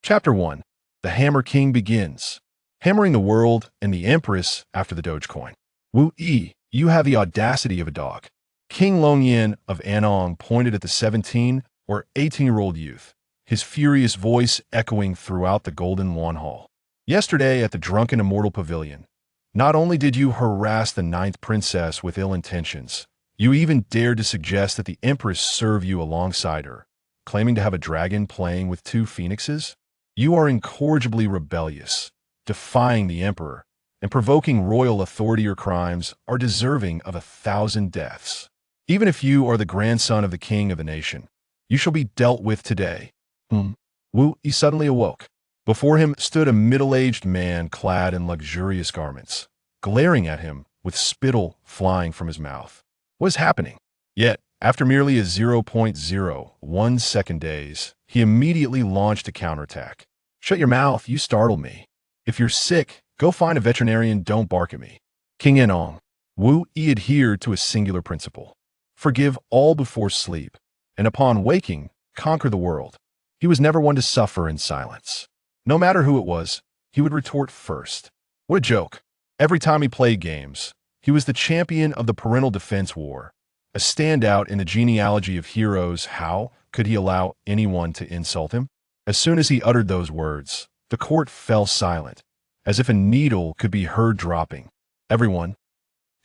Chapter 1. The Hammer King begins. Hammering the world and the Empress after the Dogecoin. Wu Yi, you have the audacity of a dog. King Longyan of Anong pointed at the 17 or 18-year-old youth, his furious voice echoing throughout the Golden Wan Hall. Yesterday at the Drunken Immortal Pavilion, not only did you harass the 9th princess with ill intentions, you even dared to suggest that the Empress serve you alongside her, claiming to have a dragon playing with 2 phoenixes? You are incorrigibly rebellious, defying the Emperor, and provoking royal authority. Your crimes are deserving of 1,000 deaths. Even if you are the grandson of the king of the nation, you shall be dealt with today. Wu Yi suddenly awoke. Before him stood a middle-aged man clad in luxurious garments, glaring at him with spittle flying from his mouth. What is happening? Yet, after merely a 0.01 second daze, he immediately launched a counterattack. Shut your mouth, you startle me. If you're sick, go find a veterinarian, don't bark at me. King Anong. Wu Yi adhered to a singular principle. Forgive all before sleep, and upon waking, conquer the world. He was never one to suffer in silence. No matter who it was, he would retort first. What a joke. Every time he played games, he was the champion of the parental defense war, a standout in the genealogy of heroes. How could he allow anyone to insult him? As soon as he uttered those words, the court fell silent, as if a needle could be heard dropping. Everyone,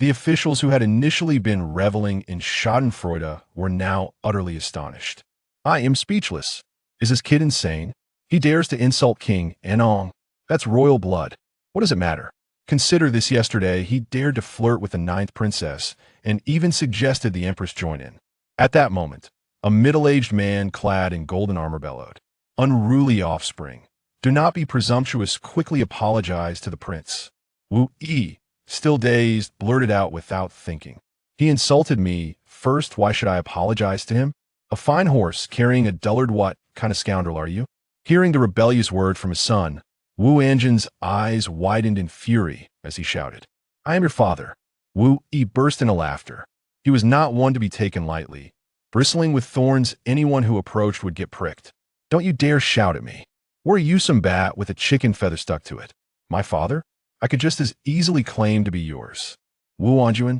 the officials who had initially been reveling in schadenfreude, were now utterly astonished. I am speechless. Is this kid insane? He dares to insult King Anong. That's royal blood. What does it matter? Consider this: yesterday he dared to flirt with the 9th princess and even suggested the Empress join in. At that moment, a middle-aged man clad in golden armor bellowed, "Unruly offspring, do not be presumptuous, quickly apologize to the prince." Wu Yi, still dazed, blurted out without thinking. He insulted me first, why should I apologize to him? A fine horse carrying a dullard, what kind of scoundrel are you? Hearing the rebellious word from his son, Wu Anjin's eyes widened in fury as he shouted, I am your father. Wu Yi burst into laughter. He was not one to be taken lightly. Bristling with thorns, anyone who approached would get pricked. Don't you dare shout at me. Were you some bat with a chicken feather stuck to it? My father? I could just as easily claim to be yours. Wu Anjuan.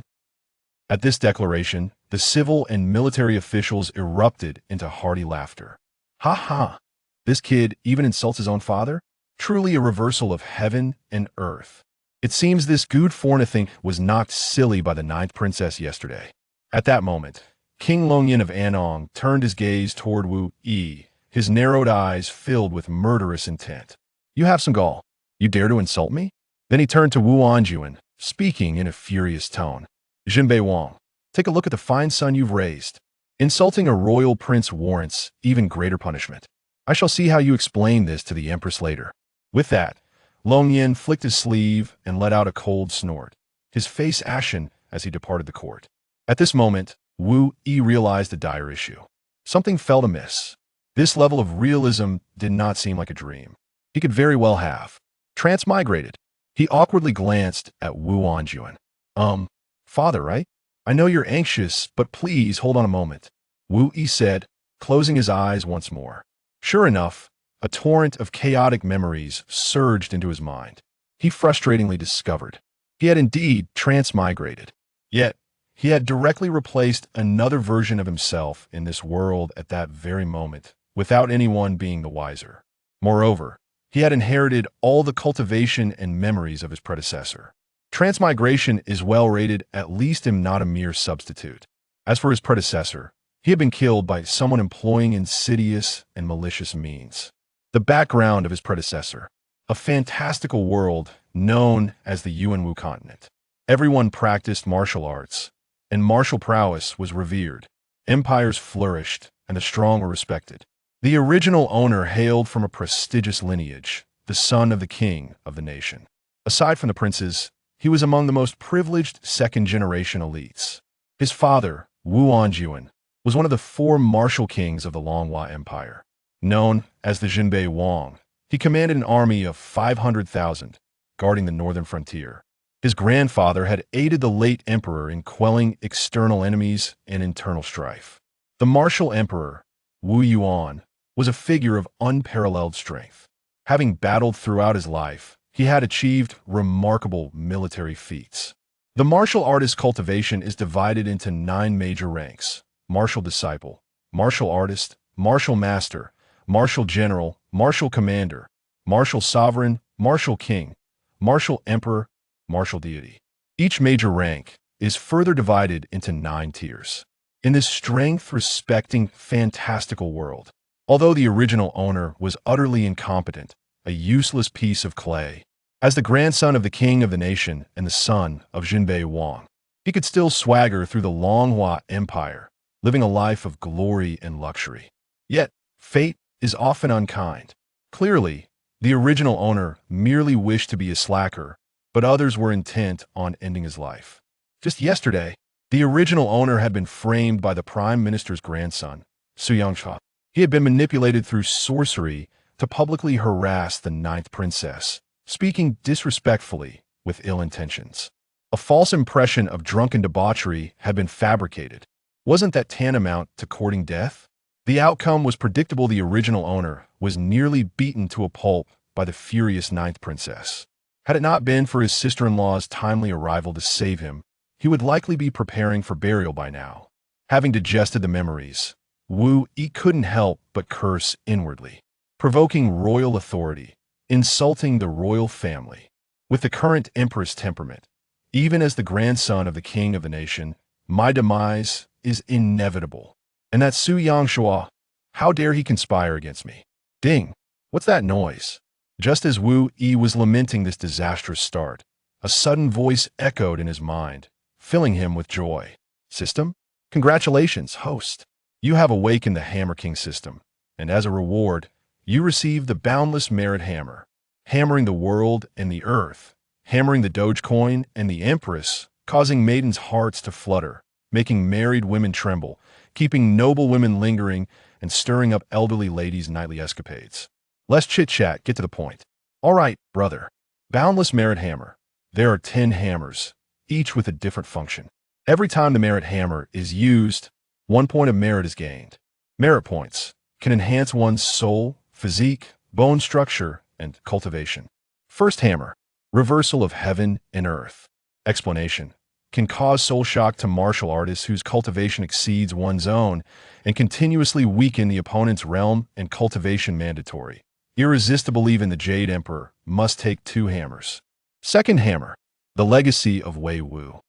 At this declaration, the civil and military officials erupted into hearty laughter. Ha ha! This kid even insults his own father? Truly a reversal of heaven and earth. It seems this good for nothing was knocked silly by the 9th princess yesterday. At that moment, King Longyan of Anong turned his gaze toward Wu Yi, his narrowed eyes filled with murderous intent. You have some gall. You dare to insult me? Then he turned to Wu Anjuan, speaking in a furious tone. Jinbei Wang, take a look at the fine son you've raised. Insulting a royal prince warrants even greater punishment. I shall see how you explain this to the Empress later. With that, Longyan flicked his sleeve and let out a cold snort, his face ashen as he departed the court. At this moment, Wu Yi realized a dire issue. Something felt amiss. This level of realism did not seem like a dream. He could very well have transmigrated. He awkwardly glanced at Wu Anjuan. Father, right? I know you're anxious, but please hold on a moment. Wu Yi said, closing his eyes once more. Sure enough, a torrent of chaotic memories surged into his mind. He frustratingly discovered he had indeed transmigrated. Yet, he had directly replaced another version of himself in this world at that very moment, without anyone being the wiser. Moreover, he had inherited all the cultivation and memories of his predecessor. Transmigration is well rated, at least him not a mere substitute. As for his predecessor, he had been killed by someone employing insidious and malicious means. The background of his predecessor, a fantastical world known as the Yuanwu continent. Everyone practiced martial arts, and martial prowess was revered. Empires flourished, and the strong were respected. The original owner hailed from a prestigious lineage, the son of the king of the nation. Aside from the princes, he was among the most privileged second-generation elites. His father, Wu Anjuan, was one of the 4 martial kings of the Longhua Empire. Known as the Jinbei Wang, he commanded an army of 500,000, guarding the northern frontier. His grandfather had aided the late emperor in quelling external enemies and internal strife. The martial emperor, Wu Yuan, was a figure of unparalleled strength. Having battled throughout his life, he had achieved remarkable military feats. The martial artist cultivation is divided into 9 major ranks: martial disciple, martial artist, martial master, martial general, martial commander, martial sovereign, martial king, martial emperor, martial deity. Each major rank is further divided into 9 tiers. In this strength-respecting, fantastical world, although the original owner was utterly incompetent, a useless piece of clay, as the grandson of the king of the nation and the son of Jinbei Wang, he could still swagger through the Longhua Empire, living a life of glory and luxury. Yet, fate is often unkind. Clearly, the original owner merely wished to be a slacker, but others were intent on ending his life. Just yesterday, the original owner had been framed by the Prime Minister's grandson, Su Yangsha. He had been manipulated through sorcery to publicly harass the 9th princess, speaking disrespectfully with ill intentions. A false impression of drunken debauchery had been fabricated. Wasn't that tantamount to courting death? The outcome was predictable. The original owner was nearly beaten to a pulp by the furious 9th princess. Had it not been for his sister-in-law's timely arrival to save him, he would likely be preparing for burial by now. Having digested the memories, Wu Yi couldn't help but curse inwardly, provoking royal authority, insulting the royal family. With the current empress temperament, even as the grandson of the king of the nation, my demise is inevitable. And that Su Yangshuo, how dare he conspire against me? Ding! What's that noise? Just as Wu Yi was lamenting this disastrous start, a sudden voice echoed in his mind, filling him with joy. System? Congratulations, host. You have awakened the Hammer King system, and as a reward, you receive the boundless merit hammer, hammering the world and the earth, hammering the Dogecoin and the Empress, causing maidens' hearts to flutter, making married women tremble, keeping noble women lingering, and stirring up elderly ladies' nightly escapades. Less chit-chat, get to the point. All right, brother. Boundless merit hammer. There are 10 hammers, each with a different function. Every time the merit hammer is used, 1 point of merit is gained. Merit points can enhance one's soul, physique, bone structure, and cultivation. First hammer, reversal of heaven and earth. Explanation: can cause soul shock to martial artists whose cultivation exceeds one's own and continuously weaken the opponent's realm and cultivation mandatory. Irresistible. Even the Jade Emperor must take 2 hammers. Second hammer, the legacy of Wei Wu.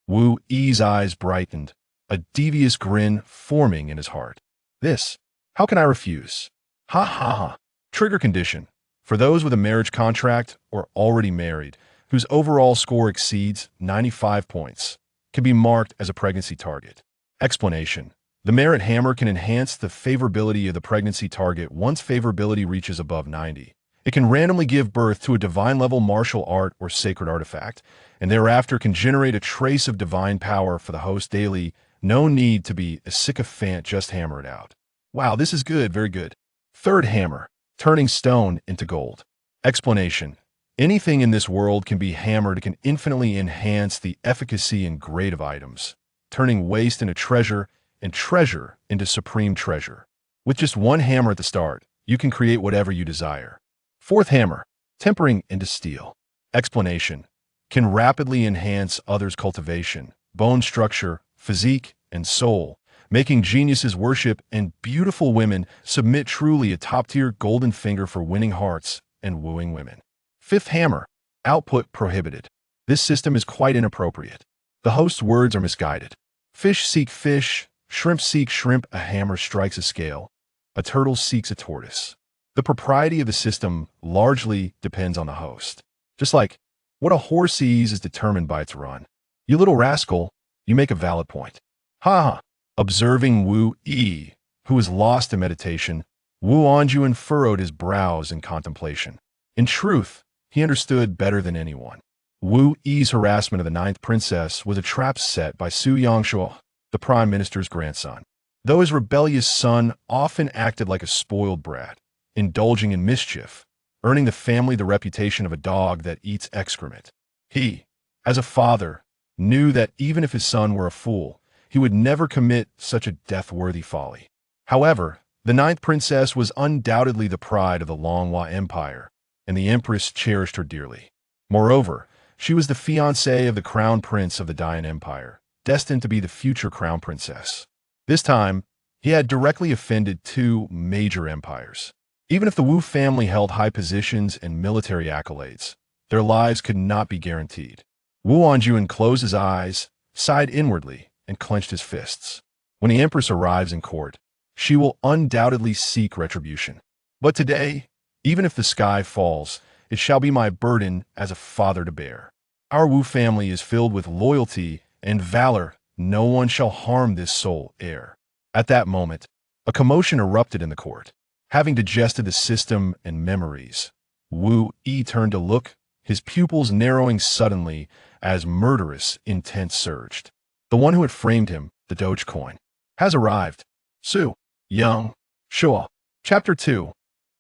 Wu Yi's eyes brightened, a devious grin forming in his heart. This, how can I refuse? Ha ha ha. Trigger condition: for those with a marriage contract or already married, whose overall score exceeds 95 points, can be marked as a pregnancy target. Explanation: the merit hammer can enhance the favorability of the pregnancy target once favorability reaches above 90. It can randomly give birth to a divine-level martial art or sacred artifact, and thereafter can generate a trace of divine power for the host daily. No need to be a sycophant, just hammer it out. Wow, this is good, very good. Third hammer, turning stone into gold. Explanation: anything in this world can be hammered. It can infinitely enhance the efficacy and grade of items, turning waste into treasure and treasure into supreme treasure. With just 1 hammer at the start, you can create whatever you desire. Fourth hammer, tempering into steel. Explanation: can rapidly enhance others' cultivation, bone structure, physique, and soul, making geniuses worship and beautiful women submit. Truly a top-tier golden finger for winning hearts and wooing women. Fifth hammer, output prohibited. This system is quite inappropriate. The host's words are misguided. Fish seek fish, shrimp seek shrimp. A hammer strikes a scale. A turtle seeks a tortoise. The propriety of the system largely depends on the host. Just like what a horse sees is determined by its run. You little rascal, you make a valid point. Ha ha. Observing Wu Yi, who was lost in meditation, Wu Anjuan furrowed his brows in contemplation. In truth, he understood better than anyone. Wu Yi's harassment of the 9th princess was a trap set by Su Yangshuo, the prime minister's grandson. Though his rebellious son often acted like a spoiled brat, indulging in mischief, earning the family the reputation of a dog that eats excrement. He, as a father, knew that even if his son were a fool, he would never commit such a death-worthy folly. However, The ninth princess was undoubtedly the pride of the Longhua Empire, and the empress cherished her dearly. Moreover, she was the fiancée of the crown prince of the Dian Empire, destined to be the future crown princess. This time, he had directly offended two major empires. Even if the Wu family held high positions and military accolades, their lives could not be guaranteed. Wu Anjun closed his eyes, sighed inwardly, and clenched his fists. When the empress arrives in court, she will undoubtedly seek retribution. But today, even if the sky falls, it shall be my burden as a father to bear. Our Wu family is filled with loyalty and valor. No one shall harm this sole heir. At that moment, a commotion erupted in the court. Having digested the system and memories, Wu Yi turned to look, his pupils narrowing suddenly as murderous intent surged. The one who had framed him, the Dogecoin, has arrived. Su Young Shua. Chapter 2.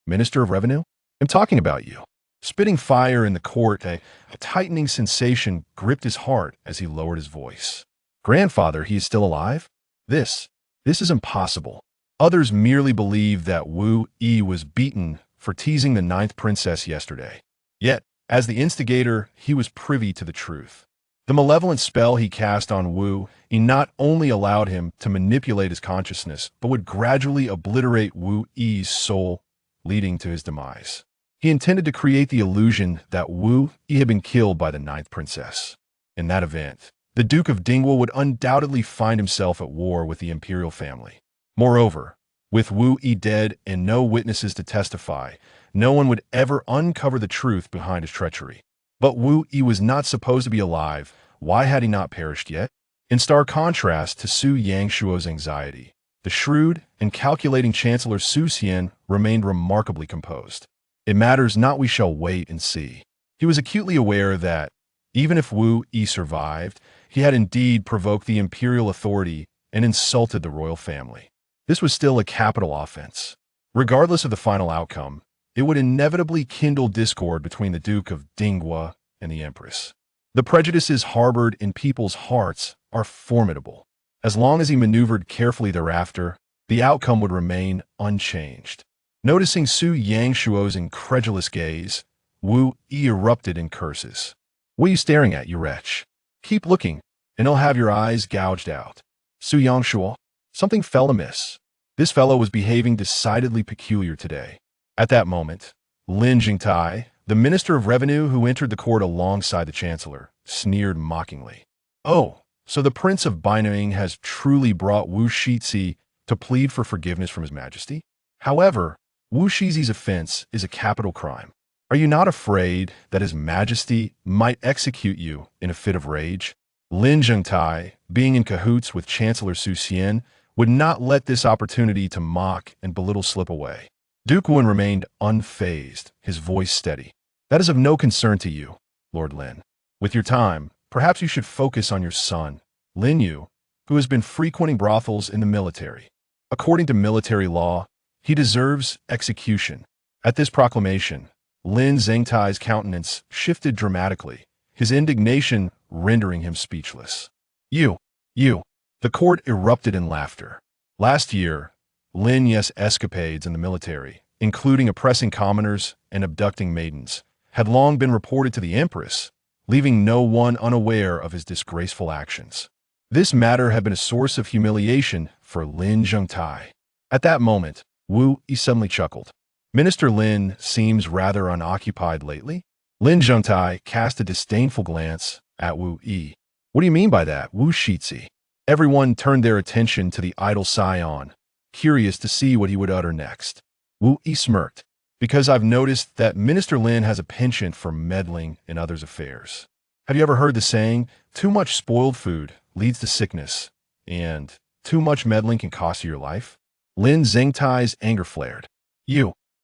Minister of Revenue? I'm talking about you. Spitting fire in the court, a tightening sensation gripped his heart as he lowered his voice. Grandfather, he is still alive? This is impossible. Others merely believe that Wu Yi was beaten for teasing the ninth princess yesterday. Yet, as the instigator, he was privy to the truth. The malevolent spell he cast on Wu Yi not only allowed him to manipulate his consciousness, but would gradually obliterate Wu Yi's soul, leading to his demise. He intended to create the illusion that Wu Yi had been killed by the ninth princess. In that event, the Duke of Tingle would undoubtedly find himself at war with the imperial family. Moreover, with Wu Yi dead and no witnesses to testify, no one would ever uncover the truth behind his treachery. But Wu Yi was not supposed to be alive. Why had he not perished yet? In stark contrast to Su Yangshuo's anxiety, the shrewd and calculating Chancellor Su Xian remained remarkably composed. It matters not, we shall wait and see. He was acutely aware that, even if Wu Yi survived, he had indeed provoked the imperial authority and insulted the royal family. This was still a capital offense. Regardless of the final outcome, it would inevitably kindle discord between the Duke of Tingle and the Empress. The prejudices harbored in people's hearts are formidable. As long as he maneuvered carefully thereafter, the outcome would remain unchanged. Noticing Su Yangshuo's incredulous gaze, Wu Yi erupted in curses. What are you staring at, you wretch? Keep looking, and I'll have your eyes gouged out. Su Yangshuo, something fell amiss. This fellow was behaving decidedly peculiar today. At that moment, Lin Jingtai, the Minister of Revenue who entered the court alongside the Chancellor, sneered mockingly. Oh, so the Prince of Baining has truly brought Wu Shizi to plead for forgiveness from His Majesty? However, Wu Shizi's offense is a capital crime. Are you not afraid that His Majesty might execute you in a fit of rage? Lin Jingtai, being in cahoots with Chancellor Su Xian, would not let this opportunity to mock and belittle slip away. Duke Wen remained unfazed, his voice steady. That is of no concern to you, Lord Lin. With your time, perhaps you should focus on your son, Lin Yu, who has been frequenting brothels in the military. According to military law, he deserves execution. At this proclamation, Lin Zhengtai's countenance shifted dramatically, his indignation rendering him speechless. You! The court erupted in laughter. Last year, Lin Ye's escapades in the military, including oppressing commoners and abducting maidens, had long been reported to the Empress, leaving no one unaware of his disgraceful actions. This matter had been a source of humiliation for Lin Zhengtai. At that moment, Wu Yi suddenly chuckled. Minister Lin seems rather unoccupied lately. Lin Zhengtai cast a disdainful glance at Wu Yi. What do you mean by that, Wu Shizi? Everyone turned their attention to the idle scion, curious to see what he would utter next. Wu Yi smirked. Because I've noticed that Minister Lin has a penchant for meddling in others' affairs. Have you ever heard the saying, too much spoiled food leads to sickness, and too much meddling can cost you your life? Lin Zhengtai's anger flared.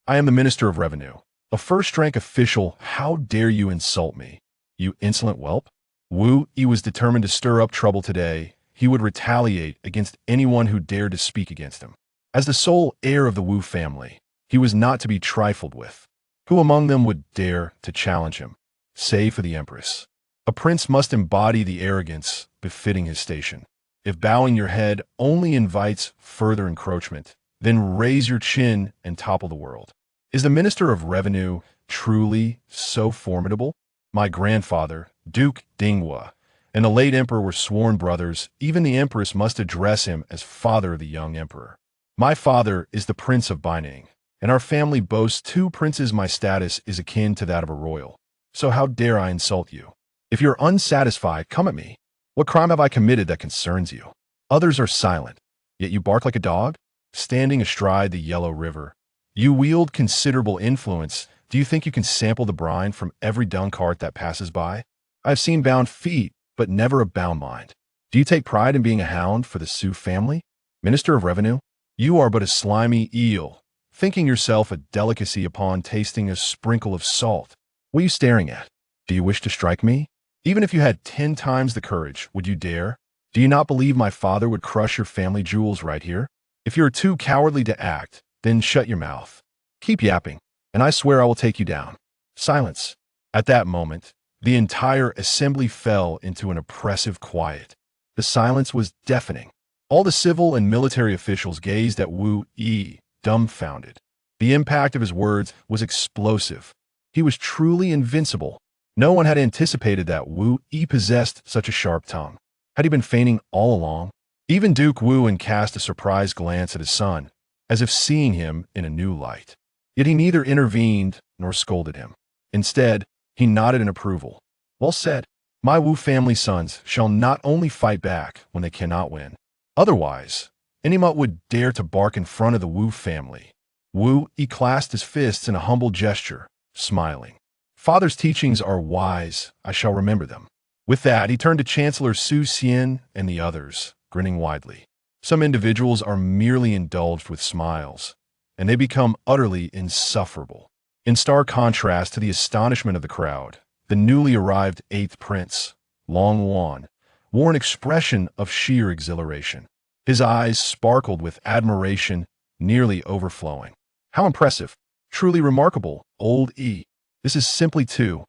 I am the Minister of Revenue, a first-rank official. How dare you insult me, you insolent whelp? Wu Yi was determined to stir up trouble today. He would retaliate against anyone who dared to speak against him. As the sole heir of the Wu family, he was not to be trifled with. Who among them would dare to challenge him, save for the Empress? A prince must embody the arrogance befitting his station. If bowing your head only invites further encroachment, then raise your chin and topple the world. Is the Minister of Revenue truly so formidable? My grandfather, Duke Dinghua, and the late emperor were sworn brothers. Even the empress must address him as father of the young emperor. My father is the Prince of Baining, and our family boasts 2 princes. My status is akin to that of a royal. So how dare I insult you? If you're unsatisfied, come at me. What crime have I committed that concerns you? Others are silent, yet you bark like a dog? Standing astride the Yellow River, you wield considerable influence. Do you think you can sample the brine from every dung cart that passes by? I've seen bound feet, but never a bound mind. Do you take pride in being a hound for the Sioux family? Minister of Revenue, you are but a slimy eel, thinking yourself a delicacy upon tasting a sprinkle of salt. What are you staring at? Do you wish to strike me? Even if you had 10 times the courage, would you dare? Do you not believe my father would crush your family jewels right here? If you're too cowardly to act, then shut your mouth. Keep yapping, and I swear I will take you down. Silence. At that moment, the entire assembly fell into an oppressive quiet. The silence was deafening. All the civil and military officials gazed at Wu Yi, dumbfounded. The impact of his words was explosive. He was truly invincible. No one had anticipated that Wu Yi possessed such a sharp tongue. Had he been feigning all along? Even Duke Wu cast a surprised glance at his son, as if seeing him in a new light. Yet he neither intervened nor scolded him. Instead, he nodded in approval. Well said. My Wu family sons shall not only fight back when they cannot win. Otherwise, anyone would dare to bark in front of the Wu family. Wu Yi clasped his fists in a humble gesture, smiling. Father's teachings are wise. I shall remember them. With that, he turned to Chancellor Su Xian and the others, grinning widely. Some individuals are merely indulged with smiles, and they become utterly insufferable. In stark contrast to the astonishment of the crowd, the newly arrived 8th prince, Long Wan, wore an expression of sheer exhilaration. His eyes sparkled with admiration, nearly overflowing. How impressive! Truly remarkable, old E. This is simply too.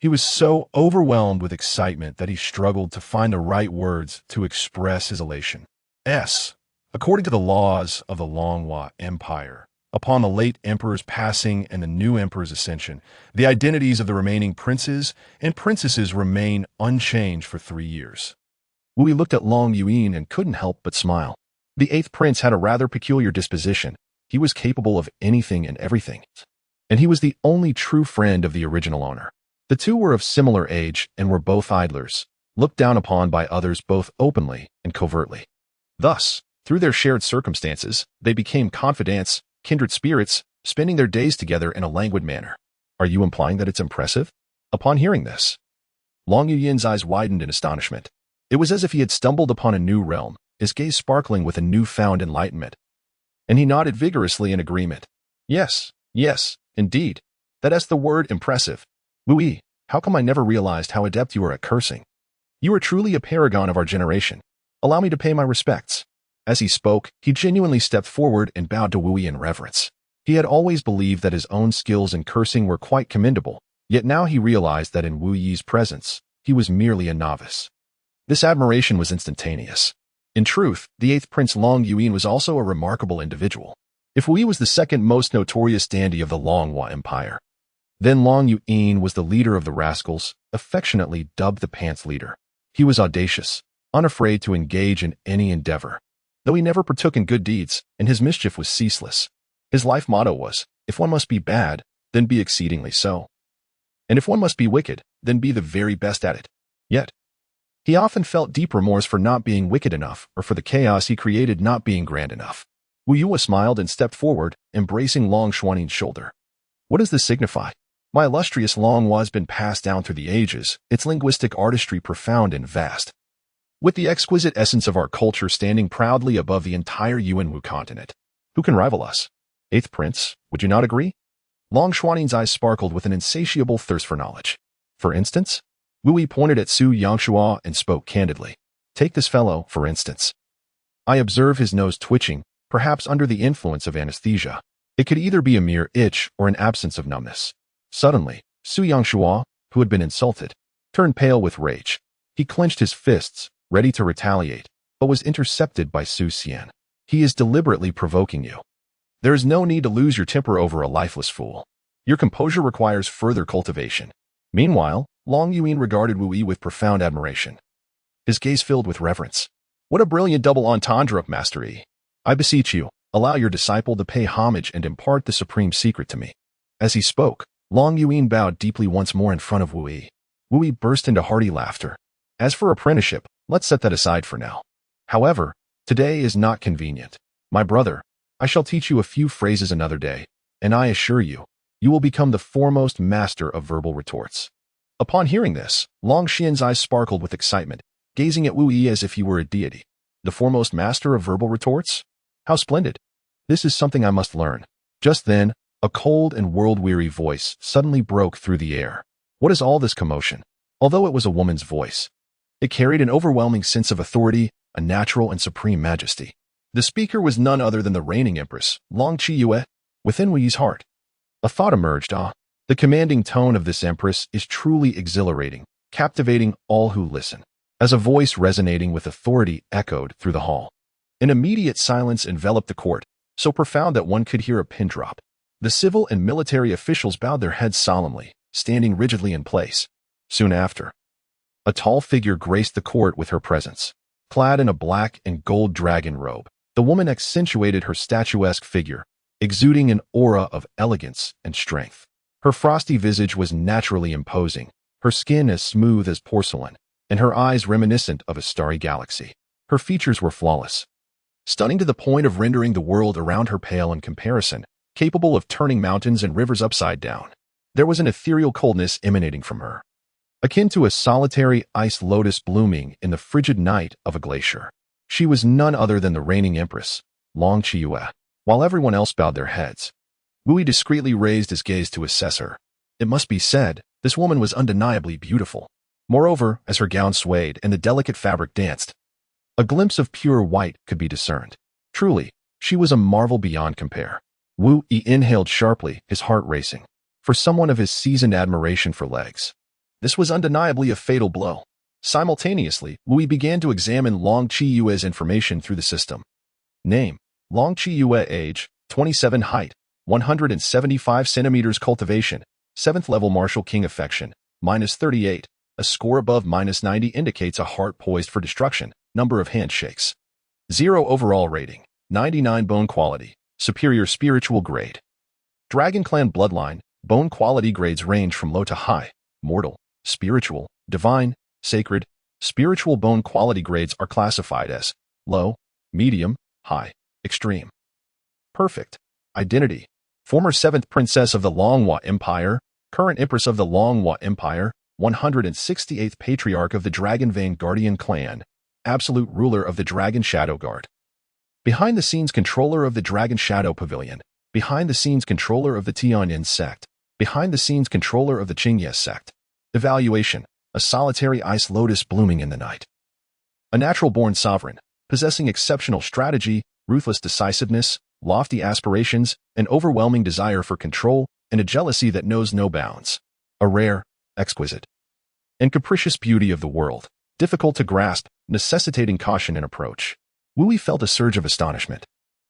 He was so overwhelmed with excitement that he struggled to find the right words to express his elation. According to the laws of the Longhua Empire, upon the late emperor's passing and the new emperor's ascension, the identities of the remaining princes and princesses remain unchanged for 3 years. Wu Yi looked at Long Yuan and couldn't help but smile. The 8th prince had a rather peculiar disposition. He was capable of anything and everything, and he was the only true friend of the original owner. The two were of similar age and were both idlers, looked down upon by others both openly and covertly. Thus, through their shared circumstances, they became confidants, kindred spirits, spending their days together in a languid manner. Are you implying that it's impressive? Upon hearing this, Long Yuyan's eyes widened in astonishment. It was as if he had stumbled upon a new realm, his gaze sparkling with a newfound enlightenment. And he nodded vigorously in agreement. Yes, indeed. That is the word impressive. Wu Yi, how come I never realized how adept you are at cursing? You are truly a paragon of our generation. Allow me to pay my respects. As he spoke, he genuinely stepped forward and bowed to Wu Yi in reverence. He had always believed that his own skills in cursing were quite commendable, yet now he realized that in Wu Yi's presence, he was merely a novice. This admiration was instantaneous. In truth, the 8th Prince Long Yuan was also a remarkable individual. If Wu Yi was the second most notorious dandy of the Longhua Empire, then Long Yuan was the leader of the rascals, affectionately dubbed the Pants Leader. He was audacious, unafraid to engage in any endeavor, though he never partook in good deeds, and his mischief was ceaseless. His life motto was, if one must be bad, then be exceedingly so. And if one must be wicked, then be the very best at it. Yet, he often felt deep remorse for not being wicked enough or for the chaos he created not being grand enough. Wu Yue smiled and stepped forward, embracing Long Xuaning's shoulder. What does this signify? My illustrious Longhua has been passed down through the ages, its linguistic artistry profound and vast, with the exquisite essence of our culture standing proudly above the entire Yuanwu continent. Who can rival us? 8th Prince, would you not agree? Long Xuaning's eyes sparkled with an insatiable thirst for knowledge. For instance, Wu Yi pointed at Su Yangshua and spoke candidly. Take this fellow, for instance. I observe his nose twitching, perhaps under the influence of anesthesia. It could either be a mere itch or an absence of numbness. Suddenly, Su Yangshua, who had been insulted, turned pale with rage. He clenched his fists, ready to retaliate, but was intercepted by Su Xian. He is deliberately provoking you. There is no need to lose your temper over a lifeless fool. Your composure requires further cultivation. Meanwhile, Long Yuan regarded Wu Yi with profound admiration. His gaze filled with reverence. What a brilliant double entendre, Master Yi. I beseech you, allow your disciple to pay homage and impart the supreme secret to me. As he spoke, Long Yuan bowed deeply once more in front of Wu Yi. Wu Yi burst into hearty laughter. As for apprenticeship, let's set that aside for now. However, today is not convenient. My brother, I shall teach you a few phrases another day, and I assure you, you will become the foremost master of verbal retorts. Upon hearing this, Long Xian's eyes sparkled with excitement, gazing at Wu Yi as if he were a deity. The foremost master of verbal retorts? How splendid! This is something I must learn. Just then, a cold and world-weary voice suddenly broke through the air. What is all this commotion? Although it was a woman's voice, it carried an overwhelming sense of authority, a natural and supreme majesty. The speaker was none other than the reigning empress, Long Qiyue. Within Wu Yi's heart, a thought emerged. The commanding tone of this empress is truly exhilarating, captivating all who listen. As a voice resonating with authority echoed through the hall. An immediate silence enveloped the court, so profound that one could hear a pin drop. The civil and military officials bowed their heads solemnly, standing rigidly in place. Soon after, a tall figure graced the court with her presence. Clad in a black and gold dragon robe, the woman accentuated her statuesque figure, exuding an aura of elegance and strength. Her frosty visage was naturally imposing, her skin as smooth as porcelain, and her eyes reminiscent of a starry galaxy. Her features were flawless, stunning to the point of rendering the world around her pale in comparison, capable of turning mountains and rivers upside down. There was an ethereal coldness emanating from her, akin to a solitary ice lotus blooming in the frigid night of a glacier. She was none other than the reigning empress, Long Qiyue. While everyone else bowed their heads, Wu Yi discreetly raised his gaze to assess her. It must be said, this woman was undeniably beautiful. Moreover, as her gown swayed and the delicate fabric danced, a glimpse of pure white could be discerned. Truly, she was a marvel beyond compare. Wu Yi inhaled sharply, his heart racing. For someone of his seasoned admiration for legs, this was undeniably a fatal blow. Simultaneously, Wu Yi began to examine Long Qiyue's information through the system. Name: Long Qiyue. Age: 27. Height: 175 centimeters. Cultivation: 7th level. Martial King. Affection: -38. A score above -90 indicates a heart poised for destruction. Number of handshakes: 0. Overall rating: 99. Bone quality: superior. Spiritual grade: Dragon Clan bloodline. Bone quality grades range from low to high: mortal, spiritual, divine, sacred. Spiritual bone quality grades are classified as low, medium, high, extreme. Perfect. Identity: former 7th Princess of the Longhua Empire, current Empress of the Longhua Empire, 168th Patriarch of the Dragon Vein Guardian Clan, absolute ruler of the Dragon Shadow Guard. Behind-the-scenes controller of the Dragon Shadow Pavilion, behind-the-scenes controller of the Tianyin sect, behind-the-scenes controller of the Qingye sect. Evaluation: a solitary ice lotus blooming in the night. A natural-born sovereign, possessing exceptional strategy, ruthless decisiveness, lofty aspirations, an overwhelming desire for control, and a jealousy that knows no bounds. A rare, exquisite, and capricious beauty of the world, difficult to grasp, necessitating caution in approach. Wu Yi felt a surge of astonishment.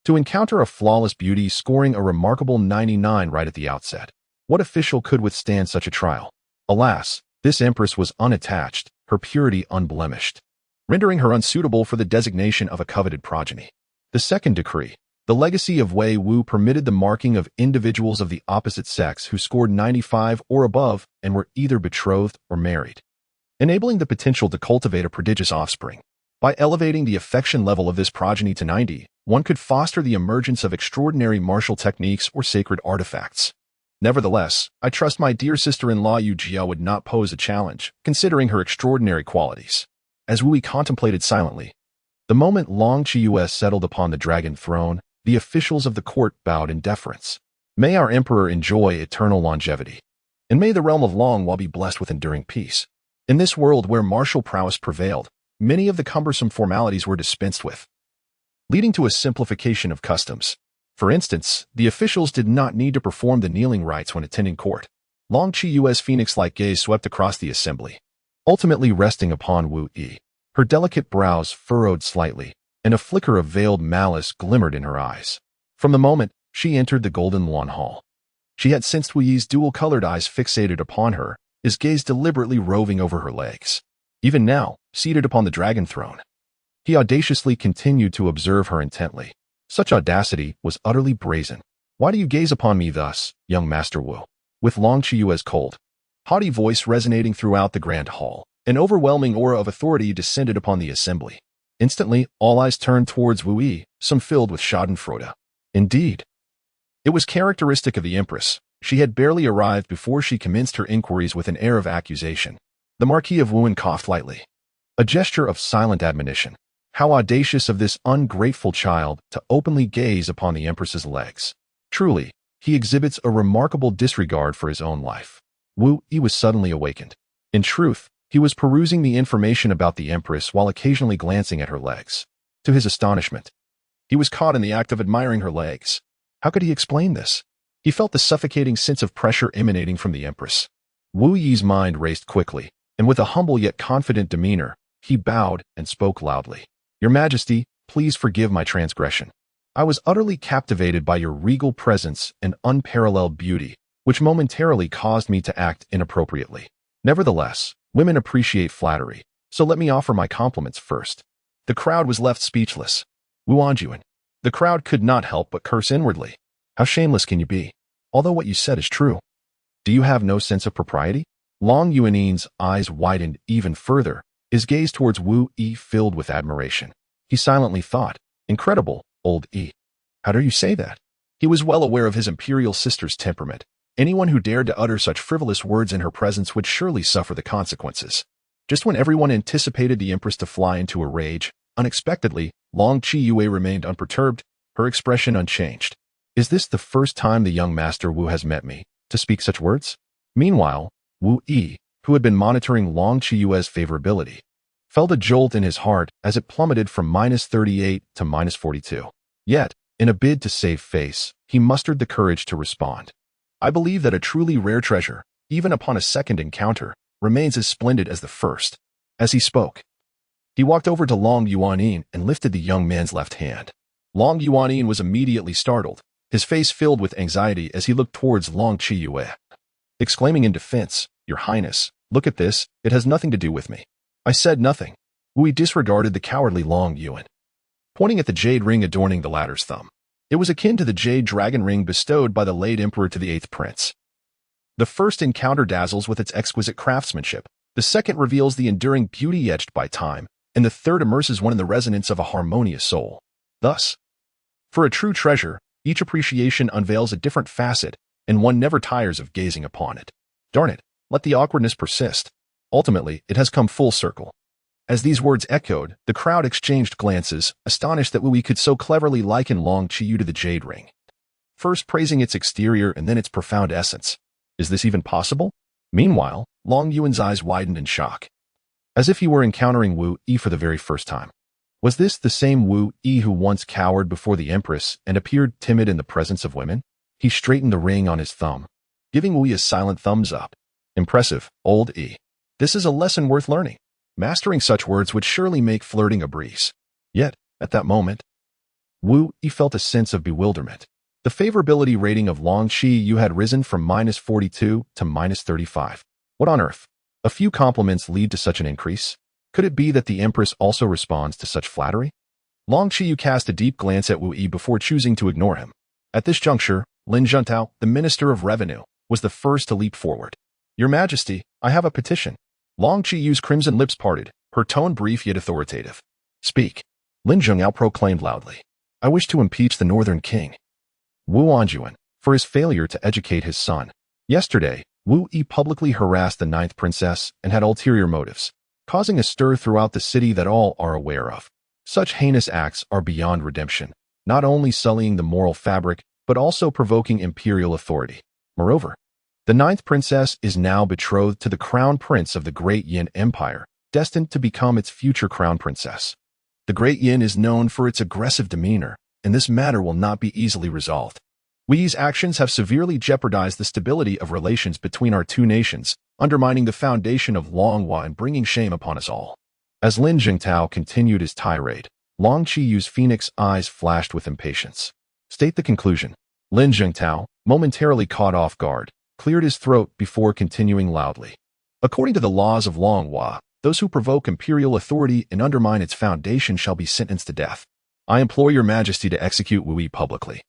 To encounter a flawless beauty scoring a remarkable 99 right at the outset. What official could withstand such a trial? Alas, this empress was unattached, her purity unblemished, rendering her unsuitable for the designation of a coveted progeny. The second decree, the legacy of Wei Wu, permitted the marking of individuals of the opposite sex who scored 95 or above and were either betrothed or married, enabling the potential to cultivate a prodigious offspring. By elevating the affection level of this progeny to 90, one could foster the emergence of extraordinary martial techniques or sacred artifacts. Nevertheless, I trust my dear sister-in-law Yu Jia would not pose a challenge, considering her extraordinary qualities. As Wu Yi contemplated silently, the moment Long Qiyue settled upon the dragon throne, the officials of the court bowed in deference. May our emperor enjoy eternal longevity, and may the realm of Longhua be blessed with enduring peace. In this world where martial prowess prevailed, many of the cumbersome formalities were dispensed with, leading to a simplification of customs. For instance, the officials did not need to perform the kneeling rites when attending court. Long Qiyue's phoenix-like gaze swept across the assembly, ultimately resting upon Wu Yi. Her delicate brows furrowed slightly, and a flicker of veiled malice glimmered in her eyes. From the moment she entered the Golden Lawn Hall, she had sensed Wu Yi's dual-colored eyes fixated upon her, his gaze deliberately roving over her legs. Even now, seated upon the dragon throne, he audaciously continued to observe her intently. Such audacity was utterly brazen. "Why do you gaze upon me thus, young Master Wu?" With Long Qiyue's cold, haughty voice resonating throughout the grand hall, an overwhelming aura of authority descended upon the assembly. Instantly, all eyes turned towards Wu Yi, some filled with schadenfreude. Indeed, it was characteristic of the Empress. She had barely arrived before she commenced her inquiries with an air of accusation. The Marquis of Wuan coughed lightly, a gesture of silent admonition. How audacious of this ungrateful child to openly gaze upon the Empress's legs. Truly, he exhibits a remarkable disregard for his own life. Wu Yi was suddenly awakened. In truth, he was perusing the information about the Empress while occasionally glancing at her legs. To his astonishment, he was caught in the act of admiring her legs. How could he explain this? He felt the suffocating sense of pressure emanating from the Empress. Wu Yi's mind raced quickly, and with a humble yet confident demeanor, he bowed and spoke loudly. "Your Majesty, please forgive my transgression. I was utterly captivated by your regal presence and unparalleled beauty, which momentarily caused me to act inappropriately. Nevertheless, women appreciate flattery, so let me offer my compliments first." The crowd was left speechless. Wu Anjuan. The crowd could not help but curse inwardly. How shameless can you be? Although what you said is true. Do you have no sense of propriety? Long Yuanin's eyes widened even further, his gaze towards Wu Yi filled with admiration. He silently thought, "Incredible, old Yi. How dare you say that?" He was well aware of his imperial sister's temperament. Anyone who dared to utter such frivolous words in her presence would surely suffer the consequences. Just when everyone anticipated the Empress to fly into a rage, unexpectedly, Long Qiyue remained unperturbed, her expression unchanged. "Is this the first time the young Master Wu has met me, to speak such words?" Meanwhile, Wu Yi, who had been monitoring Long Qiyue's favorability, felt a jolt in his heart as it plummeted from -38 to -42. Yet, in a bid to save face, he mustered the courage to respond. "I believe that a truly rare treasure, even upon a second encounter, remains as splendid as the first." As he spoke, he walked over to Long Yuanin and lifted the young man's left hand. Long Yuanin was immediately startled, his face filled with anxiety as he looked towards Long Qiyue, exclaiming in defense, "Your Highness, look at this, it has nothing to do with me." "I said nothing." Wu Yi disregarded the cowardly Long Yuan, pointing at the jade ring adorning the latter's thumb. It was akin to the jade dragon ring bestowed by the late emperor to the 8th prince. The first encounter dazzles with its exquisite craftsmanship, the second reveals the enduring beauty etched by time, and the third immerses one in the resonance of a harmonious soul. Thus, for a true treasure, each appreciation unveils a different facet, and one never tires of gazing upon it. Darn it, let the awkwardness persist. Ultimately, it has come full circle. As these words echoed, the crowd exchanged glances, astonished that Wu Yi could so cleverly liken Long Qiyu to the jade ring, first praising its exterior and then its profound essence. Is this even possible? Meanwhile, Long Yuan's eyes widened in shock, as if he were encountering Wu Yi for the very first time. Was this the same Wu Yi who once cowered before the Empress and appeared timid in the presence of women? He straightened the ring on his thumb, giving Wu Yi a silent thumbs up. "Impressive, old Yi. This is a lesson worth learning. Mastering such words would surely make flirting a breeze." Yet, at that moment, Wu Yi felt a sense of bewilderment. The favorability rating of Long Qiyu had risen from -42 to -35. What on earth? A few compliments lead to such an increase? Could it be that the Empress also responds to such flattery? Long Qiyu cast a deep glance at Wu Yi before choosing to ignore him. At this juncture, Lin Zhentao, the Minister of Revenue, was the first to leap forward. "Your Majesty, I have a petition." Long Qiyu's crimson lips parted, her tone brief yet authoritative. "Speak." Lin Zhentao proclaimed loudly. "I wish to impeach the Northern King, Wu Anjuan, for his failure to educate his son. Yesterday, Wu Yi publicly harassed the 9th princess and had ulterior motives, causing a stir throughout the city that all are aware of. Such heinous acts are beyond redemption, not only sullying the moral fabric, but also provoking imperial authority. Moreover, the 9th princess is now betrothed to the crown prince of the Great Yin Empire, destined to become its future crown princess. The Great Yin is known for its aggressive demeanor, and this matter will not be easily resolved. Wu Yi's actions have severely jeopardized the stability of relations between our two nations, undermining the foundation of Longhua and bringing shame upon us all." As Lin Zhentao continued his tirade, Long Qiyu's phoenix eyes flashed with impatience. State the conclusion. Lin Zhengtao, momentarily caught off guard, cleared his throat before continuing loudly. According to the laws of Longhua, those who provoke imperial authority and undermine its foundation shall be sentenced to death. I implore your majesty to execute Wu Yi publicly,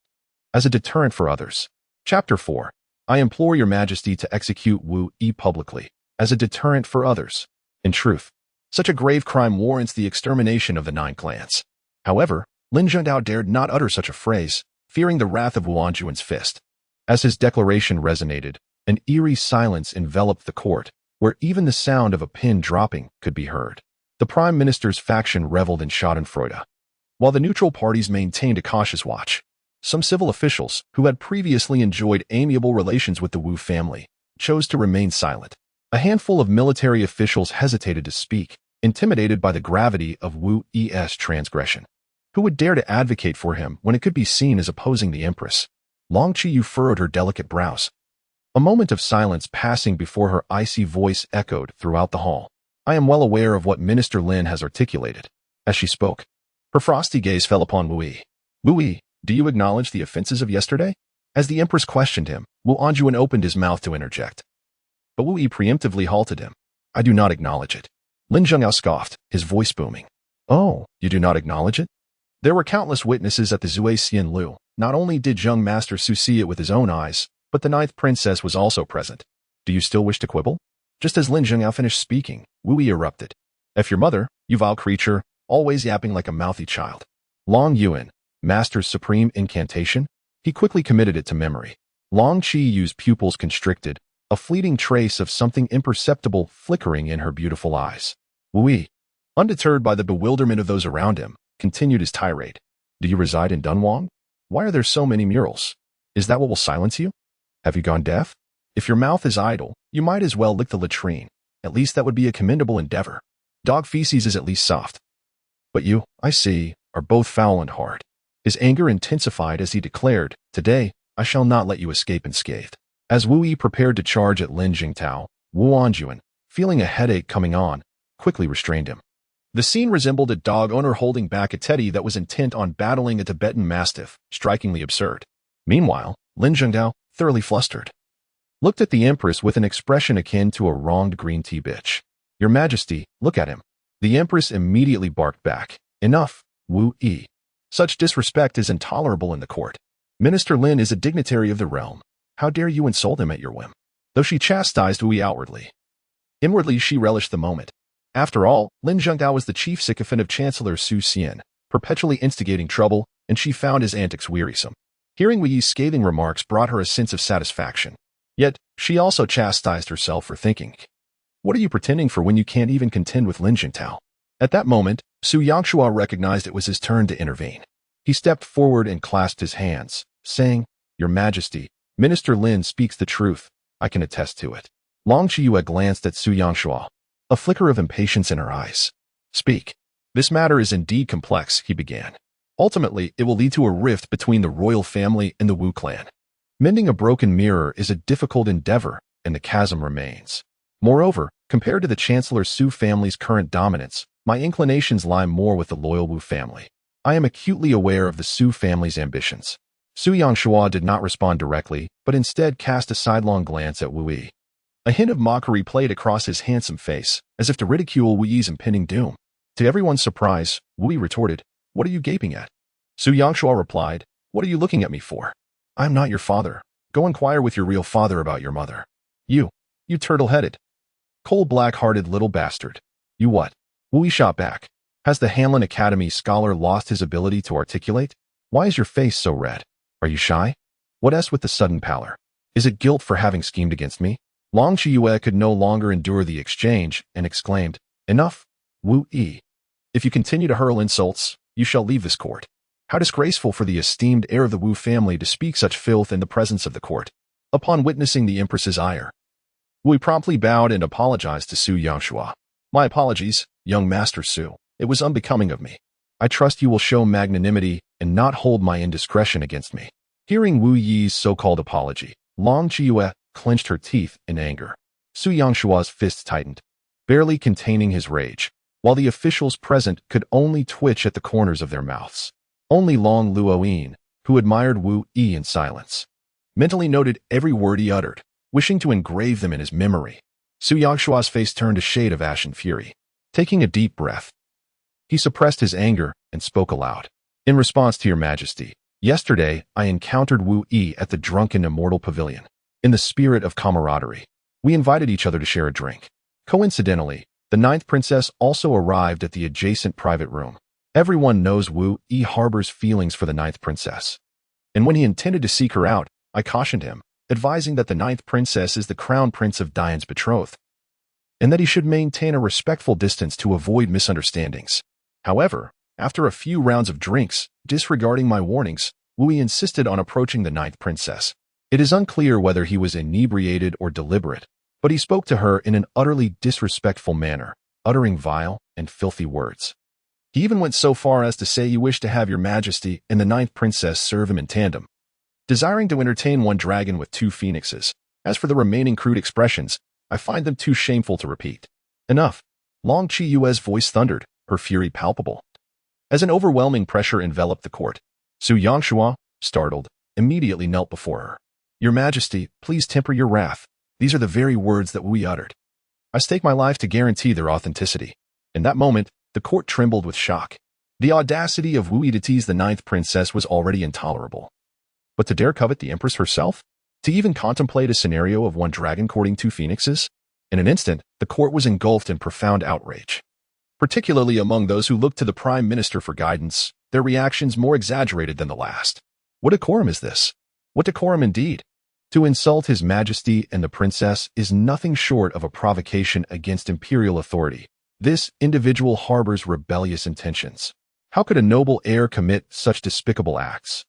as a deterrent for others. Chapter 4. I implore your majesty to execute Wu Yi publicly, as a deterrent for others. In truth, such a grave crime warrants the extermination of the 9 clans. However, Lin Zhengtao dared not utter such a phrase, fearing the wrath of Wu Anjuan's fist. As his declaration resonated, an eerie silence enveloped the court, where even the sound of a pin dropping could be heard. The Prime Minister's faction reveled in schadenfreude, while the neutral parties maintained a cautious watch. Some civil officials, who had previously enjoyed amiable relations with the Wu family, chose to remain silent. A handful of military officials hesitated to speak, intimidated by the gravity of Wu Yi's transgression. Who would dare to advocate for him when it could be seen as opposing the empress? Long Qiyu furrowed her delicate brows. A moment of silence passing before her icy voice echoed throughout the hall. I am well aware of what Minister Lin has articulated. As she spoke, her frosty gaze fell upon Wu Yi. Wu Yi, do you acknowledge the offenses of yesterday? As the empress questioned him, Wu Anjuan opened his mouth to interject. But Wu Yi preemptively halted him. I do not acknowledge it. Lin Zhengtao scoffed, his voice booming. Oh, you do not acknowledge it? There were countless witnesses at the Zui Xian Lu. Not only did young Master Su see it with his own eyes, but the 9th princess was also present. Do you still wish to quibble? Just as Lin Zhengtao finished speaking, Wu Yi erupted. If your mother, you vile creature, always yapping like a mouthy child. Long Yuan, Master's supreme incantation? He quickly committed it to memory. Long Qiyu's pupils constricted, a fleeting trace of something imperceptible flickering in her beautiful eyes. Wu Yi, undeterred by the bewilderment of those around him, continued his tirade. Do you reside in Dunhuang? Why are there so many murals? Is that what will silence you? Have you gone deaf? If your mouth is idle, you might as well lick the latrine. At least that would be a commendable endeavor. Dog feces is at least soft. But you, I see, are both foul and hard. His anger intensified as he declared, Today, I shall not let you escape unscathed. As Wu Yi prepared to charge at Lin Zhengtao, Wu Anjuan, feeling a headache coming on, quickly restrained him. The scene resembled a dog owner holding back a teddy that was intent on battling a Tibetan mastiff, strikingly absurd. Meanwhile, Lin Zhengtao, thoroughly flustered, looked at the empress with an expression akin to a wronged green tea bitch. Your Majesty, look at him. The empress immediately barked back. Enough, Wu Yi. Such disrespect is intolerable in the court. Minister Lin is a dignitary of the realm. How dare you insult him at your whim? Though she chastised Wu Yi outwardly, inwardly she relished the moment. After all, Lin Zhengtao was the chief sycophant of Chancellor Su Xian, perpetually instigating trouble, and she found his antics wearisome. Hearing Wu Yi's scathing remarks brought her a sense of satisfaction. Yet, she also chastised herself for thinking, what are you pretending for when you can't even contend with Lin Zhengtao? At that moment, Su Yangshua recognized it was his turn to intervene. He stepped forward and clasped his hands, saying, Your Majesty, Minister Lin speaks the truth. I can attest to it. Long Qiyue glanced at Su Yangshua, a flicker of impatience in her eyes. Speak. This matter is indeed complex, he began. Ultimately, it will lead to a rift between the royal family and the Wu clan. Mending a broken mirror is a difficult endeavor, and the chasm remains. Moreover, compared to the Chancellor Su family's current dominance, my inclinations lie more with the loyal Wu family. I am acutely aware of the Su family's ambitions. Su Yangshua did not respond directly, but instead cast a sidelong glance at Wu Yi. A hint of mockery played across his handsome face, as if to ridicule Wu Yi's impending doom. To everyone's surprise, Wu Yi retorted, What are you gaping at? Su Yangshua replied, What are you looking at me for? I am not your father. Go inquire with your real father about your mother. You turtle-headed, coal-black-hearted little bastard. You what? Wu Yi shot back. Has the Hanlin Academy scholar lost his ability to articulate? Why is your face so red? Are you shy? What s with the sudden pallor? Is it guilt for having schemed against me? Long Qiyue could no longer endure the exchange and exclaimed, Enough, Wu Yi. If you continue to hurl insults, you shall leave this court. How disgraceful for the esteemed heir of the Wu family to speak such filth in the presence of the court. Upon witnessing the empress's ire, Wu Yi promptly bowed and apologized to Su Yangshua. My apologies, young Master Su. It was unbecoming of me. I trust you will show magnanimity and not hold my indiscretion against me. Hearing Wu Yi's so-called apology, Long Qiyue clenched her teeth in anger. Su Yangshua's fists tightened. Barely containing his rage, while the officials present could only twitch at the corners of their mouths. Only Long Luoyin, who admired Wu Yi in silence, mentally noted every word he uttered, wishing to engrave them in his memory. Su Yangshua's face turned a shade of ashen fury. Taking a deep breath, he suppressed his anger and spoke aloud. In response to your majesty, yesterday I encountered Wu Yi at the Drunken Immortal Pavilion. In the spirit of camaraderie, we invited each other to share a drink. Coincidentally, the ninth princess also arrived at the adjacent private room. Everyone knows Wu Yi harbors feelings for the ninth princess. And when he intended to seek her out, I cautioned him, advising that the ninth princess is the crown prince of Dian's betrothed, and that he should maintain a respectful distance to avoid misunderstandings. However, after a few rounds of drinks, disregarding my warnings, Wu Yi insisted on approaching the ninth princess. It is unclear whether he was inebriated or deliberate, but he spoke to her in an utterly disrespectful manner, uttering vile and filthy words. He even went so far as to say he wished to have your majesty and the ninth princess serve him in tandem, desiring to entertain one dragon with two phoenixes. As for the remaining crude expressions, I find them too shameful to repeat. Enough. Long Qiyue's voice thundered, her fury palpable. As an overwhelming pressure enveloped the court, Su Yangshua, startled, immediately knelt before her. Your majesty, please temper your wrath. These are the very words that Wu Yi uttered. I stake my life to guarantee their authenticity. In that moment, the court trembled with shock. The audacity of Wu Yi to tease the ninth princess was already intolerable. But to dare covet the empress herself? To even contemplate a scenario of one dragon courting two phoenixes? In an instant, the court was engulfed in profound outrage. Particularly among those who looked to the prime minister for guidance, their reactions more exaggerated than the last. What decorum is this? What decorum indeed? To insult his majesty and the princess is nothing short of a provocation against imperial authority. This individual harbors rebellious intentions. How could a noble heir commit such despicable acts?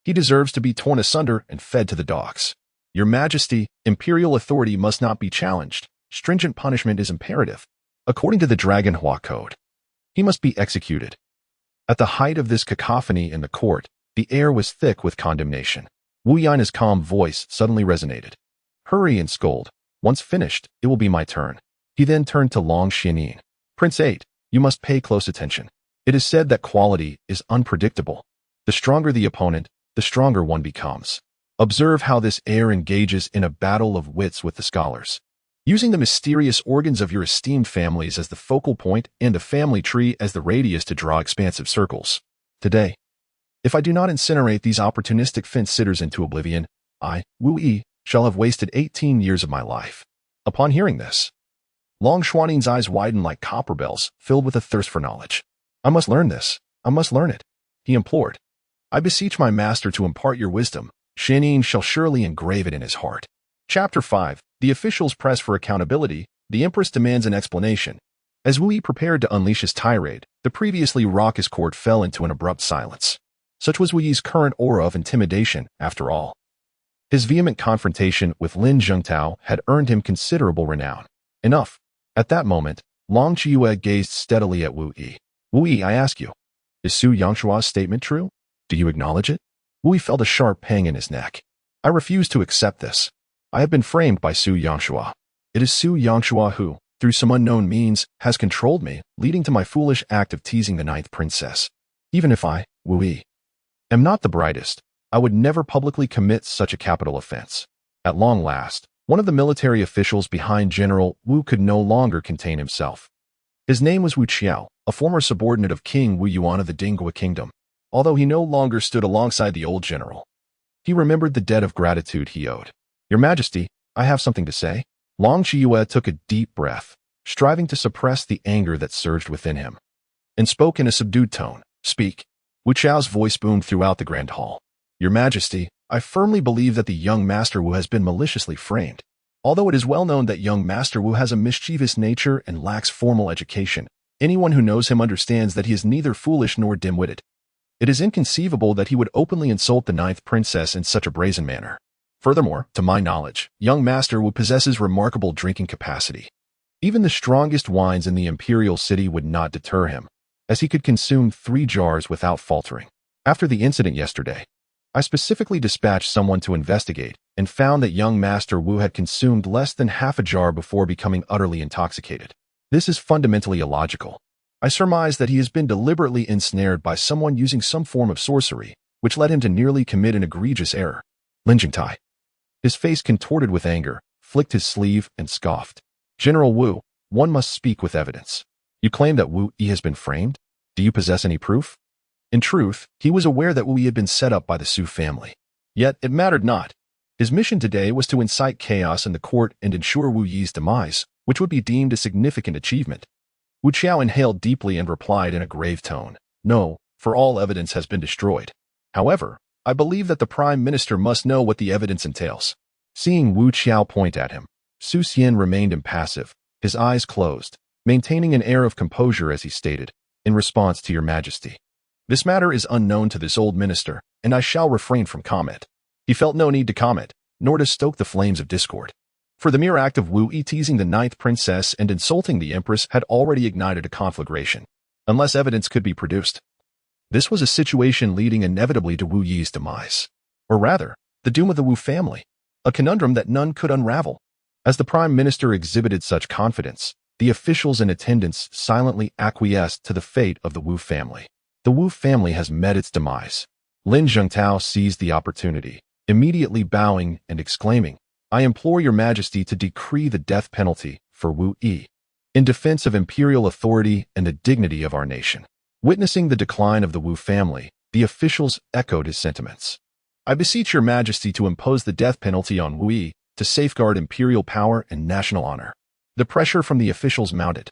He deserves to be torn asunder and fed to the dogs. Your majesty, imperial authority must not be challenged. Stringent punishment is imperative. According to the Dragon Hua Code, he must be executed. At the height of this cacophony in the court, the air was thick with condemnation. Wu Yan's calm voice suddenly resonated. Hurry and scold. Once finished, it will be my turn. He then turned to Long Xianin. Prince 8, you must pay close attention. It is said that quality is unpredictable. The stronger the opponent, the stronger one becomes. Observe how this heir engages in a battle of wits with the scholars, using the mysterious organs of your esteemed families as the focal point and the family tree as the radius to draw expansive circles. Today, if I do not incinerate these opportunistic fence-sitters into oblivion, I, Wu Yi, shall have wasted 18 years of my life. Upon hearing this, Long Xuanin's eyes widened like copper bells, filled with a thirst for knowledge. I must learn this. I must learn it, he implored. I beseech my master to impart your wisdom. Xianin shall surely engrave it in his heart. Chapter 5. The officials press for accountability. The empress demands an explanation. As Wu Yi prepared to unleash his tirade, the previously raucous court fell into an abrupt silence. Such was Wu Yi's current aura of intimidation, after all. His vehement confrontation with Lin Zhengtao had earned him considerable renown. Enough. At that moment, Long Qiyue gazed steadily at Wu Yi. Wu Yi, I ask you, is Su Yangshua's statement true? Do you acknowledge it? Wu Yi felt a sharp pang in his neck. I refuse to accept this. I have been framed by Su Yangshua. It is Su Yangshua who, through some unknown means, has controlled me, leading to my foolish act of teasing the ninth princess. Even if I, Wu Yi, am not the brightest, I would never publicly commit such a capital offense. At long last, one of the military officials behind General Wu could no longer contain himself. His name was Wu Qiao, a former subordinate of King Wu Yuan of the Dingua Kingdom. Although he no longer stood alongside the old general, he remembered the debt of gratitude he owed. Your Majesty, I have something to say. Long Qiyue took a deep breath, striving to suppress the anger that surged within him, and spoke in a subdued tone. Speak. Wu Qiao's voice boomed throughout the grand hall. Your Majesty, I firmly believe that the young Master Wu has been maliciously framed. Although it is well known that young Master Wu has a mischievous nature and lacks formal education, anyone who knows him understands that he is neither foolish nor dim-witted. It is inconceivable that he would openly insult the ninth princess in such a brazen manner. Furthermore, to my knowledge, young Master Wu possesses remarkable drinking capacity. Even the strongest wines in the imperial city would not deter him, as he could consume 3 jars without faltering. After the incident yesterday, I specifically dispatched someone to investigate and found that young Master Wu had consumed less than half a jar before becoming utterly intoxicated. This is fundamentally illogical. I surmise that he has been deliberately ensnared by someone using some form of sorcery, which led him to nearly commit an egregious error. Lin Jingtai, his face contorted with anger, flicked his sleeve and scoffed. General Wu, one must speak with evidence. You claim that Wu Yi has been framed? Do you possess any proof? In truth, he was aware that Wu Yi had been set up by the Su family. Yet, it mattered not. His mission today was to incite chaos in the court and ensure Wu Yi's demise, which would be deemed a significant achievement. Wu Qiao inhaled deeply and replied in a grave tone, "No, for all evidence has been destroyed. However, I believe that the Prime Minister must know what the evidence entails." Seeing Wu Qiao point at him, Su Xian remained impassive, his eyes closed, maintaining an air of composure as he stated, "In response to your Majesty. This matter is unknown to this old minister, and I shall refrain from comment." He felt no need to comment, nor to stoke the flames of discord. For the mere act of Wu Yi teasing the ninth princess and insulting the empress had already ignited a conflagration, unless evidence could be produced. This was a situation leading inevitably to Wu Yi's demise. Or rather, the doom of the Wu family, a conundrum that none could unravel. As the Prime Minister exhibited such confidence, the officials in attendance silently acquiesced to the fate of the Wu family. The Wu family has met its demise. Lin Zhengtao seized the opportunity, immediately bowing and exclaiming, "I implore your Majesty to decree the death penalty for Wu Yi, in defense of imperial authority and the dignity of our nation." Witnessing the decline of the Wu family, the officials echoed his sentiments. "I beseech your Majesty to impose the death penalty on Wu Yi to safeguard imperial power and national honor." The pressure from the officials mounted.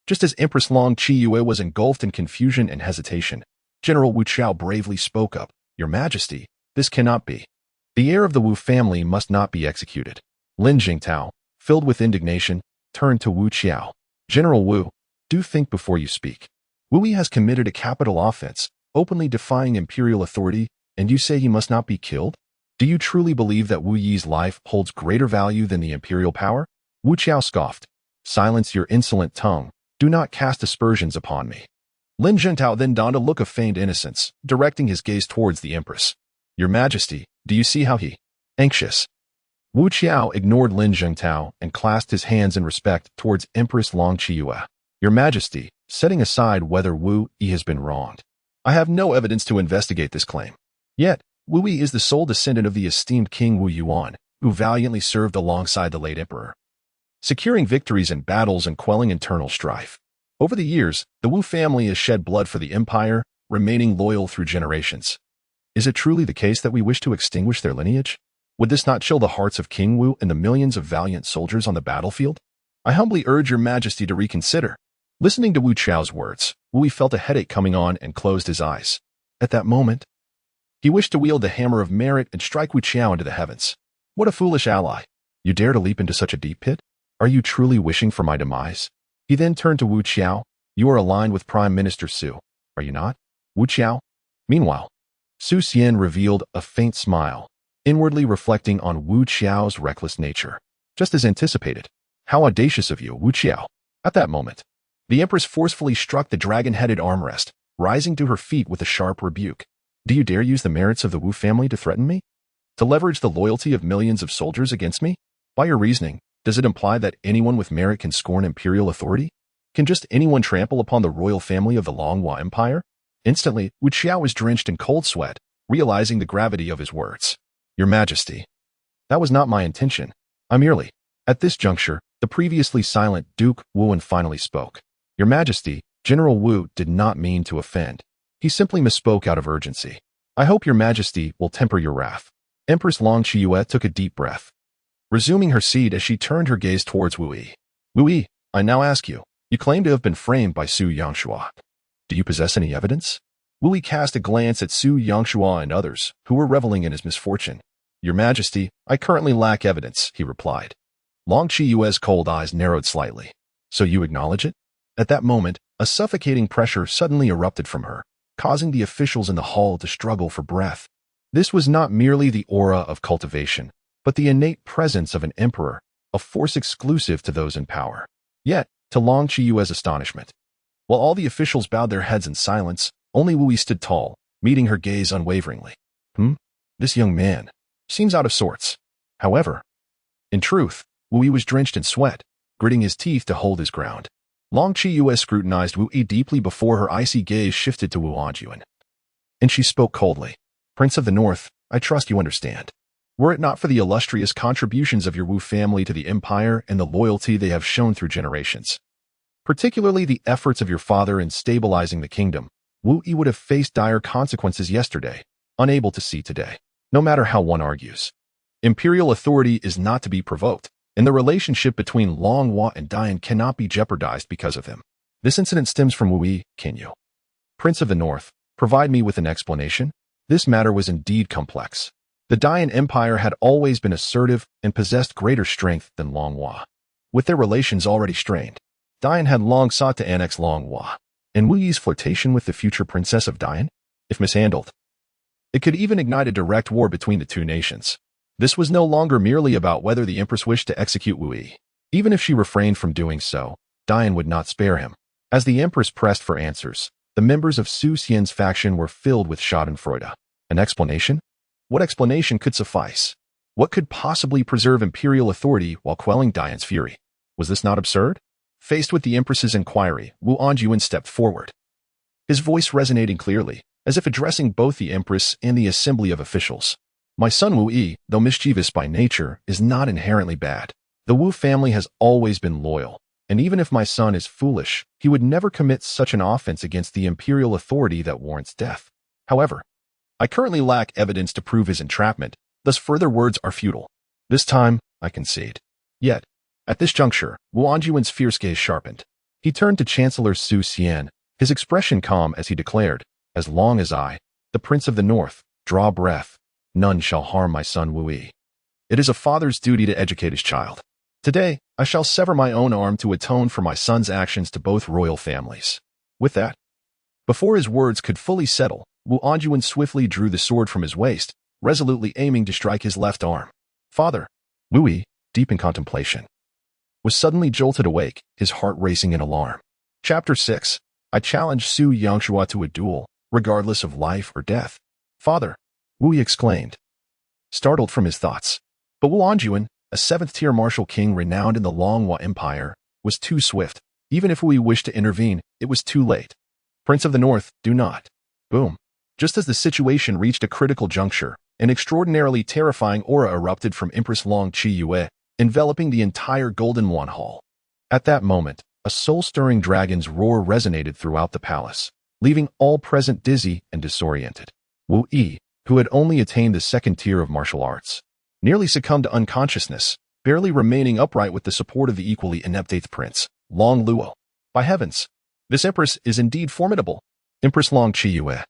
Just as Empress Long Qiyue was engulfed in confusion and hesitation, General Wu Qiao bravely spoke up, "Your Majesty, this cannot be. The heir of the Wu family must not be executed." Lin Jingtao, filled with indignation, turned to Wu Qiao. "General Wu, do think before you speak. Wu Yi has committed a capital offense, openly defying imperial authority, and you say he must not be killed? Do you truly believe that Wu Yi's life holds greater value than the imperial power?" Wu Qiao scoffed. "Silence your insolent tongue. Do not cast aspersions upon me." Lin Zhengtao then donned a look of feigned innocence, directing his gaze towards the empress. "Your Majesty, do you see how he anxious?" Wu Qiao ignored Lin Zhengtao and clasped his hands in respect towards Empress Long Qiyue. "Your Majesty, setting aside whether Wu Yi has been wronged, I have no evidence to investigate this claim. Yet, Wu Yi is the sole descendant of the esteemed King Wu Yuan, who valiantly served alongside the late emperor, securing victories in battles and quelling internal strife. Over the years, the Wu family has shed blood for the empire, remaining loyal through generations. Is it truly the case that we wish to extinguish their lineage? Would this not chill the hearts of King Wu and the millions of valiant soldiers on the battlefield? I humbly urge your Majesty to reconsider." Listening to Wu Qiao's words, Wu Yi felt a headache coming on and closed his eyes. At that moment, he wished to wield the hammer of merit and strike Wu Qiao into the heavens. What a foolish ally. You dare to leap into such a deep pit? Are you truly wishing for my demise? He then turned to Wu Qiao. "You are aligned with Prime Minister Su, are you not, Wu Qiao?" Meanwhile, Su Xian revealed a faint smile, inwardly reflecting on Wu Qiao's reckless nature. Just as anticipated. "How audacious of you, Wu Qiao." At that moment, the Empress forcefully struck the dragon-headed armrest, rising to her feet with a sharp rebuke. "Do you dare use the merits of the Wu family to threaten me? To leverage the loyalty of millions of soldiers against me? By your reasoning, does it imply that anyone with merit can scorn imperial authority? Can just anyone trample upon the royal family of the Longhua Empire?" Instantly, Wu Qiao was drenched in cold sweat, realizing the gravity of his words. "Your Majesty, that was not my intention. I merely..." At this juncture, the previously silent Duke Wuan finally spoke. "Your Majesty, General Wu did not mean to offend. He simply misspoke out of urgency. I hope your Majesty will temper your wrath." Empress Long Qiyue took a deep breath, resuming her seat as she turned her gaze towards Wu Yi. "Wu Yi, I now ask you, you claim to have been framed by Su Yangshua. Do you possess any evidence?" Wu Yi cast a glance at Su Yangshua and others, who were reveling in his misfortune. "Your Majesty, I currently lack evidence," he replied. Long Qiyue's cold eyes narrowed slightly. "So you acknowledge it?" At that moment, a suffocating pressure suddenly erupted from her, causing the officials in the hall to struggle for breath. This was not merely the aura of cultivation, but the innate presence of an emperor, a force exclusive to those in power. Yet, to Long Qiyue's astonishment, while all the officials bowed their heads in silence, only Wu Yi stood tall, meeting her gaze unwaveringly. This young man seems out of sorts." However, in truth, Wu Yi was drenched in sweat, gritting his teeth to hold his ground. Long Qiyue scrutinized Wu Yi deeply before her icy gaze shifted to Wu Anjuan. And she spoke coldly. Prince of the North, I trust you understand. Were it not for the illustrious contributions of your Wu family to the empire and the loyalty they have shown through generations, particularly the efforts of your father in stabilizing the kingdom, Wu Yi would have faced dire consequences yesterday, unable to see today, no matter how one argues. Imperial authority is not to be provoked, and the relationship between Long Hua and Dian cannot be jeopardized because of him. This incident stems from Wu Yi, can you? Prince of the North, provide me with an explanation? This matter was indeed complex. The Dian Empire had always been assertive and possessed greater strength than Long Hua. With their relations already strained, Dian had long sought to annex Long Hua, and Wu Yi's flirtation with the future princess of Dian, if mishandled, it could even ignite a direct war between the two nations. This was no longer merely about whether the empress wished to execute Wu Yi. Even if she refrained from doing so, Dian would not spare him. As the empress pressed for answers, the members of Su Xian's faction were filled with schadenfreude. An explanation? What explanation could suffice? What could possibly preserve imperial authority while quelling Dian's fury? Was this not absurd? Faced with the empress's inquiry, Wu Anjuan stepped forward, his voice resonating clearly, as if addressing both the empress and the assembly of officials. My son Wu Yi, though mischievous by nature, is not inherently bad. The Wu family has always been loyal, and even if my son is foolish, he would never commit such an offense against the imperial authority that warrants death. However, I currently lack evidence to prove his entrapment, thus further words are futile. This time, I concede. Yet, at this juncture, Wu Anjuan's fierce gaze sharpened. He turned to Chancellor Su Xian, his expression calm as he declared, as long as I, the Prince of the North, draw breath, none shall harm my son Wu Yi. It is a father's duty to educate his child. Today, I shall sever my own arm to atone for my son's actions to both royal families. With that, before his words could fully settle, Wu Anjuan swiftly drew the sword from his waist, resolutely aiming to strike his left arm. Father, Wu Yi, deep in contemplation, was suddenly jolted awake, his heart racing in alarm. Chapter 6. I challenge Su Yangshua to a duel, regardless of life or death. Father, Wu Yi exclaimed, startled from his thoughts. But Wu Anjuan, a seventh-tier martial king renowned in the Long Hua Empire, was too swift. Even if Wu Yi wished to intervene, it was too late. Prince of the North, do not. Boom. Just as the situation reached a critical juncture, an extraordinarily terrifying aura erupted from Empress Long Qiyue, enveloping the entire Golden One Hall. At that moment, a soul-stirring dragon's roar resonated throughout the palace, leaving all present dizzy and disoriented. Wu Yi, who had only attained the second tier of martial arts, nearly succumbed to unconsciousness, barely remaining upright with the support of the equally inept eighth prince, Long Luo. By heavens, this empress is indeed formidable. Empress Long Qiyue,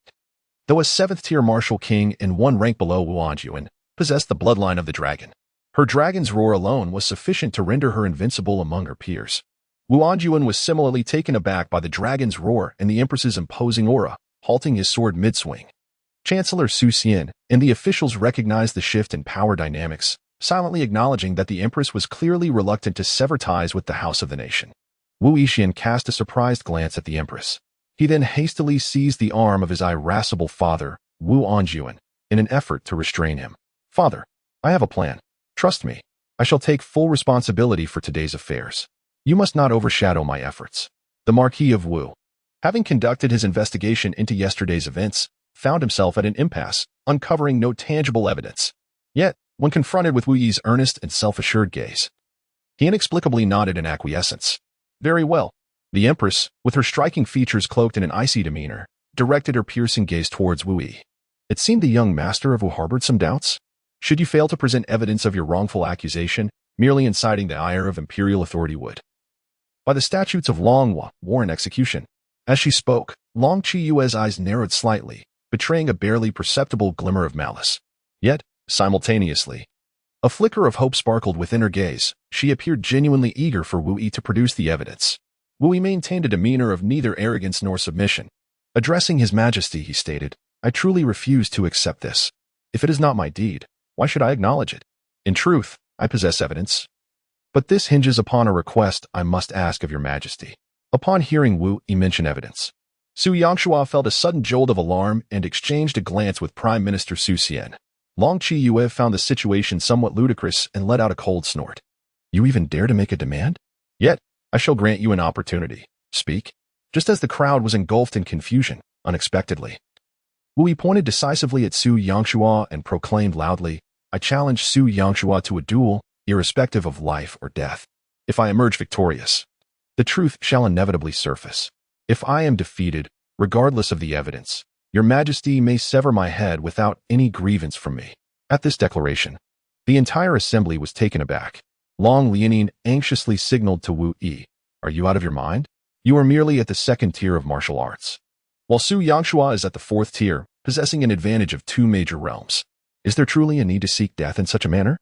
though a seventh-tier martial king and one rank below Wu Anjuan, possessed the bloodline of the dragon. Her dragon's roar alone was sufficient to render her invincible among her peers. Wu Anjuan was similarly taken aback by the dragon's roar and the empress's imposing aura, halting his sword mid-swing. Chancellor Su Xian and the officials recognized the shift in power dynamics, silently acknowledging that the empress was clearly reluctant to sever ties with the house of the nation. Wu Yixian cast a surprised glance at the empress. He then hastily seized the arm of his irascible father, Wu Anjuan, in an effort to restrain him. Father, I have a plan. Trust me, I shall take full responsibility for today's affairs. You must not overshadow my efforts. The Marquis of Wu, having conducted his investigation into yesterday's events, found himself at an impasse, uncovering no tangible evidence. Yet, when confronted with Wu Yi's earnest and self-assured gaze, he inexplicably nodded in acquiescence. Very well. The empress, with her striking features cloaked in an icy demeanor, directed her piercing gaze towards Wu Yi. It seemed the young master of Wu harbored some doubts. Should you fail to present evidence of your wrongful accusation, merely inciting the ire of imperial authority would, by the statutes of Long Hua, warrant execution. As she spoke, Long Qiyue's eyes narrowed slightly, betraying a barely perceptible glimmer of malice. Yet, simultaneously, a flicker of hope sparkled within her gaze. She appeared genuinely eager for Wu Yi to produce the evidence. Wu Yi maintained a demeanor of neither arrogance nor submission. Addressing His Majesty, he stated, I truly refuse to accept this. If it is not my deed, why should I acknowledge it? In truth, I possess evidence. But this hinges upon a request I must ask of your Majesty. Upon hearing Wu Yi mention evidence, Su Yangshua felt a sudden jolt of alarm and exchanged a glance with Prime Minister Su Xian. Long Qiyue found the situation somewhat ludicrous and let out a cold snort. You even dare to make a demand? Yet, I shall grant you an opportunity. Speak. Just as the crowd was engulfed in confusion, unexpectedly, Wu Yi pointed decisively at Su Yangshua and proclaimed loudly, I challenge Su Yangshua to a duel, irrespective of life or death. If I emerge victorious, the truth shall inevitably surface. If I am defeated, regardless of the evidence, your majesty may sever my head without any grievance from me. At this declaration, the entire assembly was taken aback. Long Liaoning anxiously signaled to Wu Yi, Are you out of your mind? You are merely at the second tier of martial arts, while Su Yangshua is at the fourth tier, possessing an advantage of 2 major realms. Is there truly a need to seek death in such a manner?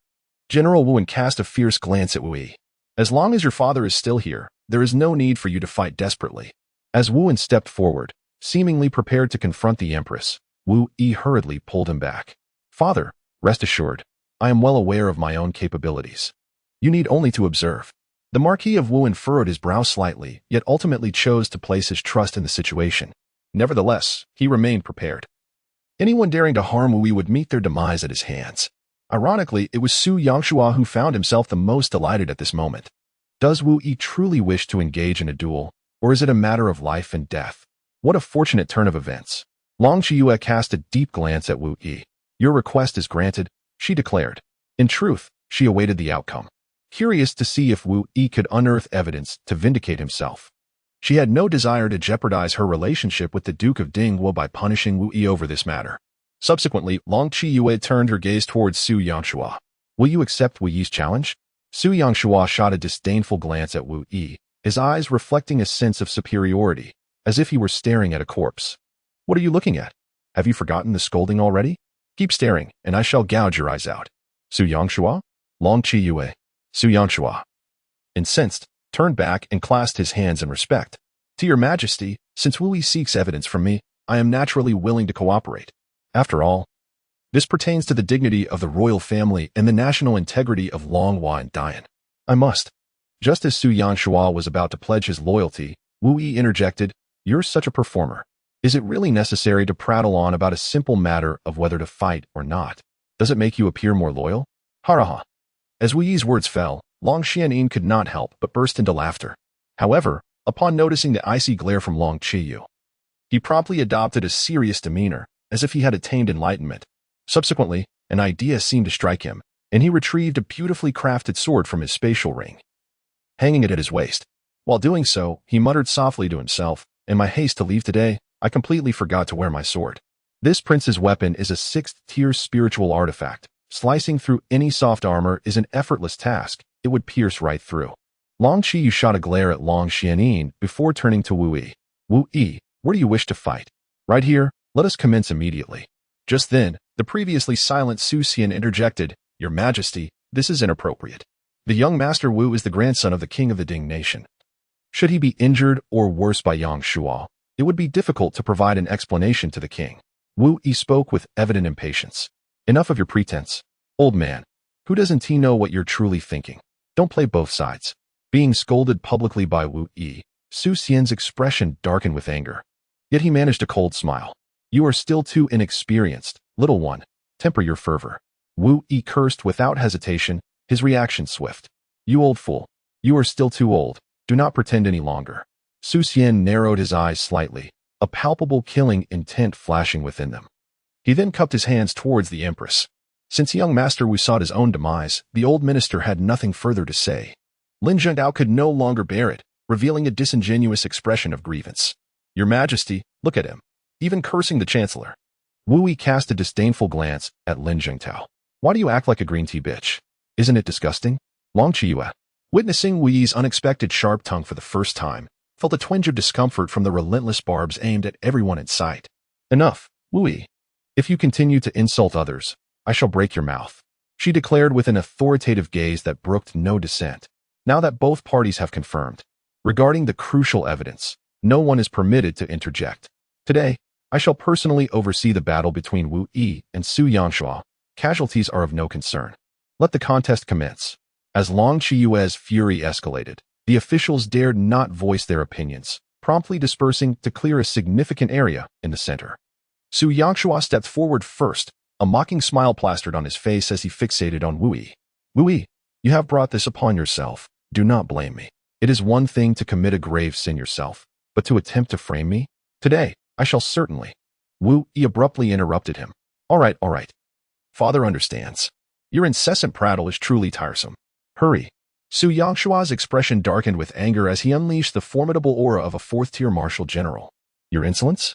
General Wu cast a fierce glance at Wu Yi. As long as your father is still here, there is no need for you to fight desperately. As Wu stepped forward, seemingly prepared to confront the Empress, Wu Yi hurriedly pulled him back. Father, rest assured, I am well aware of my own capabilities. You need only to observe. The Marquis of Wu furrowed his brow slightly, yet ultimately chose to place his trust in the situation. Nevertheless, he remained prepared. Anyone daring to harm Wu Yi would meet their demise at his hands. Ironically, it was Su Yangshua who found himself the most delighted at this moment. Does Wu Yi truly wish to engage in a duel, or is it a matter of life and death? What a fortunate turn of events. Long Qiyu cast a deep glance at Wu Yi. Your request is granted, she declared. In truth, she awaited the outcome, curious to see if Wu Yi could unearth evidence to vindicate himself. She had no desire to jeopardize her relationship with the Duke of Tingle by punishing Wu Yi over this matter. Subsequently, Long Qiyu turned her gaze towards Su Yangshua. Will you accept Wu Yi's challenge? Su Yangshua shot a disdainful glance at Wu Yi, his eyes reflecting a sense of superiority, as if he were staring at a corpse. What are you looking at? Have you forgotten the scolding already? Keep staring, and I shall gouge your eyes out. Su Yangshua? Long Qiyu. Su Yangshua, incensed, turned back and clasped his hands in respect. To your majesty, since Wu Yi seeks evidence from me, I am naturally willing to cooperate. After all, this pertains to the dignity of the royal family and the national integrity of Long Wan Dian. I must. Just as Su Yangshua was about to pledge his loyalty, Wu Yi interjected, You're such a performer. Is it really necessary to prattle on about a simple matter of whether to fight or not? Does it make you appear more loyal? Haraha. As Wu Yi's words fell, Long Xianyin could not help but burst into laughter. However, upon noticing the icy glare from Long Qiyu, he promptly adopted a serious demeanor, as if he had attained enlightenment. Subsequently, an idea seemed to strike him, and he retrieved a beautifully crafted sword from his spatial ring, hanging it at his waist. While doing so, he muttered softly to himself, In my haste to leave today, I completely forgot to wear my sword. This prince's weapon is a 6th-tier spiritual artifact. Slicing through any soft armor is an effortless task. It would pierce right through. Long Qiyu shot a glare at Long Xianyin before turning to Wu Yi. Wu Yi, where do you wish to fight? Right here, let us commence immediately. Just then, the previously silent Su Xian interjected, Your Majesty, this is inappropriate. The young Master Wu is the grandson of the king of the Ding nation. Should he be injured or worse by Yang Shuo, it would be difficult to provide an explanation to the king. Wu Yi spoke with evident impatience. Enough of your pretense. Old man, who doesn't he know what you're truly thinking? Don't play both sides. Being scolded publicly by Wu Yi, Su Xian's expression darkened with anger. Yet he managed a cold smile. You are still too inexperienced, little one. Temper your fervor. Wu Yi cursed without hesitation, his reaction swift. You old fool. You are still too old. Do not pretend any longer. Su Xian narrowed his eyes slightly, a palpable killing intent flashing within them. He then cupped his hands towards the Empress. Since young Master Wu sought his own demise, the old minister had nothing further to say. Lin Zhengdao could no longer bear it, revealing a disingenuous expression of grievance. Your Majesty, look at him. Even cursing the Chancellor. Wu Yi cast a disdainful glance at Lin Zhengdao. Why do you act like a green tea bitch? Isn't it disgusting? Long Qiyu, witnessing Wu Yi's unexpected sharp tongue for the first time, felt a twinge of discomfort from the relentless barbs aimed at everyone in sight. Enough, Wu Yi. If you continue to insult others, I shall break your mouth, she declared with an authoritative gaze that brooked no dissent. Now that both parties have confirmed, regarding the crucial evidence, no one is permitted to interject. Today, I shall personally oversee the battle between Wu Yi and Su Yangshua. Casualties are of no concern. Let the contest commence. As Long Qiyue's fury escalated, the officials dared not voice their opinions, promptly dispersing to clear a significant area in the center. Su Yangshua stepped forward first, a mocking smile plastered on his face as he fixated on Wu Yi. Wu Yi, you have brought this upon yourself. Do not blame me. It is one thing to commit a grave sin yourself, but to attempt to frame me? Today, I shall certainly. Wu Yi abruptly interrupted him. All right. Father understands. Your incessant prattle is truly tiresome. Hurry. Su Yangshua's expression darkened with anger as he unleashed the formidable aura of a fourth-tier martial general. Your insolence?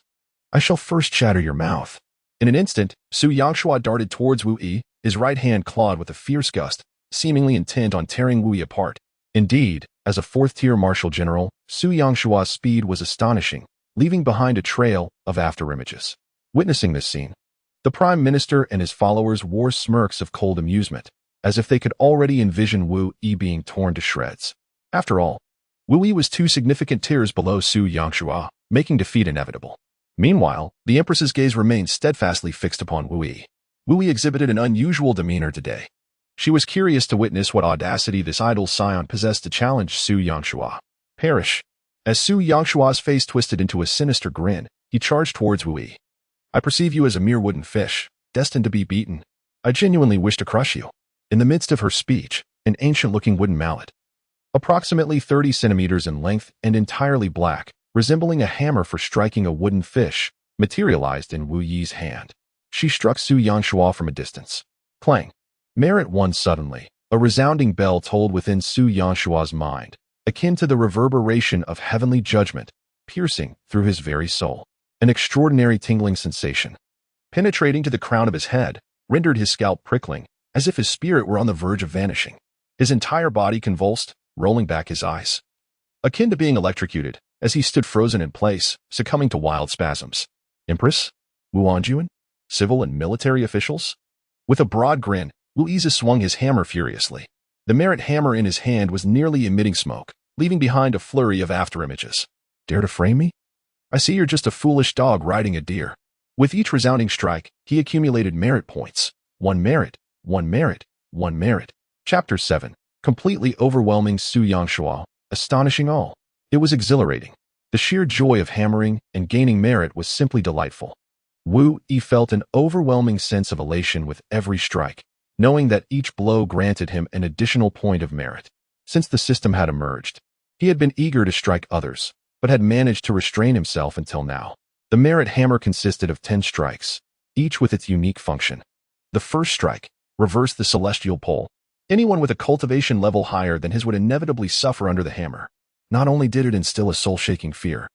I shall first shatter your mouth. In an instant, Su Yangshua darted towards Wu Yi, his right hand clawed with a fierce gust, seemingly intent on tearing Wu Yi apart. Indeed, as a fourth-tier martial general, Su Yangshua's speed was astonishing, leaving behind a trail of afterimages. Witnessing this scene, the Prime Minister and his followers wore smirks of cold amusement, as if they could already envision Wu Yi being torn to shreds. After all, Wu Yi was 2 significant tiers below Su Yangshua, making defeat inevitable. Meanwhile, the Empress's gaze remained steadfastly fixed upon Wu Yi. Wu Yi exhibited an unusual demeanor today. She was curious to witness what audacity this idle scion possessed to challenge Su Yangshua. Perish. As Su Yangshua's face twisted into a sinister grin, he charged towards Wu Yi. I perceive you as a mere wooden fish, destined to be beaten. I genuinely wish to crush you. In the midst of her speech, an ancient-looking wooden mallet, approximately 30 centimeters in length and entirely black, resembling a hammer for striking a wooden fish, materialized in Wu Yi's hand. She struck Su Yangshua from a distance. Clang. Merit won suddenly. A resounding bell tolled within Su Yangshua's mind, akin to the reverberation of heavenly judgment, piercing through his very soul. An extraordinary tingling sensation, penetrating to the crown of his head, rendered his scalp prickling, as if his spirit were on the verge of vanishing. His entire body convulsed, rolling back his eyes, akin to being electrocuted, as he stood frozen in place, succumbing to wild spasms. Empress? Wu Anjuan? Civil and military officials? With a broad grin, Wu Yi swung his hammer furiously. The merit hammer in his hand was nearly emitting smoke, leaving behind a flurry of afterimages. Dare to frame me? I see you're just a foolish dog riding a deer. With each resounding strike, he accumulated merit points. 1 merit, 1 merit, 1 merit. Chapter 7. Completely overwhelming Su Yangshua, astonishing all. It was exhilarating. The sheer joy of hammering and gaining merit was simply delightful. Wu Yi felt an overwhelming sense of elation with every strike, knowing that each blow granted him an additional point of merit. Since the system had emerged, he had been eager to strike others, but had managed to restrain himself until now. The merit hammer consisted of 10 strikes, each with its unique function. The first strike reversed the celestial pole. Anyone with a cultivation level higher than his would inevitably suffer under the hammer. Not only did it instill a soul-shaking fear,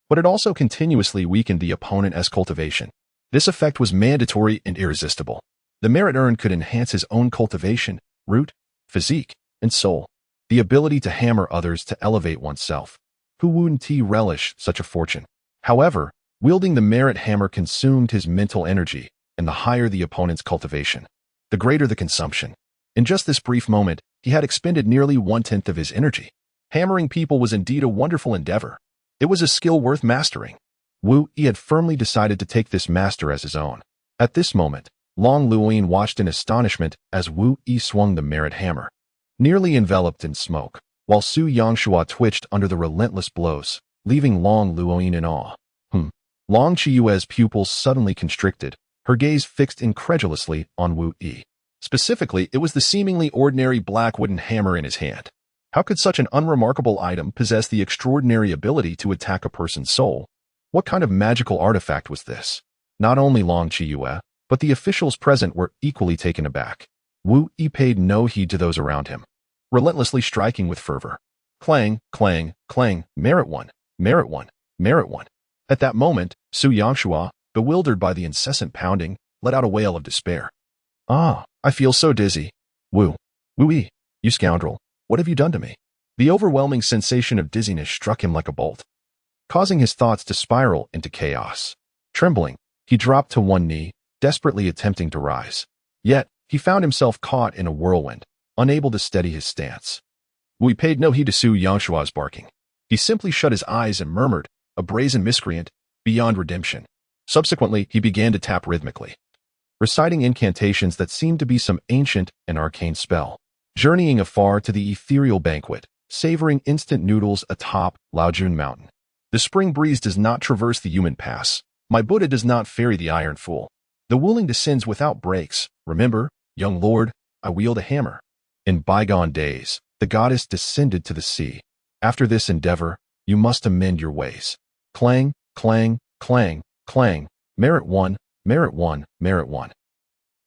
but it also continuously weakened the opponent's cultivation. This effect was mandatory and irresistible. The merit earned could enhance his own cultivation, root, physique, and soul. The ability to hammer others to elevate oneself. Who wouldn't relish such a fortune? However, wielding the merit hammer consumed his mental energy, and the higher the opponent's cultivation, the greater the consumption. In just this brief moment, he had expended nearly 1/10 of his energy. Hammering people was indeed a wonderful endeavor. It was a skill worth mastering. Wu Yi had firmly decided to take this master as his own. At this moment, Long Luoyin watched in astonishment as Wu Yi swung the merit hammer, nearly enveloped in smoke, while Su Yangshua twitched under the relentless blows, leaving Long Luoyin in awe. Long Chiyue's pupils suddenly constricted, her gaze fixed incredulously on Wu Yi. Specifically, it was the seemingly ordinary black wooden hammer in his hand. How could such an unremarkable item possess the extraordinary ability to attack a person's soul? What kind of magical artifact was this? Not only Long Chiyue, but the officials present were equally taken aback. Wu Yi paid no heed to those around him, relentlessly striking with fervor. Clang, clang, clang, merit 1, merit 1, merit 1. At that moment, Su Yangshua, bewildered by the incessant pounding, let out a wail of despair. Ah, I feel so dizzy. Wu Yi, you scoundrel, what have you done to me? The overwhelming sensation of dizziness struck him like a bolt, causing his thoughts to spiral into chaos. Trembling, he dropped to one knee, desperately attempting to rise. Yet, he found himself caught in a whirlwind, unable to steady his stance. Wu Yi paid no heed to Su Yangshua's barking. He simply shut his eyes and murmured, a brazen miscreant, beyond redemption. Subsequently, he began to tap rhythmically, reciting incantations that seemed to be some ancient and arcane spell. Journeying afar to the ethereal banquet, savoring instant noodles atop Laojun Mountain. The spring breeze does not traverse the human pass. My Buddha does not ferry the iron fool. The wooling descends without breaks. Remember, young lord, I wield a hammer. In bygone days, the goddess descended to the sea, After this endeavor, you must amend your ways. Clang, clang, clang, clang. Merit 1, merit 1, merit 1.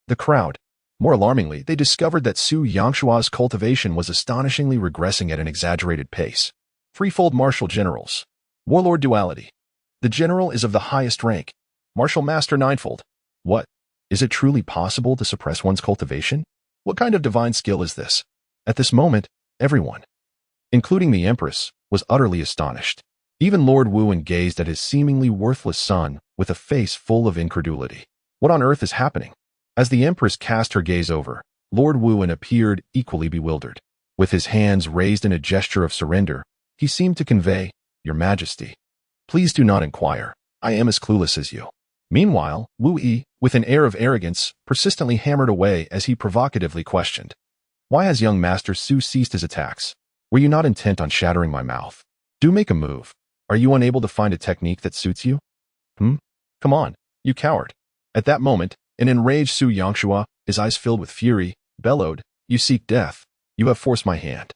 The crowd. More alarmingly, they discovered that Su Yangshua's cultivation was astonishingly regressing at an exaggerated pace. Threefold martial generals. Warlord duality. The general is of the highest rank. Martial master ninefold. What? Is it truly possible to suppress one's cultivation? What kind of divine skill is this? At this moment, everyone, including the Empress, was utterly astonished. Even Lord Wuan gazed at his seemingly worthless son with a face full of incredulity. What on earth is happening? As the Empress cast her gaze over, Lord Wuan appeared equally bewildered. With his hands raised in a gesture of surrender, he seemed to convey, "Your Majesty, please do not inquire. I am as clueless as you." Meanwhile, Wu Yi, with an air of arrogance, persistently hammered away as he provocatively questioned, "Why has young Master Su ceased his attacks? Were you not intent on shattering my mouth? Do make a move. Are you unable to find a technique that suits you? Come on, you coward." At that moment, an enraged Su Yangshua, his eyes filled with fury, bellowed, "You seek death. You have forced my hand."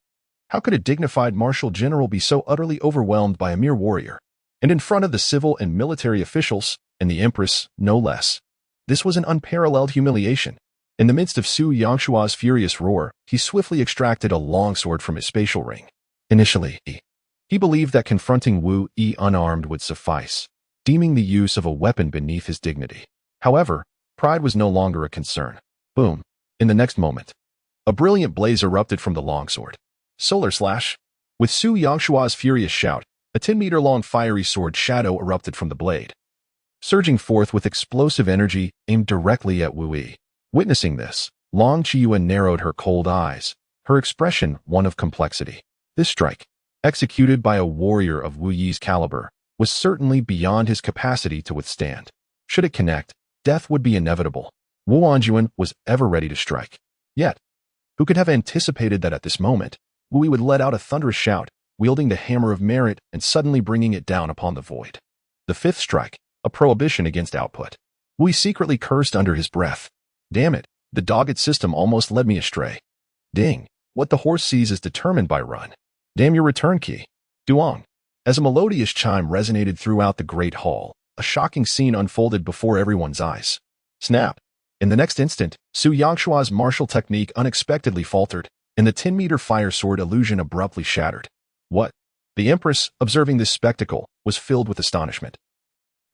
How could a dignified martial general be so utterly overwhelmed by a mere warrior? And in front of the civil and military officials, and the Empress, no less. This was an unparalleled humiliation. In the midst of Su Yangshua's furious roar, he swiftly extracted a longsword from his spatial ring. Initially, he believed that confronting Wu Yi unarmed would suffice, deeming the use of a weapon beneath his dignity. However, pride was no longer a concern. Boom. In the next moment, a brilliant blaze erupted from the longsword. Solar slash. With Su Yangshua's furious shout, a 10-meter-long fiery sword shadow erupted from the blade, surging forth with explosive energy aimed directly at Wu Yi. Witnessing this, Long Qiyuan narrowed her cold eyes, her expression one of complexity. This strike, executed by a warrior of Wu Yi's caliber, was certainly beyond his capacity to withstand. Should it connect, death would be inevitable. Wu Anjuan was ever ready to strike. Yet, who could have anticipated that at this moment, Wu Yi would let out a thunderous shout, wielding the hammer of merit and suddenly bringing it down upon the void. The fifth strike, a prohibition against output. Wu Yi secretly cursed under his breath. Damn it, the dogged system almost led me astray. Ding, what the horse sees is determined by run. Damn your return key. Duong. As a melodious chime resonated throughout the great hall, a shocking scene unfolded before everyone's eyes. Snap. In the next instant, Su Yangshua's martial technique unexpectedly faltered, and the 10-meter fire sword illusion abruptly shattered. What? The Empress, observing this spectacle, was filled with astonishment,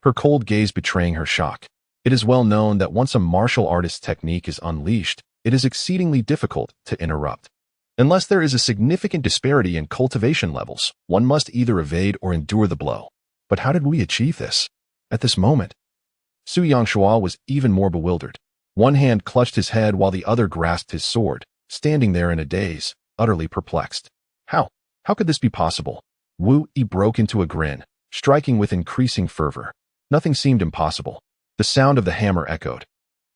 her cold gaze betraying her shock. It is well known that once a martial artist's technique is unleashed, it is exceedingly difficult to interrupt. Unless there is a significant disparity in cultivation levels, one must either evade or endure the blow. But how did we achieve this? At this moment, Su Yangshua was even more bewildered. One hand clutched his head while the other grasped his sword, standing there in a daze, utterly perplexed. How could this be possible? Wu Yi broke into a grin, striking with increasing fervor. Nothing seemed impossible. The sound of the hammer echoed,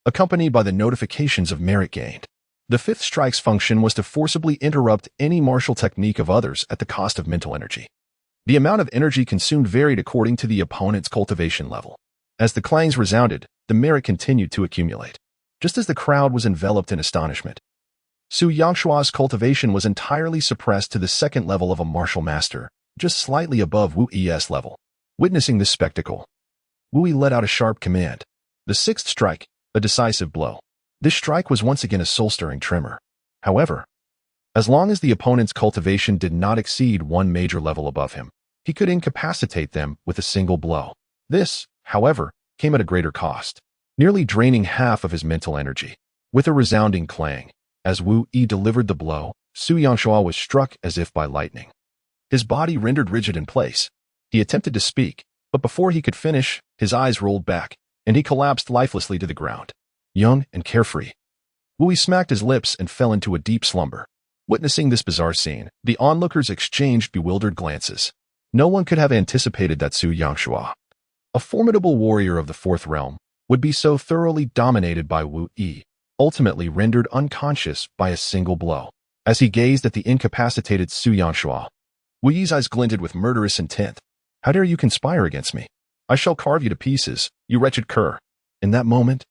accompanied by the notifications of merit gained. The fifth strike's function was to forcibly interrupt any martial technique of others at the cost of mental energy. The amount of energy consumed varied according to the opponent's cultivation level. As the clangs resounded, the merit continued to accumulate. Just as the crowd was enveloped in astonishment, Su Yangshua's cultivation was entirely suppressed to the second level of a martial master, just slightly above Wu Yi's level. Witnessing this spectacle, Wu Yi let out a sharp command. The sixth strike, a decisive blow. This strike was once again a soul-stirring tremor. However, as long as the opponent's cultivation did not exceed one major level above him, he could incapacitate them with a single blow. This, however, came at a greater cost, nearly draining half of his mental energy. With a resounding clang, as Wu Yi delivered the blow, Su Yangshua was struck as if by lightning. His body rendered rigid in place. He attempted to speak, but before he could finish, his eyes rolled back, and he collapsed lifelessly to the ground. Young and carefree, Wu Yi smacked his lips and fell into a deep slumber. Witnessing this bizarre scene, the onlookers exchanged bewildered glances. No one could have anticipated that Su Yangshua, a formidable warrior of the fourth realm, would be so thoroughly dominated by Wu Yi, ultimately rendered unconscious by a single blow. As he gazed at the incapacitated Su Yangshua, Wu Yi's eyes glinted with murderous intent. How dare you conspire against me? I shall carve you to pieces, you wretched cur. In that moment,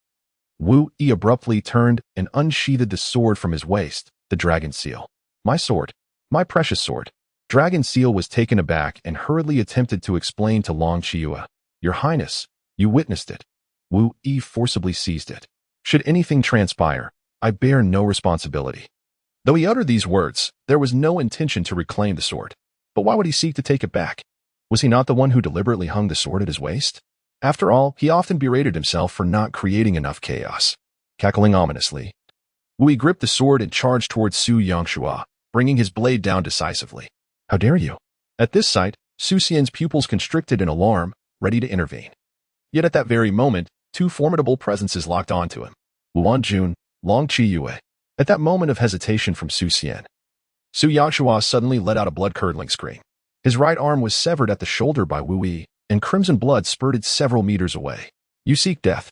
Wu Yi abruptly turned and unsheathed the sword from his waist, the dragon seal. My sword, my precious sword. Dragon Seal was taken aback and hurriedly attempted to explain to Long Chiyu, "Your Highness, you witnessed it." Wu Yi forcibly seized it. "Should anything transpire, I bear no responsibility." Though he uttered these words, there was no intention to reclaim the sword. But why would he seek to take it back? Was he not the one who deliberately hung the sword at his waist? After all, he often berated himself for not creating enough chaos. Cackling ominously, Wu Yi gripped the sword and charged towards Su Yangshua, bringing his blade down decisively. "How dare you?" At this sight, Su Xian's pupils constricted in alarm, ready to intervene. Yet at that very moment, two formidable presences locked onto him. Wu Wanjun, Long Chiyu. At that moment of hesitation from Su Xian, Su Yangshua suddenly let out a blood-curdling scream. His right arm was severed at the shoulder by Wu Yi, and crimson blood spurted several meters away. "You seek death."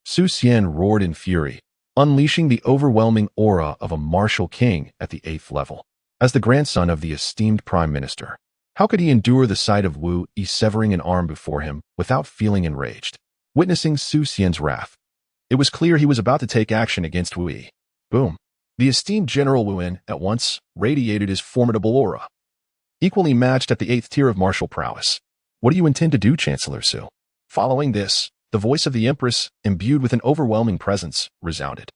Su Xian roared in fury, unleashing the overwhelming aura of a martial king at the 8th level. As the grandson of the esteemed prime minister, how could he endure the sight of Wu Yi severing an arm before him without feeling enraged? Witnessing Su Xian's wrath, it was clear he was about to take action against Wu Yi. Boom. The esteemed General Wu Yin at once radiated his formidable aura, equally matched at the 8th tier of martial prowess. "What do you intend to do, Chancellor Su?" Following this, the voice of the Empress, imbued with an overwhelming presence, resounded.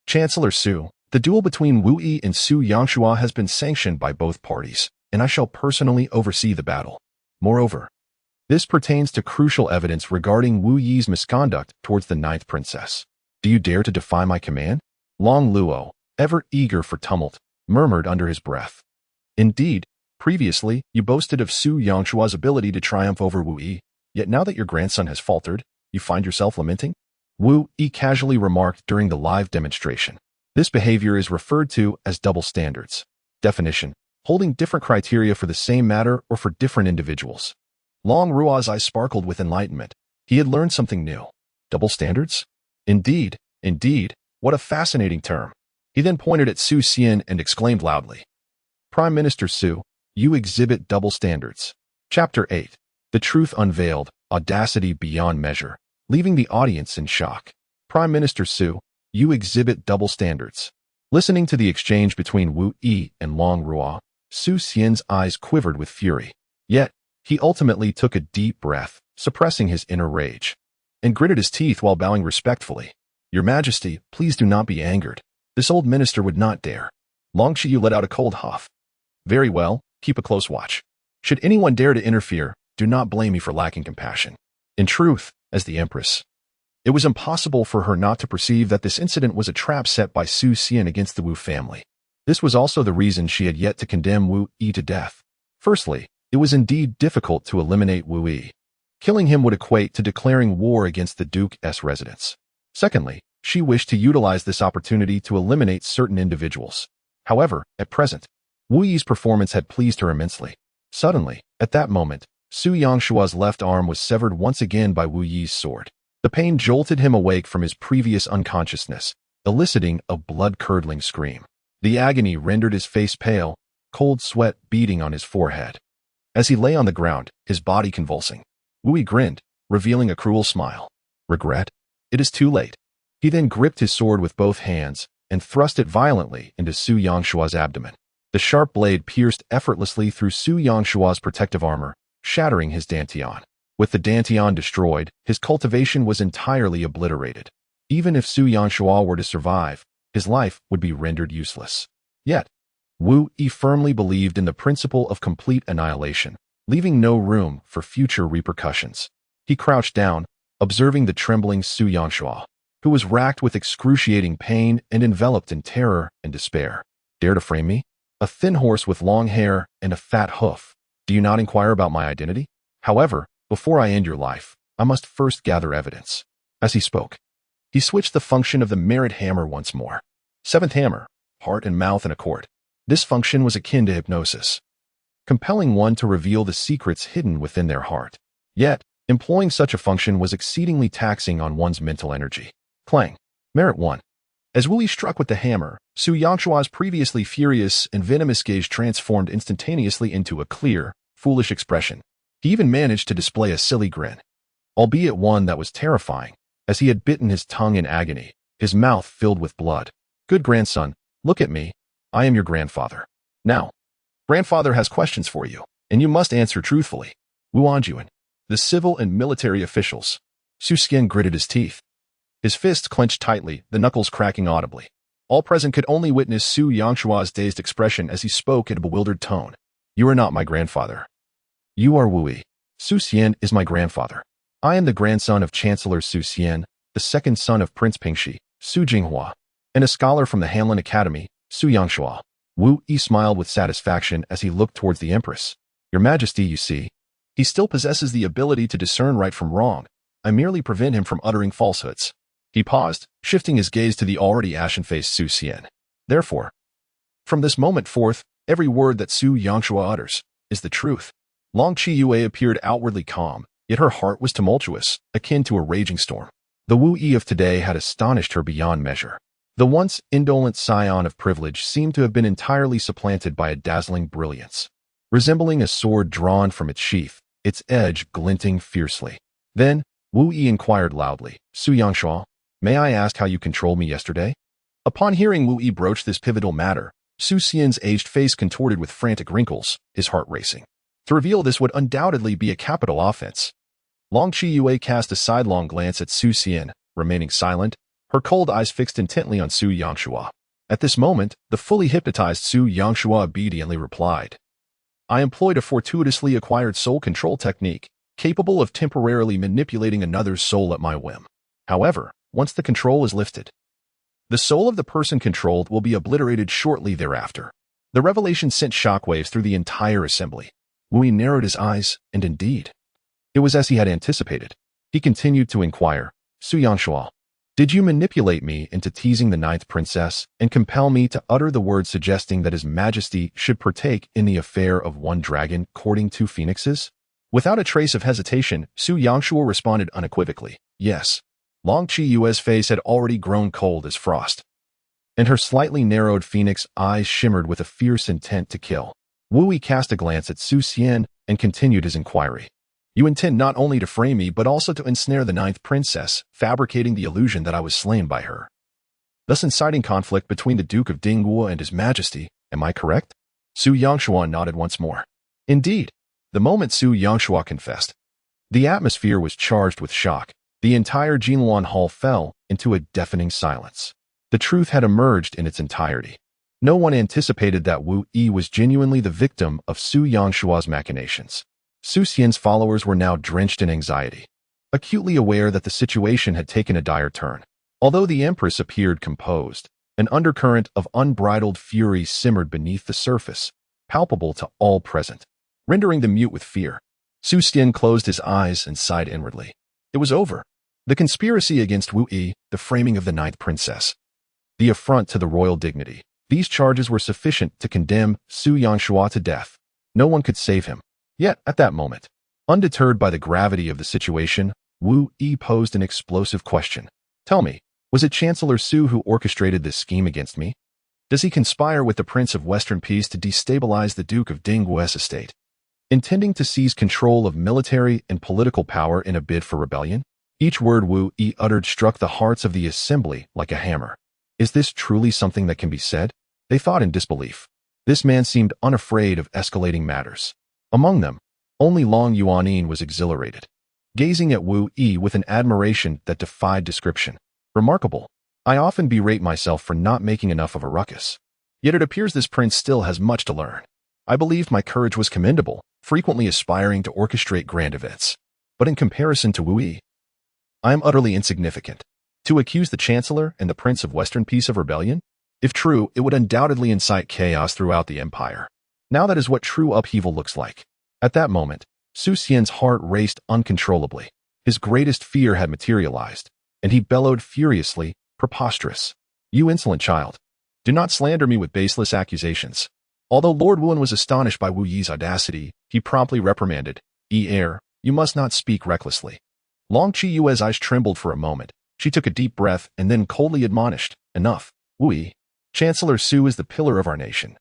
"Chancellor Su, the duel between Wu Yi and Su Yangshua has been sanctioned by both parties, and I shall personally oversee the battle. Moreover, this pertains to crucial evidence regarding Wu Yi's misconduct towards the 9th princess. Do you dare to defy my command?" Long Luo, ever eager for tumult, murmured under his breath. "Indeed, previously, you boasted of Su Yangshua's ability to triumph over Wu Yi, yet now that your grandson has faltered, you find yourself lamenting?" Wu Yi casually remarked during the live demonstration. This behavior is referred to as double standards. Definition: holding different criteria for the same matter or for different individuals. Long Ruo's eyes sparkled with enlightenment. He had learned something new. Double standards? Indeed, what a fascinating term. He then pointed at Su Xian and exclaimed loudly, "Prime Minister Su, you exhibit double standards." Chapter 8. The Truth Unveiled, Audacity Beyond Measure, leaving the audience in shock. "Prime Minister Su, you exhibit double standards." Listening to the exchange between Wu Yi and Long Ruo, Su Xian's eyes quivered with fury. Yet, he ultimately took a deep breath, suppressing his inner rage, and gritted his teeth while bowing respectfully. "Your Majesty, please do not be angered. This old minister would not dare." Long Chiyu let out a cold huff. "Very well, keep a close watch. Should anyone dare to interfere, do not blame me for lacking compassion." In truth, as the Empress, it was impossible for her not to perceive that this incident was a trap set by Su Xian against the Wu family. This was also the reason she had yet to condemn Wu Yi to death. Firstly, it was indeed difficult to eliminate Wu Yi. Killing him would equate to declaring war against the Duke's residence. Secondly, she wished to utilize this opportunity to eliminate certain individuals. However, at present, Wu Yi's performance had pleased her immensely. Suddenly, at that moment, Su Yangshua's left arm was severed once again by Wu Yi's sword. The pain jolted him awake from his previous unconsciousness, eliciting a blood-curdling scream. The agony rendered his face pale, cold sweat beading on his forehead. As he lay on the ground, his body convulsing, Wu Yi grinned, revealing a cruel smile. "Regret? It is too late." He then gripped his sword with both hands and thrust it violently into Su Yangshua's abdomen. The sharp blade pierced effortlessly through Su Yangshua's protective armor, shattering his dantian. With the dantian destroyed, his cultivation was entirely obliterated. Even if Su Yangshua were to survive, his life would be rendered useless. Yet, Wu Yi firmly believed in the principle of complete annihilation, leaving no room for future repercussions. He crouched down, observing the trembling Su Yangshua, who was racked with excruciating pain and enveloped in terror and despair. "Dare to frame me? A thin horse with long hair and a fat hoof. Do you not inquire about my identity? However, before I end your life, I must first gather evidence." As he spoke, he switched the function of the merit hammer once more. 7th hammer, heart and mouth in accord. This function was akin to hypnosis, compelling one to reveal the secrets hidden within their heart. Yet, employing such a function was exceedingly taxing on one's mental energy. Clang. Merit 1. As Wu Yi struck with the hammer, Su Yangshua's previously furious and venomous gaze transformed instantaneously into a clear, foolish expression. He even managed to display a silly grin, albeit one that was terrifying, as he had bitten his tongue in agony, his mouth filled with blood. "Good grandson, look at me. I am your grandfather. Now, Grandfather has questions for you, and you must answer truthfully. Wu Anjuan. The civil and military officials. Su Xian gritted his teeth. His fists clenched tightly, the knuckles cracking audibly. All present could only witness Su Yangshua's dazed expression as he spoke in a bewildered tone. You are not my grandfather. You are Wu Yi. Su Xian is my grandfather. I am the grandson of Chancellor Su Xian, the second son of Prince Pingxi, Su Jinghua, and a scholar from the Hanlin Academy, Su Yangshua. Wu Yi smiled with satisfaction as he looked towards the Empress. Your Majesty, you see, he still possesses the ability to discern right from wrong. I merely prevent him from uttering falsehoods. He paused, shifting his gaze to the already ashen-faced Su Xian. Therefore, from this moment forth, every word that Su Yangshua utters is the truth. Long Qi Yue appeared outwardly calm, yet her heart was tumultuous, akin to a raging storm. The Wu Yi of today had astonished her beyond measure. The once indolent scion of privilege seemed to have been entirely supplanted by a dazzling brilliance, resembling a sword drawn from its sheath, its edge glinting fiercely. Then, Wu Yi inquired loudly, Su Yangshua, may I ask how you controlled me yesterday? Upon hearing Wu Yi broach this pivotal matter, Su Xian's aged face contorted with frantic wrinkles, his heart racing. To reveal this would undoubtedly be a capital offense. Long Qi Yue cast a sidelong glance at Su Xian, remaining silent, her cold eyes fixed intently on Su Yangshua. At this moment, the fully hypnotized Su Yangshua obediently replied. I employed a fortuitously acquired soul control technique, capable of temporarily manipulating another's soul at my whim. However, once the control is lifted, the soul of the person controlled will be obliterated shortly thereafter. The revelation sent shockwaves through the entire assembly. Wu Yi narrowed his eyes, and indeed, it was as he had anticipated. He continued to inquire, Su Yangshua, did you manipulate me into teasing the ninth princess and compel me to utter the words suggesting that His Majesty should partake in the affair of one dragon courting two phoenixes? Without a trace of hesitation, Su Yangshua responded unequivocally, yes. Long Qi Yue's face had already grown cold as frost, and her slightly narrowed phoenix eyes shimmered with a fierce intent to kill. Wu Yi cast a glance at Su Xian and continued his inquiry. You intend not only to frame me, but also to ensnare the ninth princess, fabricating the illusion that I was slain by her, thus inciting conflict between the Duke of Dinghua and His Majesty. Am I correct? Su Yangshua nodded once more. Indeed. The moment Su Yangshua confessed, the atmosphere was charged with shock. The entire Jinluan Hall fell into a deafening silence. The truth had emerged in its entirety. No one anticipated that Wu Yi was genuinely the victim of Su Yangshua's machinations. Su Xian's followers were now drenched in anxiety, acutely aware that the situation had taken a dire turn. Although the Empress appeared composed, an undercurrent of unbridled fury simmered beneath the surface, palpable to all present, rendering them mute with fear. Su Xian closed his eyes and sighed inwardly. It was over. The conspiracy against Wu Yi, the framing of the ninth princess, the affront to the royal dignity. These charges were sufficient to condemn Su Yangshua to death. No one could save him. Yet, at that moment, undeterred by the gravity of the situation, Wu Yi posed an explosive question. Tell me, was it Chancellor Su who orchestrated this scheme against me? Does he conspire with the Prince of Western Peace to destabilize the Duke of Dinghua's estate, intending to seize control of military and political power in a bid for rebellion? Each word Wu Yi uttered struck the hearts of the assembly like a hammer. Is this truly something that can be said? They thought in disbelief. This man seemed unafraid of escalating matters. Among them, only Long Yuanin was exhilarated, gazing at Wu Yi with an admiration that defied description. Remarkable. I often berate myself for not making enough of a ruckus. Yet it appears this prince still has much to learn. I believed my courage was commendable, frequently aspiring to orchestrate grand events. But in comparison to Wu Yi, I am utterly insignificant. To accuse the Chancellor and the Prince of Western Peace of rebellion? If true, it would undoubtedly incite chaos throughout the empire. Now that is what true upheaval looks like. At that moment, Su Xian's heart raced uncontrollably. His greatest fear had materialized, and he bellowed furiously, preposterous. You insolent child. Do not slander me with baseless accusations. Although Lord Wuan was astonished by Wu Yi's audacity, he promptly reprimanded, heir, you must not speak recklessly. Long Qi Yue's eyes trembled for a moment. She took a deep breath and then coldly admonished, enough, Wu Yi. Chancellor Su is the pillar of our nation,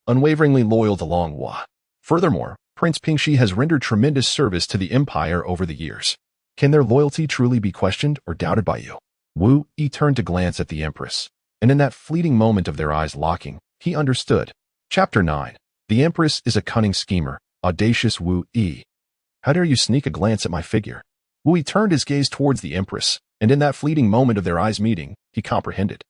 unwaveringly loyal to Long Hua. Furthermore, Prince Pingxi has rendered tremendous service to the empire over the years. Can their loyalty truly be questioned or doubted by you? Wu Yi turned to glance at the Empress, and in that fleeting moment of their eyes locking, he understood. Chapter 9. The Empress is a cunning schemer, audacious Wu Yi. How dare you sneak a glance at my figure? Wu Yi turned his gaze towards the Empress, and in that fleeting moment of their eyes meeting, he comprehended.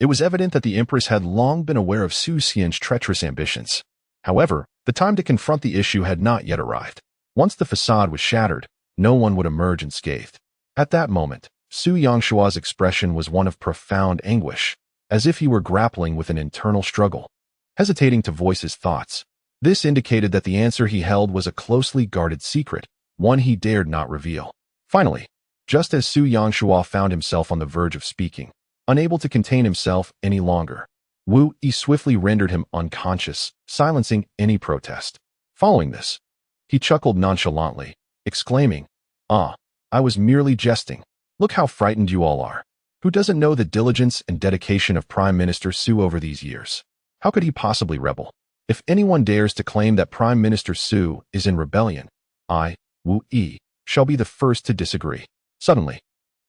It was evident that the Empress had long been aware of Su Xian's treacherous ambitions. However, the time to confront the issue had not yet arrived. Once the facade was shattered, no one would emerge unscathed. At that moment, Su Yangshua's expression was one of profound anguish, as if he were grappling with an internal struggle, hesitating to voice his thoughts. This indicated that the answer he held was a closely guarded secret, one he dared not reveal. Finally, just as Su Yangshua found himself on the verge of speaking, unable to contain himself any longer, Wu Yi swiftly rendered him unconscious, silencing any protest. Following this, he chuckled nonchalantly, exclaiming, "Ah, I was merely jesting. Look how frightened you all are. Who doesn't know the diligence and dedication of Prime Minister Su over these years? How could he possibly rebel? If anyone dares to claim that Prime Minister Su is in rebellion, I, Wu Yi, shall be the first to disagree." Suddenly,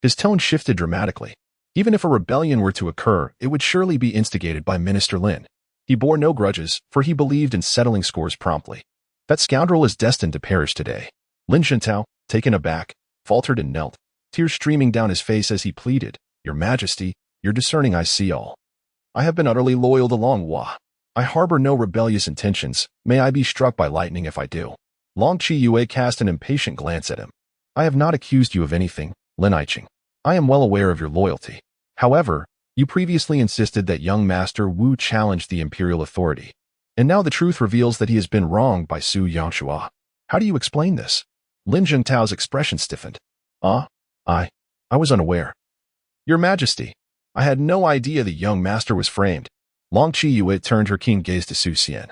his tone shifted dramatically. Even if a rebellion were to occur, it would surely be instigated by Minister Lin. He bore no grudges, for he believed in settling scores promptly. That scoundrel is destined to perish today. Lin Shentao, taken aback, faltered and knelt, tears streaming down his face as he pleaded, "Your Majesty, your discerning eyes see all. I have been utterly loyal to Long Hua. I harbor no rebellious intentions. May I be struck by lightning if I do." Long Qiyue cast an impatient glance at him. "I have not accused you of anything, Lin Aiqing. I am well aware of your loyalty. However, you previously insisted that young Master Wu challenged the imperial authority, and now the truth reveals that he has been wronged by Su Yangshua. How do you explain this?" Lin Zhengtao's expression stiffened. I was unaware. Your Majesty, I had no idea the young master was framed." Long Qiyue turned her keen gaze to Su Xian,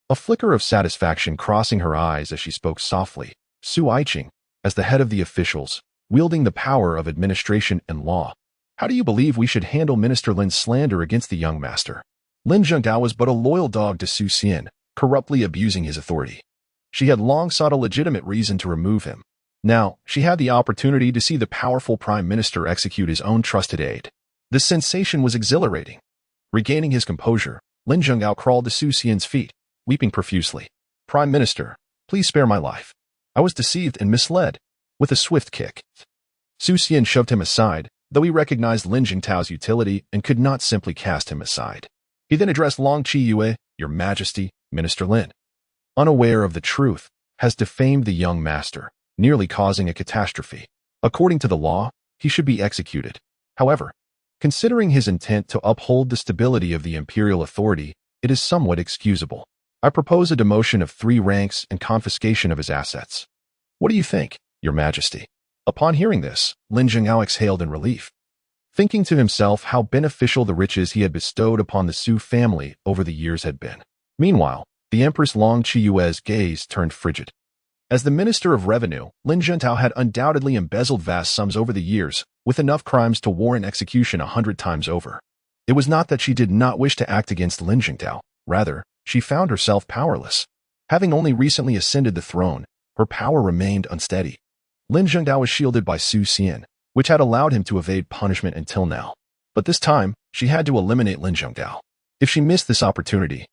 a flicker of satisfaction crossing her eyes as she spoke softly. "Su Aiqing, as the head of the officials, wielding the power of administration and law, how do you believe we should handle Minister Lin's slander against the young master?" Lin Zhengdao was but a loyal dog to Su Xian, corruptly abusing his authority. She had long sought a legitimate reason to remove him. Now, she had the opportunity to see the powerful prime minister execute his own trusted aide. The sensation was exhilarating. Regaining his composure, Lin Zhengdao crawled to Su Xian's feet, weeping profusely. "Prime Minister, please spare my life. I was deceived and misled." With a swift kick, Su Xian shoved him aside, though he recognized Lin Jingtao's utility and could not simply cast him aside. He then addressed Long Qiyue, "Your Majesty, Minister Lin, unaware of the truth, has defamed the young master, nearly causing a catastrophe. According to the law, he should be executed. However, considering his intent to uphold the stability of the imperial authority, it is somewhat excusable. I propose a demotion of 3 ranks and confiscation of his assets. What do you think, Your Majesty?" Upon hearing this, Lin Zhengao exhaled in relief, thinking to himself how beneficial the riches he had bestowed upon the Su family over the years had been. Meanwhile, the Empress Long Qiyue's gaze turned frigid. As the Minister of Revenue, Lin Zhentao had undoubtedly embezzled vast sums over the years, with enough crimes to warrant execution 100 times over. It was not that she did not wish to act against Lin Zhengtao, rather, she found herself powerless. Having only recently ascended the throne, her power remained unsteady. Lin Zhengdao was shielded by Su Xian, which had allowed him to evade punishment until now. But this time, she had to eliminate Lin Zhengdao. If she missed this opportunity,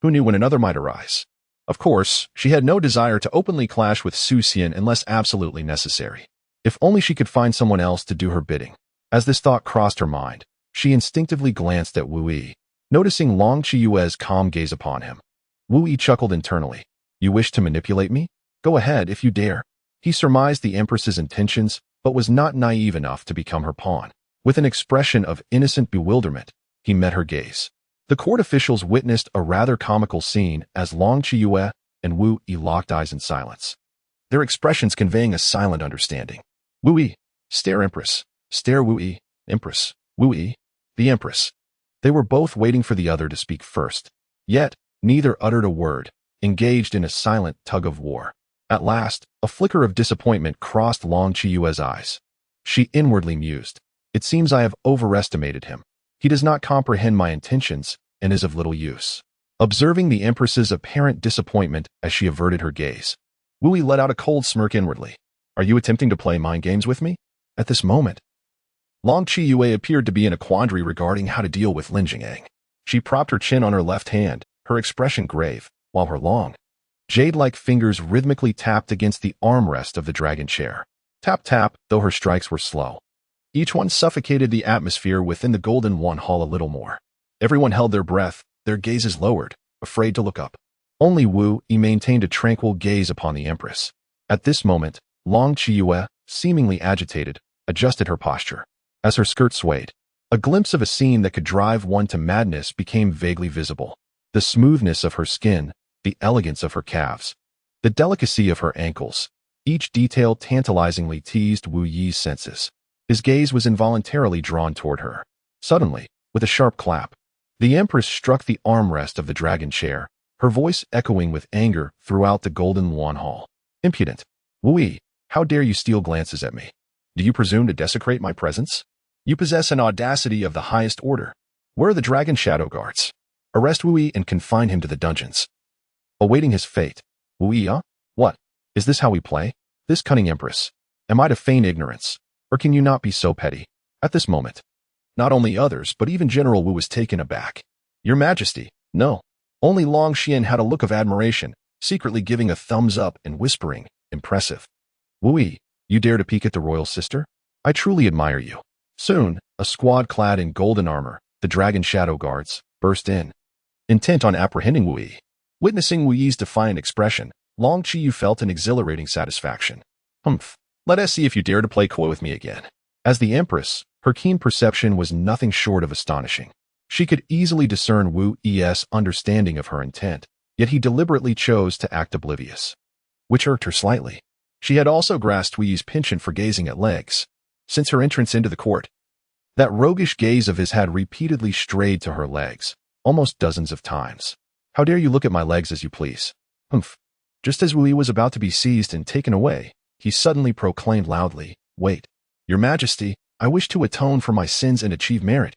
who knew when another might arise? Of course, she had no desire to openly clash with Su Xian unless absolutely necessary. If only she could find someone else to do her bidding. As this thought crossed her mind, she instinctively glanced at Wu Yi, noticing Long Qiyue's calm gaze upon him. Wu Yi chuckled internally. "You wish to manipulate me? Go ahead if you dare." He surmised the Empress's intentions, but was not naive enough to become her pawn. With an expression of innocent bewilderment, he met her gaze. The court officials witnessed a rather comical scene as Long Qiyue and Wu Yi locked eyes in silence, their expressions conveying a silent understanding. "Wu Yi, stare Empress. Stare Wu Yi, Empress. Wu Yi, the Empress." They were both waiting for the other to speak first. Yet, neither uttered a word, engaged in a silent tug-of-war. At last, a flicker of disappointment crossed Long Qiyue's eyes. She inwardly mused, "It seems I have overestimated him. He does not comprehend my intentions and is of little use." Observing the Empress's apparent disappointment as she averted her gaze, Wu Yi let out a cold smirk inwardly. "Are you attempting to play mind games with me?" At this moment, Long Qiyue appeared to be in a quandary regarding how to deal with Lin Jingyang. She propped her chin on her left hand, her expression grave, while her long, jade-like fingers rhythmically tapped against the armrest of the dragon chair. Tap tap, though her strikes were slow. Each one suffocated the atmosphere within the Golden One Hall a little more. Everyone held their breath, their gazes lowered, afraid to look up. Only Wu Yi maintained a tranquil gaze upon the Empress. At this moment, Long Qiyue, seemingly agitated, adjusted her posture. As her skirt swayed, a glimpse of a scene that could drive one to madness became vaguely visible. The smoothness of her skin, the elegance of her calves, the delicacy of her ankles, each detail tantalizingly teased Wu Yi's senses. His gaze was involuntarily drawn toward her. Suddenly, with a sharp clap, the Empress struck the armrest of the dragon chair, her voice echoing with anger throughout the Golden Lawn Hall. Impudent! Wu Yi, how dare you steal glances at me? Do you presume to desecrate my presence? You possess an audacity of the highest order. Where are the dragon shadow guards? Arrest Wu Yi and confine him to the dungeons. Awaiting his fate. Wu Yi, huh? What? Is this how we play? This cunning Empress? Am I to feign ignorance? Or can you not be so petty? At this moment, not only others, but even General Wu was taken aback. Your Majesty, no. Only Long Xian had a look of admiration, secretly giving a thumbs up and whispering, impressive. Wu Yi, you dare to peek at the royal sister? I truly admire you. Soon, a squad clad in golden armor, the dragon shadow guards, burst in, intent on apprehending Wu Yi. Witnessing Wu Yi's defiant expression, Long Qiyue felt an exhilarating satisfaction. Humph. Let us see if you dare to play coy with me again. As the Empress, her keen perception was nothing short of astonishing. She could easily discern Wu Yi's understanding of her intent, yet he deliberately chose to act oblivious, which irked her slightly. She had also grasped Wu Yi's penchant for gazing at legs. Since her entrance into the court, that roguish gaze of his had repeatedly strayed to her legs, almost dozens of times. How dare you look at my legs as you please? Humph. Just as Wu Yi was about to be seized and taken away, he suddenly proclaimed loudly, Wait, Your Majesty, I wish to atone for my sins and achieve merit.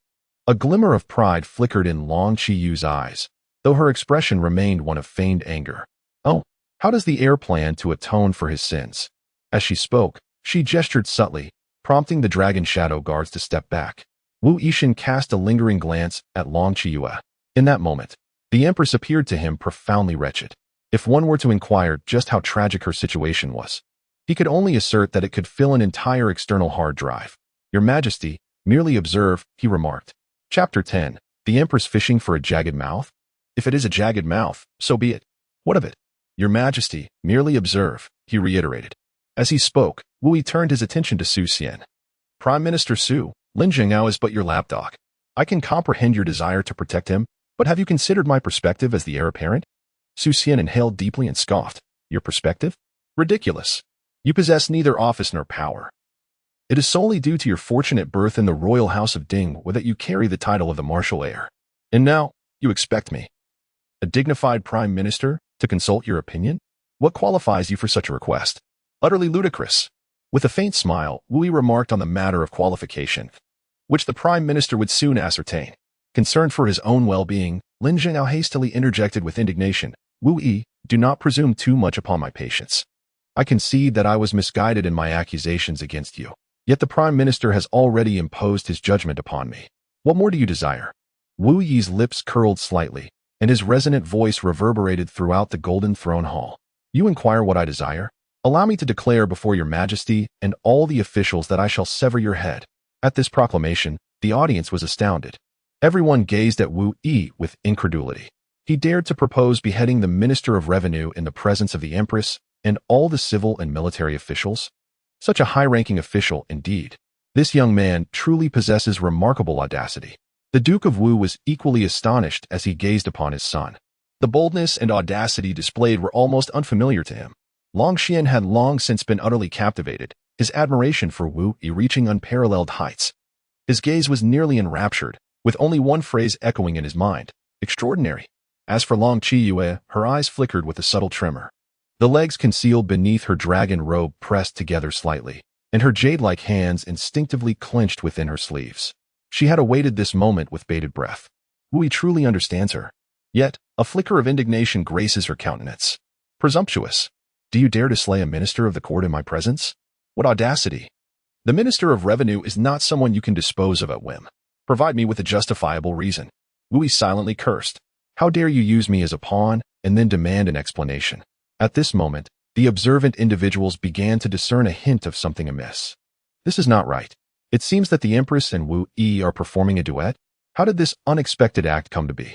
A glimmer of pride flickered in Long Qiyue's eyes, though her expression remained one of feigned anger. Oh, how does the heir plan to atone for his sins? As she spoke, she gestured subtly, prompting the dragon shadow guards to step back. Wu Yixin cast a lingering glance at Long Qiyue. In that moment, the Empress appeared to him profoundly wretched. If one were to inquire just how tragic her situation was, he could only assert that it could fill an entire external hard drive. Your Majesty, merely observe, he remarked. Chapter 10. The Empress fishing for a jagged mouth? If it is a jagged mouth, so be it. What of it? Your Majesty, merely observe, he reiterated. As he spoke, Wu Yi turned his attention to Su Xian. Prime Minister Su, Lin Zhengyao is but your lapdog. I can comprehend your desire to protect him, but have you considered my perspective as the heir apparent? Su Xian inhaled deeply and scoffed. Your perspective? Ridiculous. You possess neither office nor power. It is solely due to your fortunate birth in the royal house of Tingle that you carry the title of the martial heir. And now, you expect me, a dignified prime minister, to consult your opinion? What qualifies you for such a request? Utterly ludicrous. With a faint smile, Wu Yi remarked on the matter of qualification, which the prime minister would soon ascertain. Concerned for his own well-being, Lin Zhengyao hastily interjected with indignation. Wu Yi, do not presume too much upon my patience. I concede that I was misguided in my accusations against you. Yet the Prime Minister has already imposed his judgment upon me. What more do you desire? Wu Yi's lips curled slightly, and his resonant voice reverberated throughout the Golden Throne Hall. You inquire what I desire? Allow me to declare before your Majesty and all the officials that I shall sever your head. At this proclamation, the audience was astounded. Everyone gazed at Wu Yi with incredulity. He dared to propose beheading the Minister of Revenue in the presence of the Empress and all the civil and military officials? Such a high-ranking official, indeed. This young man truly possesses remarkable audacity. The Duke of Wu was equally astonished as he gazed upon his son. The boldness and audacity displayed were almost unfamiliar to him. Long Xian had long since been utterly captivated, his admiration for Wu Yi reaching unparalleled heights. His gaze was nearly enraptured, with only one phrase echoing in his mind, extraordinary. As for Long Qiyue, her eyes flickered with a subtle tremor. The legs concealed beneath her dragon robe pressed together slightly, and her jade-like hands instinctively clenched within her sleeves. She had awaited this moment with bated breath. Wu Yi truly understands her. Yet, a flicker of indignation graces her countenance. Presumptuous. Do you dare to slay a minister of the court in my presence? What audacity! The Minister of Revenue is not someone you can dispose of at whim. Provide me with a justifiable reason. Wu Yi silently cursed. How dare you use me as a pawn, and then demand an explanation. At this moment, the observant individuals began to discern a hint of something amiss. This is not right. It seems that the Empress and Wu Yi are performing a duet. How did this unexpected act come to be?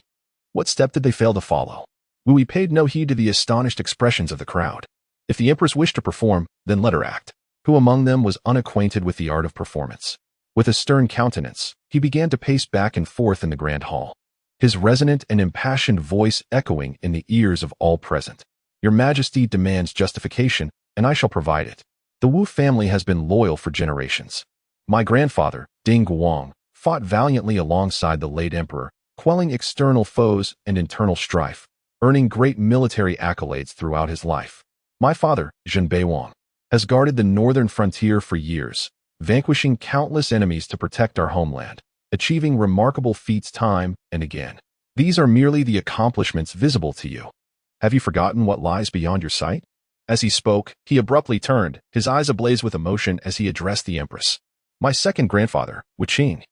What step did they fail to follow? Wu Yi paid no heed to the astonished expressions of the crowd. If the Empress wished to perform, then let her act. Who among them was unacquainted with the art of performance? With a stern countenance, he began to pace back and forth in the grand hall, his resonant and impassioned voice echoing in the ears of all present. Your Majesty demands justification, and I shall provide it. The Wu family has been loyal for generations. My grandfather, Ding Guang, fought valiantly alongside the late emperor, quelling external foes and internal strife, earning great military accolades throughout his life. My father, Zhen Beiwang, has guarded the northern frontier for years, vanquishing countless enemies to protect our homeland, achieving remarkable feats time and again. These are merely the accomplishments visible to you. Have you forgotten what lies beyond your sight? As he spoke, he abruptly turned, his eyes ablaze with emotion as he addressed the Empress. My second grandfather, Wu Qing.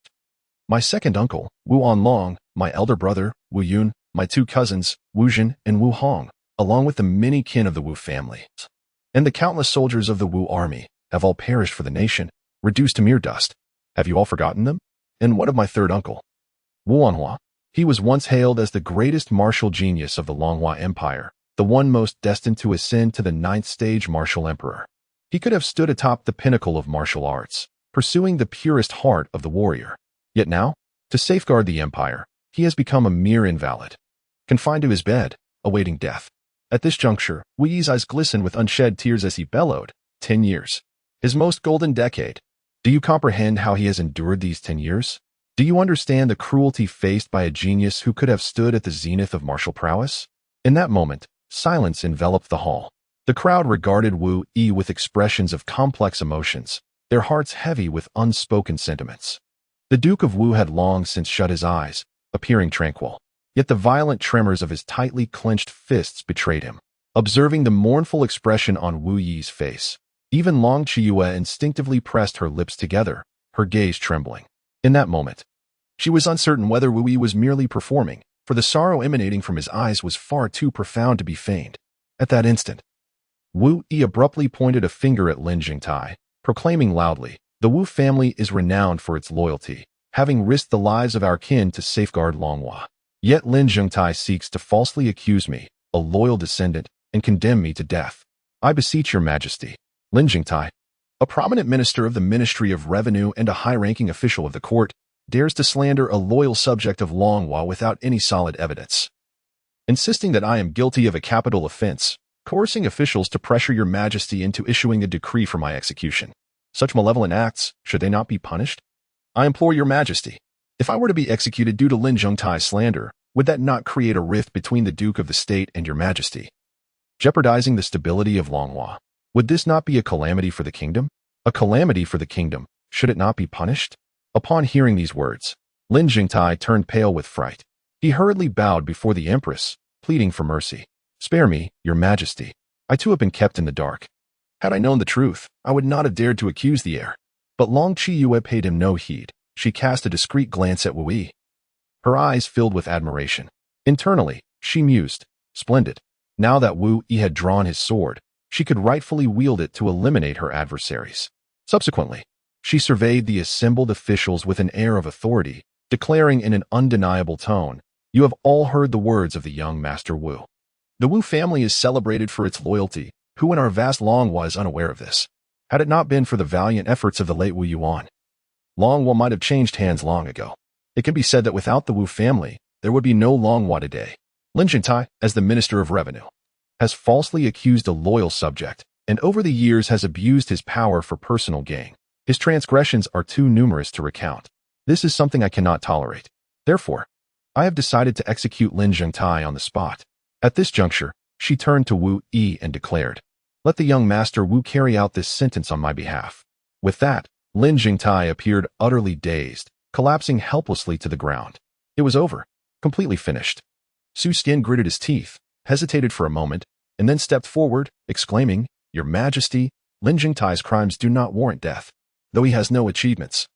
My second uncle, Wu Anlong, my elder brother, Wu Yun, my two cousins, Wu Jin and Wu Hong, along with the many kin of the Wu family, and the countless soldiers of the Wu army, have all perished for the nation, reduced to mere dust. Have you all forgotten them? And what of my third uncle, Wu Anhua? He was once hailed as the greatest martial genius of the Longhua Empire, the one most destined to ascend to the 9th stage martial emperor. He could have stood atop the pinnacle of martial arts, pursuing the purest heart of the warrior. Yet now, to safeguard the empire, he has become a mere invalid, confined to his bed, awaiting death. At this juncture, Wu Yi's eyes glistened with unshed tears as he bellowed, 10 years. His most golden decade. Do you comprehend how he has endured these 10 years? Do you understand the cruelty faced by a genius who could have stood at the zenith of martial prowess? In that moment, silence enveloped the hall. The crowd regarded Wu Yi with expressions of complex emotions, their hearts heavy with unspoken sentiments. The Duke of Wu had long since shut his eyes, appearing tranquil. Yet the violent tremors of his tightly clenched fists betrayed him. Observing the mournful expression on Wu Yi's face, even Long Chiyue instinctively pressed her lips together, her gaze trembling. In that moment, she was uncertain whether Wu Yi was merely performing, for the sorrow emanating from his eyes was far too profound to be feigned. At that instant, Wu Yi abruptly pointed a finger at Lin Jingtai, proclaiming loudly, "The Wu family is renowned for its loyalty, having risked the lives of our kin to safeguard Longhua. Yet Lin Jingtai seeks to falsely accuse me, a loyal descendant, and condemn me to death. I beseech your Majesty." Lin Jingtai, a prominent minister of the Ministry of Revenue and a high-ranking official of the court, dares to slander a loyal subject of Longhua without any solid evidence, insisting that I am guilty of a capital offense, coercing officials to pressure your Majesty into issuing a decree for my execution. Such malevolent acts, should they not be punished? I implore your Majesty, if I were to be executed due to Lin Zhongtai's slander, would that not create a rift between the Duke of the State and your Majesty, jeopardizing the stability of Longhua? Would this not be a calamity for the kingdom? A calamity for the kingdom, should it not be punished? Upon hearing these words, Lin Jingtai turned pale with fright. He hurriedly bowed before the Empress, pleading for mercy. Spare me, your Majesty. I too have been kept in the dark. Had I known the truth, I would not have dared to accuse the heir. But Long Chiyue paid him no heed. She cast a discreet glance at Wu Yi. Her eyes filled with admiration. Internally, she mused, splendid. Now that Wu Yi had drawn his sword, she could rightfully wield it to eliminate her adversaries. Subsequently, she surveyed the assembled officials with an air of authority, declaring in an undeniable tone, "You have all heard the words of the young Master Wu. The Wu family is celebrated for its loyalty. Who in our vast Longhua is unaware of this? Had it not been for the valiant efforts of the late Wu Yuan, Longhua might have changed hands long ago. It can be said that without the Wu family, there would be no Longhua today. Lin Jingtai, as the Minister of Revenue, has falsely accused a loyal subject, and over the years has abused his power for personal gain. His transgressions are too numerous to recount. This is something I cannot tolerate. Therefore, I have decided to execute Lin Jingtai on the spot." At this juncture, she turned to Wu Yi and declared, "Let the young Master Wu carry out this sentence on my behalf." With that, Lin Jingtai appeared utterly dazed, collapsing helplessly to the ground. It was over, completely finished. Su Skin gritted his teeth, hesitated for a moment, and then stepped forward, exclaiming, "Your Majesty, Lin Jingtai's crimes do not warrant death, though he has no achievements.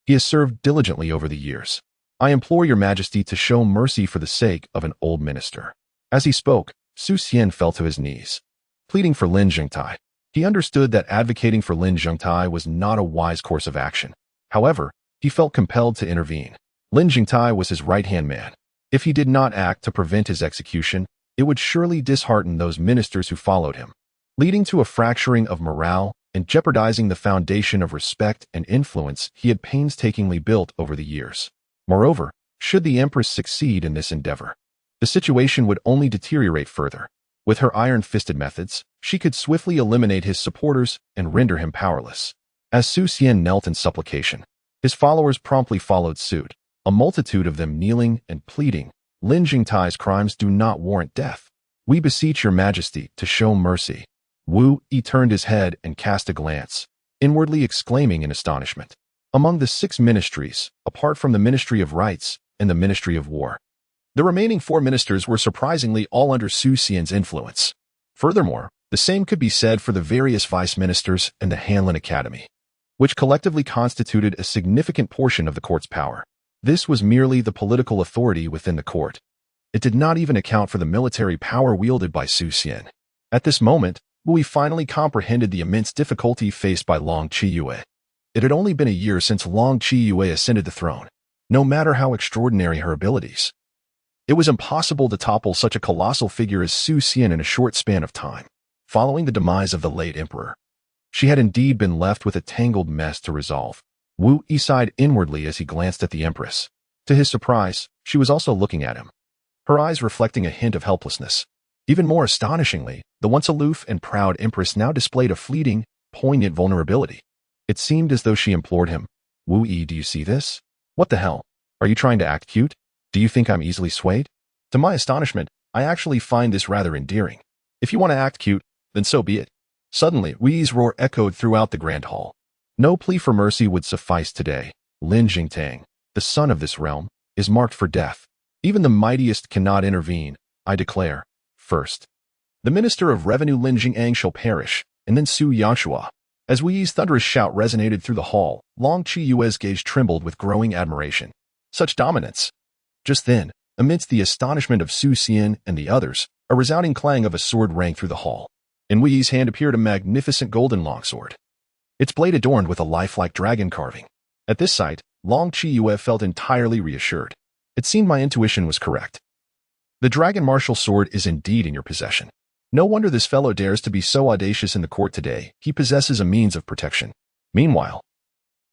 He has served diligently over the years. I implore your Majesty to show mercy for the sake of an old minister." As he spoke, Su Xian fell to his knees, pleading for Lin Zhengtai. He understood that advocating for Lin Zhengtai was not a wise course of action. However, he felt compelled to intervene. Lin Zhengtai was his right-hand man. If he did not act to prevent his execution, it would surely dishearten those ministers who followed him, leading to a fracturing of morale and jeopardizing the foundation of respect and influence he had painstakingly built over the years. Moreover, should the Empress succeed in this endeavor, the situation would only deteriorate further. With her iron-fisted methods, she could swiftly eliminate his supporters and render him powerless. As Su Xian knelt in supplication, his followers promptly followed suit, a multitude of them kneeling and pleading, "Lin Zhengtai's crimes do not warrant death. We beseech your majesty to show mercy." Wu Yi turned his head and cast a glance, inwardly exclaiming in astonishment. Among the 6 ministries, apart from the Ministry of Rights and the Ministry of War, the remaining 4 ministers were surprisingly all under Su Xian's influence. Furthermore, the same could be said for the various vice ministers and the Hanlin Academy, which collectively constituted a significant portion of the court's power. This was merely the political authority within the court. It did not even account for the military power wielded by Su Xian. At this moment, Wu Yi finally comprehended the immense difficulty faced by Long Qiyue. It had only been a year since Long Qiyue ascended the throne. No matter how extraordinary her abilities, it was impossible to topple such a colossal figure as Su Xian in a short span of time. Following the demise of the late emperor, she had indeed been left with a tangled mess to resolve. Wu Yi sighed inwardly as he glanced at the Empress. To his surprise, she was also looking at him, her eyes reflecting a hint of helplessness. Even more astonishingly, the once aloof and proud Empress now displayed a fleeting, poignant vulnerability. It seemed as though she implored him, "Wu Yi, do you see this? What the hell? Are you trying to act cute? Do you think I'm easily swayed?" To my astonishment, I actually find this rather endearing. If you want to act cute, then so be it. Suddenly, Wu Yi's roar echoed throughout the grand hall. No plea for mercy would suffice today. Lin Zhengtang, the son of this realm, is marked for death. Even the mightiest cannot intervene, I declare. First, the Minister of Revenue Lin Jing'ang shall perish, and then Su Yanshua. As Wu Yi's thunderous shout resonated through the hall, Long Qiyue's gaze trembled with growing admiration. Such dominance! Just then, amidst the astonishment of Su Xian and the others, a resounding clang of a sword rang through the hall. In Wu Yi's hand appeared a magnificent golden longsword, its blade adorned with a lifelike dragon carving. At this sight, Long Qiyue felt entirely reassured. It seemed my intuition was correct. The dragon martial sword is indeed in your possession. No wonder this fellow dares to be so audacious in the court today. He possesses a means of protection. Meanwhile,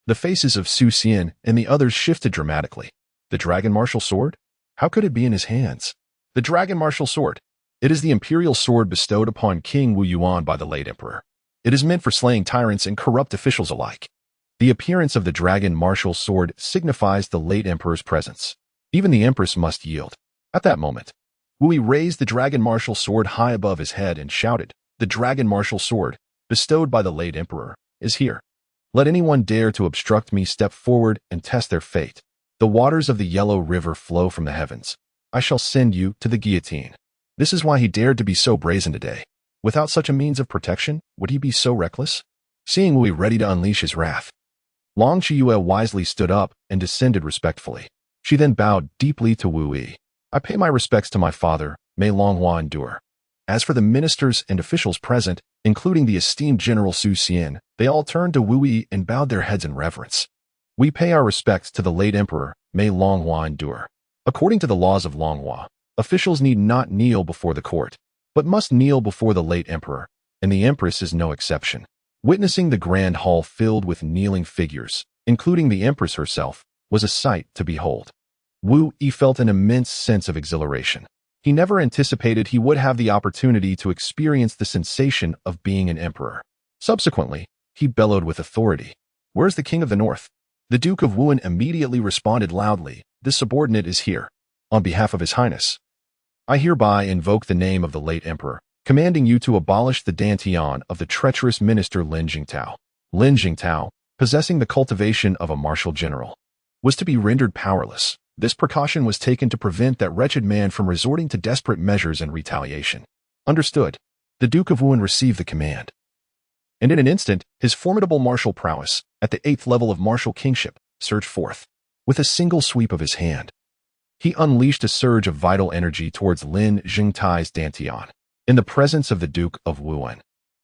the faces of Su Xian and the others shifted dramatically. The dragon martial sword? How could it be in his hands? The dragon martial sword. It is the imperial sword bestowed upon King Wu Yuan by the late emperor. It is meant for slaying tyrants and corrupt officials alike. The appearance of the dragon martial sword signifies the late emperor's presence. Even the empress must yield. At that moment, Wu Yi raised the dragon martial sword high above his head and shouted, "The dragon martial sword, bestowed by the late emperor, is here. Let anyone dare to obstruct me step forward and test their fate. The waters of the Yellow River flow from the heavens. I shall send you to the guillotine." This is why he dared to be so brazen today. Without such a means of protection, would he be so reckless? Seeing Wu Yi ready to unleash his wrath, Long Qiyue wisely stood up and descended respectfully. She then bowed deeply to Wu Yi. "I pay my respects to my father, may Longhua endure." As for the ministers and officials present, including the esteemed General Su Xian, they all turned to Wu Yi and bowed their heads in reverence. "We pay our respects to the late emperor, may Longhua endure." According to the laws of Longhua, officials need not kneel before the court, but must kneel before the late emperor, and the empress is no exception. Witnessing the grand hall filled with kneeling figures, including the empress herself, was a sight to behold. Wu Yi felt an immense sense of exhilaration. He never anticipated he would have the opportunity to experience the sensation of being an emperor. Subsequently, he bellowed with authority, "Where's the king of the north?" The Duke of Wuhan immediately responded loudly, "This subordinate is here. On behalf of His Highness, I hereby invoke the name of the late emperor, commanding you to abolish the dantian of the treacherous minister Lin Jingtao." Lin Jingtao, possessing the cultivation of a martial general, was to be rendered powerless. This precaution was taken to prevent that wretched man from resorting to desperate measures and retaliation. Understood. The Duke of Wuhan received the command. And in an instant, his formidable martial prowess, at the 8th level of martial kingship, surged forth. With a single sweep of his hand, He unleashed a surge of vital energy towards Lin Jingtai's dantian. In the presence of the Duke of Wuan,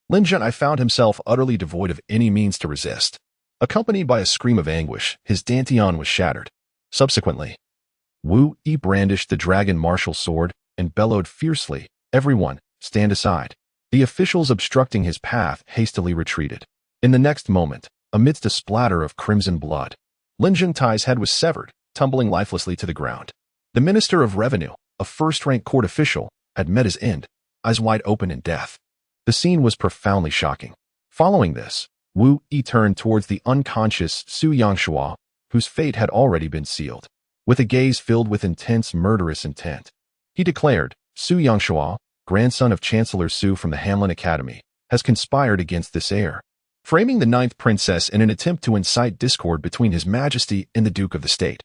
Lin Zhentai found himself utterly devoid of any means to resist. Accompanied by a scream of anguish, his dantian was shattered. Subsequently, Wu Yi brandished the dragon martial sword and bellowed fiercely, "Everyone, stand aside." The officials obstructing his path hastily retreated. In the next moment, amidst a splatter of crimson blood, Lin Jingtai's head was severed, tumbling lifelessly to the ground. The Minister of Revenue, a first-rank court official, had met his end, eyes wide open in death. The scene was profoundly shocking. Following this, Wu Yi turned towards the unconscious Su Yangshua, whose fate had already been sealed. With a gaze filled with intense murderous intent, he declared, "Su Yangshua, grandson of Chancellor Su from the Hanlin Academy, has conspired against this heir, framing the ninth princess in an attempt to incite discord between His Majesty and the Duke of the State,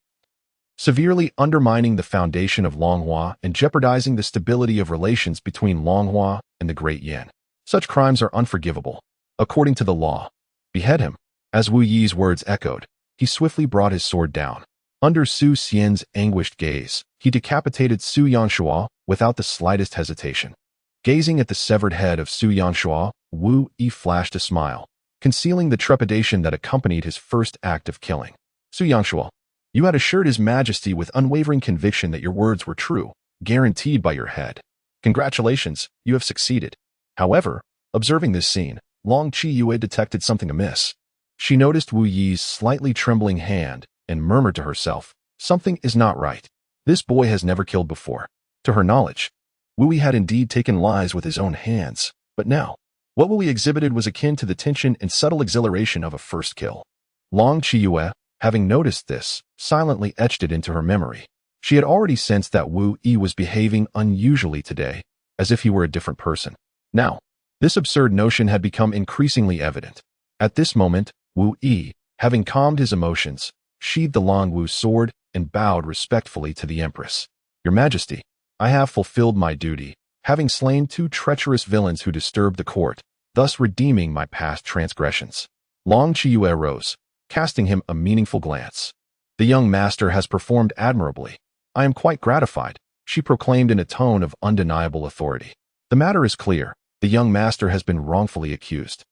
severely undermining the foundation of Longhua and jeopardizing the stability of relations between Longhua and the Great Yan. Such crimes are unforgivable. According to the law, behead him." As Wu Yi's words echoed, he swiftly brought his sword down. Under Su Xian's anguished gaze, he decapitated Su Yangshua without the slightest hesitation. Gazing at the severed head of Su Yangshua, Wu Yi flashed a smile, concealing the trepidation that accompanied his first act of killing. "Su Yangshua, you had assured His Majesty with unwavering conviction that your words were true, guaranteed by your head. Congratulations, you have succeeded." However, observing this scene, Long Qiyue detected something amiss. She noticed Wu Yi's slightly trembling hand and murmured to herself, "Something is not right. This boy has never killed before." To her knowledge, Wu Yi had indeed taken lives with his own hands, but now, what Wu Yi exhibited was akin to the tension and subtle exhilaration of a first kill. Long Qiyue, having noticed this, silently etched it into her memory. She had already sensed that Wu Yi was behaving unusually today, as if he were a different person. Now, this absurd notion had become increasingly evident. At this moment, Wu Yi, having calmed his emotions, sheathed the Long Wu sword and bowed respectfully to the Empress. "Your Majesty, I have fulfilled my duty, having slain 2 treacherous villains who disturbed the court, thus redeeming my past transgressions." Long Qiyue rose, casting him a meaningful glance. "The young master has performed admirably. I am quite gratified," she proclaimed in a tone of undeniable authority. "The matter is clear. The young master has been wrongfully accused.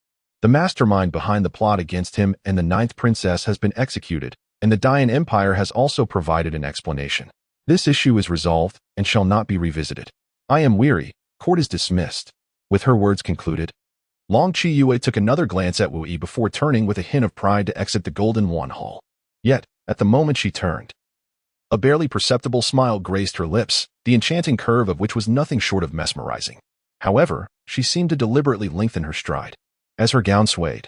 The mastermind behind the plot against him and the ninth princess has been executed, and the Dayan Empire has also provided an explanation. This issue is resolved and shall not be revisited. I am weary. Court is dismissed." With her words concluded, Long Qiyue took another glance at Wu Yi before turning with a hint of pride to exit the Golden Wan Hall. Yet, at the moment she turned, a barely perceptible smile graced her lips, the enchanting curve of which was nothing short of mesmerizing. However, she seemed to deliberately lengthen her stride. As her gown swayed,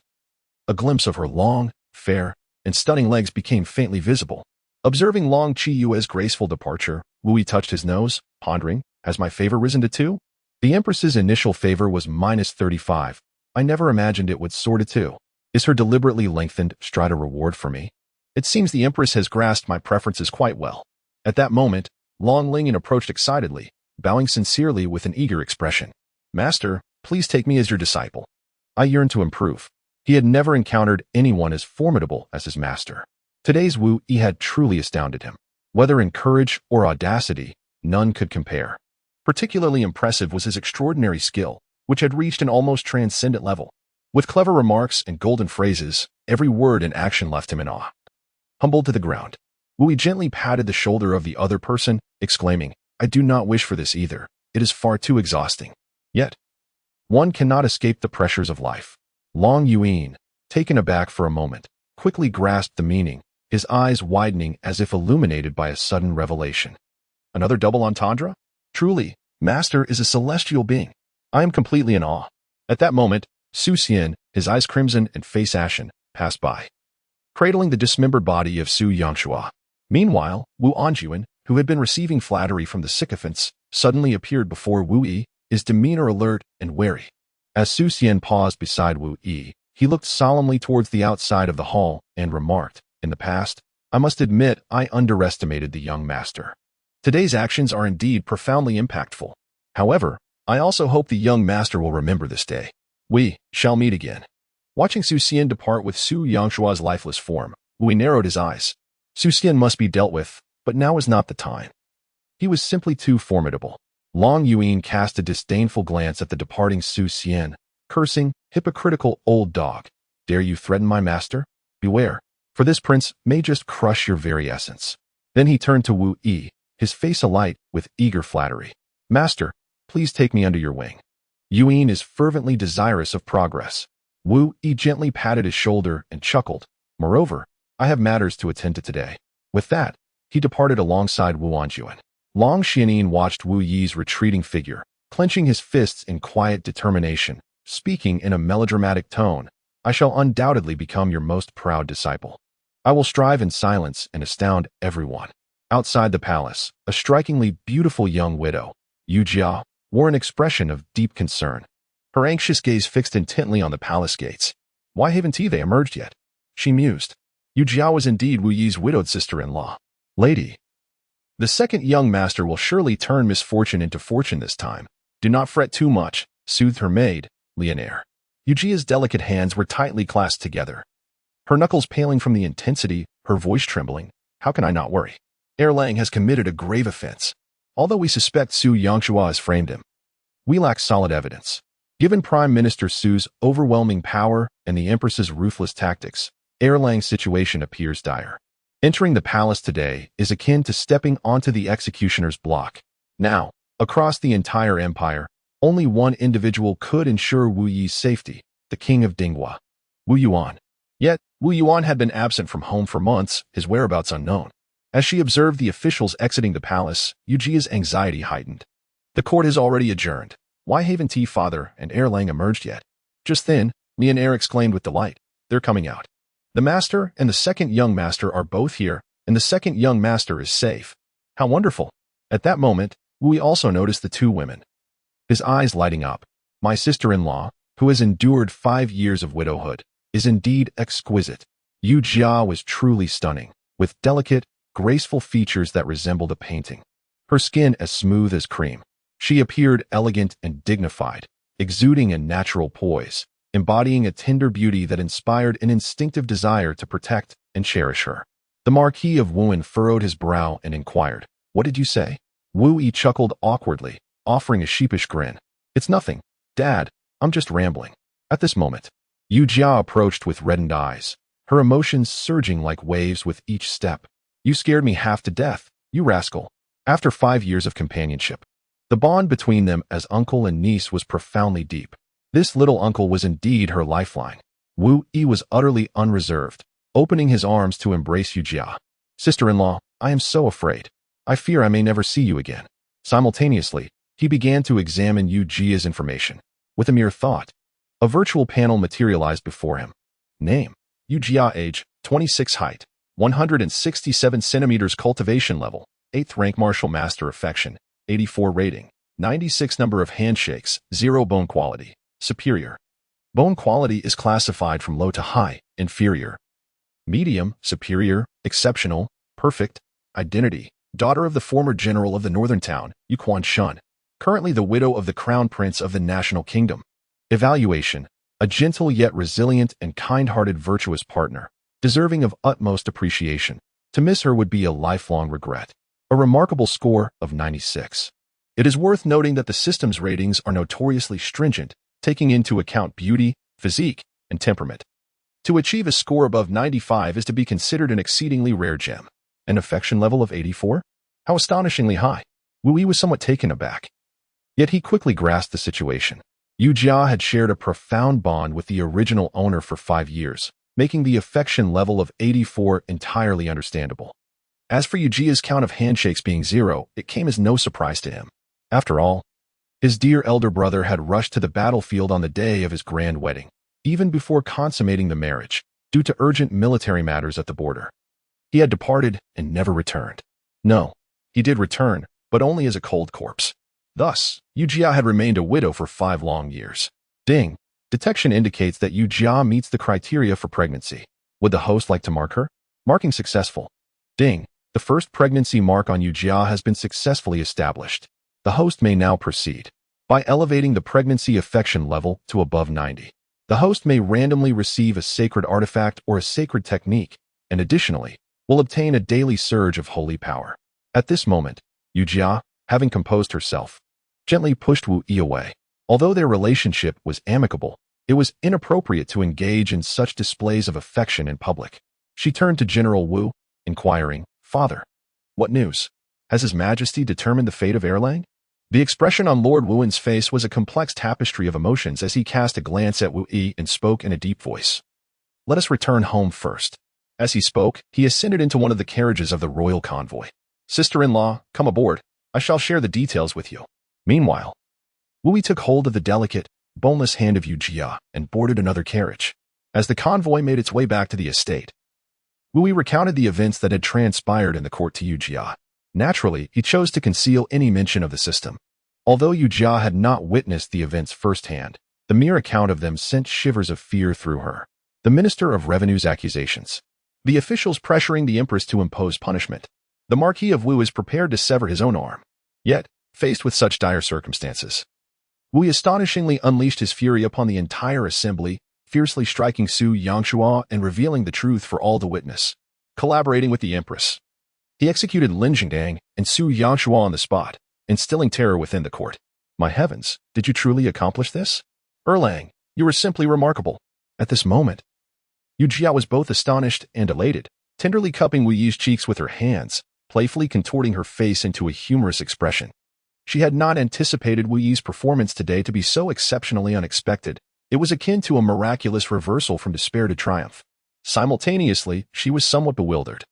a glimpse of her long, fair, and stunning legs became faintly visible. Observing Long Qiyue's graceful departure, Wu Yi touched his nose, pondering, "Has my favor risen to 2? The Empress's initial favor was -35. I never imagined it would soar to 2. Is her deliberately lengthened stride a reward for me? It seems the Empress has grasped my preferences quite well." At that moment, Long Lingyan approached excitedly, bowing sincerely with an eager expression. "Master, please take me as your disciple. I yearn to improve." He had never encountered anyone as formidable as his master. Today's Wu Yi had truly astounded him. Whether in courage or audacity, none could compare. Particularly impressive was his extraordinary skill, which had reached an almost transcendent level. With clever remarks and golden phrases, every word and action left him in awe. Humbled to the ground, Wu Yi gently patted the shoulder of the other person, exclaiming, "I do not wish for this either. It is far too exhausting. Yet, one cannot escape the pressures of life." Long Yuan, taken aback for a moment, quickly grasped the meaning, his eyes widening as if illuminated by a sudden revelation. "Another double entendre? Truly, Master is a celestial being. I am completely in awe." At that moment, Su Xian, his eyes crimson and face ashen, passed by, cradling the dismembered body of Su Yangshua. Meanwhile, Wu Anjuan, who had been receiving flattery from the sycophants, suddenly appeared before Wu Yi, his demeanor alert and wary. As Su Xian paused beside Wu Yi, he looked solemnly towards the outside of the hall and remarked, "In the past, I must admit I underestimated the young master. Today's actions are indeed profoundly impactful. However, I also hope the young master will remember this day. We shall meet again." Watching Su Xian depart with Su Yangshua's lifeless form, Wu Yi narrowed his eyes. Su Xian must be dealt with, but now is not the time. He was simply too formidable. Long Yuan cast a disdainful glance at the departing Su Xian, cursing, "Hypocritical old dog. Dare you threaten my master? Beware, for this prince may just crush your very essence." Then he turned to Wu Yi, his face alight with eager flattery. "Master, please take me under your wing." Yuan is fervently desirous of progress. Wu Yi gently patted his shoulder and chuckled. "Moreover, I have matters to attend to today." With that, he departed alongside Wu Anjuan. Long Xianin watched Wu Yi's retreating figure, clenching his fists in quiet determination, speaking in a melodramatic tone. "I shall undoubtedly become your most proud disciple. I will strive in silence and astound everyone." Outside the palace, a strikingly beautiful young widow, Yu Jia, wore an expression of deep concern. Her anxious gaze fixed intently on the palace gates. "Why haven't they emerged yet?" she mused. Yu Jia was indeed Wu Yi's widowed sister-in-law. "Lady, the second young master will surely turn misfortune into fortune this time. Do not fret too much," soothed her maid, Leonaire. Yu Jia's delicate hands were tightly clasped together. Her knuckles paling from the intensity, her voice trembling. "How can I not worry? Erlang has committed a grave offense. Although we suspect Su Yangshua has framed him, we lack solid evidence. Given Prime Minister Su's overwhelming power and the Empress's ruthless tactics, Erlang's situation appears dire. Entering the palace today is akin to stepping onto the executioner's block. Now, across the entire empire, only one individual could ensure Wu Yi's safety, the king of Dinghua, Wu Yuan. Yet, Wu Yuan had been absent from home for months, his whereabouts unknown. As she observed the officials exiting the palace, Yu Jia's anxiety heightened. The court has already adjourned. Why haven't father and Erlang emerged yet? Just then, Leonaire exclaimed with delight. "They're coming out. The master and the second young master are both here, and the second young master is safe. How wonderful!" At that moment, Wu Yi also noticed the two women, his eyes lighting up. "My sister-in-law, who has endured 5 years of widowhood, is indeed exquisite." Yu Jia was truly stunning, with delicate, graceful features that resembled a painting. Her skin as smooth as cream. She appeared elegant and dignified, exuding a natural poise, embodying a tender beauty that inspired an instinctive desire to protect and cherish her. The Marquis of Wuan furrowed his brow and inquired, "What did you say?" Wu Yi chuckled awkwardly, offering a sheepish grin. "It's nothing, Dad. I'm just rambling." At this moment, Yu Jia approached with reddened eyes, her emotions surging like waves with each step. "You scared me half to death, you rascal." After 5 years of companionship, the bond between them as uncle and niece was profoundly deep. This little uncle was indeed her lifeline. Wu Yi was utterly unreserved, opening his arms to embrace Yu Jia. "Sister-in-law, I am so afraid. I fear I may never see you again." Simultaneously, he began to examine Yu Jia's information. With a mere thought, a virtual panel materialized before him. Name: Yu Jia. Age: 26. Height: 167 centimeters. Cultivation level: 8th rank. Martial master. Affection: 84. Rating: 96. Number of handshakes: 0. Bone quality: superior. Bone quality is classified from low to high, inferior, medium, superior, exceptional, perfect. Identity: daughter of the former general of the northern town, Yu Quan-shun, currently the widow of the crown prince of the national kingdom. Evaluation: a gentle yet resilient and kind-hearted virtuous partner, deserving of utmost appreciation. To miss her would be a lifelong regret. A remarkable score of 96. It is worth noting that the system's ratings are notoriously stringent, taking into account beauty, physique, and temperament. To achieve a score above 95 is to be considered an exceedingly rare gem. An affection level of 84? How astonishingly high. Wu Yi was somewhat taken aback. Yet he quickly grasped the situation. Yu Jia had shared a profound bond with the original owner for 5 years, making the affection level of 84 entirely understandable. As for Yu Jia's count of handshakes being 0, it came as no surprise to him. After all, his dear elder brother had rushed to the battlefield on the day of his grand wedding, even before consummating the marriage, due to urgent military matters at the border. He had departed and never returned. No, he did return, but only as a cold corpse. Thus, Yu Jia had remained a widow for 5 long years. Ding. Detection indicates that Yu Jia meets the criteria for pregnancy. Would the host like to mark her? Marking successful. Ding. The first pregnancy mark on Yu Jia has been successfully established. The host may now proceed. By elevating the pregnancy affection level to above 90, the host may randomly receive a sacred artifact or a sacred technique, and additionally, will obtain a daily surge of holy power. At this moment, Yu Jia, having composed herself, gently pushed Wu Yi away. Although their relationship was amicable, it was inappropriate to engage in such displays of affection in public. She turned to General Wu, inquiring, "Father, what news? Has His Majesty determined the fate of Erlang?" The expression on Lord Wu's face was a complex tapestry of emotions as he cast a glance at Wu Yi and spoke in a deep voice. "Let us return home first." As he spoke, he ascended into one of the carriages of the royal convoy. "Sister-in-law, come aboard. I shall share the details with you." Meanwhile, Wu Yi took hold of the delicate, boneless hand of Yu Jia and boarded another carriage. As the convoy made its way back to the estate, Wu Yi recounted the events that had transpired in the court to Yu Jia. Naturally, he chose to conceal any mention of the system. Although Yu Jia had not witnessed the events firsthand, the mere account of them sent shivers of fear through her. The Minister of Revenue's accusations. The officials pressuring the Empress to impose punishment. The Marquis of Wu is prepared to sever his own arm. Yet, faced with such dire circumstances, Wu Yi astonishingly unleashed his fury upon the entire assembly, fiercely striking Su Yangshua and revealing the truth for all to witness. Collaborating with the Empress, he executed Lin Jingdang and Su Yangshua on the spot, instilling terror within the court. "My heavens, did you truly accomplish this? Erlang, you were simply remarkable." At this moment, Yu Jia was both astonished and elated, tenderly cupping Wu Yi's cheeks with her hands, playfully contorting her face into a humorous expression. She had not anticipated Wu Yi's performance today to be so exceptionally unexpected. It was akin to a miraculous reversal from despair to triumph. Simultaneously, she was somewhat bewildered,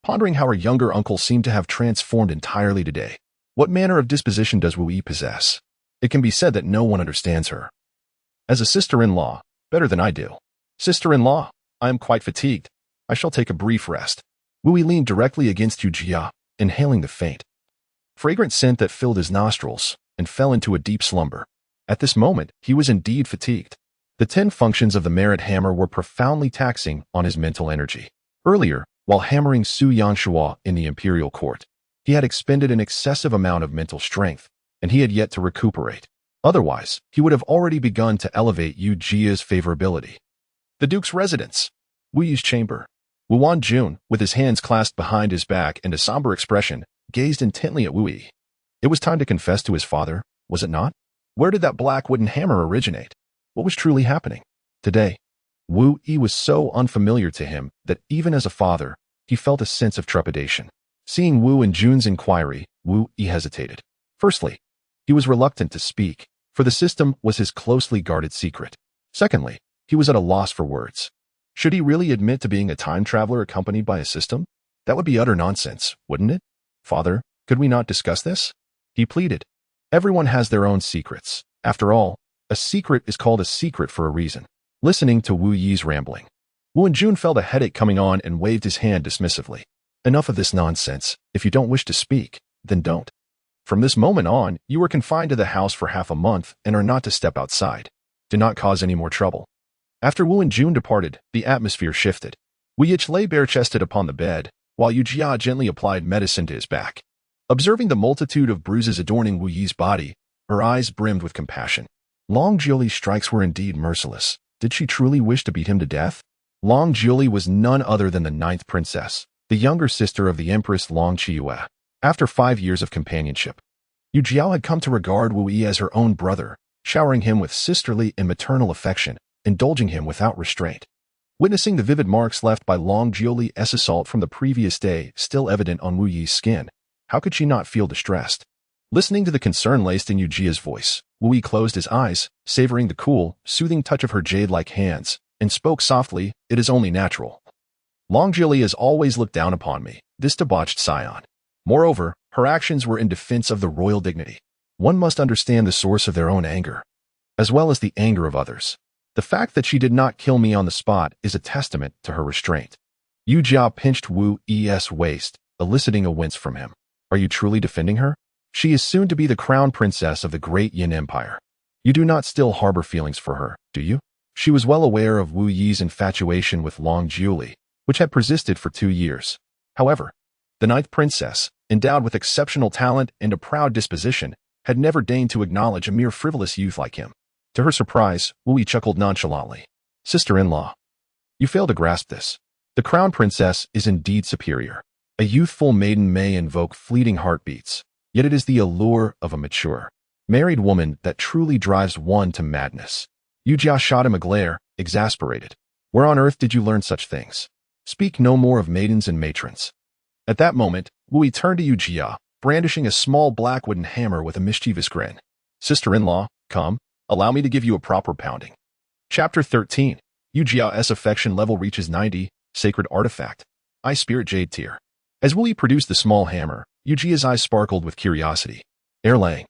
pondering how her younger uncle seemed to have transformed entirely today. What manner of disposition does Wu Yi possess? It can be said that no one understands her. As a sister-in-law, better than I do. "Sister-in-law, I am quite fatigued. I shall take a brief rest." Wu Yi leaned directly against Yu Jia, inhaling the faint, fragrant scent that filled his nostrils, and fell into a deep slumber. At this moment, he was indeed fatigued. The 10 functions of the merit hammer were profoundly taxing on his mental energy. Earlier, while hammering Su Yangshua in the imperial court, he had expended an excessive amount of mental strength, and he had yet to recuperate. Otherwise, he would have already begun to elevate Yu Jia's favorability. The Duke's residence. Wu Yi's chamber. Wu Wanjun, with his hands clasped behind his back and a somber expression, gazed intently at Wu Yi. It was time to confess to his father, was it not? Where did that black wooden hammer originate? What was truly happening? Today, Wu Yi was so unfamiliar to him that even as a father, he felt a sense of trepidation. Seeing Wu and Jun's inquiry, Wu Yi hesitated. Firstly, he was reluctant to speak, for the system was his closely guarded secret. Secondly, he was at a loss for words. Should he really admit to being a time traveler accompanied by a system? That would be utter nonsense, wouldn't it? "Father, could we not discuss this?" he pleaded. Everyone has their own secrets. After all, a secret is called a secret for a reason. Listening to Wu Yi's rambling, Wu Jun felt a headache coming on and waved his hand dismissively. "Enough of this nonsense. If you don't wish to speak, then don't. From this moment on, you are confined to the house for half a month and are not to step outside. Do not cause any more trouble." After Wu Jun departed, the atmosphere shifted. Wu Yi lay bare-chested upon the bed, while Yu Jia gently applied medicine to his back. Observing the multitude of bruises adorning Wu Yi's body, her eyes brimmed with compassion. Long Jiuli's strikes were indeed merciless. Did she truly wish to beat him to death? Long Jiuli was none other than the 9th princess, the younger sister of the Empress Long Qiue. After 5 years of companionship, Yu Jiao had come to regard Wu Yi as her own brother, showering him with sisterly and maternal affection, indulging him without restraint. Witnessing the vivid marks left by Long Jiuli's assault from the previous day still evident on Wu Yi's skin, how could she not feel distressed? Listening to the concern laced in Yu Jia's voice, Wu Yi closed his eyes, savoring the cool, soothing touch of her jade-like hands, and spoke softly, "It is only natural. Long Jiuli has always looked down upon me, this debauched scion. Moreover, her actions were in defense of the royal dignity. One must understand the source of their own anger, as well as the anger of others. The fact that she did not kill me on the spot is a testament to her restraint." Yu Jia pinched Wu Yi's waist, eliciting a wince from him. "Are you truly defending her? She is soon to be the crown princess of the great Yin Empire. You do not still harbor feelings for her, do you?" She was well aware of Wu Yi's infatuation with Long Jiuli, which had persisted for 2 years. However, the 9th princess, endowed with exceptional talent and a proud disposition, had never deigned to acknowledge a mere frivolous youth like him. To her surprise, Wu Yi chuckled nonchalantly. "Sister-in-law, you fail to grasp this. The crown princess is indeed superior. A youthful maiden may invoke fleeting heartbeats, yet it is the allure of a mature, married woman that truly drives one to madness. Yujia shot him a glare, exasperated. Where on earth did you learn such things? Speak no more of maidens and matrons. At that moment, Wu turned to Yujia, brandishing a small black wooden hammer with a mischievous grin. Sister-in-law, come, allow me to give you a proper pounding. Chapter 13. Yujia's affection level reaches 90, Sacred Artifact. Ice Spirit Jade Tier. As Wu produced the small hammer, Yujia's eyes sparkled with curiosity. Erlang.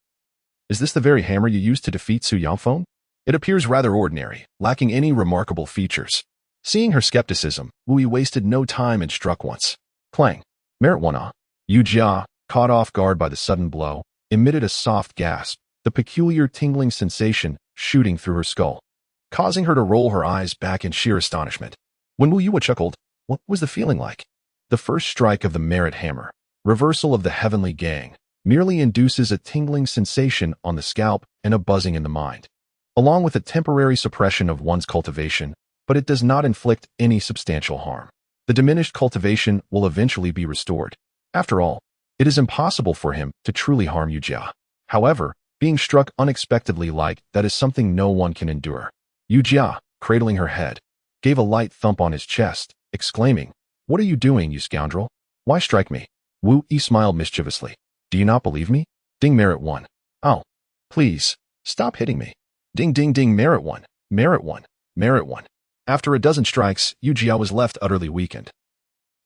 Is this the very hammer you used to defeat Su Yangfeng? It appears rather ordinary, lacking any remarkable features. Seeing her skepticism, Wu wasted no time and struck once. Clang. Merit 1. Yujia, caught off guard by the sudden blow, emitted a soft gasp, the peculiar tingling sensation shooting through her skull, causing her to roll her eyes back in sheer astonishment. When Wu Yue chuckled, what was the feeling like? The first strike of the merit hammer, reversal of the heavenly gang, merely induces a tingling sensation on the scalp and a buzzing in the mind, along with a temporary suppression of one's cultivation, but it does not inflict any substantial harm. The diminished cultivation will eventually be restored. After all, it is impossible for him to truly harm Yujia. However, being struck unexpectedly like that is something no one can endure. Yujia, cradling her head, gave a light thump on his chest, exclaiming, "What are you doing, you scoundrel? Why strike me?" Wu Yi smiled mischievously. "Do you not believe me?" Ding Merit 1. "Oh, please, stop hitting me." Ding ding ding Merit 1, Merit 1, Merit 1. After a dozen strikes, Yujia was left utterly weakened.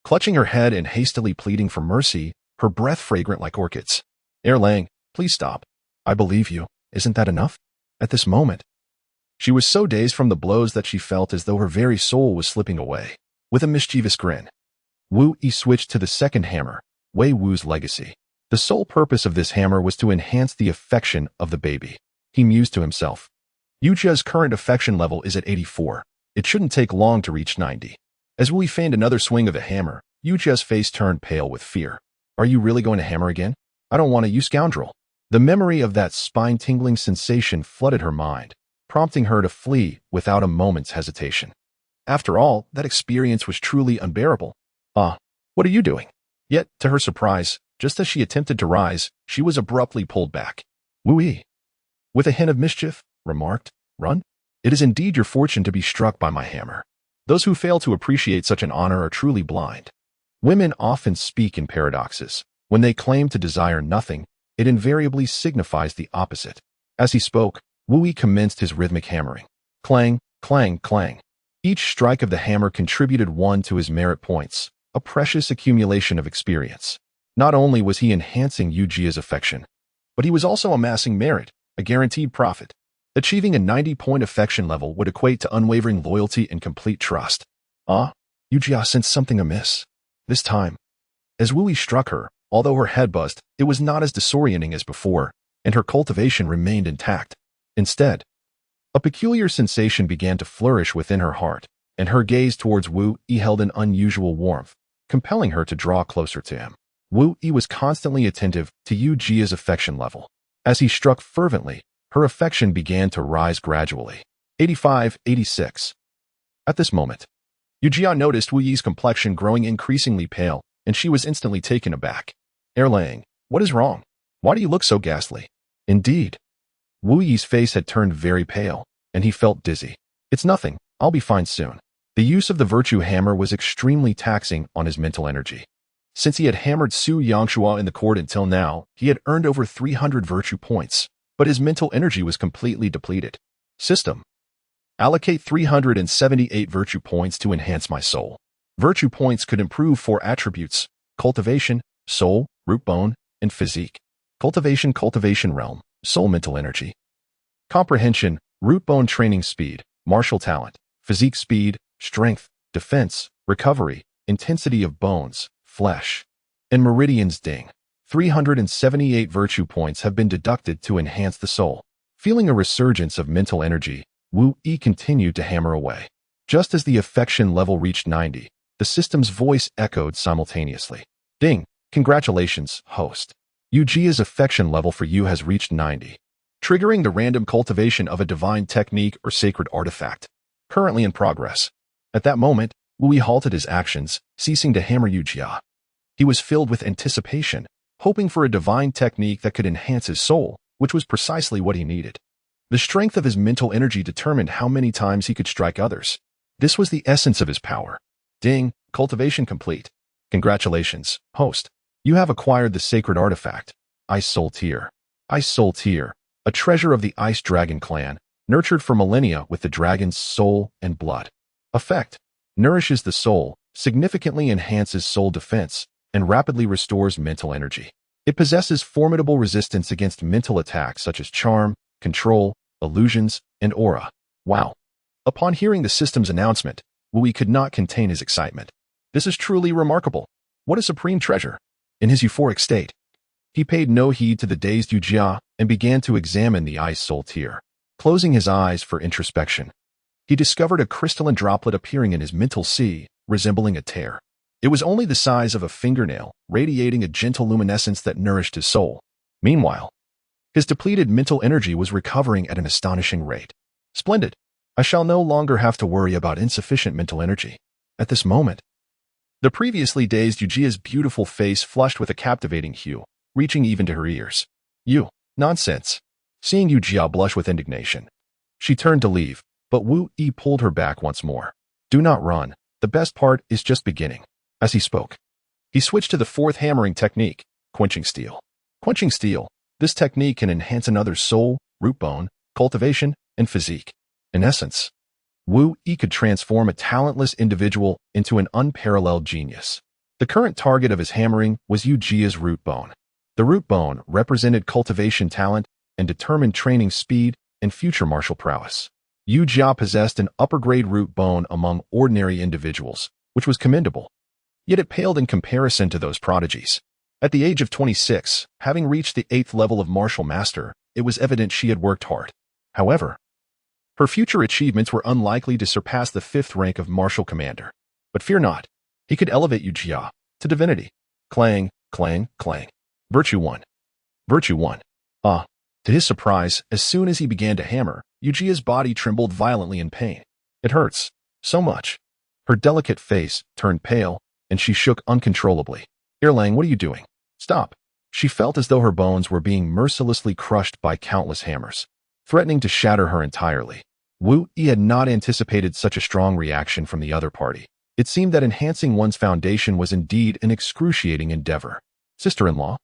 Clutching her head and hastily pleading for mercy, her breath fragrant like orchids. Erlang, please stop. I believe you. Isn't that enough? At this moment, she was so dazed from the blows that she felt as though her very soul was slipping away. With a mischievous grin, Wu Yi switched to the second hammer, Wei Wu's legacy. The sole purpose of this hammer was to enhance the affection of the baby. He mused to himself. Yujia's current affection level is at 84. It shouldn't take long to reach 90. As Wu Yi feigned another swing of the hammer, Yujia's face turned pale with fear. Are you really going to hammer again? I don't want to, you scoundrel. The memory of that spine-tingling sensation flooded her mind, prompting her to flee without a moment's hesitation. After all, that experience was truly unbearable. What are you doing? Yet, to her surprise, just as she attempted to rise, she was abruptly pulled back. Wu Yi, with a hint of mischief, remarked, "Run? It is indeed your fortune to be struck by my hammer. Those who fail to appreciate such an honor are truly blind." Women often speak in paradoxes. When they claim to desire nothing, it invariably signifies the opposite. As he spoke, Wu Yi commenced his rhythmic hammering. Clang, clang, clang. Each strike of the hammer contributed 1 to his merit points, a precious accumulation of experience. Not only was he enhancing Yujia's affection, but he was also amassing merit, a guaranteed profit. Achieving a 90-point affection level would equate to unwavering loyalty and complete trust. Yujia sensed something amiss. This time, as Wu Yi struck her, although her head buzzed, it was not as disorienting as before, and her cultivation remained intact. Instead, a peculiar sensation began to flourish within her heart, and her gaze towards Wu Yi held an unusual warmth, compelling her to draw closer to him. Wu Yi was constantly attentive to Yujia's affection level. As he struck fervently, her affection began to rise gradually. 85, 86. At this moment, Yujia noticed Wu Yi's complexion growing increasingly pale, and she was instantly taken aback. Erlang, what is wrong? Why do you look so ghastly? Indeed, Wu Yi's face had turned very pale, and he felt dizzy. It's nothing, I'll be fine soon. The use of the virtue hammer was extremely taxing on his mental energy. Since he had hammered Su Yangshua in the court until now, he had earned over 300 virtue points, but his mental energy was completely depleted. System. Allocate 378 virtue points to enhance my soul. Virtue points could improve 4 attributes: cultivation, soul, root bone, and physique. Cultivation realm, soul mental energy. Comprehension, root bone training speed, martial talent, physique speed, strength, defense, recovery, intensity of bones, flesh, and meridians. Ding. 378 virtue points have been deducted to enhance the soul. Feeling a resurgence of mental energy, Wu Yi continued to hammer away. Just as the affection level reached 90, the system's voice echoed simultaneously. Ding! Congratulations, host. Yujia's affection level for you has reached 90, triggering the random cultivation of a divine technique or sacred artifact. Currently in progress. At that moment, Wu Yi halted his actions, ceasing to hammer Yujia. He was filled with anticipation, hoping for a divine technique that could enhance his soul, which was precisely what he needed. The strength of his mental energy determined how many times he could strike others. This was the essence of his power. Ding, cultivation complete. Congratulations, host. You have acquired the sacred artifact, Ice Soul Tear. Ice Soul Tear, a treasure of the Ice Dragon clan, nurtured for millennia with the dragon's soul and blood. Effect: nourishes the soul, significantly enhances soul defense, and rapidly restores mental energy. It possesses formidable resistance against mental attacks such as charm, control, illusions, and aura. Wow. Upon hearing the system's announcement, Wui could not contain his excitement. This is truly remarkable. What a supreme treasure. In his euphoric state, he paid no heed to the dazed Yujia and began to examine the Ice Soul Tear. Closing his eyes for introspection, he discovered a crystalline droplet appearing in his mental sea, resembling a tear. It was only the size of a fingernail, radiating a gentle luminescence that nourished his soul. Meanwhile, his depleted mental energy was recovering at an astonishing rate. Splendid. I shall no longer have to worry about insufficient mental energy. At this moment, the previously dazed Yujia's beautiful face flushed with a captivating hue, reaching even to her ears. You, nonsense. Seeing Yujia blush with indignation, she turned to leave, but Wu Yi pulled her back once more. Do not run. The best part is just beginning. As he spoke, he switched to the fourth hammering technique, Quenching Steel. Quenching Steel. This technique can enhance another's soul, root bone, cultivation, and physique. In essence, Wu Yi could transform a talentless individual into an unparalleled genius. The current target of his hammering was Yujia's root bone. The root bone represented cultivation talent and determined training speed and future martial prowess. Yujia possessed an upper-grade root bone among ordinary individuals, which was commendable. Yet it paled in comparison to those prodigies. At the age of 26, having reached the 8th level of martial master, it was evident she had worked hard. However, her future achievements were unlikely to surpass the 5th rank of martial commander. But fear not, he could elevate Yujia to divinity. Clang, clang, clang. Virtue 1. Virtue 1. To his surprise, as soon as he began to hammer, Yujia's body trembled violently in pain. It hurts. So much. Her delicate face turned pale, and she shook uncontrollably. Erlang, what are you doing? Stop. She felt as though her bones were being mercilessly crushed by countless hammers, threatening to shatter her entirely. Wu Yi had not anticipated such a strong reaction from the other party. It seemed that enhancing one's foundation was indeed an excruciating endeavor. Sister-in-law,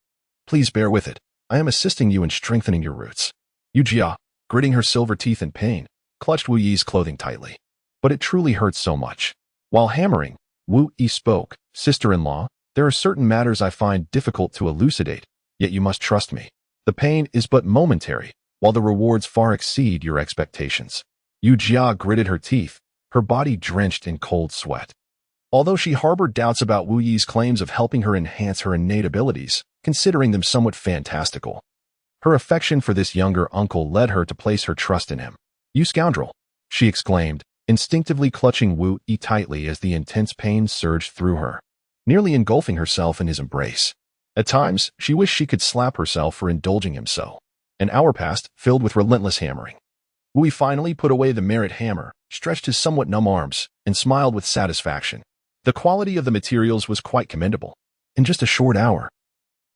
please bear with it. I am assisting you in strengthening your roots. Yujia, gritting her silver teeth in pain, clutched Wu Yi's clothing tightly. But it truly hurts so much. While hammering, Wu Yi spoke, Sister-in-law, there are certain matters I find difficult to elucidate, yet you must trust me. The pain is but momentary, while the rewards far exceed your expectations. Yujia gritted her teeth, her body drenched in cold sweat. Although she harbored doubts about Wu Yi's claims of helping her enhance her innate abilities, considering them somewhat fantastical, her affection for this younger uncle led her to place her trust in him. You scoundrel, she exclaimed, instinctively clutching Wu Yi tightly as the intense pain surged through her, nearly engulfing herself in his embrace. At times, she wished she could slap herself for indulging him so. An hour passed, filled with relentless hammering. Wu Yi finally put away the merit hammer, stretched his somewhat numb arms, and smiled with satisfaction. The quality of the materials was quite commendable. In just a short hour,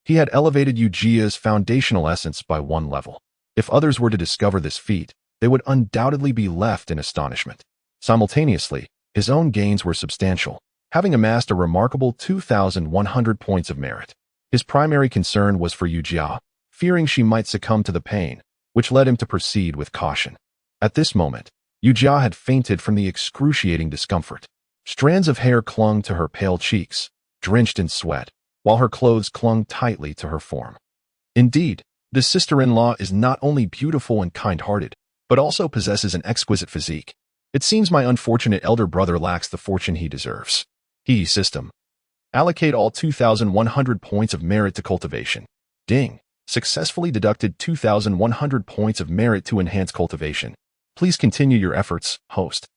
he had elevated Yujia's foundational essence by 1 level. If others were to discover this feat, they would undoubtedly be left in astonishment. Simultaneously, his own gains were substantial, having amassed a remarkable 2,100 points of merit. His primary concern was for Yujia, fearing she might succumb to the pain, which led him to proceed with caution. At this moment, Yujia had fainted from the excruciating discomfort. Strands of hair clung to her pale cheeks, drenched in sweat, while her clothes clung tightly to her form. Indeed, this sister-in-law is not only beautiful and kind-hearted, but also possesses an exquisite physique. It seems my unfortunate elder brother lacks the fortune he deserves. System. Allocate all 2,100 points of merit to cultivation. Ding. Successfully deducted 2,100 points of merit to enhance cultivation. Please continue your efforts, host.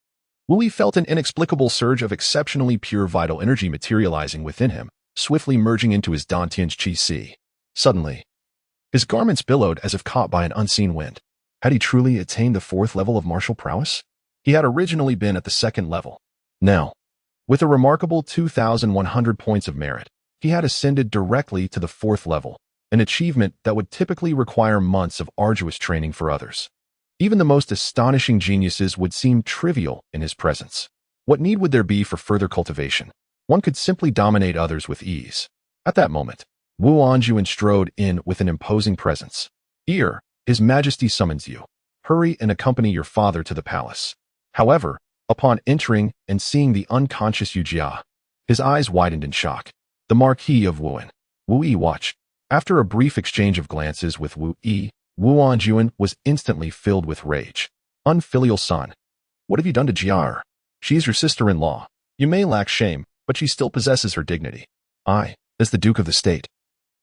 Wu Yi felt an inexplicable surge of exceptionally pure vital energy materializing within him, swiftly merging into his Dantian's Qi Si. Suddenly, his garments billowed as if caught by an unseen wind. Had he truly attained the 4th level of martial prowess? He had originally been at the 2nd level. Now, with a remarkable 2,100 points of merit, He had ascended directly to the 4th level, an achievement that would typically require months of arduous training for others. Even the most astonishing geniuses would seem trivial in his presence. What need would there be for further cultivation? One could simply dominate others with ease. At that moment, Wu Anjuan strode in with an imposing presence. "Here, His Majesty summons you. Hurry and accompany your father to the palace." However, upon entering and seeing the unconscious Yu Jia, his eyes widened in shock. The Marquis of Wuan. Wu Yi watched. After a brief exchange of glances with Wu Yi, Wu Anjuan was instantly filled with rage. "Unfilial son, what have you done to Jia? She is your sister-in-law. You may lack shame, but she still possesses her dignity. I, as the Duke of the State,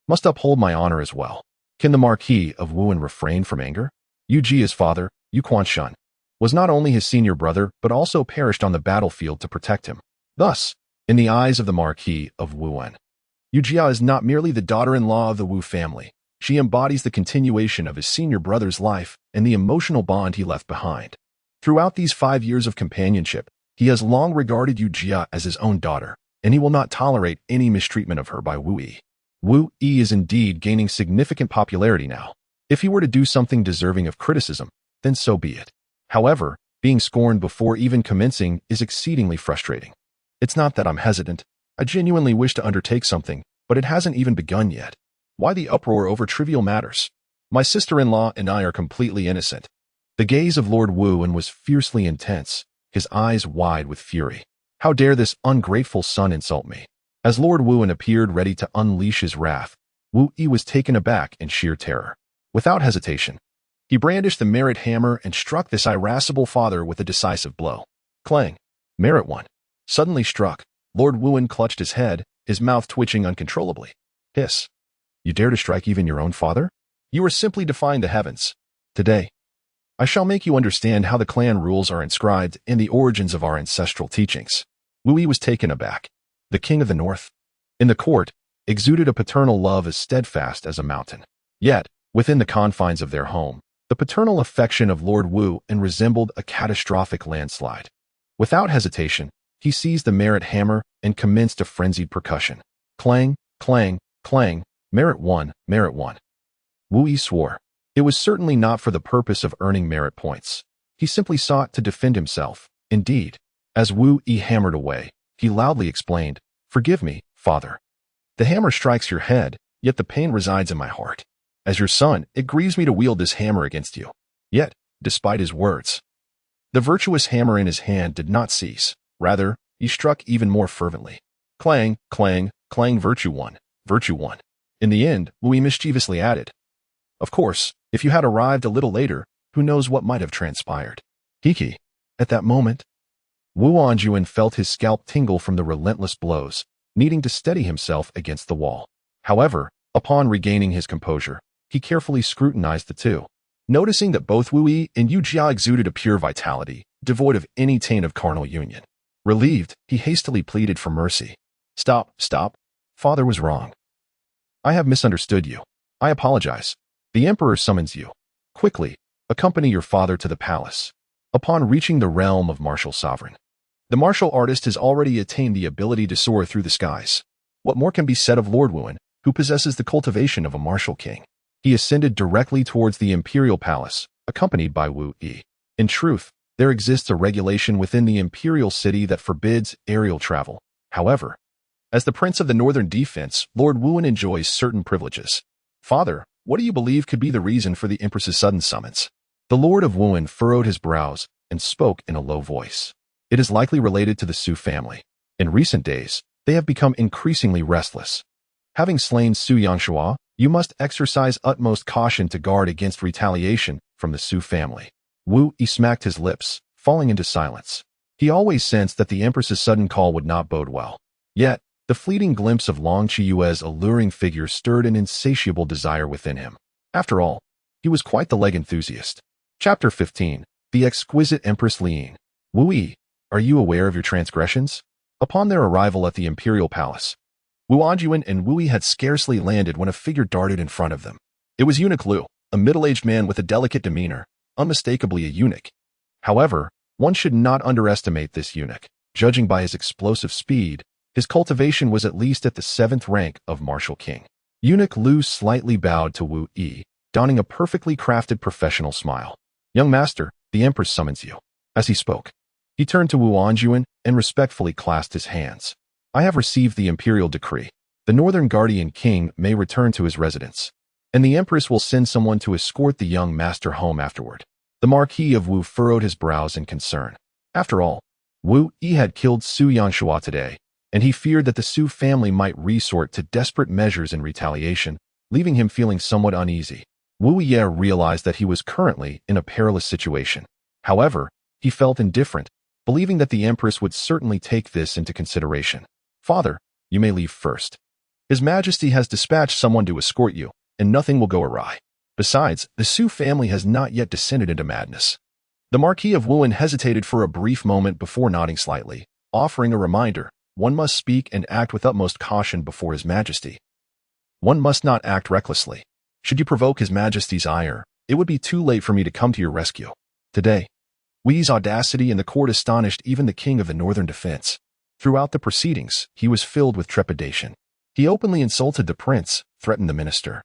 must uphold my honor as well." Can the Marquis of Wuan refrain from anger? Yu Jia's father, Yu Quanshun, was not only his senior brother but also perished on the battlefield to protect him. Thus, in the eyes of the Marquis of Wuan, Yu Jia is not merely the daughter-in-law of the Wu family. She embodies the continuation of his senior brother's life and the emotional bond he left behind. Throughout these 5 years of companionship, he has long regarded Yu Jia as his own daughter, and he will not tolerate any mistreatment of her by Wu Yi. Wu Yi is indeed gaining significant popularity now. If he were to do something deserving of criticism, then so be it. However, being scorned before even commencing is exceedingly frustrating. It's not that I'm hesitant. I genuinely wish to undertake something, but it hasn't even begun yet. Why the uproar over trivial matters? My sister-in-law and I are completely innocent. The gaze of Lord Wuan was fiercely intense, his eyes wide with fury. How dare this ungrateful son insult me? As Lord Wuan appeared ready to unleash his wrath, Wu Yi was taken aback in sheer terror. Without hesitation, he brandished the merit hammer and struck this irascible father with a decisive blow. Clang! Merit one. Suddenly struck, Lord Wuan clutched his head, his mouth twitching uncontrollably. Hiss! You dare to strike even your own father? You are simply defying the heavens. Today, I shall make you understand how the clan rules are inscribed in the origins of our ancestral teachings. Wu Yi was taken aback. The king of the north, in the court, exuded a paternal love as steadfast as a mountain. Yet, within the confines of their home, the paternal affection of Lord Wu resembled a catastrophic landslide. Without hesitation, he seized the merit hammer and commenced a frenzied percussion. Clang, clang, clang, merit one, merit one. Wu Yi swore. It was certainly not for the purpose of earning merit points. He simply sought to defend himself. Indeed, as Wu Yi hammered away, he loudly explained, "Forgive me, father. The hammer strikes your head, yet the pain resides in my heart. As your son, it grieves me to wield this hammer against you." Yet, despite his words, the virtuous hammer in his hand did not cease. Rather, he struck even more fervently. Clang, clang, clang, virtue one, virtue one. In the end, Wu Yi mischievously added, "Of course, if you had arrived a little later, who knows what might have transpired." Hiki. At that moment, Wu Anjuan felt his scalp tingle from the relentless blows, needing to steady himself against the wall. However, upon regaining his composure, he carefully scrutinized the two. Noticing that both Wu Yi and Yu Jia exuded a pure vitality, devoid of any taint of carnal union. Relieved, he hastily pleaded for mercy. Stop, stop. Father was wrong. I have misunderstood you. I apologize. The Emperor summons you. Quickly, accompany your father to the palace." Upon reaching the realm of martial sovereign, the martial artist has already attained the ability to soar through the skies. What more can be said of Lord Wuan, who possesses the cultivation of a martial king? He ascended directly towards the imperial palace, accompanied by Wu Yi. In truth, there exists a regulation within the imperial city that forbids aerial travel. However, as the prince of the northern defense, Lord Wuan enjoys certain privileges. Father, what do you believe could be the reason for the Empress's sudden summons? The Lord of Wuan furrowed his brows and spoke in a low voice. It is likely related to the Su family. In recent days, they have become increasingly restless. Having slain Su Yanshua, you must exercise utmost caution to guard against retaliation from the Su family. Wu Yi smacked his lips, falling into silence. He always sensed that the Empress's sudden call would not bode well. Yet, the fleeting glimpse of Long Chiyue's alluring figure stirred an insatiable desire within him. After all, he was quite the leg enthusiast. Chapter 15. The Exquisite Empress Liang. Wu Yi, are you aware of your transgressions? Upon their arrival at the imperial palace, Wu Anjuan and Wu Yi had scarcely landed when a figure darted in front of them. It was Eunuch Lu, a middle-aged man with a delicate demeanor, unmistakably a eunuch. However, one should not underestimate this eunuch. Judging by his explosive speed, His cultivation was at least at the 7th rank of Martial King. Eunuch Lu slightly bowed to Wu Yi, donning a perfectly crafted professional smile. "Young master, the Empress summons you." As he spoke, he turned to Wu Anjuan and respectfully clasped his hands. "I have received the imperial decree. The Northern Guardian King may return to his residence, and the Empress will send someone to escort the young master home afterward." The Marquis of Wu furrowed his brows in concern. After all, Wu Yi had killed Su Yanshua today, and he feared that the Su family might resort to desperate measures in retaliation, leaving him feeling somewhat uneasy. Wu Yi realized that he was currently in a perilous situation. However, he felt indifferent, believing that the Empress would certainly take this into consideration. "Father, you may leave first. His Majesty has dispatched someone to escort you, and nothing will go awry. Besides, the Su family has not yet descended into madness." The Marquis of Wuan hesitated for a brief moment before nodding slightly, offering a reminder. "One must speak and act with utmost caution before His Majesty. One must not act recklessly. Should you provoke His Majesty's ire, it would be too late for me to come to your rescue." Today, Wu's audacity in the court astonished even the King of the Northern Defense. Throughout the proceedings, he was filled with trepidation. He openly insulted the prince, threatened the minister,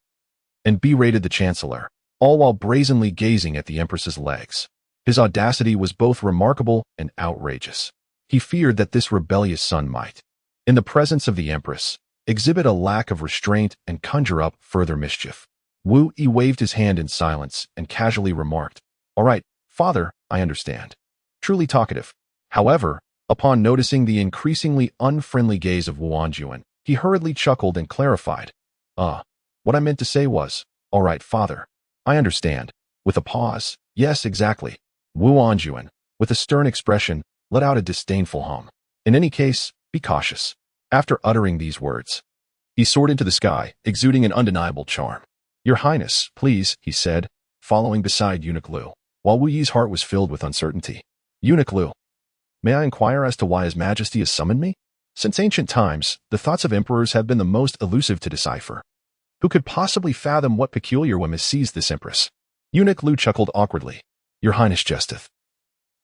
and berated the chancellor, all while brazenly gazing at the Empress's legs. His audacity was both remarkable and outrageous. He feared that this rebellious son might, in the presence of the Empress, exhibit a lack of restraint and conjure up further mischief. Wu Yi waved his hand in silence and casually remarked, "All right, father, I understand." Truly talkative. However, upon noticing the increasingly unfriendly gaze of Wu Anjuan, he hurriedly chuckled and clarified, What I meant to say was, all right, father, I understand." With a pause, "Yes, exactly." Wu Anjuan, with a stern expression, let out a disdainful hum. "In any case, be cautious." After uttering these words, he soared into the sky, exuding an undeniable charm. "Your Highness, please," he said, following beside Eunuch Lu, while Wu Yi's heart was filled with uncertainty. "Eunuch Lu, may I inquire as to why His Majesty has summoned me? Since ancient times, the thoughts of emperors have been the most elusive to decipher. Who could possibly fathom what peculiar whim has seized this empress?" Eunuch Lu chuckled awkwardly. "Your Highness jesteth.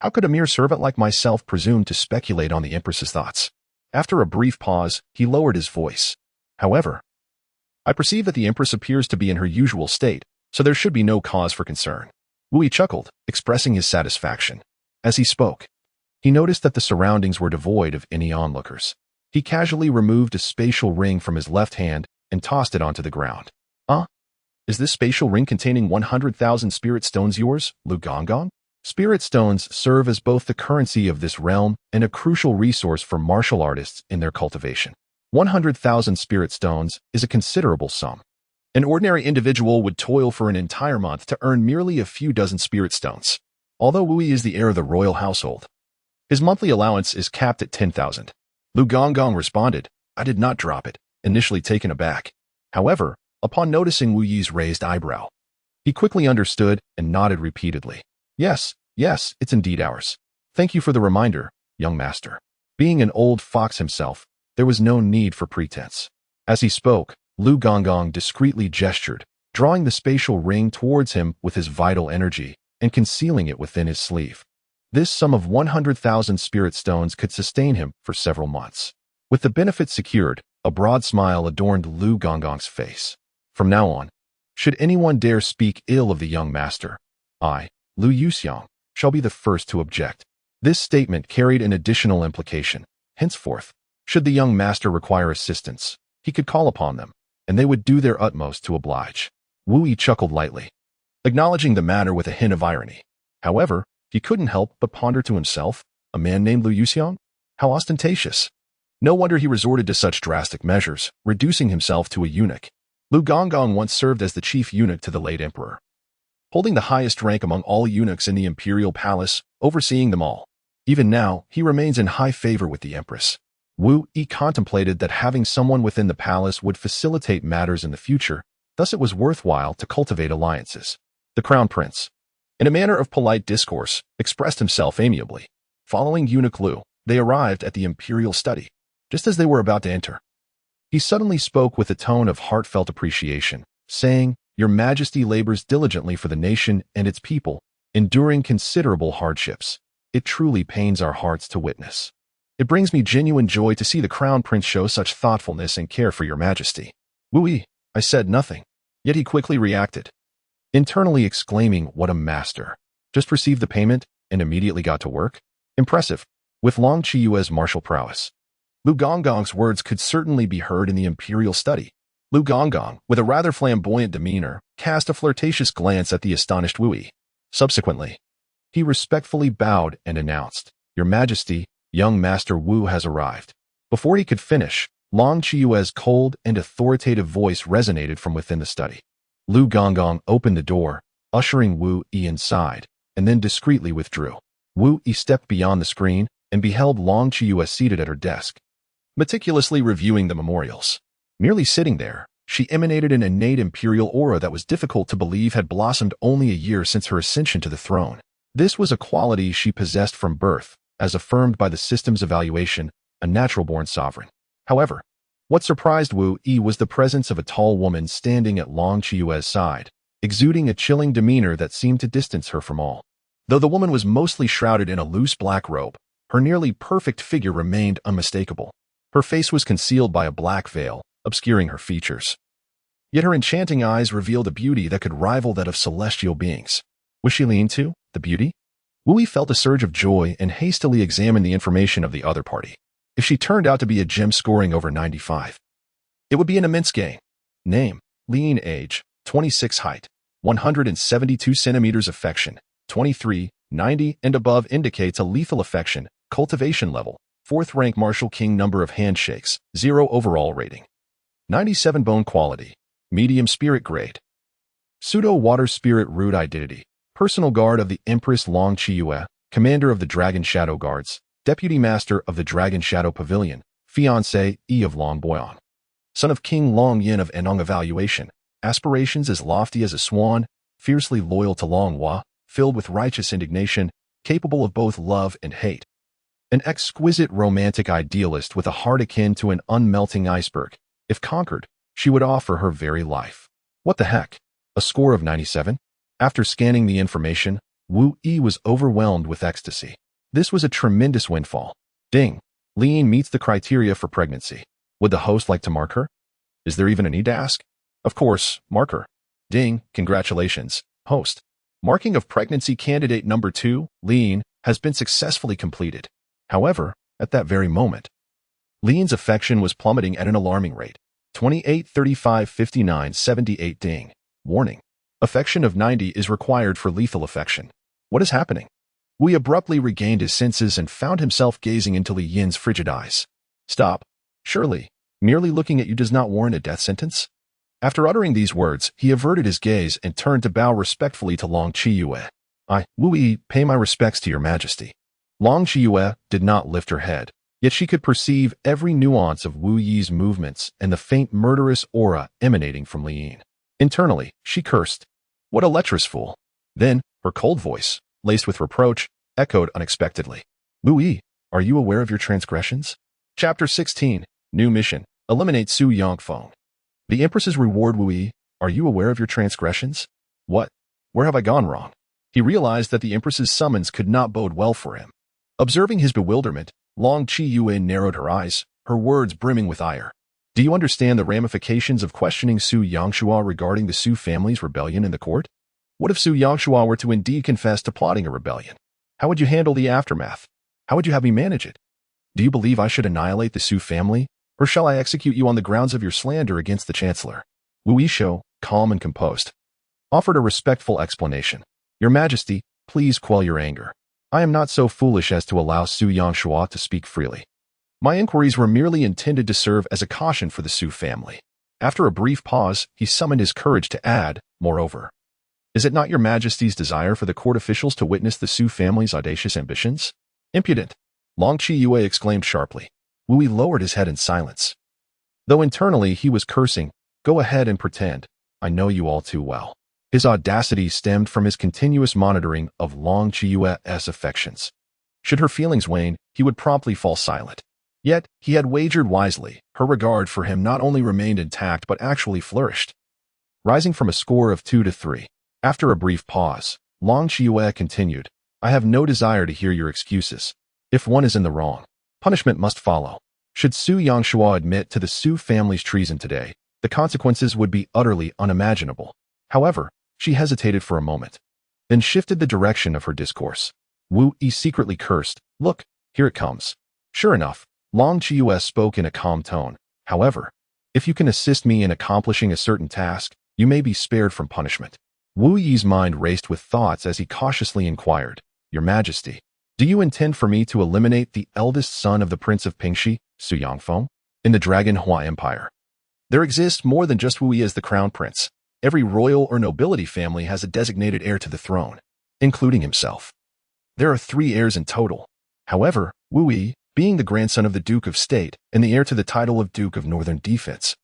How could a mere servant like myself presume to speculate on the empress's thoughts?" After a brief pause, he lowered his voice. "However, I perceive that the empress appears to be in her usual state, so there should be no cause for concern." Wu Yi chuckled, expressing his satisfaction. As he spoke, he noticed that the surroundings were devoid of any onlookers. He casually removed a spatial ring from his left hand and tossed it onto the ground. Is this spatial ring containing 100,000 spirit stones yours, Lu Gongong?" Spirit stones serve as both the currency of this realm and a crucial resource for martial artists in their cultivation. 100,000 spirit stones is a considerable sum. An ordinary individual would toil for an entire month to earn merely a few dozen spirit stones. Although Wu Yi is the heir of the royal household, his monthly allowance is capped at 10,000. Lu Gongong responded, "I did not drop it," initially taken aback. However, upon noticing Wu Yi's raised eyebrow, he quickly understood and nodded repeatedly. Yes, it's indeed ours. Thank you for the reminder, young master." Being an old fox himself, there was no need for pretense. As he spoke, Lu Gongong discreetly gestured, drawing the spatial ring towards him with his vital energy and concealing it within his sleeve. This sum of 100,000 spirit stones could sustain him for several months. With the benefit secured, a broad smile adorned Lu Gongong's face. From now on, should anyone dare speak ill of the young master, I, Lu Yuxiang, shall be the first to object. This statement carried an additional implication. Henceforth, should the young master require assistance, he could call upon them, and they would do their utmost to oblige. Wu Yi chuckled lightly, acknowledging the matter with a hint of irony. However, he couldn't help but ponder to himself, a man named Lu Yuxiang? How ostentatious. No wonder he resorted to such drastic measures, reducing himself to a eunuch. Lu Gongong once served as the chief eunuch to the late emperor, holding the highest rank among all eunuchs in the imperial palace, overseeing them all. Even now, he remains in high favor with the empress. Wu Yi contemplated that having someone within the palace would facilitate matters in the future, thus it was worthwhile to cultivate alliances. The crown prince, in a manner of polite discourse, expressed himself amiably. Following Eunuch Lu, they arrived at the imperial study. Just as they were about to enter, he suddenly spoke with a tone of heartfelt appreciation, saying, "Your Majesty labors diligently for the nation and its people, enduring considerable hardships. It truly pains our hearts to witness." It brings me genuine joy to see the Crown Prince show such thoughtfulness and care for your majesty. Wu, I said nothing. Yet he quickly reacted, internally exclaiming, what a master. Just received the payment and immediately got to work? Impressive. With Long Chiyue's martial prowess. Lu Gonggong's words could certainly be heard in the imperial study. Lu Gonggong, with a rather flamboyant demeanor, cast a flirtatious glance at the astonished Wu. Subsequently, he respectfully bowed and announced, Your Majesty, young Master Wu has arrived. Before he could finish, Long Chiyue's cold and authoritative voice resonated from within the study. Lu Gonggong opened the door, ushering Wu inside, and then discreetly withdrew. Wu stepped beyond the screen and beheld Long Chiyue seated at her desk, meticulously reviewing the memorials. Merely sitting there, she emanated an innate imperial aura that was difficult to believe had blossomed only a year since her ascension to the throne. This was a quality she possessed from birth, as affirmed by the system's evaluation, a natural-born sovereign. However, what surprised Wu was the presence of a tall woman standing at Long Chiyue's side, exuding a chilling demeanor that seemed to distance her from all. Though the woman was mostly shrouded in a loose black robe, her nearly perfect figure remained unmistakable. Her face was concealed by a black veil, obscuring her features. Yet her enchanting eyes revealed a beauty that could rival that of celestial beings. Was she leaning to the beauty? Wu felt a surge of joy and hastily examined the information of the other party. If she turned out to be a gem scoring over 95, it would be an immense gain. Name, Lean, age, 26, height, 172 centimeters, affection, 23, 90 and above indicates a lethal affection, cultivation level, 4th rank martial king, number of handshakes, 0 overall rating, 97 bone quality, medium spirit grade, pseudo water spirit root identity, personal guard of the Empress Long Chiyue, commander of the Dragon Shadow Guards, deputy master of the Dragon Shadow Pavilion, fiancé of Long Boyan, son of King Long Yin of Enong, evaluation, aspirations as lofty as a swan, fiercely loyal to Long Hua, filled with righteous indignation, capable of both love and hate. An exquisite romantic idealist with a heart akin to an unmelting iceberg. If conquered, she would offer her very life. What the heck? A score of 97? After scanning the information, Wu was overwhelmed with ecstasy. This was a tremendous windfall. Ding. Lean meets the criteria for pregnancy. Would the host like to mark her? Is there even a need to ask? Of course, mark her. Ding. Congratulations, host. Marking of pregnancy candidate number 2, Lean, has been successfully completed. However, at that very moment, Lean's affection was plummeting at an alarming rate. 28, 35, 59, 78. Ding. Warning. Affection of 90 is required for lethal affection. What is happening? Wu abruptly regained his senses and found himself gazing into Li Yin's frigid eyes. Stop. Surely, merely looking at you does not warrant a death sentence? After uttering these words, he averted his gaze and turned to bow respectfully to Long Chiyue. Wu, pay my respects to your majesty. Long Chiyue did not lift her head, yet she could perceive every nuance of Wu Yi's movements and the faint murderous aura emanating from Li Yin. Internally, she cursed. What a lecherous fool. Then, her cold voice, laced with reproach, echoed unexpectedly. Wu, are you aware of your transgressions? Chapter 16, New Mission, Eliminate Su Yongfeng. The Empress's reward. Wu, are you aware of your transgressions? What? Where have I gone wrong? He realized that the Empress's summons could not bode well for him. Observing his bewilderment, Long Chiyue narrowed her eyes, her words brimming with ire. Do you understand the ramifications of questioning Su Yongshua regarding the Su family's rebellion in the court? What if Su Yongshua were to indeed confess to plotting a rebellion? How would you handle the aftermath? How would you have me manage it? Do you believe I should annihilate the Su family, or shall I execute you on the grounds of your slander against the Chancellor? Wu Yishou, calm and composed, offered a respectful explanation. Your Majesty, please quell your anger. I am not so foolish as to allow Su Yongshua to speak freely. My inquiries were merely intended to serve as a caution for the Su family. After a brief pause, he summoned his courage to add, moreover, is it not your Majesty's desire for the court officials to witness the Su family's audacious ambitions? Impudent! Long Chiyue exclaimed sharply. Wu lowered his head in silence. Though internally he was cursing, go ahead and pretend, I know you all too well. His audacity stemmed from his continuous monitoring of Long Chiyue's affections. Should her feelings wane, he would promptly fall silent. Yet, he had wagered wisely. Her regard for him not only remained intact but actually flourished. Rising from a score of 2 to 3, after a brief pause, Long Chiyue continued, I have no desire to hear your excuses. If one is in the wrong, Punishment must follow. Should Su Yangshua admit to the Su family's treason today, the consequences would be utterly unimaginable. However, she hesitated for a moment, then shifted the direction of her discourse. Wu Yi secretly cursed. Look, here it comes. Sure enough, Long Qiu spoke in a calm tone. However, if you can assist me in accomplishing a certain task, you may be spared from punishment. Wu Yi's mind raced with thoughts as he cautiously inquired, Your Majesty, do you intend for me to eliminate the eldest son of the Prince of Pingxi, Su Yangfeng, in the Dragon Hua Empire? There exists more than just Wu Yi as the crown prince. Every royal or nobility family has a designated heir to the throne, including himself. There are 3 heirs in total. However, Wu Yi, being the grandson of the Duke of State and the heir to the title of Duke of Northern Defense,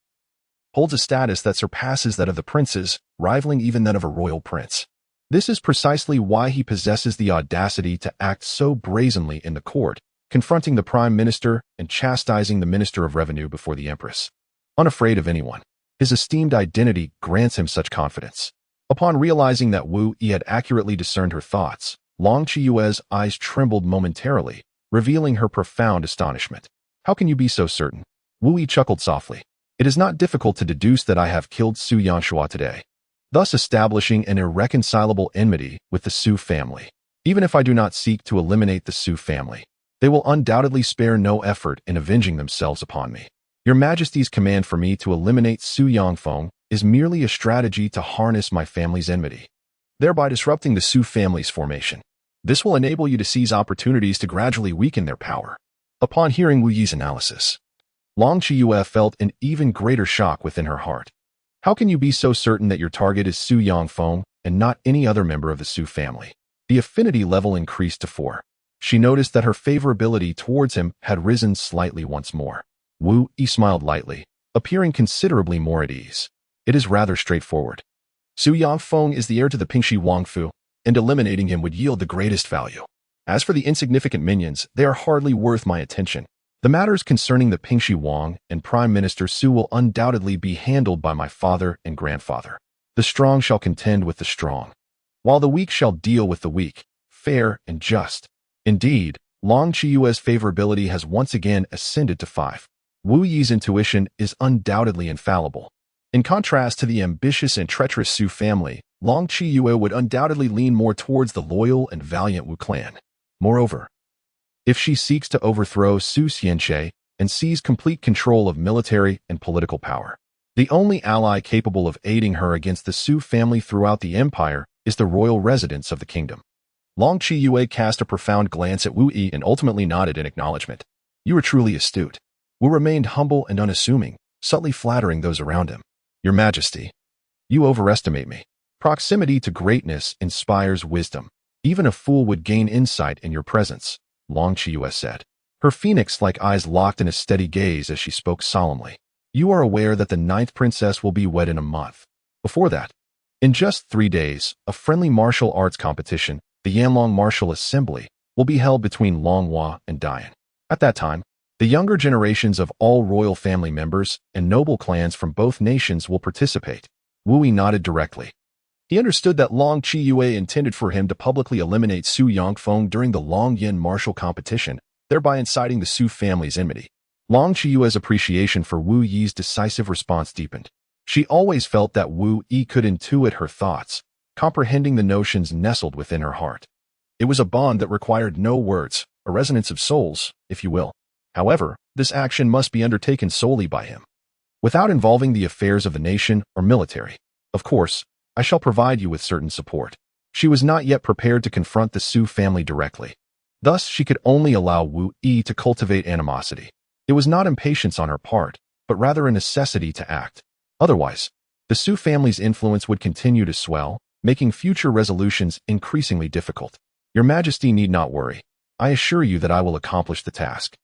holds a status that surpasses that of the princes, rivaling even that of a royal prince. This is precisely why he possesses the audacity to act so brazenly in the court, confronting the prime minister and chastising the minister of revenue before the empress. Unafraid of anyone, his esteemed identity grants him such confidence. Upon realizing that Wu Yi had accurately discerned her thoughts, Long Qiyue's eyes trembled momentarily, revealing her profound astonishment. How can you be so certain? Wu Yi chuckled softly. It is not difficult to deduce that I have killed Su Yangshua today, thus establishing an irreconcilable enmity with the Su family. Even if I do not seek to eliminate the Su family, they will undoubtedly spare no effort in avenging themselves upon me. Your Majesty's command for me to eliminate Su Yangfeng is merely a strategy to harness my family's enmity, thereby disrupting the Su family's formation. This will enable you to seize opportunities to gradually weaken their power. Upon hearing Wu Yi's analysis, Long Qiyue felt an even greater shock within her heart. How can you be so certain that your target is Su Yangfeng and not any other member of the Su family? The affinity level increased to 4. She noticed that her favorability towards him had risen slightly once more. Wu Yi smiled lightly, appearing considerably more at ease. It is rather straightforward. Su Yangfeng is the heir to the Pingxi Wangfu, and eliminating him would yield the greatest value. As for the insignificant minions, they are hardly worth my attention. The matters concerning the Pingxi Wang and Prime Minister Su will undoubtedly be handled by my father and grandfather. The strong shall contend with the strong, while the weak shall deal with the weak, fair and just. Indeed, Long Qiyue's favorability has once again ascended to 5. Wu Yi's intuition is undoubtedly infallible. In contrast to the ambitious and treacherous Su family, Long Qiyue would undoubtedly lean more towards the loyal and valiant Wu clan. Moreover, if she seeks to overthrow Su Xianxie and seize complete control of military and political power, the only ally capable of aiding her against the Su family throughout the empire is the royal residents of the kingdom. Long Qiyue cast a profound glance at Wu Yi and ultimately nodded in acknowledgement. You are truly astute. Wu remained humble and unassuming, subtly flattering those around him. Your Majesty, you overestimate me. Proximity to greatness inspires wisdom. Even a fool would gain insight in your presence, Long Qiyue said. Her phoenix-like eyes locked in a steady gaze as she spoke solemnly. You are aware that the 9th princess will be wed in a month. Before that, in just 3 days, a friendly martial arts competition, the Yanlong Martial Assembly, will be held between Longhua and Dian. At that time, the younger generations of all royal family members and noble clans from both nations will participate. Wu Yi nodded directly. He understood that Long Qiyue intended for him to publicly eliminate Su Yangfeng during the Long Yin martial competition, thereby inciting the Su family's enmity. Long Qiyue's appreciation for Wu Yi's decisive response deepened. She always felt that Wu Yi could intuit her thoughts, comprehending the notions nestled within her heart. It was a bond that required no words, a resonance of souls, if you will. However, this action must be undertaken solely by him, without involving the affairs of the nation or military. Of course, I shall provide you with certain support. She was not yet prepared to confront the Su family directly. Thus, she could only allow Wu Yi to cultivate animosity. It was not impatience on her part, but rather a necessity to act. Otherwise, the Su family's influence would continue to swell, making future resolutions increasingly difficult. Your Majesty need not worry. I assure you that I will accomplish the task.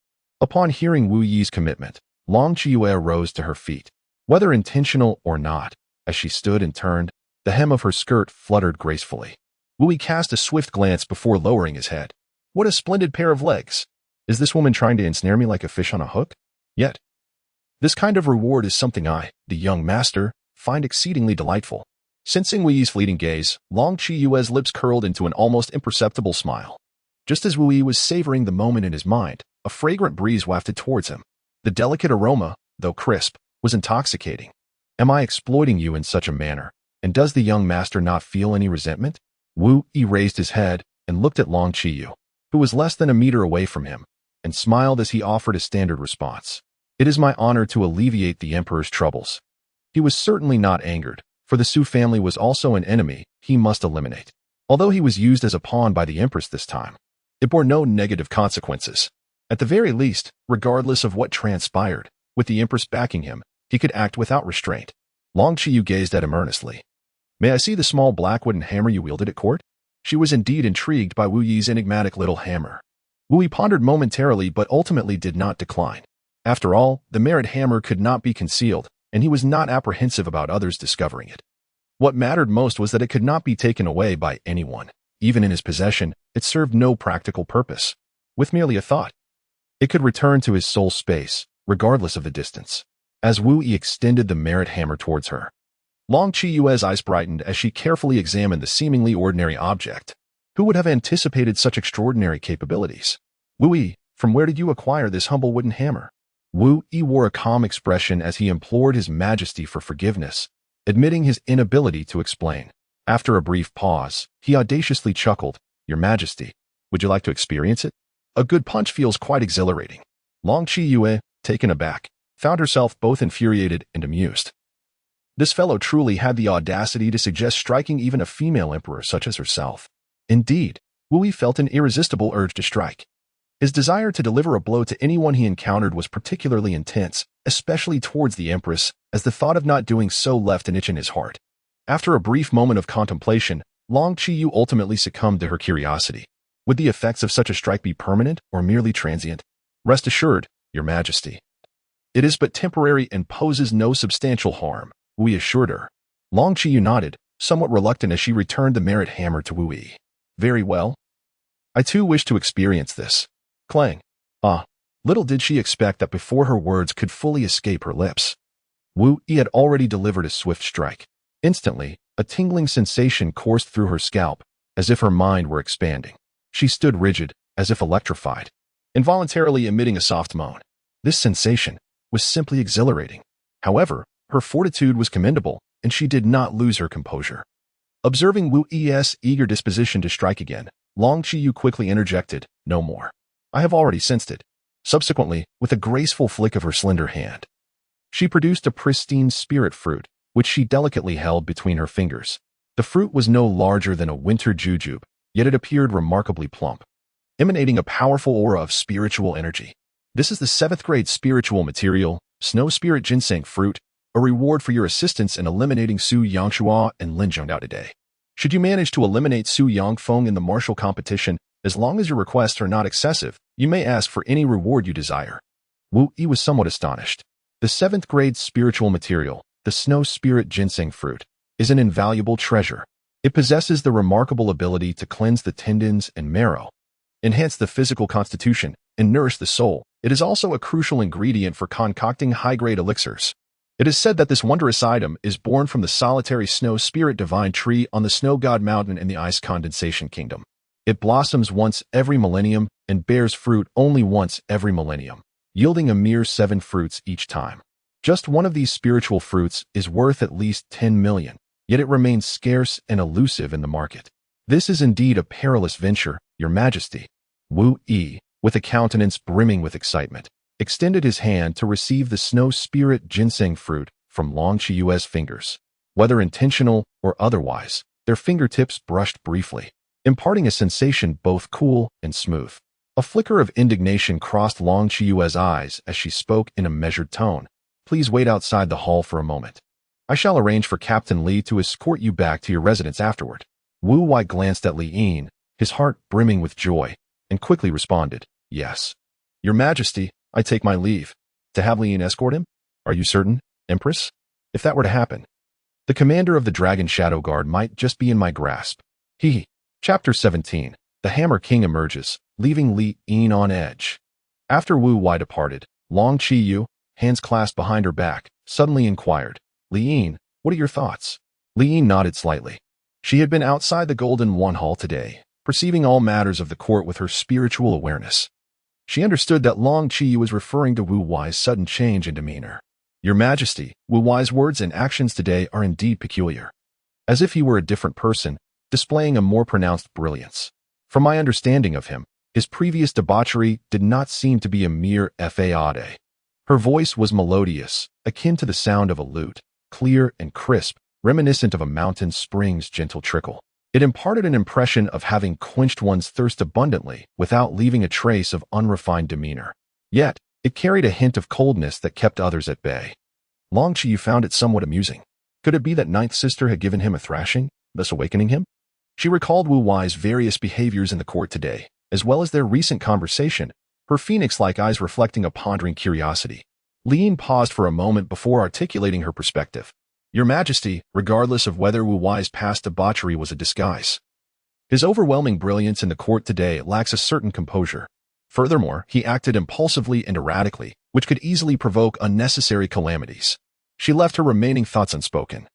Upon hearing Wu Yi's commitment, Long Qiyue rose to her feet. Whether intentional or not, as she stood and turned, the hem of her skirt fluttered gracefully. Wu Yi cast a swift glance before lowering his head. What a splendid pair of legs! Is this woman trying to ensnare me like a fish on a hook? Yet, this kind of reward is something I, the young master, find exceedingly delightful. Sensing Wu Yi's fleeting gaze, Long Qiyue's lips curled into an almost imperceptible smile. Just as Wu Yi was savoring the moment in his mind, a fragrant breeze wafted towards him. The delicate aroma, though crisp, was intoxicating. Am I exploiting you in such a manner? And does the young master not feel any resentment? Wu Yi raised his head and looked at Long Qiyu, who was less than a meter away from him, and smiled as he offered a standard response. It is my honor to alleviate the emperor's troubles. He was certainly not angered, for the Su family was also an enemy he must eliminate. Although he was used as a pawn by the empress this time, it bore no negative consequences. At the very least, regardless of what transpired, with the empress backing him, he could act without restraint. Long Qiyu gazed at him earnestly. May I see the small black wooden hammer you wielded at court? She was indeed intrigued by Wu Yi's enigmatic little hammer. Wu Yi pondered momentarily but ultimately did not decline. After all, the merit hammer could not be concealed, and he was not apprehensive about others discovering it. What mattered most was that it could not be taken away by anyone. Even in his possession, it served no practical purpose. With merely a thought, it could return to his soul space, regardless of the distance. As Wu Yi extended the merit hammer towards her, Long Qiyue's eyes brightened as she carefully examined the seemingly ordinary object. Who would have anticipated such extraordinary capabilities? Wu Yi, from where did you acquire this humble wooden hammer? Wu Yi wore a calm expression as he implored his majesty for forgiveness, admitting his inability to explain. After a brief pause, he audaciously chuckled, Your Majesty, would you like to experience it? A good punch feels quite exhilarating. Long Qiyue, taken aback, found herself both infuriated and amused. This fellow truly had the audacity to suggest striking even a female emperor such as herself. Indeed, Wu Yi felt an irresistible urge to strike. His desire to deliver a blow to anyone he encountered was particularly intense, especially towards the empress, as the thought of not doing so left an itch in his heart. After a brief moment of contemplation, Long Qiyu ultimately succumbed to her curiosity. Would the effects of such a strike be permanent or merely transient? Rest assured, Your Majesty. It is but temporary and poses no substantial harm, Wu Yi assured her. Long Qiyu nodded, somewhat reluctant as she returned the merit hammer to Wu Yi. Very well. I too wish to experience this. Clang. Ah, little did she expect that before her words could fully escape her lips, Wu Yi had already delivered a swift strike. Instantly, a tingling sensation coursed through her scalp, as if her mind were expanding. She stood rigid, as if electrified, involuntarily emitting a soft moan. This sensation was simply exhilarating. However, her fortitude was commendable, and she did not lose her composure. Observing Wu Yi's eager disposition to strike again, Long Qiyu quickly interjected, No more. I have already sensed it. Subsequently, with a graceful flick of her slender hand, she produced a pristine spirit fruit, which she delicately held between her fingers. The fruit was no larger than a winter jujube, yet it appeared remarkably plump, emanating a powerful aura of spiritual energy. This is the 7th grade spiritual material, Snow Spirit Ginseng Fruit, a reward for your assistance in eliminating Su Yangshua and Lin Zhongdao today. Should you manage to eliminate Su Yangfeng in the martial competition, as long as your requests are not excessive, you may ask for any reward you desire. Wu Yi was somewhat astonished. The 7th grade spiritual material, the Snow Spirit Ginseng Fruit, is an invaluable treasure. It possesses the remarkable ability to cleanse the tendons and marrow, enhance the physical constitution, and nourish the soul. It is also a crucial ingredient for concocting high-grade elixirs. It is said that this wondrous item is born from the solitary Snow Spirit Divine Tree on the Snow God Mountain in the Ice Condensation Kingdom. It blossoms once every millennium and bears fruit only once every millennium, yielding a mere 7 fruits each time. Just one of these spiritual fruits is worth at least 10 million, yet it remains scarce and elusive in the market. This is indeed a perilous venture, Your Majesty. Wu Yi, with a countenance brimming with excitement, extended his hand to receive the Snow Spirit Ginseng Fruit from Long Qiyue's fingers. Whether intentional or otherwise, their fingertips brushed briefly, imparting a sensation both cool and smooth. A flicker of indignation crossed Long Qiyue's eyes as she spoke in a measured tone. Please wait outside the hall for a moment. I shall arrange for Captain Li to escort you back to your residence afterward. Wu Wai glanced at Li Yin, his heart brimming with joy, and quickly responded, Yes. Your Majesty, I take my leave. To have Li Yin escort him? Are you certain, Empress? If that were to happen, the commander of the Dragon Shadow Guard might just be in my grasp. Chapter 17. The Hammer King emerges, leaving Li Yin on edge. After Wu Wai departed, Long Qiyu, hands clasped behind her back, suddenly inquired, Li Yin, what are your thoughts? Li Yin nodded slightly. She had been outside the Golden One Hall today, perceiving all matters of the court with her spiritual awareness. She understood that Long Qiyu was referring to Wu Wai's sudden change in demeanor. Your Majesty, Wu Wai's words and actions today are indeed peculiar. As if he were a different person, displaying a more pronounced brilliance. From my understanding of him, his previous debauchery did not seem to be a mere fade. Her voice was melodious, akin to the sound of a lute, clear and crisp, reminiscent of a mountain spring's gentle trickle. It imparted an impression of having quenched one's thirst abundantly without leaving a trace of unrefined demeanor. Yet, it carried a hint of coldness that kept others at bay. Long Qiyu found it somewhat amusing. Could it be that Ninth Sister had given him a thrashing, thus awakening him? She recalled Wu Wai's various behaviors in the court today, as well as their recent conversation, her phoenix-like eyes reflecting a pondering curiosity. Lin paused for a moment before articulating her perspective. Your Majesty, regardless of whether Wu Wai's past debauchery was a disguise, his overwhelming brilliance in the court today lacks a certain composure. Furthermore, he acted impulsively and erratically, which could easily provoke unnecessary calamities. She left her remaining thoughts unspoken.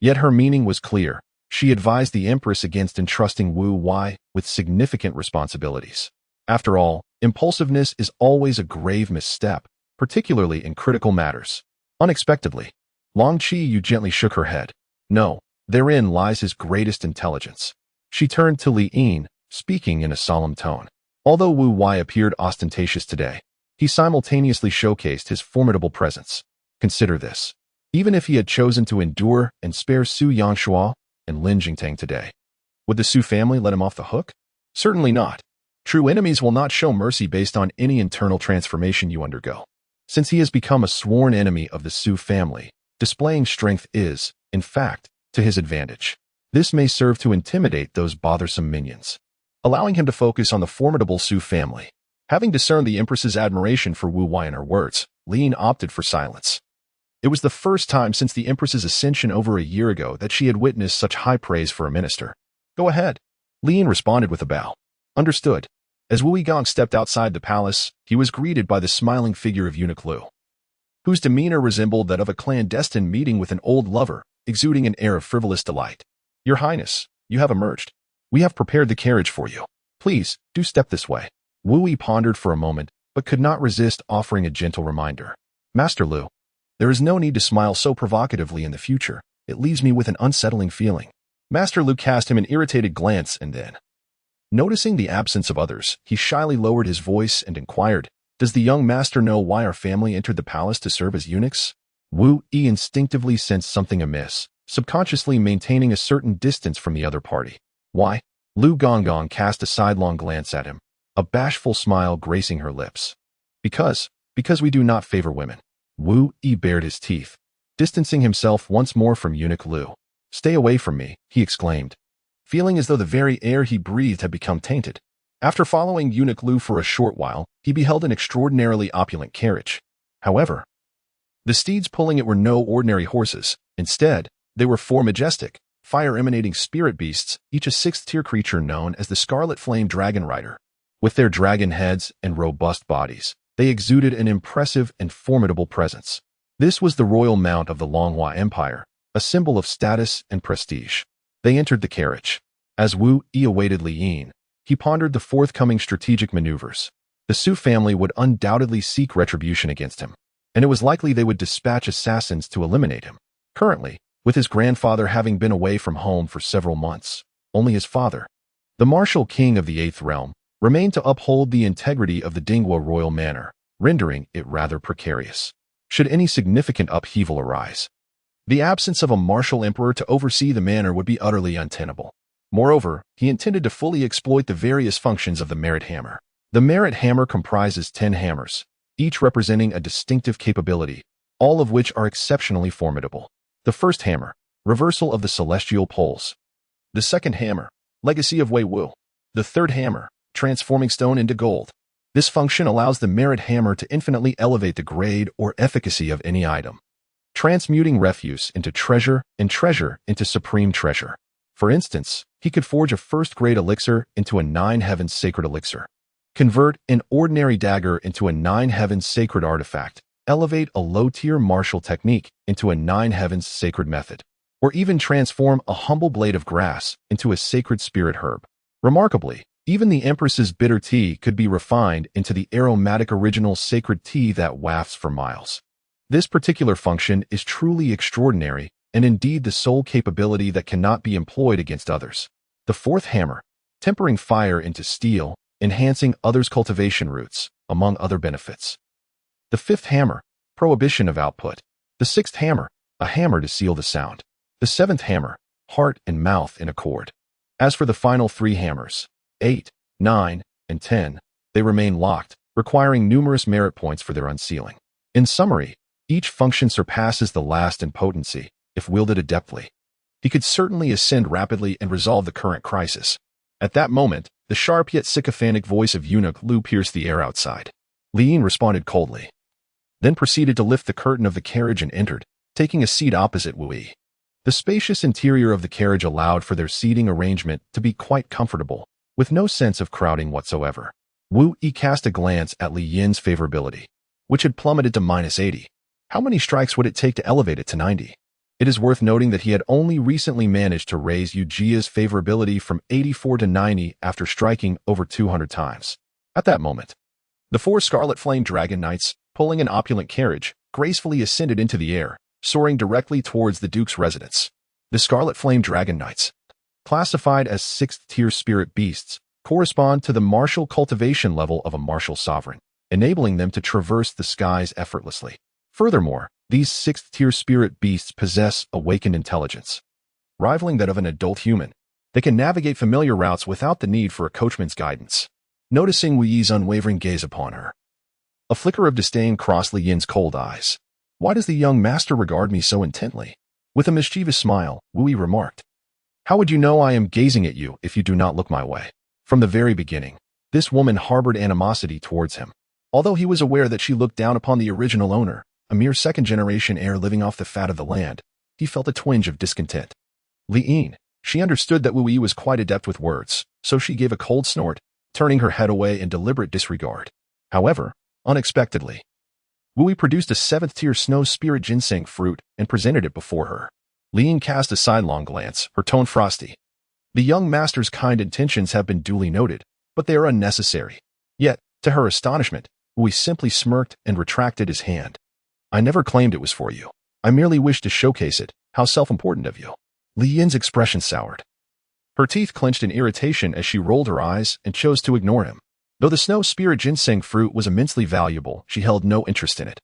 Yet her meaning was clear. She advised the Empress against entrusting Wu Wai with significant responsibilities. After all, impulsiveness is always a grave misstep, particularly in critical matters. Unexpectedly, Long Qiyu gently shook her head. No, therein lies his greatest intelligence. She turned to Li Yin, speaking in a solemn tone. Although Wu Wai appeared ostentatious today, he simultaneously showcased his formidable presence. Consider this. Even if he had chosen to endure and spare Su Yangshuo and Lin Jingtang today, would the Su family let him off the hook? Certainly not. True enemies will not show mercy based on any internal transformation you undergo. Since he has become a sworn enemy of the Su family, displaying strength is, in fact, to his advantage. This may serve to intimidate those bothersome minions, allowing him to focus on the formidable Su family. Having discerned the Empress's admiration for Wu Wai in her words, Lin opted for silence. It was the first time since the Empress's ascension over a year ago that she had witnessed such high praise for a minister. Go ahead. Lin responded with a bow. Understood. As Wu Yigong stepped outside the palace, he was greeted by the smiling figure of Eunuch Lu, whose demeanor resembled that of a clandestine meeting with an old lover, exuding an air of frivolous delight. Your Highness, you have emerged. We have prepared the carriage for you. Please, do step this way. Wu Yi pondered for a moment, but could not resist offering a gentle reminder. Master Lu, there is no need to smile so provocatively in the future. It leaves me with an unsettling feeling. Master Lu cast him an irritated glance and then, noticing the absence of others, he shyly lowered his voice and inquired, Does the young master know why our family entered the palace to serve as eunuchs? Wu Yi instinctively sensed something amiss, subconsciously maintaining a certain distance from the other party. Why? Lu Gonggong cast a sidelong glance at him, a bashful smile gracing her lips. Because we do not favor women. Wu Yi bared his teeth, distancing himself once more from Eunuch Lu. Stay away from me, he exclaimed, feeling as though the very air he breathed had become tainted. After following Eunuch Lu for a short while, he beheld an extraordinarily opulent carriage. However, the steeds pulling it were no ordinary horses. Instead, they were four majestic, fire-emanating spirit beasts, each a sixth-tier creature known as the Scarlet Flame Dragon Rider. With their dragon heads and robust bodies, they exuded an impressive and formidable presence. This was the royal mount of the Longhua Empire, a symbol of status and prestige. They entered the carriage. As Wu Yi awaited Li Yin, he pondered the forthcoming strategic maneuvers. The Su family would undoubtedly seek retribution against him, and it was likely they would dispatch assassins to eliminate him. Currently, with his grandfather having been away from home for several months, only his father, the martial king of the Eighth Realm, remained to uphold the integrity of the Dingwa royal manor, rendering it rather precarious. Should any significant upheaval arise, the absence of a martial emperor to oversee the manor would be utterly untenable. Moreover, he intended to fully exploit the various functions of the Merit Hammer. The Merit Hammer comprises 10 hammers, each representing a distinctive capability, all of which are exceptionally formidable. The first hammer, Reversal of the Celestial Poles. The second hammer, Legacy of Wei Wu. The third hammer, Transforming Stone into Gold. This function allows the Merit Hammer to infinitely elevate the grade or efficacy of any item, transmuting refuse into treasure and treasure into supreme treasure. For instance, he could forge a first-grade elixir into a 9 Heavens Sacred Elixir, convert an ordinary dagger into a 9 Heavens Sacred Artifact, elevate a low-tier martial technique into a 9 Heavens Sacred Method, or even transform a humble blade of grass into a sacred spirit herb. Remarkably, Even the Empress's bitter tea could be refined into the aromatic original sacred tea that wafts for miles. This particular function is truly extraordinary and indeed the sole capability that cannot be employed against others. The fourth hammer, tempering fire into steel, enhancing others' cultivation routes, among other benefits. The fifth hammer, prohibition of output. The sixth hammer, a hammer to seal the sound. The seventh hammer, heart and mouth in accord. As for the final three hammers, 8, 9, and 10, they remain locked, requiring numerous merit points for their unsealing. In summary, each function surpasses the last in potency, if wielded adeptly. He could certainly ascend rapidly and resolve the current crisis. At that moment, the sharp yet sycophantic voice of Eunuch Lu pierced the air outside. Lian responded coldly, then proceeded to lift the curtain of the carriage and entered, taking a seat opposite Wu Yi. The spacious interior of the carriage allowed for their seating arrangement to be quite comfortable, with no sense of crowding whatsoever. Wu Yi cast a glance at Li Yin's favorability, which had plummeted to -80. How many strikes would it take to elevate it to 90? It is worth noting that he had only recently managed to raise Yu Jia's favorability from 84 to 90 after striking over 200 times. At that moment, the four Scarlet Flame Dragon Knights, pulling an opulent carriage, gracefully ascended into the air, soaring directly towards the Duke's residence. The Scarlet Flame Dragon Knights, classified as 6th-tier spirit beasts, correspond to the martial cultivation level of a martial sovereign, enabling them to traverse the skies effortlessly. Furthermore, these 6th-tier spirit beasts possess awakened intelligence, rivaling that of an adult human. They can navigate familiar routes without the need for a coachman's guidance. Noticing Wu Yi's unwavering gaze upon her, a flicker of disdain crossed Li Yin's cold eyes. Why does the young master regard me so intently? With a mischievous smile, Wu Yi remarked, how would you know I am gazing at you if you do not look my way? From the very beginning, this woman harbored animosity towards him. Although he was aware that she looked down upon the original owner, a mere second-generation heir living off the fat of the land, he felt a twinge of discontent. Li Yin, she understood that Wu Yi was quite adept with words, so she gave a cold snort, turning her head away in deliberate disregard. However, unexpectedly, Wu Yi produced a 7th-tier snow spirit ginseng fruit and presented it before her. Li Yin cast a sidelong glance, her tone frosty. The young master's kind intentions have been duly noted, but they are unnecessary. Yet, to her astonishment, Wu Yi simply smirked and retracted his hand. I never claimed it was for you. I merely wished to showcase it. How self-important of you. Li Yin's expression soured. Her teeth clenched in irritation as she rolled her eyes and chose to ignore him. Though the snow spirit ginseng fruit was immensely valuable, she held no interest in it,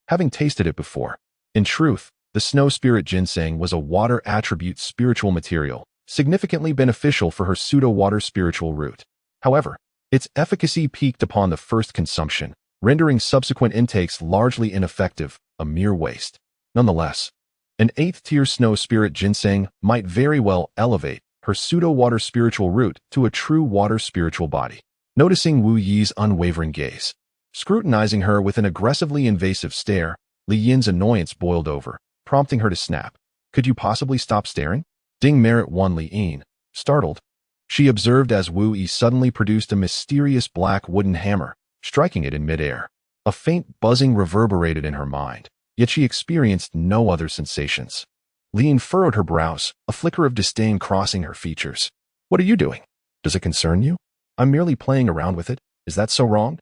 having tasted it before. In truth, the snow spirit ginseng was a water attribute spiritual material, significantly beneficial for her pseudo-water spiritual root. However, its efficacy peaked upon the first consumption, rendering subsequent intakes largely ineffective, a mere waste. Nonetheless, an 8th-tier snow spirit ginseng might very well elevate her pseudo-water spiritual root to a true water spiritual body. Noticing Wu Yi's unwavering gaze, scrutinizing her with an aggressively invasive stare, Li Yin's annoyance boiled over, prompting her to snap. Could you possibly stop staring? Ding Merit 1 Li Yin, startled. She observed as Wu Yi suddenly produced a mysterious black wooden hammer, striking it in midair. A faint buzzing reverberated in her mind, yet she experienced no other sensations. Li Yin furrowed her brows, a flicker of disdain crossing her features. What are you doing? Does it concern you? I'm merely playing around with it. Is that so wrong?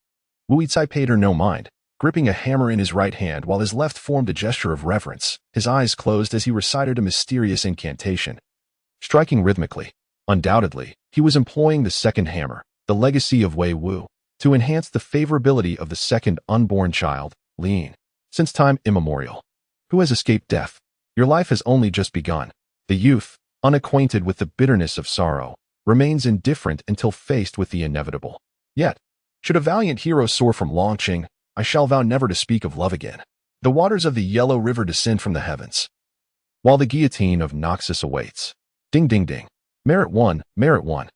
Wu Yi paid her no mind, gripping a hammer in his right hand while his left formed a gesture of reverence. His eyes closed as he recited a mysterious incantation, striking rhythmically. Undoubtedly, he was employing the second hammer, the legacy of Wei Wu, to enhance the favorability of the second unborn child, Lian. Since time immemorial, who has escaped death? Your life has only just begun. The youth, unacquainted with the bitterness of sorrow, remains indifferent until faced with the inevitable. Yet, should a valiant hero soar from Longqing, I shall vow never to speak of love again. The waters of the Yellow River descend from the heavens, while the guillotine of Noxus awaits. Ding ding ding. Merit 1, Merit 1.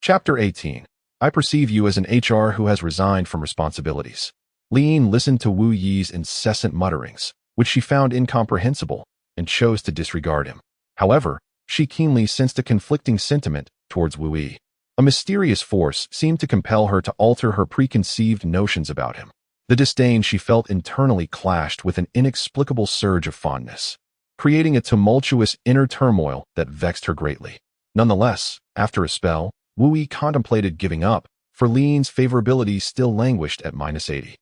Chapter 18. I perceive you as an HR who has resigned from responsibilities. Lian listened to Wu Yi's incessant mutterings, which she found incomprehensible, and chose to disregard him. However, she keenly sensed a conflicting sentiment towards Wu Yi. A mysterious force seemed to compel her to alter her preconceived notions about him. The disdain she felt internally clashed with an inexplicable surge of fondness, creating a tumultuous inner turmoil that vexed her greatly. Nonetheless, after a spell, Wu Yi contemplated giving up, for Li Yin's favorability still languished at -80.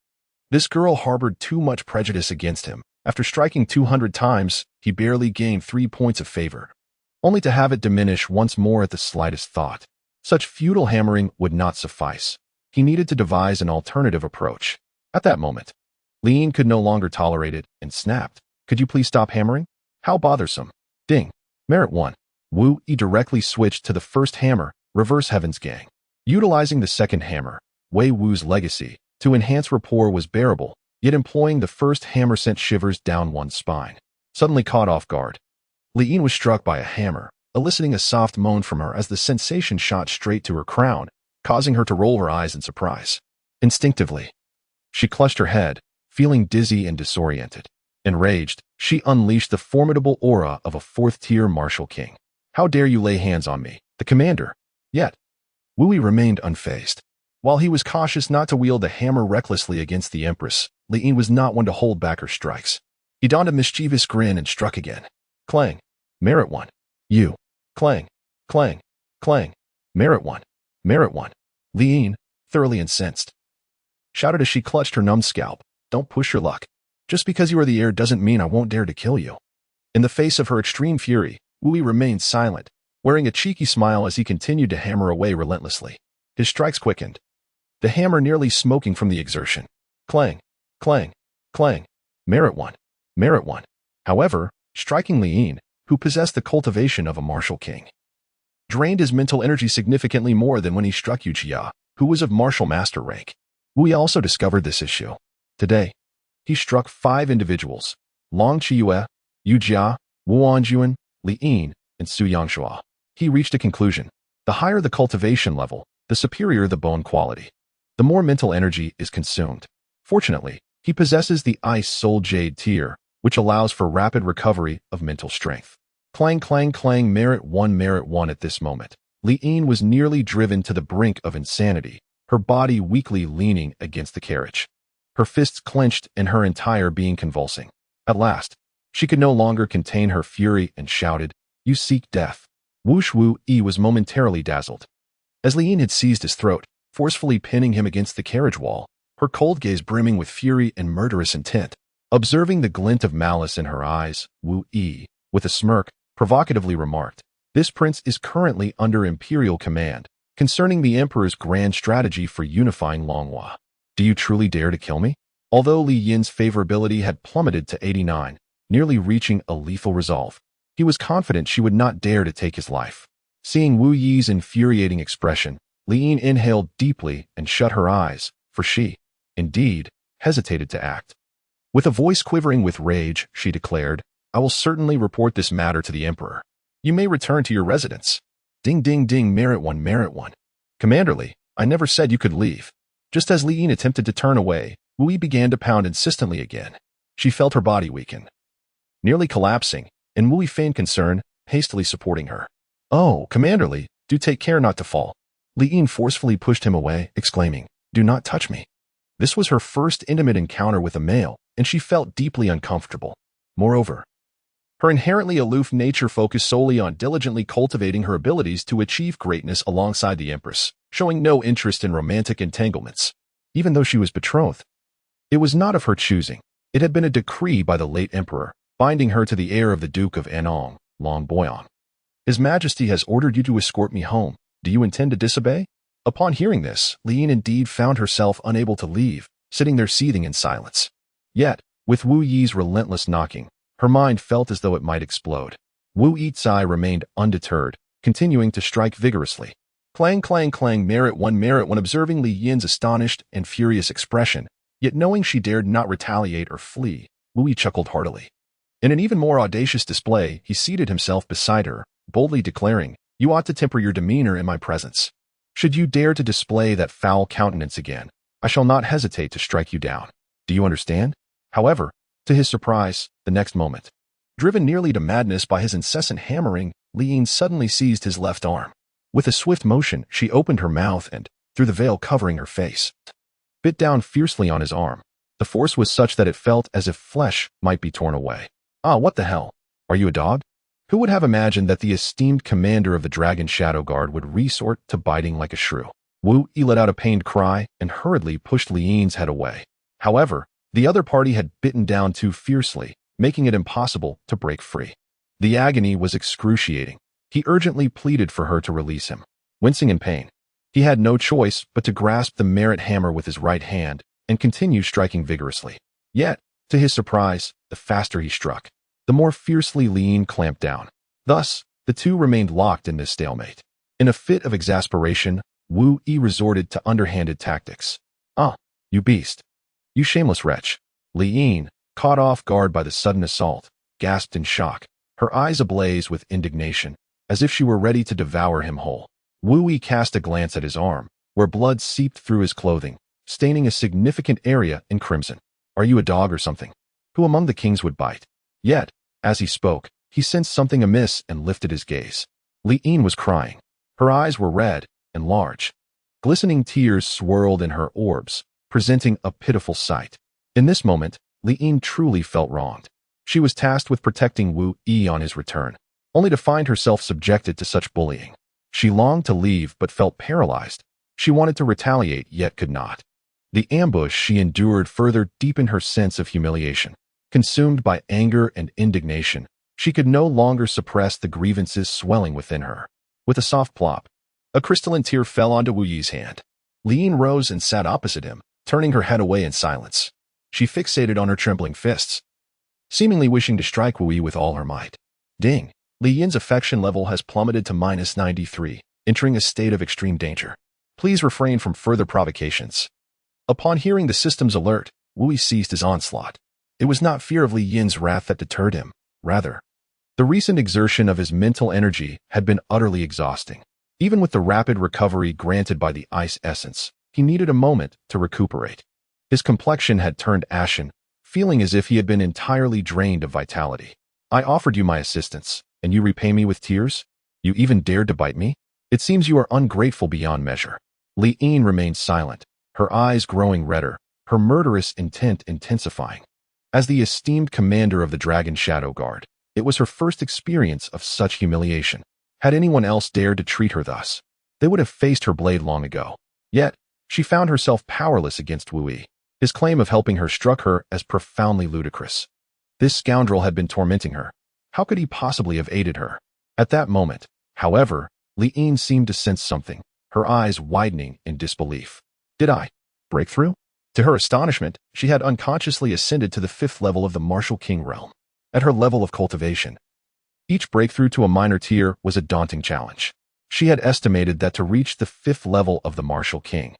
This girl harbored too much prejudice against him. After striking 200 times, he barely gained 3 points of favor, only to have it diminish once more at the slightest thought. Such futile hammering would not suffice. He needed to devise an alternative approach. At that moment, Li Yin could no longer tolerate it and snapped. Could you please stop hammering? How bothersome. Ding. Merit 1. Wu Yi directly switched to the first hammer, Reverse Heaven's Gang. Utilizing the second hammer, Wei Wu's legacy, to enhance rapport was bearable, yet employing the first hammer sent shivers down one's spine. Suddenly caught off guard, Li Yin was struck by a hammer, eliciting a soft moan from her as the sensation shot straight to her crown, causing her to roll her eyes in surprise. Instinctively, she clutched her head, feeling dizzy and disoriented. Enraged, she unleashed the formidable aura of a fourth-tier martial king. How dare you lay hands on me, the commander? Yet, Wu Yi remained unfazed. While he was cautious not to wield the hammer recklessly against the Empress, Li Yin was not one to hold back her strikes. He donned a mischievous grin and struck again. Clang. Merit 1. You. Clang. Clang. Clang. Merit 1. Merit 1. Li Yin, thoroughly incensed, shouted as she clutched her numbed scalp. Don't push your luck. Just because you are the heir doesn't mean I won't dare to kill you. In the face of her extreme fury, Wu Yi remained silent, wearing a cheeky smile as he continued to hammer away relentlessly. His strikes quickened, the hammer nearly smoking from the exertion. Clang. Clang. Clang. Merit 1. Merit 1. However, striking Li Yin, who possessed the cultivation of a martial king, drained his mental energy significantly more than when he struck Yu Jia, who was of martial master rank. Wu Yi also discovered this issue. Today, he struck 5 individuals: Long Qiyue, Yu Jia, Wu Anjuan, Li Yin, and Su Yangshua. He reached a conclusion. The higher the cultivation level, the superior the bone quality. The more mental energy is consumed. Fortunately, he possesses the Ice Soul Jade tier, which allows for rapid recovery of mental strength. Clang, clang, clang, Merit 1, Merit 1. At this moment, Li Yin was nearly driven to the brink of insanity, her body weakly leaning against the carriage, her fists clenched and her entire being convulsing. At last, she could no longer contain her fury and shouted, "You seek death." Wu Yi was momentarily dazzled. As Li Yin had seized his throat, forcefully pinning him against the carriage wall, her cold gaze brimming with fury and murderous intent. Observing the glint of malice in her eyes, Wu Yi, with a smirk, provocatively remarked, "This prince is currently under imperial command, concerning the emperor's grand strategy for unifying Longhua. Do you truly dare to kill me?" Although Li Yin's favorability had plummeted to 89, nearly reaching a lethal resolve, he was confident she would not dare to take his life. Seeing Wu Yi's infuriating expression, Li Yin inhaled deeply and shut her eyes, for she, indeed, hesitated to act. With a voice quivering with rage, she declared, "I will certainly report this matter to the emperor. You may return to your residence." Ding, ding, ding, Merit 1, Merit 1. Commanderly, I never said you could leave. Just as Li Yin attempted to turn away, Wu Yi began to pound insistently again. She felt her body weaken, nearly collapsing, and Wu Yi feigned concern, hastily supporting her. "Oh, Commanderly, do take care not to fall." Li Yin forcefully pushed him away, exclaiming, "Do not touch me." This was her first intimate encounter with a male, and she felt deeply uncomfortable. Moreover, her inherently aloof nature focused solely on diligently cultivating her abilities to achieve greatness alongside the Empress, showing no interest in romantic entanglements. Even though she was betrothed, it was not of her choosing. It had been a decree by the late emperor, binding her to the heir of the Duke of Anong, Long Boyong. His Majesty has ordered you to escort me home. Do you intend to disobey? Upon hearing this, Li Yin indeed found herself unable to leave, sitting there seething in silence. Yet, with Wu Yi's relentless knocking, her mind felt as though it might explode. Wu Yi's eye remained undeterred, continuing to strike vigorously. Clang, clang, clang, Merit 1, Merit 1. Observing Li Yin's astonished and furious expression, yet knowing she dared not retaliate or flee, Wu Yi chuckled heartily. In an even more audacious display, he seated himself beside her, boldly declaring, "You ought to temper your demeanor in my presence. Should you dare to display that foul countenance again, I shall not hesitate to strike you down. Do you understand?" However, to his surprise, the next moment, driven nearly to madness by his incessant hammering, Li Yin suddenly seized his left arm. With a swift motion, she opened her mouth and, through the veil covering her face, bit down fiercely on his arm. The force was such that it felt as if flesh might be torn away. "Ah, what the hell? Are you a dog?" Who would have imagined that the esteemed commander of the Dragon Shadow Guard would resort to biting like a shrew? Wu Yi let out a pained cry and hurriedly pushed Li Yin's head away. However, the other party had bitten down too fiercely, making it impossible to break free. The agony was excruciating. He urgently pleaded for her to release him. Wincing in pain, he had no choice but to grasp the merit hammer with his right hand and continue striking vigorously. Yet, to his surprise, the faster he struck, the more fiercely Li Yin clamped down. Thus, the two remained locked in this stalemate. In a fit of exasperation, Wu Yi resorted to underhanded tactics. "Ah, you beast! You shameless wretch!" Li Yin, caught off guard by the sudden assault, gasped in shock, her eyes ablaze with indignation, as if she were ready to devour him whole. Wu Yi cast a glance at his arm, where blood seeped through his clothing, staining a significant area in crimson. "Are you a dog or something? Who among the kings would bite?" Yet, as he spoke, he sensed something amiss and lifted his gaze. Li Yin was crying. Her eyes were red and large. Glistening tears swirled in her orbs, presenting a pitiful sight. In this moment, Li Yin truly felt wronged. She was tasked with protecting Wu Yi on his return, only to find herself subjected to such bullying. She longed to leave but felt paralyzed. She wanted to retaliate yet could not. The ambush she endured further deepened her sense of humiliation. Consumed by anger and indignation, she could no longer suppress the grievances swelling within her. With a soft plop, a crystalline tear fell onto Wu Yi's hand. Li Yin rose and sat opposite him, turning her head away in silence. She fixated on her trembling fists, seemingly wishing to strike Wu Yi with all her might. Ding! Li Yin's affection level has plummeted to -93, entering a state of extreme danger. Please refrain from further provocations. Upon hearing the system's alert, Wu Yi ceased his onslaught. It was not fear of Li Yin's wrath that deterred him. Rather, the recent exertion of his mental energy had been utterly exhausting. Even with the rapid recovery granted by the ice essence, he needed a moment to recuperate. His complexion had turned ashen, feeling as if he had been entirely drained of vitality. "I offered you my assistance, and you repay me with tears? You even dared to bite me? It seems you are ungrateful beyond measure." Li Yin remained silent, her eyes growing redder, her murderous intent intensifying. As the esteemed commander of the Dragon Shadow Guard, it was her first experience of such humiliation. Had anyone else dared to treat her thus, they would have faced her blade long ago. Yet, she found herself powerless against Wu Yi. His claim of helping her struck her as profoundly ludicrous. This scoundrel had been tormenting her. How could he possibly have aided her? At that moment, however, Li Yin seemed to sense something, her eyes widening in disbelief. "Did I break through?" To her astonishment, she had unconsciously ascended to the 5th level of the Martial King realm. At her level of cultivation, each breakthrough to a minor tier was a daunting challenge. She had estimated that to reach the 5th level of the Martial King,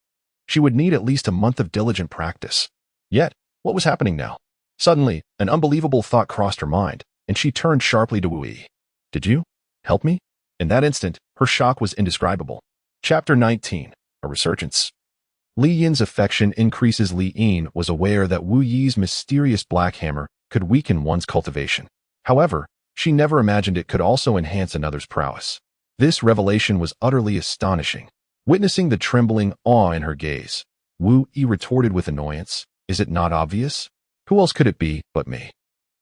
she would need at least a month of diligent practice. Yet, what was happening now? Suddenly, an unbelievable thought crossed her mind, and she turned sharply to Wu Yi. "Did you help me?" In that instant, her shock was indescribable. Chapter 19. A Resurgence. Li Yin's affection increases. Li Yin was aware that Wu Yi's mysterious black hammer could weaken one's cultivation. However, she never imagined it could also enhance another's prowess. This revelation was utterly astonishing. Witnessing the trembling awe in her gaze, Wu Yi retorted with annoyance, "Is it not obvious? Who else could it be but me?"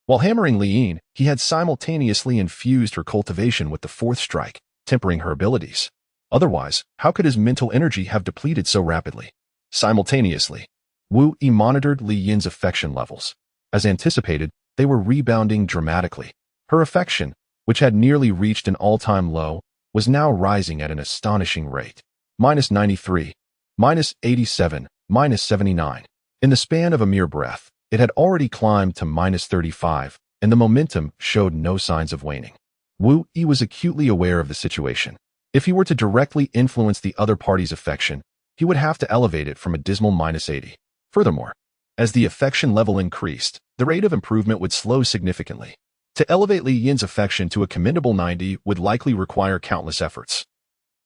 While hammering Li Yin, he had simultaneously infused her cultivation with the 4th strike, tempering her abilities. Otherwise, how could his mental energy have depleted so rapidly? Simultaneously, Wu Yi monitored Li Yin's affection levels. As anticipated, they were rebounding dramatically. Her affection, which had nearly reached an all-time low, was now rising at an astonishing rate. -93, -87, -79. In the span of a mere breath, it had already climbed to -35, and the momentum showed no signs of waning. Wu Yi was acutely aware of the situation. If he were to directly influence the other party's affection, he would have to elevate it from a dismal -80. Furthermore, as the affection level increased, the rate of improvement would slow significantly. To elevate Li Yin's affection to a commendable 90 would likely require countless efforts,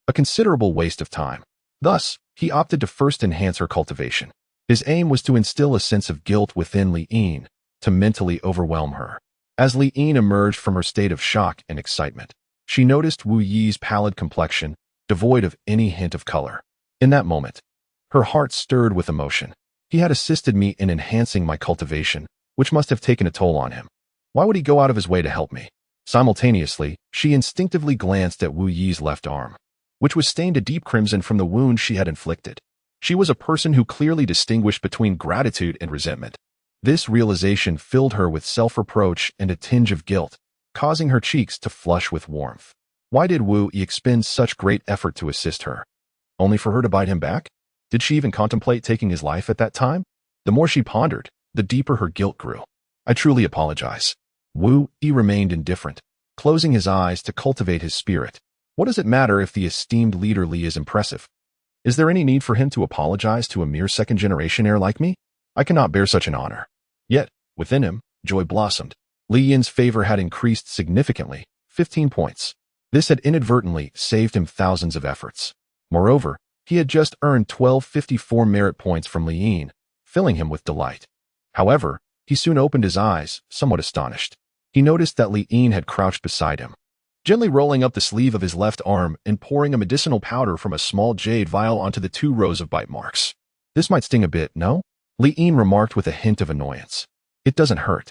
a considerable waste of time. Thus, he opted to first enhance her cultivation. His aim was to instill a sense of guilt within Li Yin, to mentally overwhelm her. As Li Yin emerged from her state of shock and excitement, she noticed Wu Yi's pallid complexion, devoid of any hint of color. In that moment, her heart stirred with emotion. He had assisted me in enhancing my cultivation, which must have taken a toll on him. Why would he go out of his way to help me? Simultaneously, she instinctively glanced at Wu Yi's left arm, which was stained a deep crimson from the wound she had inflicted. She was a person who clearly distinguished between gratitude and resentment. This realization filled her with self-reproach and a tinge of guilt, causing her cheeks to flush with warmth. Why did Wu Yi expend such great effort to assist her? Only for her to bite him back? Did she even contemplate taking his life at that time? The more she pondered, the deeper her guilt grew. I truly apologize. Wu Yi remained indifferent, closing his eyes to cultivate his spirit. What does it matter if the esteemed leader Li is impressive? Is there any need for him to apologize to a mere second-generation heir like me? I cannot bear such an honor. Yet, within him, joy blossomed. Li Yin's favor had increased significantly, 15 points. This had inadvertently saved him thousands of efforts. Moreover, he had just earned 1254 merit points from Li Yin, filling him with delight. However, he soon opened his eyes, somewhat astonished. He noticed that Li Yin had crouched beside him, gently rolling up the sleeve of his left arm and pouring a medicinal powder from a small jade vial onto the 2 rows of bite marks. This might sting a bit, no? Li Yin remarked with a hint of annoyance. It doesn't hurt.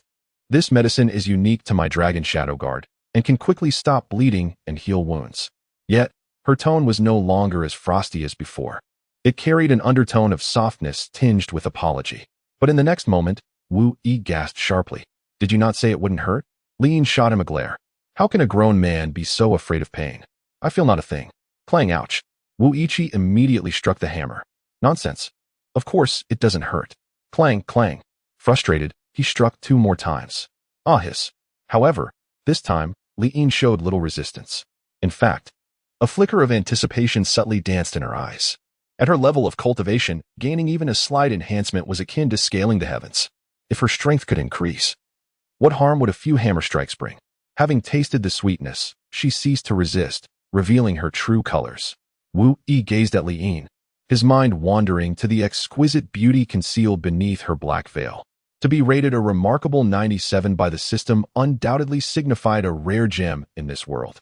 This medicine is unique to my Dragon Shadow Guard and can quickly stop bleeding and heal wounds. Yet, her tone was no longer as frosty as before. It carried an undertone of softness tinged with apology. But in the next moment, Wu Yi gasped sharply. Did you not say it wouldn't hurt? Li Yin shot him a glare. How can a grown man be so afraid of pain? I feel not a thing. Clang, ouch. Wu Yi immediately struck the hammer. Nonsense. Of course, it doesn't hurt. Clang, clang. Frustrated, he struck 2 more times. Ah, hiss. However, this time, Li Yin showed little resistance. In fact, a flicker of anticipation subtly danced in her eyes. At her level of cultivation, gaining even a slight enhancement was akin to scaling the heavens. If her strength could increase, what harm would a few hammer strikes bring? Having tasted the sweetness, she ceased to resist, revealing her true colors. Wu Yi gazed at Li Yin, his mind wandering to the exquisite beauty concealed beneath her black veil. To be rated a remarkable 97 by the system undoubtedly signified a rare gem in this world.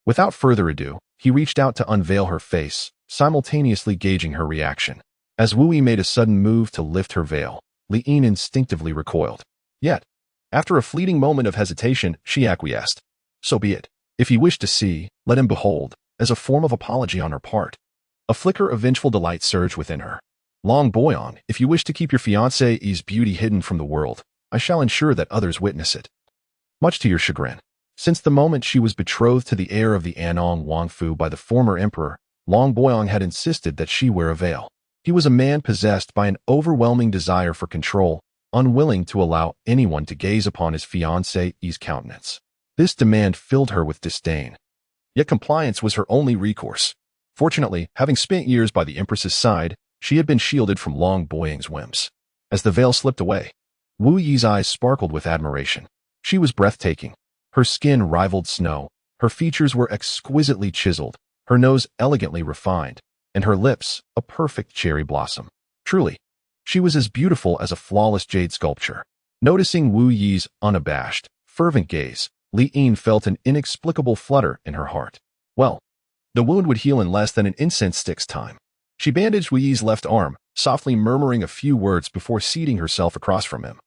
Without further ado, he reached out to unveil her face, simultaneously gauging her reaction. As Wu Yi made a sudden move to lift her veil, Li Yin instinctively recoiled. Yet, after a fleeting moment of hesitation, she acquiesced. So be it. If he wished to see, let him behold, as a form of apology on her part. A flicker of vengeful delight surged within her. Long Boyong, if you wish to keep your fiancée's beauty hidden from the world, I shall ensure that others witness it. Much to your chagrin. Since the moment she was betrothed to the heir of the Anong Wangfu by the former emperor, Long Boyong had insisted that she wear a veil. He was a man possessed by an overwhelming desire for control, unwilling to allow anyone to gaze upon his fiancée's countenance. This demand filled her with disdain. Yet compliance was her only recourse. Fortunately, having spent years by the empress's side, she had been shielded from Long Boyong's whims. As the veil slipped away, Wu Yi's eyes sparkled with admiration. She was breathtaking. Her skin rivaled snow, her features were exquisitely chiseled, her nose elegantly refined, and her lips a perfect cherry blossom. Truly, she was as beautiful as a flawless jade sculpture. Noticing Wu Yi's unabashed, fervent gaze, Li Yin felt an inexplicable flutter in her heart. Well, the wound would heal in less than an incense stick's time. She bandaged Wu Yi's left arm, softly murmuring a few words before seating herself across from him.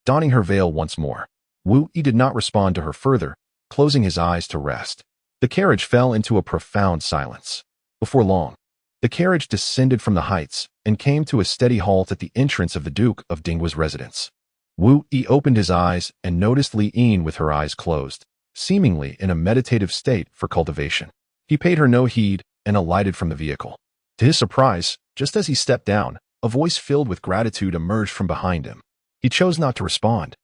Donning her veil once more, Wu Yi did not respond to her further, closing his eyes to rest. The carriage fell into a profound silence. Before long, the carriage descended from the heights and came to a steady halt at the entrance of the Duke of Dingwa's residence. Wu Yi opened his eyes and noticed Li Yin with her eyes closed, seemingly in a meditative state for cultivation. He paid her no heed and alighted from the vehicle. To his surprise, just as he stepped down, a voice filled with gratitude emerged from behind him. He chose not to respond.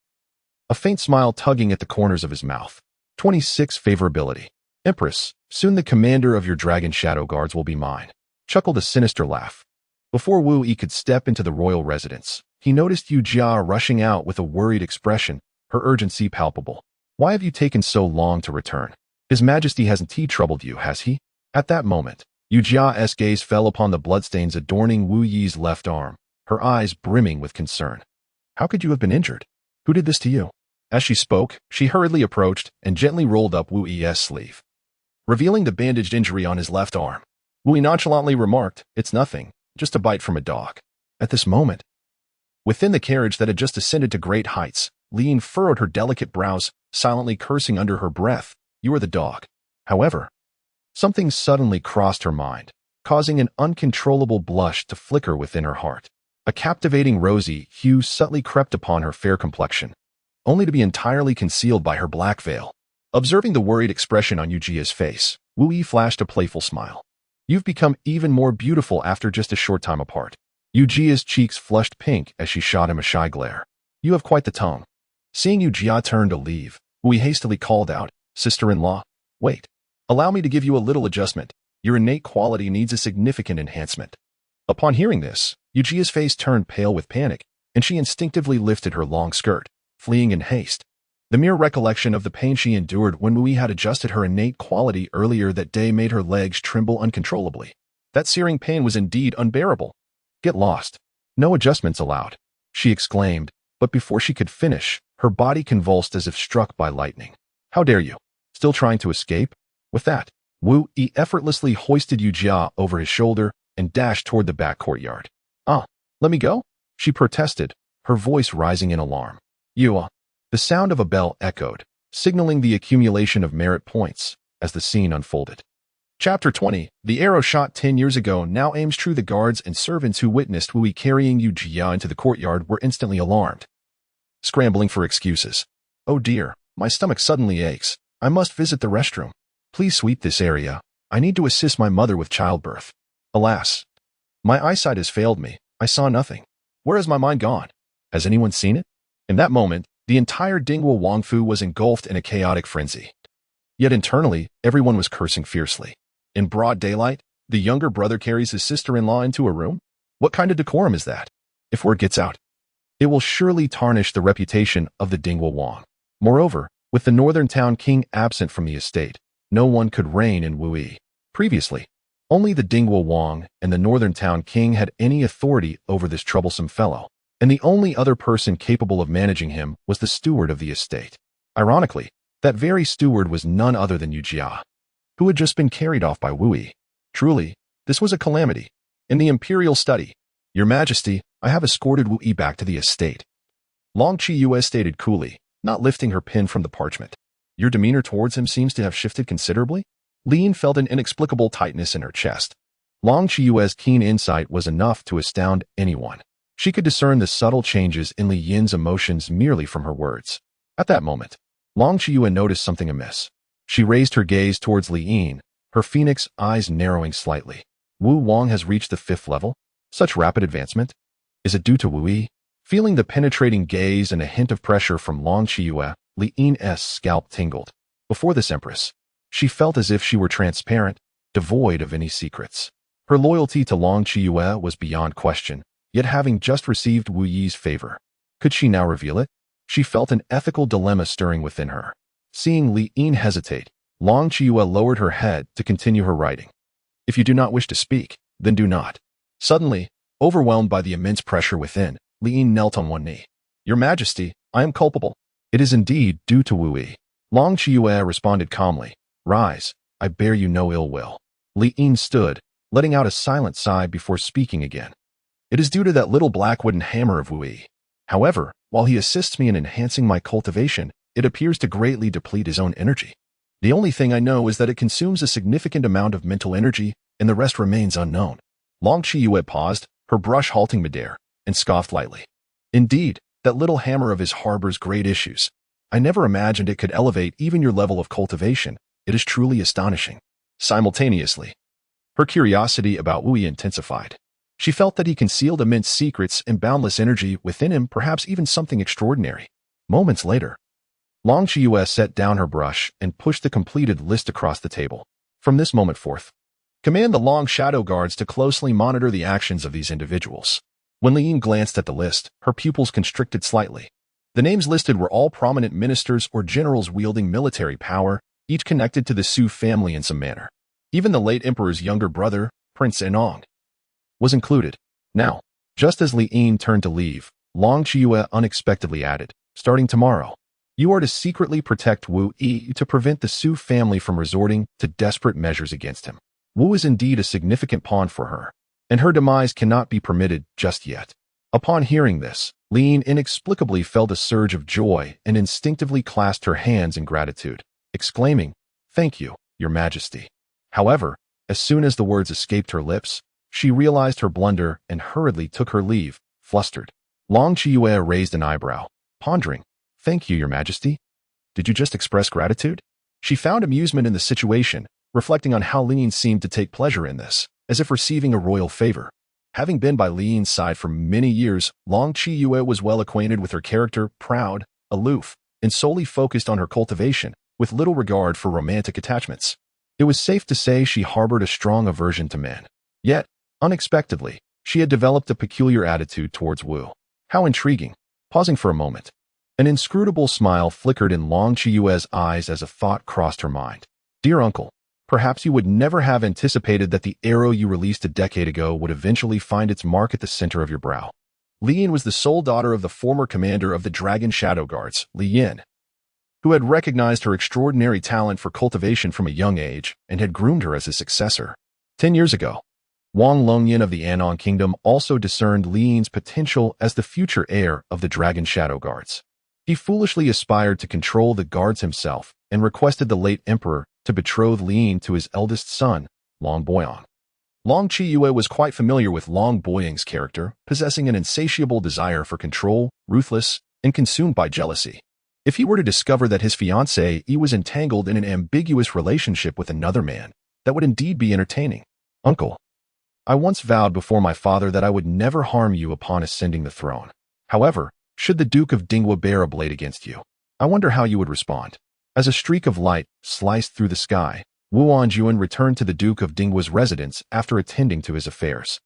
A faint smile tugging at the corners of his mouth. 26 Favorability. Empress, soon the commander of your Dragon Shadow Guards will be mine. Chuckled a sinister laugh. Before Wu Yi could step into the royal residence, he noticed Yu Jia rushing out with a worried expression, her urgency palpable. Why have you taken so long to return? His Majesty hasn't troubled you, has he? At that moment, Yu Jia's gaze fell upon the bloodstains adorning Wu Yi's left arm, her eyes brimming with concern. How could you have been injured? Who did this to you? As she spoke, she hurriedly approached and gently rolled up Wu Yi's sleeve, revealing the bandaged injury on his left arm. Wu Yi nonchalantly remarked, "It's nothing, just a bite from a dog." At this moment, within the carriage that had just ascended to great heights, Li Yin furrowed her delicate brows, silently cursing under her breath, "You are the dog." However, something suddenly crossed her mind, causing an uncontrollable blush to flicker within her heart. A captivating rosy hue subtly crept upon her fair complexion, only to be entirely concealed by her black veil. Observing the worried expression on Yujia's face, Wu Yi flashed a playful smile. "You've become even more beautiful after just a short time apart." Yujia's cheeks flushed pink as she shot him a shy glare. "You have quite the tongue." Seeing Yujia turn to leave, Wu Yi hastily called out, "Sister-in-law, wait. Allow me to give you a little adjustment. Your innate quality needs a significant enhancement." Upon hearing this, Yujia's face turned pale with panic, and she instinctively lifted her long skirt, fleeing in haste. The mere recollection of the pain she endured when Wu Yi had adjusted her innate quality earlier that day made her legs tremble uncontrollably. That searing pain was indeed unbearable. "Get lost. No adjustments allowed," she exclaimed, but before she could finish, her body convulsed as if struck by lightning. "How dare you? Still trying to escape?" With that, Wu Yi effortlessly hoisted Yujia over his shoulder and dashed toward the back courtyard. Let me go?" she protested, her voice rising in alarm. The sound of a bell echoed, signaling the accumulation of merit points as the scene unfolded. Chapter 20. The arrow shot 10 years ago now aims true. The guards and servants who witnessed Wu Yi carrying Yujia into the courtyard were instantly alarmed, scrambling for excuses. "Oh dear, my stomach suddenly aches. I must visit the restroom. Please sweep this area. I need to assist my mother with childbirth. Alas, my eyesight has failed me. I saw nothing. Where has my mind gone? Has anyone seen it?" In that moment, the entire Dingwall Wangfu was engulfed in a chaotic frenzy. Yet internally, everyone was cursing fiercely. In broad daylight, the younger brother carries his sister-in-law into a room? What kind of decorum is that? If word gets out, it will surely tarnish the reputation of the Dingwall Wang. Moreover, with the northern town king absent from the estate, no one could reign in Wu Yi. Previously, only the Dingwall Wang and the northern town king had any authority over this troublesome fellow, and the only other person capable of managing him was the steward of the estate. Ironically, that very steward was none other than Yujia, who had just been carried off by Wu Yi. Truly, this was a calamity. In the imperial study, "Your Majesty, I have escorted Wu Yi back to the estate," Long Qiyue stated coolly, not lifting her pen from the parchment. "Your demeanor towards him seems to have shifted considerably." Lin felt an inexplicable tightness in her chest. Long Qiyue's keen insight was enough to astound anyone. She could discern the subtle changes in Li Yin's emotions merely from her words. At that moment, Long Qiyue noticed something amiss. She raised her gaze towards Li Yin, her phoenix eyes narrowing slightly. "Wu Wang has reached the 5th level? Such rapid advancement? Is it due to Wu Yi?" Feeling the penetrating gaze and a hint of pressure from Long Qiyue, Li Yin's scalp tingled. Before this empress, she felt as if she were transparent, devoid of any secrets. Her loyalty to Long Qiyue was beyond question, yet having just received Wu Yi's favor, could she now reveal it? She felt an ethical dilemma stirring within her. Seeing Li Yin hesitate, Long Qiyue lowered her head to continue her writing. "If you do not wish to speak, then do not." Suddenly, overwhelmed by the immense pressure within, Li Yin knelt on one knee. "Your Majesty, I am culpable." "It is indeed due to Wu Yi." Long Qiyue responded calmly. "Rise, I bear you no ill will." Li Yin stood, letting out a silent sigh before speaking again. "It is due to that little black wooden hammer of Wu Yi. However, while he assists me in enhancing my cultivation, it appears to greatly deplete his own energy. The only thing I know is that it consumes a significant amount of mental energy, and the rest remains unknown." Long Qiyue paused, her brush halting midair, and scoffed lightly. "Indeed, that little hammer of his harbors great issues. I never imagined it could elevate even your level of cultivation. It is truly astonishing." Simultaneously, her curiosity about Wu Yi intensified. She felt that he concealed immense secrets and boundless energy within him, perhaps even something extraordinary. Moments later, Long Qiyue set down her brush and pushed the completed list across the table. "From this moment forth, command the Long Shadow Guards to closely monitor the actions of these individuals." When Li Yin glanced at the list, her pupils constricted slightly. The names listed were all prominent ministers or generals wielding military power, each connected to the Su family in some manner. Even the late emperor's younger brother, Prince Enong, was included. Now, just as Li Yin turned to leave, Long Qiyue unexpectedly added, "Starting tomorrow, you are to secretly protect Wu Yi to prevent the Su family from resorting to desperate measures against him. Wu is indeed a significant pawn for her, and her demise cannot be permitted just yet." Upon hearing this, Li Yin inexplicably felt a surge of joy and instinctively clasped her hands in gratitude, exclaiming, "Thank you, Your Majesty." However, as soon as the words escaped her lips, she realized her blunder and hurriedly took her leave, flustered. Long Chiyue raised an eyebrow, pondering, "Thank you, Your Majesty? Did you just express gratitude?" She found amusement in the situation, reflecting on how Li Yin seemed to take pleasure in this, as if receiving a royal favor. Having been by Li Yin's side for many years, Long Chiyue was well acquainted with her character, proud, aloof, and solely focused on her cultivation, with little regard for romantic attachments. It was safe to say she harbored a strong aversion to men. Yet, unexpectedly, she had developed a peculiar attitude towards Wu. How intriguing. Pausing for a moment, an inscrutable smile flickered in Long Chiyue's eyes as a thought crossed her mind. "Dear uncle, perhaps you would never have anticipated that the arrow you released a decade ago would eventually find its mark at the center of your brow." Li Yin was the sole daughter of the former commander of the Dragon Shadow Guards, Li Yin, who had recognized her extraordinary talent for cultivation from a young age and had groomed her as his successor. 10 years ago, Wang Longyan of the Anong Kingdom also discerned Li Yin's potential as the future heir of the Dragon Shadow Guards. He foolishly aspired to control the guards himself and requested the late emperor to betroth Li Yin to his eldest son, Long Boyang. Long Chiyue was quite familiar with Long Boyang's character, possessing an insatiable desire for control, ruthless, and consumed by jealousy. If he were to discover that his fiancée was entangled in an ambiguous relationship with another man, that would indeed be entertaining. "Uncle, I once vowed before my father that I would never harm you upon ascending the throne. However, should the Duke of Dingwa bear a blade against you, I wonder how you would respond." As a streak of light sliced through the sky, Wu Anjuan returned to the Duke of Dingwa's residence after attending to his affairs.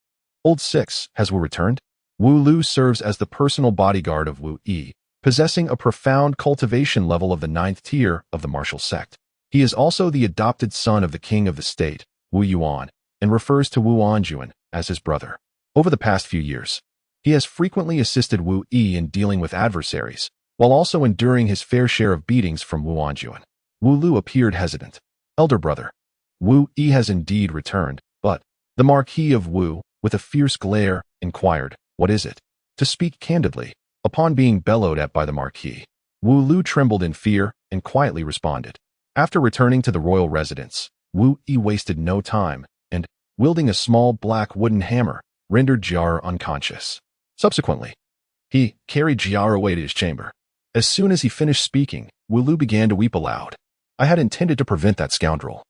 Old 6, has Wu returned? Wu Lu serves as the personal bodyguard of Wu Yi, possessing a profound cultivation level of the 9th tier of the martial sect. He is also the adopted son of the king of the state, Wu Yuan, and refers to Wu Anjuan as his brother. Over the past few years, he has frequently assisted Wu Yi in dealing with adversaries, while also enduring his fair share of beatings from Wu Anjuan. Wu Lu appeared hesitant. "Elder brother, Wu Yi has indeed returned, but..." The Marquis of Wu, with a fierce glare, inquired, "What is it?" To speak candidly, upon being bellowed at by the Marquis, Wu Lu trembled in fear and quietly responded. After returning to the royal residence, Wu Yi wasted no time and, wielding a small black wooden hammer, rendered Jiara unconscious. Subsequently, he carried Jiara away to his chamber. As soon as he finished speaking, Wu Lu began to weep aloud. "I had intended to prevent that scoundrel."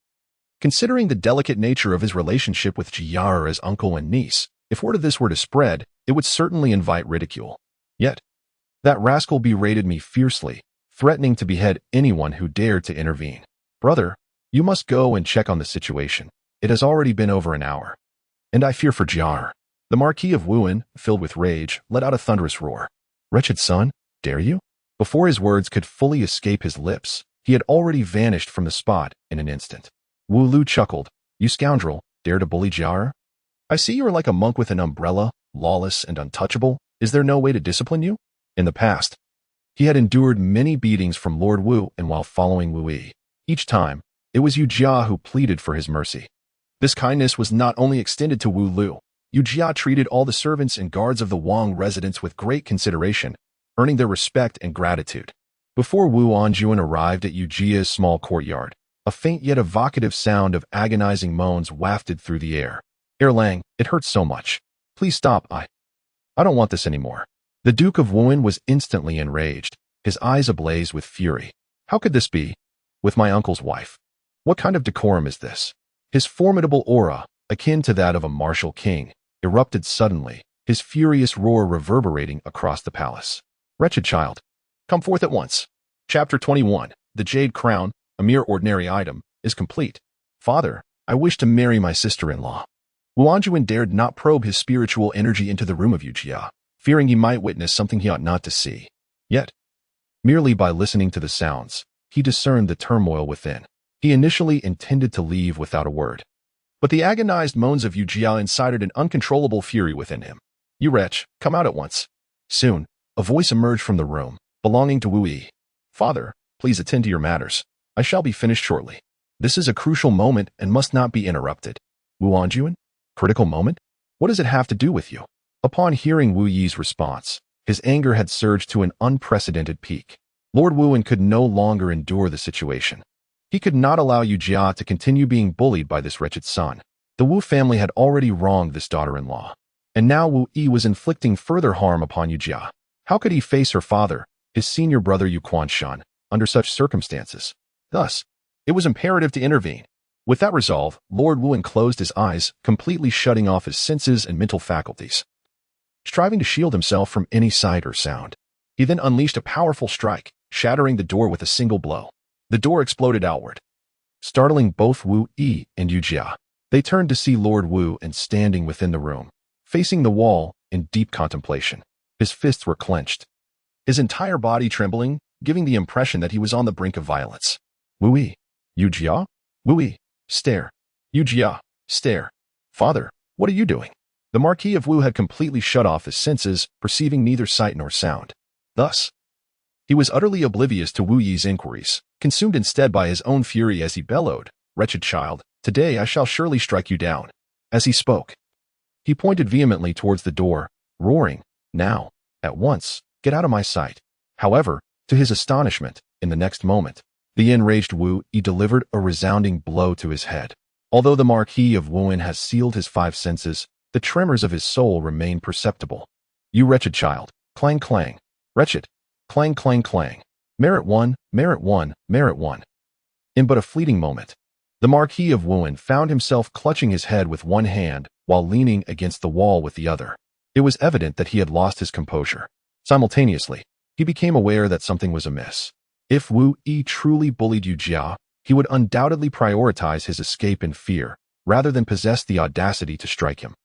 Considering the delicate nature of his relationship with Jiara as uncle and niece, if word of this were to spread, it would certainly invite ridicule. Yet, that rascal berated me fiercely, threatening to behead anyone who dared to intervene. "Brother, you must go and check on the situation. It has already been over an hour. And I fear for Jiara." The Marquis of Wuan, filled with rage, let out a thunderous roar. "Wretched son, dare you?" Before his words could fully escape his lips, he had already vanished from the spot in an instant. Wu Lu chuckled. "You scoundrel, dare to bully Jiara? I see you are like a monk with an umbrella, lawless and untouchable. Is there no way to discipline you?" In the past, he had endured many beatings from Lord Wu, and while following Wu Yi, each time, it was Yu Jia who pleaded for his mercy. This kindness was not only extended to Wu Lu. Yu Jia treated all the servants and guards of the Wang residence with great consideration, earning their respect and gratitude. Before Wu Anjuan arrived at Yu Jia's small courtyard, a faint yet evocative sound of agonizing moans wafted through the air. "Erlang, it hurts so much. Please stop. I don't want this anymore." The Duke of Wuan was instantly enraged, his eyes ablaze with fury. How could this be? With my uncle's wife? What kind of decorum is this? His formidable aura, akin to that of a martial king, erupted suddenly, his furious roar reverberating across the palace. "Wretched child, come forth at once." Chapter 21. The Jade Crown, a mere ordinary item, is complete. "Father, I wish to marry my sister-in-law." Wu Anjuan dared not probe his spiritual energy into the room of Yu Jia, fearing he might witness something he ought not to see. Yet, merely by listening to the sounds, he discerned the turmoil within. He initially intended to leave without a word, but the agonized moans of Yu Jia incited an uncontrollable fury within him. "You wretch, come out at once." Soon, a voice emerged from the room, belonging to Wu Yi. "Father, please attend to your matters. I shall be finished shortly. This is a crucial moment and must not be interrupted." "Wu Anjuan? Critical moment? What does it have to do with you?" Upon hearing Wu Yi's response, His anger had surged to an unprecedented peak. Lord Wuan could no longer endure the situation. He could not allow Yu Jia to continue being bullied by this wretched son. The Wu family had already wronged this daughter-in-law, and now Wu Yi was inflicting further harm upon Yu Jia. How could he face her father, his senior brother Yu Quanshan, under such circumstances? Thus, it was imperative to intervene. With that resolve, Lord Wuan closed his eyes, completely shutting off his senses and mental faculties, striving to shield himself from any sight or sound. He then unleashed a powerful strike, shattering the door with a single blow. The door exploded outward, startling both Wu Yi and Yu Jia. They turned to see Lord Wu and standing within the room, facing the wall in deep contemplation. His fists were clenched, his entire body trembling, giving the impression that he was on the brink of violence. Wu Yi, Yu Jia? Wu Yi, stare. Yu Jia, stare. Father, what are you doing? The Marquis of Wu had completely shut off his senses, perceiving neither sight nor sound. Thus, he was utterly oblivious to Wu Yi's inquiries, consumed instead by his own fury as he bellowed, "Wretched child, today I shall surely strike you down." As he spoke, he pointed vehemently towards the door, roaring, "Now, at once, get out of my sight." However, to his astonishment, in the next moment, the enraged Wu Yi delivered a resounding blow to his head. Although the Marquis of Wuan has sealed his five senses, the tremors of his soul remain perceptible. "You wretched child, clang clang, wretched, clang clang clang, merit one, merit one, merit one." In but a fleeting moment, the Marquis of Wuan found himself clutching his head with one hand while leaning against the wall with the other. It was evident that he had lost his composure. Simultaneously, he became aware that something was amiss. If Wu Yi truly bullied Yu Jia, he would undoubtedly prioritize his escape in fear, rather than possess the audacity to strike him.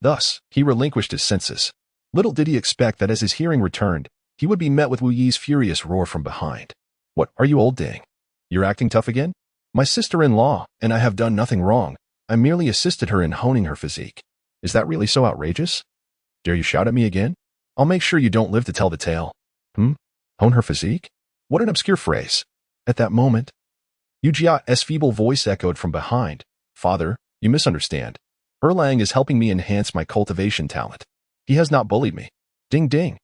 Thus, he relinquished his senses. Little did he expect that as his hearing returned, he would be met with Wu Yi's furious roar from behind. "What are you, old dang? You're acting tough again? My sister-in-law, and I have done nothing wrong. I merely assisted her in honing her physique. Is that really so outrageous? Dare you shout at me again? I'll make sure you don't live to tell the tale." Hone her physique? What an obscure phrase. At that moment, Yu Jia's feeble voice echoed from behind. "Father, you misunderstand. Erlang is helping me enhance my cultivation talent. He has not bullied me." Ding ding.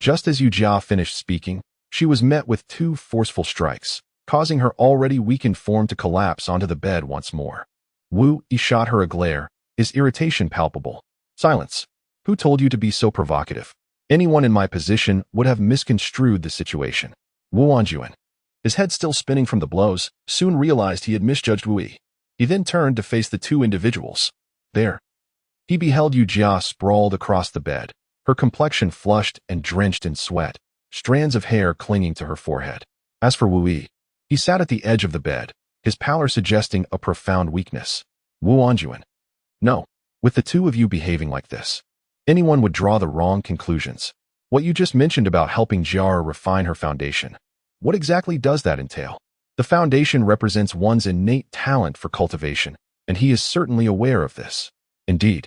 Just as Yu Jia finished speaking, she was met with two forceful strikes, causing her already weakened form to collapse onto the bed once more. Wu Yi shot her a glare, his irritation palpable. "Silence. Who told you to be so provocative? Anyone in my position would have misconstrued the situation." Wu Anjuan, his head still spinning from the blows, soon realized he had misjudged Wu Yi. He then turned to face the two individuals. There, he beheld Yu Jia sprawled across the bed, her complexion flushed and drenched in sweat, strands of hair clinging to her forehead. As for Wu Yi, he sat at the edge of the bed, his pallor suggesting a profound weakness. Wu Anjuan. "No, with the two of you behaving like this, anyone would draw the wrong conclusions. What you just mentioned about helping Jiara refine her foundation, what exactly does that entail? The foundation represents one's innate talent for cultivation, and he is certainly aware of this. Indeed,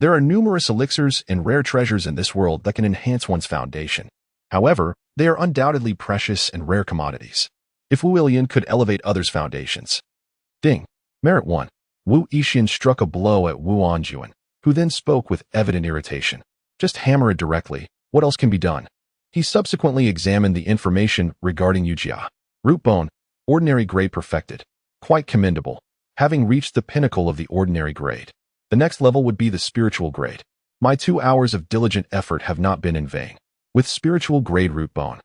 there are numerous elixirs and rare treasures in this world that can enhance one's foundation. However, they are undoubtedly precious and rare commodities. If Wu Ilian could elevate others' foundations." Ding. Merit 1. Wu Yixian struck a blow at Wu Anjuan, who then spoke with evident irritation. "Just hammer it directly. What else can be done?" He subsequently examined the information regarding Yu Jia. Root bone, ordinary grade perfected. Quite commendable, having reached the pinnacle of the ordinary grade. The next level would be the spiritual grade. My 2 hours of diligent effort have not been in vain. With spiritual grade root bone,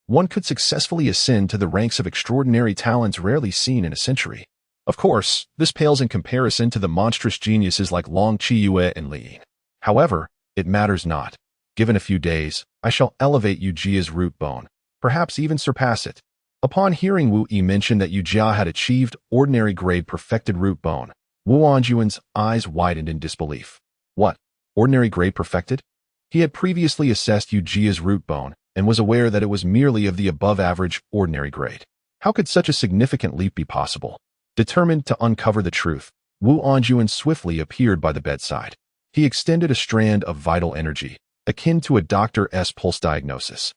one could successfully ascend to the ranks of extraordinary talents rarely seen in a century. Of course, this pales in comparison to the monstrous geniuses like Long Qiyue and Li Yin. However, it matters not. Given a few days, I shall elevate Yu Jia's root bone, perhaps even surpass it. Upon hearing Wu Yi mention that Yu Jia had achieved ordinary grade perfected root bone, Wu Anjuan's eyes widened in disbelief. What? Ordinary grade perfected? He had previously assessed Yu Jia's root bone and was aware that it was merely of the above-average ordinary grade. How could such a significant leap be possible? Determined to uncover the truth, Wu Anjuan swiftly appeared by the bedside. He extended a strand of vital energy, akin to a doctor's pulse diagnosis,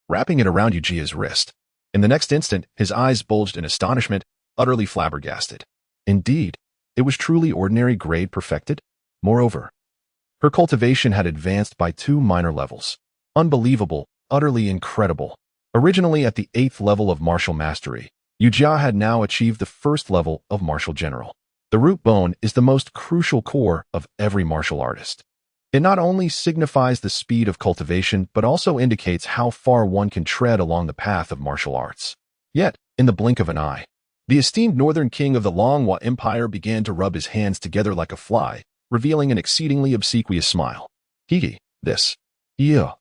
wrapping it around Yu Jia's wrist. In the next instant, his eyes bulged in astonishment, utterly flabbergasted. Indeed, it was truly ordinary grade perfected. Moreover, her cultivation had advanced by 2 minor levels. Unbelievable, utterly incredible. Originally at the 8th level of martial mastery, Yu Jia had now achieved the 1st level of martial general. The root bone is the most crucial core of every martial artist. It not only signifies the speed of cultivation, but also indicates how far one can tread along the path of martial arts. Yet, in the blink of an eye, the esteemed northern king of the Longhua Empire began to rub his hands together like a fly, revealing an exceedingly obsequious smile. This. Yeah.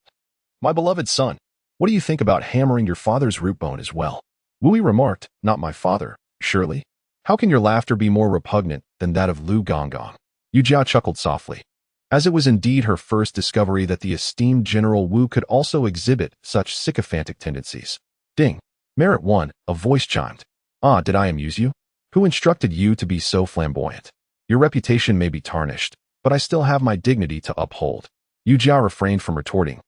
My beloved son, what do you think about hammering your father's root bone as well? Wu Yi remarked, not my father, surely. How can your laughter be more repugnant than that of Lu Gonggong? Yu Jia chuckled softly, as it was indeed her first discovery that the esteemed General Wu could also exhibit such sycophantic tendencies. Ding. Merit 1, a voice chimed. Ah, did I amuse you? Who instructed you to be so flamboyant? Your reputation may be tarnished, but I still have my dignity to uphold. Yu Jia refrained from retorting,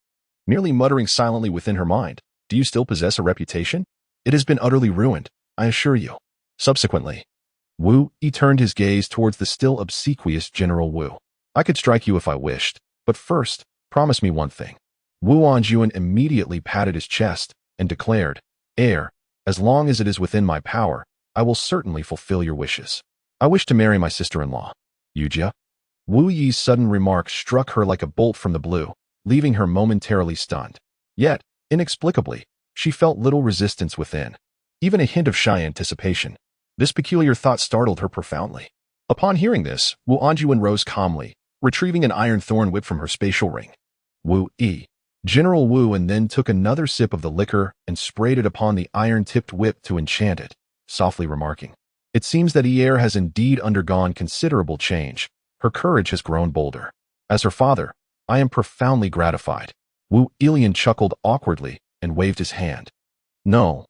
nearly muttering silently within her mind. Do you still possess a reputation? It has been utterly ruined, I assure you. Subsequently, Wu Yi turned his gaze towards the still obsequious General Wu. I could strike you if I wished, but first, promise me one thing. Wu Anjuan immediately patted his chest and declared, as long as it is within my power, I will certainly fulfill your wishes. I wish to marry my sister-in-law, Yu Jia. Wu Yi's sudden remark struck her like a bolt from the blue, leaving her momentarily stunned. Yet, inexplicably, she felt little resistance within, even a hint of shy anticipation. This peculiar thought startled her profoundly. Upon hearing this, Wu Anjuan rose calmly, retrieving an iron thorn whip from her spatial ring. Wu Yi, General Wu, and then took another sip of the liquor and sprayed it upon the iron-tipped whip to enchant it, softly remarking, it seems that Yi has indeed undergone considerable change. Her courage has grown bolder. As her father, I am profoundly gratified. Wu Ilian chuckled awkwardly and waved his hand. No,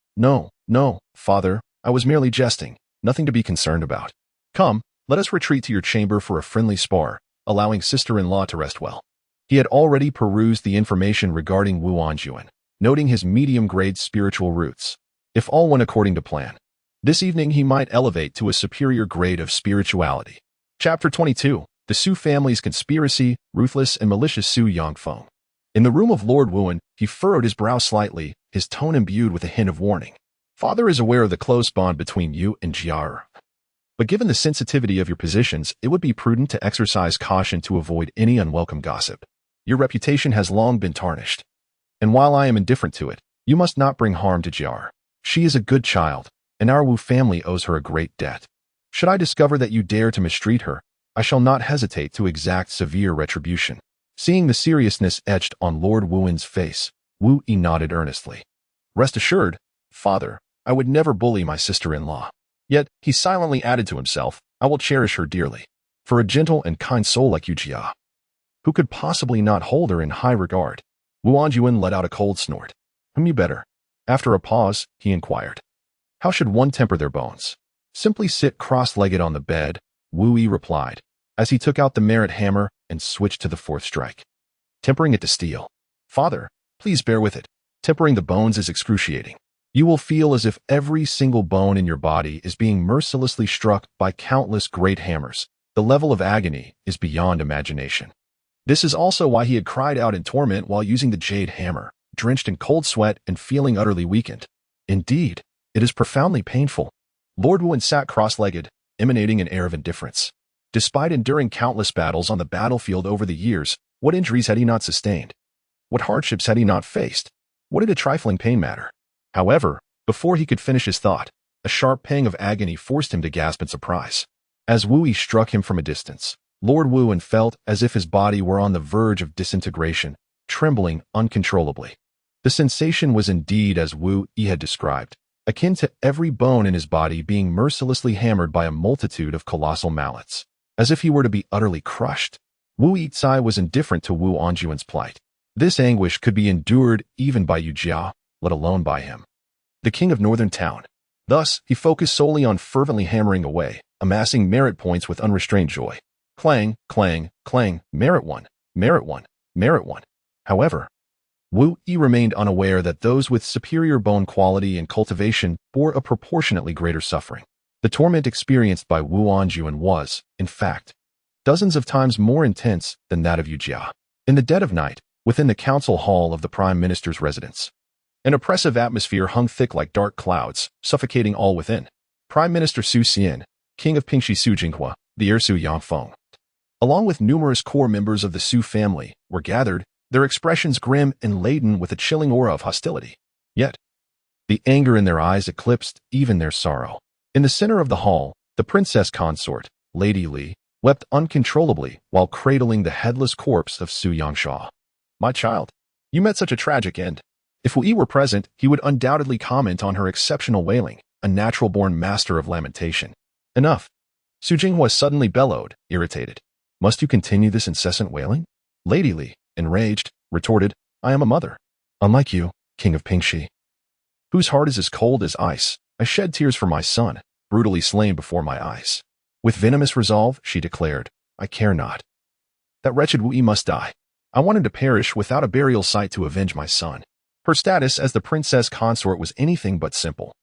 father, I was merely jesting, nothing to be concerned about. Come, let us retreat to your chamber for a friendly spar, allowing sister-in-law to rest well. He had already perused the information regarding Wu Anjuan, noting his medium-grade spiritual roots. If all went according to plan, this evening he might elevate to a superior grade of spirituality. Chapter 22, The Su Family's Conspiracy, Ruthless and Malicious Su Yangfeng. In the room of Lord Wuan, he furrowed his brow slightly, his tone imbued with a hint of warning. Father is aware of the close bond between you and Jia. But given the sensitivity of your positions, it would be prudent to exercise caution to avoid any unwelcome gossip. Your reputation has long been tarnished. And while I am indifferent to it, you must not bring harm to Jia. She is a good child, and our Wu family owes her a great debt. Should I discover that you dare to mistreat her, I shall not hesitate to exact severe retribution. Seeing the seriousness etched on Lord Wuan's face, Wu Yi nodded earnestly. Rest assured, father, I would never bully my sister-in-law. Yet, he silently added to himself, I will cherish her dearly. For a gentle and kind soul like Yu Jia, who could possibly not hold her in high regard? Wu Anjuan let out a cold snort. Whom you better? After a pause, he inquired. How should one temper their bones? Simply sit cross-legged on the bed, Wu Yi replied, as he took out the merit hammer and switched to the 4th strike. Tempering it to steel. Father, please bear with it. Tempering the bones is excruciating. You will feel as if every single bone in your body is being mercilessly struck by countless great hammers. The level of agony is beyond imagination. This is also why he had cried out in torment while using the jade hammer, drenched in cold sweat and feeling utterly weakened. Indeed, it is profoundly painful. Lord Wuan sat cross-legged, emanating an air of indifference. Despite enduring countless battles on the battlefield over the years, what injuries had he not sustained? What hardships had he not faced? What did a trifling pain matter? However, before he could finish his thought, a sharp pang of agony forced him to gasp in surprise. As Wu Yi struck him from a distance, Lord Wuan felt as if his body were on the verge of disintegration, trembling uncontrollably. The sensation was indeed as Wu Yi had described, akin to every bone in his body being mercilessly hammered by a multitude of colossal mallets, as if he were to be utterly crushed. Wu Yi'Cai was indifferent to Wu Anjuan's plight. This anguish could be endured even by Yu Jia, let alone by him, the king of Northern Town. Thus, he focused solely on fervently hammering away, amassing merit points with unrestrained joy. Clang, clang, clang, merit 1, merit 1, merit 1. However, Wu Yi remained unaware that those with superior bone quality and cultivation bore a proportionately greater suffering. The torment experienced by Wu Anjuan was, in fact, dozens of times more intense than that of Yu Jia. In the dead of night, within the council hall of the Prime Minister's residence. An oppressive atmosphere hung thick like dark clouds, suffocating all within. Prime Minister Su Xian, King of Pingxi Su Jinghua, the heir Su Yangfeng, along with numerous core members of the Su family, were gathered, their expressions grim and laden with a chilling aura of hostility. Yet, the anger in their eyes eclipsed even their sorrow. In the center of the hall, the princess consort, Lady Li, wept uncontrollably while cradling the headless corpse of Su Yangsha. "My child, you met such a tragic end." If Wu Yi were present, he would undoubtedly comment on her exceptional wailing, a natural-born master of lamentation. "Enough." Su Jinghua suddenly bellowed, irritated. "Must you continue this incessant wailing?" Lady Li, enraged, retorted, "I am a mother. Unlike you, King of Pingxi, whose heart is as cold as ice, I shed tears for my son, brutally slain before my eyes. With venomous resolve, she declared, I care not. That wretched Wu Yi must die. I want him to perish without a burial site to avenge my son." Her status as the princess consort was anything but simple.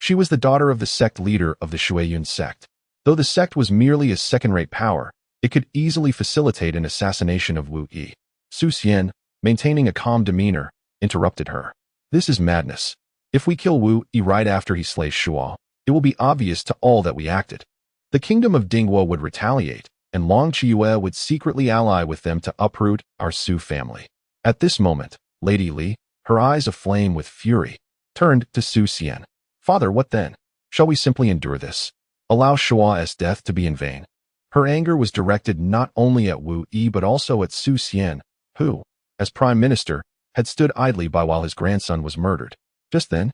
She was the daughter of the sect leader of the Shuiyun sect. Though the sect was merely a second-rate power, it could easily facilitate an assassination of Wu Yi. Su Xian, maintaining a calm demeanor, interrupted her. "This is madness. If we kill Wu Yi right after he slays Shuo, it will be obvious to all that we acted. The kingdom of Dingguo would retaliate, and Long Qiuyue would secretly ally with them to uproot our Su family." At this moment, Lady Li, her eyes aflame with fury, turned to Su Xian. "Father, what then? Shall we simply endure this? Allow Shuo's death to be in vain?" Her anger was directed not only at Wu Yi but also at Su Xian, who, as prime minister, had stood idly by while his grandson was murdered. Just then,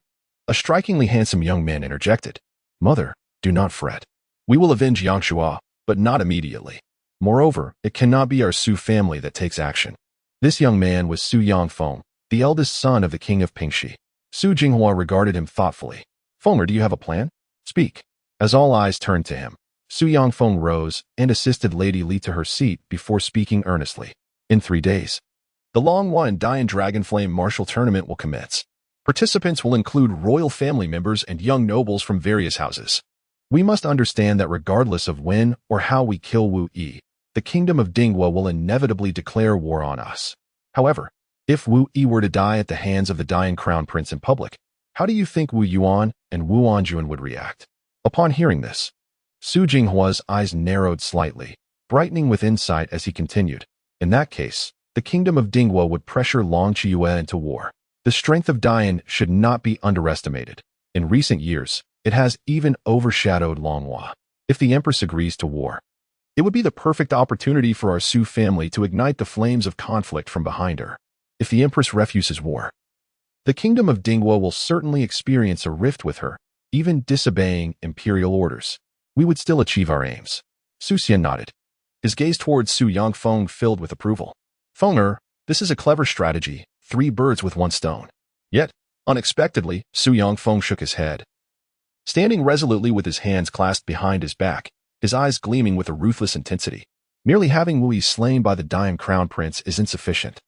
a strikingly handsome young man interjected. "Mother, do not fret. We will avenge Yang Shuo, but not immediately. Moreover, it cannot be our Su family that takes action." This young man was Su Yangfeng, the eldest son of the king of Pingxi. Su Jinghua regarded him thoughtfully. "Fenger, do you have a plan? Speak." As all eyes turned to him, Su Yangfeng rose and assisted Lady Li to her seat before speaking earnestly. "In 3 days, the Longhua and Dian Dragonflame martial tournament will commence. Participants will include royal family members and young nobles from various houses. We must understand that regardless of when or how we kill Wu Yi, the kingdom of Dingguo will inevitably declare war on us. However, if Wu Yi were to die at the hands of the dying crown prince in public, how do you think Wu Yuan and Wu Anjun would react?" Upon hearing this, Su Jinghua's eyes narrowed slightly, brightening with insight as he continued. "In that case, the kingdom of Dingguo would pressure Long Qiuyue into war. The strength of Dian should not be underestimated. In recent years, it has even overshadowed Longhua. If the Empress agrees to war, it would be the perfect opportunity for our Su family to ignite the flames of conflict from behind her. If the Empress refuses war, the kingdom of Dingguo will certainly experience a rift with her, even disobeying imperial orders. We would still achieve our aims." Su Xian nodded, his gaze towards Su Yangfeng filled with approval. "Fenger, this is a clever strategy, 3 birds with 1 stone." Yet, unexpectedly, Su Yangfeng shook his head. Standing resolutely with his hands clasped behind his back, his eyes gleaming with a ruthless intensity. Merely having Wu Yi slain by the dying crown prince is insufficient.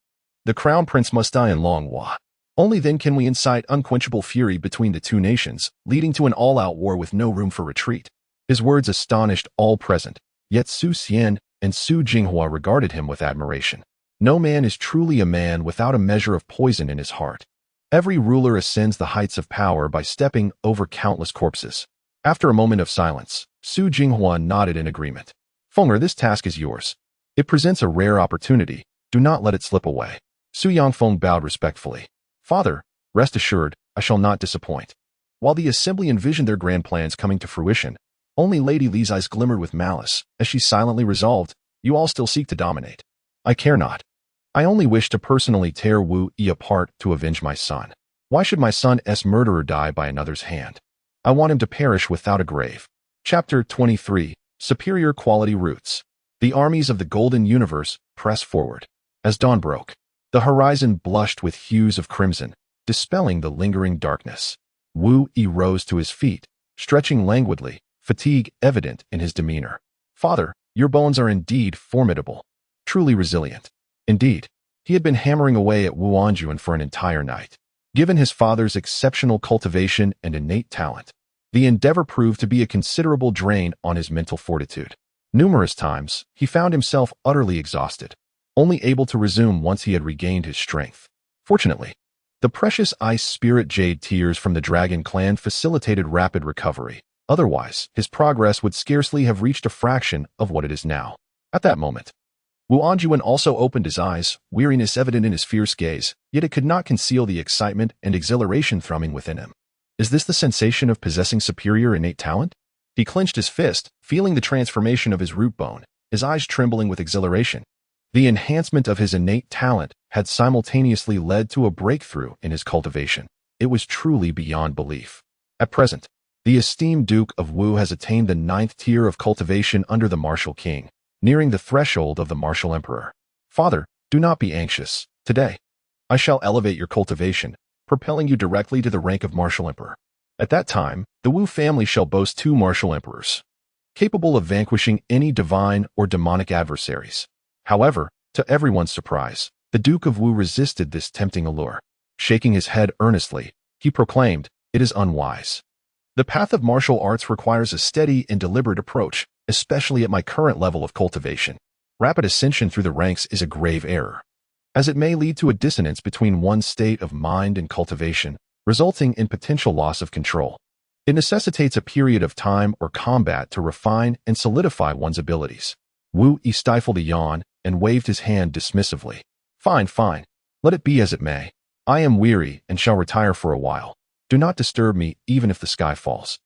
The crown prince must die in Longhua. Only then can we incite unquenchable fury between the 2 nations, leading to an all-out war with no room for retreat. His words astonished all present, yet Su Xian and Su Jinghua regarded him with admiration. No man is truly a man without a measure of poison in his heart. Every ruler ascends the heights of power by stepping over countless corpses. After a moment of silence, Su Jinghua nodded in agreement. "Fenger, this task is yours. It presents a rare opportunity. Do not let it slip away." Su Yangfeng bowed respectfully. "Father, rest assured, I shall not disappoint." While the assembly envisioned their grand plans coming to fruition, only Lady Li's eyes glimmered with malice, as she silently resolved, "You all still seek to dominate. I care not. I only wish to personally tear Wu Yi apart to avenge my son. Why should my son's murderer die by another's hand? I want him to perish without a grave." Chapter 23, Superior Quality Roots. The armies of the Golden Universe press forward. As dawn broke, the horizon blushed with hues of crimson, dispelling the lingering darkness. Wu Yi rose to his feet, stretching languidly, fatigue evident in his demeanor. "Father, your bones are indeed formidable, truly resilient." Indeed, he had been hammering away at Wu Anjun for an entire night. Given his father's exceptional cultivation and innate talent, the endeavor proved to be a considerable drain on his mental fortitude. Numerous times, he found himself utterly exhausted, only able to resume once he had regained his strength. Fortunately, the precious ice spirit jade tears from the dragon clan facilitated rapid recovery. Otherwise, his progress would scarcely have reached a fraction of what it is now. At that moment, Wu Anjuan also opened his eyes, weariness evident in his fierce gaze, yet it could not conceal the excitement and exhilaration thrumming within him. Is this the sensation of possessing superior innate talent? He clenched his fist, feeling the transformation of his root bone, his eyes trembling with exhilaration. The enhancement of his innate talent had simultaneously led to a breakthrough in his cultivation. It was truly beyond belief. At present, the esteemed Duke of Wu has attained the 9th tier of cultivation under the Martial King, nearing the threshold of the Martial Emperor. Father, do not be anxious. Today, I shall elevate your cultivation, propelling you directly to the rank of Martial Emperor. At that time, the Wu family shall boast 2 Martial Emperors, capable of vanquishing any divine or demonic adversaries. However, to everyone's surprise, the Duke of Wu resisted this tempting allure. Shaking his head earnestly, he proclaimed, "It is unwise. The path of martial arts requires a steady and deliberate approach, especially at my current level of cultivation. Rapid ascension through the ranks is a grave error, as it may lead to a dissonance between one's state of mind and cultivation, resulting in potential loss of control. It necessitates a period of time or combat to refine and solidify one's abilities." Wu Yi stifled a yawn and waved his hand dismissively. Fine. Let it be as it may. I am weary and shall retire for a while. Do not disturb me, even if the sky falls."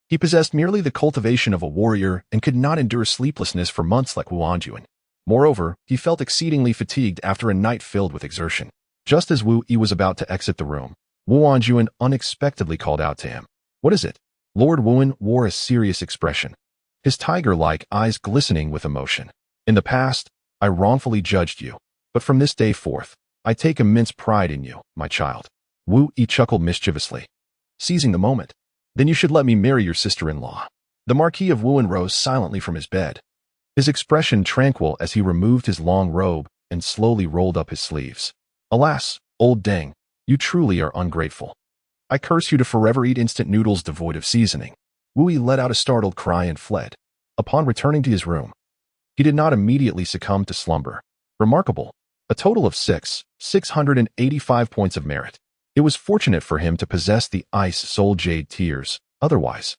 He possessed merely the cultivation of a warrior and could not endure sleeplessness for months like Wu Anjuan. Moreover, he felt exceedingly fatigued after a night filled with exertion. Just as Wu Yi was about to exit the room, Wu Anjuan unexpectedly called out to him. "What is it?" Lord Wuan wore a serious expression, his tiger-like eyes glistening with emotion. "In the past, I wrongfully judged you, but from this day forth, I take immense pride in you, my child." Wu Yi chuckled mischievously, seizing the moment. "Then you should let me marry your sister-in-law." The Marquis of Wuan rose silently from his bed, his expression tranquil as he removed his long robe and slowly rolled up his sleeves. "Alas, old Deng, you truly are ungrateful. I curse you to forever eat instant noodles devoid of seasoning." Wu Yi let out a startled cry and fled. Upon returning to his room, he did not immediately succumb to slumber. Remarkable. A total of 685 points of merit. It was fortunate for him to possess the ice soul jade tears. Otherwise,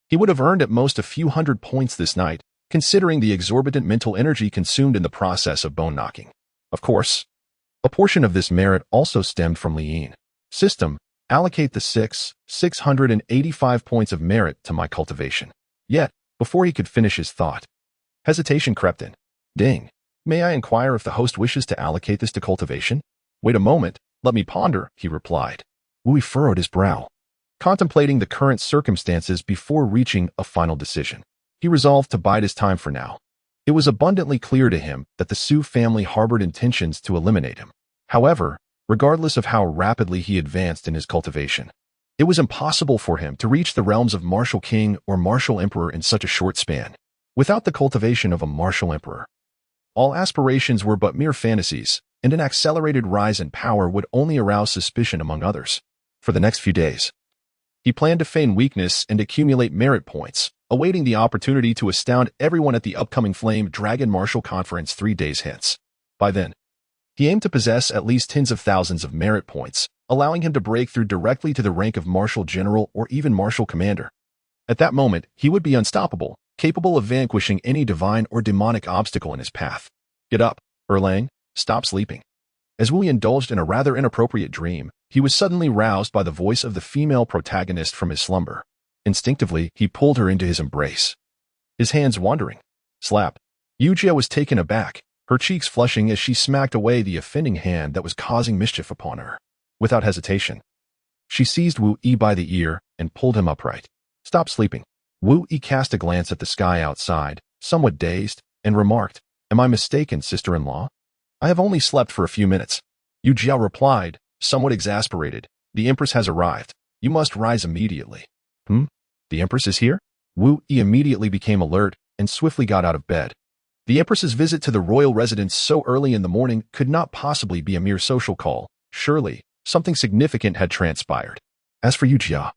he would have earned at most a few hundred points this night, considering the exorbitant mental energy consumed in the process of bone knocking. Of course, a portion of this merit also stemmed from Liyin. System, allocate the 685 points of merit to my cultivation. Yet, before he could finish his thought, hesitation crept in. "Ding. May I inquire if the host wishes to allocate this to cultivation?" "Wait a moment, let me ponder," he replied. Wu Yi furrowed his brow, contemplating the current circumstances before reaching a final decision. He resolved to bide his time for now. It was abundantly clear to him that the Su family harbored intentions to eliminate him. However, regardless of how rapidly he advanced in his cultivation, it was impossible for him to reach the realms of Martial King or Martial Emperor in such a short span. Without the cultivation of a Martial Emperor, all aspirations were but mere fantasies, and an accelerated rise in power would only arouse suspicion among others. For the next few days, he planned to feign weakness and accumulate merit points, awaiting the opportunity to astound everyone at the upcoming Flame Dragon Martial Conference 3 days hence. By then, he aimed to possess at least tens of thousands of merit points, allowing him to break through directly to the rank of Martial General or even Martial Commander. At that moment, he would be unstoppable, capable of vanquishing any divine or demonic obstacle in his path. "Get up, Erlang, stop sleeping." As Wu Yi indulged in a rather inappropriate dream, he was suddenly roused by the voice of the female protagonist from his slumber. Instinctively, he pulled her into his embrace, his hands wandering. Slap. Yujia was taken aback, her cheeks flushing as she smacked away the offending hand that was causing mischief upon her. Without hesitation, she seized Wu Yi by the ear and pulled him upright. "Stop sleeping." Wu Yi cast a glance at the sky outside, somewhat dazed, and remarked, "Am I mistaken, sister-in-law? I have only slept for a few minutes." Yujia replied, somewhat exasperated, "The Empress has arrived. You must rise immediately." The Empress is here?" Wu Yi immediately became alert and swiftly got out of bed. The Empress's visit to the royal residence so early in the morning could not possibly be a mere social call. Surely, something significant had transpired. As for Yujia,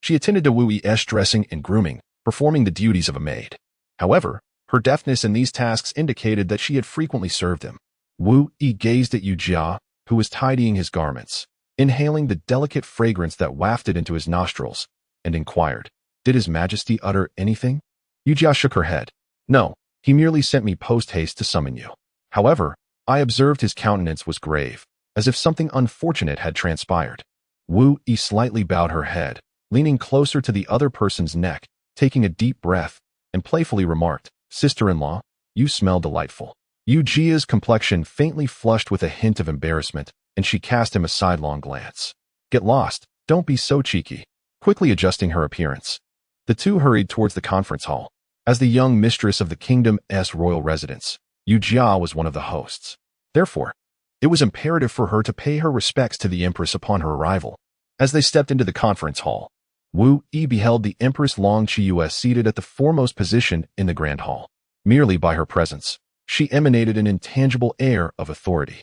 she attended to Wu Yi's dressing and grooming, performing the duties of a maid. However, her deftness in these tasks indicated that she had frequently served him. Wu Yi gazed at Yu Jia, who was tidying his garments, inhaling the delicate fragrance that wafted into his nostrils, and inquired, "Did His Majesty utter anything?" Yu Jia shook her head. "No, he merely sent me post-haste to summon you." However, I observed his countenance was grave, as if something unfortunate had transpired. Wu Yi slightly bowed her head, leaning closer to the other person's neck, taking a deep breath, and playfully remarked, "Sister-in-law, you smell delightful." Yu Jia's complexion faintly flushed with a hint of embarrassment, and she cast him a sidelong glance. "Get lost, don't be so cheeky." Quickly adjusting her appearance, the two hurried towards the conference hall. As the young mistress of the kingdom's royal residence, Yu Jia was one of the hosts. Therefore, it was imperative for her to pay her respects to the empress upon her arrival. As they stepped into the conference hall, Wu Yi beheld the Empress Long Qiyu seated at the foremost position in the grand hall. Merely by her presence, she emanated an intangible air of authority.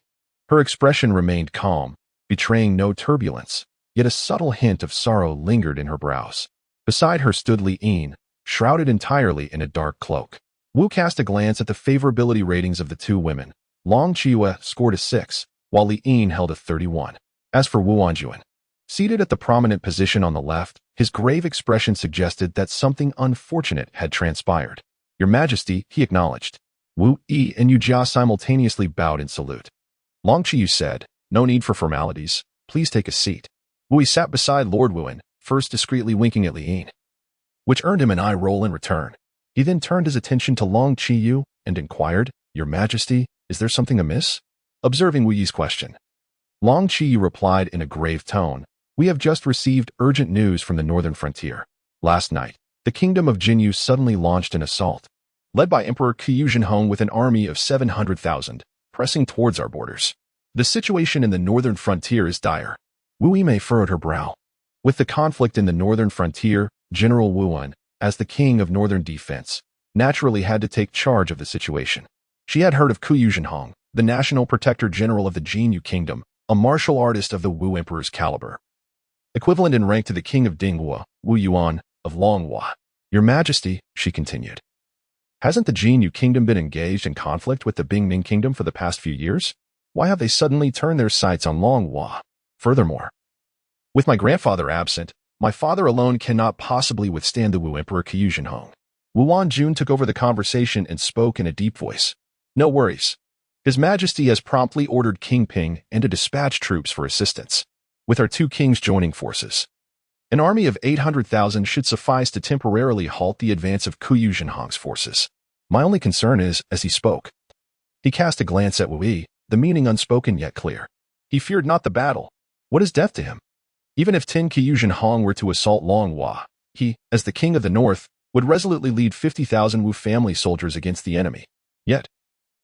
Her expression remained calm, betraying no turbulence, yet a subtle hint of sorrow lingered in her brows. Beside her stood Li Yin, shrouded entirely in a dark cloak. Wu cast a glance at the favorability ratings of the two women. Long Qiyu scored a 6, while Li Yin held a 31. As for Wu Anjuan, seated at the prominent position on the left, his grave expression suggested that something unfortunate had transpired. "Your Majesty," he acknowledged. Wu Yi and Yu Jia simultaneously bowed in salute. Long Qiyu said, "No need for formalities. Please take a seat." Wu Yi sat beside Lord Wuan, first discreetly winking at Li Yin, which earned him an eye roll in return. He then turned his attention to Long Qiyu and inquired, "Your Majesty, is there something amiss?" Observing Wu Yi's question, Long Qiyu replied in a grave tone, "We have just received urgent news from the northern frontier. Last night, the kingdom of Jinyu suddenly launched an assault, led by Emperor Qiyu Zhenhong with an army of 700,000, pressing towards our borders. The situation in the northern frontier is dire." Wu Yimei furrowed her brow. With the conflict in the northern frontier, General Wu Wan, as the king of northern defense, naturally had to take charge of the situation. She had heard of Qiyu Zhenhong, the national protector general of the Jinyu kingdom, a martial artist of the Wu emperor's caliber, equivalent in rank to the king of Dingwa, Wu Yuan, of Longhua. "Your Majesty," she continued, "hasn't the Jinyu kingdom been engaged in conflict with the Bingning kingdom for the past few years? Why have they suddenly turned their sights on Longhua? Furthermore, with my grandfather absent, my father alone cannot possibly withstand the Wu emperor Qiyu Zhenhong." Wu Wanjun took over the conversation and spoke in a deep voice. "No worries. His Majesty has promptly ordered King Ping and to dispatch troops for assistance, with our two kings joining forces. An army of 800,000 should suffice to temporarily halt the advance of Qiyu Zhenhong's forces. My only concern is," as he spoke, he cast a glance at Wu Yi, the meaning unspoken yet clear. He feared not the battle. What is death to him? Even if Tin Qiyu Zhenhong were to assault Longhua, he, as the king of the north, would resolutely lead 50,000 Wu family soldiers against the enemy. Yet,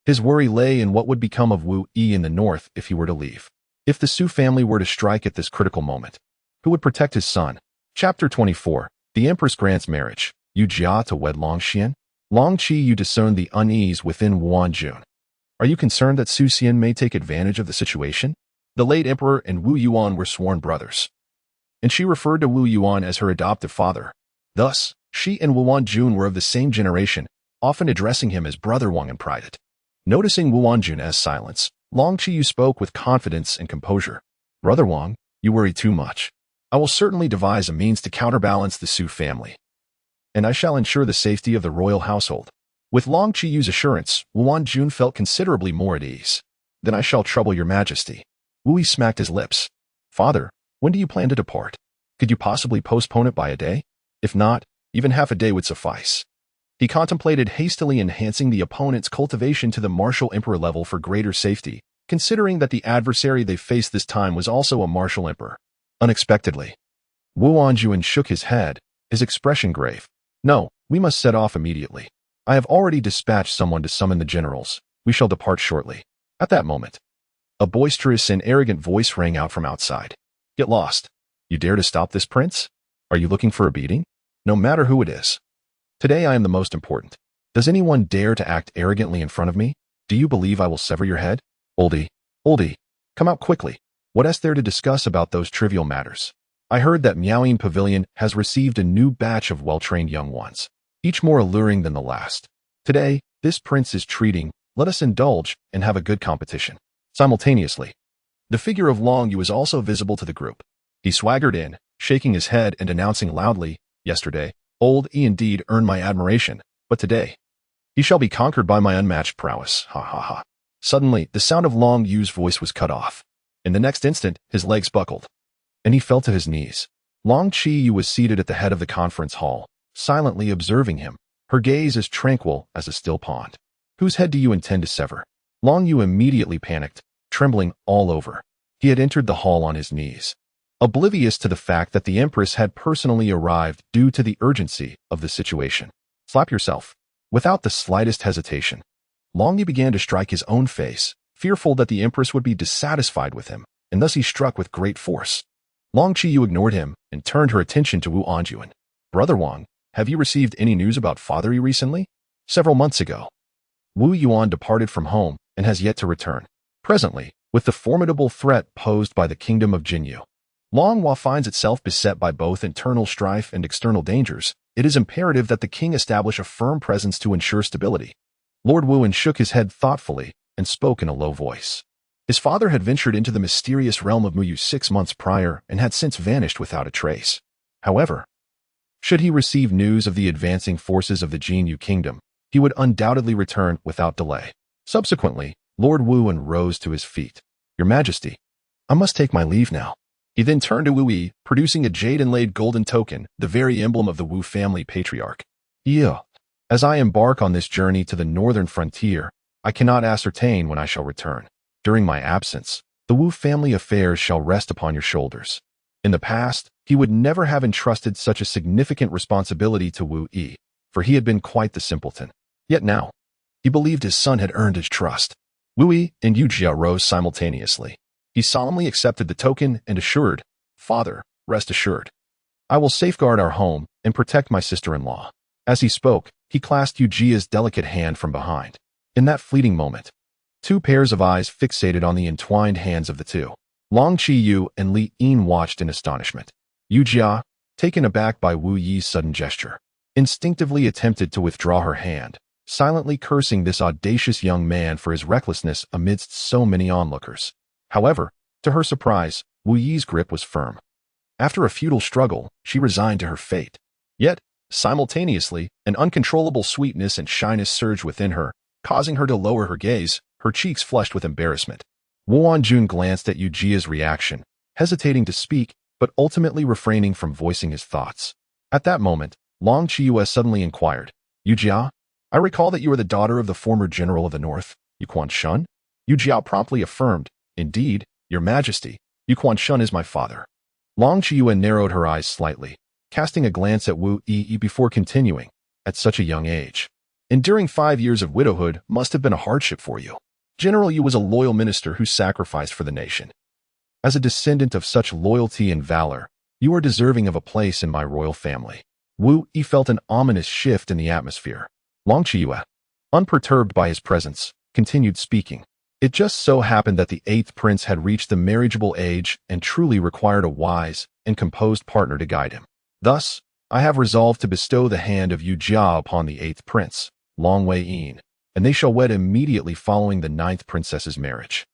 his worry lay in what would become of Wu Yi in the north if he were to leave. If the Su family were to strike at this critical moment, who would protect his son? Chapter 24. The Empress grants marriage. Yu Jia to wed Long Xian? Long Qiyu discerned the unease within Wu Anjun. "Are you concerned that Su Xian may take advantage of the situation?" The late emperor and Wu Yuan were sworn brothers, and she referred to Wu Yuan as her adoptive father. Thus, she and Wu Wanjun were of the same generation, often addressing him as Brother Wang in private. Noticing Wu Wanjun's silence, Long Qiyu spoke with confidence and composure. "Brother Wang, you worry too much. I will certainly devise a means to counterbalance the Su family, and I shall ensure the safety of the royal household." With Long Qiyu's assurance, Wu Wanjun felt considerably more at ease. "Then I shall trouble your Majesty." Wu Yi smacked his lips. "Father, when do you plan to depart? Could you possibly postpone it by a day? If not, even half a day would suffice." He contemplated hastily enhancing the opponent's cultivation to the martial emperor level for greater safety, considering that the adversary they faced this time was also a martial emperor. Unexpectedly, Wu Anjuan shook his head, his expression grave. "No, we must set off immediately. I have already dispatched someone to summon the generals. We shall depart shortly." At that moment, a boisterous and arrogant voice rang out from outside. "Get lost. You dare to stop this prince? Are you looking for a beating? No matter who it is. Today I am the most important. Does anyone dare to act arrogantly in front of me? Do you believe I will sever your head? Oldie, come out quickly. What is there to discuss about those trivial matters? I heard that Miaoying Pavilion has received a new batch of well-trained young ones, each more alluring than the last. Today, this prince is treating Let us indulge and have a good competition. Simultaneously, the figure of Long Yu was also visible to the group. He swaggered in, shaking his head and announcing loudly, "Yesterday, old E indeed earned my admiration, but today, he shall be conquered by my unmatched prowess. Ha ha ha." Suddenly, the sound of Long Yu's voice was cut off. In the next instant, his legs buckled, and he fell to his knees. Long Qiyu was seated at the head of the conference hall, silently observing him, her gaze as tranquil as a still pond. "Whose head do you intend to sever?" Long Yu immediately panicked, trembling all over. He had entered the hall on his knees, oblivious to the fact that the Empress had personally arrived due to the urgency of the situation. "Slap yourself." Without the slightest hesitation, Long Yu began to strike his own face, fearful that the Empress would be dissatisfied with him, and thus he struck with great force. Long Qiyu ignored him and turned her attention to Wu Anjuan. "Brother Wang, have you received any news about Father Yi recently?" Several months ago, Wu Yuan departed from home and has yet to return. Presently, with the formidable threat posed by the kingdom of Jinyu, Long Hua finds itself beset by both internal strife and external dangers. It is imperative that the king establish a firm presence to ensure stability. Lord Wuan shook his head thoughtfully and spoke in a low voice. His father had ventured into the mysterious realm of Muyu 6 months prior and had since vanished without a trace. However, should he receive news of the advancing forces of the Jinyu kingdom, he would undoubtedly return without delay. Subsequently, Lord Wuan rose to his feet. "Your Majesty, I must take my leave now." He then turned to Wu Yi, producing a jade-inlaid golden token, the very emblem of the Wu family patriarch. "Yeah. As I embark on this journey to the northern frontier, I cannot ascertain when I shall return. During my absence, the Wu family affairs shall rest upon your shoulders." In the past, he would never have entrusted such a significant responsibility to Wu Yi, for he had been quite the simpleton. Yet now, he believed his son had earned his trust. Wu Yi and Yujia rose simultaneously. He solemnly accepted the token and assured, "Father, rest assured. I will safeguard our home and protect my sister-in-law." As he spoke, he clasped Yujia's delicate hand from behind. In that fleeting moment, 2 pairs of eyes fixated on the entwined hands of the two. Long Qiyu and Li Yin watched in astonishment. Yujia, taken aback by Wu Yi's sudden gesture, instinctively attempted to withdraw her hand, silently cursing this audacious young man for his recklessness amidst so many onlookers. However, to her surprise, Wu Yi's grip was firm. After a futile struggle, she resigned to her fate. Yet, simultaneously, an uncontrollable sweetness and shyness surged within her, causing her to lower her gaze, her cheeks flushed with embarrassment. Wu Anjun glanced at Yujia's reaction, hesitating to speak, but ultimately refraining from voicing his thoughts. At that moment, Long Qiyu suddenly inquired, "Yujia, I recall that you are the daughter of the former general of the north, Yu Quan-shun?" Yujia promptly affirmed, "Indeed, your majesty, Yu Quan-shun is my father." Long Qiyu narrowed her eyes slightly, casting a glance at Wu Yi before continuing, "At such a young age, enduring 5 years of widowhood must have been a hardship for you. General Yu was a loyal minister who sacrificed for the nation. As a descendant of such loyalty and valor, you are deserving of a place in my royal family." Wu Yi felt an ominous shift in the atmosphere. Long Qiyu, unperturbed by his presence, continued speaking. "It just so happened that the 8th prince had reached the marriageable age and truly required a wise and composed partner to guide him. Thus, I have resolved to bestow the hand of Yujia upon the 8th prince, Long Wei-yin, and they shall wed immediately following the 9th princess's marriage."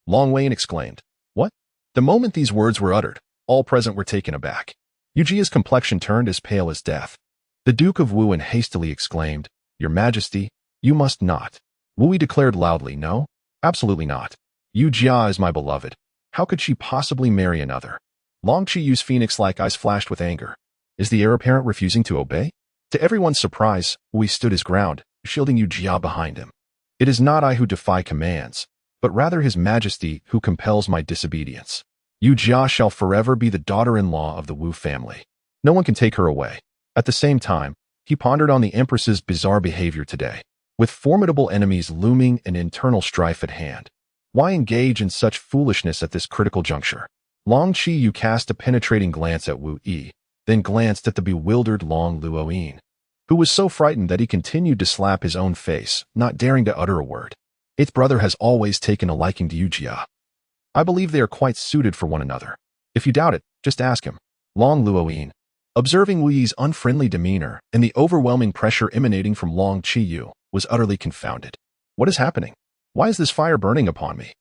Long Wei-yin exclaimed, "What?" The moment these words were uttered, all present were taken aback. Yujia's complexion turned as pale as death. The Duke of Wuan hastily exclaimed, "Your Majesty, you must not." Wu Yi declared loudly, "No, absolutely not. Yujia is my beloved. How could she possibly marry another?" Long Qiyu's phoenix-like eyes flashed with anger. Is the heir apparent refusing to obey? To everyone's surprise, Wu Yi stood his ground, shielding Yujia behind him. "It is not I who defy commands, but rather His Majesty who compels my disobedience. Yujia shall forever be the daughter-in-law of the Wu family. No one can take her away." At the same time, he pondered on the Empress's bizarre behavior today. With formidable enemies looming and internal strife at hand, why engage in such foolishness at this critical juncture? Long Qiyu cast a penetrating glance at Wu Yi, then glanced at the bewildered Long Luoyin, who was so frightened that he continued to slap his own face, not daring to utter a word. "Its brother has always taken a liking to Yujia. I believe they are quite suited for one another. If you doubt it, just ask him." Long Luoyin, observing Wu Yi's unfriendly demeanor and the overwhelming pressure emanating from Long Qiyu, was utterly confounded. What is happening? Why is this fire burning upon me?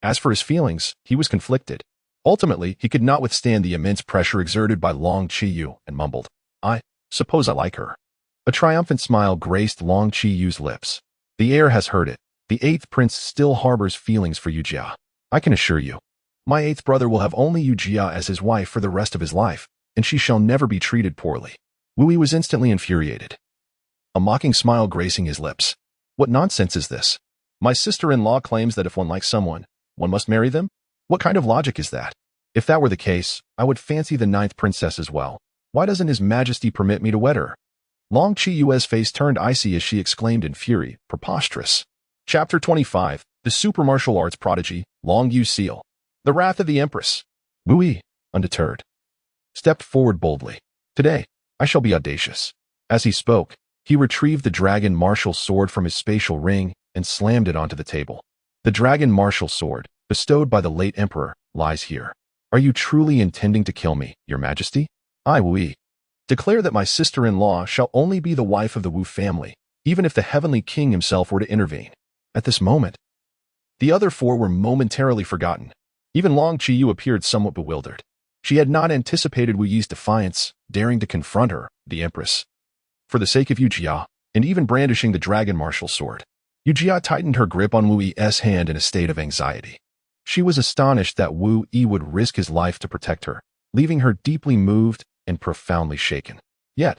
As for his feelings, he was conflicted. Ultimately, he could not withstand the immense pressure exerted by Long Qiyu and mumbled, I suppose I like her. A triumphant smile graced Long Qiyu's lips. The heir has heard it. The eighth prince still harbors feelings for Yu Jia. I can assure you. My eighth brother will have only Yu Jia as his wife for the rest of his life, and she shall never be treated poorly. Wu Yi was instantly infuriated. A mocking smile gracing his lips. What nonsense is this? My sister-in-law claims that if one likes someone, one must marry them? What kind of logic is that? If that were the case, I would fancy the ninth princess as well. Why doesn't His Majesty permit me to wed her? Long Qiyue's face turned icy as she exclaimed in fury, preposterous. Chapter 25, The Super Martial Arts Prodigy, Long Yu Seal. The Wrath of the Empress. Wu Yi, undeterred, stepped forward boldly. Today, I shall be audacious. As he spoke, he retrieved the dragon martial sword from his spatial ring and slammed it onto the table. The dragon martial sword, bestowed by the late emperor, lies here. Are you truly intending to kill me, Your Majesty? I, Wu Yi, declare that my sister-in-law shall only be the wife of the Wu family, even if the heavenly king himself were to intervene. At this moment, the other four were momentarily forgotten. Even Long Qiyu appeared somewhat bewildered. She had not anticipated Wu Yi's defiance, daring to confront her, the empress. For the sake of Yu Jia, and even brandishing the dragon martial sword, Yu Jia tightened her grip on Wu Yi's hand in a state of anxiety. She was astonished that Wu Yi would risk his life to protect her, leaving her deeply moved and profoundly shaken. Yet,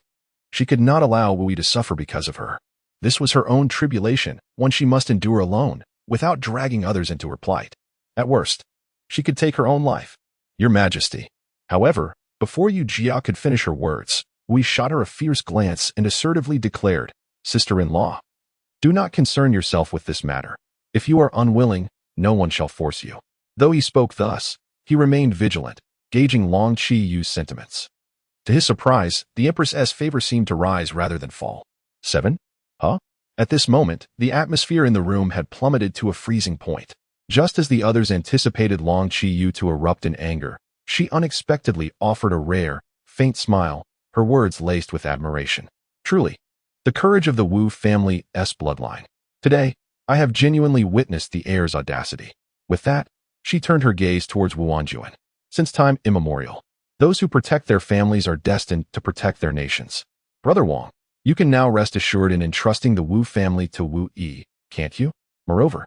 she could not allow Wu Yi to suffer because of her. This was her own tribulation, one she must endure alone, without dragging others into her plight. At worst, she could take her own life. Your Majesty. However, before Yu Jia could finish her words, Wu Yi shot her a fierce glance and assertively declared, Sister-in-law, do not concern yourself with this matter. If you are unwilling, no one shall force you. Though he spoke thus, he remained vigilant, gauging Long Qiyu's sentiments. To his surprise, the Empress's favor seemed to rise rather than fall. 7. Huh? At this moment, the atmosphere in the room had plummeted to a freezing point. Just as the others anticipated Long Qiyu to erupt in anger, she unexpectedly offered a rare, faint smile, her words laced with admiration. Truly, the courage of the Wu family's bloodline. Today, I have genuinely witnessed the heir's audacity. With that, she turned her gaze towards Wuanjuan. Since time immemorial, those who protect their families are destined to protect their nations. Brother Wang, you can now rest assured in entrusting the Wu family to Wu Yi, can't you? Moreover,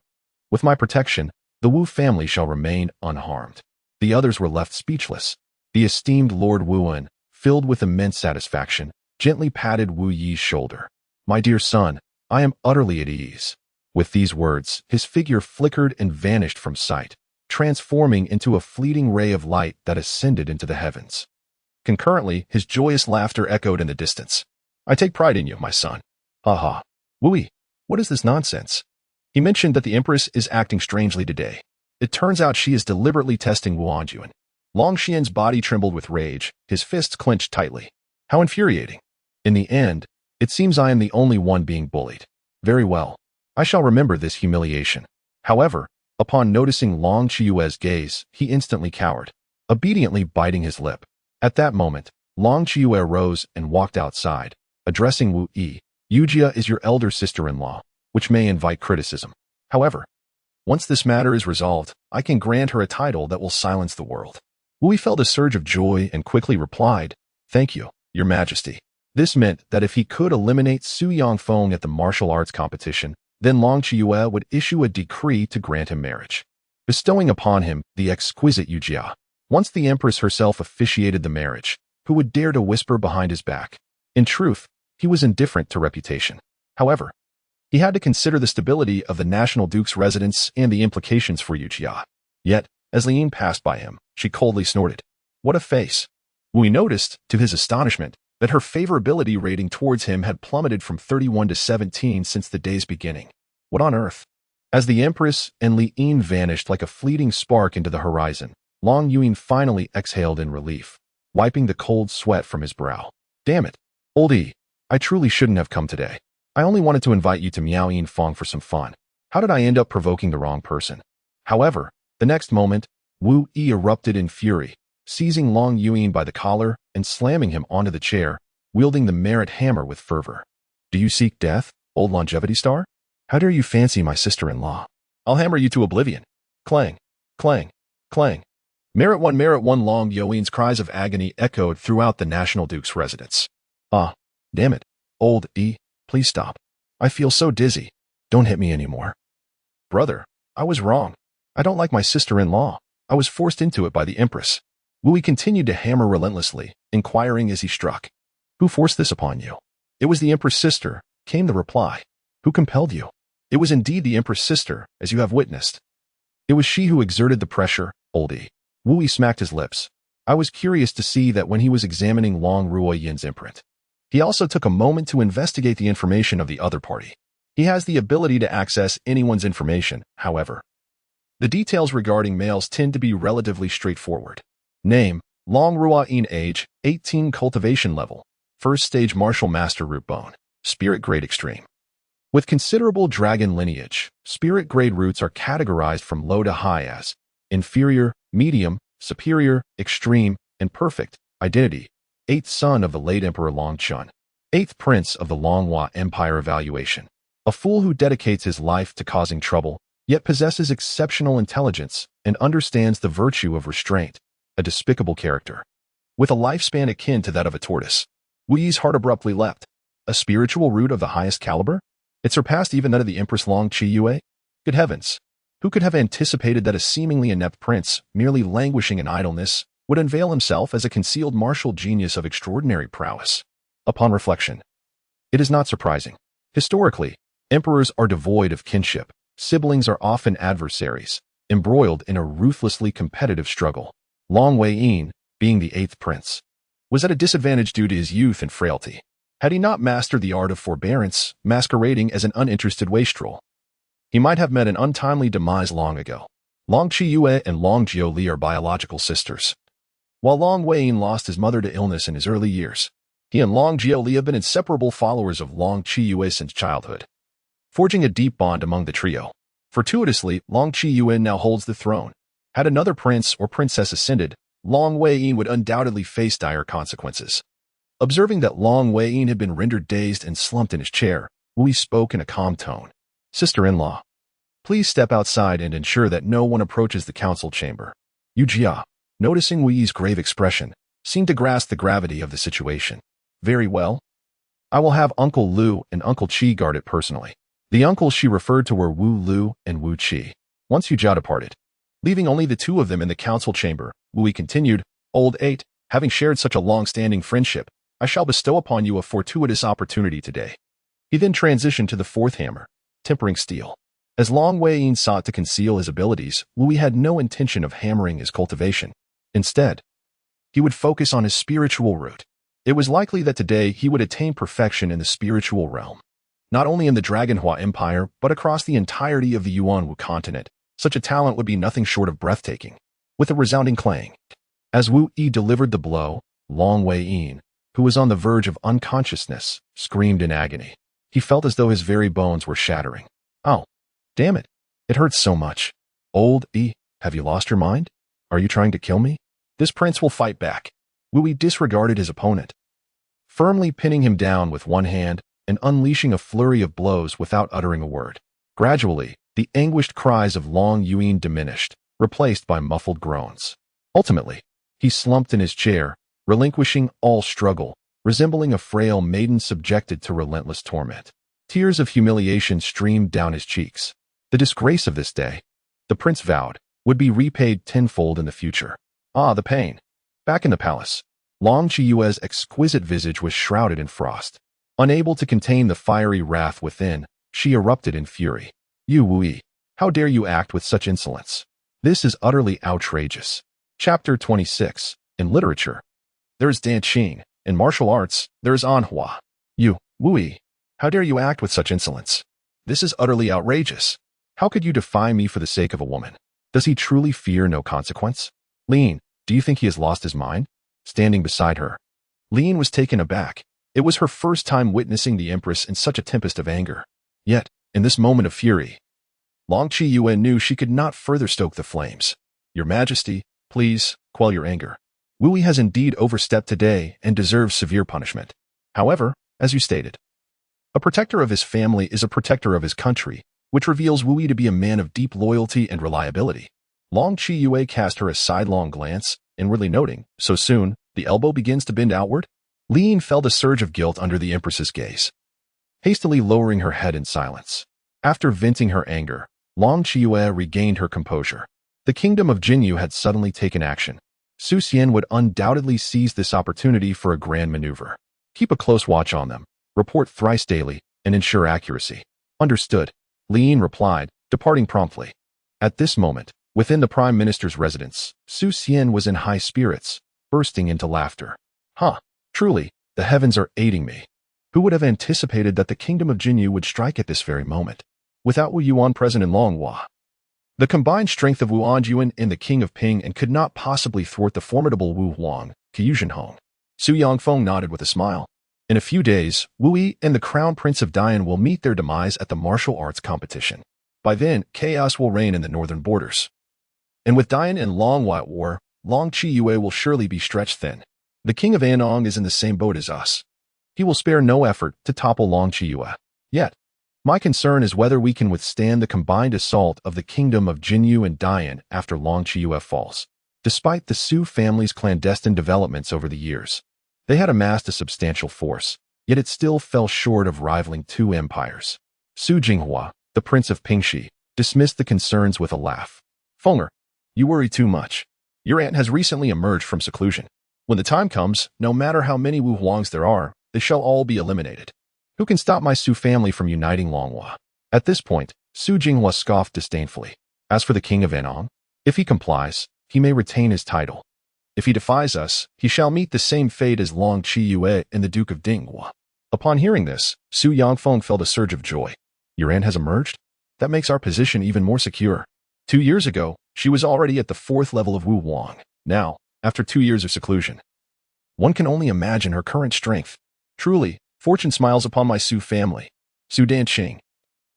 with my protection, the Wu family shall remain unharmed. The others were left speechless. The esteemed Lord Wuan, filled with immense satisfaction, gently patted Wu Yi's shoulder. My dear son, I am utterly at ease. With these words, his figure flickered and vanished from sight, transforming into a fleeting ray of light that ascended into the heavens. Concurrently, his joyous laughter echoed in the distance. I take pride in you, my son. Ha ha. Wu Yi, what is this nonsense? He mentioned that the Empress is acting strangely today. It turns out she is deliberately testing Wuanjuan. Long Xian's body trembled with rage, his fists clenched tightly. How infuriating. In the end, it seems I am the only one being bullied. Very well. I shall remember this humiliation. However, upon noticing Long Qiyue's gaze, he instantly cowered, obediently biting his lip. At that moment, Long Qiyue rose and walked outside, addressing Wu Yi. Yu Jia is your elder sister-in-law, which may invite criticism. However, once this matter is resolved, I can grant her a title that will silence the world. Wu Yi felt a surge of joy and quickly replied, Thank you, Your Majesty. This meant that if he could eliminate Su Yongfeng at the martial arts competition, then Long Qiyue would issue a decree to grant him marriage, bestowing upon him the exquisite Yu Jia. Once the Empress herself officiated the marriage, who would dare to whisper behind his back? In truth, he was indifferent to reputation. However, he had to consider the stability of the National Duke's residence and the implications for Yu Jia. Yet, as Lian passed by him, she coldly snorted. What a face! Wu Yi noticed, to his astonishment, that her favorability rating towards him had plummeted from 31 to 17 since the day's beginning. What on earth? As the Empress and Lian vanished like a fleeting spark into the horizon, Long Yuan finally exhaled in relief, wiping the cold sweat from his brow. Damn it, old Yi, I truly shouldn't have come today. I only wanted to invite you to Miao Yin Fong for some fun. How did I end up provoking the wrong person? However, the next moment, Wu Yi erupted in fury, seizing Long Yuan by the collar and slamming him onto the chair, wielding the merit hammer with fervor. Do you seek death, old longevity star? How dare you fancy my sister-in-law? I'll hammer you to oblivion. Clang, clang, clang. Merit one, Long Yoin's cries of agony echoed throughout the National Duke's residence. Ah, damn it. Old E, please stop. I feel so dizzy. Don't hit me anymore. Brother, I was wrong. I don't like my sister-in-law. I was forced into it by the Empress. Wui continued to hammer relentlessly, inquiring as he struck. Who forced this upon you? It was the Empress' sister, came the reply. Who compelled you? It was indeed the Empress' sister, as you have witnessed. It was she who exerted the pressure, Old E. Wui smacked his lips. I was curious to see that when he was examining Long Ruoyin's imprint. He also took a moment to investigate the information of the other party. He has the ability to access anyone's information, however. The details regarding males tend to be relatively straightforward. Name, Long Ruoyin, age, 18, cultivation level, first stage martial master root bone, spirit grade extreme. With considerable dragon lineage, spirit grade roots are categorized from low to high as inferior, medium, superior, extreme, and perfect. Identity, 8th son of the late Emperor Long Chun, 8th prince of the Long Hua Empire. Evaluation. A fool who dedicates his life to causing trouble, yet possesses exceptional intelligence and understands the virtue of restraint. A despicable character. With a lifespan akin to that of a tortoise. Wuyi's heart abruptly leapt. A spiritual root of the highest caliber? It surpassed even that of the Empress Long Qiyue? Good heavens! Who could have anticipated that a seemingly inept prince, merely languishing in idleness, would unveil himself as a concealed martial genius of extraordinary prowess? Upon reflection, it is not surprising. Historically, emperors are devoid of kinship. Siblings are often adversaries, embroiled in a ruthlessly competitive struggle. Long Weiyin, being the 8th prince, was at a disadvantage due to his youth and frailty. Had he not mastered the art of forbearance, masquerading as an uninterested wastrel, he might have met an untimely demise long ago. Long Qiyue and Long Jiuli are biological sisters. While Long Weiyin lost his mother to illness in his early years, he and Long Jiuli have been inseparable followers of Long Qiyue since childhood, forging a deep bond among the trio. Fortuitously, Long Qiyue now holds the throne. Had another prince or princess ascended, Long Weiyin would undoubtedly face dire consequences. Observing that Long Weiyin had been rendered dazed and slumped in his chair, Wui spoke in a calm tone. Sister-in-law, please step outside and ensure that no one approaches the council chamber. Yu Jia, noticing Wuyi's grave expression, seemed to grasp the gravity of the situation. Very well. I will have Uncle Lu and Uncle Qi guard it personally. The uncles she referred to were Wu Lu and Wu Qi. Once Yu Jia departed, leaving only the two of them in the council chamber, Wui continued, Old 8, having shared such a long-standing friendship, I shall bestow upon you a fortuitous opportunity today. He then transitioned to the 4th hammer, tempering steel. As Long Weiyin sought to conceal his abilities, Wui had no intention of hammering his cultivation. Instead, he would focus on his spiritual root. It was likely that today he would attain perfection in the spiritual realm. Not only in the Dragonhua Empire, but across the entirety of the Yuanwu continent, such a talent would be nothing short of breathtaking. With a resounding clang, as Wu Yi delivered the blow, Long Weiyin, who was on the verge of unconsciousness, screamed in agony. He felt as though his very bones were shattering. Oh, damn it. It hurts so much. Old E, have you lost your mind? Are you trying to kill me? This prince will fight back. Wu Yi disregarded his opponent, firmly pinning him down with one hand and unleashing a flurry of blows without uttering a word. Gradually, the anguished cries of Long Yuyin diminished, replaced by muffled groans. Ultimately, he slumped in his chair, relinquishing all struggle, resembling a frail maiden subjected to relentless torment. Tears of humiliation streamed down his cheeks. The disgrace of this day, the prince vowed, would be repaid tenfold in the future. Ah, the pain. Back in the palace, Long Qiyue's exquisite visage was shrouded in frost. Unable to contain the fiery wrath within, she erupted in fury. You Wui, how dare you act with such insolence? This is utterly outrageous. Chapter 26. In literature, there is dancing. In martial arts, there is Anhua. You, Wui, how dare you act with such insolence? This is utterly outrageous. How could you defy me for the sake of a woman? Does he truly fear no consequence? Lin, do you think he has lost his mind? Standing beside her, Lin was taken aback. It was her first time witnessing the Empress in such a tempest of anger. Yet, in this moment of fury, Long Qiyue knew she could not further stoke the flames. Your Majesty, please, quell your anger. Wui has indeed overstepped today and deserves severe punishment. However, as you stated, A protector of his family is a protector of his country, which reveals Wu Yi to be a man of deep loyalty and reliability. Long Qiyue cast her a sidelong glance, inwardly noting, so soon, the elbow begins to bend outward? Li Yin felt a surge of guilt under the Empress's gaze, hastily lowering her head in silence. After venting her anger, Long Qiyue regained her composure. The kingdom of Jinyu had suddenly taken action. Su Xian would undoubtedly seize this opportunity for a grand maneuver. Keep a close watch on them, report thrice daily, and ensure accuracy. Understood, Li Yin replied, departing promptly. At this moment, within the Prime Minister's residence, Su Xian was in high spirits, bursting into laughter. Truly, the heavens are aiding me. Who would have anticipated that the kingdom of Jinyu would strike at this very moment? Without Wu Yuan present in Longhua, the combined strength of Wu Anjuan and the king of Ping and could not possibly thwart the formidable Wu Huang, Kyuzhenhong. Su Yangfeng nodded with a smile. In a few days, Wu Yi and the Crown Prince of Dian will meet their demise at the martial arts competition. By then, chaos will reign in the northern borders. And with Dian and Longhua at war, Long Qiyue will surely be stretched thin. The king of Anong is in the same boat as us. He will spare no effort to topple Long Qiyue. Yet, my concern is whether we can withstand the combined assault of the kingdom of Jinyu and Dian after Long Qiyue falls. Despite the Su family's clandestine developments over the years, they had amassed a substantial force, yet it still fell short of rivaling two empires. Su Jinghua, the prince of Pingxi, dismissed the concerns with a laugh. Fenger, you worry too much. Your aunt has recently emerged from seclusion. When the time comes, no matter how many Wu Huangs there are, they shall all be eliminated. Who can stop my Su family from uniting Longhua? At this point, Su Jinghua scoffed disdainfully. As for the king of Anong, if he complies, he may retain his title. If he defies us, he shall meet the same fate as Long Qiyue and the Duke of Dinghua. Upon hearing this, Su Yangfeng felt a surge of joy. Your aunt has emerged? That makes our position even more secure. 2 years ago, she was already at the 4th level of Wu Huang. Now, after 2 years of seclusion, one can only imagine her current strength. Truly, fortune smiles upon my Su family. Su Danqing,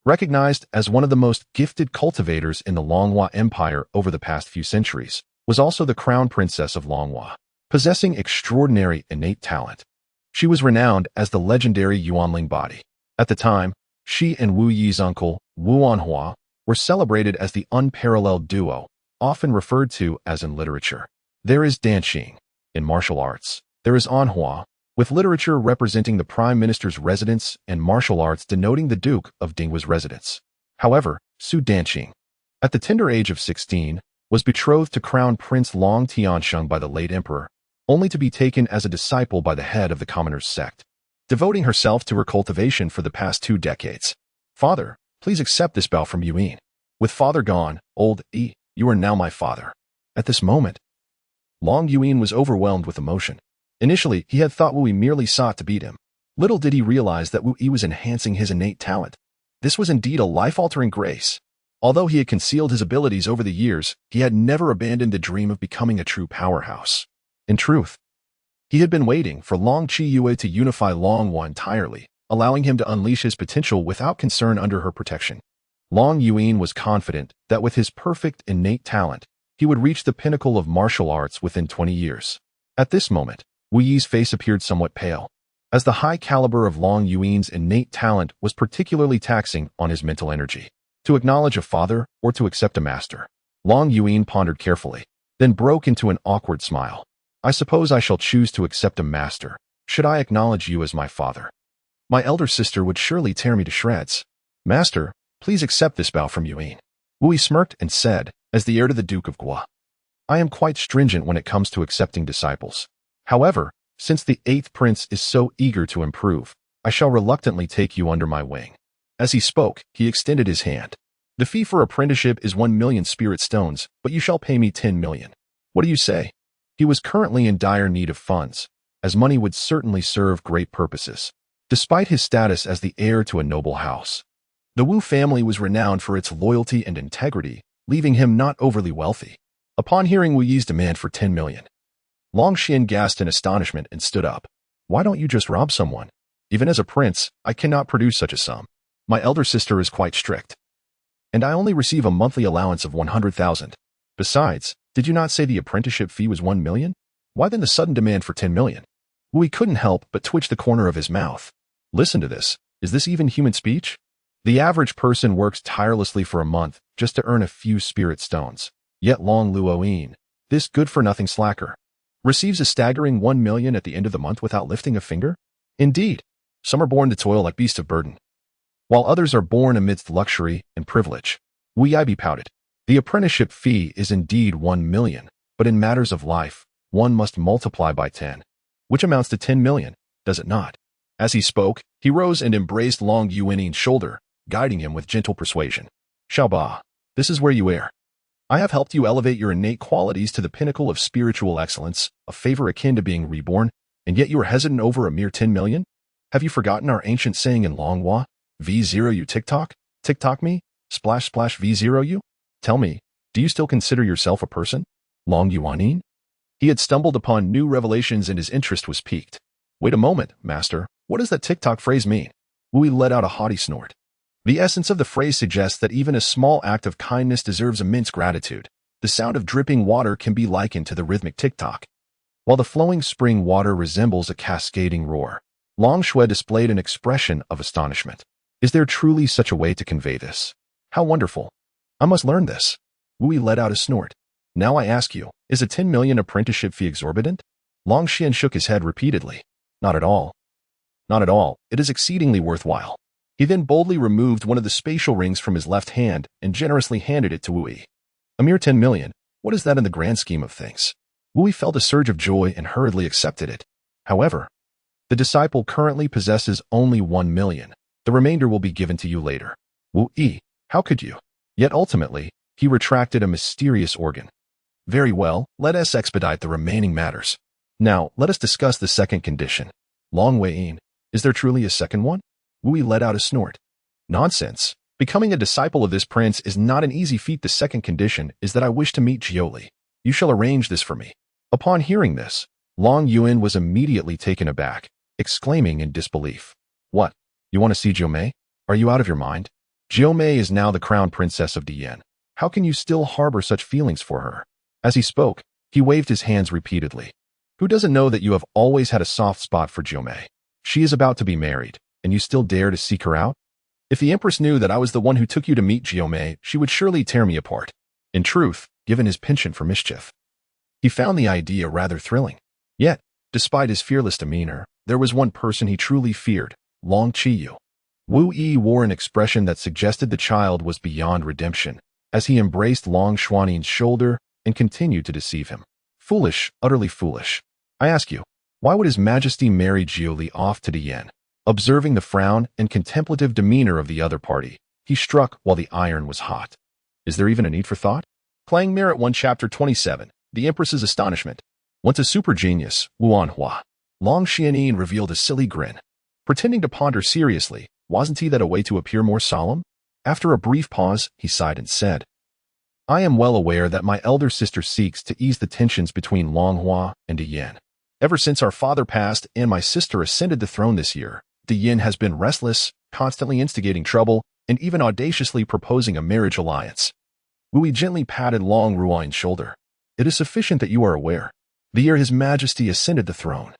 recognized as one of the most gifted cultivators in the Longhua Empire over the past few centuries, was also the crown princess of Longhua, possessing extraordinary innate talent. She was renowned as the legendary Yuanling body. At the time, she and Wu Yi's uncle, Wu Anhua, were celebrated as the unparalleled duo, often referred to as in literature. There is Danqing. In martial arts, there is Anhua, with literature representing the prime minister's residence and martial arts denoting the Duke of Dinghua's residence. However, Su Danqing, at the tender age of 16, was betrothed to Crown Prince Long Tiansheng by the late emperor, only to be taken as a disciple by the head of the commoners' sect, devoting herself to her cultivation for the past 2 decades. Father, please accept this bow from Yuan. With father gone, old E, you are now my father. At this moment, Long Yuan was overwhelmed with emotion. Initially, he had thought Wu Yi merely sought to beat him. Little did he realize that Wu Yi was enhancing his innate talent. This was indeed a life-altering grace. Although he had concealed his abilities over the years, he had never abandoned the dream of becoming a true powerhouse. In truth, he had been waiting for Long Qiyue to unify Longhua entirely, allowing him to unleash his potential without concern under her protection. Long Yuan was confident that with his perfect innate talent, he would reach the pinnacle of martial arts within 20 years. At this moment, Wu Yi's face appeared somewhat pale, as the high caliber of Long Yuan's innate talent was particularly taxing on his mental energy. To acknowledge a father or to accept a master? Long Yuan pondered carefully, then broke into an awkward smile. I suppose I shall choose to accept a master. Should I acknowledge you as my father? My elder sister would surely tear me to shreds. Master, please accept this bow from Yuan. Wu Yi smirked and said, as the heir to the Duke of Gua, I am quite stringent when it comes to accepting disciples. However, since the 8th prince is so eager to improve, I shall reluctantly take you under my wing. As he spoke, he extended his hand. The fee for apprenticeship is 1 million spirit stones, but you shall pay me 10 million. What do you say? He was currently in dire need of funds, as money would certainly serve great purposes. Despite his status as the heir to a noble house, the Wu family was renowned for its loyalty and integrity, leaving him not overly wealthy. Upon hearing Wu Yi's demand for 10 million, Long Xian gasped in astonishment and stood up. Why don't you just rob someone? Even as a prince, I cannot produce such a sum. My elder sister is quite strict, and I only receive a monthly allowance of 100,000. Besides, did you not say the apprenticeship fee was 1 million? Why then the sudden demand for 10 million? Wu Yi couldn't help but twitch the corner of his mouth. Listen to this. Is this even human speech? The average person works tirelessly for a month just to earn a few spirit stones. Yet Long Luoyin, this good-for-nothing slacker, receives a staggering 1 million at the end of the month without lifting a finger? Indeed, some are born to toil like beasts of burden, while others are born amidst luxury and privilege. Wu Ibe pouted. The apprenticeship fee is indeed 1 million, but in matters of life, one must multiply by 10, which amounts to 10 million, does it not? As he spoke, he rose and embraced Long Yuanyin's shoulder, guiding him with gentle persuasion. Xiaoba, this is where you err. I have helped you elevate your innate qualities to the pinnacle of spiritual excellence, a favor akin to being reborn, and yet you are hesitant over a mere 10 million? Have you forgotten our ancient saying in Longhua? V0 you TikTok? TikTok me? Splash splash V0 you? Tell me, do you still consider yourself a person? Long Yuanying? He had stumbled upon new revelations and his interest was piqued. Wait a moment, master, what does that TikTok phrase mean? Wu let out a haughty snort. The essence of the phrase suggests that even a small act of kindness deserves immense gratitude. The sound of dripping water can be likened to the rhythmic tick-tock, while the flowing spring water resembles a cascading roar. Long Shui displayed an expression of astonishment. Is there truly such a way to convey this? How wonderful. I must learn this. Wu let out a snort. Now I ask you, is a 10 million apprenticeship fee exorbitant? Long Xian shook his head repeatedly. Not at all. Not at all. It is exceedingly worthwhile. He then boldly removed one of the spatial rings from his left hand and generously handed it to Wu. A mere 10 million. What is that in the grand scheme of things? Wu felt a surge of joy and hurriedly accepted it. However, the disciple currently possesses only 1 million. The remainder will be given to you later. Wu, how could you? Yet ultimately, he retracted a mysterious organ. Very well, let us expedite the remaining matters. Now, let us discuss the second condition. Long Wei-yin, is there truly a second one? Wu let out a snort. Nonsense. Becoming a disciple of this prince is not an easy feat. The second condition is that I wish to meet Jiuli. You shall arrange this for me. Upon hearing this, Long Yuan was immediately taken aback, exclaiming in disbelief. What? You want to see Jiumei? Are you out of your mind? Jiumei is now the crown princess of Diyan. How can you still harbor such feelings for her? As he spoke, he waved his hands repeatedly. Who doesn't know that you have always had a soft spot for Jiumei? She is about to be married, and you still dare to seek her out? If the Empress knew that I was the one who took you to meet Jiumei, she would surely tear me apart. In truth, given his penchant for mischief, he found the idea rather thrilling. Yet, despite his fearless demeanor, there was one person he truly feared, Long Qiyu. Wu wore an expression that suggested the child was beyond redemption, as he embraced Long Xuanyin's shoulder and continued to deceive him. Foolish, utterly foolish. I ask you, why would His Majesty marry Jiuli off to Diyan? Observing the frown and contemplative demeanor of the other party, he struck while the iron was hot. Is there even a need for thought? Clang Merit 1 Chapter 27, The Empress's Astonishment. Once a super genius, Wuanhua. Long Xianyin revealed a silly grin. Pretending to ponder seriously, wasn't he that a way to appear more solemn? After a brief pause, he sighed and said, I am well aware that my elder sister seeks to ease the tensions between Longhua and Diyan. Ever since our father passed and my sister ascended the throne this year, Diyan has been restless, constantly instigating trouble, and even audaciously proposing a marriage alliance. Wu gently patted Long Ruoyin's shoulder. It is sufficient that you are aware. The year His Majesty ascended the throne,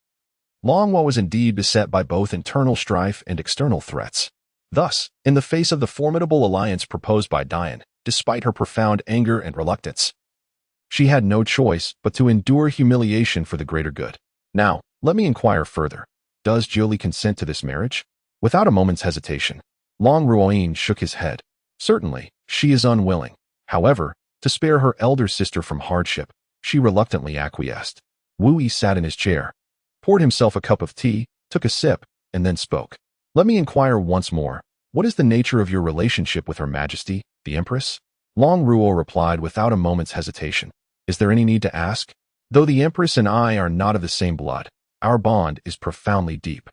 Longhua was indeed beset by both internal strife and external threats. Thus, in the face of the formidable alliance proposed by Dian, despite her profound anger and reluctance, she had no choice but to endure humiliation for the greater good. Now, let me inquire further. Does Jiuli consent to this marriage? Without a moment's hesitation, Long Ruoyin shook his head. Certainly, she is unwilling. However, to spare her elder sister from hardship, she reluctantly acquiesced. Wu sat in his chair, poured himself a cup of tea, took a sip, and then spoke. Let me inquire once more. What is the nature of your relationship with Her Majesty, the Empress? Long Ruo replied without a moment's hesitation. Is there any need to ask? Though the Empress and I are not of the same blood, our bond is profoundly deep.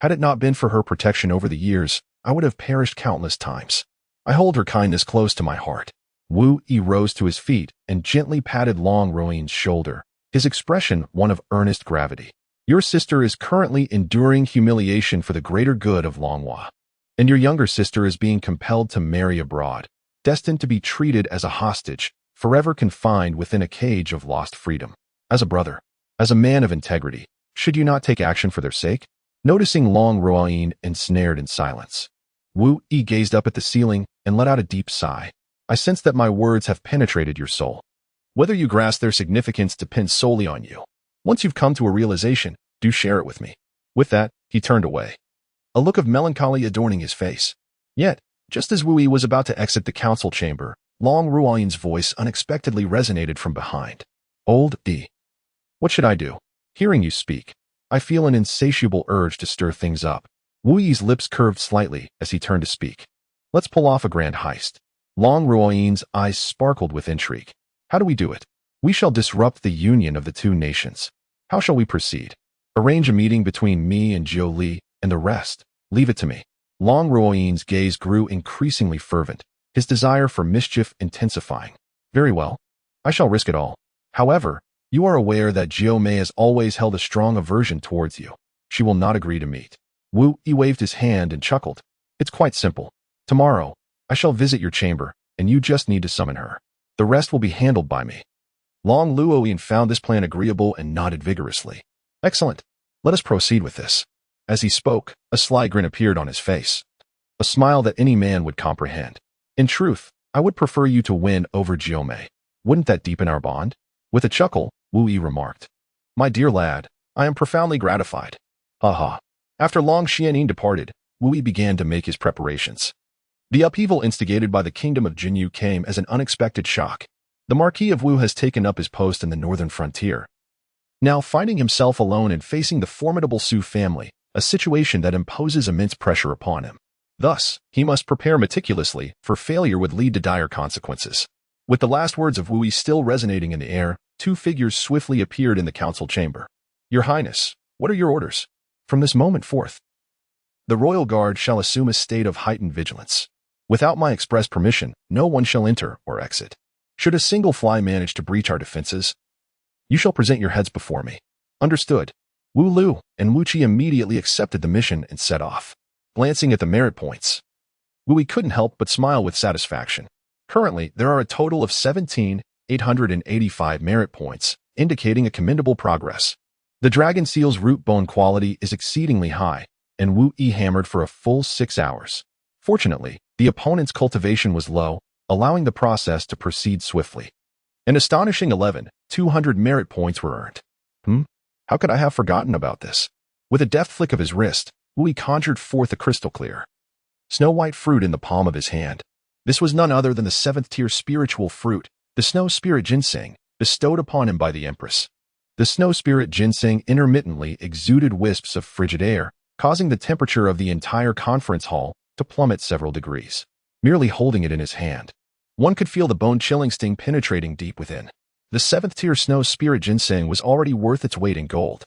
Had it not been for her protection over the years, I would have perished countless times. I hold her kindness close to my heart. Wu rose to his feet and gently patted Long Ruoyin's shoulder, his expression one of earnest gravity. Your sister is currently enduring humiliation for the greater good of Longhua, and your younger sister is being compelled to marry abroad, destined to be treated as a hostage, forever confined within a cage of lost freedom. As a brother, as a man of integrity, should you not take action for their sake? Noticing Long Ruoyin ensnared in silence, Wu Yi gazed up at the ceiling and let out a deep sigh. I sense that my words have penetrated your soul. Whether you grasp their significance depends solely on you. Once you've come to a realization, do share it with me. With that, he turned away, a look of melancholy adorning his face. Yet, just as Wu Yi was about to exit the council chamber, Long Ruoyin's voice unexpectedly resonated from behind. Old D. What should I do? Hearing you speak, I feel an insatiable urge to stir things up. Wu Yi's lips curved slightly as he turned to speak. Let's pull off a grand heist. Long Ruoyin's eyes sparkled with intrigue. How do we do it? We shall disrupt the union of the two nations. How shall we proceed? Arrange a meeting between me and Jiu Li, and the rest. Leave it to me. Long Ruoyin's gaze grew increasingly fervent, his desire for mischief intensifying. Very well. I shall risk it all. However, you are aware that Jiu Mei has always held a strong aversion towards you. She will not agree to meet. Wu Yi waved his hand and chuckled. It's quite simple. Tomorrow, I shall visit your chamber, and you just need to summon her. The rest will be handled by me. Long Ruoyin found this plan agreeable and nodded vigorously. Excellent. Let us proceed with this. As he spoke, a sly grin appeared on his face. A smile that any man would comprehend. In truth, I would prefer you to win over Jiu Mei. Wouldn't that deepen our bond? With a chuckle, Wu Yi remarked. My dear lad, I am profoundly gratified. Ha ha. After Long Xianin departed, Wu Yi began to make his preparations. The upheaval instigated by the kingdom of Jinyu came as an unexpected shock. The Marquis of Wu has taken up his post in the northern frontier. Now finding himself alone and facing the formidable Su family, a situation that imposes immense pressure upon him. Thus, he must prepare meticulously, for failure would lead to dire consequences. With the last words of Wu Yi still resonating in the air, two figures swiftly appeared in the council chamber. Your Highness, what are your orders? From this moment forth, the royal guard shall assume a state of heightened vigilance. Without my express permission, no one shall enter or exit. Should a single fly manage to breach our defenses, you shall present your heads before me. Understood. Wu Lu and Wu Qi immediately accepted the mission and set off. Glancing at the merit points, Wu Yi couldn't help but smile with satisfaction. Currently, there are a total of 17,885 merit points, indicating a commendable progress. The dragon seal's root bone quality is exceedingly high, and Wu Yi hammered for a full 6 hours. Fortunately, the opponent's cultivation was low, allowing the process to proceed swiftly. An astonishing 11,200 merit points were earned. How could I have forgotten about this? With a deft flick of his wrist, Wu Yi conjured forth a crystal-clear, snow-white fruit in the palm of his hand. This was none other than the 7th-tier spiritual fruit, the Snow Spirit Ginseng, bestowed upon him by the Empress. The Snow Spirit Ginseng intermittently exuded wisps of frigid air, causing the temperature of the entire conference hall to plummet several degrees. Merely holding it in his hand, one could feel the bone-chilling sting penetrating deep within. The 7th-tier Snow Spirit Ginseng was already worth its weight in gold.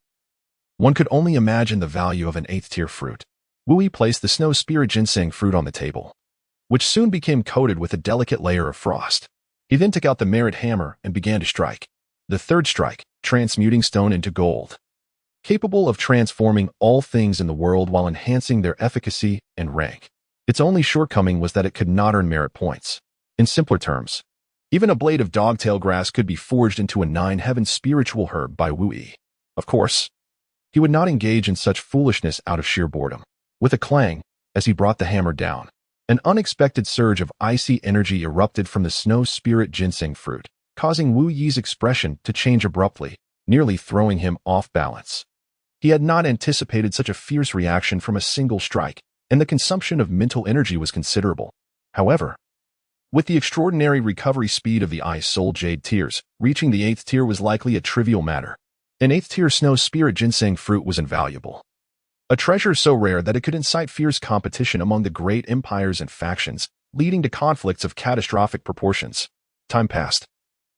One could only imagine the value of an 8th-tier fruit. Wu Yi placed the Snow Spirit Ginseng fruit on the table, which soon became coated with a delicate layer of frost. He then took out the merit hammer and began to strike. The third strike, transmuting stone into gold, capable of transforming all things in the world while enhancing their efficacy and rank. Its only shortcoming was that it could not earn merit points. In simpler terms, even a blade of dogtail grass could be forged into a 9-heaven spiritual herb by Wu Yi. Of course, he would not engage in such foolishness out of sheer boredom. With a clang, as he brought the hammer down, an unexpected surge of icy energy erupted from the Snow Spirit Ginseng fruit, causing Wu Yi's expression to change abruptly, nearly throwing him off balance. He had not anticipated such a fierce reaction from a single strike, and the consumption of mental energy was considerable. However, with the extraordinary recovery speed of the Ice Soul Jade tiers, reaching the 8th tier was likely a trivial matter. An 8th tier Snow Spirit Ginseng fruit was invaluable. A treasure so rare that it could incite fierce competition among the great empires and factions, leading to conflicts of catastrophic proportions. Time passed,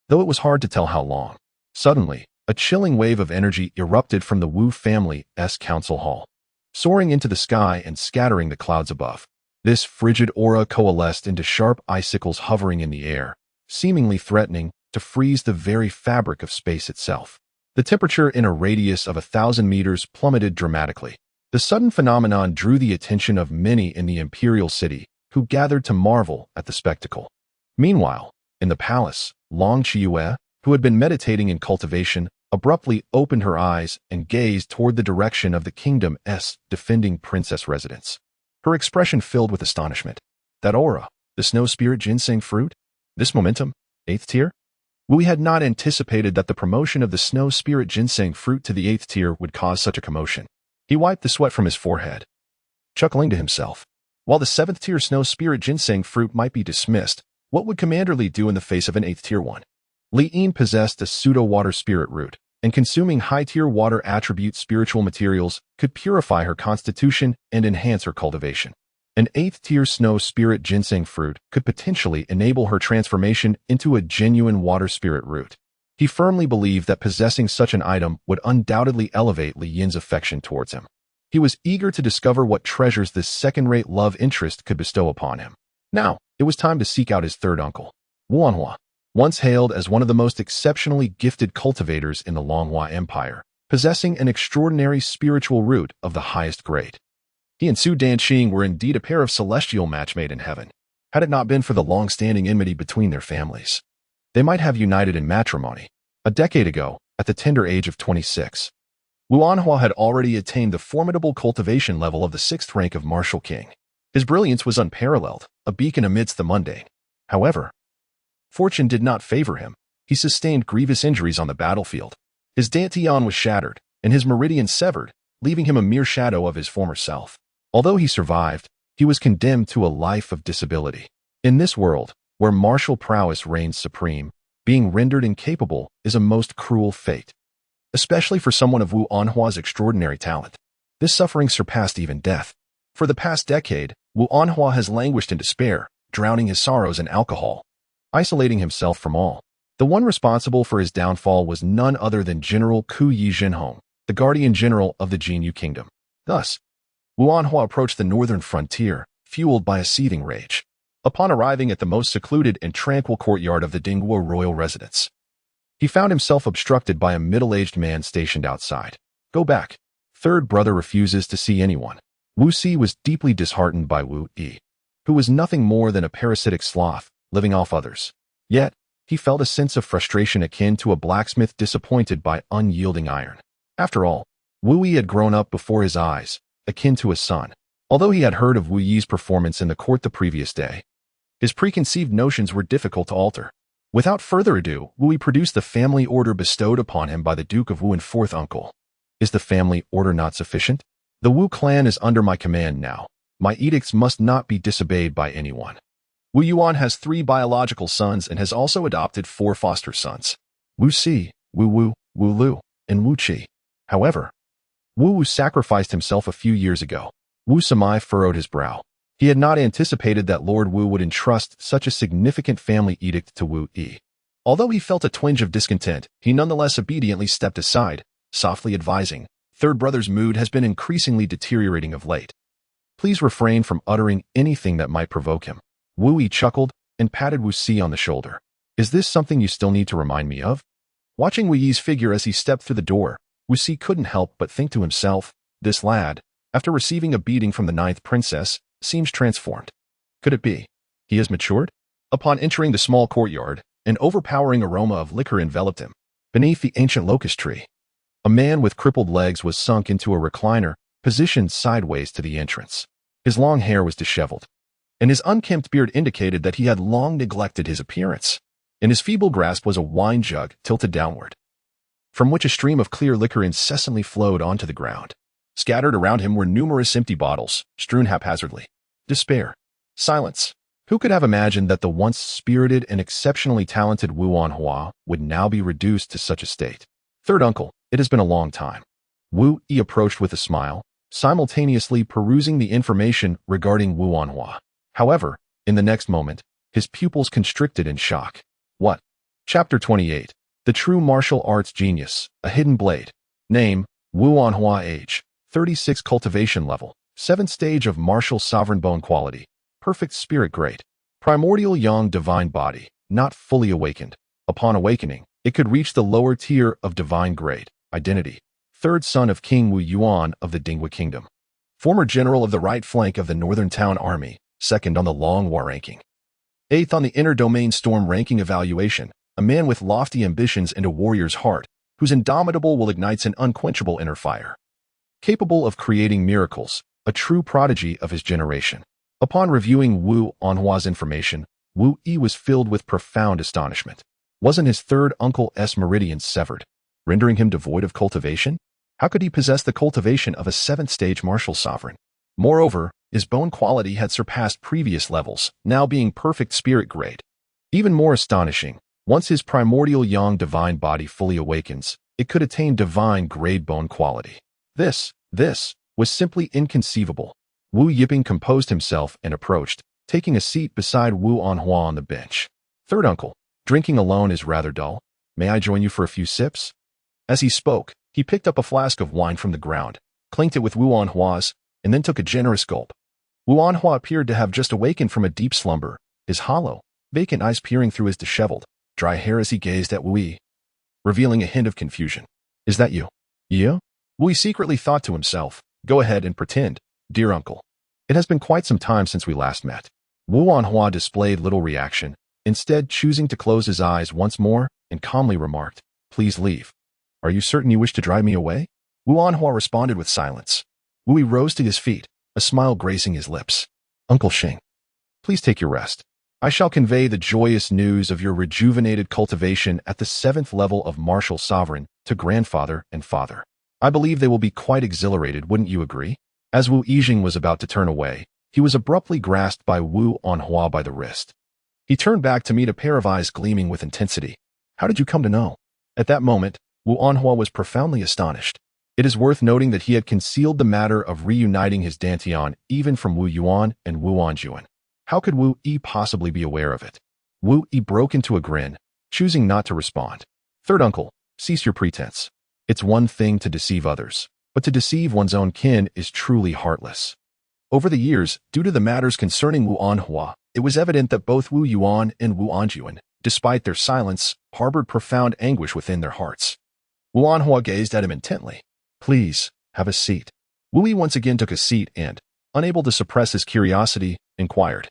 though it was hard to tell how long. Suddenly, a chilling wave of energy erupted from the Wu family's council hall, soaring into the sky and scattering the clouds above. This frigid aura coalesced into sharp icicles hovering in the air, seemingly threatening to freeze the very fabric of space itself. The temperature in a radius of 1,000 meters plummeted dramatically. The sudden phenomenon drew the attention of many in the imperial city, who gathered to marvel at the spectacle. Meanwhile, in the palace, Long Qiue, who had been meditating in cultivation, abruptly opened her eyes and gazed toward the direction of the kingdom's defending princess residence. Her expression filled with astonishment. That aura, the snow spirit ginseng fruit? This momentum? 8th tier? Wu had not anticipated that the promotion of the snow spirit ginseng fruit to the 8th tier would cause such a commotion. He wiped the sweat from his forehead, chuckling to himself. While the 7th tier snow spirit ginseng fruit might be dismissed, what would Commander Li do in the face of an 8th tier one? Li Yin possessed a pseudo-water spirit root, and consuming high-tier water attribute spiritual materials could purify her constitution and enhance her cultivation. An 8th tier snow spirit ginseng fruit could potentially enable her transformation into a genuine water spirit root. He firmly believed that possessing such an item would undoubtedly elevate Li Yin's affection towards him. He was eager to discover what treasures this second-rate love interest could bestow upon him. Now, it was time to seek out his third uncle, Wu Anhua. Once hailed as one of the most exceptionally gifted cultivators in the Longhua Empire, possessing an extraordinary spiritual root of the highest grade. He and Su Danqing were indeed a pair of celestial match made in heaven, had it not been for the long-standing enmity between their families. They might have united in matrimony. A decade ago, at the tender age of 26, Wu Anhua had already attained the formidable cultivation level of the 6th rank of Martial King. His brilliance was unparalleled, a beacon amidst the mundane. However, fortune did not favor him. He sustained grievous injuries on the battlefield. His dantian was shattered, and his meridian severed, leaving him a mere shadow of his former self. Although he survived, he was condemned to a life of disability. In this world, where martial prowess reigns supreme, being rendered incapable is a most cruel fate. Especially for someone of Wu Anhua's extraordinary talent. This suffering surpassed even death. For the past decade, Wu Anhua has languished in despair, drowning his sorrows in alcohol, isolating himself from all. The one responsible for his downfall was none other than General Ku Yi Zhenhong, the guardian general of the Jinyu Kingdom. Thus, Wu Anhua approached the northern frontier, fueled by a seething rage. Upon arriving at the most secluded and tranquil courtyard of the Dingguo royal residence, he found himself obstructed by a middle-aged man stationed outside. Go back. Third brother refuses to see anyone. Wu Si was deeply disheartened by Wu Yi, who was nothing more than a parasitic sloth, living off others. Yet, he felt a sense of frustration akin to a blacksmith disappointed by unyielding iron. After all, Wu Yi had grown up before his eyes, akin to a son. Although he had heard of Wu Yi's performance in the court the previous day, his preconceived notions were difficult to alter. Without further ado, Wu Yi produced the family order bestowed upon him by the Duke of Wu and 4th uncle. Is the family order not sufficient? The Wu clan is under my command now. My edicts must not be disobeyed by anyone. Wu Yuan has 3 biological sons and has also adopted 4 foster sons. Wu Si, Wu Wu, Wu Lu, and Wu Qi. However, Wu Wu sacrificed himself a few years ago. Wu Samai furrowed his brow. He had not anticipated that Lord Wu would entrust such a significant family edict to Wu Yi. Although he felt a twinge of discontent, he nonetheless obediently stepped aside, softly advising, third brother's mood has been increasingly deteriorating of late. Please refrain from uttering anything that might provoke him. Wu Yi chuckled and patted Wu Si on the shoulder. Is this something you still need to remind me of? Watching Wu Yi's figure as he stepped through the door, Wu Si couldn't help but think to himself, this lad, after receiving a beating from the 9th princess, seems transformed. Could it be? He has matured? Upon entering the small courtyard, an overpowering aroma of liquor enveloped him. Beneath the ancient locust tree, a man with crippled legs was sunk into a recliner, positioned sideways to the entrance. His long hair was disheveled, and his unkempt beard indicated that he had long neglected his appearance. In his feeble grasp was a wine jug tilted downward, from which a stream of clear liquor incessantly flowed onto the ground. Scattered around him were numerous empty bottles, strewn haphazardly. Despair. Silence. Who could have imagined that the once spirited and exceptionally talented Wu Anhua would now be reduced to such a state? Third uncle, it has been a long time. Wu Yi approached with a smile, simultaneously perusing the information regarding Wu Anhua. However, in the next moment, his pupils constricted in shock. What? Chapter 28. The True Martial Arts Genius, A Hidden Blade. Name, Wu Anhua. Age, 36. Cultivation level, 7th stage of martial sovereign bone quality. Perfect spirit grade. Primordial yang divine body, not fully awakened. Upon awakening, it could reach the lower tier of divine grade. Identity. 3rd son of King Wu Yuan of the Dingwa Kingdom. Former general of the right flank of the Northern Town Army, 2nd on the Long War ranking. 8th on the Inner Domain Storm ranking evaluation, a man with lofty ambitions and a warrior's heart, whose indomitable will ignites an unquenchable inner fire. Capable of creating miracles, a true prodigy of his generation. Upon reviewing Wu Anhua's information, Wu Yi was filled with profound astonishment. Wasn't his third uncle's meridian severed, rendering him devoid of cultivation? How could he possess the cultivation of a seventh-stage martial sovereign? Moreover, his bone quality had surpassed previous levels, now being perfect spirit grade. Even more astonishing, once his primordial yang divine body fully awakens, it could attain divine grade bone quality. This was simply inconceivable. Wu Yiping composed himself and approached, taking a seat beside Wu Anhua on the bench. Third uncle, drinking alone is rather dull. May I join you for a few sips? As he spoke, he picked up a flask of wine from the ground, clinked it with Wu Anhua's, and then took a generous gulp. Wu Anhua appeared to have just awakened from a deep slumber, his hollow, vacant eyes peering through his disheveled, dry hair as he gazed at Wu Yi, revealing a hint of confusion. Is that you? You? Wu Yi secretly thought to himself, go ahead and pretend, dear uncle. It has been quite some time since we last met. Wu Anhua displayed little reaction, instead choosing to close his eyes once more and calmly remarked, please leave. Are you certain you wish to drive me away? Wu Anhua responded with silence. Wu Yi rose to his feet, a smile gracing his lips. Uncle Xing, please take your rest. I shall convey the joyous news of your rejuvenated cultivation at the 7th level of martial sovereign to grandfather and father. I believe they will be quite exhilarated, wouldn't you agree? As Wu Yijing was about to turn away, he was abruptly grasped by Wu Anhua by the wrist. He turned back to meet a pair of eyes gleaming with intensity. How did you come to know? At that moment, Wu Anhua was profoundly astonished. It is worth noting that he had concealed the matter of reuniting his Dantian even from Wu Yuan and Wu Anjuan. How could Wu Yi possibly be aware of it? Wu Yi broke into a grin, choosing not to respond. Third uncle, cease your pretense. It's one thing to deceive others, but to deceive one's own kin is truly heartless. Over the years, due to the matters concerning Wu Anhua, it was evident that both Wu Yuan and Wu Anjuan, despite their silence, harbored profound anguish within their hearts. Wu Anhua gazed at him intently. Please, have a seat. Wu Yi once again took a seat and, unable to suppress his curiosity, inquired.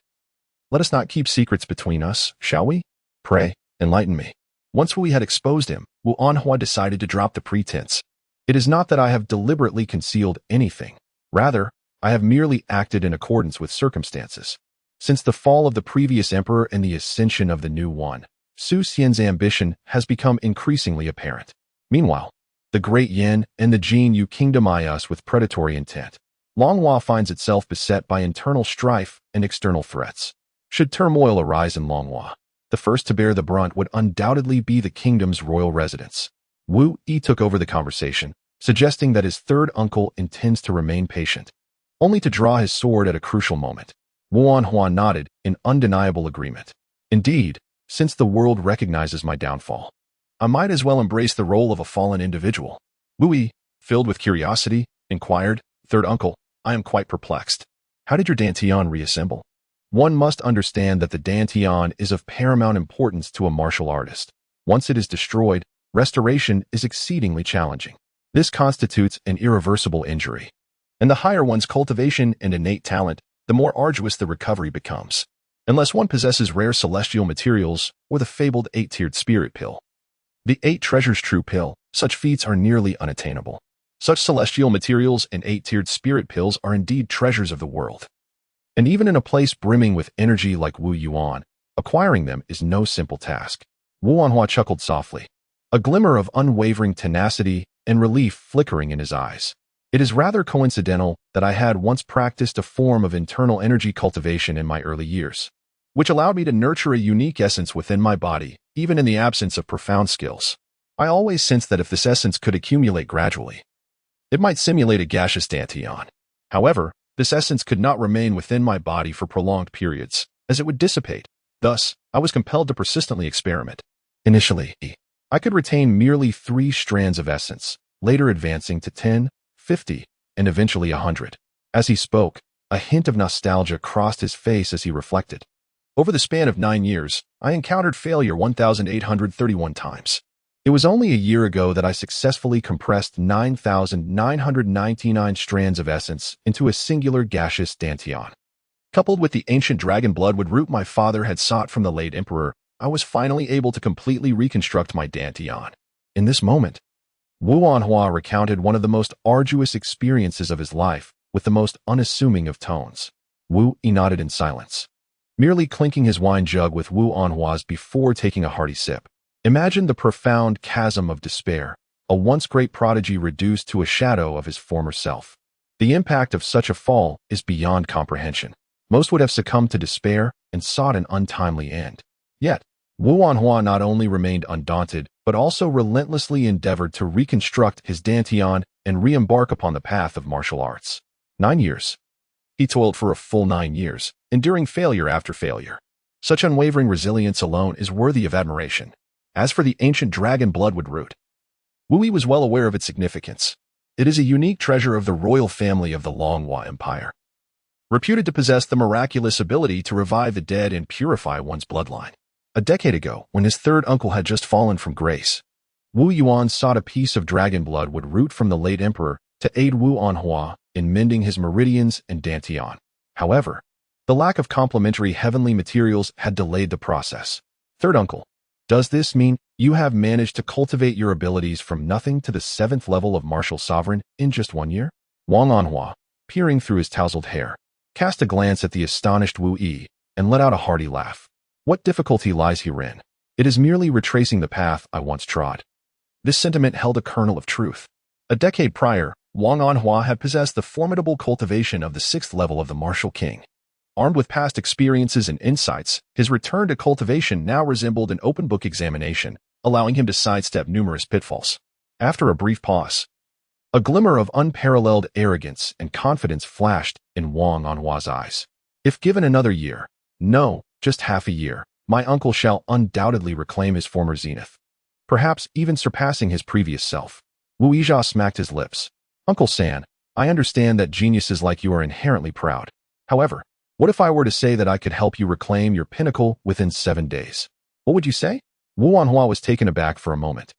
Let us not keep secrets between us, shall we? Pray, enlighten me. Once Wu Yi had exposed him, Wu Anhua decided to drop the pretense. It is not that I have deliberately concealed anything. Rather, I have merely acted in accordance with circumstances. Since the fall of the previous emperor and the ascension of the new one, Su Xian's ambition has become increasingly apparent. Meanwhile, the great Yin and the Jin Yu kingdom eye us with predatory intent. Longhua finds itself beset by internal strife and external threats. Should turmoil arise in Longhua, the first to bear the brunt would undoubtedly be the kingdom's royal residence. Wu Yi took over the conversation, suggesting that his third uncle intends to remain patient, only to draw his sword at a crucial moment. Wu Anhua nodded in undeniable agreement. Indeed, since the world recognizes my downfall, I might as well embrace the role of a fallen individual. Wu Yi, filled with curiosity, inquired, Third uncle, I am quite perplexed. How did your Dantian reassemble? One must understand that the Dantian is of paramount importance to a martial artist. Once it is destroyed, restoration is exceedingly challenging. This constitutes an irreversible injury. And the higher one's cultivation and innate talent, the more arduous the recovery becomes, unless one possesses rare celestial materials or the fabled 8-tiered spirit pill. The 8 treasures true pill, such feats are nearly unattainable. Such celestial materials and 8-tiered spirit pills are indeed treasures of the world. And even in a place brimming with energy like Wu Yuan, acquiring them is no simple task. Wu Anhua chuckled softly, a glimmer of unwavering tenacity and relief flickering in his eyes. It is rather coincidental that I had once practiced a form of internal energy cultivation in my early years, which allowed me to nurture a unique essence within my body, even in the absence of profound skills. I always sensed that if this essence could accumulate gradually, it might simulate a gaseous Dantian. However, this essence could not remain within my body for prolonged periods, as it would dissipate. Thus, I was compelled to persistently experiment. Initially, I could retain merely 3 strands of essence, later advancing to 10, 50, and eventually 100. As he spoke, a hint of nostalgia crossed his face as he reflected. Over the span of 9 years, I encountered failure 1,831 times. It was only a year ago that I successfully compressed 9,999 strands of essence into a singular gaseous Dantian. Coupled with the ancient dragon bloodwood root my father had sought from the late emperor, I was finally able to completely reconstruct my Dantian. In this moment, Wu Anhua recounted one of the most arduous experiences of his life with the most unassuming of tones. Wu Yi nodded in silence, merely clinking his wine jug with Wu Anhua's before taking a hearty sip. Imagine the profound chasm of despair, a once great prodigy reduced to a shadow of his former self. The impact of such a fall is beyond comprehension. Most would have succumbed to despair and sought an untimely end. Yet, Wu Anhua not only remained undaunted, but also relentlessly endeavored to reconstruct his dantian and re-embark upon the path of martial arts. 9 years. He toiled for a full 9 years, enduring failure after failure. Such unwavering resilience alone is worthy of admiration. As for the ancient dragon bloodwood root, Wu Yi was well aware of its significance. It is a unique treasure of the royal family of the Longhua Empire, reputed to possess the miraculous ability to revive the dead and purify one's bloodline. A decade ago, when his third uncle had just fallen from grace, Wu Yuan sought a piece of dragon bloodwood root from the late emperor to aid Wu Anhua in mending his meridians and dantian. However, the lack of complementary heavenly materials had delayed the process. Third uncle, does this mean you have managed to cultivate your abilities from nothing to the 7th level of martial sovereign in just 1 year? Wang Anhua, peering through his tousled hair, cast a glance at the astonished Wu Yi and let out a hearty laugh. What difficulty lies herein? It is merely retracing the path I once trod. This sentiment held a kernel of truth. A decade prior, Wang Anhua had possessed the formidable cultivation of the 6th level of the martial king. Armed with past experiences and insights, his return to cultivation now resembled an open book examination, allowing him to sidestep numerous pitfalls. After a brief pause, a glimmer of unparalleled arrogance and confidence flashed in Wang Anhua's eyes. If given another year, no, just half a year, my uncle shall undoubtedly reclaim his former zenith, perhaps even surpassing his previous self. Wu Yizha smacked his lips. Uncle San, I understand that geniuses like you are inherently proud. However, what if I were to say that I could help you reclaim your pinnacle within 7 days? What would you say? Wu Anhua was taken aback for a moment,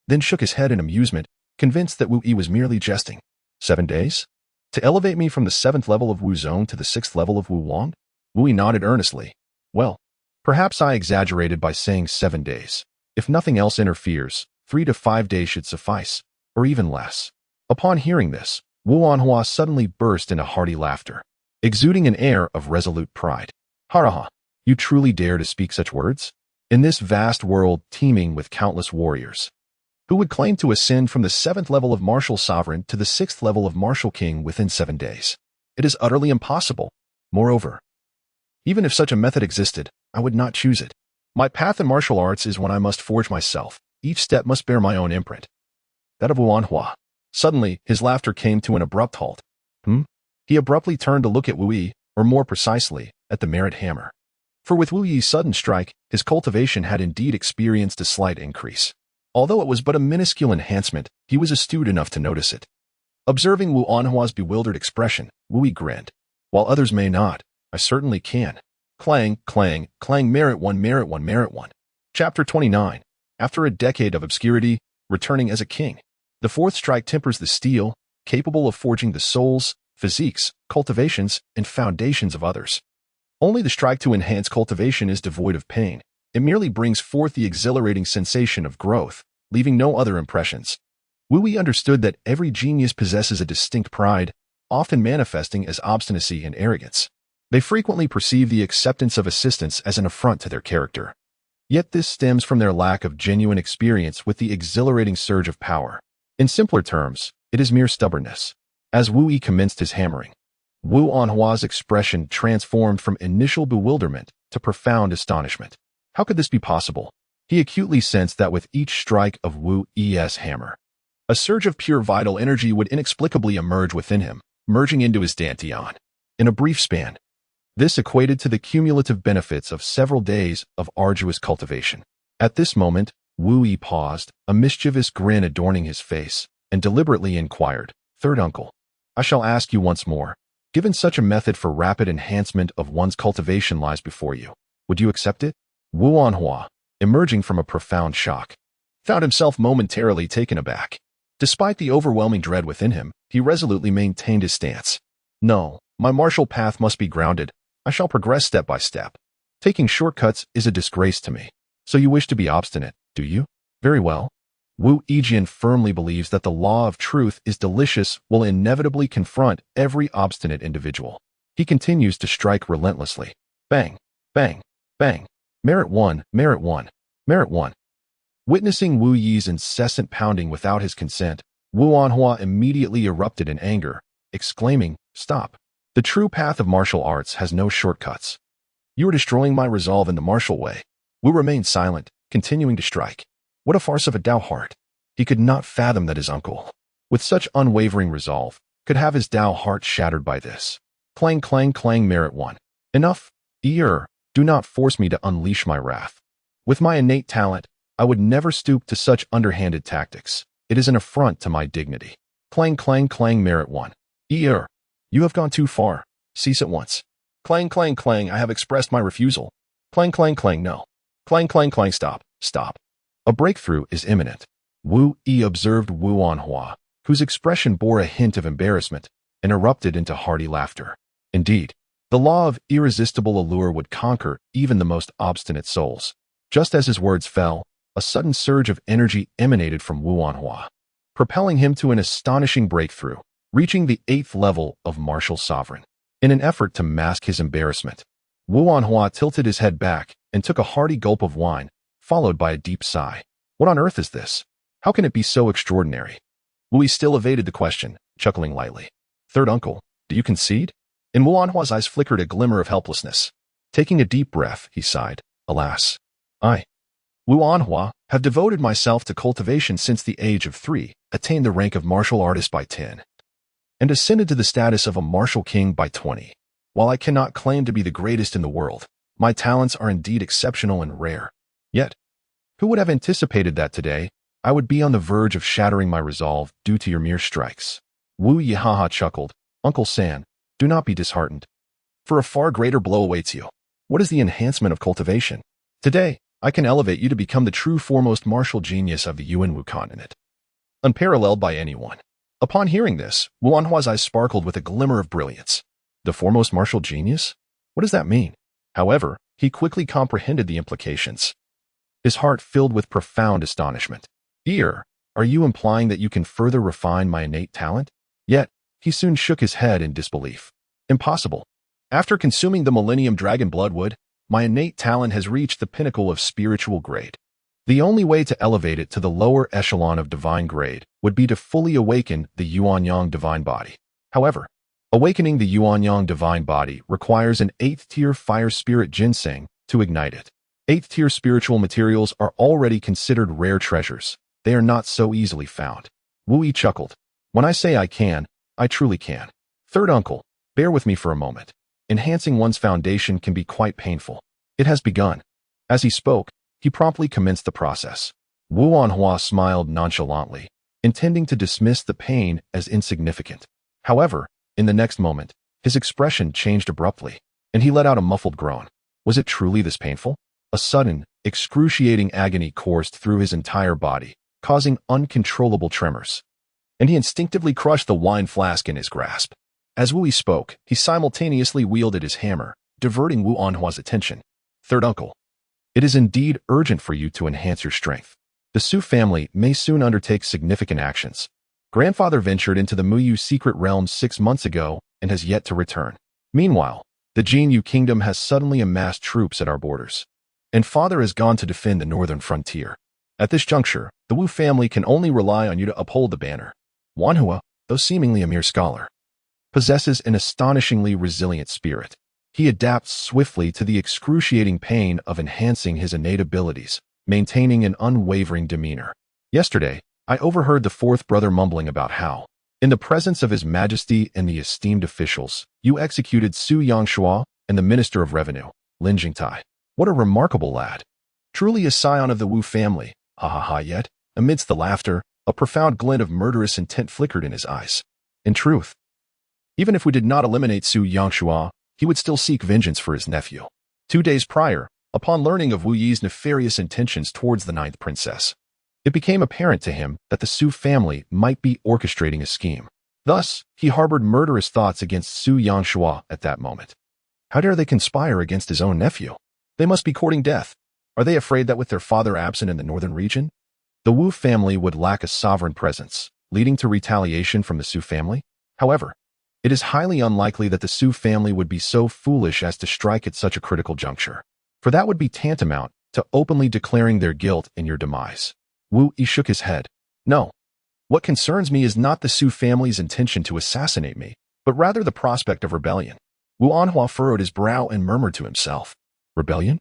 then shook his head in amusement, convinced that Wu Yi was merely jesting. 7 days? To elevate me from the 7th level of Wu Zone to the 6th level of Wu Wang? Wu Yi nodded earnestly. Well, perhaps I exaggerated by saying 7 days. If nothing else interferes, 3 to 5 days should suffice, or even less. Upon hearing this, Wu Anhua suddenly burst into hearty laughter, exuding an air of resolute pride. Haraha, you truly dare to speak such words? In this vast world teeming with countless warriors, who would claim to ascend from the 7th level of martial sovereign to the 6th level of martial king within 7 days? It is utterly impossible. Moreover, even if such a method existed, I would not choose it. My path in martial arts is one I must forge myself. Each step must bear my own imprint. That of Wu Anhua. Suddenly, his laughter came to an abrupt halt. He abruptly turned to look at Wu Yi, or more precisely, at the merit hammer. For with Wu Yi's sudden strike, his cultivation had indeed experienced a slight increase. Although it was but a minuscule enhancement, he was astute enough to notice it. Observing Wu Anhua's bewildered expression, Wu Yi grinned. While others may not, I certainly can. Clang, clang, clang, merit one, merit one, merit one. Chapter 29. After a decade of obscurity, returning as a king. The 4th strike tempers the steel, capable of forging the souls, physiques, cultivations, and foundations of others. Only the strike to enhance cultivation is devoid of pain. It merely brings forth the exhilarating sensation of growth, leaving no other impressions. Wu Yi understood that every genius possesses a distinct pride, often manifesting as obstinacy and arrogance. They frequently perceive the acceptance of assistance as an affront to their character. Yet this stems from their lack of genuine experience with the exhilarating surge of power. In simpler terms, it is mere stubbornness. As Wu Yi commenced his hammering, Wu Anhua's expression transformed from initial bewilderment to profound astonishment. How could this be possible? He acutely sensed that with each strike of Wu Yi's hammer, a surge of pure vital energy would inexplicably emerge within him, merging into his dantian. In a brief span, this equated to the cumulative benefits of several days of arduous cultivation. At this moment, Wu Yi paused, a mischievous grin adorning his face, and deliberately inquired, Third uncle, I shall ask you once more, given such a method for rapid enhancement of one's cultivation lies before you, would you accept it? Wu Anhua, emerging from a profound shock, found himself momentarily taken aback. Despite the overwhelming dread within him, he resolutely maintained his stance. No, my martial path must be grounded. I shall progress step by step. Taking shortcuts is a disgrace to me. So you wish to be obstinate, do you? Very well. Wu Yijian firmly believes that the law of truth is delicious will inevitably confront every obstinate individual. He continues to strike relentlessly. Bang, bang, bang. Merit 1, merit 1, merit 1. Witnessing Wu Yi's incessant pounding without his consent, Wu Anhua immediately erupted in anger, exclaiming, "Stop! The true path of martial arts has no shortcuts. You are destroying my resolve in the martial way." Wu remained silent, continuing to strike. What a farce of a Dao heart! He could not fathom that his uncle, with such unwavering resolve, could have his Dao heart shattered by this. Clang, clang, clang. Merit 1. Enough, do not force me to unleash my wrath. With my innate talent, I would never stoop to such underhanded tactics. It is an affront to my dignity. Clang, clang, clang. Merit 1. You have gone too far. Cease at once. Clang, clang, clang. I have expressed my refusal. Clang, clang, clang. No. Clang, clang, clang. Stop, stop. A breakthrough is imminent. Wu Yi observed Wu Anhua, whose expression bore a hint of embarrassment, and erupted into hearty laughter. Indeed, the law of irresistible allure would conquer even the most obstinate souls. Just as his words fell, a sudden surge of energy emanated from Wu Anhua, propelling him to an astonishing breakthrough, reaching the 8th level of martial sovereign. In an effort to mask his embarrassment, Wu Anhua tilted his head back and took a hearty gulp of wine, followed by a deep sigh. What on earth is this? How can it be so extraordinary? Wu Yi still evaded the question, chuckling lightly. Third uncle, do you concede? In Wu Anhua's eyes flickered a glimmer of helplessness. Taking a deep breath, he sighed. Alas, I, Wu Anhua, have devoted myself to cultivation since the age of 3, attained the rank of martial artist by 10, and ascended to the status of a martial king by 20. While I cannot claim to be the greatest in the world, my talents are indeed exceptional and rare. Yet, who would have anticipated that today I would be on the verge of shattering my resolve due to your mere strikes? Wu Yi chuckled. Uncle San, do not be disheartened, for a far greater blow awaits you. What is the enhancement of cultivation? Today, I can elevate you to become the true foremost martial genius of the Yuanwu continent, unparalleled by anyone. Upon hearing this, Wu Anhua's eyes sparkled with a glimmer of brilliance. The foremost martial genius? What does that mean? However, he quickly comprehended the implications. His heart filled with profound astonishment. Are you implying that you can further refine my innate talent? Yet, he soon shook his head in disbelief. Impossible. After consuming the Millennium Dragon Bloodwood, my innate talent has reached the pinnacle of spiritual grade. The only way to elevate it to the lower echelon of divine grade would be to fully awaken the Yuanyang divine body. However, awakening the Yuanyang divine body requires an 8th-tier fire spirit ginseng to ignite it. 8th-tier spiritual materials are already considered rare treasures. They are not so easily found. Wu Yi chuckled. When I say I can, I truly can. Third uncle, bear with me for a moment. Enhancing one's foundation can be quite painful. It has begun. As he spoke, he promptly commenced the process. Wu Anhua smiled nonchalantly, intending to dismiss the pain as insignificant. However, in the next moment, his expression changed abruptly, and he let out a muffled groan. Was it truly this painful? A sudden, excruciating agony coursed through his entire body, causing uncontrollable tremors, and he instinctively crushed the wine flask in his grasp. As Wu Yi spoke, he simultaneously wielded his hammer, diverting Wu Anhua's attention. Third uncle, it is indeed urgent for you to enhance your strength. The Su family may soon undertake significant actions. Grandfather ventured into the Muyu secret realm 6 months ago and has yet to return. Meanwhile, the Jinyu kingdom has suddenly amassed troops at our borders, and father has gone to defend the northern frontier. At this juncture, the Wu family can only rely on you to uphold the banner. Wanhua, though seemingly a mere scholar, possesses an astonishingly resilient spirit. He adapts swiftly to the excruciating pain of enhancing his innate abilities, maintaining an unwavering demeanor. Yesterday, I overheard the 4th brother mumbling about how, in the presence of His Majesty and the esteemed officials, you executed Su Yangshua and the Minister of Revenue, Lin Jingtai. What a remarkable lad. Truly a scion of the Wu family. Ha ha ha. Yet, amidst the laughter, a profound glint of murderous intent flickered in his eyes. In truth, even if we did not eliminate Su Yangshua, he would still seek vengeance for his nephew. 2 days prior, upon learning of Wu Yi's nefarious intentions towards the 9th princess, it became apparent to him that the Su family might be orchestrating a scheme. Thus, he harbored murderous thoughts against Su Yangshua at that moment. How dare they conspire against his own nephew? They must be courting death. Are they afraid that with their father absent in the northern region, The Wu family would lack a sovereign presence, leading to retaliation from the Su family. However, it is highly unlikely that the Su family would be so foolish as to strike at such a critical juncture, for that would be tantamount to openly declaring their guilt in your demise. Wu Yi shook his head. No. What concerns me is not the Su family's intention to assassinate me, but rather the prospect of rebellion. Wu Anhua furrowed his brow and murmured to himself. Rebellion?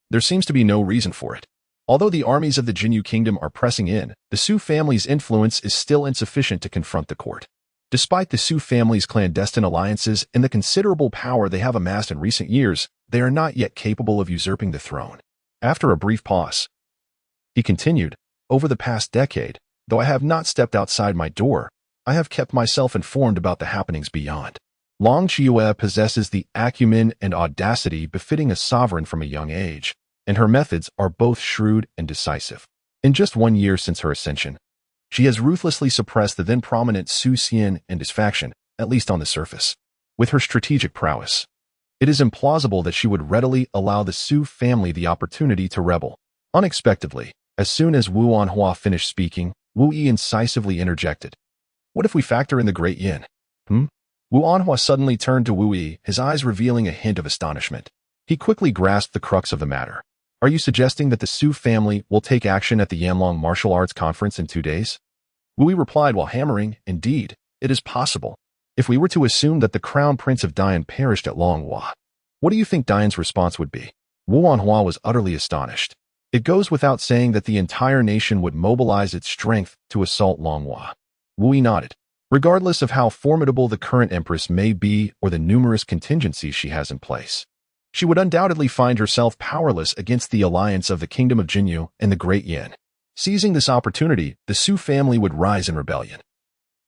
There seems to be no reason for it. Although the armies of the Jinyu kingdom are pressing in, the Su family's influence is still insufficient to confront the court. Despite the Su family's clandestine alliances and the considerable power they have amassed in recent years, they are not yet capable of usurping the throne. After a brief pause, he continued, over the past decade, though I have not stepped outside my door, I have kept myself informed about the happenings beyond. Long Qiue possesses the acumen and audacity befitting a sovereign from a young age, and her methods are both shrewd and decisive. In just 1 year since her ascension, she has ruthlessly suppressed the then prominent Su Xian and his faction, at least on the surface. With her strategic prowess, it is implausible that she would readily allow the Su family the opportunity to rebel. Unexpectedly, as soon as Wu Anhua finished speaking, Wu Yi incisively interjected. What if we factor in the Great Yin? Wu Anhua suddenly turned to Wu Yi, his eyes revealing a hint of astonishment. He quickly grasped the crux of the matter. Are you suggesting that the Su family will take action at the Yanlong Martial Arts Conference in 2 days? Wu Yi replied while hammering, indeed, it is possible. If we were to assume that the Crown Prince of Dian perished at Longhua, what do you think Dian's response would be? Wu Anhua was utterly astonished. It goes without saying that the entire nation would mobilize its strength to assault Longhua. Wu Yi nodded. Regardless of how formidable the current empress may be or the numerous contingencies she has in place, she would undoubtedly find herself powerless against the alliance of the Kingdom of Jinyu and the Great Yin. Seizing this opportunity, the Su family would rise in rebellion,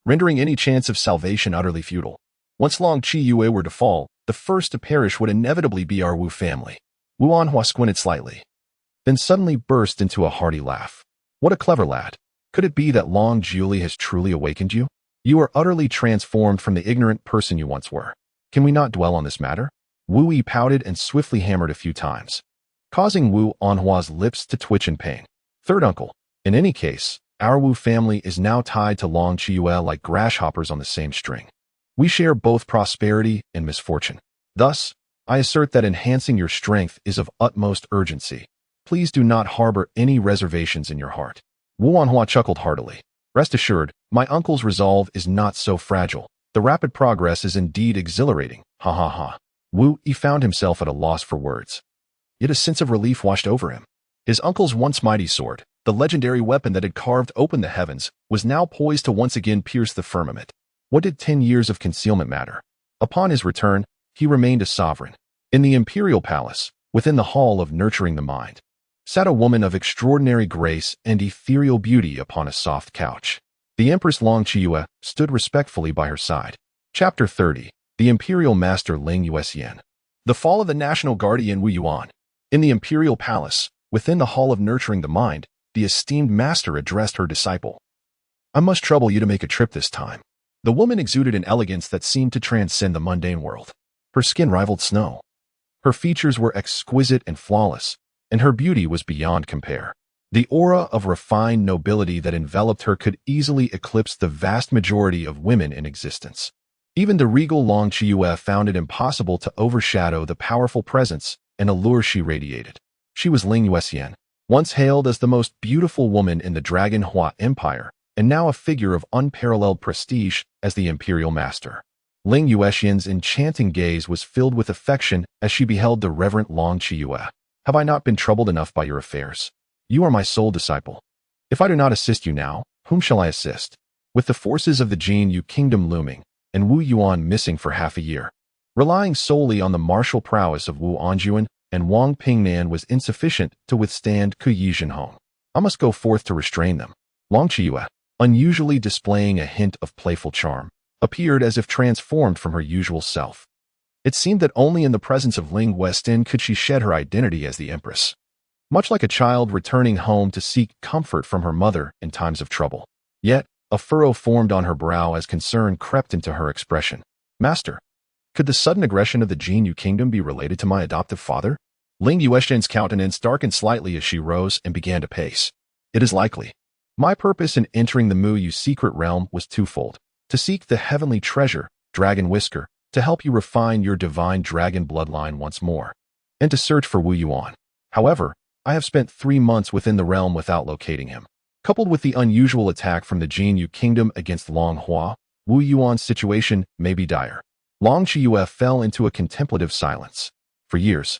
rendering any chance of salvation utterly futile. Once Long Qiue were to fall, the first to perish would inevitably be our Wu family. Wu Anhua squinted slightly, then suddenly burst into a hearty laugh. What a clever lad. Could it be that Long Jiuli has truly awakened you? You are utterly transformed from the ignorant person you once were. Can we not dwell on this matter? Wu Yi pouted and swiftly hammered a few times, causing Wu Anhua's lips to twitch in pain. Third uncle, in any case, our Wu family is now tied to Long Qiue like grasshoppers on the same string. We share both prosperity and misfortune. Thus, I assert that enhancing your strength is of utmost urgency. Please do not harbor any reservations in your heart. Wu Anhua chuckled heartily. Rest assured, my uncle's resolve is not so fragile. The rapid progress is indeed exhilarating. Ha ha ha. Wu Yi found himself at a loss for words. Yet a sense of relief washed over him. His uncle's once mighty sword, the legendary weapon that had carved open the heavens, was now poised to once again pierce the firmament. What did 10 years of concealment matter? Upon his return, he remained a sovereign. In the imperial palace, within the hall of nurturing the mind, sat a woman of extraordinary grace and ethereal beauty upon a soft couch. The Empress Long Qiue stood respectfully by her side. Chapter 30. The Imperial Master Ling Yuexian. The Fall of the National Guardian Wu Yuan. In the imperial palace, within the hall of nurturing the mind, the esteemed master addressed her disciple. I must trouble you to make a trip this time. The woman exuded an elegance that seemed to transcend the mundane world. Her skin rivaled snow. Her features were exquisite and flawless, and her beauty was beyond compare. The aura of refined nobility that enveloped her could easily eclipse the vast majority of women in existence. Even the regal Long Qiue found it impossible to overshadow the powerful presence and allure she radiated. She was Ling Yuexian, once hailed as the most beautiful woman in the Dragon Hua Empire, and now a figure of unparalleled prestige as the imperial master. Ling Yuexian's enchanting gaze was filled with affection as she beheld the reverent Long Qiue. Have I not been troubled enough by your affairs? You are my sole disciple. If I do not assist you now, whom shall I assist? With the forces of the Jinyu kingdom looming, and Wu Yuan missing for half a year, relying solely on the martial prowess of Wu Anjuan and Wang Pingnan was insufficient to withstand Ku Yizhenhong. I must go forth to restrain them. Long Qiue, unusually displaying a hint of playful charm, appeared as if transformed from her usual self. It seemed that only in the presence of Ling Yuexian could she shed her identity as the empress. Much like a child returning home to seek comfort from her mother in times of trouble. Yet, a furrow formed on her brow as concern crept into her expression. Master, could the sudden aggression of the Jinyu kingdom be related to my adoptive father? Ling Yuexian's countenance darkened slightly as she rose and began to pace. It is likely. My purpose in entering the Mu Yu secret realm was twofold: to seek the heavenly treasure, Dragon Whisker, to help you refine your divine dragon bloodline once more, and to search for Wu Yuan. However, I have spent 3 months within the realm without locating him. Coupled with the unusual attack from the Jin Yu kingdom against Long Hua, Wu Yuan's situation may be dire. Long Qiyue fell into a contemplative silence. For years,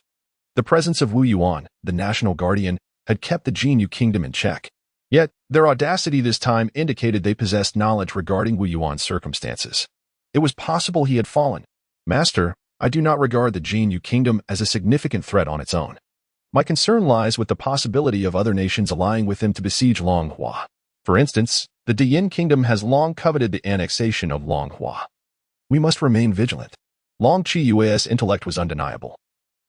the presence of Wu Yuan, the national guardian, had kept the Jin Yu kingdom in check. Yet, their audacity this time indicated they possessed knowledge regarding Wu Yuan's circumstances. It was possible he had fallen. Master, I do not regard the Jin Yu kingdom as a significant threat on its own. My concern lies with the possibility of other nations allying with him to besiege Long Hua. For instance, the Diyin kingdom has long coveted the annexation of Long Hua. We must remain vigilant. Long Qiyue's intellect was undeniable,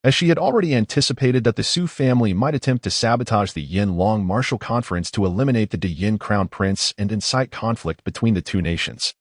as she had already anticipated that the Su family might attempt to sabotage the Yin-Long martial conference to eliminate the Diyin crown prince and incite conflict between the two nations.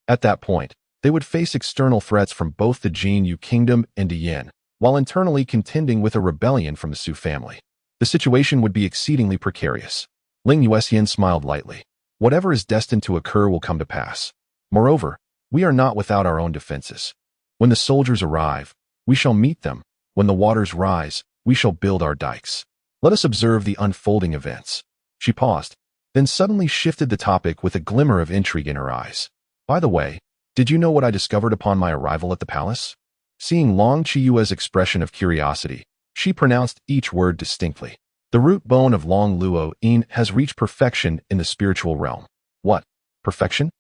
At that point, they would face external threats from both the Jin Yu kingdom and Diyin, while internally contending with a rebellion from the Su family. The situation would be exceedingly precarious. Ling Yuexian smiled lightly. Whatever is destined to occur will come to pass. Moreover, we are not without our own defenses. When the soldiers arrive, we shall meet them. When the waters rise, we shall build our dikes. Let us observe the unfolding events. She paused, then suddenly shifted the topic with a glimmer of intrigue in her eyes. By the way, did you know what I discovered upon my arrival at the palace? Seeing Long Qiyue's expression of curiosity, she pronounced each word distinctly. The root bone of Long Luo Yin has reached perfection in the spiritual realm. What? Perfection?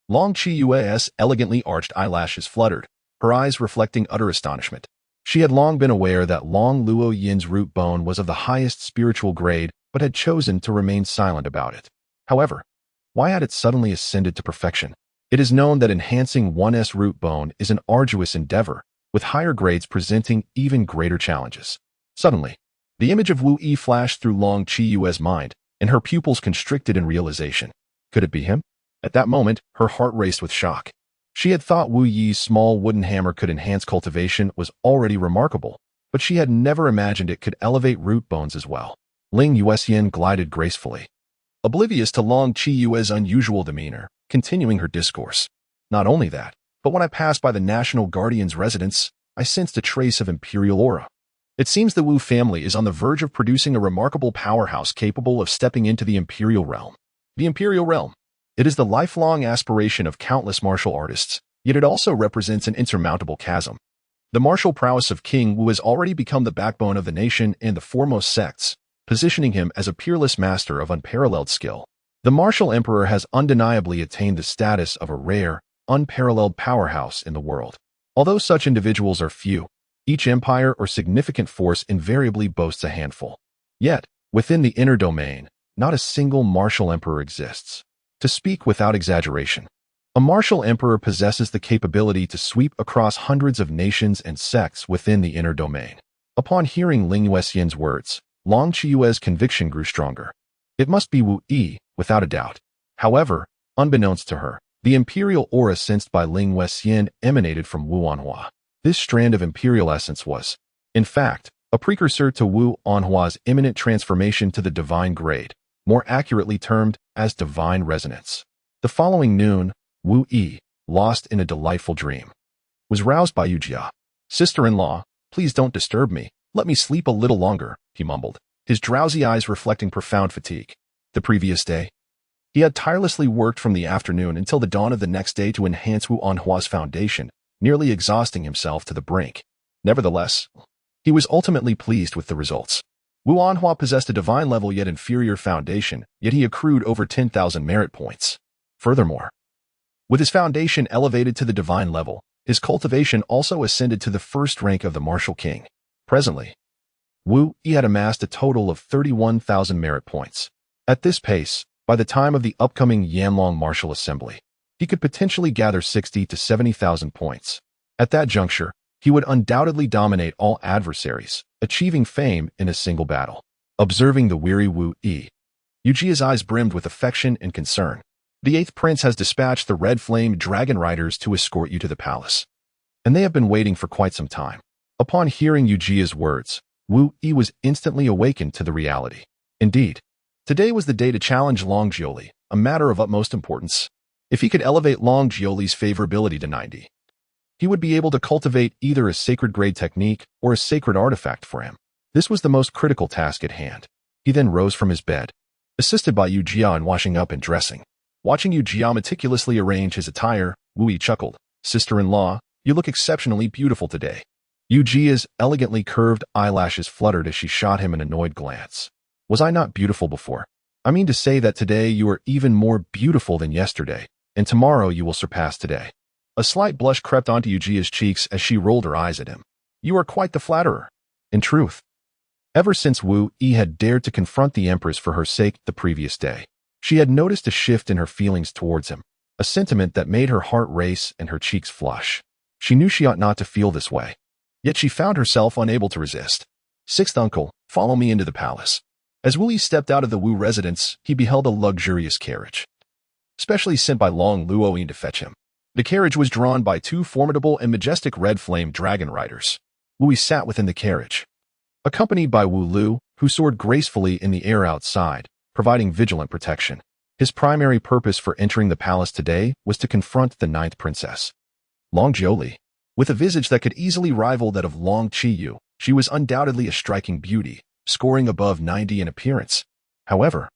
Long Qiyue's elegantly arched eyelashes fluttered, her eyes reflecting utter astonishment. She had long been aware that Long Luo Yin's root bone was of the highest spiritual grade, but had chosen to remain silent about it. However, why had it suddenly ascended to perfection? It is known that enhancing one's root bone is an arduous endeavor, with higher grades presenting even greater challenges. Suddenly, the image of Wu Yi flashed through Long Qiyue's mind, and her pupils constricted in realization. Could it be him? At that moment, her heart raced with shock. She had thought Wu Yi's small wooden hammer could enhance cultivation was already remarkable, but she had never imagined it could elevate root bones as well. Ling Yuexian glided gracefully, oblivious to Long Qiyue's unusual demeanor, continuing her discourse. Not only that, but when I passed by the National Guardian's residence, I sensed a trace of imperial aura. It seems the Wu family is on the verge of producing a remarkable powerhouse capable of stepping into the imperial realm. The imperial realm. It is the lifelong aspiration of countless martial artists, yet it also represents an insurmountable chasm. The martial prowess of King Wu has already become the backbone of the nation and the foremost sects, positioning him as a peerless master of unparalleled skill. The martial emperor has undeniably attained the status of a rare, unparalleled powerhouse in the world. Although such individuals are few, each empire or significant force invariably boasts a handful. Yet, within the inner domain, not a single martial emperor exists. To speak without exaggeration, a martial emperor possesses the capability to sweep across hundreds of nations and sects within the inner domain. Upon hearing Ling Yuexian's words, Long Qiyue's conviction grew stronger. It must be Wu Yi, without a doubt. However, unbeknownst to her, the imperial aura sensed by Ling Yuexian emanated from Wu Anhua. This strand of imperial essence was, in fact, a precursor to Wu Anhua's imminent transformation to the divine grade, more accurately termed as divine resonance. The following noon, Wu Yi, lost in a delightful dream, was roused by Yujia. "Sister-in-law, please don't disturb me. Let me sleep a little longer," he mumbled, his drowsy eyes reflecting profound fatigue. The previous day, he had tirelessly worked from the afternoon until the dawn of the next day to enhance Wu Anhua's foundation, nearly exhausting himself to the brink. Nevertheless, he was ultimately pleased with the results. Wu Anhua possessed a divine level yet inferior foundation, yet he accrued over 10,000 merit points. Furthermore, with his foundation elevated to the divine level, his cultivation also ascended to the first rank of the martial king. Presently, Wu Yi had amassed a total of 31,000 merit points. At this pace, by the time of the upcoming Yanlong Martial Assembly, he could potentially gather 60 to 70,000 points. At that juncture, he would undoubtedly dominate all adversaries, achieving fame in a single battle. Observing the weary Wu Yi, Yujia's eyes brimmed with affection and concern. "The 8th Prince has dispatched the Red Flame Dragon Riders to escort you to the palace, and they have been waiting for quite some time." Upon hearing Yujia's words, Wu Yi was instantly awakened to the reality. Indeed, Today was the day to challenge Long Jioli, a matter of utmost importance. If he could elevate Long Jioli's favorability to 90, he would be able to cultivate either a sacred grade technique or a sacred artifact for him. This was the most critical task at hand. He then rose from his bed, assisted by Yu Jia in washing up and dressing. Watching Yu Jia meticulously arrange his attire, Wu Yi chuckled. "Sister-in-law, you look exceptionally beautiful today." Yu Jia's elegantly curved eyelashes fluttered as she shot him an annoyed glance. "Was I not beautiful before? I mean to say that today you are even more beautiful than yesterday, and tomorrow you will surpass today." A slight blush crept onto Yu Jia's cheeks as she rolled her eyes at him. "You are quite the flatterer." In truth, ever since Wu Yi had dared to confront the Empress for her sake the previous day, she had noticed a shift in her feelings towards him, a sentiment that made her heart race and her cheeks flush. She knew she ought not to feel this way, yet she found herself unable to resist. "Sixth uncle, follow me into the palace." As Wu Yi stepped out of the Wu residence, he beheld a luxurious carriage, specially sent by Long Luoyin to fetch him. The carriage was drawn by two formidable and majestic red-flame dragon riders. Wu Yi sat within the carriage, accompanied by Wu Lu, who soared gracefully in the air outside, providing vigilant protection. His primary purpose for entering the palace today was to confront the ninth princess, Long Jioli. With a visage that could easily rival that of Long Qiyu, she was undoubtedly a striking beauty, scoring above 90 in appearance. However,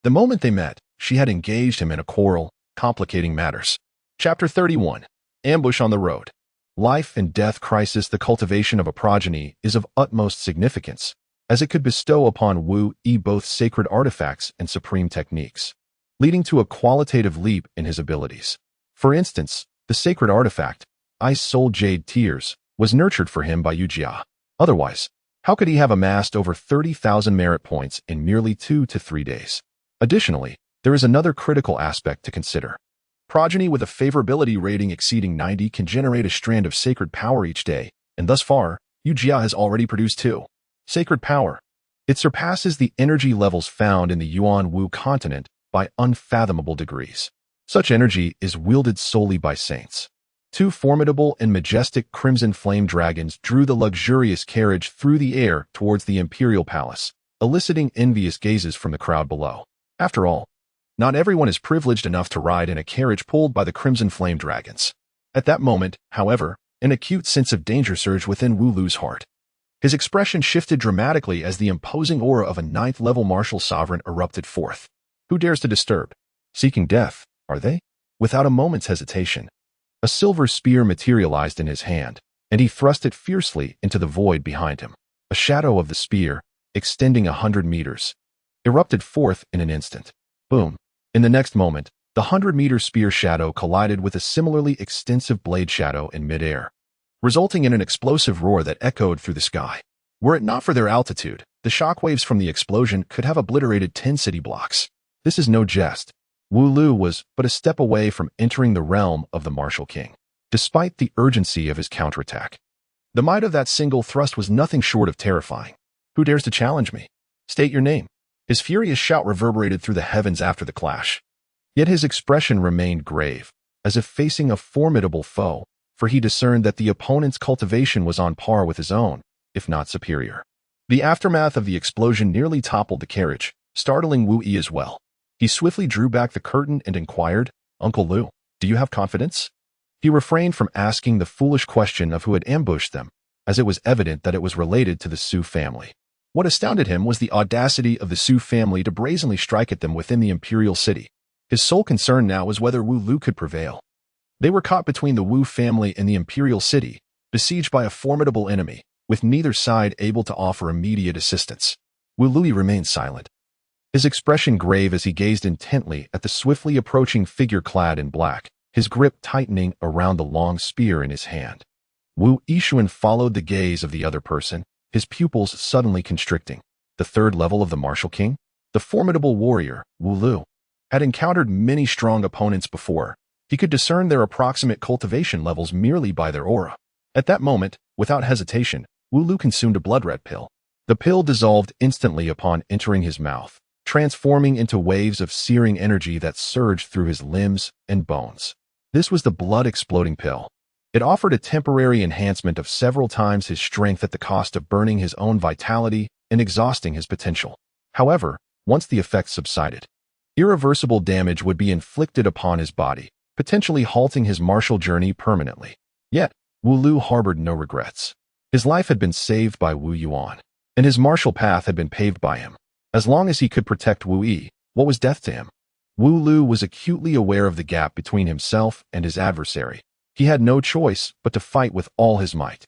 the moment they met, she had engaged him in a quarrel, complicating matters. Chapter 31. Ambush on the Road. Life and death crisis. The cultivation of a progeny is of utmost significance, as it could bestow upon Wu Yi both sacred artifacts and supreme techniques, leading to a qualitative leap in his abilities. For instance, the sacred artifact, Ice Soul Jade Tears, was nurtured for him by Yu Jia. Otherwise, how could he have amassed over 30,000 merit points in merely 2 to 3 days? Additionally, there is another critical aspect to consider. Progeny with a favorability rating exceeding 90 can generate a strand of sacred power each day, and thus far, Yu Jia has already produced 2. Sacred power. It surpasses the energy levels found in the Yuan Wu continent by unfathomable degrees. Such energy is wielded solely by saints. 2 formidable and majestic crimson flame dragons drew the luxurious carriage through the air towards the imperial palace, eliciting envious gazes from the crowd below. After all, not everyone is privileged enough to ride in a carriage pulled by the crimson flame dragons. At that moment, however, an acute sense of danger surged within Wu Lu's heart. His expression shifted dramatically as the imposing aura of a 9th-level martial sovereign erupted forth. Who dares to disturb? Seeking death, are they? Without a moment's hesitation, a silver spear materialized in his hand, and he thrust it fiercely into the void behind him. A shadow of the spear, extending 100 meters, erupted forth in an instant. Boom. In the next moment, the 100-meter spear shadow collided with a similarly extensive blade shadow in midair, resulting in an explosive roar that echoed through the sky. Were it not for their altitude, the shockwaves from the explosion could have obliterated 10 city blocks. This is no jest. Wu Lu was but a step away from entering the realm of the martial king, despite the urgency of his counterattack. The might of that single thrust was nothing short of terrifying. "Who dares to challenge me? State your name." His furious shout reverberated through the heavens after the clash. Yet his expression remained grave, as if facing a formidable foe, for he discerned that the opponent's cultivation was on par with his own, if not superior. The aftermath of the explosion nearly toppled the carriage, startling Wu Yi as well. He swiftly drew back the curtain and inquired, "Uncle Lu, do you have confidence?" He refrained from asking the foolish question of who had ambushed them, as it was evident that it was related to the Su family. What astounded him was the audacity of the Su family to brazenly strike at them within the imperial city. His sole concern now was whether Wu Lu could prevail. They were caught between the Wu family and the imperial city, besieged by a formidable enemy, with neither side able to offer immediate assistance. Wu Lu remained silent, his expression grave as he gazed intently at the swiftly approaching figure clad in black, his grip tightening around the long spear in his hand. Wu Yixuan followed the gaze of the other person, his pupils suddenly constricting. The 3rd level of the martial king, the formidable warrior, Wu Lu, had encountered many strong opponents before. He could discern their approximate cultivation levels merely by their aura. At that moment, without hesitation, Wu Lu consumed a blood-red pill. The pill dissolved instantly upon entering his mouth, transforming into waves of searing energy that surged through his limbs and bones. This was the blood-exploding pill. It offered a temporary enhancement of several times his strength at the cost of burning his own vitality and exhausting his potential. However, Once the effects subsided, irreversible damage would be inflicted upon his body, potentially halting his martial journey permanently. Yet, Wu Lu harbored no regrets. His life had been saved by Wu Yuan, and his martial path had been paved by him. As long as he could protect Wu Yi, what was death to him? Wu Lu was acutely aware of the gap between himself and his adversary. He had no choice but to fight with all his might.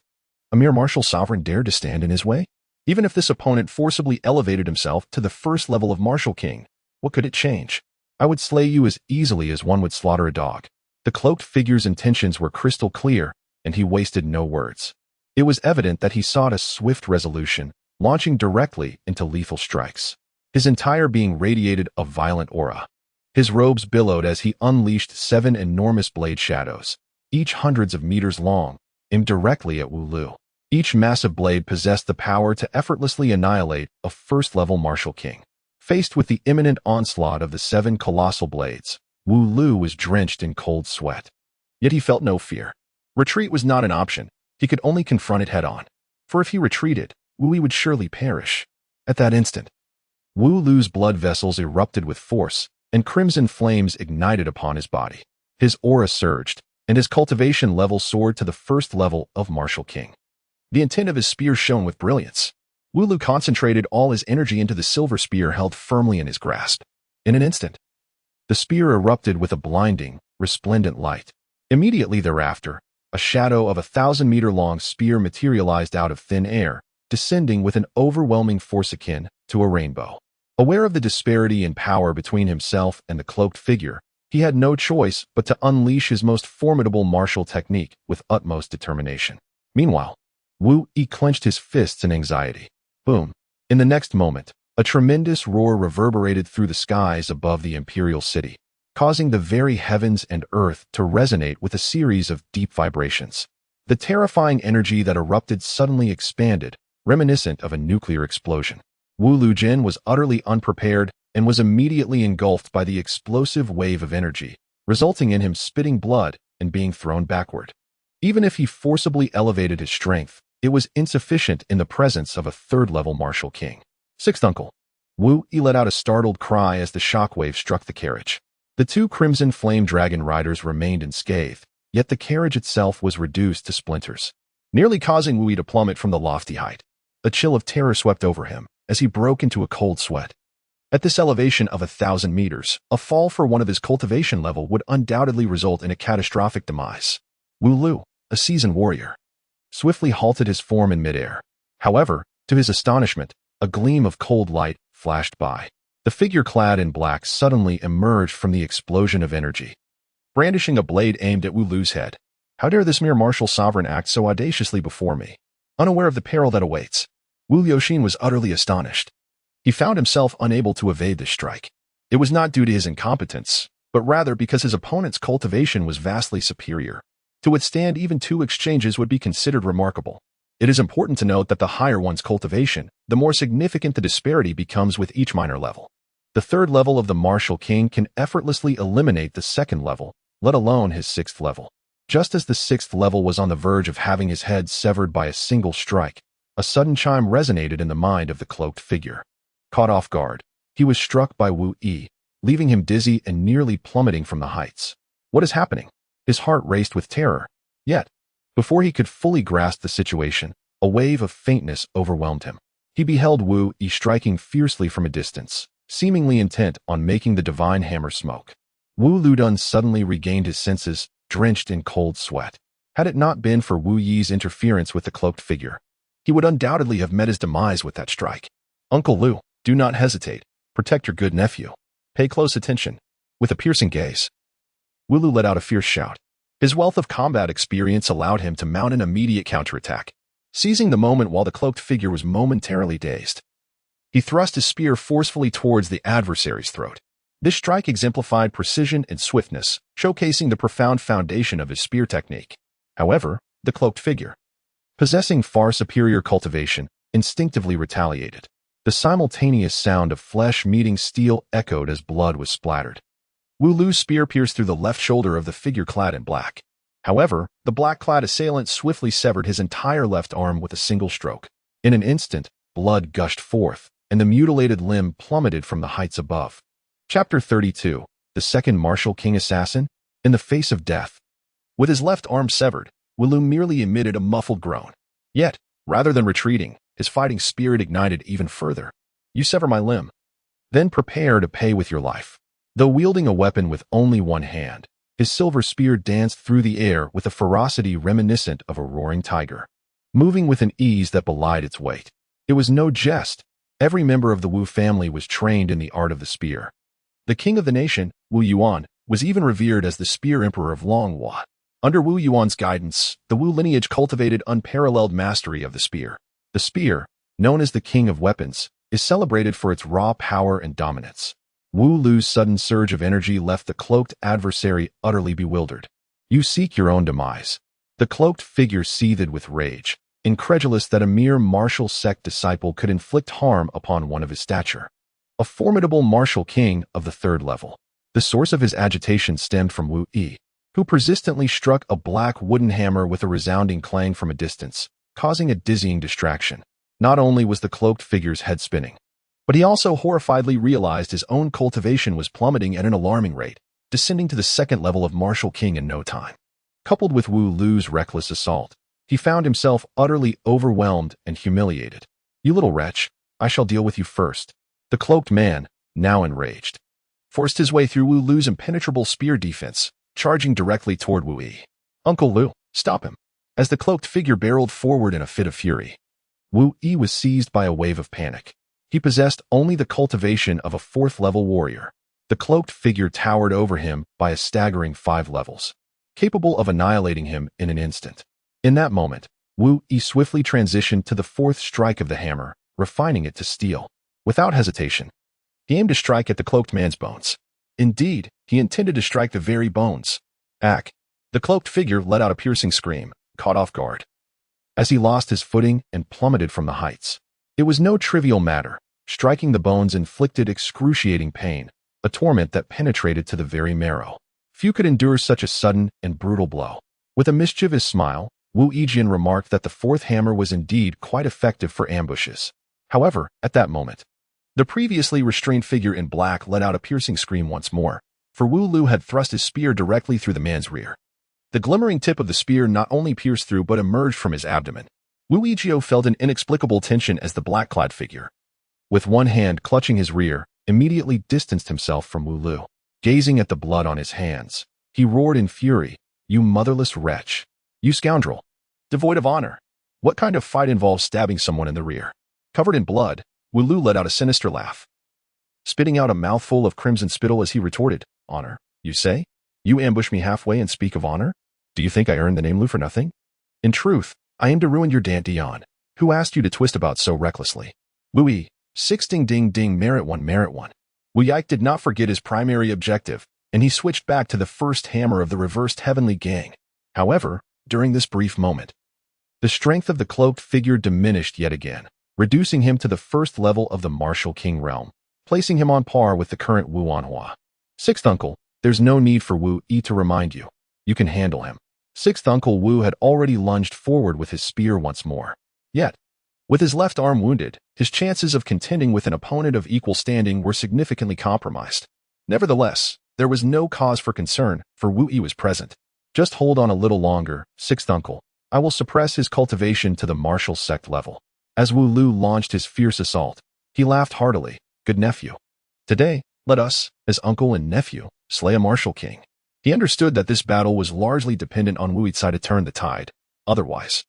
A mere martial sovereign dared to stand in his way? Even if this opponent forcibly elevated himself to the first level of martial king, what could it change? I would slay you as easily as one would slaughter a dog. The cloaked figure's intentions were crystal clear, and he wasted no words. It was evident that he sought a swift resolution, launching directly into lethal strikes. His entire being radiated a violent aura. His robes billowed as he unleashed 7 enormous blade shadows, each hundreds of meters long, aimed directly at Wu Lu. Each massive blade possessed the power to effortlessly annihilate a first-level martial king. Faced with the imminent onslaught of the 7 colossal blades, Wu Lu was drenched in cold sweat. Yet he felt no fear. Retreat was not an option. He could only confront it head-on. For if he retreated, Wu Yi would surely perish. At that instant, Wu Lu's blood vessels erupted with force, and crimson flames ignited upon his body. His aura surged, and his cultivation level soared to the first level of martial king. The intent of his spear shone with brilliance. Wu Lu concentrated all his energy into the silver spear held firmly in his grasp. In an instant, the spear erupted with a blinding, resplendent light. Immediately thereafter, a shadow of 1,000-meter-long spear materialized out of thin air, descending with an overwhelming force akin to a rainbow. Aware of the disparity in power between himself and the cloaked figure, he had no choice but to unleash his most formidable martial technique with utmost determination. Meanwhile, Wu Yi clenched his fists in anxiety. Boom. In the next moment, a tremendous roar reverberated through the skies above the imperial city, causing the very heavens and earth to resonate with a series of deep vibrations. The terrifying energy that erupted suddenly expanded, reminiscent of a nuclear explosion. Wu Lujin was utterly unprepared and was immediately engulfed by the explosive wave of energy, resulting in him spitting blood and being thrown backward. Even if he forcibly elevated his strength, it was insufficient in the presence of a third-level martial king. Sixth uncle. Wu Yi let out a startled cry as the shockwave struck the carriage. The 2 crimson flame dragon riders remained unscathed, yet the carriage itself was reduced to splinters, nearly causing Wu Yi to plummet from the lofty height. A chill of terror swept over him as he broke into a cold sweat. At this elevation of 1,000 meters, a fall for one of his cultivation level would undoubtedly result in a catastrophic demise. Wu Lu, a seasoned warrior, swiftly halted his form in midair. However, to his astonishment, a gleam of cold light flashed by. The figure clad in black suddenly emerged from the explosion of energy, brandishing a blade aimed at Wu Lu's head. How dare this mere martial sovereign act so audaciously before me? Unaware of the peril that awaits, Wu Liuxin was utterly astonished. He found himself unable to evade this strike. It was not due to his incompetence, but rather because his opponent's cultivation was vastly superior. To withstand even 2 exchanges would be considered remarkable. It is important to note that the higher one's cultivation, the more significant the disparity becomes with each minor level. The 3rd level of the martial king can effortlessly eliminate the 2nd level, let alone his 6th level. Just as the 6th level was on the verge of having his head severed by a single strike, a sudden chime resonated in the mind of the cloaked figure. Caught off guard, he was struck by Wu Yi, leaving him dizzy and nearly plummeting from the heights. What is happening? His heart raced with terror. Yet, before he could fully grasp the situation, a wave of faintness overwhelmed him. He beheld Wu Yi striking fiercely from a distance, seemingly intent on making the divine hammer smoke. Wu Ludun suddenly regained his senses, drenched in cold sweat. Had it not been for Wu Yi's interference with the cloaked figure, he would undoubtedly have met his demise with that strike. Uncle Lu, do not hesitate. Protect your good nephew. Pay close attention. With a piercing gaze, Wu Lu let out a fierce shout. His wealth of combat experience allowed him to mount an immediate counterattack. Seizing the moment while the cloaked figure was momentarily dazed, he thrust his spear forcefully towards the adversary's throat. This strike exemplified precision and swiftness, showcasing the profound foundation of his spear technique. However, the cloaked figure, possessing far superior cultivation, instinctively retaliated. The simultaneous sound of flesh meeting steel echoed as blood was splattered. Wu Lu's spear pierced through the left shoulder of the figure clad in black. However, the black-clad assailant swiftly severed his entire left arm with a single stroke. In an instant, blood gushed forth, and the mutilated limb plummeted from the heights above. Chapter 32. The second martial king assassin, in the face of death. With his left arm severed, Wu Lu merely emitted a muffled groan. Yet, rather than retreating, his fighting spirit ignited even further. You sever my limb. Then prepare to pay with your life. Though wielding a weapon with only one hand, his silver spear danced through the air with a ferocity reminiscent of a roaring tiger, moving with an ease that belied its weight. It was no jest. Every member of the Wu family was trained in the art of the spear. The king of the nation, Wu Yuan, was even revered as the spear emperor of Longhua. Under Wu Yuan's guidance, the Wu lineage cultivated unparalleled mastery of the spear. The spear, known as the king of weapons, is celebrated for its raw power and dominance. Wu Lu's sudden surge of energy left the cloaked adversary utterly bewildered. You seek your own demise. The cloaked figure seethed with rage, incredulous that a mere martial sect disciple could inflict harm upon one of his stature. A formidable martial king of the third level. The source of his agitation stemmed from Wu Yi, who persistently struck a black wooden hammer with a resounding clang from a distance, causing a dizzying distraction. Not only was the cloaked figure's head spinning, but he also horrifiedly realized his own cultivation was plummeting at an alarming rate, descending to the second level of martial king in no time. Coupled with Wu Lu's reckless assault, he found himself utterly overwhelmed and humiliated. You little wretch, I shall deal with you first. The cloaked man, now enraged, forced his way through Wu Lu's impenetrable spear defense, charging directly toward Wu Yi. Uncle Lu, stop him. As the cloaked figure barreled forward in a fit of fury, Wu Yi was seized by a wave of panic. He possessed only the cultivation of a fourth-level warrior. The cloaked figure towered over him by a staggering 5 levels, capable of annihilating him in an instant. In that moment, Wu Yi swiftly transitioned to the fourth strike of the hammer, refining it to steel. Without hesitation, he aimed to strike at the cloaked man's bones. Indeed, he intended to strike the very bones. Ack! The cloaked figure let out a piercing scream, caught off guard, as he lost his footing and plummeted from the heights. It was no trivial matter. Striking the bones inflicted excruciating pain, a torment that penetrated to the very marrow. Few could endure such a sudden and brutal blow. With a mischievous smile, Wu Yijian remarked that the fourth hammer was indeed quite effective for ambushes. However, at that moment, the previously restrained figure in black let out a piercing scream once more, for Wu Lu had thrust his spear directly through the man's rear. The glimmering tip of the spear not only pierced through but emerged from his abdomen. Wu Yijio felt an inexplicable tension as the black-clad figure, with one hand clutching his rear, immediately distanced himself from Wu Lu. Gazing at the blood on his hands, he roared in fury, "You motherless wretch! You scoundrel! Devoid of honor! What kind of fight involves stabbing someone in the rear?" Covered in blood, Wu Lu let out a sinister laugh, spitting out a mouthful of crimson spittle as he retorted, "Honor, you say? You ambush me halfway and speak of honor? Do you think I earned the name Lu for nothing? In truth, I aim to ruin your Dion. Who asked you to twist about so recklessly?" Wu Yi, 6 ding ding ding merit 1 merit 1. Wu Yike did not forget his primary objective, and he switched back to the first hammer of the reversed heavenly gang. However, during this brief moment, the strength of the cloaked figure diminished yet again, reducing him to the first level of the martial king realm, placing him on par with the current Wu Anhua. Sixth uncle, there's no need for Wu Yi to remind you. You can handle him. Sixth uncle Wu had already lunged forward with his spear once more. Yet, with his left arm wounded, his chances of contending with an opponent of equal standing were significantly compromised. Nevertheless, there was no cause for concern, for Wu Yi was present. Just hold on a little longer, sixth uncle. I will suppress his cultivation to the martial sect level. As Wu Lu launched his fierce assault, he laughed heartily. Good nephew. Today, let us, as uncle and nephew, slay a martial king. He understood that this battle was largely dependent on Wu Yi's to turn the tide. Otherwise,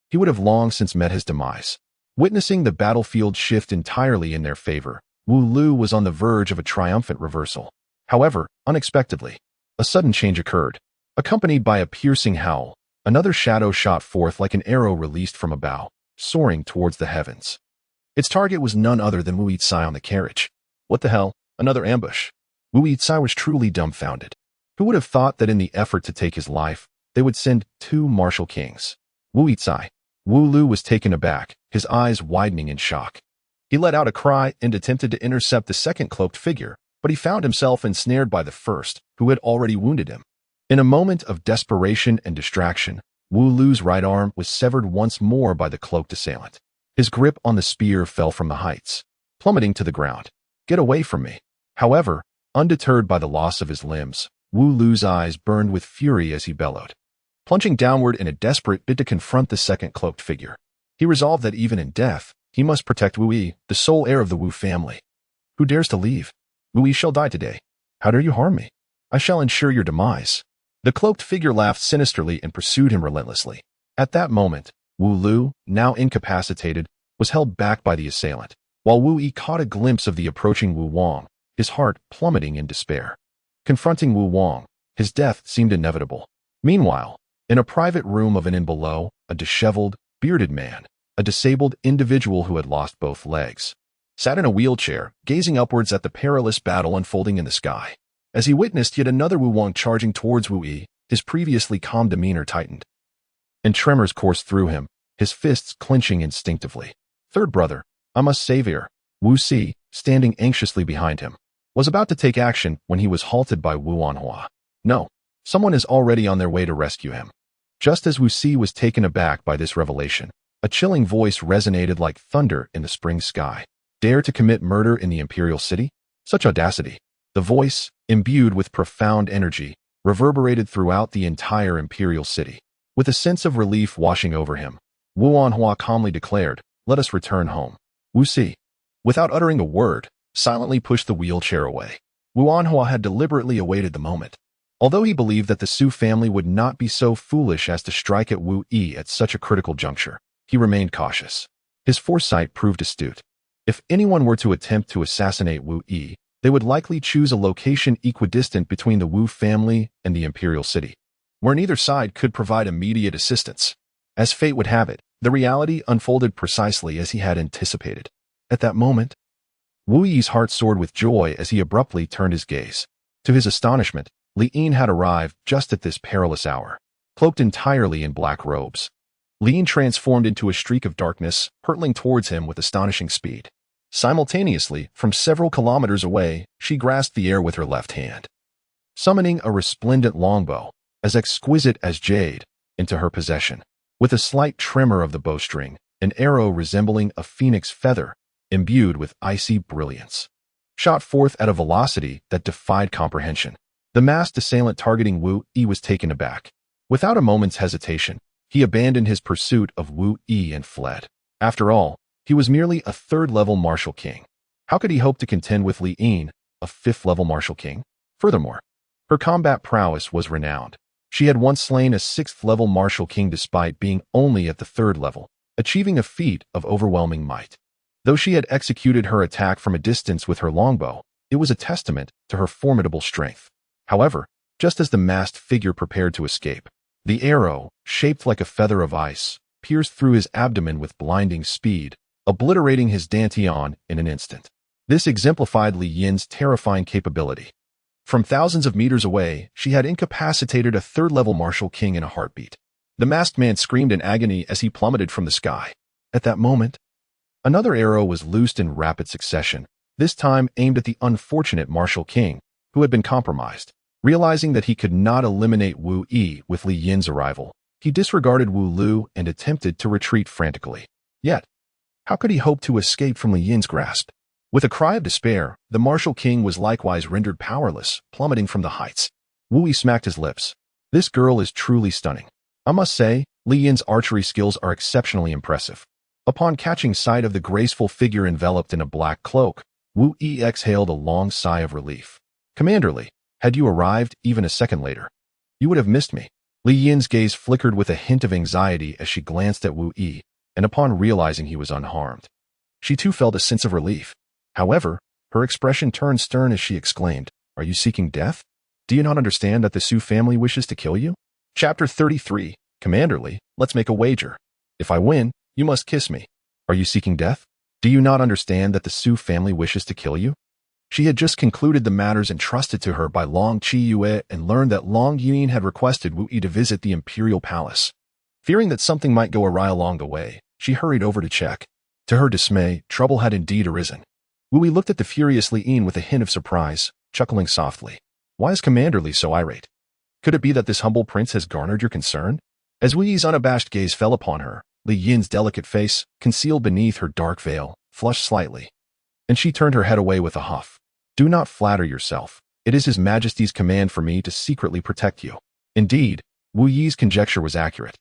he would have long since met his demise. Witnessing the battlefield shift entirely in their favor, Wu Lu was on the verge of a triumphant reversal. However, unexpectedly, a sudden change occurred. Accompanied by a piercing howl, another shadow shot forth like an arrow released from a bow, soaring towards the heavens. Its target was none other than Wu Yi on the carriage. What the hell? Another ambush. Wu Yi was truly dumbfounded. Who would have thought that in the effort to take his life, they would send 2 martial kings? Wu Yi. Wu Lu was taken aback, his eyes widening in shock. He let out a cry and attempted to intercept the second cloaked figure, but he found himself ensnared by the first, who had already wounded him. In a moment of desperation and distraction, Wu Lu's right arm was severed once more by the cloaked assailant. His grip on the spear fell from the heights, plummeting to the ground. Get away from me. However, undeterred by the loss of his limbs, Wu Lu's eyes burned with fury as he bellowed. Plunging downward in a desperate bid to confront the second cloaked figure, he resolved that even in death, he must protect Wu Yi, the sole heir of the Wu family. Who dares to leave? Wu Yi shall die today. How dare you harm me? I shall ensure your demise. The cloaked figure laughed sinisterly and pursued him relentlessly. At that moment, Wu Lu, now incapacitated, was held back by the assailant, while Wu Yi caught a glimpse of the approaching Wu Wang, his heart plummeting in despair. Confronting Wu Wang, his death seemed inevitable. Meanwhile, in a private room of an inn below, a disheveled, bearded man, a disabled individual who had lost both legs, sat in a wheelchair, gazing upwards at the perilous battle unfolding in the sky. As he witnessed yet another Wu Wang charging towards Wu Yi, his previously calm demeanor tightened, and tremors coursed through him, his fists clenching instinctively. Third brother, I must save here. Wu Si, standing anxiously behind him, was about to take action when he was halted by Wu Anhua. No, someone is already on their way to rescue him. Just as Wu Si was taken aback by this revelation, a chilling voice resonated like thunder in the spring sky. Dare to commit murder in the imperial city? Such audacity. The voice, imbued with profound energy, reverberated throughout the entire imperial city. With a sense of relief washing over him, Wu Anhua calmly declared, "Let us return home." Wu Si, without uttering a word, silently pushed the wheelchair away. Wu Anhua had deliberately awaited the moment. Although he believed that the Su family would not be so foolish as to strike at Wu Yi at such a critical juncture, he remained cautious. His foresight proved astute. If anyone were to attempt to assassinate Wu Yi, they would likely choose a location equidistant between the Wu family and the imperial city, where neither side could provide immediate assistance. As fate would have it, the reality unfolded precisely as he had anticipated. At that moment, Wu Yi's heart soared with joy as he abruptly turned his gaze. To his astonishment, Li Yin had arrived just at this perilous hour, cloaked entirely in black robes. Li Yin transformed into a streak of darkness, hurtling towards him with astonishing speed. Simultaneously, from several kilometers away, she grasped the air with her left hand, summoning a resplendent longbow, as exquisite as jade, into her possession. With a slight tremor of the bowstring, an arrow resembling a phoenix feather, imbued with icy brilliance, shot forth at a velocity that defied comprehension. The masked assailant targeting Wu Yi was taken aback. Without a moment's hesitation, he abandoned his pursuit of Wu Yi and fled. After all, he was merely a third-level martial king. How could he hope to contend with Li Yin, a fifth-level martial king? Furthermore, her combat prowess was renowned. She had once slain a sixth-level martial king despite being only at the third level, achieving a feat of overwhelming might. Though she had executed her attack from a distance with her longbow, it was a testament to her formidable strength. However, just as the masked figure prepared to escape, the arrow, shaped like a feather of ice, pierced through his abdomen with blinding speed, obliterating his dantian in an instant. This exemplified Li Yin's terrifying capability. From thousands of meters away, she had incapacitated a third-level martial king in a heartbeat. The masked man screamed in agony as he plummeted from the sky. At that moment, another arrow was loosed in rapid succession, this time aimed at the unfortunate martial king, who had been compromised. Realizing that he could not eliminate Wu Yi with Li Yin's arrival, he disregarded Wu Lu and attempted to retreat frantically. Yet, how could he hope to escape from Li Yin's grasp? With a cry of despair, the martial king was likewise rendered powerless, plummeting from the heights. Wu Yi smacked his lips. This girl is truly stunning. I must say, Li Yin's archery skills are exceptionally impressive. Upon catching sight of the graceful figure enveloped in a black cloak, Wu Yi exhaled a long sigh of relief. Commander Li, had you arrived even a second later, you would have missed me. Li Yin's gaze flickered with a hint of anxiety as she glanced at Wu Yi, and upon realizing he was unharmed, she too felt a sense of relief. However, her expression turned stern as she exclaimed, "Are you seeking death? Do you not understand that the Su family wishes to kill you?" Chapter 33, Commander Li, let's make a wager. If I win, you must kiss me. Are you seeking death? Do you not understand that the Su family wishes to kill you? She had just concluded the matters entrusted to her by Long Qiyue and learned that Long Yun had requested Wu Yi to visit the imperial palace. Fearing that something might go awry along the way, she hurried over to check. To her dismay, trouble had indeed arisen. Wu Yi looked at the furious Li Yin with a hint of surprise, chuckling softly. Why is Commander Li so irate? Could it be that this humble prince has garnered your concern? As Wu Yi's unabashed gaze fell upon her, Li Yin's delicate face, concealed beneath her dark veil, flushed slightly. and she turned her head away with a huff. Do not flatter yourself. It is His Majesty's command for me to secretly protect you. Indeed, Wu Yi's conjecture was accurate.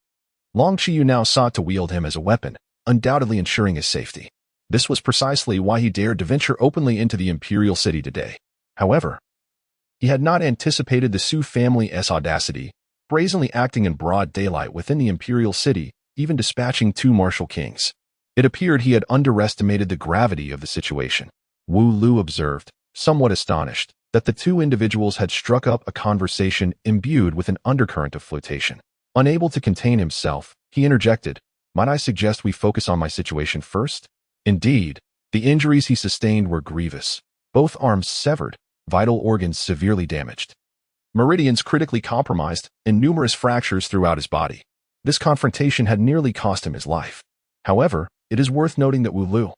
Long Qiyu now sought to wield him as a weapon, undoubtedly ensuring his safety. This was precisely why he dared to venture openly into the imperial city today. However, he had not anticipated the Su family's audacity, brazenly acting in broad daylight within the imperial city, even dispatching 2 martial kings. It appeared he had underestimated the gravity of the situation. Wu Lu observed, somewhat astonished, that the 2 individuals had struck up a conversation imbued with an undercurrent of flirtation. Unable to contain himself, he interjected, "Might I suggest we focus on my situation first?" Indeed, the injuries he sustained were grievous. Both arms severed, vital organs severely damaged, meridians critically compromised, and numerous fractures throughout his body. This confrontation had nearly cost him his life. However, it is worth noting that Wu Lu,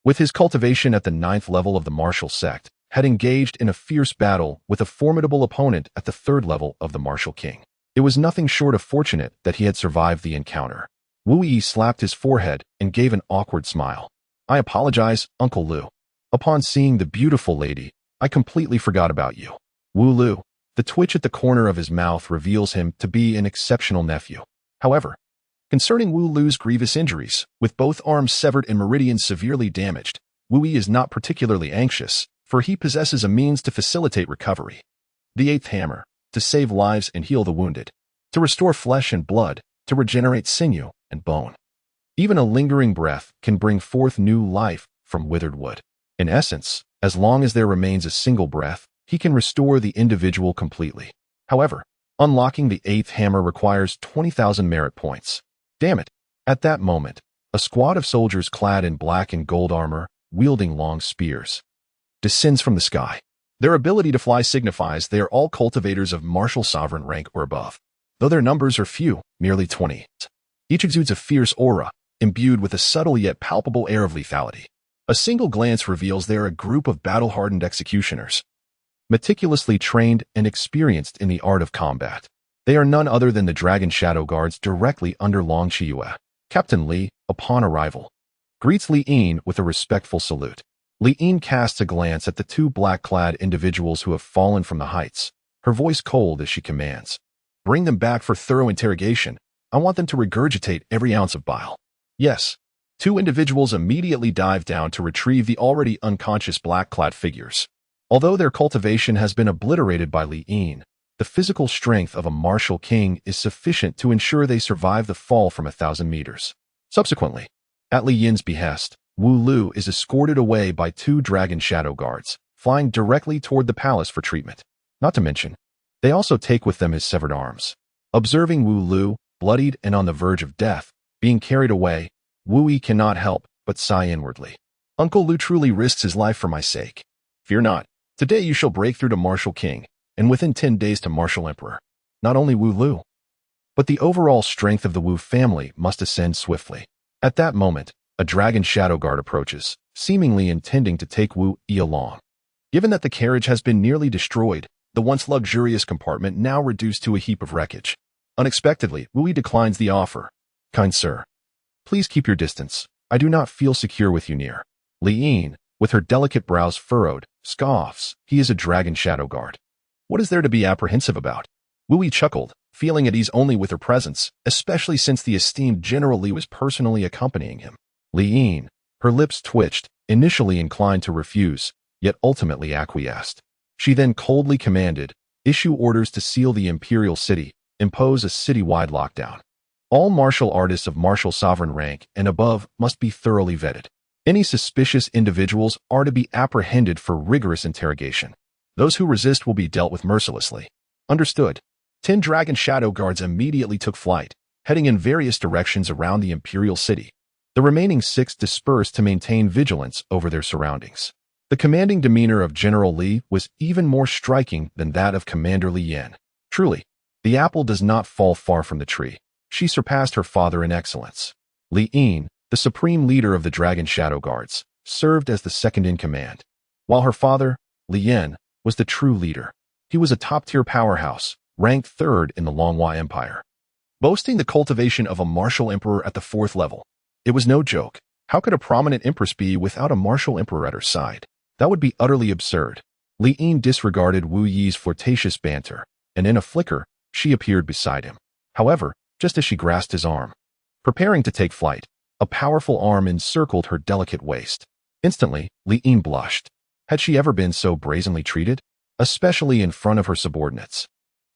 with his cultivation at the 9th level of the martial sect, had engaged in a fierce battle with a formidable opponent at the 3rd level of the martial king. It was nothing short of fortunate that he had survived the encounter. Wu Yi slapped his forehead and gave an awkward smile. "I apologize, Uncle Lu. Upon seeing the beautiful lady, I completely forgot about you." Wu Lu, the twitch at the corner of his mouth reveals him to be an exceptional nephew. However, concerning Wu Lu's grievous injuries, with both arms severed and meridians severely damaged, Wu Yi is not particularly anxious, for he possesses a means to facilitate recovery. The 8th hammer, to save lives and heal the wounded, to restore flesh and blood, to regenerate sinew and bone. Even a lingering breath can bring forth new life from withered wood. In essence, as long as there remains a single breath, he can restore the individual completely. However, unlocking the 8th hammer requires 20,000 merit points. Damn it! At that moment, a squad of soldiers clad in black and gold armor, wielding long spears, descends from the sky. Their ability to fly signifies they are all cultivators of martial sovereign rank or above. Though their numbers are few, merely 20. Each exudes a fierce aura, imbued with a subtle yet palpable air of lethality. A single glance reveals they are a group of battle-hardened executioners, meticulously trained and experienced in the art of combat. They are none other than the Dragon Shadow Guards directly under Long Qiyu. Captain Li, upon arrival, greets Li Yin with a respectful salute. Li Yin casts a glance at the 2 black-clad individuals who have fallen from the heights, her voice cold as she commands, "Bring them back for thorough interrogation. I want them to regurgitate every ounce of bile." Yes. 2 individuals immediately dive down to retrieve the already unconscious black-clad figures. Although their cultivation has been obliterated by Li Yin, the physical strength of a martial king is sufficient to ensure they survive the fall from 1,000 meters. Subsequently, at Li Yin's behest, Wu Lu is escorted away by 2 Dragon Shadow Guards, flying directly toward the palace for treatment. Not to mention, they also take with them his severed arms. Observing Wu Lu, bloodied and on the verge of death, being carried away, Wu Yi cannot help but sigh inwardly. "Uncle Lu truly risks his life for my sake. Fear not. Today you shall break through to Martial King, and within 10 days to Martial Emperor." Not only Wu Lu, but the overall strength of the Wu family must ascend swiftly. At that moment, a Dragon Shadow Guard approaches, seemingly intending to take Wu Yi along. Given that the carriage has been nearly destroyed, the once luxurious compartment now reduced to a heap of wreckage. Unexpectedly, Wu Yi declines the offer. "Kind sir, please keep your distance. I do not feel secure with you near." Li Yin, with her delicate brows furrowed, scoffs. He is a Dragon Shadow Guard. What is there to be apprehensive about? Wu Yi chuckled, feeling at ease only with her presence, especially since the esteemed General Li was personally accompanying him. Li Yin, her lips twitched, initially inclined to refuse, yet ultimately acquiesced. She then coldly commanded, "Issue orders to seal the imperial city, impose a citywide lockdown. All martial artists of martial sovereign rank and above must be thoroughly vetted. Any suspicious individuals are to be apprehended for rigorous interrogation. Those who resist will be dealt with mercilessly." Understood. 10 Dragon Shadow Guards immediately took flight, heading in various directions around the imperial city. The remaining 6 dispersed to maintain vigilance over their surroundings. The commanding demeanor of General Li was even more striking than that of Commander Li Yan. Truly, the apple does not fall far from the tree. She surpassed her father in excellence. Li Yin, the supreme leader of the Dragon Shadow Guards, served as the second in command, while her father, Li Yan, was the true leader. He was a top-tier powerhouse, ranked 3rd in the Longhua Empire, boasting the cultivation of a martial emperor at the 4th level. It was no joke. How could a prominent empress be without a martial emperor at her side? That would be utterly absurd. Li Yin disregarded Wu Yi's flirtatious banter, and in a flicker, she appeared beside him. However, just as she grasped his arm, preparing to take flight, a powerful arm encircled her delicate waist. Instantly, Li Yin blushed. Had she ever been so brazenly treated? Especially in front of her subordinates.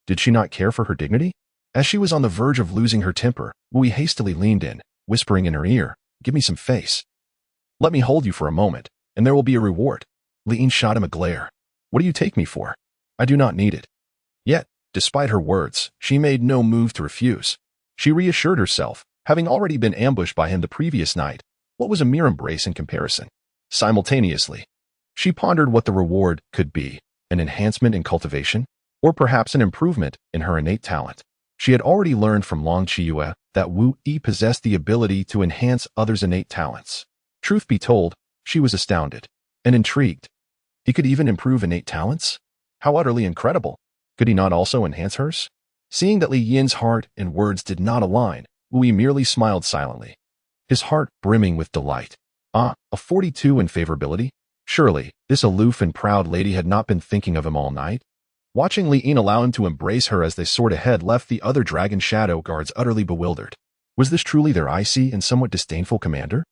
Did she not care for her dignity? As she was on the verge of losing her temper, Wu Yi hastily leaned in, whispering in her ear, "Give me some face. Let me hold you for a moment, and there will be a reward." Li Yin shot him a glare. "What do you take me for? I do not need it." Yet, despite her words, she made no move to refuse. She reassured herself, having already been ambushed by him the previous night, what was a mere embrace in comparison? Simultaneously, she pondered what the reward could be, an enhancement in cultivation, or perhaps an improvement in her innate talent. She had already learned from Long Qiue that Wu Yi possessed the ability to enhance others' innate talents. Truth be told, she was astounded and intrigued. He could even improve innate talents? How utterly incredible! Could he not also enhance hers? Seeing that Li Yin's heart and words did not align, Wu Yi merely smiled silently, his heart brimming with delight. A 42 in favorability? Surely, this aloof and proud lady had not been thinking of him all night? Watching Li Yin allow him to embrace her as they soared ahead left the other dragon shadow guards utterly bewildered. Was this truly their icy and somewhat disdainful commander?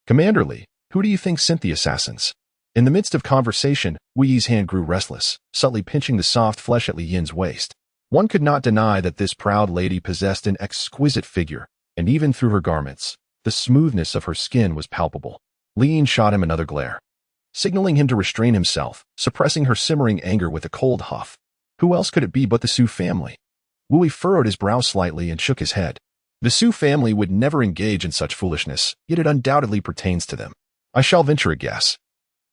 "Commander Li, who do you think sent the assassins?" In the midst of conversation, Wu Yi's hand grew restless, subtly pinching the soft flesh at Li Yin's waist. One could not deny that this proud lady possessed an exquisite figure, and even through her garments, the smoothness of her skin was palpable. Li Yin shot him another glare, signaling him to restrain himself, suppressing her simmering anger with a cold huff. Who else could it be but the Su family? Wu Yi furrowed his brow slightly and shook his head. The Su family would never engage in such foolishness, yet it undoubtedly pertains to them. I shall venture a guess.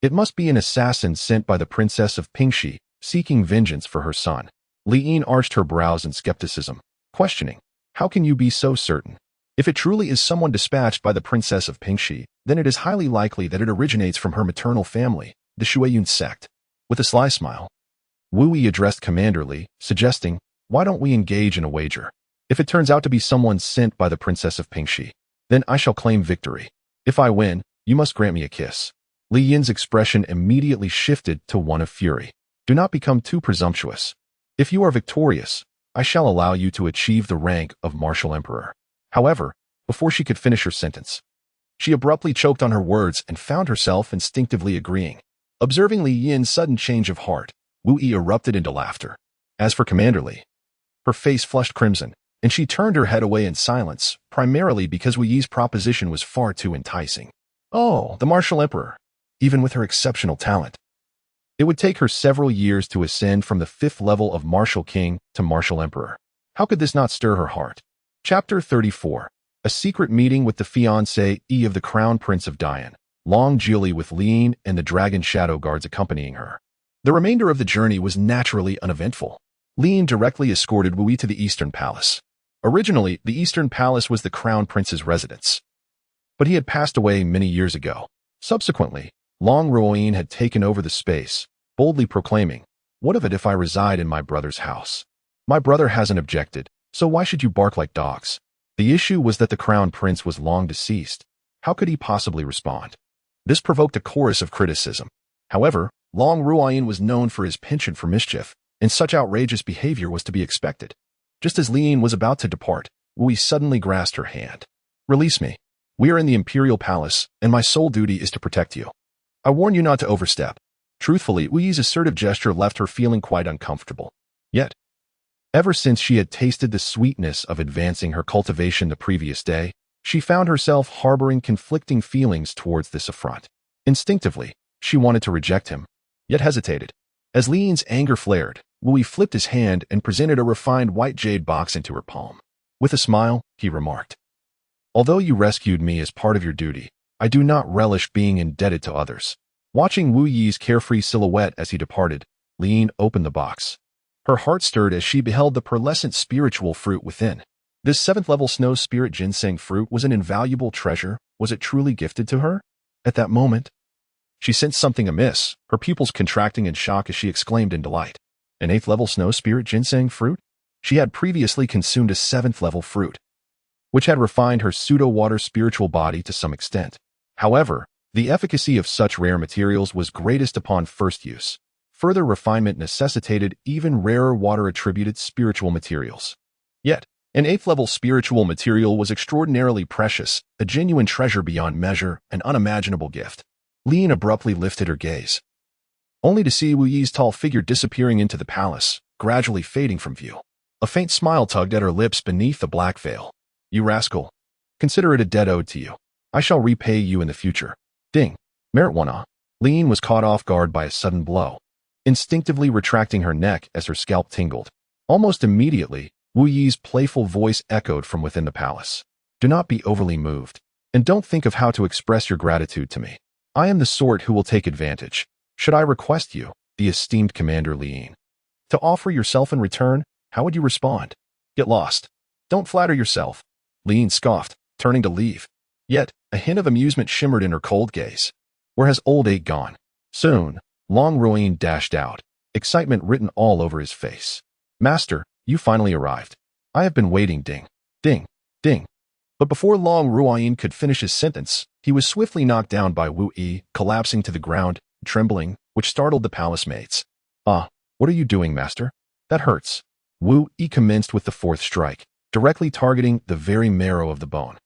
It must be an assassin sent by the princess of Pingxi, seeking vengeance for her son. Li Yin arched her brows in skepticism, questioning, "How can you be so certain? If it truly is someone dispatched by the princess of Pingxi, then it is highly likely that it originates from her maternal family, the Shuiyun sect." With a sly smile, Wu Yi addressed Commander Li, suggesting, "Why don't we engage in a wager? If it turns out to be someone sent by the princess of Pingxi, then I shall claim victory. If I win, you must grant me a kiss." Li Yin's expression immediately shifted to one of fury. "Do not become too presumptuous. If you are victorious, I shall allow you to achieve the rank of martial emperor." However, before she could finish her sentence, she abruptly choked on her words and found herself instinctively agreeing. Observing Li Yin's sudden change of heart, Wu Yi erupted into laughter. As for Commander Li, her face flushed crimson, and she turned her head away in silence, primarily because Wu Yi's proposition was far too enticing. Oh, the martial emperor! Even with her exceptional talent, it would take her several years to ascend from the 5th level of martial king to martial emperor. How could this not stir her heart? Chapter 34. A secret meeting with the fiancé of the Crown Prince of Dian, Long Jili, with Li Yin and the dragon shadow guards accompanying her. The remainder of the journey was naturally uneventful. Li Yin directly escorted Wu Yi to the Eastern Palace. Originally, the Eastern Palace was the Crown Prince's residence, but he had passed away many years ago. Subsequently, Long Ruoyin had taken over the space, boldly proclaiming, "What of it if I reside in my brother's house? My brother hasn't objected, so why should you bark like dogs?" The issue was that the Crown Prince was long deceased. How could he possibly respond? This provoked a chorus of criticism. However, Long Ruoyin was known for his penchant for mischief, and such outrageous behavior was to be expected. Just as Li Yin was about to depart, Wu Yi suddenly grasped her hand. "Release me. We are in the Imperial Palace, and my sole duty is to protect you. I warn you not to overstep." Truthfully, Wu Yi's assertive gesture left her feeling quite uncomfortable. Yet, ever since she had tasted the sweetness of advancing her cultivation the previous day, she found herself harboring conflicting feelings towards this affront. Instinctively, she wanted to reject him, yet hesitated. As Li Yin's anger flared, Wu Yi flipped his hand and presented a refined white jade box into her palm. With a smile, he remarked, "Although you rescued me as part of your duty, I do not relish being indebted to others." Watching Wu Yi's carefree silhouette as he departed, Li Yin opened the box. Her heart stirred as she beheld the pearlescent spiritual fruit within. This 7th-level snow spirit ginseng fruit was an invaluable treasure. Was it truly gifted to her? At that moment, she sensed something amiss, her pupils contracting in shock as she exclaimed in delight. An 8th-level snow spirit ginseng fruit? She had previously consumed a 7th-level fruit, which had refined her pseudo-water spiritual body to some extent. However, the efficacy of such rare materials was greatest upon first use. Further refinement necessitated even rarer water-attributed spiritual materials. Yet, an 8th-level spiritual material was extraordinarily precious, a genuine treasure beyond measure, an unimaginable gift. Lian abruptly lifted her gaze, only to see Wu Yi's tall figure disappearing into the palace, gradually fading from view. A faint smile tugged at her lips beneath the black veil. "You rascal. Consider it a debt owed to you. I shall repay you in the future." Ding. Marijuana. Lian was caught off guard by a sudden blow, instinctively retracting her neck as her scalp tingled. Almost immediately, Wu Yi's playful voice echoed from within the palace. "Do not be overly moved, and don't think of how to express your gratitude to me. I am the sort who will take advantage. Should I request you, the esteemed Commander Lian, to offer yourself in return, how would you respond? Get lost. Don't flatter yourself." Lian scoffed, turning to leave. Yet, a hint of amusement shimmered in her cold gaze. Where has old Eight gone? Soon, Long Ruoyin dashed out, excitement written all over his face. "Master, you finally arrived. I have been waiting." Ding, ding, ding. But before Long Ruoyin could finish his sentence, he was swiftly knocked down by Wu Yi, collapsing to the ground, trembling, which startled the palace maids. "Ah, what are you doing, master? That hurts." Wu Yi commenced with the 4th strike, directly targeting the very marrow of the bone.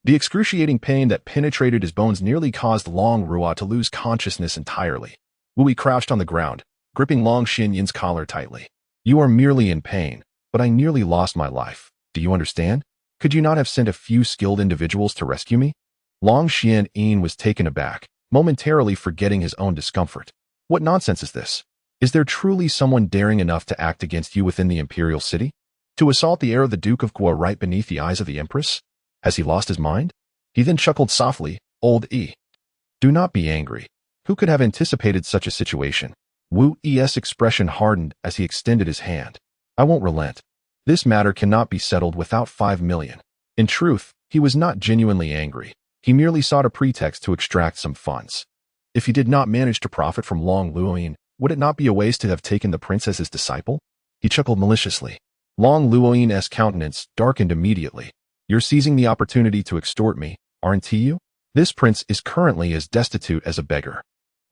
The excruciating pain that penetrated his bones nearly caused Long Ruo to lose consciousness entirely. Wu Yi crouched on the ground, gripping Long Xinyin's collar tightly. "You are merely in pain, but I nearly lost my life. Do you understand? Could you not have sent a few skilled individuals to rescue me?" Long Xianyin was taken aback, momentarily forgetting his own discomfort. "What nonsense is this? Is there truly someone daring enough to act against you within the imperial city? To assault the heir of the Duke of Guo right beneath the eyes of the Empress? Has he lost his mind?" He then chuckled softly. "Old E. Do not be angry. Who could have anticipated such a situation?" Wu Yi's expression hardened as he extended his hand. "I won't relent. This matter cannot be settled without 5 million. In truth, he was not genuinely angry. He merely sought a pretext to extract some funds. If he did not manage to profit from Long Luoyin, would it not be a waste to have taken the prince as his disciple? He chuckled maliciously. Long Luoyin's countenance darkened immediately. "You're seizing the opportunity to extort me, aren't you? This prince is currently as destitute as a beggar.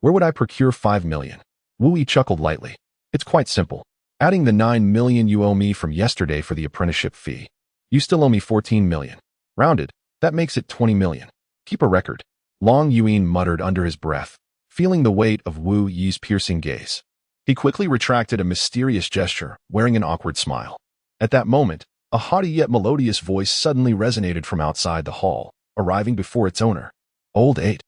Where would I procure 5 million? Wu Yi chuckled lightly. "It's quite simple. Adding the 9 million you owe me from yesterday for the apprenticeship fee. You still owe me 14 million. Rounded, that makes it 20 million. Keep a record." Long Yuan muttered under his breath, feeling the weight of Wu Yi's piercing gaze. He quickly retracted a mysterious gesture, wearing an awkward smile. At that moment, a haughty yet melodious voice suddenly resonated from outside the hall, arriving before its owner. "Old Eight.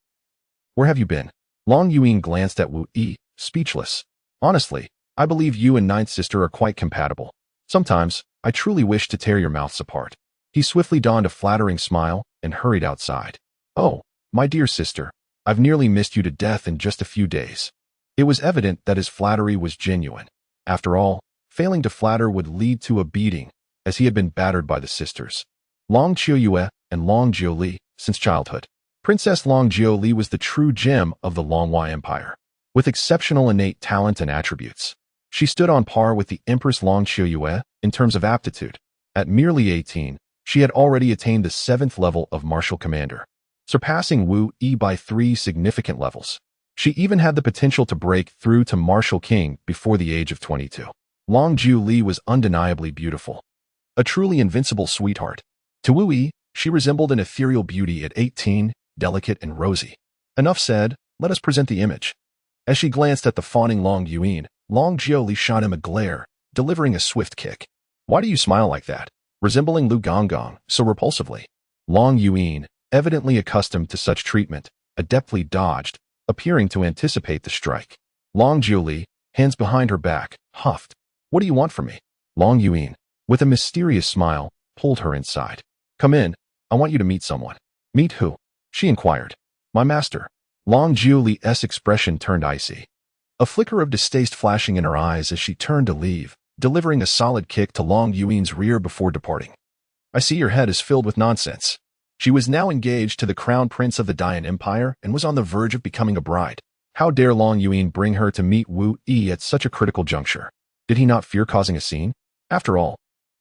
Where have you been?" Long Yuan glanced at Wu Yi, speechless. "Honestly, I believe you and Ninth Sister are quite compatible. Sometimes, I truly wish to tear your mouths apart." He swiftly donned a flattering smile and hurried outside. "Oh, my dear sister, I've nearly missed you to death in just a few days." It was evident that his flattery was genuine. After all, failing to flatter would lead to a beating, as he had been battered by the sisters, Long Qiuyue and Long Jiuli, since childhood. Princess Long Jiuli was the true gem of the Longhua Empire, with exceptional innate talent and attributes. She stood on par with the Empress Long Qiuyue in terms of aptitude. At merely 18, she had already attained the 7th level of martial commander, surpassing Wu Yi by 3 significant levels. She even had the potential to break through to martial king before the age of 22. Long Jiuli was undeniably beautiful, a truly invincible sweetheart. To Wu Yi, she resembled an ethereal beauty at 18, delicate and rosy. Enough said, let us present the image. As she glanced at the fawning Long Yuan, Long Jiuli shot him a glare, delivering a swift kick. "Why do you smile like that, resembling Lu Gonggong so repulsively?" Long Yuan, evidently accustomed to such treatment, adeptly dodged, appearing to anticipate the strike. Long Jiuli, hands behind her back, huffed. "What do you want from me?" Long Yuan, with a mysterious smile, pulled her inside. "Come in, I want you to meet someone." "Meet who?" she inquired. "My master." Long Jiuli's expression turned icy, a flicker of distaste flashing in her eyes as she turned to leave, delivering a solid kick to Long Yuan's rear before departing. "I see your head is filled with nonsense." She was now engaged to the crown prince of the Dian Empire and was on the verge of becoming a bride. How dare Long Yuan bring her to meet Wu Yi at such a critical juncture? Did he not fear causing a scene? After all,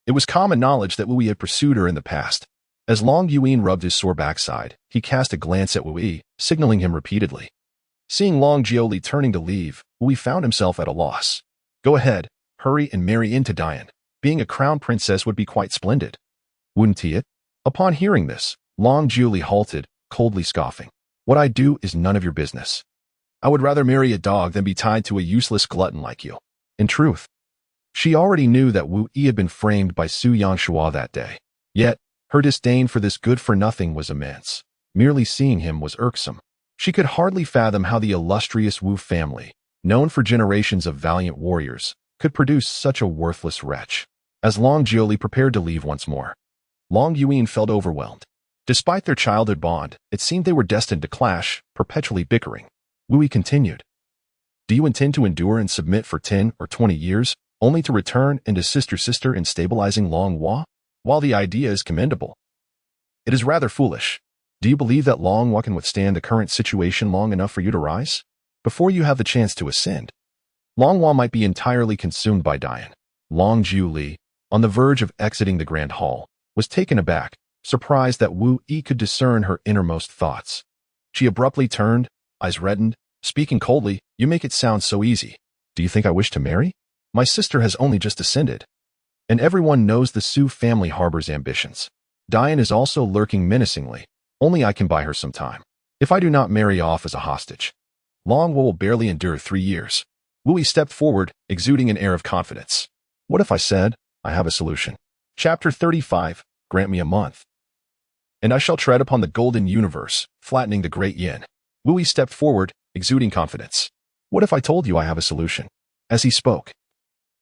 it was common knowledge that Wu Yi had pursued her in the past. As Long Yuan rubbed his sore backside, he cast a glance at Wu Yi, signaling him repeatedly. Seeing Long Jiuli turning to leave, Wu Yi found himself at a loss. Go ahead, hurry and marry into Dian. Being a crown princess would be quite splendid. Wouldn't it? Upon hearing this, Long Jiuli halted, coldly scoffing. What I do is none of your business. I would rather marry a dog than be tied to a useless glutton like you. In truth, she already knew that Wu Yi had been framed by Su Yanshua that day. Yet, her disdain for this good-for-nothing was immense. Merely seeing him was irksome. She could hardly fathom how the illustrious Wu family, known for generations of valiant warriors, could produce such a worthless wretch. As Long Jiuli prepared to leave once more, Long Yuan felt overwhelmed. Despite their childhood bond, it seemed they were destined to clash, perpetually bickering. Wu Yi continued. Do you intend to endure and submit for 10 or 20 years, only to return and assist your sister in stabilizing Long Hua? While the idea is commendable, it is rather foolish. Do you believe that Long Hua can withstand the current situation long enough for you to rise? Before you have the chance to ascend, Long Hua might be entirely consumed by Dian. Long Jiuli, on the verge of exiting the grand hall, was taken aback, surprised that Wu Yi could discern her innermost thoughts. She abruptly turned, eyes reddened, speaking coldly. You make it sound so easy. Do you think I wish to marry? My sister has only just ascended, and everyone knows the Su family harbors ambitions. Dian is also lurking menacingly. Only I can buy her some time. If I do not marry off as a hostage, Long Hua will barely endure 3 years. Wu Yi stepped forward, exuding an air of confidence. What if I said, I have a solution? Chapter 35, Grant me a month, and I shall tread upon the golden universe, flattening the great yin. Wu Yi stepped forward, exuding confidence. What if I told you I have a solution? As he spoke,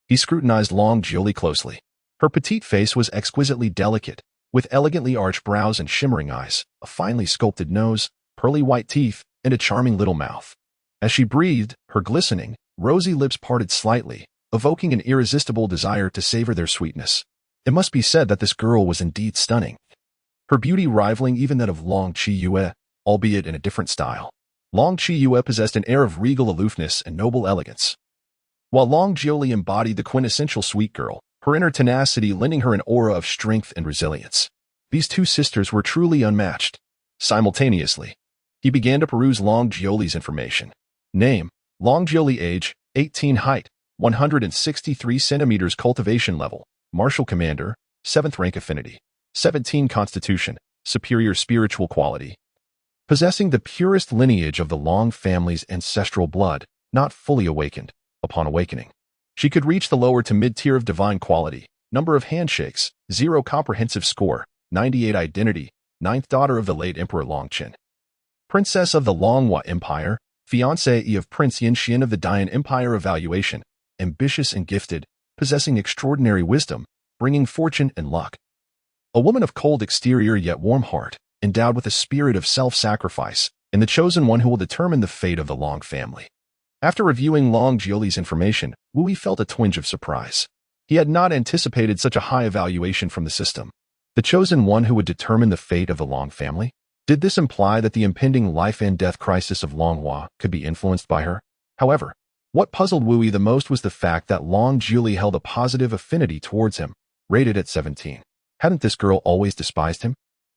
he scrutinized Long Jiuli closely. Her petite face was exquisitely delicate, with elegantly arched brows and shimmering eyes, a finely sculpted nose, pearly white teeth, and a charming little mouth. As she breathed, her glistening, rosy lips parted slightly, evoking an irresistible desire to savor their sweetness. It must be said that this girl was indeed stunning, her beauty rivaling even that of Long Qiyue, albeit in a different style. Long Qiyue possessed an air of regal aloofness and noble elegance, while Long Jiuli embodied the quintessential sweet girl, her inner tenacity lending her an aura of strength and resilience. These two sisters were truly unmatched. Simultaneously, he began to peruse Long Jiuli's information. Name, Long Jiuli age, 18 height, 163 centimeters cultivation level, martial commander, 7th rank affinity, 17 constitution, superior spiritual quality. Possessing the purest lineage of the Long family's ancestral blood, not fully awakened. Upon awakening, she could reach the lower to mid-tier of divine quality, number of handshakes, 0 comprehensive score, 98 identity, 9th daughter of the late Emperor Longqin. Princess of the Longhua Empire, fiancée of Prince Yinxian of the Dian Empire. Evaluation, ambitious and gifted, possessing extraordinary wisdom, bringing fortune and luck. A woman of cold exterior yet warm heart, endowed with a spirit of self-sacrifice, and the chosen one who will determine the fate of the Long family. After reviewing Long Jiuli's information, Wu Yi felt a twinge of surprise. He had not anticipated such a high evaluation from the system. The chosen one who would determine the fate of the Long family? Did this imply that the impending life and death crisis of Long Hua could be influenced by her? However, what puzzled Wu Yi the most was the fact that Long Jiuli held a positive affinity towards him, rated at 17. Hadn't this girl always despised him?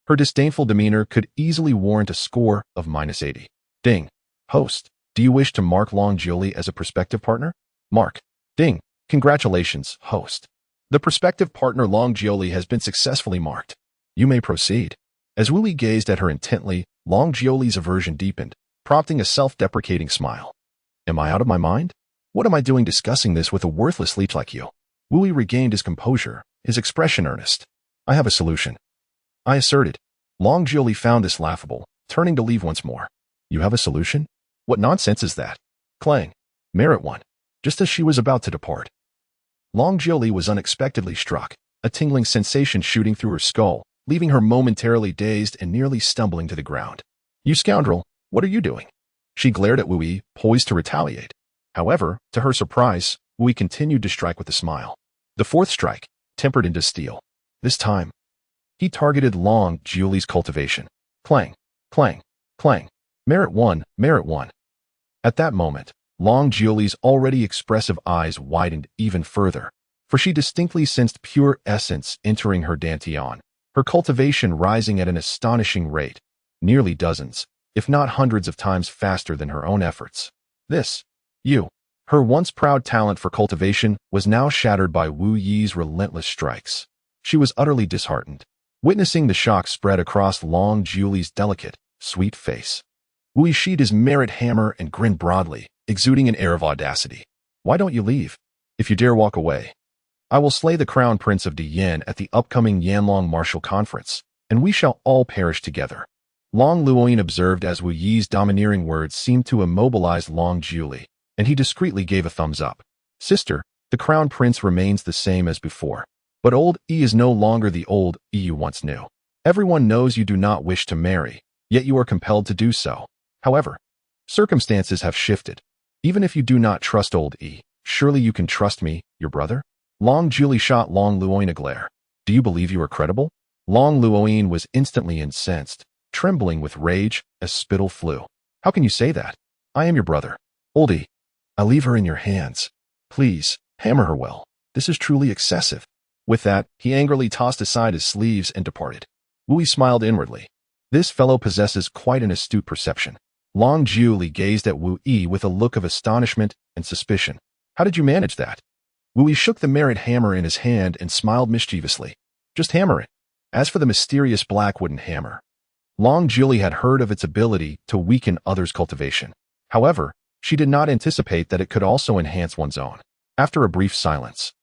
Her disdainful demeanor could easily warrant a score of -80. Ding. Host. Do you wish to mark Long Jiuli as a prospective partner? Mark. Ding. Congratulations, host. The prospective partner Long Jiuli has been successfully marked. You may proceed. As Wu Yi gazed at her intently, Long Jiuli's aversion deepened, prompting a self-deprecating smile. Am I out of my mind? What am I doing discussing this with a worthless leech like you? Wu Yi regained his composure, his expression earnest. I have a solution, I asserted. Long Jiuli found this laughable, turning to leave once more. You have a solution? What nonsense is that? Clang. Merit one. Just as she was about to depart, Long Jiuli was unexpectedly struck, a tingling sensation shooting through her skull, leaving her momentarily dazed and nearly stumbling to the ground. You scoundrel, what are you doing? She glared at Wu Yi, poised to retaliate. However, to her surprise, Wu Yi continued to strike with a smile. The fourth strike, tempered into steel. This time, he targeted Long Jiuli's cultivation. Clang, clang, clang. Merit one, merit one. At that moment, Long Jiuli's already expressive eyes widened even further, for she distinctly sensed pure essence entering her dantian. her cultivation rising at an astonishing rate, nearly dozens, if not hundreds of times faster than her own efforts. Her once proud talent for cultivation was now shattered by Wu Yi's relentless strikes. She was utterly disheartened, witnessing the shock spread across Long Julie's delicate, sweet face. Wu Yi sheathed his merit hammer and grinned broadly, exuding an air of audacity. "Why don't you leave? If you dare walk away, I will slay the crown prince of Diyan at the upcoming Yanlong martial conference, and we shall all perish together." Long Luoyin observed as Wu Yi's domineering words seemed to immobilize Long Julie, and he discreetly gave a thumbs up. "Sister, the crown prince remains the same as before, but old Yi is no longer the old Yi you once knew. Everyone knows you do not wish to marry, yet you are compelled to do so. However, circumstances have shifted. Even if you do not trust old Yi, surely you can trust me, your brother?" Long Julie shot Long Luoyin a glare. "Do you believe you are credible?" Long Luoyin was instantly incensed, trembling with rage as spittle flew. "How can you say that? I am your brother. Old Yi, I leave her in your hands. Please, hammer her well. This is truly excessive." With that, he angrily tossed aside his sleeves and departed. Wu Yi smiled inwardly. This fellow possesses quite an astute perception. Long Julie gazed at Wu Yi with a look of astonishment and suspicion. "How did you manage that?" Wu Yi shook the merit hammer in his hand and smiled mischievously. "Just hammer it." As for the mysterious black wooden hammer, Long Julie had heard of its ability to weaken others' cultivation. However, she did not anticipate that it could also enhance one's own. After a brief silence,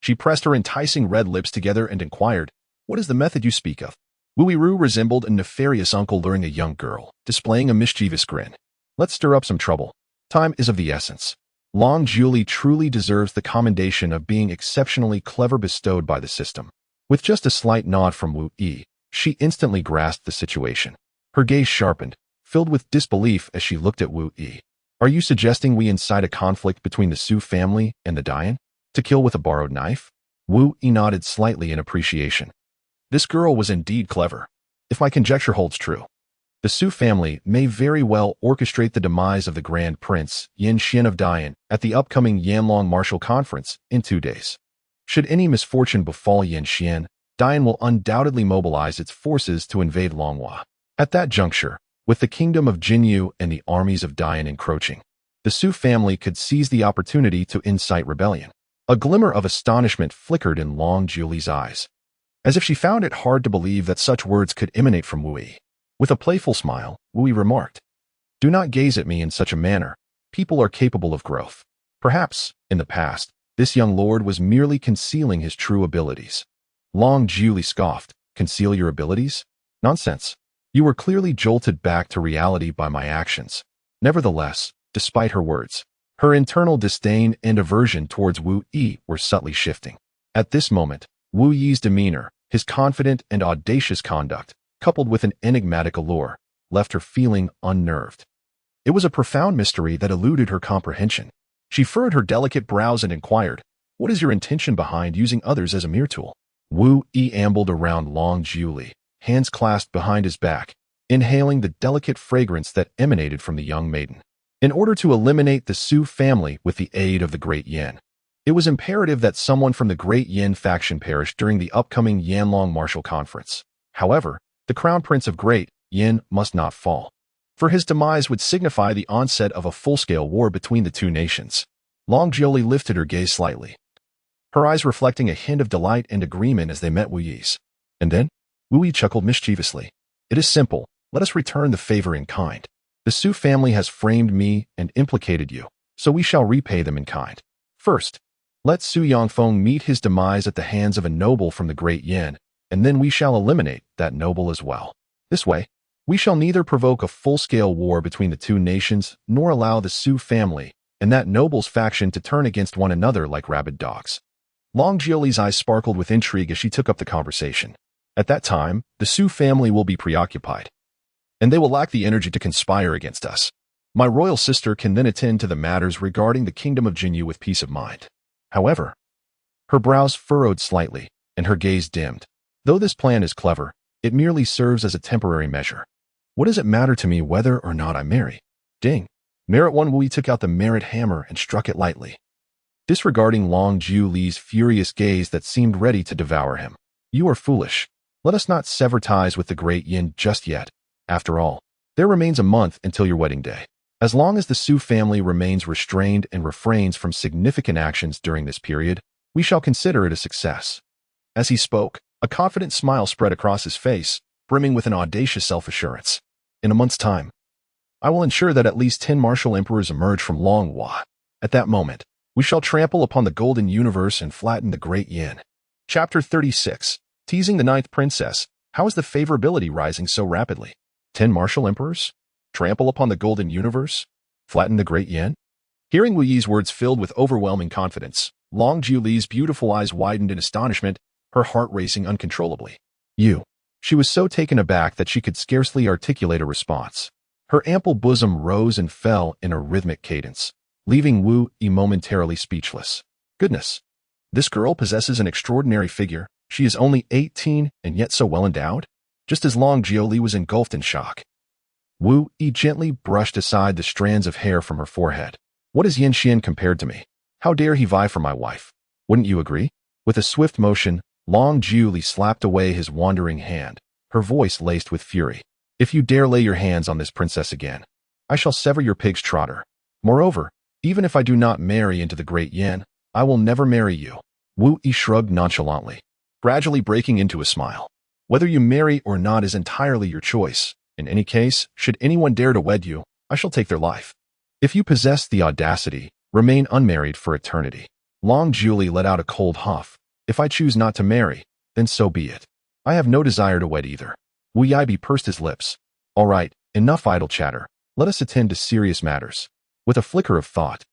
she pressed her enticing red lips together and inquired, "What is the method you speak of?" Wu Yi resembled a nefarious uncle luring a young girl, displaying a mischievous grin. "Let's stir up some trouble. Time is of the essence." Long Julie truly deserves the commendation of being exceptionally clever bestowed by the system. With just a slight nod from Wu Yi, she instantly grasped the situation. Her gaze sharpened, filled with disbelief as she looked at Wu Yi. "Are you suggesting we incite a conflict between the Su family and the Dian? To kill with a borrowed knife?" Wu Yi nodded slightly in appreciation. This girl was indeed clever. If my conjecture holds true, the Su family may very well orchestrate the demise of the Grand Prince Yin Xian of Dian at the upcoming Yanlong martial conference in 2 days. Should any misfortune befall Yin Xian, Dian will undoubtedly mobilize its forces to invade Longhua. At that juncture, with the kingdom of Jinyu and the armies of Dian encroaching, the Su family could seize the opportunity to incite rebellion. A glimmer of astonishment flickered in Long Julie's eyes, as if she found it hard to believe that such words could emanate from Wu Yi. With a playful smile, Wu Yi remarked, "Do not gaze at me in such a manner. People are capable of growth. Perhaps, in the past, this young lord was merely concealing his true abilities." Long Julie scoffed. "Conceal your abilities? Nonsense. You were clearly jolted back to reality by my actions." Nevertheless, despite her words, her internal disdain and aversion towards Wu Yi were subtly shifting. At this moment, Wu Yi's demeanor, his confident and audacious conduct, coupled with an enigmatic allure, left her feeling unnerved. It was a profound mystery that eluded her comprehension. She furrowed her delicate brows and inquired, "What is your intention behind using others as a mere tool?" Wu Yi ambled around Long Julie, hands clasped behind his back, inhaling the delicate fragrance that emanated from the young maiden. In order to eliminate the Su family with the aid of the Great Yin, it was imperative that someone from the Great Yin faction perish during the upcoming Yanlong martial conference. However, the Crown Prince of Great Yin must not fall, for his demise would signify the onset of a full-scale war between the two nations. Long Julie lifted her gaze slightly, her eyes reflecting a hint of delight and agreement as they met Wu Yi's. And then, Wu Yi chuckled mischievously. "It is simple. Let us return the favor in kind. The Su family has framed me and implicated you, so we shall repay them in kind. First, let Su Yongfeng meet his demise at the hands of a noble from the Great Yin, and then we shall eliminate that noble as well. This way, we shall neither provoke a full-scale war between the two nations, nor allow the Su family and that noble's faction to turn against one another like rabid dogs." Long Julie's eyes sparkled with intrigue as she took up the conversation. "At that time, the Su family will be preoccupied, and they will lack the energy to conspire against us. My royal sister can then attend to the matters regarding the kingdom of Jinyu with peace of mind." However, her brows furrowed slightly, and her gaze dimmed. "Though this plan is clever, it merely serves as a temporary measure. What does it matter to me whether or not I marry?" Ding! Merit One Wu took out the merit hammer and struck it lightly, disregarding Long Julie's furious gaze that seemed ready to devour him. "You are foolish. Let us not sever ties with the great yin just yet. After all, there remains a month until your wedding day. As long as the Su family remains restrained and refrains from significant actions during this period, we shall consider it a success." As he spoke, a confident smile spread across his face, brimming with an audacious self-assurance. "In a month's time, I will ensure that at least 10 martial emperors emerge from Longhua. At that moment, we shall trample upon the golden universe and flatten the great yin." Chapter 36. Teasing the ninth princess. How is the favorability rising so rapidly? 10 martial emperors? Trample upon the golden universe? Flatten the great yin? Hearing Wu Yi's words filled with overwhelming confidence, Long Jiuli's beautiful eyes widened in astonishment, her heart racing uncontrollably. "You." She was so taken aback that she could scarcely articulate a response. Her ample bosom rose and fell in a rhythmic cadence, leaving Wu Yi momentarily speechless. Goodness! This girl possesses an extraordinary figure. She is only 18 and yet so well endowed? Just as Long Jiuli was engulfed in shock. Wu Yi gently brushed aside the strands of hair from her forehead. "What is Yin Xian compared to me? How dare he vie for my wife? Wouldn't you agree?" With a swift motion, Long Jiuli slapped away his wandering hand, her voice laced with fury. "If you dare lay your hands on this princess again, I shall sever your pig's trotter. Moreover, even if I do not marry into the great yin, I will never marry you." Wu Yi shrugged nonchalantly, gradually breaking into a smile. "Whether you marry or not is entirely your choice. In any case, should anyone dare to wed you, I shall take their life. If you possess the audacity, remain unmarried for eternity." Long Jiuli let out a cold huff. "If I choose not to marry, then so be it. I have no desire to wed either." Wu Yibi pursed his lips. "All right, enough idle chatter. Let us attend to serious matters." With a flicker of thought,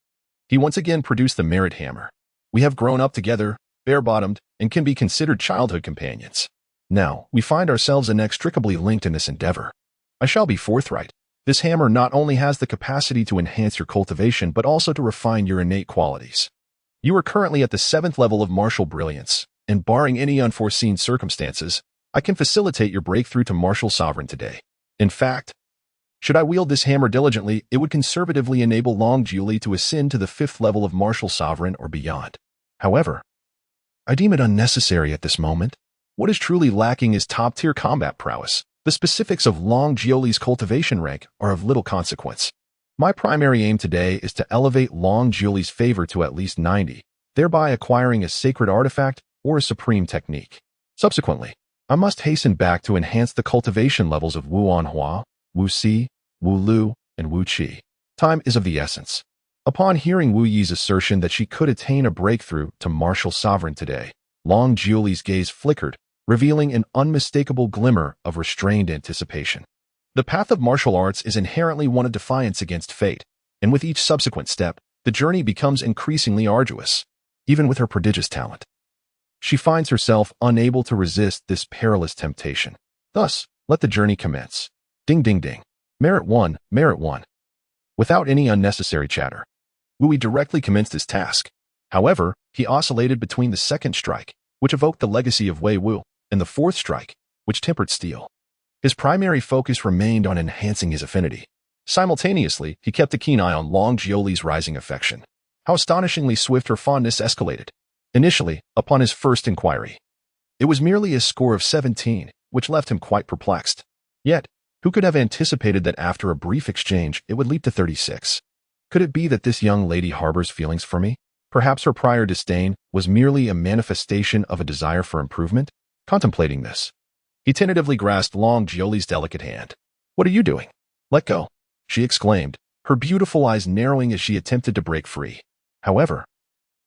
he once again produced the merit hammer. "We have grown up together, bare-bottomed, and can be considered childhood companions. Now, we find ourselves inextricably linked in this endeavor. I shall be forthright. This hammer not only has the capacity to enhance your cultivation, but also to refine your innate qualities. You are currently at the 7th level of martial brilliance, and barring any unforeseen circumstances, I can facilitate your breakthrough to martial sovereign today. In fact, should I wield this hammer diligently, it would conservatively enable Long Jiuli to ascend to the 5th level of martial sovereign or beyond. However, I deem it unnecessary at this moment. What is truly lacking is top-tier combat prowess. The specifics of Long Jiuli's cultivation rank are of little consequence. My primary aim today is to elevate Long Jiuli's favor to at least 90, thereby acquiring a sacred artifact or a supreme technique. Subsequently, I must hasten back to enhance the cultivation levels of Wu Anhua, Wu Si, Wu Lu, and Wu Qi. Time is of the essence." Upon hearing Wu Yi's assertion that she could attain a breakthrough to martial sovereign today, Long Jiuli's gaze flickered, revealing an unmistakable glimmer of restrained anticipation. The path of martial arts is inherently one of defiance against fate, and with each subsequent step, the journey becomes increasingly arduous. Even with her prodigious talent, she finds herself unable to resist this perilous temptation. Thus, let the journey commence. Ding ding ding. Merit 1, Merit 1. Without any unnecessary chatter, Wu Yi directly commenced his task. However, he oscillated between the second strike, which evoked the legacy of Wei Wu, and the fourth strike, which tempered steel. His primary focus remained on enhancing his affinity. Simultaneously, he kept a keen eye on Long Jiuli's rising affection. How astonishingly swift her fondness escalated. Initially, upon his first inquiry, it was merely a score of 17, which left him quite perplexed. Yet, who could have anticipated that after a brief exchange, it would leap to 36? Could it be that this young lady harbors feelings for me? Perhaps her prior disdain was merely a manifestation of a desire for improvement? Contemplating this, he tentatively grasped Long Jiuli's delicate hand. "What are you doing? Let go," she exclaimed, her beautiful eyes narrowing as she attempted to break free. However,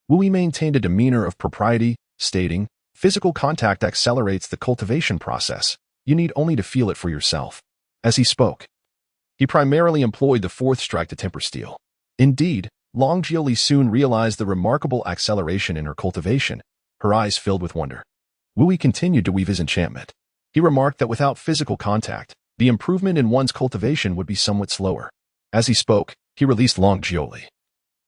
Wu Yi maintained a demeanor of propriety, stating, "Physical contact accelerates the cultivation process. You need only to feel it for yourself." As he spoke, he primarily employed the fourth strike to temper steel. Indeed, Long Jiuli soon realized the remarkable acceleration in her cultivation, her eyes filled with wonder. Wu Yi continued to weave his enchantment. He remarked that without physical contact, the improvement in one's cultivation would be somewhat slower. As he spoke, he released Long Jiuli,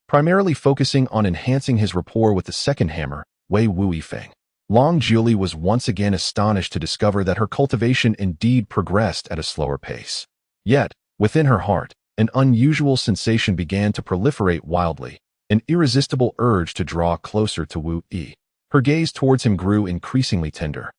primarily focusing on enhancing his rapport with the second hammer, Wei Wu Yifeng. Long Jiuli was once again astonished to discover that her cultivation indeed progressed at a slower pace. Yet, within her heart, an unusual sensation began to proliferate wildly, an irresistible urge to draw closer to Wu Yi. Her gaze towards him grew increasingly tender.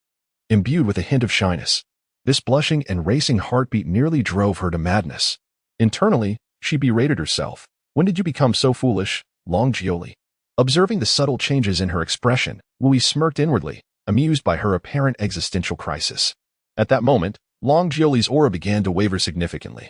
imbued with a hint of shyness. This blushing and racing heartbeat nearly drove her to madness. Internally, she berated herself. When did you become so foolish, Long Jioli? Observing the subtle changes in her expression, Wui smirked inwardly, amused by her apparent existential crisis. At that moment, Long Jioli's aura began to waver significantly.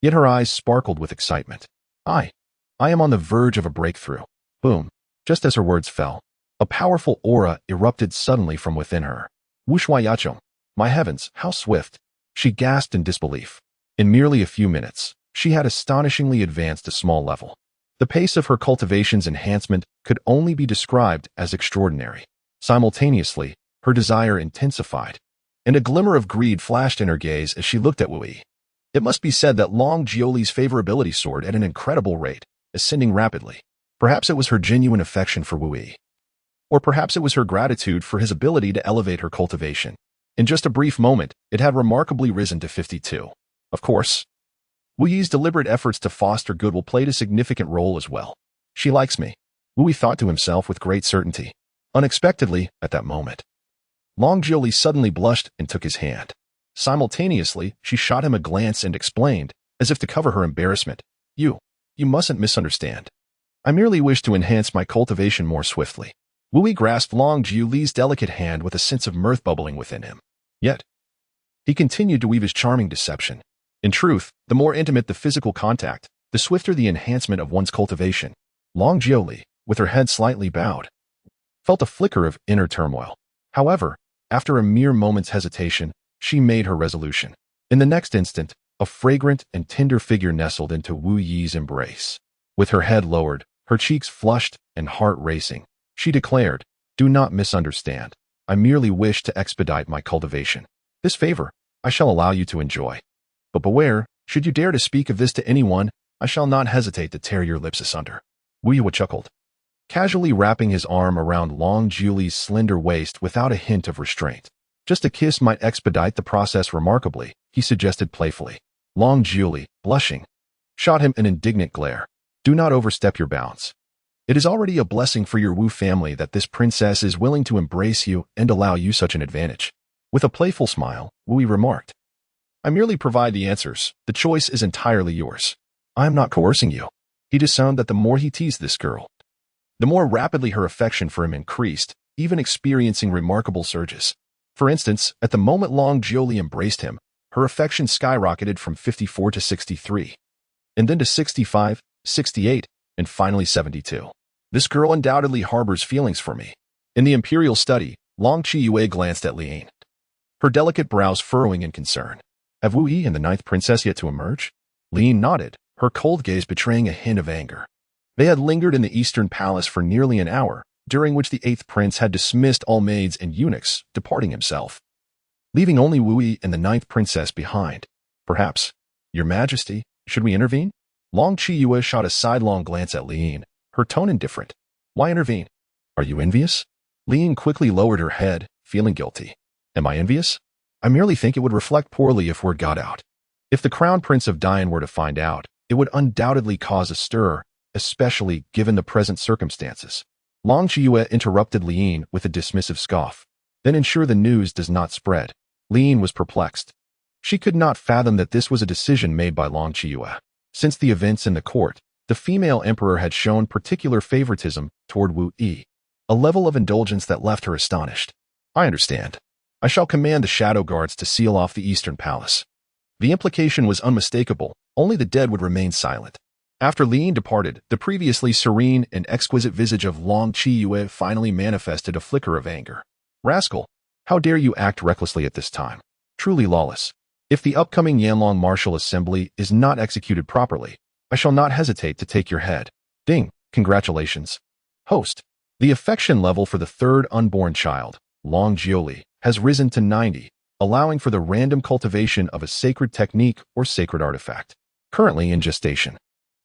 Yet her eyes sparkled with excitement. I am on the verge of a breakthrough. Boom. Just as her words fell, a powerful aura erupted suddenly from within her. Wushwayachong. My heavens, how swift! She gasped in disbelief. In merely a few minutes, she had astonishingly advanced a small level. The pace of her cultivation's enhancement could only be described as extraordinary. Simultaneously, her desire intensified, and a glimmer of greed flashed in her gaze as she looked at Wui. It must be said that Long Jioli's favorability soared at an incredible rate, ascending rapidly. Perhaps it was her genuine affection for Wui. Or perhaps it was her gratitude for his ability to elevate her cultivation. In just a brief moment, it had remarkably risen to 52. Of course, Wui's deliberate efforts to foster goodwill played a significant role as well. She likes me, Wui thought to himself with great certainty. Unexpectedly, at that moment, Long Jioli suddenly blushed and took his hand. Simultaneously, she shot him a glance and explained, as if to cover her embarrassment, You mustn't misunderstand. I merely wish to enhance my cultivation more swiftly. Wui grasped Long Jioli's delicate hand with a sense of mirth bubbling within him. Yet, he continued to weave his charming deception. In truth, the more intimate the physical contact, the swifter the enhancement of one's cultivation. Long Jioli, with her head slightly bowed, felt a flicker of inner turmoil. However, after a mere moment's hesitation, she made her resolution. In the next instant, a fragrant and tender figure nestled into Wu Yi's embrace. With her head lowered, her cheeks flushed and heart racing, she declared, Do not misunderstand. I merely wish to expedite my cultivation. This favor, I shall allow you to enjoy. But beware, should you dare to speak of this to anyone, I shall not hesitate to tear your lips asunder. Wu Yi chuckled, casually wrapping his arm around Long Jioli's slender waist without a hint of restraint. Just a kiss might expedite the process remarkably, he suggested playfully. Long Jioli, blushing, shot him an indignant glare. Do not overstep your bounds. It is already a blessing for your Wu family that this princess is willing to embrace you and allow you such an advantage. With a playful smile, Wu Yi remarked, I merely provide the answers. The choice is entirely yours. I am not coercing you. He disowned that the more he teased this girl, the more rapidly her affection for him increased, even experiencing remarkable surges. For instance, at the moment Long Jioli embraced him, her affection skyrocketed from 54 to 63, and then to 65, 68, and finally 72. This girl undoubtedly harbors feelings for me. In the imperial study, Long Qiyue glanced at Lian, her delicate brows furrowing in concern. Have Wu Yi and the ninth princess yet to emerge? Lian nodded, her cold gaze betraying a hint of anger. They had lingered in the eastern palace for nearly an hour, during which the eighth prince had dismissed all maids and eunuchs, departing himself, leaving only Wu Yi and the ninth princess behind. Perhaps, Your Majesty, should we intervene? Long Qiyue shot a sidelong glance at Lian, her tone indifferent. Why intervene? Are you envious? Lian quickly lowered her head, feeling guilty. Am I envious? I merely think it would reflect poorly if word got out. If the crown prince of Dian were to find out, it would undoubtedly cause a stir, especially given the present circumstances. Long Qiyue interrupted Lian with a dismissive scoff. Then ensure the news does not spread. Lian was perplexed. She could not fathom that this was a decision made by Long Qiyue. Since the events in the court, the female emperor had shown particular favoritism toward Wu Yi, a level of indulgence that left her astonished. I understand. I shall command the shadow guards to seal off the eastern palace. The implication was unmistakable, only the dead would remain silent. After Lian departed, the previously serene and exquisite visage of Long Qiyue finally manifested a flicker of anger. Rascal, how dare you act recklessly at this time? Truly lawless. If the upcoming Yanlong Martial Assembly is not executed properly, I shall not hesitate to take your head. Ding, congratulations. Host, the affection level for the third unborn child, Long Jioli, has risen to 90, allowing for the random cultivation of a sacred technique or sacred artifact. Currently in gestation.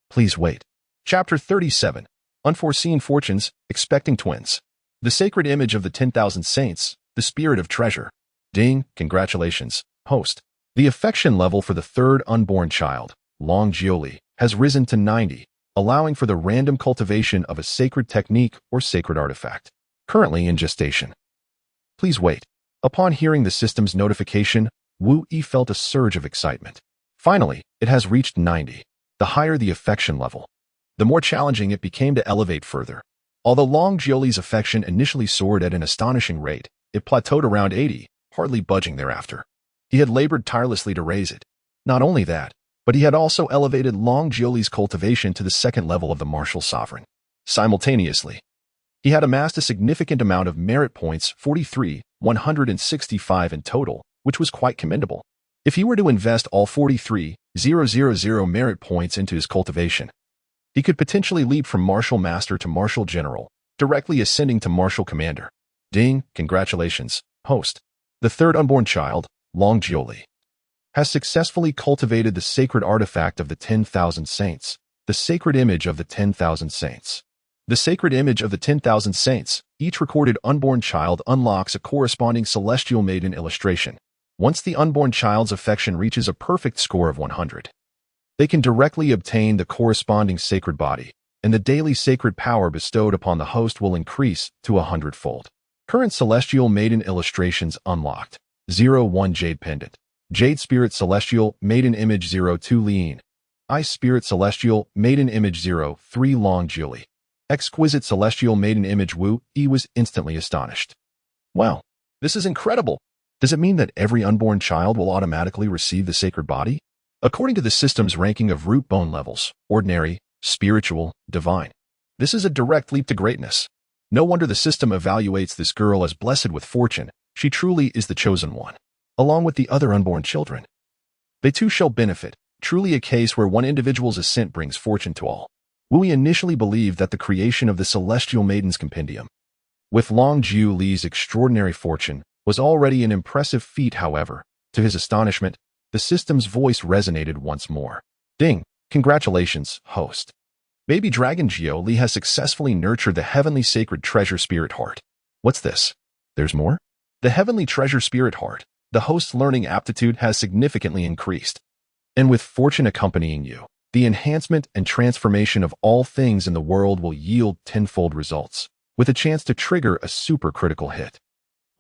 Please wait. Chapter 37. Unforeseen Fortunes, Expecting Twins. The sacred image of the 10,000 saints, the spirit of treasure. Ding, congratulations, host. The affection level for the third unborn child, Long Jioli, has risen to 90, allowing for the random cultivation of a sacred technique or sacred artifact. Currently in gestation. Please wait. Upon hearing the system's notification, Wu Yi felt a surge of excitement. Finally, it has reached 90. The higher the affection level, the more challenging it became to elevate further. Although Long Jiuli's affection initially soared at an astonishing rate, it plateaued around 80, hardly budging thereafter. He had labored tirelessly to raise it. Not only that, but he had also elevated Long Jiuli's cultivation to the second level of the martial sovereign. Simultaneously, he had amassed a significant amount of merit points, 43, 165 in total, which was quite commendable. If he were to invest all 43,000 merit points into his cultivation, he could potentially leap from martial master to martial general, directly ascending to martial commander. Ding, congratulations, host. The third unborn child, Long Jiuli, has successfully cultivated the sacred artifact of the 10,000 saints, the sacred image of the 10,000 saints. The sacred image of the 10,000 saints, each recorded unborn child unlocks a corresponding celestial maiden illustration. Once the unborn child's affection reaches a perfect score of 100, they can directly obtain the corresponding sacred body, and the daily sacred power bestowed upon the host will increase to 100-fold. Current celestial maiden illustrations unlocked. 01 Jade Pendant. Jade Spirit Celestial Maiden Image 02 Lean. Ice Spirit Celestial Maiden Image 03 Long Jiuli. Exquisite Celestial Maiden Image Wu Yi was instantly astonished. Wow, this is incredible! Does it mean that every unborn child will automatically receive the sacred body? According to the system's ranking of root bone levels, ordinary, spiritual, divine. This is a direct leap to greatness. No wonder the system evaluates this girl as blessed with fortune. She truly is the chosen one, along with the other unborn children. They too shall benefit, truly a case where one individual's ascent brings fortune to all. Wu Yi initially believed that the creation of the Celestial Maiden's Compendium, with Long Jiuli's extraordinary fortune, was already an impressive feat. However, to his astonishment, the system's voice resonated once more. Ding, congratulations, host. Baby Dragon Jiuli has successfully nurtured the heavenly sacred treasure spirit heart. What's this? There's more? The heavenly treasure spirit heart, the host's learning aptitude has significantly increased. And with fortune accompanying you, the enhancement and transformation of all things in the world will yield tenfold results, with a chance to trigger a supercritical hit.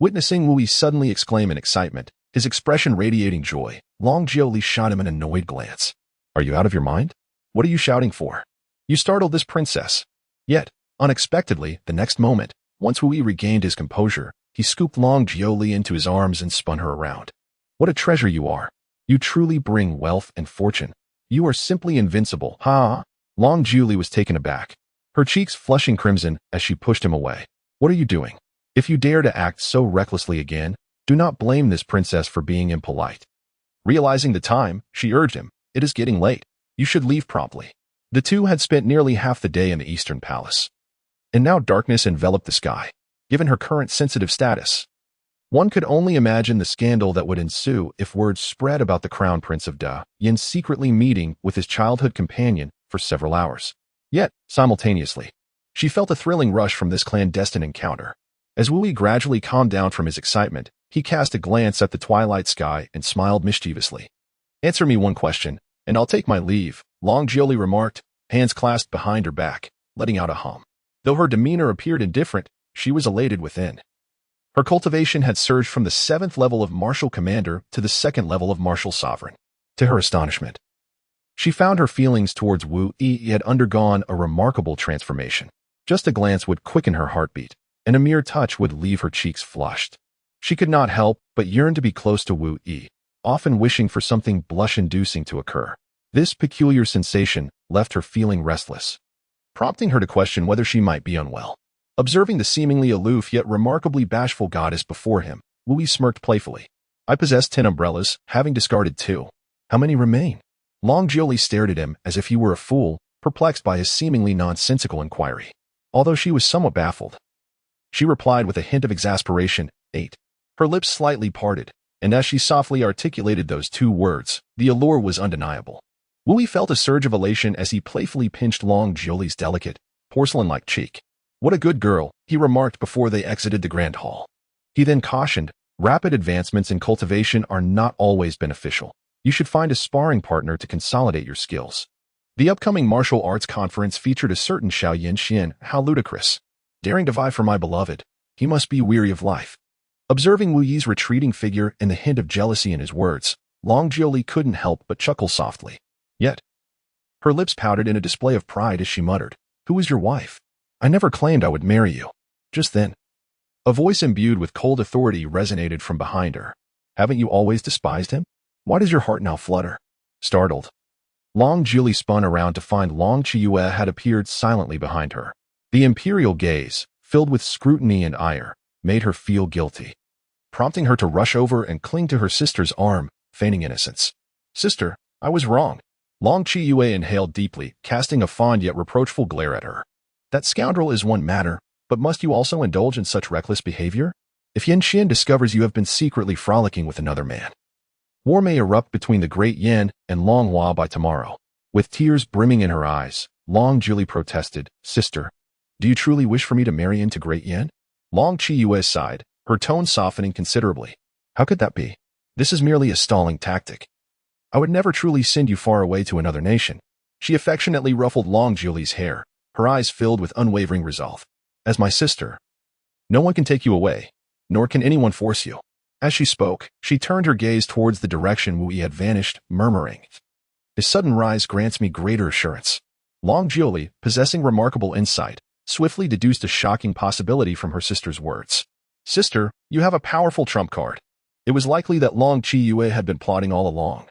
Witnessing Wu Yi suddenly exclaim in excitement, his expression radiating joy, Long Jiuli shot him an annoyed glance. Are you out of your mind? What are you shouting for? You startled this princess. Yet, unexpectedly, the next moment, once Wu Yi regained his composure, he scooped Long Jiuli into his arms and spun her around. What a treasure you are. You truly bring wealth and fortune. You are simply invincible. Ha! Long Jiuli was taken aback, her cheeks flushing crimson as she pushed him away. What are you doing? If you dare to act so recklessly again, do not blame this princess for being impolite. Realizing the time, she urged him, it is getting late. You should leave promptly. The two had spent nearly half the day in the Eastern Palace, and now darkness enveloped the sky. Given her current sensitive status, one could only imagine the scandal that would ensue if word spread about the Crown Prince of Da Yin secretly meeting with his childhood companion for several hours. Yet, simultaneously, she felt a thrilling rush from this clandestine encounter. As Wu Yi gradually calmed down from his excitement, he cast a glance at the twilight sky and smiled mischievously. Answer me one question, and I'll take my leave, Long Jiuli remarked, hands clasped behind her back, letting out a hum. Though her demeanor appeared indifferent, she was elated within. Her cultivation had surged from the 7th level of martial commander to the 2nd level of martial sovereign. To her astonishment, she found her feelings towards Wu Yi had undergone a remarkable transformation. Just a glance would quicken her heartbeat, and a mere touch would leave her cheeks flushed. She could not help but yearn to be close to Wu Yi, often wishing for something blush-inducing to occur. This peculiar sensation left her feeling restless, prompting her to question whether she might be unwell. Observing the seemingly aloof yet remarkably bashful goddess before him, Wu Yi smirked playfully. I possess 10 umbrellas, having discarded 2. How many remain? Long Jiuli stared at him as if he were a fool, perplexed by his seemingly nonsensical inquiry. Although she was somewhat baffled, she replied with a hint of exasperation, 8. Her lips slightly parted, and as she softly articulated those 2 words, the allure was undeniable. Wu Yi felt a surge of elation as he playfully pinched Long Jiuli's delicate, porcelain-like cheek. What a good girl, he remarked before they exited the grand hall. He then cautioned, rapid advancements in cultivation are not always beneficial. You should find a sparring partner to consolidate your skills. The upcoming martial arts conference featured a certain Xiao Yin Xian. How ludicrous. Daring to vie for my beloved. He must be weary of life. Observing Wu Yi's retreating figure and the hint of jealousy in his words, Long Jiuli couldn't help but chuckle softly. Yet, her lips pouted in a display of pride as she muttered, "Who is your wife? I never claimed I would marry you." Just then, a voice imbued with cold authority resonated from behind her. "Haven't you always despised him? Why does your heart now flutter?" Startled, Long Jiuli spun around to find Long Chiyue had appeared silently behind her. The imperial gaze, filled with scrutiny and ire, made her feel guilty, prompting her to rush over and cling to her sister's arm, feigning innocence. "Sister, I was wrong." Long Chiyue inhaled deeply, casting a fond yet reproachful glare at her. "That scoundrel is one matter, but must you also indulge in such reckless behavior? If Yin Xian discovers you have been secretly frolicking with another man, war may erupt between the great Yin and Long Hua by tomorrow." With tears brimming in her eyes, Long Jiuli protested, "Sister, do you truly wish for me to marry into great Yin?" Long Chiyue sighed, her tone softening considerably. "How could that be? This is merely a stalling tactic. I would never truly send you far away to another nation." She affectionately ruffled Long Jiuli's hair, her eyes filled with unwavering resolve. "As my sister, no one can take you away, nor can anyone force you." As she spoke, she turned her gaze towards the direction Wu Yi had vanished, murmuring, "His sudden rise grants me greater assurance." Long Jiuli, possessing remarkable insight, swiftly deduced a shocking possibility from her sister's words. "Sister, you have a powerful trump card." It was likely that Long Chiyue had been plotting all along.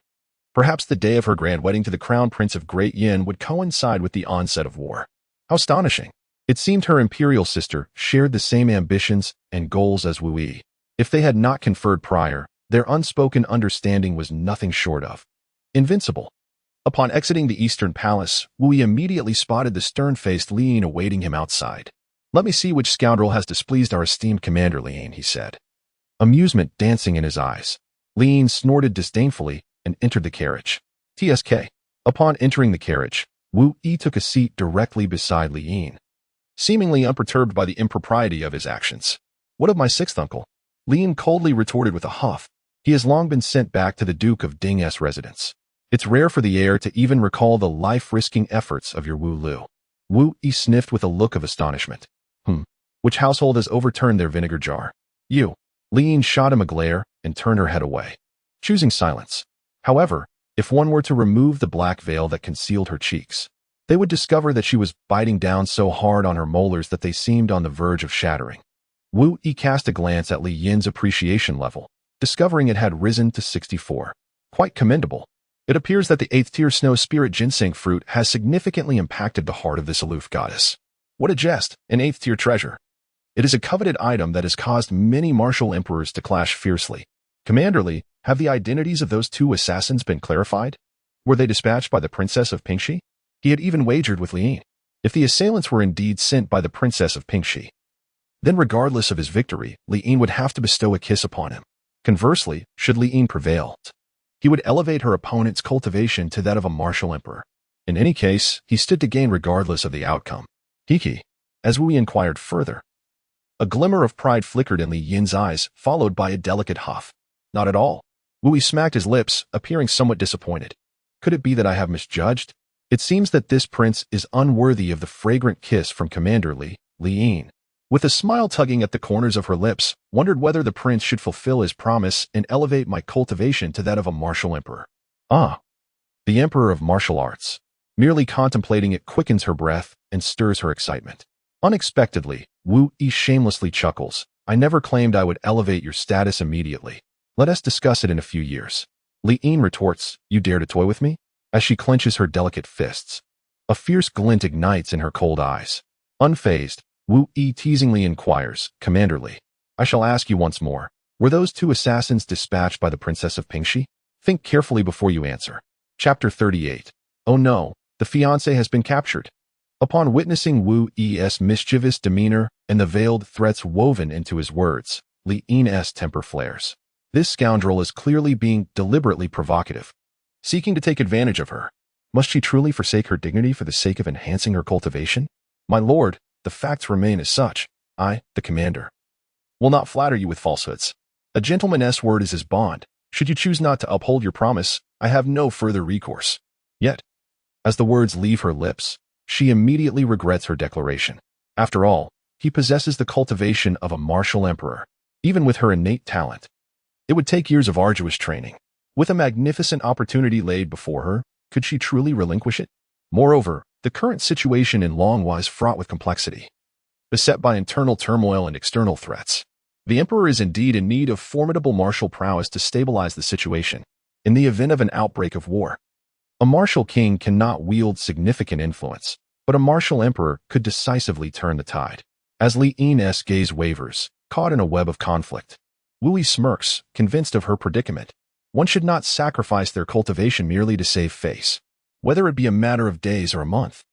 Perhaps the day of her grand wedding to the crown prince of Great Yin would coincide with the onset of war. How astonishing! It seemed her imperial sister shared the same ambitions and goals as Wu Yi. If they had not conferred prior, their unspoken understanding was nothing short of invincible. Upon exiting the Eastern Palace, Wu Yi immediately spotted the stern-faced Li Yin awaiting him outside. "Let me see which scoundrel has displeased our esteemed Commander Li Yin," he said, amusement dancing in his eyes. Li Yin snorted disdainfully and entered the carriage. TSK. Upon entering the carriage, Wu Yi took a seat directly beside Li Yin, seemingly unperturbed by the impropriety of his actions. "What of my sixth uncle?" Li Yin coldly retorted with a huff. "He has long been sent back to the Duke of Ding's residence. It's rare for the heir to even recall the life-risking efforts of your Wu Lu." Wu Yi sniffed with a look of astonishment. Which household has overturned their vinegar jar?" "You." Li Yin shot him a glare and turned her head away, choosing silence. However, if one were to remove the black veil that concealed her cheeks, they would discover that she was biting down so hard on her molars that they seemed on the verge of shattering. Wu Yi cast a glance at Li Yin's appreciation level, discovering it had risen to 64. Quite commendable. It appears that the 8th-tier snow spirit ginseng fruit has significantly impacted the heart of this aloof goddess. What a jest, an 8th-tier treasure. It is a coveted item that has caused many martial emperors to clash fiercely. Commander Li, have the identities of those 2 assassins been clarified? Were they dispatched by the Princess of Pingxi? He had even wagered with Li Yin. If the assailants were indeed sent by the Princess of Pingxi, then regardless of his victory, Li Yin would have to bestow a kiss upon him. Conversely, should Li Yin prevail, he would elevate her opponent's cultivation to that of a martial emperor. In any case, he stood to gain regardless of the outcome. "Hiki?" As Wu Yi inquired further, a glimmer of pride flickered in Li Yin's eyes, followed by a delicate huff. "Not at all." Wu Yi smacked his lips, appearing somewhat disappointed. "Could it be that I have misjudged? It seems that this prince is unworthy of the fragrant kiss from Commander Li." Li Yin, with a smile tugging at the corners of her lips, wondered whether the prince should fulfill his promise and elevate my cultivation to that of a martial emperor. "Ah, the emperor of martial arts." Merely contemplating it quickens her breath and stirs her excitement. Unexpectedly, Wu Yi shamelessly chuckles. "I never claimed I would elevate your status immediately. Let us discuss it in a few years." Li Yin retorts, "You dare to toy with me?" As she clenches her delicate fists, a fierce glint ignites in her cold eyes. Unfazed, Wu Yi teasingly inquires, "Commander Li, I shall ask you once more, were those 2 assassins dispatched by the Princess of Pingxi? Think carefully before you answer." Chapter 38. Oh no, the fiancé has been captured. Upon witnessing Wu Yi's mischievous demeanor and the veiled threats woven into his words, Li Yin's temper flares. This scoundrel is clearly being deliberately provocative, seeking to take advantage of her. Must she truly forsake her dignity for the sake of enhancing her cultivation? "My lord, the facts remain as such. I, the commander, will not flatter you with falsehoods. A gentleman's word is his bond. Should you choose not to uphold your promise, I have no further recourse." Yet, as the words leave her lips, she immediately regrets her declaration. After all, he possesses the cultivation of a martial emperor. even with her innate talent. It would take years of arduous training. With a magnificent opportunity laid before her, could she truly relinquish it? Moreover, the current situation in Long was fraught with complexity. Beset by internal turmoil and external threats, the emperor is indeed in need of formidable martial prowess to stabilize the situation in the event of an outbreak of war. A martial king cannot wield significant influence, but a martial emperor could decisively turn the tide. As Li Yin's gaze wavers, caught in a web of conflict, Wu Yi smirks, convinced of her predicament. One should not sacrifice their cultivation merely to save face, whether it be a matter of days or a month.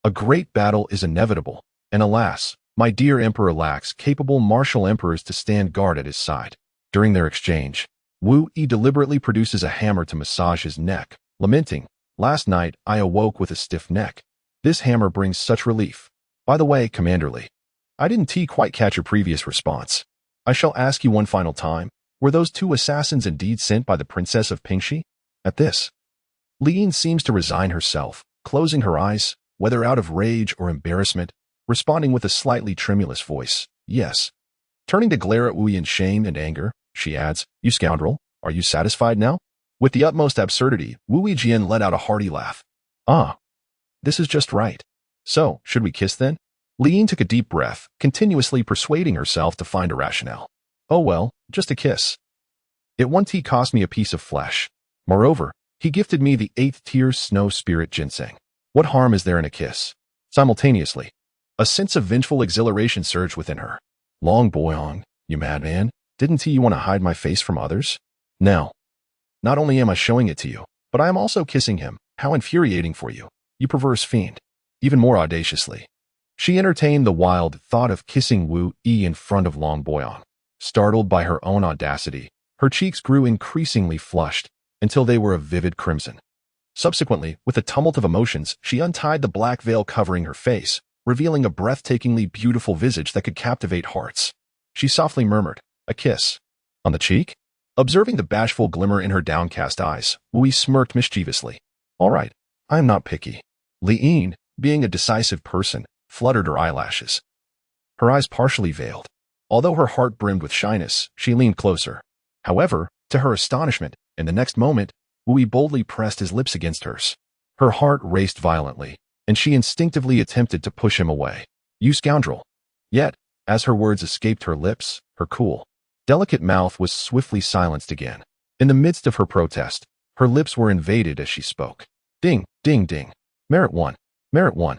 A great battle is inevitable, and alas, my dear emperor lacks capable martial emperors to stand guard at his side. During their exchange, Wu Yi deliberately produces a hammer to massage his neck, lamenting, "Last night I awoke with a stiff neck. This hammer brings such relief. By the way, Commander Li, I didn't quite catch your previous response. I shall ask you one final time. Were those two assassins indeed sent by the Princess of Pingxi?" At this, Li Yin seems to resign herself, closing her eyes, whether out of rage or embarrassment, responding with a slightly tremulous voice, "Yes." Turning to glare at Wu Yi in shame and anger, she adds, "You scoundrel, are you satisfied now?" With the utmost absurdity, Wu Yijian let out a hearty laugh. "Ah, this is just right. So, should we kiss then?" Li Yin took a deep breath, continuously persuading herself to find a rationale. "Oh well, just a kiss. It once cost me a piece of flesh. Moreover, he gifted me the 8th tier snow spirit ginseng. What harm is there in a kiss?" Simultaneously, a sense of vengeful exhilaration surged within her. "Long Boyong, you madman, didn't you want to hide my face from others? Now, not only am I showing it to you, but I am also kissing him. How infuriating for you, you perverse fiend." Even more audaciously, she entertained the wild thought of kissing Wu Yi in front of Long Boyong. Startled by her own audacity, her cheeks grew increasingly flushed until they were a vivid crimson. Subsequently, with a tumult of emotions, she untied the black veil covering her face, revealing a breathtakingly beautiful visage that could captivate hearts. She softly murmured, "A kiss. On the cheek?" Observing the bashful glimmer in her downcast eyes, Wu Yi smirked mischievously. "All right, I am not picky." Li Yin, being a decisive person, fluttered her eyelashes. Her eyes partially veiled. Although her heart brimmed with shyness, she leaned closer. However, to her astonishment, in the next moment, Wu Yi boldly pressed his lips against hers. Her heart raced violently, and she instinctively attempted to push him away. "You scoundrel!" Yet, as her words escaped her lips, her cool, delicate mouth was swiftly silenced again. In the midst of her protest, her lips were invaded as she spoke. "Ding, ding, ding. Merit one. Merit one."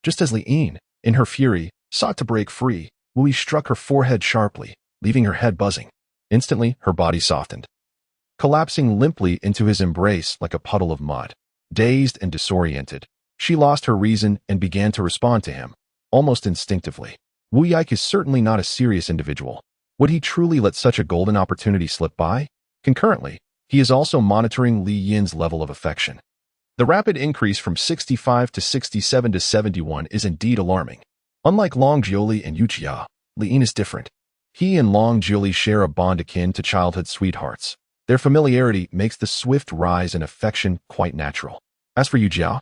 Just as Li Yin, in her fury, sought to break free, Wu Yi struck her forehead sharply, leaving her head buzzing. Instantly, her body softened, collapsing limply into his embrace like a puddle of mud. Dazed and disoriented, she lost her reason and began to respond to him, almost instinctively. Wu Yi is certainly not a serious individual. Would he truly let such a golden opportunity slip by? Concurrently, he is also monitoring Li Yin's level of affection. The rapid increase from 65 to 67 to 71 is indeed alarming. Unlike Long Jiuli and Yu Jia, Li Yin is different. He and Long Jiuli share a bond akin to childhood sweethearts. Their familiarity makes the swift rise in affection quite natural. As for Yu Jia,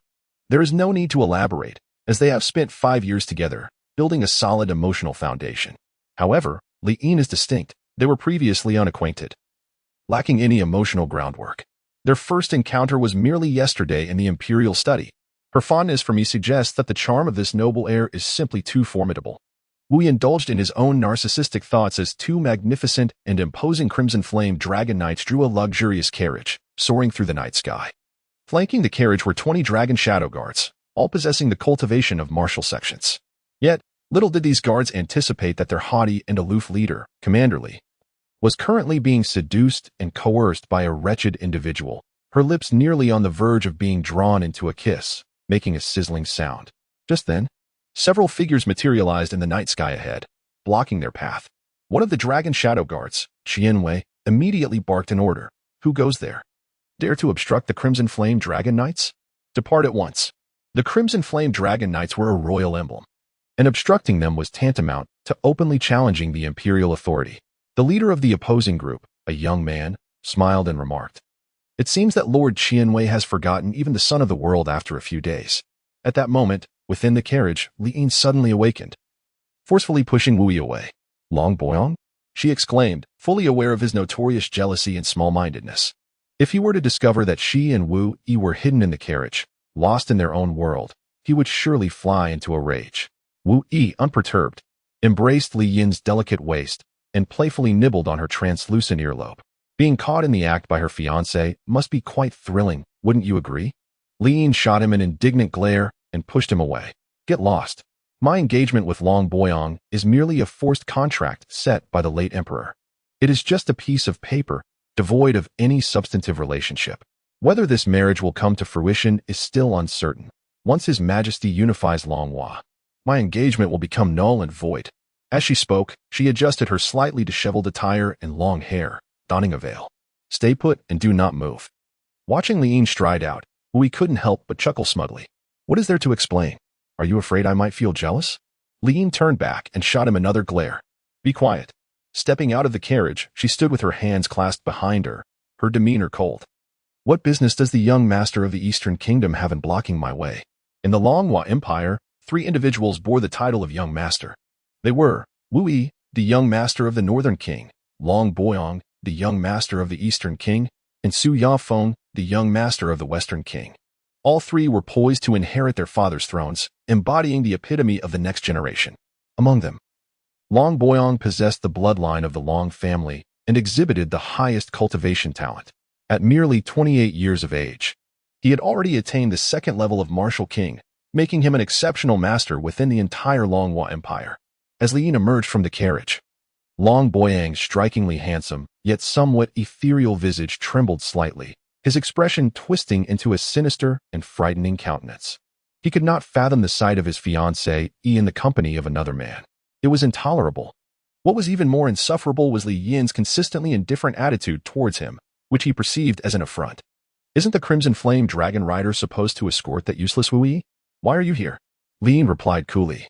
there is no need to elaborate, as they have spent 5 years together, building a solid emotional foundation. However, Li Yin is distinct. They were previously unacquainted, lacking any emotional groundwork. Their first encounter was merely yesterday in the imperial study. Her fondness for me suggests that the charm of this noble heir is simply too formidable. Wu Yi indulged in his own narcissistic thoughts as 2 magnificent and imposing crimson flame dragon knights drew a luxurious carriage, soaring through the night sky. Flanking the carriage were 20 dragon shadow guards, all possessing the cultivation of martial sections. Yet, little did these guards anticipate that their haughty and aloof leader, Commander Li, was currently being seduced and coerced by a wretched individual, her lips nearly on the verge of being drawn into a kiss, making a sizzling sound. Just then, several figures materialized in the night sky ahead, blocking their path. One of the dragon shadow guards, Qianwei, immediately barked an order. "Who goes there? Dare to obstruct the Crimson Flame Dragon Knights? Depart at once." The Crimson Flame Dragon Knights were a royal emblem, and obstructing them was tantamount to openly challenging the imperial authority. The leader of the opposing group, a young man, smiled and remarked, "It seems that Lord Qianwei has forgotten even the sun of the world after a few days." At that moment, within the carriage, Li Yin suddenly awakened, forcefully pushing Wu Yi away. "Long Boyong, she exclaimed, fully aware of his notorious jealousy and small-mindedness. If he were to discover that she and Wu Yi were hidden in the carriage, lost in their own world, he would surely fly into a rage. Wu Yi, unperturbed, embraced Li Yin's delicate waist and playfully nibbled on her translucent earlobe. Being caught in the act by her fiancé must be quite thrilling, wouldn't you agree? Li Yin shot him an indignant glare and pushed him away. Get lost. My engagement with Long Boyong is merely a forced contract set by the late emperor. It is just a piece of paper, devoid of any substantive relationship. Whether this marriage will come to fruition is still uncertain. Once His Majesty unifies Longhua, my engagement will become null and void. As she spoke, she adjusted her slightly disheveled attire and long hair, donning a veil. Stay put and do not move. Watching Li Yin stride out, Wu Yi couldn't help but chuckle smugly. What is there to explain? Are you afraid I might feel jealous? Li Yin turned back and shot him another glare. Be quiet. Stepping out of the carriage, she stood with her hands clasped behind her, her demeanor cold. What business does the young master of the Eastern Kingdom have in blocking my way? In the Longhua Empire, 3 individuals bore the title of young master. They were Wu Yi, the young master of the Northern King, Long Boyong, the young master of the Eastern King, and Su Yafeng, the young master of the Western King. All 3 were poised to inherit their father's thrones, embodying the epitome of the next generation. Among them, Long Boyong possessed the bloodline of the Long family and exhibited the highest cultivation talent. At merely 28 years of age, he had already attained the 2nd level of martial king, making him an exceptional master within the entire Longhua Empire. As Li Yin emerged from the carriage, Long Boyang's strikingly handsome, yet somewhat ethereal visage trembled slightly, his expression twisting into a sinister and frightening countenance. He could not fathom the sight of his fiancée in the company of another man. It was intolerable. What was even more insufferable was Li Yin's consistently indifferent attitude towards him, which he perceived as an affront. Isn't the Crimson Flame Dragon Rider supposed to escort that useless Wu Yi? Why are you here? Li Yin replied coolly.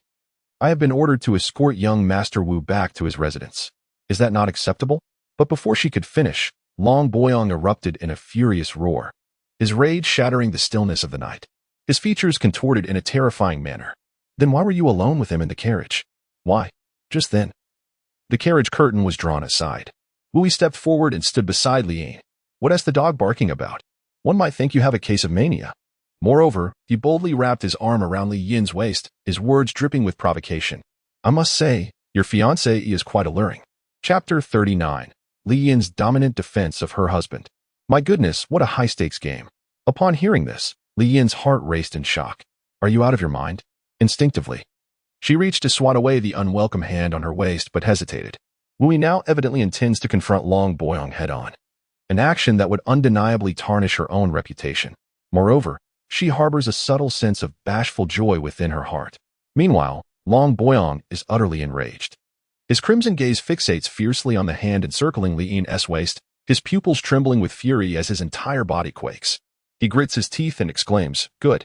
I have been ordered to escort young Master Wu back to his residence. Is that not acceptable? But before she could finish, Long Boyong erupted in a furious roar, his rage shattering the stillness of the night. His features contorted in a terrifying manner. Then why were you alone with him in the carriage? Why? Just then. The carriage curtain was drawn aside. Wu Yi stepped forward and stood beside Li Yin. What is the dog barking about? One might think you have a case of mania. Moreover, he boldly wrapped his arm around Li Yin's waist, his words dripping with provocation. I must say, your fiancé is quite alluring. Chapter 39. Li Yin's dominant defense of her husband. My goodness, what a high-stakes game. Upon hearing this, Li Yin's heart raced in shock. Are you out of your mind? Instinctively, she reached to swat away the unwelcome hand on her waist but hesitated. Wu Yi now evidently intends to confront Long Boyong head-on, an action that would undeniably tarnish her own reputation. Moreover, she harbors a subtle sense of bashful joy within her heart. Meanwhile, Long Boyong is utterly enraged. His crimson gaze fixates fiercely on the hand encircling Li Yin's waist, his pupils trembling with fury as his entire body quakes. He grits his teeth and exclaims, Good,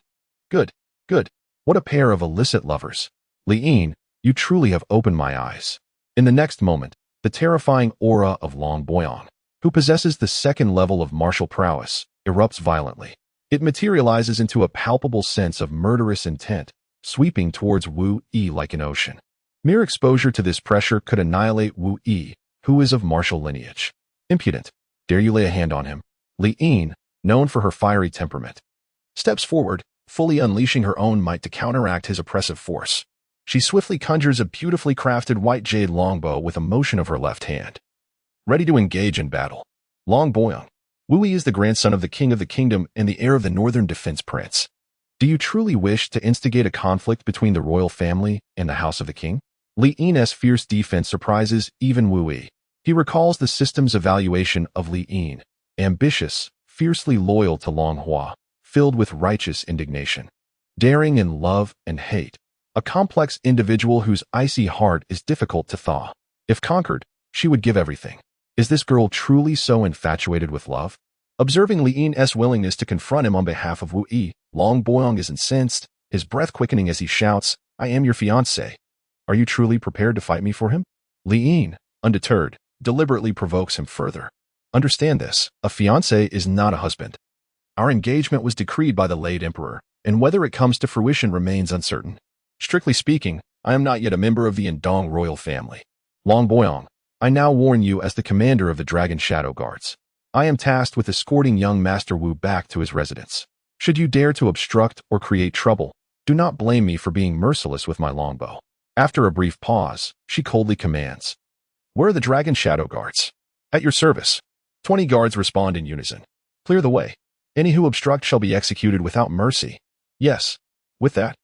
good, good. What a pair of illicit lovers. Li Yin, you truly have opened my eyes. In the next moment, the terrifying aura of Long Boyong, who possesses the 2nd level of martial prowess, erupts violently. It materializes into a palpable sense of murderous intent, sweeping towards Wu Yi like an ocean. Mere exposure to this pressure could annihilate Wu Yi, who is of martial lineage. Impudent. Dare you lay a hand on him? Li Yin, known for her fiery temperament, steps forward, fully unleashing her own might to counteract his oppressive force. She swiftly conjures a beautifully crafted white jade longbow with a motion of her left hand, ready to engage in battle. Long Boyong. Wu Yi is the grandson of the king of the kingdom and the heir of the Northern Defense Prince. Do you truly wish to instigate a conflict between the royal family and the house of the king? Li Yin's fierce defense surprises even Wu Yi. He recalls the system's evaluation of Li Yin, ambitious, fiercely loyal to Longhua, filled with righteous indignation, daring in love and hate, a complex individual whose icy heart is difficult to thaw. If conquered, she would give everything. Is this girl truly so infatuated with love? Observing Li Yin's willingness to confront him on behalf of Wu Yi, Long Boyong is incensed, his breath quickening as he shouts, I am your fiancé. Are you truly prepared to fight me for him? Li Yin, undeterred, deliberately provokes him further. Understand this, a fiancé is not a husband. Our engagement was decreed by the late emperor, and whether it comes to fruition remains uncertain. Strictly speaking, I am not yet a member of the Indong royal family. Long Boyong, I now warn you as the commander of the Dragon Shadow Guards. I am tasked with escorting young Master Wu back to his residence. Should you dare to obstruct or create trouble, do not blame me for being merciless with my longbow." After a brief pause, she coldly commands, "Where are the Dragon Shadow Guards?" "At your service." 20 guards respond in unison. "Clear the way. Any who obstruct shall be executed without mercy." "Yes." With that,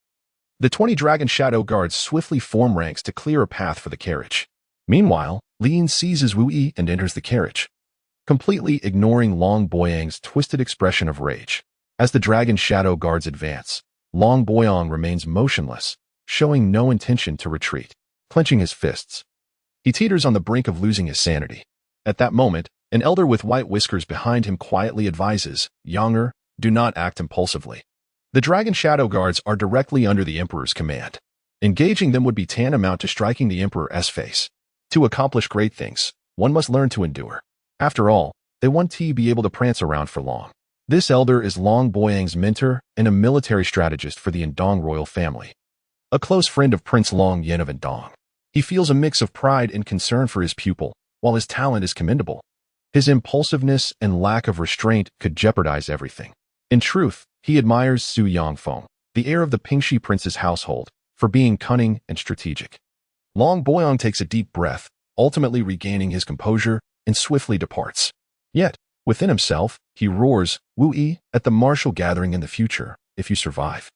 the 20 Dragon Shadow Guards swiftly form ranks to clear a path for the carriage. Meanwhile, Li Yin seizes Wu Yi and enters the carriage, completely ignoring Long Boyang's twisted expression of rage. As the Dragon Shadow Guards advance, Long Boyang remains motionless, showing no intention to retreat. Clenching his fists, he teeters on the brink of losing his sanity. At that moment, an elder with white whiskers behind him quietly advises, "Younger, do not act impulsively." The Dragon Shadow Guards are directly under the Emperor's command. Engaging them would be tantamount to striking the Emperor's face. To accomplish great things, one must learn to endure. After all, they won't be able to prance around for long. This elder is Long Boyang's mentor and a military strategist for the Indong royal family. A close friend of Prince Long Yin of Indong. He feels a mix of pride and concern for his pupil, while his talent is commendable. His impulsiveness and lack of restraint could jeopardize everything. In truth, he admires Su Yangfeng, the heir of the Pingxi prince's household, for being cunning and strategic. Long Boyang takes a deep breath, ultimately regaining his composure, and swiftly departs. Yet, within himself, he roars, "Wu Yi, at the martial gathering in the future, if you survive,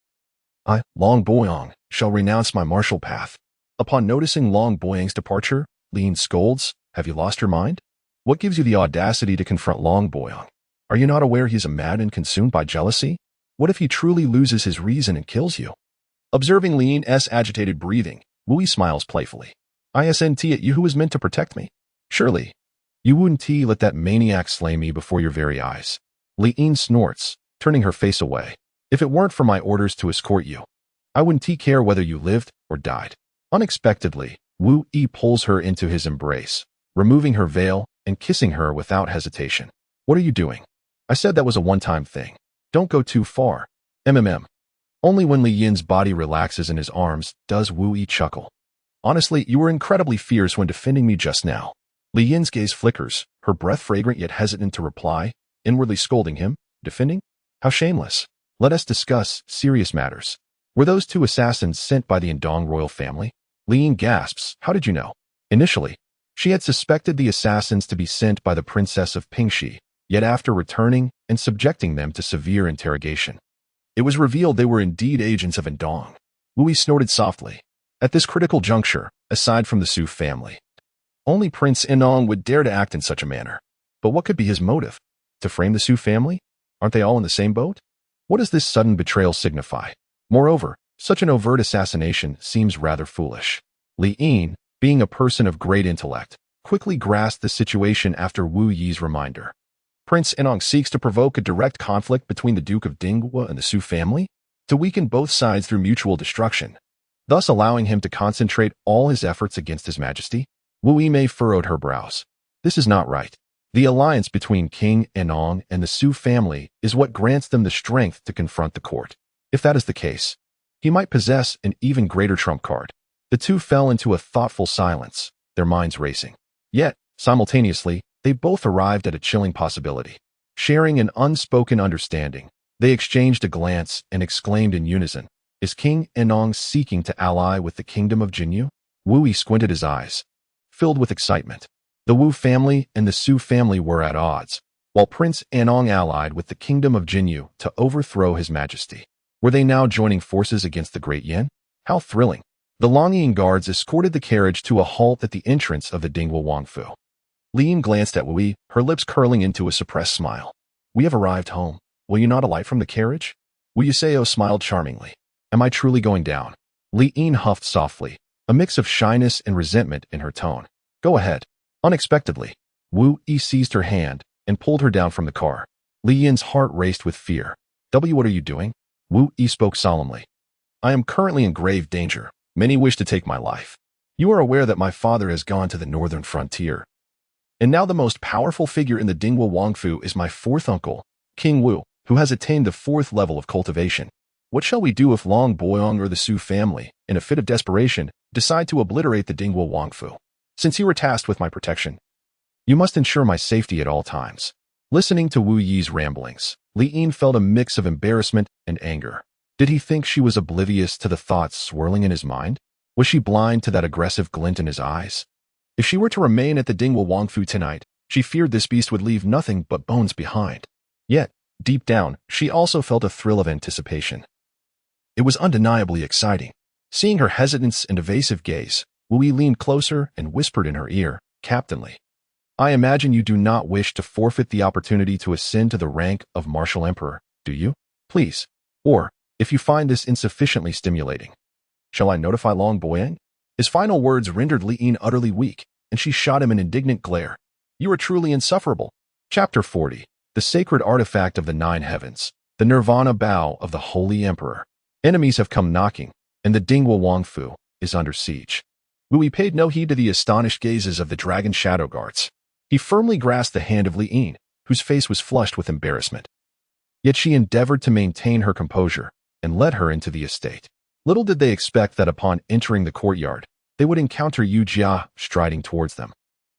I, Long Boyang, shall renounce my martial path." Upon noticing Long Boyang's departure, Li Yin scolds, "Have you lost your mind? What gives you the audacity to confront Long Boyang? Are you not aware he is mad and consumed by jealousy? What if he truly loses his reason and kills you?" Observing Li Yin's agitated breathing, Wu Yi smiles playfully. "Isn't at you who is meant to protect me? Surely, you wouldn't let that maniac slay me before your very eyes." Li Yin snorts, turning her face away. "If it weren't for my orders to escort you, I wouldn't care whether you lived or died." Unexpectedly, Wu Yi pulls her into his embrace, removing her veil and kissing her without hesitation. "What are you doing? I said that was a one-time thing. Don't go too far." Only when Li Yin's body relaxes in his arms does Wu Yi chuckle. "Honestly, you were incredibly fierce when defending me just now." Li Yin's gaze flickers, her breath fragrant yet hesitant to reply, inwardly scolding him. "Defending? How shameless. Let us discuss serious matters. Were those 2 assassins sent by the Indong royal family?" Li Yin gasps, "How did you know?" Initially, she had suspected the assassins to be sent by the Princess of Pingxi, yet after returning and subjecting them to severe interrogation, it was revealed they were indeed agents of Indong. Wu Yi snorted softly. At this critical juncture, aside from the Su family, only Prince Inong would dare to act in such a manner. But what could be his motive? To frame the Su family? Aren't they all in the same boat? What does this sudden betrayal signify? Moreover, such an overt assassination seems rather foolish. Li Yin, being a person of great intellect, quickly grasped the situation after Wu Yi's reminder. Prince Inong seeks to provoke a direct conflict between the Duke of Tingle and the Su family, to weaken both sides through mutual destruction, thus allowing him to concentrate all his efforts against His Majesty. Wu Yi furrowed her brows. This is not right. The alliance between King Inong and the Su family is what grants them the strength to confront the court. If that is the case, he might possess an even greater trump card. The 2 fell into a thoughtful silence, their minds racing. Yet, simultaneously, they both arrived at a chilling possibility. Sharing an unspoken understanding, they exchanged a glance and exclaimed in unison, "Is King Inong seeking to ally with the kingdom of Jinyu?" Wu Yi squinted his eyes, filled with excitement. The Wu family and the Su family were at odds, while Prince Inong allied with the kingdom of Jinyu to overthrow His Majesty. Were they now joining forces against the Great Yin? How thrilling! The Longyin guards escorted the carriage to a halt at the entrance of the Dingwa Wangfu. Li Yin glanced at Wu Yi, her lips curling into a suppressed smile. "We have arrived home. Will you not alight from the carriage?" Wu Yuseo smiled charmingly. "Am I truly going down?" Li Yin huffed softly, a mix of shyness and resentment in her tone. "Go ahead." Unexpectedly, Wu Yi seized her hand and pulled her down from the car. Li Yin's heart raced with fear. What are you doing?" Wu Yi spoke solemnly. "I am currently in grave danger. Many wish to take my life. You are aware that my father has gone to the northern frontier. And now the most powerful figure in the Dingwa Wangfu is my 4th uncle, King Wu, who has attained the 4th level of cultivation. What shall we do if Long Boyang or the Su family, in a fit of desperation, decide to obliterate the Dingwa Wangfu?" Since you were tasked with my protection, you must ensure my safety at all times. Listening to Wu Yi's ramblings, Li Yin felt a mix of embarrassment and anger. Did he think she was oblivious to the thoughts swirling in his mind? Was she blind to that aggressive glint in his eyes? If she were to remain at the Tingle Wangfu tonight, she feared this beast would leave nothing but bones behind. Yet, deep down, she also felt a thrill of anticipation. It was undeniably exciting. Seeing her hesitance and evasive gaze, Wu Yi leaned closer and whispered in her ear, captainly, I imagine you do not wish to forfeit the opportunity to ascend to the rank of Martial Emperor, do you? Please. Or, if you find this insufficiently stimulating, shall I notify Long Boyang? His final words rendered Li Yin utterly weak, and she shot him an indignant glare. You are truly insufferable. Chapter 40. The Sacred Artifact of the Nine Heavens. The Nirvana Bow of the Holy Emperor. Enemies have come knocking, and the Tingle Wangfu is under siege. Wu Yi paid no heed to the astonished gazes of the dragon shadow guards. He firmly grasped the hand of Li Yin, whose face was flushed with embarrassment. Yet she endeavored to maintain her composure and led her into the estate. Little did they expect that upon entering the courtyard, they would encounter Yu Jia striding towards them.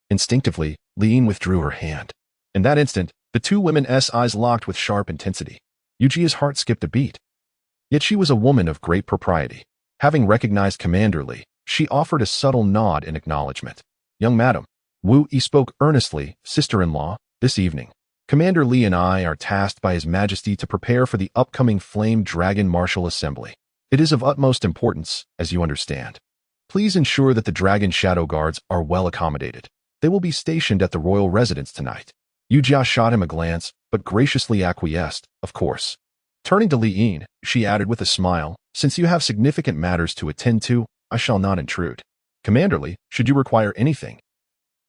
Instinctively, Li Yin withdrew her hand. In that instant, the two women's eyes locked with sharp intensity. Yu Jia's heart skipped a beat. Yet she was a woman of great propriety. Having recognized Commander Li, she offered a subtle nod in acknowledgement. Young madam, Wu Yi spoke earnestly, sister-in-law, this evening. Commander Li and I are tasked by His Majesty to prepare for the upcoming Flame Dragon Martial Assembly. It is of utmost importance, as you understand. Please ensure that the Dragon Shadow Guards are well accommodated. They will be stationed at the royal residence tonight. Yu Jia shot him a glance, but graciously acquiesced, of course. Turning to Li Yin, she added with a smile, since you have significant matters to attend to, I shall not intrude. Commander Li, should you require anything,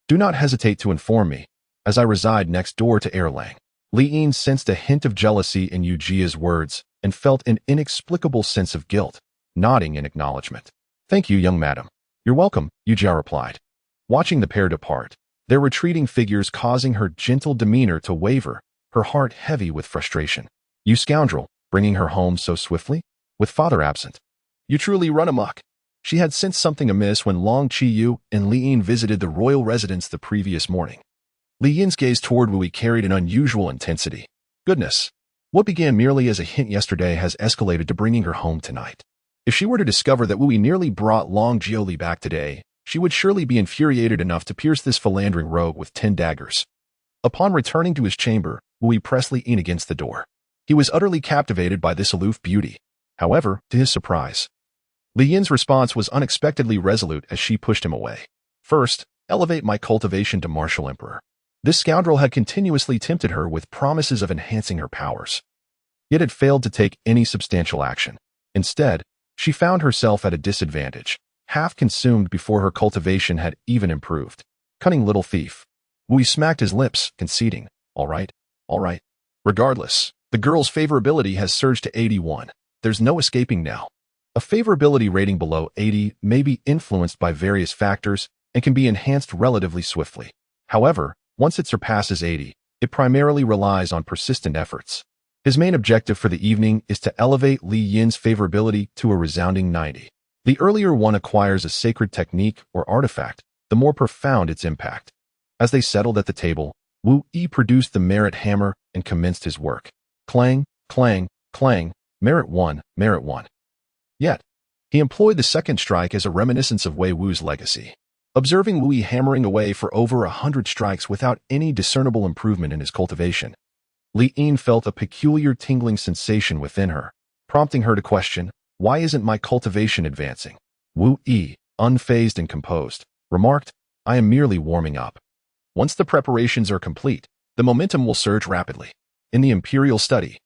do not hesitate to inform me, as I reside next door to Erlang. Li Yin sensed a hint of jealousy in Yu Jia's words and felt an inexplicable sense of guilt, nodding in acknowledgement. Thank you, young madam. You're welcome, Yu Jia replied. Watching the pair depart, their retreating figures causing her gentle demeanor to waver, her heart heavy with frustration. You scoundrel, bringing her home so swiftly? With father absent. You truly run amok. She had sensed something amiss when Long Qiyu and Li Yin visited the royal residence the previous morning. Li Yin's gaze toward Wu Yi carried an unusual intensity. Goodness. What began merely as a hint yesterday has escalated to bringing her home tonight. If she were to discover that Wu Yi nearly brought Long Jiuli back today, she would surely be infuriated enough to pierce this philandering rogue with 10 daggers. Upon returning to his chamber, Wu Yi pressed Li Yin against the door. He was utterly captivated by this aloof beauty. However, to his surprise, Li Yin's response was unexpectedly resolute as she pushed him away. First, elevate my cultivation to Martial Emperor. This scoundrel had continuously tempted her with promises of enhancing her powers, yet had failed to take any substantial action. Instead, she found herself at a disadvantage, half consumed before her cultivation had even improved. Cunning little thief. Wu Yi smacked his lips, conceding, all right. Regardless, the girl's favorability has surged to 81. There's no escaping now. A favorability rating below 80 may be influenced by various factors and can be enhanced relatively swiftly. However, once it surpasses 80, it primarily relies on persistent efforts. His main objective for the evening is to elevate Li Yin's favorability to a resounding 90. The earlier one acquires a sacred technique or artifact, the more profound its impact. As they settled at the table, Wu Yi produced the merit hammer and commenced his work. Clang, clang, clang, merit 1, merit 1. Yet, he employed the second strike as a reminiscence of Wei Wu's legacy. Observing Wu Yi hammering away for over 100 strikes without any discernible improvement in his cultivation, Li Yin felt a peculiar tingling sensation within her, prompting her to question, why isn't my cultivation advancing? Wu Yi, unfazed and composed, remarked, I am merely warming up. Once the preparations are complete, the momentum will surge rapidly. In the Imperial Study,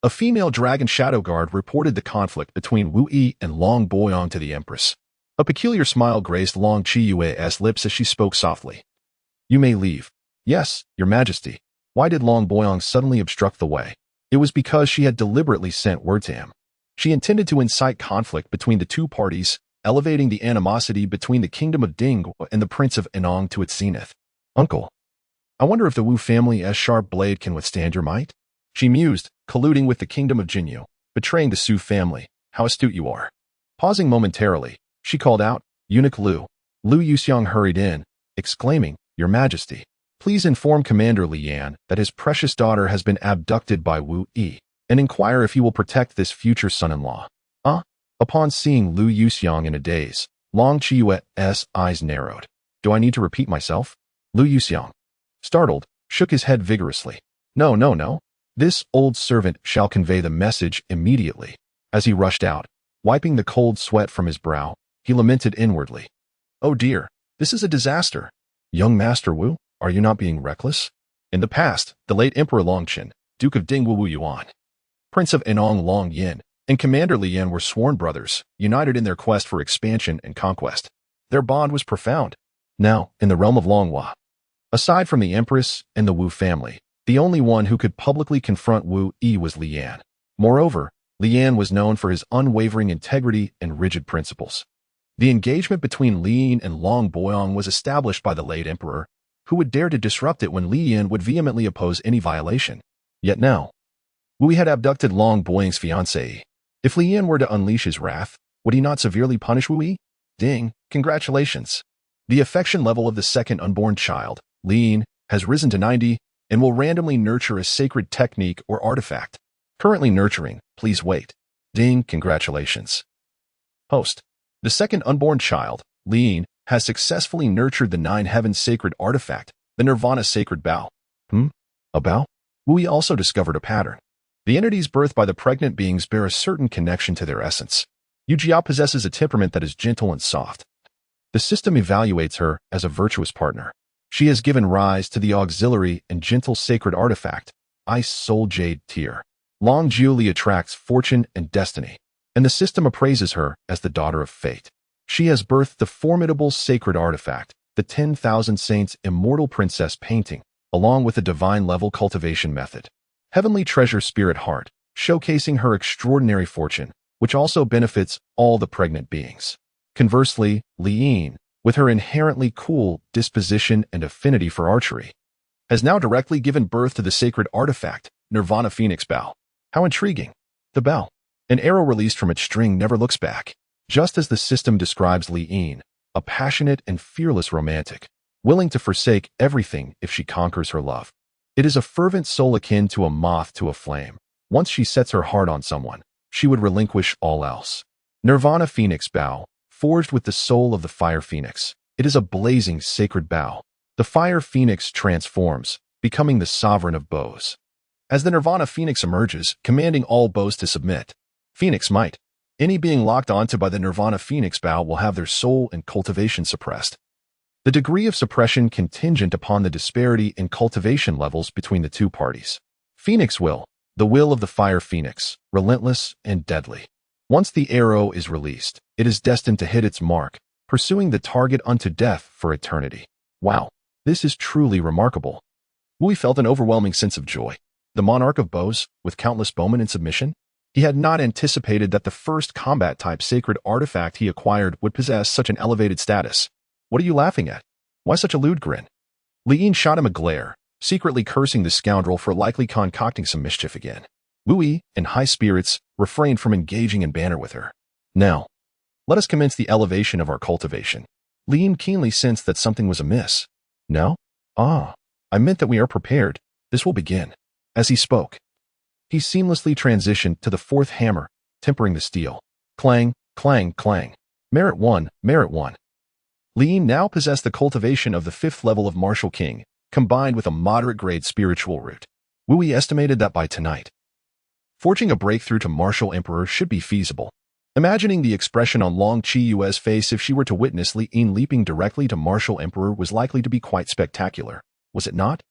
a female dragon shadow guard reported the conflict between Wu Yi and Long Boyang to the Empress. A peculiar smile graced Long Qiyue's lips as she spoke softly. You may leave. Yes, Your Majesty. Why did Long Boyang suddenly obstruct the way? It was because she had deliberately sent word to him. She intended to incite conflict between the two parties, elevating the animosity between the Kingdom of Tingle and the Prince of Enong to its zenith. Uncle, I wonder if the Wu family's sharp blade can withstand your might? She mused, colluding with the Kingdom of Jinyu, betraying the Su family. How astute you are. Pausing momentarily, she called out, Eunuch Lu, Lu Yuxiang hurried in, exclaiming, "Your Majesty, please inform Commander Li Yan that his precious daughter has been abducted by Wu Yi, and inquire if he will protect this future son-in-law." Upon seeing Lu Yuxiang in a daze, Long Qiyue's eyes narrowed. "Do I need to repeat myself?" Lu Yuxiang, startled, shook his head vigorously. No, no, no. This old servant shall convey the message immediately." As he rushed out, wiping the cold sweat from his brow, he lamented inwardly. "Oh dear, this is a disaster. Young Master Wu, are you not being reckless?" In the past, the late Emperor Longqin, Duke of Ding Wu Yuan, Prince of Anong Long Yin, and Commander Li Yan were sworn brothers, united in their quest for expansion and conquest. Their bond was profound. Now, in the realm of Longhua, aside from the Empress and the Wu family, the only one who could publicly confront Wu Yi was Li Yan. Moreover, Li Yan was known for his unwavering integrity and rigid principles. The engagement between Li Yin and Long Boyong was established by the late emperor, who would dare to disrupt it when Li Yan would vehemently oppose any violation. Yet now, Wu Yi had abducted Long Boyong's fiancée. If Li Yan were to unleash his wrath, would he not severely punish Wu Yi? Ding, congratulations. The affection level of the second unborn child, Li Yin, has risen to 90, and will randomly nurture a sacred technique or artifact. Currently nurturing, please wait. Ding, congratulations. Host. The second unborn child, Li Yin, has successfully nurtured the Nine Heavens sacred artifact, the Nirvana sacred bow. A bow? Wu Yi also discovered a pattern. The entities birthed by the pregnant beings bear a certain connection to their essence. Yu Jia possesses a temperament that is gentle and soft. The system evaluates her as a virtuous partner. She has given rise to the auxiliary and gentle sacred artifact, Ice Soul Jade Tear. Long Jiuli attracts fortune and destiny, and the system appraises her as the daughter of fate. She has birthed the formidable sacred artifact, the 10,000 Saints Immortal Princess painting, along with a divine-level cultivation method. Heavenly Treasure Spirit Heart, showcasing her extraordinary fortune, which also benefits all the pregnant beings. Conversely, Li Yin, with her inherently cool disposition and affinity for archery, has now directly given birth to the sacred artifact, Nirvana Phoenix Bow. How intriguing. The bow. An arrow released from its string never looks back. Just as the system describes Li Yin, a passionate and fearless romantic, willing to forsake everything if she conquers her love. It is a fervent soul akin to a moth to a flame. Once she sets her heart on someone, she would relinquish all else. Nirvana Phoenix Bow, forged with the soul of the Fire Phoenix. It is a blazing sacred bow. The Fire Phoenix transforms, becoming the sovereign of bows. As the Nirvana Phoenix emerges, commanding all bows to submit. Phoenix might. Any being locked onto by the Nirvana Phoenix Bow will have their soul and cultivation suppressed. The degree of suppression contingent upon the disparity in cultivation levels between the two parties. Phoenix will, the will of the Fire Phoenix, relentless and deadly. Once the arrow is released, it is destined to hit its mark, pursuing the target unto death for eternity. Wow, this is truly remarkable. Wu Yi felt an overwhelming sense of joy. The monarch of bows, with countless bowmen in submission? He had not anticipated that the first combat-type sacred artifact he acquired would possess such an elevated status. What are you laughing at? Why such a lewd grin? Li Yin shot him a glare, secretly cursing the scoundrel for likely concocting some mischief again. Wu Yi, in high spirits, refrained from engaging in banter with her. Now, let us commence the elevation of our cultivation. Li Yin keenly sensed that something was amiss. No? I meant that we are prepared. This will begin. As he spoke, he seamlessly transitioned to the fourth hammer, tempering the steel. Clang, clang, clang. Merit 1, Merit 1. Li Yin now possessed the cultivation of the fifth level of Martial King, combined with a moderate-grade spiritual root. Wu Yi estimated that by tonight, forging a breakthrough to Martial Emperor should be feasible. Imagining the expression on Long Qiyue's face if she were to witness Li Yin leaping directly to Martial Emperor was likely to be quite spectacular, was it not?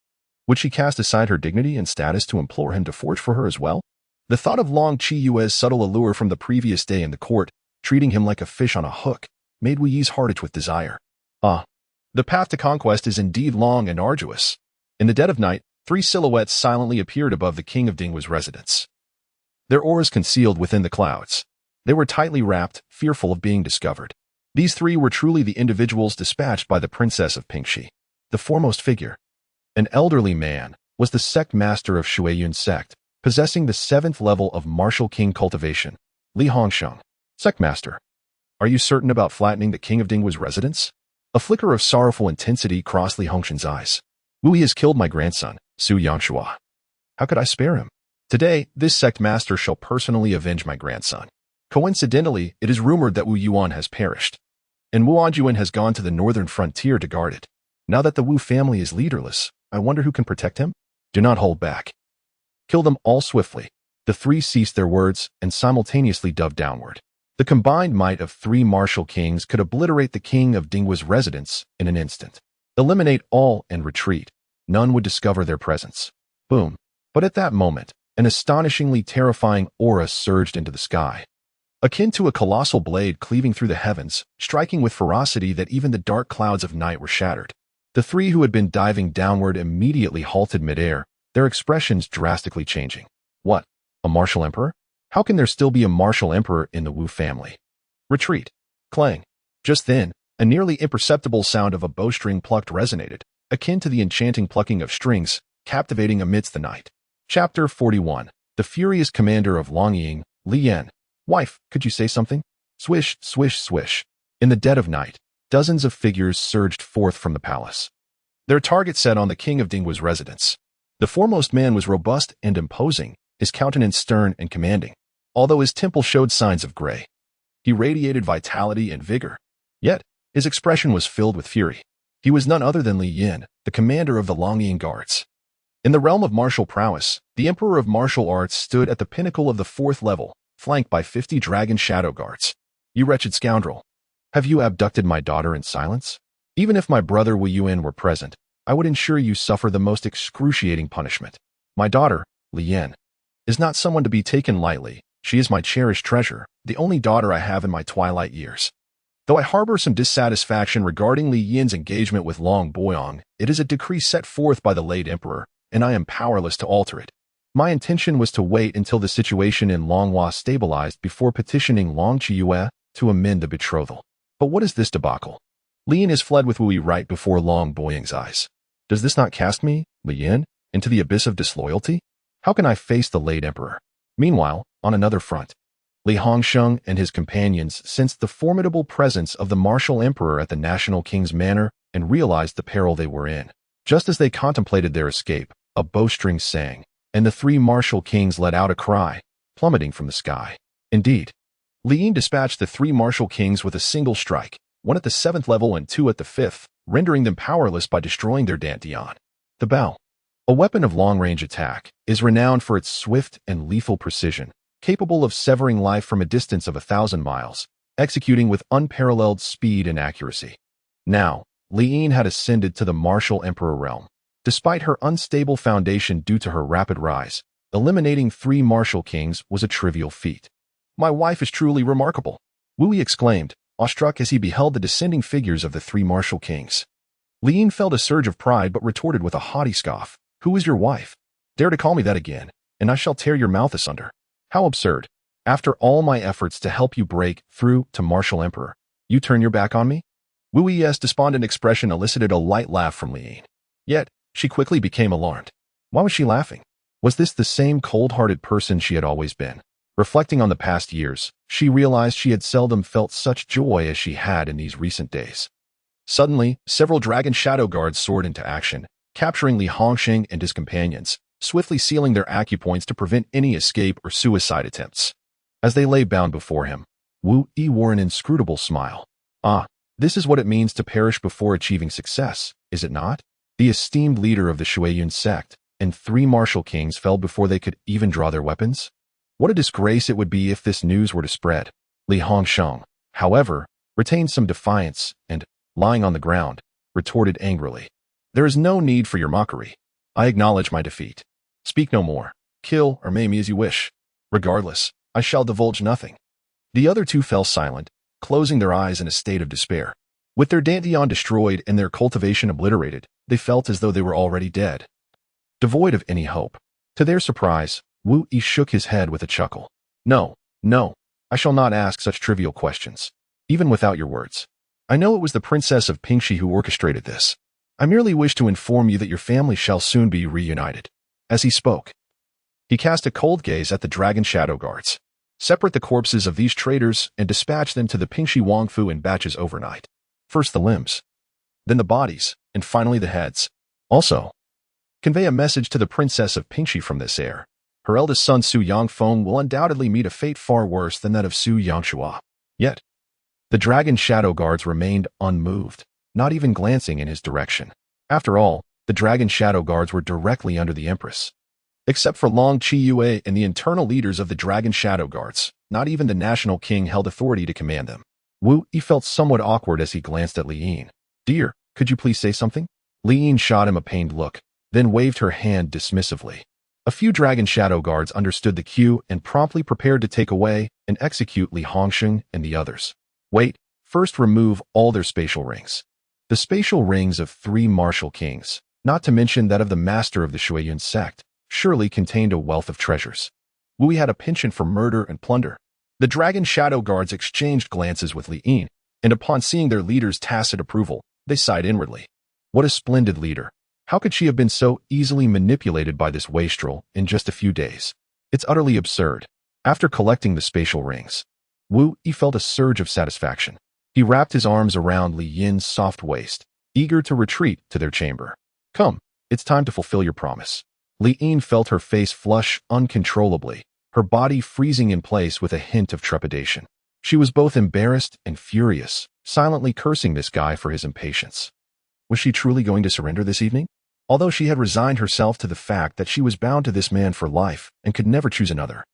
Would she cast aside her dignity and status to implore him to forge for her as well? The thought of Long Qiyue's subtle allure from the previous day in the court, treating him like a fish on a hook, made Wu Yi's heart itch with desire. The path to conquest is indeed long and arduous. In the dead of night, three silhouettes silently appeared above the King of Dinghu's residence. Their auras concealed within the clouds. They were tightly wrapped, fearful of being discovered. These three were truly the individuals dispatched by the Princess of Pingxi. The foremost figure, an elderly man, was the sect master of Shuiyun sect, possessing the 7th level of Martial King cultivation, Li Hongsheng. Sect master, are you certain about flattening the King of Dinghu's residence? A flicker of sorrowful intensity crossed Li Hongshan's eyes. Wu Yi has killed my grandson, Su Yangshua. How could I spare him? Today, this sect master shall personally avenge my grandson. Coincidentally, it is rumored that Wu Yuan has perished, and Wu Anjuan has gone to the northern frontier to guard it. Now that the Wu family is leaderless, I wonder who can protect him? Do not hold back. Kill them all swiftly. The three ceased their words and simultaneously dove downward. The combined might of three martial kings could obliterate the king of Dingwa's residence in an instant. Eliminate all and retreat. None would discover their presence. Boom. But at that moment, an astonishingly terrifying aura surged into the sky. Akin to a colossal blade cleaving through the heavens, striking with ferocity that even the dark clouds of night were shattered. The three who had been diving downward immediately halted midair, their expressions drastically changing. What? A martial emperor? How can there still be a martial emperor in the Wu family? Retreat. Clang. Just then, a nearly imperceptible sound of a bowstring plucked resonated, akin to the enchanting plucking of strings, captivating amidst the night. Chapter 41. The furious commander of Longying, Li Yan. Wife, could you say something? Swish, swish, swish. In the dead of night, dozens of figures surged forth from the palace. Their target set on the king of Dingwa's residence. The foremost man was robust and imposing, his countenance stern and commanding, although his temple showed signs of gray. He radiated vitality and vigor. Yet, his expression was filled with fury. He was none other than Li Yin, the commander of the Longying guards. In the realm of martial prowess, the emperor of martial arts stood at the pinnacle of the 4th level, flanked by 50 dragon shadow guards. You wretched scoundrel! Have you abducted my daughter in silence? Even if my brother Wu Yuan were present, I would ensure you suffer the most excruciating punishment. My daughter, Li Yan, is not someone to be taken lightly. She is my cherished treasure, the only daughter I have in my twilight years. Though I harbor some dissatisfaction regarding Li Yin's engagement with Long Boyong, it is a decree set forth by the late emperor, and I am powerless to alter it. My intention was to wait until the situation in Longhua stabilized before petitioning Long Chiyue to amend the betrothal. But what is this debacle? Li Yin has fled with Wu Yi right before Long Boyong's eyes. Does this not cast me, Li Yin, into the abyss of disloyalty? How can I face the late emperor? Meanwhile, on another front, Li Hongsheng and his companions sensed the formidable presence of the martial emperor at the national king's manor and realized the peril they were in. Just as they contemplated their escape, a bowstring sang, and the three martial kings let out a cry, plummeting from the sky. Indeed, Li Yin dispatched the three martial kings with a single strike, one at the 7th level and two at the 5th, rendering them powerless by destroying their dantian. The bow, a weapon of long-range attack, is renowned for its swift and lethal precision, capable of severing life from a distance of 1,000 miles, executing with unparalleled speed and accuracy. Now, Li Yin had ascended to the martial emperor realm. Despite her unstable foundation due to her rapid rise, eliminating three martial kings was a trivial feat. My wife is truly remarkable, Wu Yi exclaimed, awestruck as he beheld the descending figures of the three martial kings. Li Yin felt a surge of pride but retorted with a haughty scoff. Who is your wife? Dare to call me that again, and I shall tear your mouth asunder. How absurd. After all my efforts to help you break through to martial emperor, you turn your back on me? Wu Yi's despondent expression elicited a light laugh from Li Yin. Yet, she quickly became alarmed. Why was she laughing? Was this the same cold-hearted person she had always been? Reflecting on the past years, she realized she had seldom felt such joy as she had in these recent days. Suddenly, several dragon shadow guards soared into action, capturing Li Hongsheng and his companions, swiftly sealing their acupoints to prevent any escape or suicide attempts. As they lay bound before him, Wu Yi wore an inscrutable smile. Ah, this is what it means to perish before achieving success, is it not? The esteemed leader of the Shuiyun sect, and three martial kings fell before they could even draw their weapons? What a disgrace it would be if this news were to spread. Li Hongsheng, however, retained some defiance and, lying on the ground, retorted angrily. There is no need for your mockery. I acknowledge my defeat. Speak no more. Kill or maim me as you wish. Regardless, I shall divulge nothing. The other two fell silent, closing their eyes in a state of despair. With their dantian destroyed and their cultivation obliterated, they felt as though they were already dead. Devoid of any hope. To their surprise, Wu Yi shook his head with a chuckle. No, I shall not ask such trivial questions, even without your words. I know it was the princess of Pingxi who orchestrated this. I merely wish to inform you that your family shall soon be reunited. As he spoke, he cast a cold gaze at the dragon shadow guards. Separate the corpses of these traitors and dispatch them to the Pingxi Wangfu in batches overnight. First the limbs, then the bodies, and finally the heads. Also, convey a message to the Princess of Pingxi from this heir. Her eldest son Su Yangfeng will undoubtedly meet a fate far worse than that of Su Yangshua. Yet, the dragon shadow guards remained unmoved, not even glancing in his direction. After all, the dragon shadow guards were directly under the Empress. Except for Long Qiyue and the internal leaders of the dragon shadow guards, not even the national king held authority to command them. Wu Yi felt somewhat awkward as he glanced at Li Yin. "Dear, could you please say something?" Li Yin shot him a pained look, then waved her hand dismissively. A few dragon shadow guards understood the cue and promptly prepared to take away and execute Li Hongsheng and the others. Wait, first remove all their spatial rings. The spatial rings of 3 martial kings, not to mention that of the master of the Shuiyun sect, surely contained a wealth of treasures. Wu Yi had a penchant for murder and plunder. The dragon shadow guards exchanged glances with Li Yin, and upon seeing their leader's tacit approval, they sighed inwardly. What a splendid leader. How could she have been so easily manipulated by this wastrel in just a few days? It's utterly absurd. After collecting the spatial rings, Wu Yi felt a surge of satisfaction. He wrapped his arms around Li Yin's soft waist, eager to retreat to their chamber. Come, it's time to fulfill your promise. Li Yin felt her face flush uncontrollably, her body freezing in place with a hint of trepidation. She was both embarrassed and furious, silently cursing this guy for his impatience. Was she truly going to surrender this evening? Although she had resigned herself to the fact that she was bound to this man for life and could never choose another,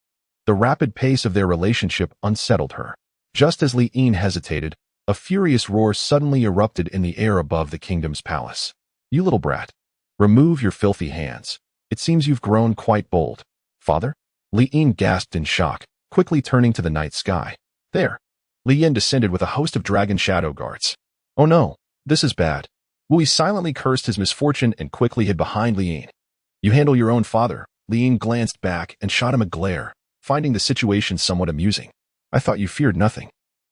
the rapid pace of their relationship unsettled her. Just as Li Yin hesitated, a furious roar suddenly erupted in the air above the kingdom's palace. "You little brat, remove your filthy hands. It seems you've grown quite bold." "Father?" Li Yin gasped in shock, quickly turning to the night sky. There, Li Yin descended with a host of dragon shadow guards. "Oh no, this is bad." Wu Yi silently cursed his misfortune and quickly hid behind Li Yin. "You handle your own father." Li Yin glanced back and shot him a glare, finding the situation somewhat amusing. "I thought you feared nothing.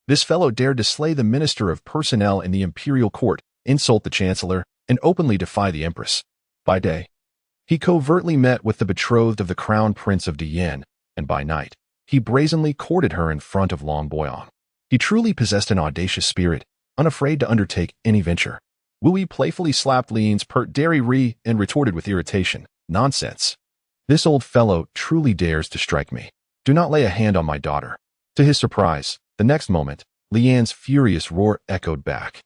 This fellow dared to slay the minister of personnel in the imperial court, insult the chancellor, and openly defy the empress. By day, he covertly met with the betrothed of the crown prince of Dian, and by night, he brazenly courted her in front of Long Boyang. He truly possessed an audacious spirit, unafraid to undertake any venture." Wu Yi playfully slapped Li Yin's pert dairy and retorted with irritation, "Nonsense. This old fellow truly dares to strike me. Do not lay a hand on my daughter." To his surprise, the next moment, Li Yan's furious roar echoed back.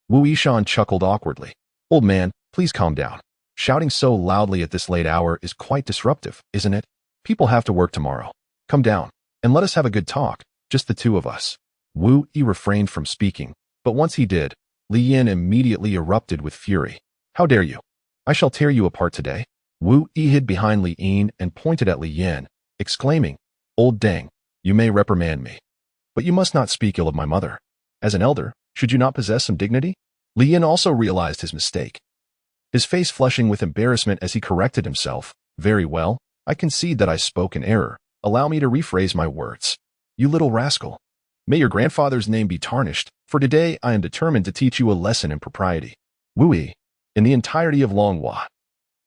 Wu Yishan chuckled awkwardly. "Old man, please calm down. Shouting so loudly at this late hour is quite disruptive, isn't it? People have to work tomorrow. Come down, and let us have a good talk, just the two of us." Wu Yi refrained from speaking, but once he did, Li Yin immediately erupted with fury. "How dare you? I shall tear you apart today." Wu Yi hid behind Li Yin and pointed at Li Yin, exclaiming, "Old dang, you may reprimand me, but you must not speak ill of my mother. As an elder, should you not possess some dignity?" Li Yin also realized his mistake, his face flushing with embarrassment as he corrected himself. "Very well, I concede that I spoke in error. Allow me to rephrase my words. You little rascal. May your grandfather's name be tarnished, for today I am determined to teach you a lesson in propriety." Wu Yi, in the entirety of Longhua.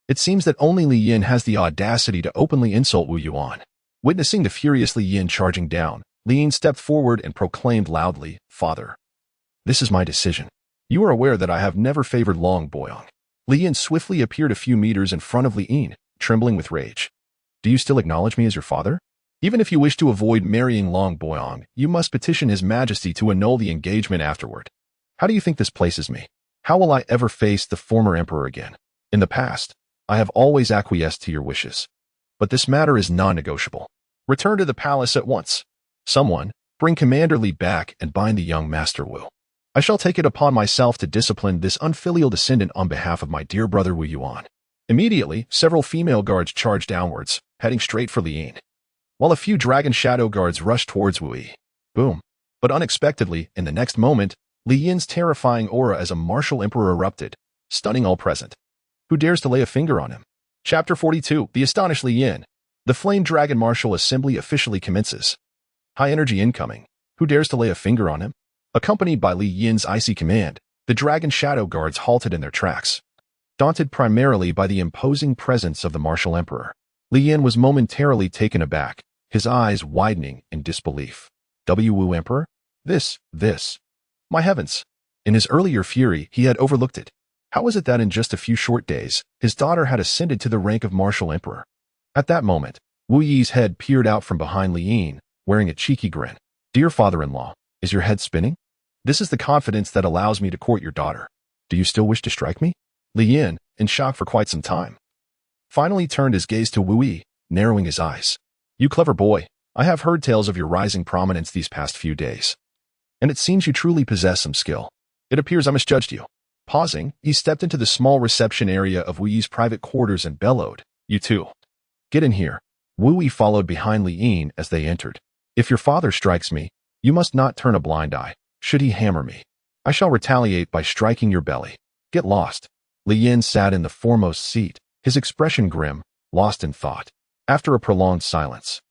It seems that only Li Yin has the audacity to openly insult Wu Yuan. Witnessing the furious Li Yin charging down, Li Yin stepped forward and proclaimed loudly, "Father, this is my decision. You are aware that I have never favored Long Boyang." Li Yin swiftly appeared a few meters in front of Li Yin, trembling with rage. "Do you still acknowledge me as your father? Even if you wish to avoid marrying Long Boyang, you must petition His Majesty to annul the engagement afterward. How do you think this places me? How will I ever face the former emperor again? In the past, I have always acquiesced to your wishes. But this matter is non-negotiable. Return to the palace at once. Someone, bring Commander Li back and bind the young Master Wu. I shall take it upon myself to discipline this unfilial descendant on behalf of my dear brother Wu Yuan." Immediately, several female guards charged downwards, heading straight for Li Yin, while a few dragon shadow guards rushed towards Wu Yi. Boom. But unexpectedly, in the next moment, Li Yin's terrifying aura as a martial emperor erupted, stunning all present. Who dares to lay a finger on him? Chapter 42, The Astonished Li Yin. The Flame Dragon Martial Assembly officially commences. High energy incoming. Who dares to lay a finger on him? Accompanied by Li Yin's icy command, the dragon shadow guards halted in their tracks. Daunted primarily by the imposing presence of the martial emperor, Li Yin was momentarily taken aback, his eyes widening in disbelief. Wu Emperor? This. My heavens. In his earlier fury, he had overlooked it. How was it that in just a few short days, his daughter had ascended to the rank of martial emperor? At that moment, Wu Yi's head peered out from behind Li Yin, wearing a cheeky grin. Dear father-in-law, is your head spinning? This is the confidence that allows me to court your daughter. Do you still wish to strike me? Li Yin, in shock for quite some time, finally turned his gaze to Wu Yi, narrowing his eyes. You clever boy, I have heard tales of your rising prominence these past few days. And it seems you truly possess some skill. It appears I misjudged you. Pausing, he stepped into the small reception area of Wu Yi's private quarters and bellowed, You too. Get in here. Wu Yi followed behind Li Yin as they entered. If your father strikes me, you must not turn a blind eye. Should he hammer me, I shall retaliate by striking your belly. Get lost. Li Yin sat in the foremost seat, his expression grim, lost in thought. After a prolonged silence,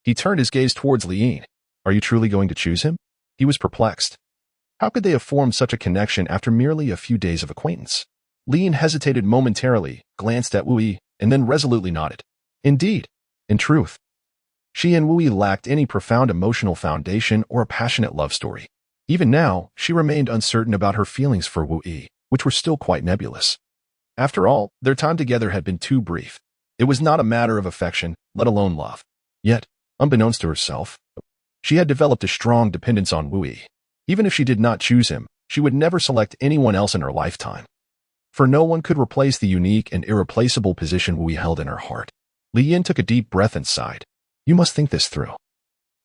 he turned his gaze towards Li Yin. Are you truly going to choose him? He was perplexed. How could they have formed such a connection after merely a few days of acquaintance? Li Yin hesitated momentarily, glanced at Wu Yi, and then resolutely nodded. Indeed, in truth, she and Wu Yi lacked any profound emotional foundation or a passionate love story. Even now, she remained uncertain about her feelings for Wu Yi, which were still quite nebulous. After all, their time together had been too brief. It was not a matter of affection, let alone love. Yet, unbeknownst to herself, she had developed a strong dependence on Wu Yi. Even if she did not choose him, she would never select anyone else in her lifetime. For no one could replace the unique and irreplaceable position Wu Yi held in her heart. Li Yin took a deep breath and sighed. You must think this through.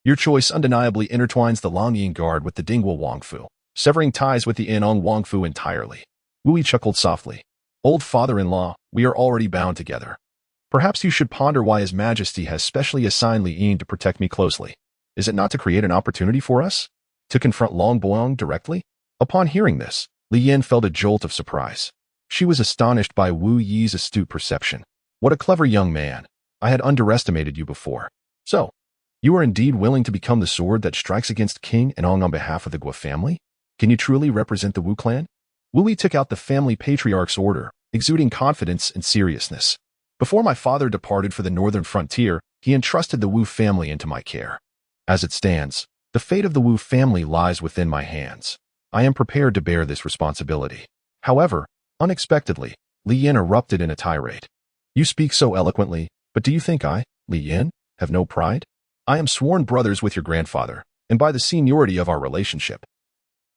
Your choice undeniably intertwines the Longyin Guard with the Dingguo Wangfu, severing ties with the Anong Wangfu entirely. Wu Yi chuckled softly. Old father-in-law, we are already bound together. Perhaps you should ponder why His Majesty has specially assigned Li Yin to protect me closely. Is it not to create an opportunity for us? To confront Long Boyong directly? Upon hearing this, Li Yin felt a jolt of surprise. She was astonished by Wu Yi's astute perception. What a clever young man. I had underestimated you before. So, you are indeed willing to become the sword that strikes against King Anong on behalf of the Guo family? Can you truly represent the Wu clan? Wu Yi took out the family patriarch's order, exuding confidence and seriousness. Before my father departed for the northern frontier, he entrusted the Wu family into my care. As it stands, the fate of the Wu family lies within my hands. I am prepared to bear this responsibility. However, unexpectedly, Li Yin erupted in a tirade. You speak so eloquently, but do you think I, Li Yin, have no pride? I am sworn brothers with your grandfather, and by the seniority of our relationship.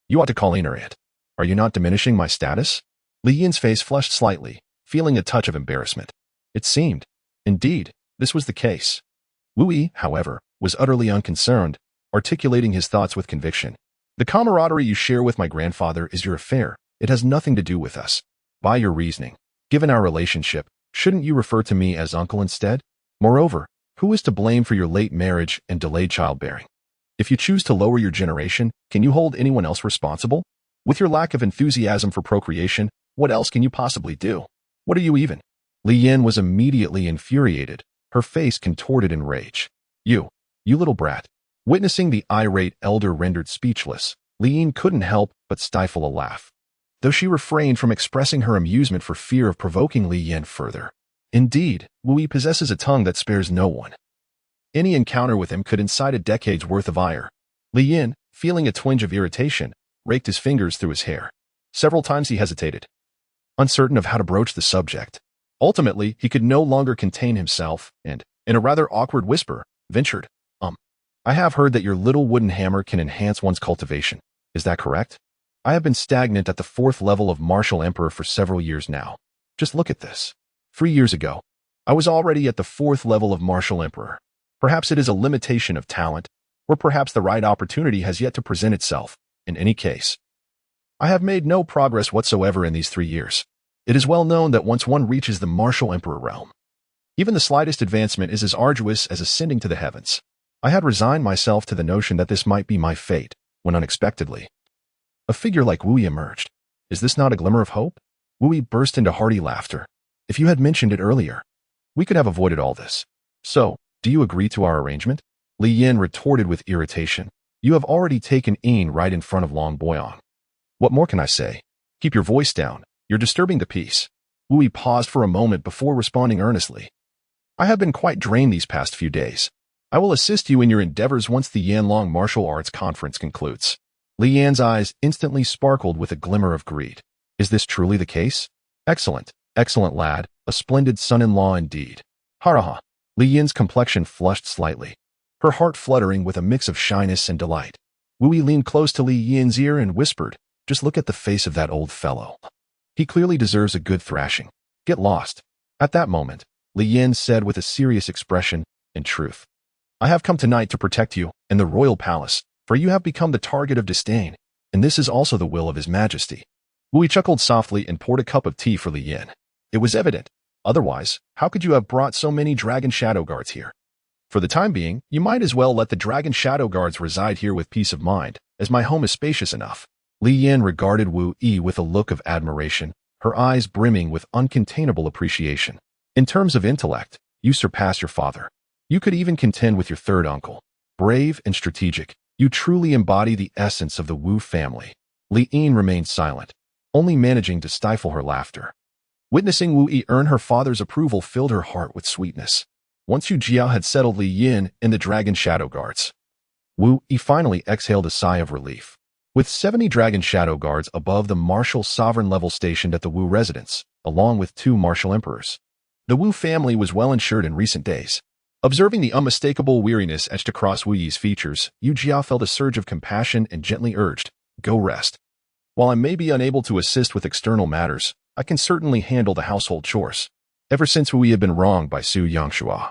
You ought to call Iner it. Are you not diminishing my status? Li Yin's face flushed slightly, feeling a touch of embarrassment. It seemed, indeed, this was the case. Wu Yi, however, was utterly unconcerned, articulating his thoughts with conviction. The camaraderie you share with my grandfather is your affair. It has nothing to do with us. By your reasoning, given our relationship, shouldn't you refer to me as uncle instead? Moreover, who is to blame for your late marriage and delayed childbearing? If you choose to lower your generation, can you hold anyone else responsible? With your lack of enthusiasm for procreation, what else can you possibly do? What are you even? Li Yin was immediately infuriated, her face contorted in rage. You little brat. Witnessing the irate elder rendered speechless, Li Yin couldn't help but stifle a laugh, though she refrained from expressing her amusement for fear of provoking Li Yin further. Indeed, Wu Yi possesses a tongue that spares no one. Any encounter with him could incite a decade's worth of ire. Li Yin, feeling a twinge of irritation, raked his fingers through his hair. Several times he hesitated, uncertain of how to broach the subject. Ultimately, he could no longer contain himself and, in a rather awkward whisper, ventured, I have heard that your little wooden hammer can enhance one's cultivation. Is that correct? I have been stagnant at the 4th level of Martial Emperor for several years now. Just look at this. 3 years ago, I was already at the 4th level of Martial Emperor. Perhaps it is a limitation of talent, or perhaps the right opportunity has yet to present itself. In any case, I have made no progress whatsoever in these 3 years. It is well known that once one reaches the Martial Emperor realm, even the slightest advancement is as arduous as ascending to the heavens. I had resigned myself to the notion that this might be my fate, when unexpectedly, a figure like Wu Yi emerged. Is this not a glimmer of hope? Wu Yi burst into hearty laughter. If you had mentioned it earlier, we could have avoided all this. So, do you agree to our arrangement? Li Yin retorted with irritation. You have already taken aim right in front of Long Boyong. What more can I say? Keep your voice down. You're disturbing the peace. Wu Yi paused for a moment before responding earnestly. I have been quite drained these past few days. I will assist you in your endeavors once the Yanlong Martial Arts Conference concludes. Li Yan's eyes instantly sparkled with a glimmer of greed. Is this truly the case? Excellent, excellent lad, a splendid son-in-law indeed. Haraha. Li Yan's complexion flushed slightly, her heart fluttering with a mix of shyness and delight. Wu Yi leaned close to Li Yan's ear and whispered, "Just look at the face of that old fellow. He clearly deserves a good thrashing. Get lost." At that moment, Li Yan said with a serious expression, "In truth, I have come tonight to protect you and the royal palace, for you have become the target of disdain, and this is also the will of His Majesty." Wu Yi chuckled softly and poured a cup of tea for Li Yan. It was evident. Otherwise, how could you have brought so many dragon shadow guards here? For the time being, you might as well let the dragon shadow guards reside here with peace of mind, as my home is spacious enough. Li Yan regarded Wu Yi with a look of admiration, her eyes brimming with uncontainable appreciation. In terms of intellect, you surpass your father. You could even contend with your third uncle. Brave and strategic, you truly embody the essence of the Wu family. Li Yan remained silent, only managing to stifle her laughter. Witnessing Wu Yi earn her father's approval filled her heart with sweetness. Once Yu Jiao had settled Li Yan and the dragon shadow guards, Wu Yi finally exhaled a sigh of relief. With 70 dragon shadow guards above the martial sovereign level stationed at the Wu residence, along with 2 martial emperors, the Wu family was well insured in recent days. Observing the unmistakable weariness etched across Wu Yi's features, Yu Jiao felt a surge of compassion and gently urged, "Go rest. While I may be unable to assist with external matters, I can certainly handle the household chores." Ever since Wu Yi had been wronged by Su Yangshua,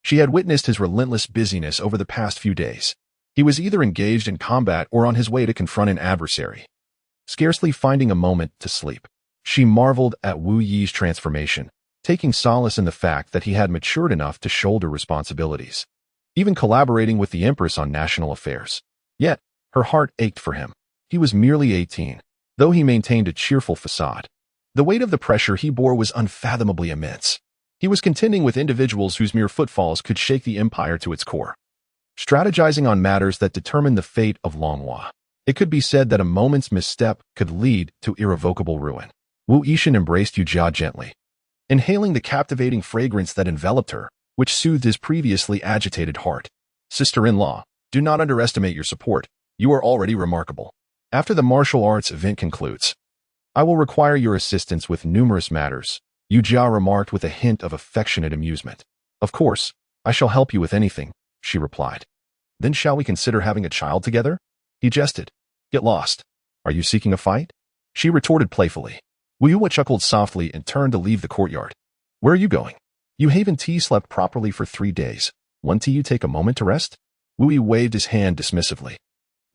she had witnessed his relentless busyness over the past few days. He was either engaged in combat or on his way to confront an adversary, scarcely finding a moment to sleep. She marveled at Wu Yi's transformation, taking solace in the fact that he had matured enough to shoulder responsibilities, even collaborating with the Empress on national affairs. Yet, her heart ached for him. He was merely 18, though he maintained a cheerful facade. The weight of the pressure he bore was unfathomably immense. He was contending with individuals whose mere footfalls could shake the empire to its core, strategizing on matters that determined the fate of Longhua. It could be said that a moment's misstep could lead to irrevocable ruin. Wu Yishan embraced Yu Jia gently, inhaling the captivating fragrance that enveloped her, which soothed his previously agitated heart. "Sister-in-law, do not underestimate your support. You are already remarkable. After the martial arts event concludes, I will require your assistance with numerous matters," Yu Jia remarked with a hint of affectionate amusement. "Of course, I shall help you with anything," she replied. "Then shall we consider having a child together?" He jested. "Get lost. Are you seeking a fight?" She retorted playfully. Wu Yi chuckled softly and turned to leave the courtyard. "Where are you going? You haven't slept properly for 3 days. Won't you take a moment to rest?" Wu Yi waved his hand dismissively.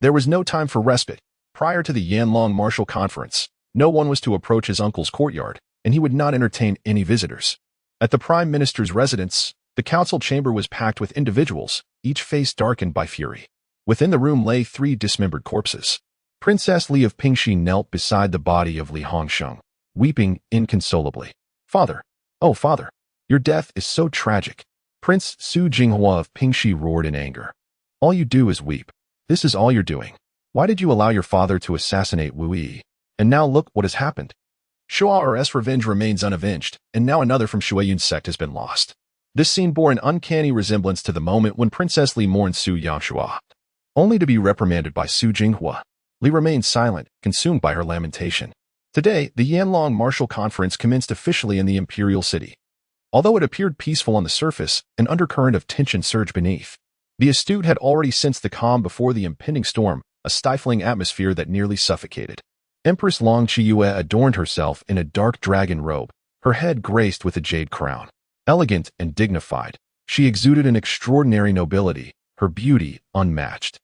There was no time for respite. Prior to the Yanlong Martial Conference, no one was to approach his uncle's courtyard, and he would not entertain any visitors. At the Prime Minister's residence, the council chamber was packed with individuals, each face darkened by fury. Within the room lay 3 dismembered corpses. Princess Li of Pingxi knelt beside the body of Li Hongsheng, weeping inconsolably. "Father, oh father, your death is so tragic." Prince Su Jinghua of Pingxi roared in anger. "All you do is weep. This is all you're doing. Why did you allow your father to assassinate Wu Yi? And now look what has happened. Shua's revenge remains unavenged, and now another from Shuayun's sect has been lost." This scene bore an uncanny resemblance to the moment when Princess Li mourned Su Yangshua, only to be reprimanded by Su Jinghua. Li remained silent, consumed by her lamentation. Today, the Yanlong Martial Conference commenced officially in the Imperial City. Although it appeared peaceful on the surface, an undercurrent of tension surged beneath. The astute had already sensed the calm before the impending storm, a stifling atmosphere that nearly suffocated. Empress Long Chiyue adorned herself in a dark dragon robe, her head graced with a jade crown. Elegant and dignified, she exuded an extraordinary nobility, her beauty unmatched.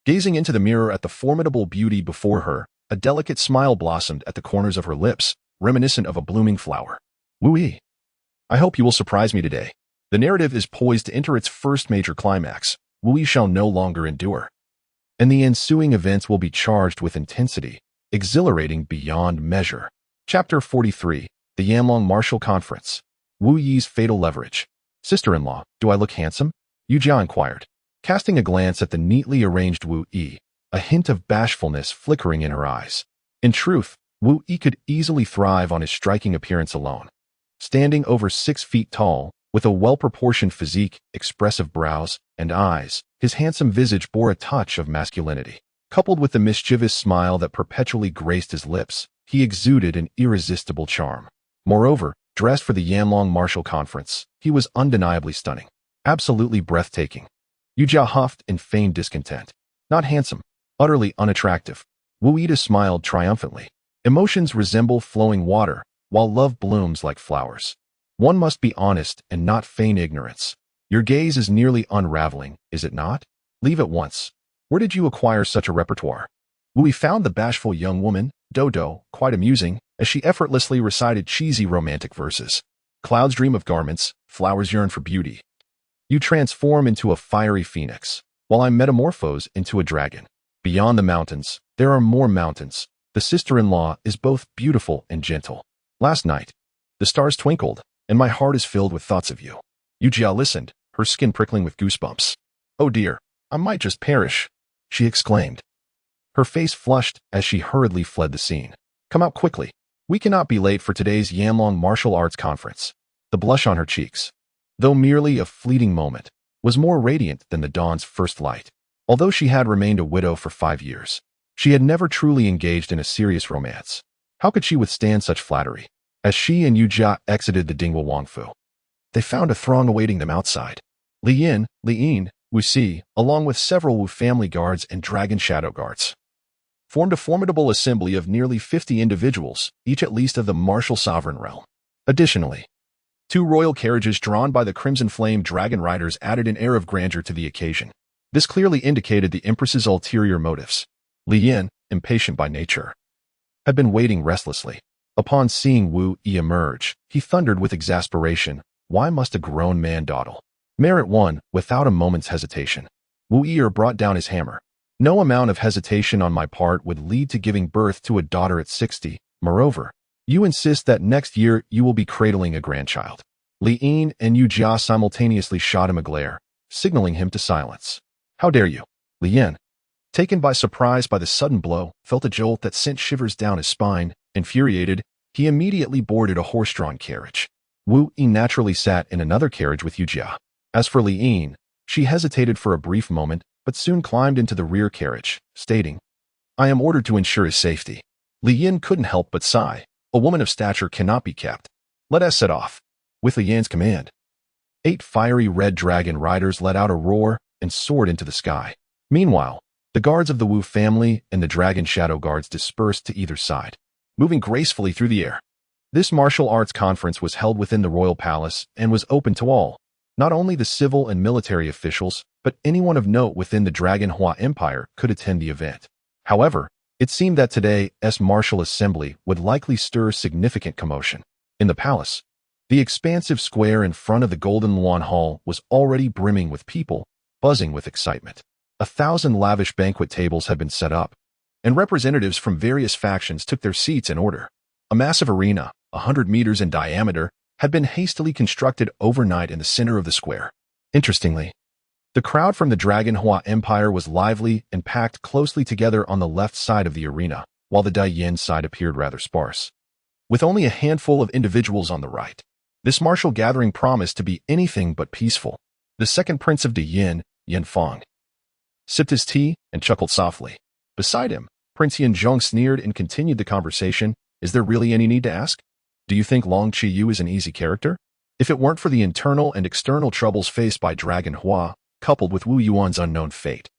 Gazing into the mirror at the formidable beauty before her, a delicate smile blossomed at the corners of her lips, reminiscent of a blooming flower. "Wu Yi, I hope you will surprise me today. The narrative is poised to enter its first major climax. Wu Yi shall no longer endure, and the ensuing events will be charged with intensity, exhilarating beyond measure." Chapter 43, The Yanlong Martial Conference. Wu Yi's fatal leverage. "Sister-in-law, do I look handsome?" Yu Jia inquired, casting a glance at the neatly arranged Wu Yi, a hint of bashfulness flickering in her eyes. In truth, Wu Yi could easily thrive on his striking appearance alone. Standing over 6 feet tall, with a well-proportioned physique, expressive brows, and eyes, his handsome visage bore a touch of masculinity. Coupled with the mischievous smile that perpetually graced his lips, he exuded an irresistible charm. Moreover, dressed for the Yanlong Martial Conference, he was undeniably stunning. Absolutely breathtaking. Yu Jia huffed in feigned discontent. Not handsome. Utterly unattractive. Wu Yi smiled triumphantly. Emotions resemble flowing water, while love blooms like flowers. One must be honest and not feign ignorance. Your gaze is nearly unraveling, is it not? Leave at once. Where did you acquire such a repertoire? Wu Yi found the bashful young woman, Dodo, quite amusing, as she effortlessly recited cheesy romantic verses. Clouds dream of garments, flowers yearn for beauty. You transform into a fiery phoenix, while I metamorphose into a dragon. Beyond the mountains, there are more mountains. The sister-in-law is both beautiful and gentle. Last night, the stars twinkled, and my heart is filled with thoughts of you. Yu Jia listened, her skin prickling with goosebumps. Oh dear, I might just perish, she exclaimed. Her face flushed as she hurriedly fled the scene. Come out quickly. We cannot be late for today's Yanlong Martial Arts Conference. The blush on her cheeks, though merely a fleeting moment, was more radiant than the dawn's first light. Although she had remained a widow for 5 years, she had never truly engaged in a serious romance. How could she withstand such flattery? As she and Yu Jia exited the Dingwa Wangfu, they found a throng awaiting them outside. Li Yin, Li Yin, Wu Si, along with several Wu family guards and dragon shadow guards, formed a formidable assembly of nearly 50 individuals, each at least of the martial sovereign realm. Additionally, 2 royal carriages drawn by the Crimson Flame dragon riders added an air of grandeur to the occasion. This clearly indicated the Empress's ulterior motives. Li Yin, impatient by nature, had been waiting restlessly. Upon seeing Wu Yi emerge, he thundered with exasperation, why must a grown man dawdle? Merit won, without a moment's hesitation. Wu Yi brought down his hammer. No amount of hesitation on my part would lead to giving birth to a daughter at 60. Moreover, you insist that next year you will be cradling a grandchild. Li Yin and Yu Jia simultaneously shot him a glare, signaling him to silence. How dare you? Li Yin, taken by surprise by the sudden blow, felt a jolt that sent shivers down his spine. Infuriated, he immediately boarded a horse-drawn carriage. Wu Yi naturally sat in another carriage with Yu Jia. As for Li Yin, she hesitated for a brief moment, but soon climbed into the rear carriage, stating, I am ordered to ensure his safety. Li Yin couldn't help but sigh. A woman of stature cannot be kept. Let us set off. With Li Yin's command, 8 fiery red dragon riders let out a roar and soared into the sky. Meanwhile, the guards of the Wu family and the dragon shadow guards dispersed to either side, moving gracefully through the air. This martial arts conference was held within the royal palace and was open to all, not only the civil and military officials, but anyone of note within the Dragon Hua Empire could attend the event. However, it seemed that today's martial assembly would likely stir significant commotion. In the palace, the expansive square in front of the Golden Luan Hall was already brimming with people, buzzing with excitement. 1,000 lavish banquet tables had been set up, and representatives from various factions took their seats in order. A massive arena, 100 meters in diameter, had been hastily constructed overnight in the center of the square. Interestingly, the crowd from the Dragon Hua Empire was lively and packed closely together on the left side of the arena, while the Daiyin side appeared rather sparse, with only a handful of individuals on the right. This martial gathering promised to be anything but peaceful. The second prince of Daiyin, Yin Feng, sipped his tea and chuckled softly. Beside him, Prince Yin Zhong sneered and continued the conversation. Is there really any need to ask? Do you think Long Qiyu is an easy character? If it weren't for the internal and external troubles faced by Dragon Hua, coupled with Wu Yuan's unknown fate,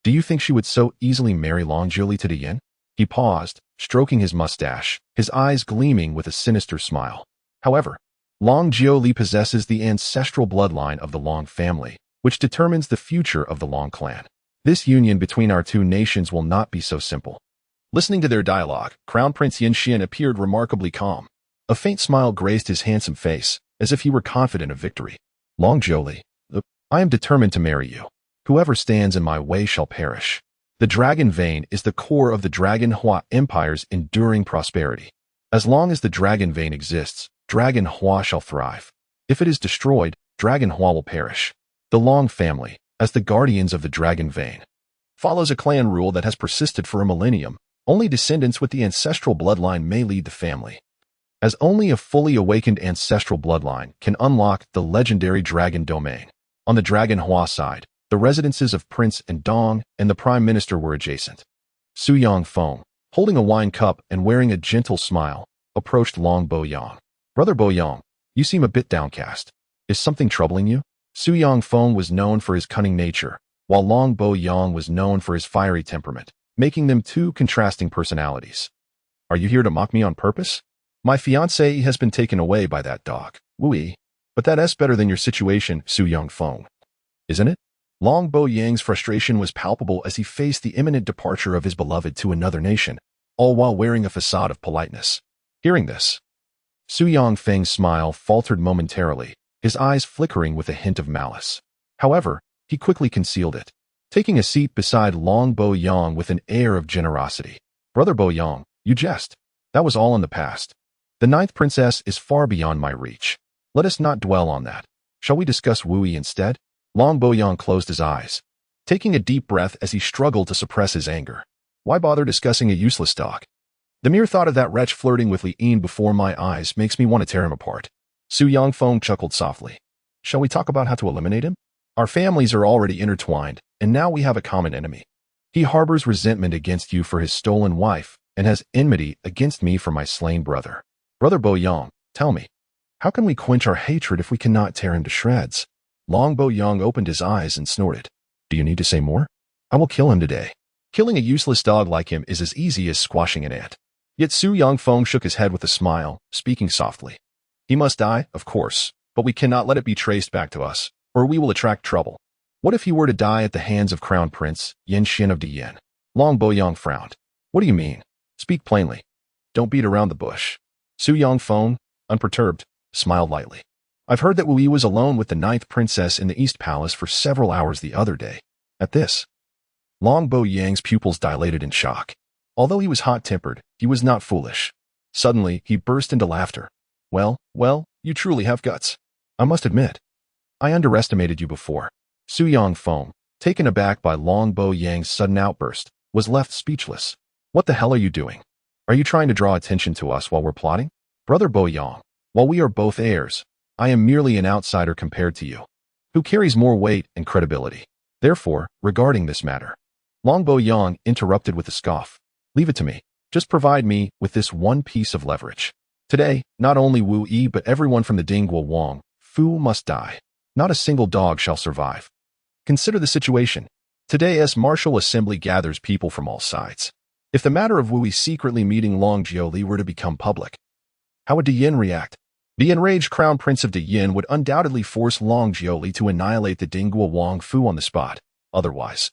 do you think she would so easily marry Long Jiuli to the Yin? He paused, stroking his mustache, his eyes gleaming with a sinister smile. However, Long Jiuli possesses the ancestral bloodline of the Long family, which determines the future of the Long clan. This union between our two nations will not be so simple. Listening to their dialogue, Crown Prince Yin Xian appeared remarkably calm. A faint smile graced his handsome face, as if he were confident of victory. Long Jiuli, I am determined to marry you. Whoever stands in my way shall perish. The dragon vein is the core of the Dragon Hua Empire's enduring prosperity. As long as the dragon vein exists, Dragon Hua shall thrive. If it is destroyed, Dragon Hua will perish. The Long family, as the guardians of the dragon vein, follows a clan rule that has persisted for a millennium. Only descendants with the ancestral bloodline may lead the family, as only a fully awakened ancestral bloodline can unlock the legendary dragon domain. On the Dragon Hua side, the residences of Prince and Dong and the Prime Minister were adjacent. Su Yongfeng, holding a wine cup and wearing a gentle smile, approached Long Boyang. Brother Boyang, you seem a bit downcast. Is something troubling you? Su Yongfeng was known for his cunning nature, while Long Boyang was known for his fiery temperament, making them two contrasting personalities. Are you here to mock me on purpose? My fiancé has been taken away by that dog, Wu Yi. But that's better than your situation, Su Yongfeng. Isn't it? Long Boyang's frustration was palpable as he faced the imminent departure of his beloved to another nation, all while wearing a facade of politeness. Hearing this, Su Yongfeng's smile faltered momentarily, his eyes flickering with a hint of malice. However, he quickly concealed it, taking a seat beside Long Boyang with an air of generosity. Brother Boyang, you jest. That was all in the past. The ninth princess is far beyond my reach. Let us not dwell on that. Shall we discuss Wu Yi instead? Long Boyang closed his eyes, taking a deep breath as he struggled to suppress his anger. Why bother discussing a useless dog? The mere thought of that wretch flirting with Li Yin before my eyes makes me want to tear him apart. Su Yongfeng chuckled softly. Shall we talk about how to eliminate him? Our families are already intertwined, and now we have a common enemy. He harbors resentment against you for his stolen wife, and has enmity against me for my slain brother. Brother Boyang, tell me, how can we quench our hatred if we cannot tear him to shreds? Long Boyang opened his eyes and snorted. Do you need to say more? I will kill him today. Killing a useless dog like him is as easy as squashing an ant. Yet Su Yongfeng shook his head with a smile, speaking softly. He must die, of course, but we cannot let it be traced back to us, or we will attract trouble. What if he were to die at the hands of Crown Prince Yin Xin of Diyin? Long Boyang frowned. What do you mean? Speak plainly. Don't beat around the bush. Su Yongfeng, unperturbed, smiled lightly. I've heard that Wu Yi was alone with the ninth princess in the East Palace for several hours the other day. At this, Long Boyang's pupils dilated in shock. Although he was hot-tempered, he was not foolish. Suddenly, he burst into laughter. Well, you truly have guts. I must admit, I underestimated you before. Su Yongfeng, taken aback by Long Boyang's sudden outburst, was left speechless. What the hell are you doing? Are you trying to draw attention to us while we're plotting? Brother Boyang, while we are both heirs, I am merely an outsider compared to you, who carries more weight and credibility. Therefore, regarding this matter, Long Boyang interrupted with a scoff. Leave it to me. Just provide me with this one piece of leverage. Today, not only Wu Yi but everyone from the Dingle Wang Fu must die. Not a single dog shall survive. Consider the situation. Today as Martial Assembly gathers people from all sides. If the matter of Wu Yi secretly meeting Long Jiuli were to become public, how would Diyin react? The enraged Crown Prince of Diyin would undoubtedly force Long Jiuli to annihilate the Dingle Wang Fu on the spot. Otherwise,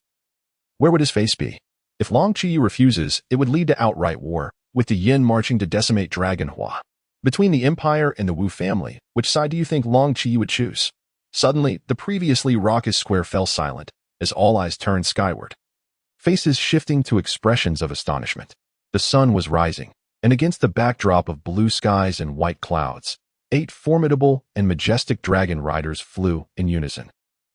where would his face be? If Long Qiyu refuses, it would lead to outright war, with Diyin marching to decimate Dragonhua. Between the Empire and the Wu family, which side do you think Long Qiyu would choose? Suddenly, the previously raucous square fell silent, as all eyes turned skyward, faces shifting to expressions of astonishment. The sun was rising, and against the backdrop of blue skies and white clouds, 8 formidable and majestic dragon riders flew in unison,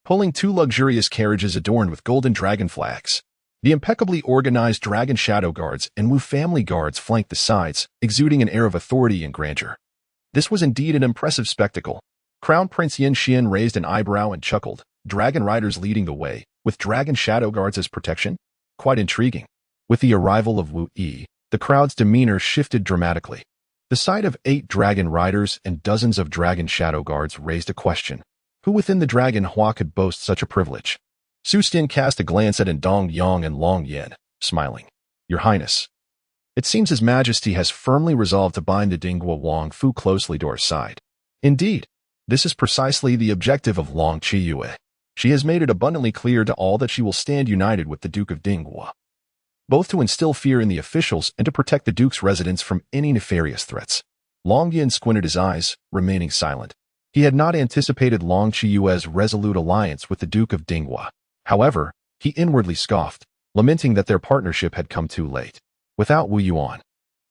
pulling 2 luxurious carriages adorned with golden dragon flags. The impeccably organized dragon shadow guards and Wu family guards flanked the sides, exuding an air of authority and grandeur. This was indeed an impressive spectacle. Crown Prince Yin Xian raised an eyebrow and chuckled, dragon riders leading the way, with dragon shadow guards as protection? Quite intriguing. With the arrival of Wu Yi, the crowd's demeanor shifted dramatically. The sight of 8 dragon riders and dozens of dragon shadow guards raised a question. Who within the Dragon Hua could boast such a privilege? Su Stin cast a glance at Dong Yang and Long Yin, smiling. Your Highness, it seems His Majesty has firmly resolved to bind the Dingle Wang Fu closely to our side. Indeed, this is precisely the objective of Long Qiyu. She has made it abundantly clear to all that she will stand united with the Duke of Dinghua, both to instill fear in the officials and to protect the Duke's residents from any nefarious threats. Long Yin squinted his eyes, remaining silent. He had not anticipated Long Qiyue's resolute alliance with the Duke of Dinghua. However, he inwardly scoffed, lamenting that their partnership had come too late. Without Wu Yuan,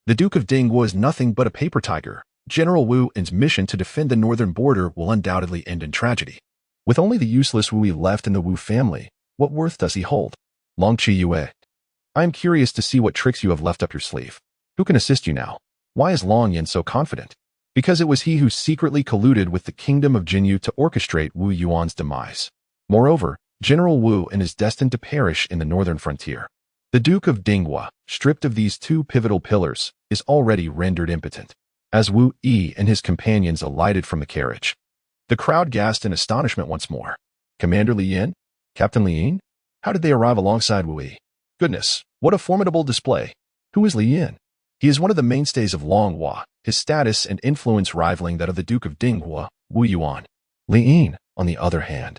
the Duke of Dinghua is nothing but a paper tiger. General Wu Yin's mission to defend the northern border will undoubtedly end in tragedy. With only the useless Wu Yi left in the Wu family, what worth does he hold? Long Qiyue, I am curious to see what tricks you have left up your sleeve. Who can assist you now? Why is Long Yin so confident? Because it was he who secretly colluded with the kingdom of Jinyu to orchestrate Wu Yuan's demise. Moreover, General Wu Yin is destined to perish in the northern frontier. The Duke of Dinghua, stripped of these two pivotal pillars, is already rendered impotent. As Wu Yi and his companions alighted from the carriage, the crowd gasped in astonishment once more. Commander Li Yin? Captain Li Yin? How did they arrive alongside Wu Yi? Goodness, what a formidable display. Who is Li Yin? He is one of the mainstays of Longhua, his status and influence rivaling that of the Duke of Dinghua, Wu Yuan. Li Yin, on the other hand,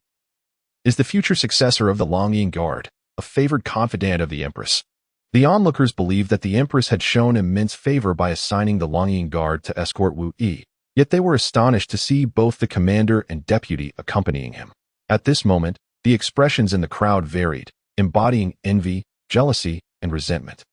is the future successor of the Longyin Guard, a favored confidant of the Empress. The onlookers believed that the Empress had shown immense favor by assigning the Longyin Guard to escort Wu Yi, yet they were astonished to see both the commander and deputy accompanying him. At this moment, the expressions in the crowd varied, embodying envy, jealousy, and resentment.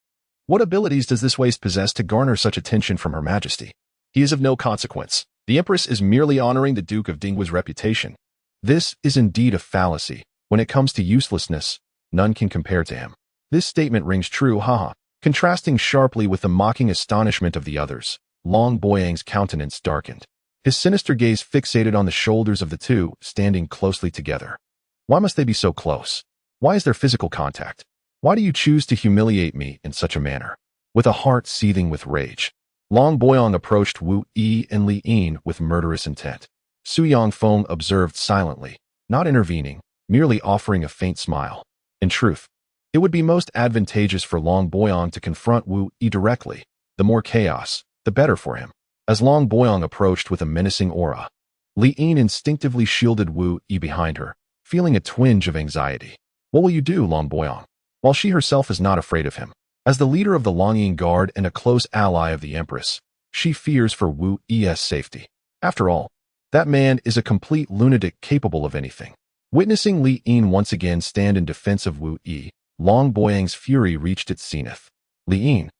What abilities does this waste possess to garner such attention from Her Majesty? He is of no consequence. The Empress is merely honoring the Duke of Dinghua's reputation. This is indeed a fallacy. When it comes to uselessness, none can compare to him. This statement rings true, haha. Contrasting sharply with the mocking astonishment of the others, Long Boyang's countenance darkened. His sinister gaze fixated on the shoulders of the two, standing closely together. Why must they be so close? Why is there physical contact? Why do you choose to humiliate me in such a manner? With a heart seething with rage, Long Boyang approached Wu Yi and Li Yin with murderous intent. Su Yongfeng observed silently, not intervening, merely offering a faint smile. In truth, it would be most advantageous for Long Boyang to confront Wu Yi directly. The more chaos, the better for him. As Long Boyang approached with a menacing aura, Li Yin instinctively shielded Wu Yi behind her, feeling a twinge of anxiety. What will you do, Long Boyang? While she herself is not afraid of him. As the leader of the Longyin Guard and a close ally of the Empress, she fears for Wu Yi's safety. After all, that man is a complete lunatic capable of anything. Witnessing Li Yin once again stand in defense of Wu Yi, Long Boyang's fury reached its zenith. Li Yin,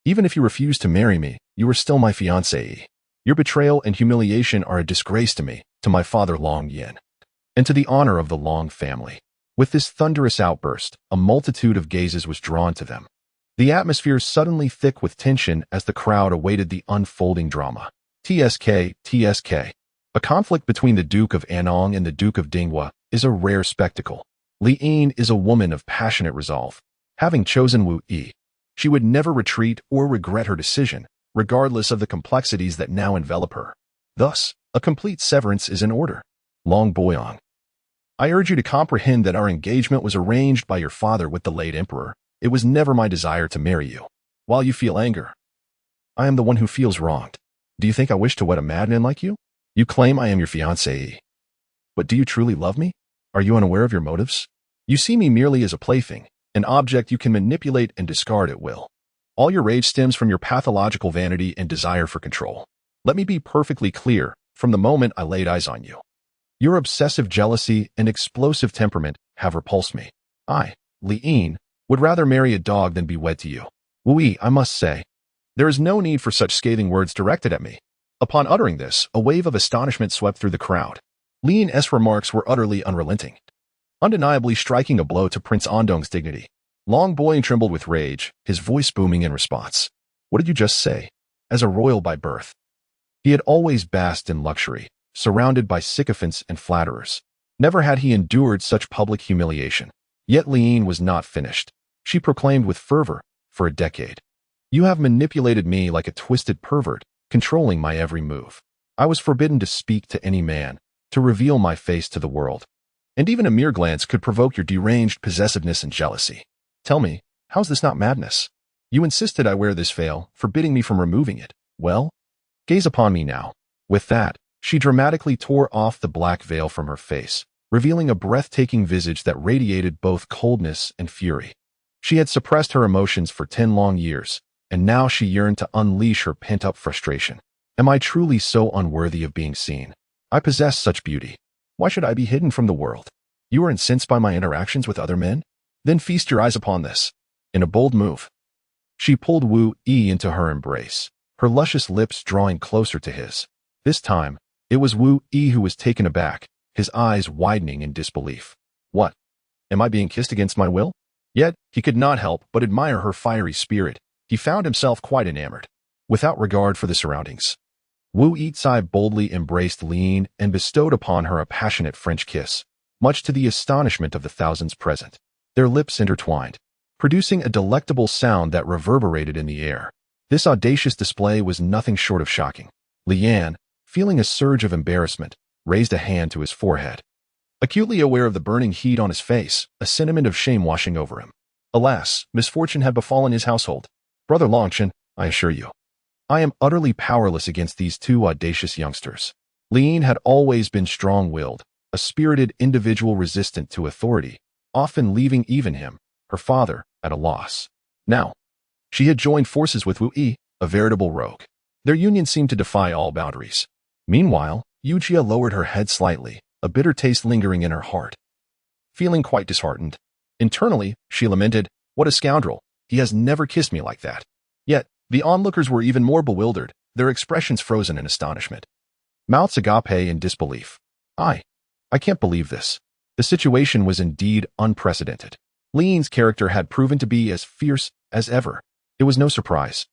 even if you refuse to marry me, you are still my fiancée. Your betrayal and humiliation are a disgrace to me, to my father Long Yin, and to the honor of the Long family. With this thunderous outburst, a multitude of gazes was drawn to them. The atmosphere suddenly thick with tension as the crowd awaited the unfolding drama. TSK. A conflict between the Duke of Anong and the Duke of Dinghua is a rare spectacle. Li Yin is a woman of passionate resolve. Having chosen Wu Yi, she would never retreat or regret her decision, regardless of the complexities that now envelop her. Thus, a complete severance is in order. Long Boyang, I urge you to comprehend that our engagement was arranged by your father with the late emperor. It was never my desire to marry you. While you feel anger, I am the one who feels wronged. Do you think I wish to wed a madman like you? You claim I am your fiancée. But do you truly love me? Are you unaware of your motives? You see me merely as a plaything, an object you can manipulate and discard at will. All your rage stems from your pathological vanity and desire for control. Let me be perfectly clear from the moment I laid eyes on you. Your obsessive jealousy and explosive temperament have repulsed me. I, Li Yin, would rather marry a dog than be wed to you. Wu Yi, I must say, there is no need for such scathing words directed at me. Upon uttering this, a wave of astonishment swept through the crowd. Li Yin's remarks were utterly unrelenting, undeniably striking a blow to Prince Andong's dignity. Long Boyang trembled with rage, his voice booming in response. What did you just say? As a royal by birth, he had always basked in luxury, surrounded by sycophants and flatterers. Never had he endured such public humiliation. Yet Li Yin was not finished. She proclaimed with fervor, for a decade, you have manipulated me like a twisted pervert, controlling my every move. I was forbidden to speak to any man, to reveal my face to the world. And even a mere glance could provoke your deranged possessiveness and jealousy. Tell me, how's this not madness? You insisted I wear this veil, forbidding me from removing it. Well, gaze upon me now. With that, she dramatically tore off the black veil from her face, revealing a breathtaking visage that radiated both coldness and fury. She had suppressed her emotions for 10 long years, and now she yearned to unleash her pent-up frustration. Am I truly so unworthy of being seen? I possess such beauty. Why should I be hidden from the world? You are incensed by my interactions with other men? Then feast your eyes upon this. In a bold move, she pulled Wu Yi into her embrace, her luscious lips drawing closer to his. This time, it was Wu Yi who was taken aback, his eyes widening in disbelief. What? Am I being kissed against my will? Yet, he could not help but admire her fiery spirit. He found himself quite enamored, without regard for the surroundings. Wu Yi boldly embraced Li Yin and bestowed upon her a passionate French kiss, much to the astonishment of the thousands present. Their lips intertwined, producing a delectable sound that reverberated in the air. This audacious display was nothing short of shocking. Li Yan, feeling a surge of embarrassment, raised a hand to his forehead. Acutely aware of the burning heat on his face, a sentiment of shame washing over him. Alas, misfortune had befallen his household. Brother Longchen, I assure you, I am utterly powerless against these two audacious youngsters. Li Yan had always been strong-willed, a spirited individual resistant to authority, often leaving even him, her father, at a loss. Now, she had joined forces with Wu Yi, a veritable rogue. Their union seemed to defy all boundaries. Meanwhile, Yu Jia lowered her head slightly, a bitter taste lingering in her heart. Feeling quite disheartened. Internally, she lamented, "What a scoundrel, he has never kissed me like that." Yet, the onlookers were even more bewildered, their expressions frozen in astonishment. Mouths agape in disbelief. I can't believe this. The situation was indeed unprecedented. Li Yan's character had proven to be as fierce as ever. It was no surprise.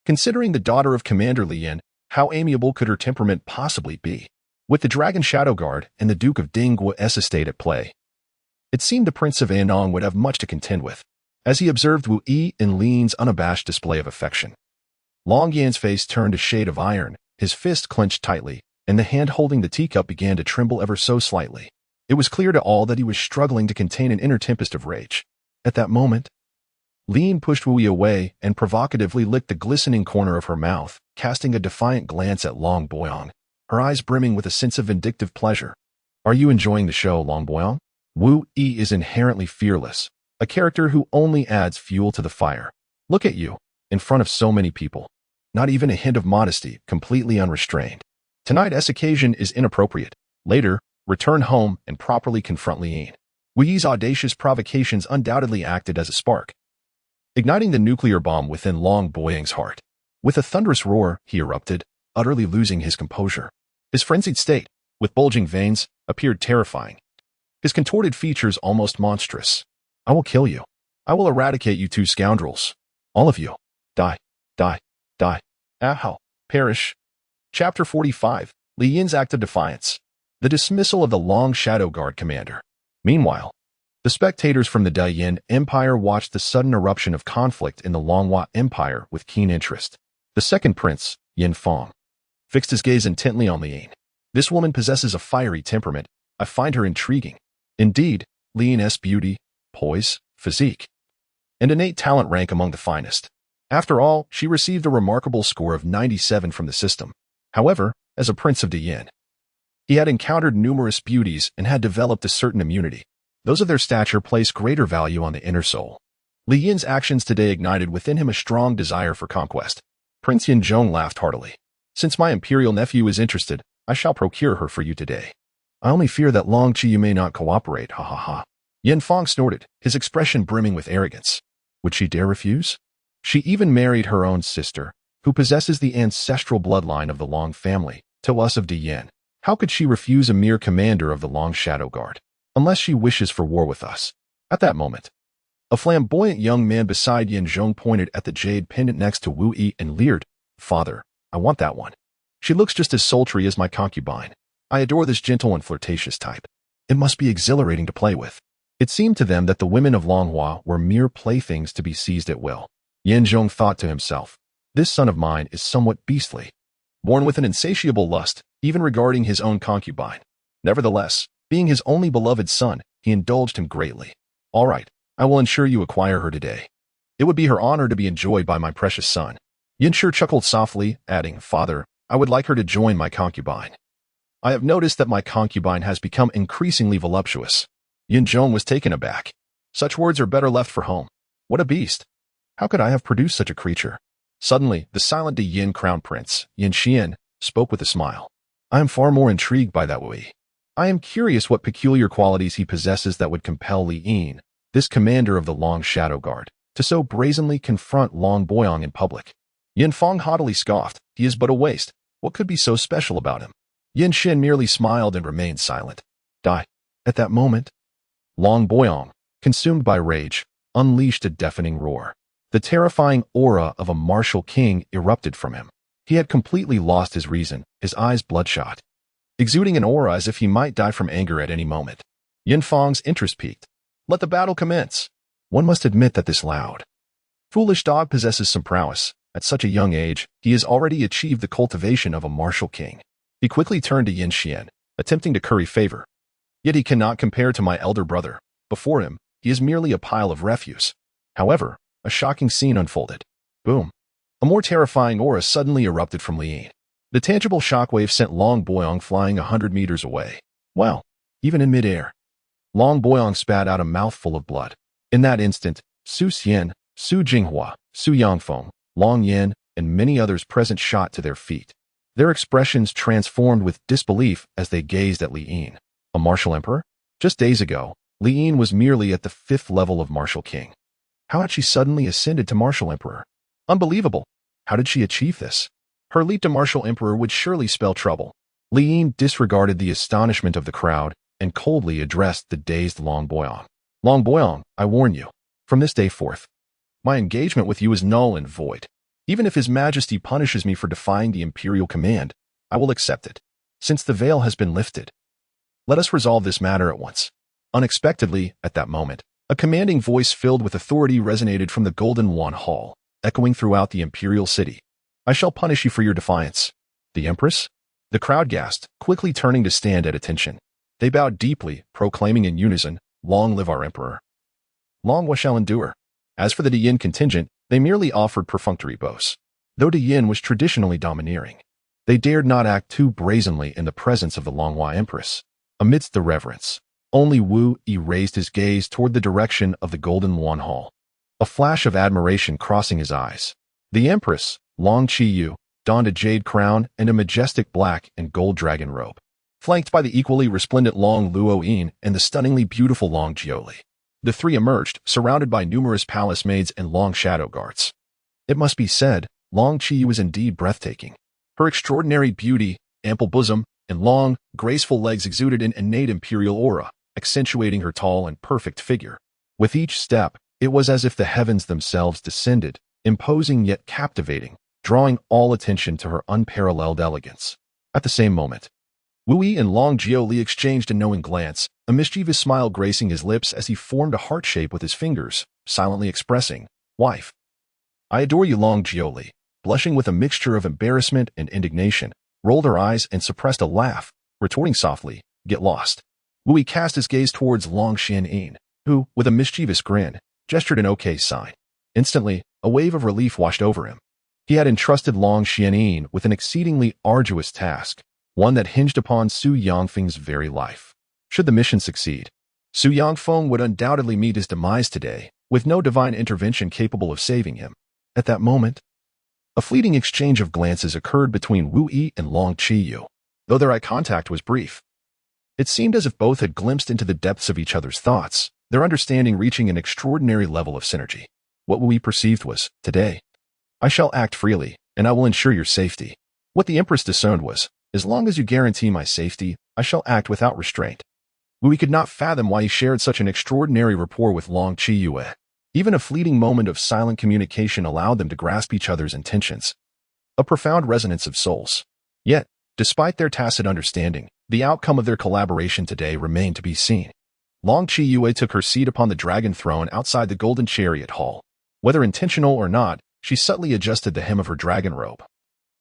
Considering the daughter of Commander Li Yan, how amiable could her temperament possibly be? With the Dragon Shadow Guard and the Duke of Dingguo's estate at play, it seemed the Prince of Anong would have much to contend with, as he observed Wu Yi and Li Yan's unabashed display of affection. Long Yan's face turned a shade of iron, his fist clenched tightly, and the hand holding the teacup began to tremble ever so slightly. It was clear to all that he was struggling to contain an inner tempest of rage. At that moment, Li Yan pushed Wu Yi away and provocatively licked the glistening corner of her mouth, casting a defiant glance at Long Boyong, her eyes brimming with a sense of vindictive pleasure. "Are you enjoying the show, Long Boyong?" Wu Yi is inherently fearless, a character who only adds fuel to the fire. Look at you, in front of so many people. Not even a hint of modesty, completely unrestrained. Tonight's occasion is inappropriate. Later, return home and properly confront Li Yan. Wu Yi's audacious provocations undoubtedly acted as a spark, igniting the nuclear bomb within Long Boyong's heart. With a thunderous roar, he erupted, utterly losing his composure. His frenzied state, with bulging veins, appeared terrifying. His contorted features almost monstrous. "I will kill you. I will eradicate you two scoundrels. All of you. Die, die, die. Ahow, perish." Chapter 45, Li Yan's Act of Defiance. The dismissal of the Long Shadow Guard commander. Meanwhile, the spectators from the Dayan Empire watched the sudden eruption of conflict in the Longhua Empire with keen interest. The second prince, Yin Fong, fixed his gaze intently on Li Yan. "This woman possesses a fiery temperament. I find her intriguing." Indeed, Li Yan's beauty, poise, physique, and innate talent rank among the finest. After all, she received a remarkable score of 97 from the system. However, as a prince of Dayan, he had encountered numerous beauties and had developed a certain immunity. Those of their stature place greater value on the inner soul. Li Yan's actions today ignited within him a strong desire for conquest. Prince Yin Zhong laughed heartily. "Since my imperial nephew is interested, I shall procure her for you today. I only fear that Long Qiyu may not cooperate, ha ha ha." Yin Fong snorted, his expression brimming with arrogance. Would she dare refuse? She even married her own sister, who possesses the ancestral bloodline of the Long family, to us of Dayan. How could she refuse a mere commander of the Long Shadow Guard? Unless she wishes for war with us. At that moment, a flamboyant young man beside Yin Zhong pointed at the jade pendant next to Wu Yi and leered, "Father, I want that one. She looks just as sultry as my concubine. I adore this gentle and flirtatious type. It must be exhilarating to play with." It seemed to them that the women of Longhua were mere playthings to be seized at will. Yin Zhong thought to himself, "This son of mine is somewhat beastly, born with an insatiable lust, even regarding his own concubine. Nevertheless, being his only beloved son, he indulged him greatly. All right, I will ensure you acquire her today. It would be her honor to be enjoyed by my precious son." Yin Shi chuckled softly, adding, "Father, I would like her to join my concubine. I have noticed that my concubine has become increasingly voluptuous." Yin Zhong was taken aback. Such words are better left for home. What a beast! How could I have produced such a creature? Suddenly, the silent Yin crown prince, Yin Xian, spoke with a smile. "I am far more intrigued by that Wu Yi. I am curious what peculiar qualities he possesses that would compel Li Yan, this commander of the Long Shadow Guard, to so brazenly confront Long Boyong in public." Yin Fong haughtily scoffed. "He is but a waste. What could be so special about him?" Yin Xin merely smiled and remained silent. Die. At that moment, Long Boyong, consumed by rage, unleashed a deafening roar. The terrifying aura of a martial king erupted from him. He had completely lost his reason, his eyes bloodshot, exuding an aura as if he might die from anger at any moment. Yin Fong's interest peaked. "Let the battle commence." One must admit that this loud, foolish dog possesses some prowess. At such a young age, he has already achieved the cultivation of a martial king. He quickly turned to Yin Xian, attempting to curry favor. Yet he cannot compare to my elder brother. Before him, he is merely a pile of refuse. However, a shocking scene unfolded. Boom. A more terrifying aura suddenly erupted from Li Yin. The tangible shockwave sent Long Boyong flying 100 meters away. Wow. Even in midair, Long Boyong spat out a mouthful of blood. In that instant, Su Xian, Su Jinghua, Su Yangfeng, Long Yin, and many others present shot to their feet. Their expressions transformed with disbelief as they gazed at Li Yin. A martial emperor? Just days ago, Li Yin was merely at the 5th level of martial king. How had she suddenly ascended to martial emperor? Unbelievable. How did she achieve this? Her leap to martial emperor would surely spell trouble. Li Yin disregarded the astonishment of the crowd and coldly addressed the dazed Long Boyong. Long Boyong, I warn you, from this day forth, my engagement with you is null and void. Even if His Majesty punishes me for defying the imperial command, I will accept it, since the veil has been lifted. Let us resolve this matter at once. Unexpectedly, at that moment, a commanding voice filled with authority resonated from the Golden Wan Hall, echoing throughout the imperial city. I shall punish you for your defiance. The Empress? The crowd gasped, quickly turning to stand at attention. They bowed deeply, proclaiming in unison, Long live our emperor. Long we shall endure. As for the Diyin contingent, they merely offered perfunctory boasts. Though Diyin was traditionally domineering, they dared not act too brazenly in the presence of the Longhua Empress. Amidst the reverence, only Wu Yi raised his gaze toward the direction of the Golden Wan Hall, a flash of admiration crossing his eyes. The Empress, Long Qiyu, donned a jade crown and a majestic black and gold dragon robe, flanked by the equally resplendent Long Luo Yin and the stunningly beautiful Long Jiuli. The three emerged, surrounded by numerous palace maids and long shadow guards. It must be said, Long Qiyu was indeed breathtaking. Her extraordinary beauty, ample bosom, and long, graceful legs exuded an innate imperial aura, accentuating her tall and perfect figure. With each step, it was as if the heavens themselves descended, imposing yet captivating, drawing all attention to her unparalleled elegance. At the same moment, Wu Yi and Long Jiuli exchanged a knowing glance, a mischievous smile gracing his lips as he formed a heart shape with his fingers, silently expressing, Wife. I adore you. Long Jiuli, blushing with a mixture of embarrassment and indignation, rolled her eyes and suppressed a laugh, retorting softly, Get lost. Wu Yi cast his gaze towards Long Xianyin, who, with a mischievous grin, gestured an okay sign. Instantly, a wave of relief washed over him. He had entrusted Long Xianyin with an exceedingly arduous task, one that hinged upon Su Yangfeng's very life. Should the mission succeed, Su Yangfeng would undoubtedly meet his demise today, with no divine intervention capable of saving him. At that moment, a fleeting exchange of glances occurred between Wu Yi and Long Qiyu. Though their eye contact was brief, it seemed as if both had glimpsed into the depths of each other's thoughts, their understanding reaching an extraordinary level of synergy. What Wu Yi perceived was, Today, I shall act freely, and I will ensure your safety. What the Empress discerned was, As long as you guarantee my safety, I shall act without restraint. Wu Yi could not fathom why he shared such an extraordinary rapport with Long Qiyu. Even a fleeting moment of silent communication allowed them to grasp each other's intentions. A profound resonance of souls. Yet, despite their tacit understanding, the outcome of their collaboration today remained to be seen. Long Qiyu took her seat upon the dragon throne outside the Golden Chariot Hall. Whether intentional or not, she subtly adjusted the hem of her dragon robe,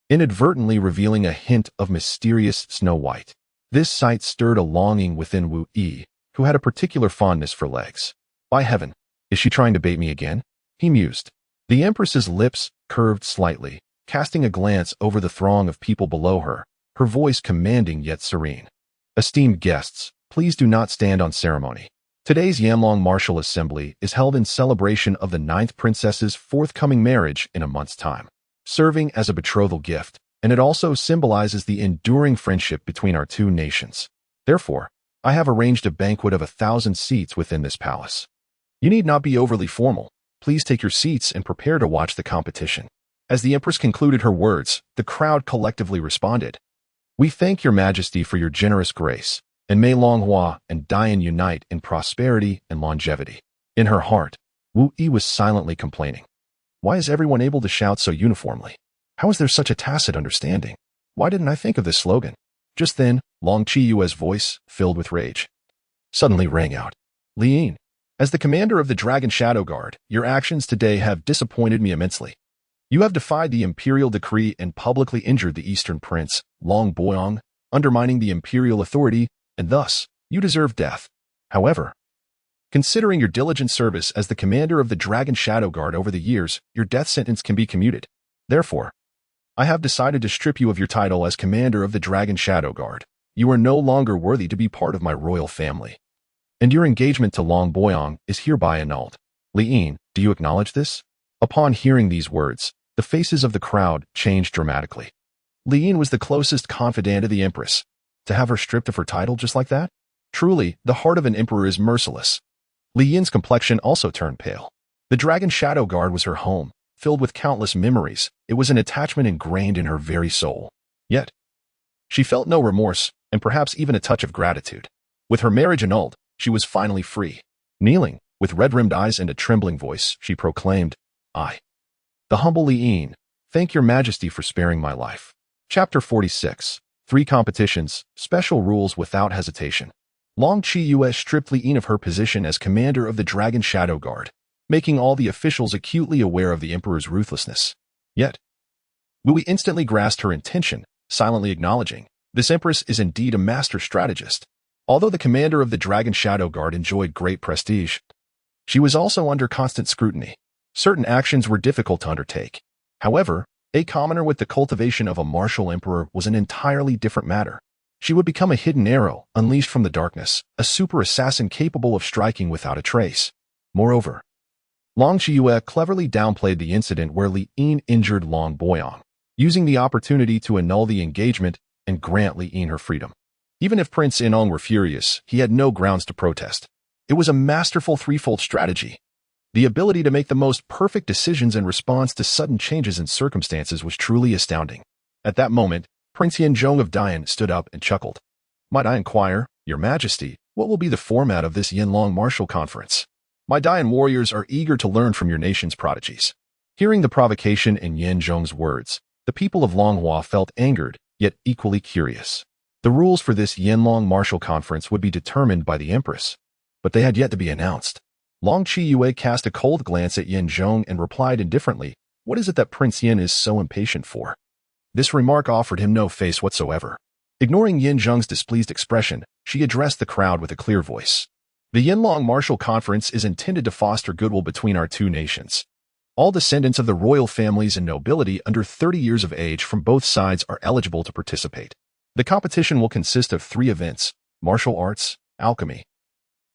inadvertently revealing a hint of mysterious snow white. This sight stirred a longing within Wu Yi, who had a particular fondness for legs. By heaven, is she trying to bait me again? He mused. The Empress's lips curved slightly, casting a glance over the throng of people below her, her voice commanding yet serene. Esteemed guests, please do not stand on ceremony. Today's Yamlong Martial Assembly is held in celebration of the 9th princess's forthcoming marriage in a month's time, serving as a betrothal gift, and it also symbolizes the enduring friendship between our two nations. Therefore, I have arranged a banquet of 1,000 seats within this palace. You need not be overly formal. Please take your seats and prepare to watch the competition. As the Empress concluded her words, the crowd collectively responded. We thank your Majesty for your generous grace, and may Longhua and Dian unite in prosperity and longevity. In her heart, Wu Yi was silently complaining. Why is everyone able to shout so uniformly? How is there such a tacit understanding? Why didn't I think of this slogan? Just then, Long Qiyue's voice, filled with rage, suddenly rang out. Li Yin, As the commander of the Dragon Shadow Guard, your actions today have disappointed me immensely. You have defied the imperial decree and publicly injured the Eastern Prince, Long Boyong, undermining the imperial authority, and thus, you deserve death. However, considering your diligent service as the commander of the Dragon Shadow Guard over the years, your death sentence can be commuted. Therefore, I have decided to strip you of your title as commander of the Dragon Shadow Guard. You are no longer worthy to be part of my royal family. And your engagement to Long Boyong is hereby annulled. Li Yin, do you acknowledge this? Upon hearing these words, the faces of the crowd changed dramatically. Li Yin was the closest confidant of the Empress. To have her stripped of her title just like that? Truly, the heart of an emperor is merciless. Li Yin's complexion also turned pale. The Dragon Shadow Guard was her home, filled with countless memories. It was an attachment ingrained in her very soul. Yet, she felt no remorse, and perhaps even a touch of gratitude. With her marriage annulled, she was finally free. Kneeling, with red-rimmed eyes and a trembling voice, she proclaimed, I, the humble Li Yin, thank your majesty for sparing my life. Chapter 46. 3 Competitions, Special Rules Without Hesitation. Long Qiyue stripped Li Yin of her position as commander of the Dragon Shadow Guard, making all the officials acutely aware of the emperor's ruthlessness. Yet, Wu instantly grasped her intention, silently acknowledging, this empress is indeed a master strategist. Although the commander of the Dragon Shadow Guard enjoyed great prestige, she was also under constant scrutiny. Certain actions were difficult to undertake. However, a commoner with the cultivation of a martial emperor was an entirely different matter. She would become a hidden arrow, unleashed from the darkness, a super assassin capable of striking without a trace. Moreover, Long Qiyue cleverly downplayed the incident where Li Yin injured Long Boyong, using the opportunity to annul the engagement and grant Li Yin her freedom. Even if Prince Inong were furious, he had no grounds to protest. It was a masterful threefold strategy. The ability to make the most perfect decisions in response to sudden changes in circumstances was truly astounding. At that moment, Prince Yanzhong of Dian stood up and chuckled. Might I inquire, Your Majesty, what will be the format of this Yanlong Martial Conference? My Dian warriors are eager to learn from your nation's prodigies. Hearing the provocation in Yanzhong's words, the people of Longhua felt angered, yet equally curious. The rules for this Yanlong Martial Conference would be determined by the Empress, but they had yet to be announced. Long Qiyue cast a cold glance at Yanzhong and replied indifferently, What is it that Prince Yin is so impatient for? This remark offered him no face whatsoever. Ignoring Yanzhong's displeased expression, she addressed the crowd with a clear voice. The Yanlong Martial Conference is intended to foster goodwill between our two nations. All descendants of the royal families and nobility under 30 years of age from both sides are eligible to participate. The competition will consist of 3 events: martial arts, alchemy,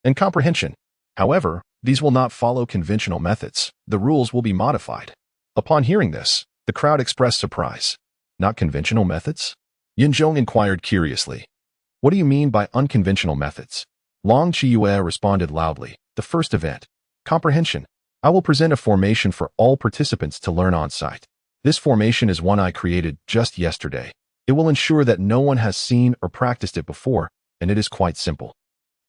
and comprehension. However, these will not follow conventional methods. The rules will be modified. Upon hearing this, the crowd expressed surprise. Not conventional methods? Yanzhong inquired curiously. What do you mean by unconventional methods? Long Qiyue responded loudly. The first event, comprehension. I will present a formation for all participants to learn on site. This formation is one I created just yesterday. It will ensure that no one has seen or practiced it before, and it is quite simple.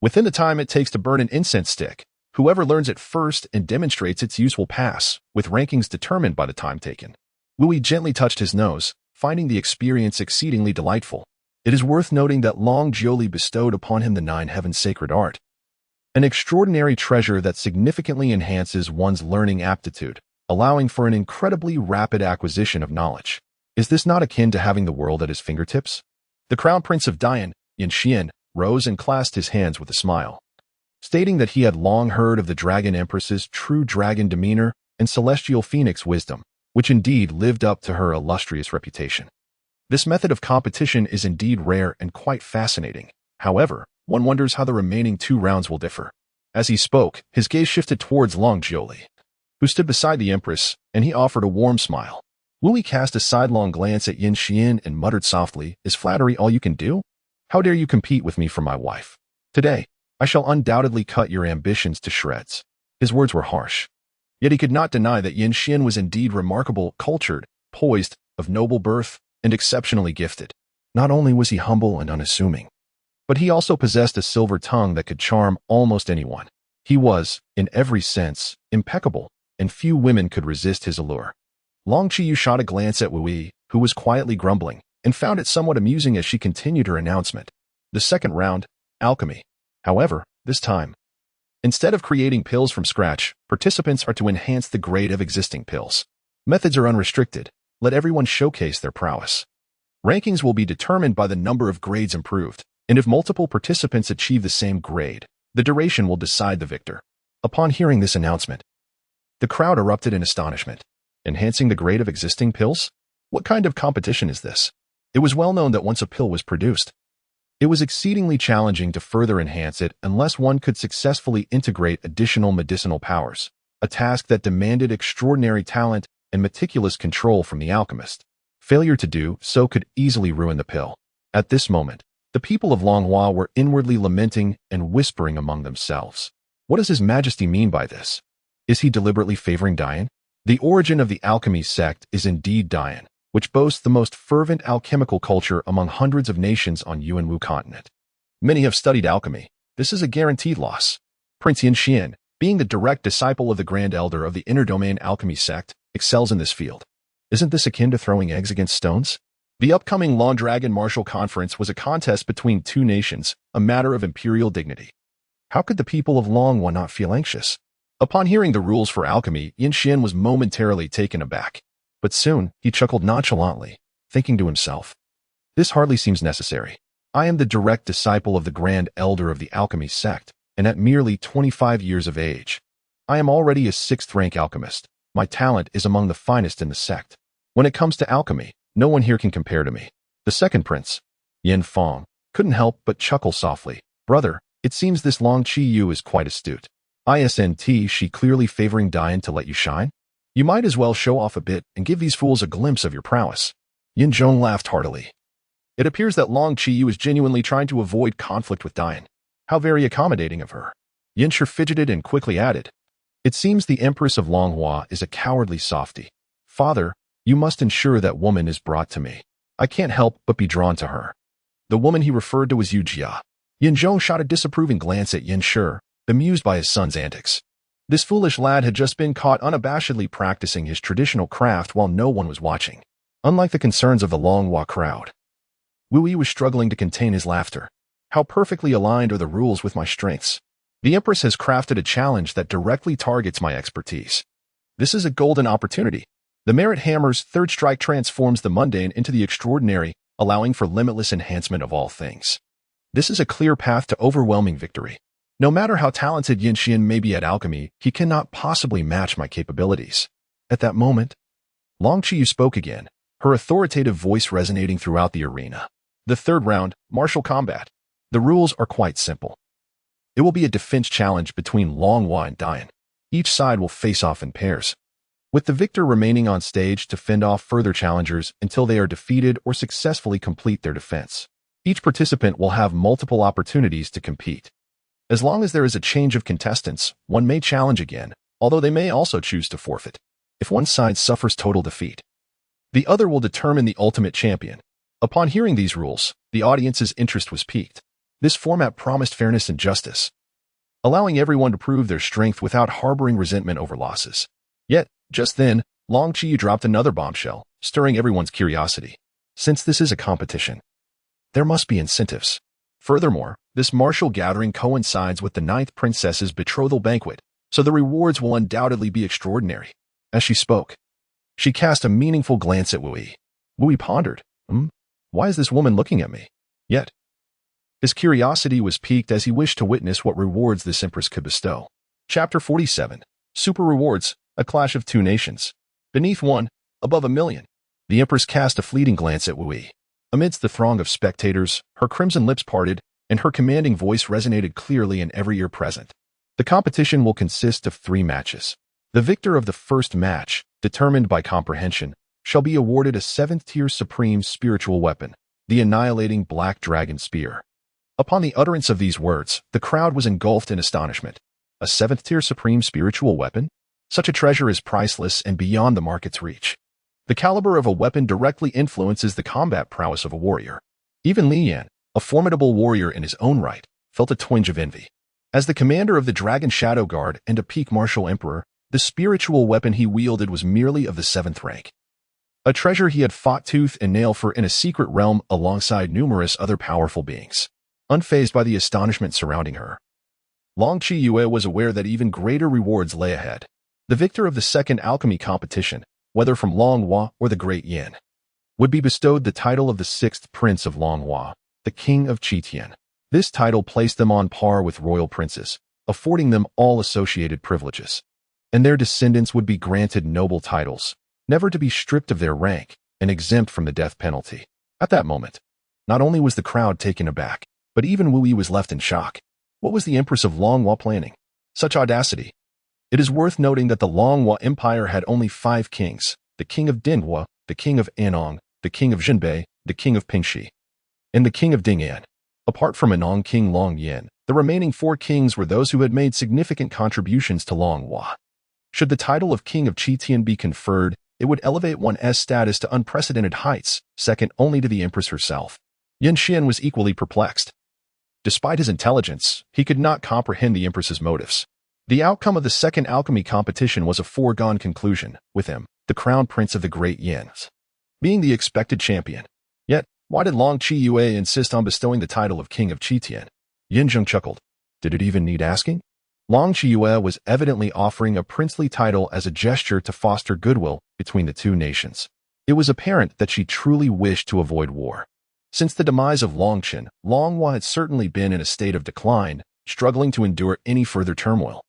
Within the time it takes to burn an incense stick, whoever learns it first and demonstrates its use will pass, with rankings determined by the time taken. Wu Yi gently touched his nose, finding the experience exceedingly delightful. It is worth noting that Long Jioli bestowed upon him the 9 Heavens sacred art, an extraordinary treasure that significantly enhances one's learning aptitude, allowing for an incredibly rapid acquisition of knowledge. Is this not akin to having the world at his fingertips? The Crown Prince of Dian, Yin Xian, rose and clasped his hands with a smile, stating that he had long heard of the Dragon Empress's true dragon demeanor and celestial phoenix wisdom, which indeed lived up to her illustrious reputation. This method of competition is indeed rare and quite fascinating. However, one wonders how the remaining 2 rounds will differ. As he spoke, his gaze shifted towards Long Jioli, who stood beside the Empress, and he offered a warm smile. Wu Yi cast a sidelong glance at Yin Xian and muttered softly, Is flattery all you can do? How dare you compete with me for my wife? Today, I shall undoubtedly cut your ambitions to shreds. His words were harsh. Yet he could not deny that Yin Xian was indeed remarkable, cultured, poised, of noble birth, and exceptionally gifted. Not only was he humble and unassuming, but he also possessed a silver tongue that could charm almost anyone. He was, in every sense, impeccable, and few women could resist his allure. Long Qiyu shot a glance at Wu Yi, who was quietly grumbling, and found it somewhat amusing as she continued her announcement. The second round, alchemy. However, this time, Instead of creating pills from scratch, participants are to enhance the grade of existing pills. Methods are unrestricted. Let everyone showcase their prowess. Rankings will be determined by the number of grades improved, and if multiple participants achieve the same grade, the duration will decide the victor. Upon hearing this announcement, the crowd erupted in astonishment. Enhancing the grade of existing pills? What kind of competition is this? It was well known that once a pill was produced, it was exceedingly challenging to further enhance it unless one could successfully integrate additional medicinal powers, a task that demanded extraordinary talent and meticulous control from the alchemist. Failure to do so could easily ruin the pill. At this moment, the people of Longhua were inwardly lamenting and whispering among themselves. What does His Majesty mean by this? Is he deliberately favoring Dian? The origin of the alchemy sect is indeed Dian, which boasts the most fervent alchemical culture among hundreds of nations on Yuanwu continent. Many have studied alchemy. This is a guaranteed loss. Prince Yin, being the direct disciple of the Grand Elder of the Inner Domain Alchemy sect, excels in this field. Isn't this akin to throwing eggs against stones? The upcoming Long Dragon Martial Conference was a contest between two nations, a matter of imperial dignity. How could the people of Longhua not feel anxious? Upon hearing the rules for alchemy, Yin Xian was momentarily taken aback. But soon, he chuckled nonchalantly, thinking to himself, "This hardly seems necessary. I am the direct disciple of the Grand Elder of the Alchemy sect, and at merely 25 years of age, I am already a 6th-rank alchemist. My talent is among the finest in the sect. When it comes to alchemy, no one here can compare to me." The second prince, Yin Fong, couldn't help but chuckle softly. "Brother, it seems this Long Qiyu is quite astute. Isn't she clearly favoring Dian to let you shine? You might as well show off a bit and give these fools a glimpse of your prowess." Yin Zhong laughed heartily. It appears that Long Qiyu is genuinely trying to avoid conflict with Dian. How very accommodating of her. Yin Shi fidgeted and quickly added, "It seems the Empress of Longhua is a cowardly softy. Father, you must ensure that woman is brought to me. I can't help but be drawn to her." The woman he referred to as Yu Jia. Yin Zhong shot a disapproving glance at Yin Shi, amused by his son's antics. This foolish lad had just been caught unabashedly practicing his traditional craft while no one was watching. Unlike the concerns of the Longhua crowd, Wu Yi was struggling to contain his laughter. How perfectly aligned are the rules with my strengths. The Empress has crafted a challenge that directly targets my expertise. This is a golden opportunity. The Merit Hammer's third strike transforms the mundane into the extraordinary, allowing for limitless enhancement of all things. This is a clear path to overwhelming victory. No matter how talented Yin Xian may be at alchemy, he cannot possibly match my capabilities. At that moment, Long Qiyu spoke again, her authoritative voice resonating throughout the arena. The third round, martial combat. The rules are quite simple. It will be a defense challenge between Longhua and Dian. Each side will face off in pairs, with the victor remaining on stage to fend off further challengers until they are defeated or successfully complete their defense. Each participant will have multiple opportunities to compete. As long as there is a change of contestants, one may challenge again, although they may also choose to forfeit. If one side suffers total defeat, the other will determine the ultimate champion. Upon hearing these rules, the audience's interest was piqued. This format promised fairness and justice, allowing everyone to prove their strength without harboring resentment over losses. Yet, just then, Long Qiyu dropped another bombshell, stirring everyone's curiosity. Since this is a competition, there must be incentives. Furthermore, this martial gathering coincides with the 9th princess's betrothal banquet, so the rewards will undoubtedly be extraordinary. As she spoke, she cast a meaningful glance at Wu Yi. Wu Yi pondered, why is this woman looking at me? Yet, his curiosity was piqued as he wished to witness what rewards this empress could bestow. Chapter 47. Super Rewards, a Clash of Two Nations. Beneath 1, above 1,000,000. The empress cast a fleeting glance at Wu Yi. Amidst the throng of spectators, her crimson lips parted, and her commanding voice resonated clearly in every ear present. The competition will consist of 3 matches. The victor of the first match, determined by comprehension, shall be awarded a 7th-tier supreme spiritual weapon, the annihilating Black Dragon Spear. Upon the utterance of these words, the crowd was engulfed in astonishment. A 7th-tier supreme spiritual weapon? Such a treasure is priceless and beyond the market's reach. The caliber of a weapon directly influences the combat prowess of a warrior. Even Li Yan, a formidable warrior in his own right, felt a twinge of envy. As the commander of the Dragon Shadow Guard and a peak martial emperor, the spiritual weapon he wielded was merely of the 7th rank. A treasure he had fought tooth and nail for in a secret realm alongside numerous other powerful beings. Unfazed by the astonishment surrounding her, Long Qiyue was aware that even greater rewards lay ahead. The victor of the second alchemy competition, whether from Longhua or the Great Yin, would be bestowed the title of the sixth prince of Longhua, the king of Qitian. This title placed them on par with royal princes, affording them all associated privileges. And their descendants would be granted noble titles, never to be stripped of their rank and exempt from the death penalty. At that moment, not only was the crowd taken aback, but even Wu Yi was left in shock. What was the Empress of Longhua planning? Such audacity! It is worth noting that the Longhua Empire had only 5 kings: the king of Dinghua, the king of Anong, the king of Zhenbei, the king of Pingxi, and the king of Dingyan. Apart from Anong King Long Yin, the remaining 4 kings were those who had made significant contributions to Longhua. Should the title of King of Qitian be conferred, it would elevate one's status to unprecedented heights, second only to the Empress herself. Yin Xian was equally perplexed. Despite his intelligence, he could not comprehend the Empress's motives. The outcome of the second alchemy competition was a foregone conclusion, with him, the crown prince of the Great Yin, being the expected champion. Yet, why did Long Qiyue insist on bestowing the title of King of Qitian? Yin Zheng chuckled. Did it even need asking? Long Qiyue was evidently offering a princely title as a gesture to foster goodwill between the two nations. It was apparent that she truly wished to avoid war. Since the demise of Longchen, Longhua had certainly been in a state of decline, struggling to endure any further turmoil.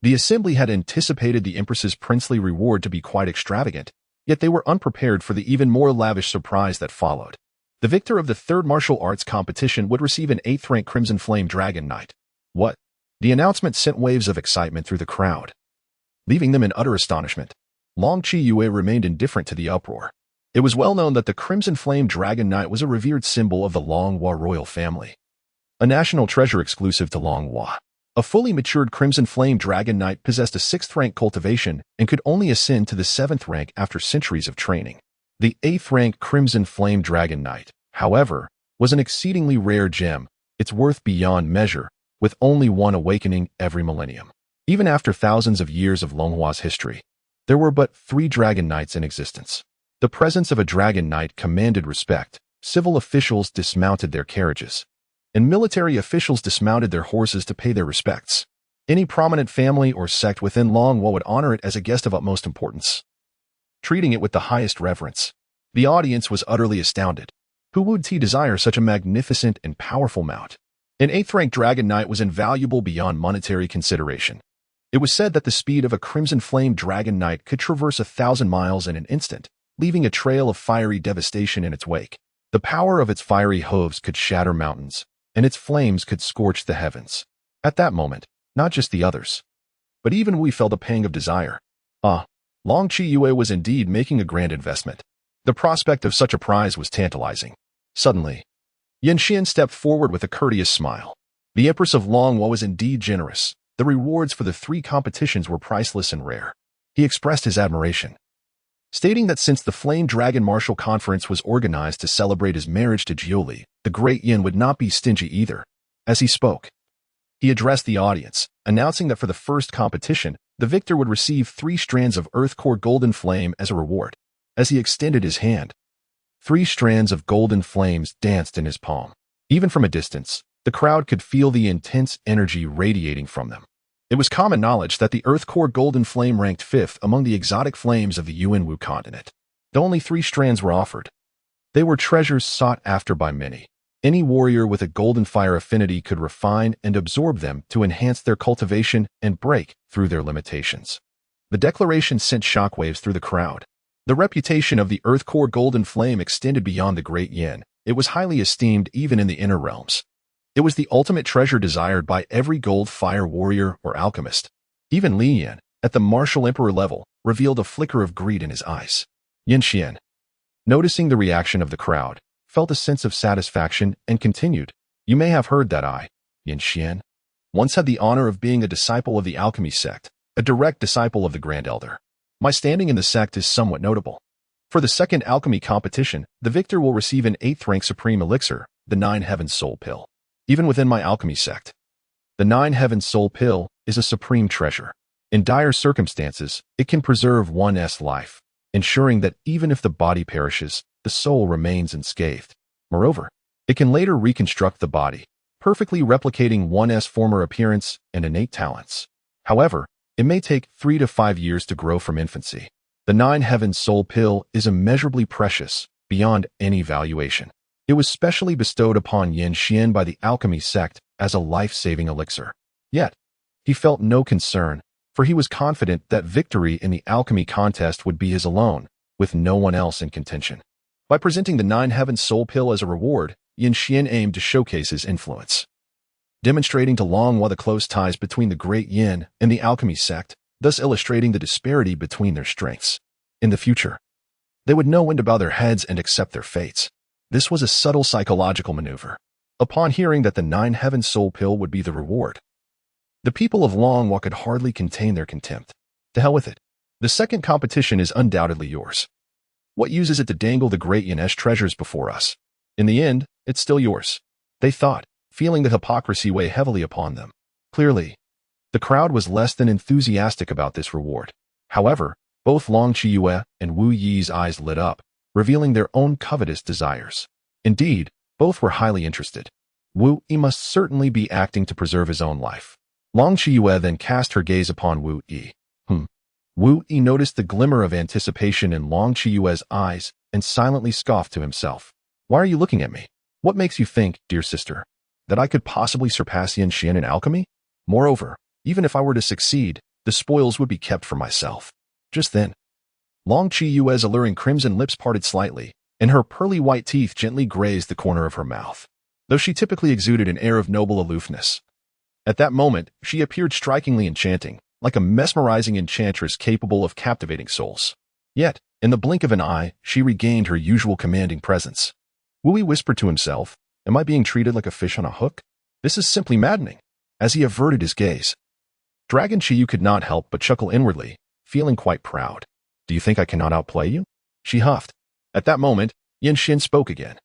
The assembly had anticipated the Empress's princely reward to be quite extravagant, yet they were unprepared for the even more lavish surprise that followed. The victor of the third martial arts competition would receive an 8th-rank Crimson Flame Dragon Knight. What? The announcement sent waves of excitement through the crowd, leaving them in utter astonishment. Long Qiyue remained indifferent to the uproar. It was well known that the Crimson Flame Dragon Knight was a revered symbol of the Longhua royal family, a national treasure exclusive to Longhua. A fully matured Crimson Flame Dragon Knight possessed a 6th-rank cultivation and could only ascend to the 7th rank after centuries of training. The 8th-rank Crimson Flame Dragon Knight, however, was an exceedingly rare gem, its worth beyond measure, with only one awakening every millennium. Even after thousands of years of Longhua's history, there were but 3 Dragon Knights in existence. The presence of a Dragon Knight commanded respect. Civil officials dismounted their carriages, and military officials dismounted their horses to pay their respects. Any prominent family or sect within Longhua would honor it as a guest of utmost importance, treating it with the highest reverence. The audience was utterly astounded. Who would desire such a magnificent and powerful mount? An 8th-rank Dragon Knight was invaluable beyond monetary consideration. It was said that the speed of a Crimson Flame Dragon Knight could traverse 1,000 miles in an instant, leaving a trail of fiery devastation in its wake. The power of its fiery hooves could shatter mountains, and its flames could scorch the heavens. At that moment, not just the others, but even we felt a pang of desire. Long Qiyue was indeed making a grand investment. The prospect of such a prize was tantalizing. Suddenly, Yin Xian stepped forward with a courteous smile. The Empress of Longhua was indeed generous. The rewards for the 3 competitions were priceless and rare. He expressed his admiration, stating that since the Flame Dragon Martial Conference was organized to celebrate his marriage to Jiuli, the Great Yin would not be stingy either. As he spoke, he addressed the audience, announcing that for the first competition, the victor would receive 3 strands of Earth Core Golden Flame as a reward. As he extended his hand, 3 strands of golden flames danced in his palm. Even from a distance, the crowd could feel the intense energy radiating from them. It was common knowledge that the Earth Core Golden Flame ranked 5th among the exotic flames of the Yuanwu continent. Though only 3 strands were offered, they were treasures sought after by many. Any warrior with a golden fire affinity could refine and absorb them to enhance their cultivation and break through their limitations. The declaration sent shockwaves through the crowd. The reputation of the Earth Core Golden Flame extended beyond the Great Yin. It was highly esteemed even in the inner realms. It was the ultimate treasure desired by every gold fire warrior or alchemist. Even Li Yan, at the martial emperor level, revealed a flicker of greed in his eyes. Yin Xian, noticing the reaction of the crowd, felt a sense of satisfaction and continued, "You may have heard that I, Yin Xian, once had the honor of being a disciple of the alchemy sect, a direct disciple of the Grand Elder. My standing in the sect is somewhat notable. For the second alchemy competition, the victor will receive an 8th-rank supreme elixir, the 9 Heavens Soul Pill. Even within my alchemy sect, the 9 Heavens Soul Pill is a supreme treasure. In dire circumstances, it can preserve one's life, ensuring that even if the body perishes, the soul remains unscathed. Moreover, it can later reconstruct the body, perfectly replicating one's former appearance and innate talents. However, it may take 3 to 5 years to grow from infancy. The 9 Heavens Soul Pill is immeasurably precious, beyond any valuation. It was specially bestowed upon Yin Xian by the alchemy sect as a life-saving elixir. Yet, he felt no concern, for he was confident that victory in the alchemy contest would be his alone, with no one else in contention. By presenting the 9 Heavens Soul Pill as a reward, Yin Xian aimed to showcase his influence, demonstrating to Longhua the close ties between the Great Yin and the alchemy sect, thus illustrating the disparity between their strengths. In the future, they would know when to bow their heads and accept their fates. This was a subtle psychological maneuver. Upon hearing that the 9 Heavens Soul Pill would be the reward, the people of Longhua could hardly contain their contempt. To hell with it. The second competition is undoubtedly yours. What use is it to dangle the Great Yin's treasures before us? In the end, it's still yours, they thought, feeling the hypocrisy weigh heavily upon them. Clearly, the crowd was less than enthusiastic about this reward. However, both Long Qiyu and Wu Yi's eyes lit up, revealing their own covetous desires. Indeed, both were highly interested. Wu Yi must certainly be acting to preserve his own life. Long Qiyu then cast her gaze upon Wu Yi. Wu Yi noticed the glimmer of anticipation in Long Qiyue's eyes and silently scoffed to himself. Why are you looking at me? What makes you think, dear sister, that I could possibly surpass Yin Xian in alchemy? Moreover, even if I were to succeed, the spoils would be kept for myself. Just then, Long Qiyue's alluring crimson lips parted slightly, and her pearly white teeth gently grazed the corner of her mouth, though she typically exuded an air of noble aloofness. At that moment, she appeared strikingly enchanting, like a mesmerizing enchantress capable of captivating souls. Yet, in the blink of an eye, she regained her usual commanding presence. Wu Yi whispered to himself, "Am I being treated like a fish on a hook? This is simply maddening." As he averted his gaze, Dragon Qiyu could not help but chuckle inwardly, feeling quite proud. "Do you think I cannot outplay you?" she huffed. At that moment, Yin Xian spoke again.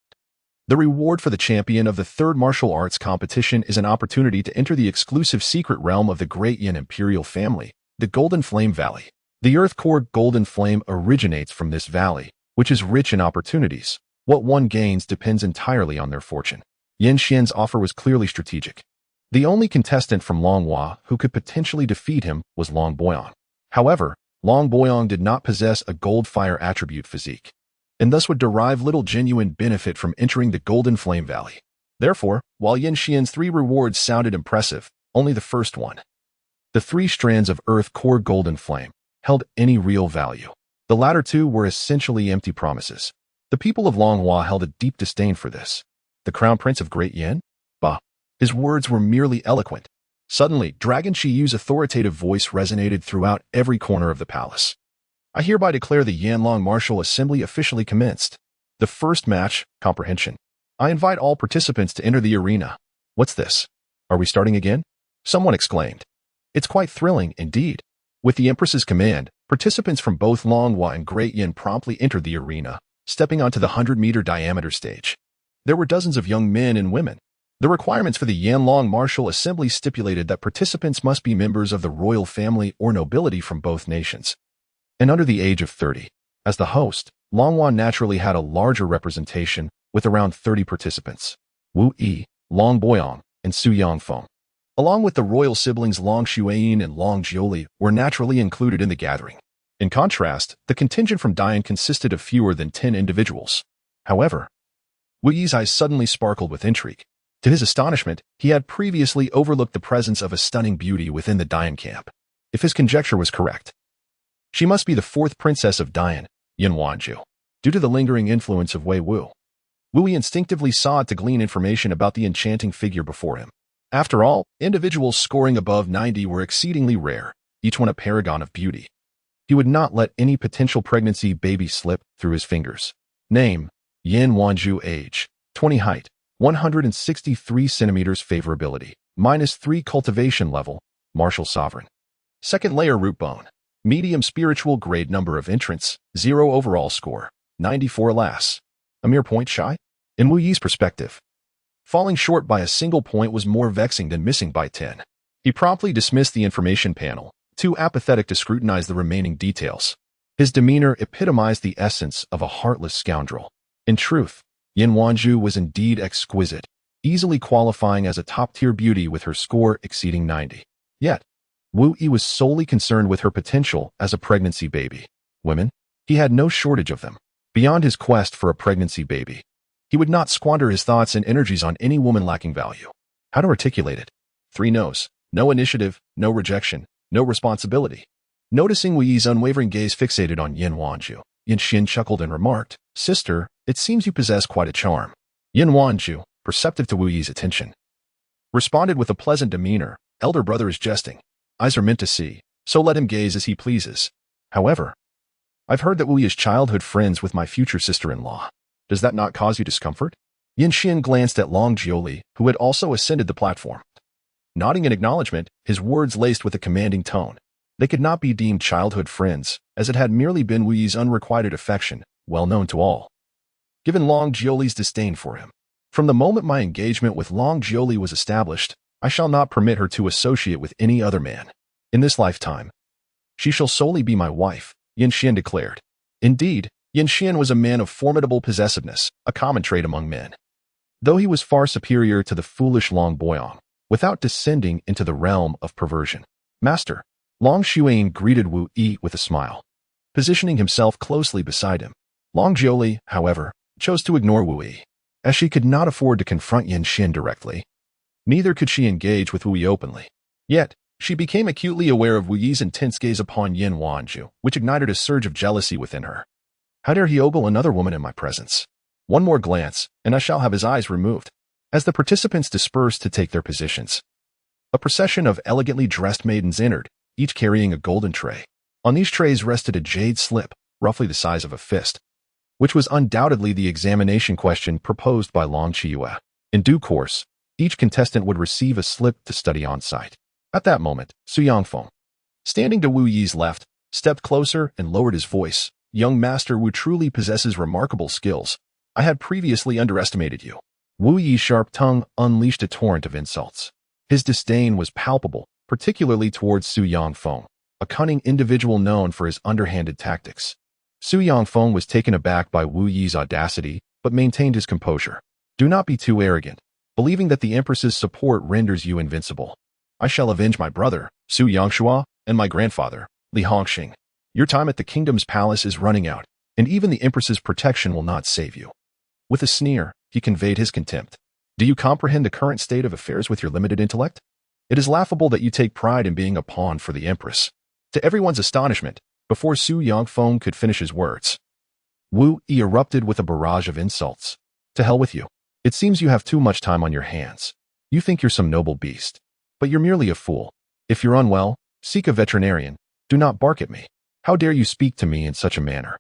"The reward for the champion of the third martial arts competition is an opportunity to enter the exclusive secret realm of the Great Yin Imperial family, the Golden Flame Valley. The Earth Core Golden Flame originates from this valley, which is rich in opportunities. What one gains depends entirely on their fortune." Yin Xian's offer was clearly strategic. The only contestant from Longhua who could potentially defeat him was Long Boyong. However, Long Boyong did not possess a gold fire attribute physique, and thus would derive little genuine benefit from entering the Golden Flame Valley. Therefore, while Yin Xian's 3 rewards sounded impressive, only the first one, the 3 strands of Earth Core Golden Flame, held any real value. The latter 2 were essentially empty promises. The people of Longhua held a deep disdain for this. The Crown Prince of Great Yin? Bah! His words were merely eloquent. Suddenly, Dragon Qiyu's authoritative voice resonated throughout every corner of the palace. "I hereby declare the Yanlong Martial Assembly officially commenced. The first match, comprehension. I invite all participants to enter the arena." "What's this? Are we starting again?" someone exclaimed. "It's quite thrilling, indeed." With the Empress's command, participants from both Longhua and Great Yin promptly entered the arena, stepping onto the 100-meter diameter stage. There were dozens of young men and women. The requirements for the Yanlong Martial Assembly stipulated that participants must be members of the royal family or nobility from both nations, and under the age of 30. As the host, Longhua naturally had a larger representation, with around 30 participants. Wu Yi, Long Boyong, and Su Yangfeng, along with the royal siblings Long Xueyin and Long Jiuli, were naturally included in the gathering. In contrast, the contingent from Dian consisted of fewer than 10 individuals. However, Wu Yi's eyes suddenly sparkled with intrigue. To his astonishment, he had previously overlooked the presence of a stunning beauty within the Dian camp. If his conjecture was correct, she must be the 4th princess of Dian, Yin Wanju. Due to the lingering influence of Wei Wu, Wu Yi instinctively sought to glean information about the enchanting figure before him. After all, individuals scoring above 90 were exceedingly rare, each one a paragon of beauty. He would not let any potential pregnancy baby slip through his fingers. Name: Yin Wanju. Age: 20. Height: 163 centimeters. Favorability: -3. Cultivation level: Martial Sovereign. Second layer root bone. Medium spiritual grade. Number of entrants: 0. Overall score: 94. Alas, a mere point shy? In Wu Yi's perspective, falling short by a single point was more vexing than missing by 10. He promptly dismissed the information panel, too apathetic to scrutinize the remaining details. His demeanor epitomized the essence of a heartless scoundrel. In truth, Yin Wanju was indeed exquisite, easily qualifying as a top-tier beauty with her score exceeding 90. Yet, Wu Yi was solely concerned with her potential as a pregnancy baby. Women? He had no shortage of them. Beyond his quest for a pregnancy baby, he would not squander his thoughts and energies on any woman lacking value. How to articulate it? 3 no's. No initiative, no rejection, no responsibility. Noticing Wu Yi's unwavering gaze fixated on Yin Wanju, Yin Xin chuckled and remarked, "Sister, it seems you possess quite a charm." Yin Wanju, perceptive to Wu Yi's attention, responded with a pleasant demeanor, "Elder brother is jesting. Eyes are meant to see, so let him gaze as he pleases. However, I've heard that Wu Yi is childhood friends with my future sister-in-law. Does that not cause you discomfort?" Yin Xin glanced at Long Jiuli, who had also ascended the platform. Nodding in acknowledgement, his words laced with a commanding tone. They could not be deemed childhood friends, as it had merely been Wu Yi's unrequited affection, well known to all. Given Long Jioli's disdain for him, from the moment my engagement with Long Jioli was established, I shall not permit her to associate with any other man. In this lifetime, she shall solely be my wife, Yin Xin declared. Indeed, Yin Xin was a man of formidable possessiveness, a common trait among men. Though he was far superior to the foolish Long Boyong, without descending into the realm of perversion. "Master," Long Xuan greeted Wu Yi with a smile, positioning himself closely beside him. Long Jioli, however, chose to ignore Wu Yi, as she could not afford to confront Yin Xin directly. Neither could she engage with Wu Yi openly. Yet, she became acutely aware of Wu Yi's intense gaze upon Yin Wanju, which ignited a surge of jealousy within her. How dare he ogle another woman in my presence? One more glance, and I shall have his eyes removed. As the participants dispersed to take their positions, a procession of elegantly dressed maidens entered, each carrying a golden tray. On these trays rested a jade slip, roughly the size of a fist, which was undoubtedly the examination question proposed by Long Chiyue. In due course, each contestant would receive a slip to study on site. At that moment, Su Yangfeng, standing to Wu Yi's left, stepped closer and lowered his voice. "Young Master Wu truly possesses remarkable skills. I had previously underestimated you." Wu Yi's sharp tongue unleashed a torrent of insults. His disdain was palpable, particularly towards Su Yangfeng, a cunning individual known for his underhanded tactics. Su Yangfeng was taken aback by Wu Yi's audacity, but maintained his composure. "Do not be too arrogant, believing that the Empress's support renders you invincible. I shall avenge my brother, Su Yangshua, and my grandfather, Li Hongxing. Your time at the kingdom's palace is running out, and even the Empress's protection will not save you." With a sneer, he conveyed his contempt. "Do you comprehend the current state of affairs with your limited intellect? It is laughable that you take pride in being a pawn for the Empress." To everyone's astonishment, before Su Yangfeng could finish his words, Wu Yi erupted with a barrage of insults. "To hell with you. It seems you have too much time on your hands. You think you're some noble beast. But you're merely a fool. If you're unwell, seek a veterinarian. Do not bark at me. How dare you speak to me in such a manner?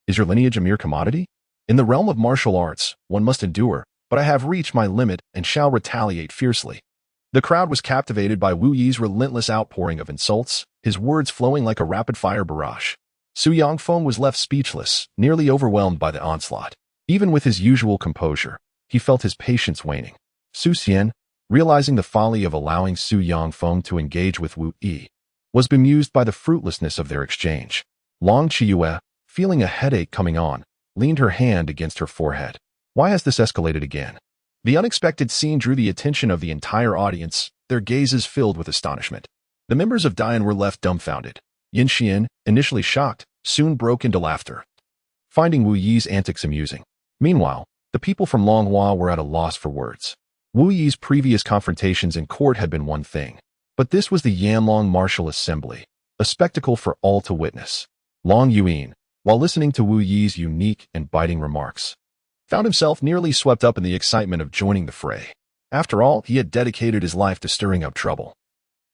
Is your lineage a mere commodity? In the realm of martial arts, one must endure, but I have reached my limit and shall retaliate fiercely." The crowd was captivated by Wu Yi's relentless outpouring of insults, his words flowing like a rapid-fire barrage. Su Yangfeng was left speechless, nearly overwhelmed by the onslaught. Even with his usual composure, he felt his patience waning. Su Xian, realizing the folly of allowing Su Yangfeng to engage with Wu Yi, was bemused by the fruitlessness of their exchange. Long Chiyue, feeling a headache coming on, leaned her hand against her forehead. Why has this escalated again? The unexpected scene drew the attention of the entire audience, their gazes filled with astonishment. The members of Dian were left dumbfounded. Yin Xian, initially shocked, soon broke into laughter, finding Wu Yi's antics amusing. Meanwhile, the people from Longhua were at a loss for words. Wu Yi's previous confrontations in court had been one thing, but this was the Yanlong Martial Assembly, a spectacle for all to witness. Long Yuan, while listening to Wu Yi's unique and biting remarks, found himself nearly swept up in the excitement of joining the fray. After all, he had dedicated his life to stirring up trouble,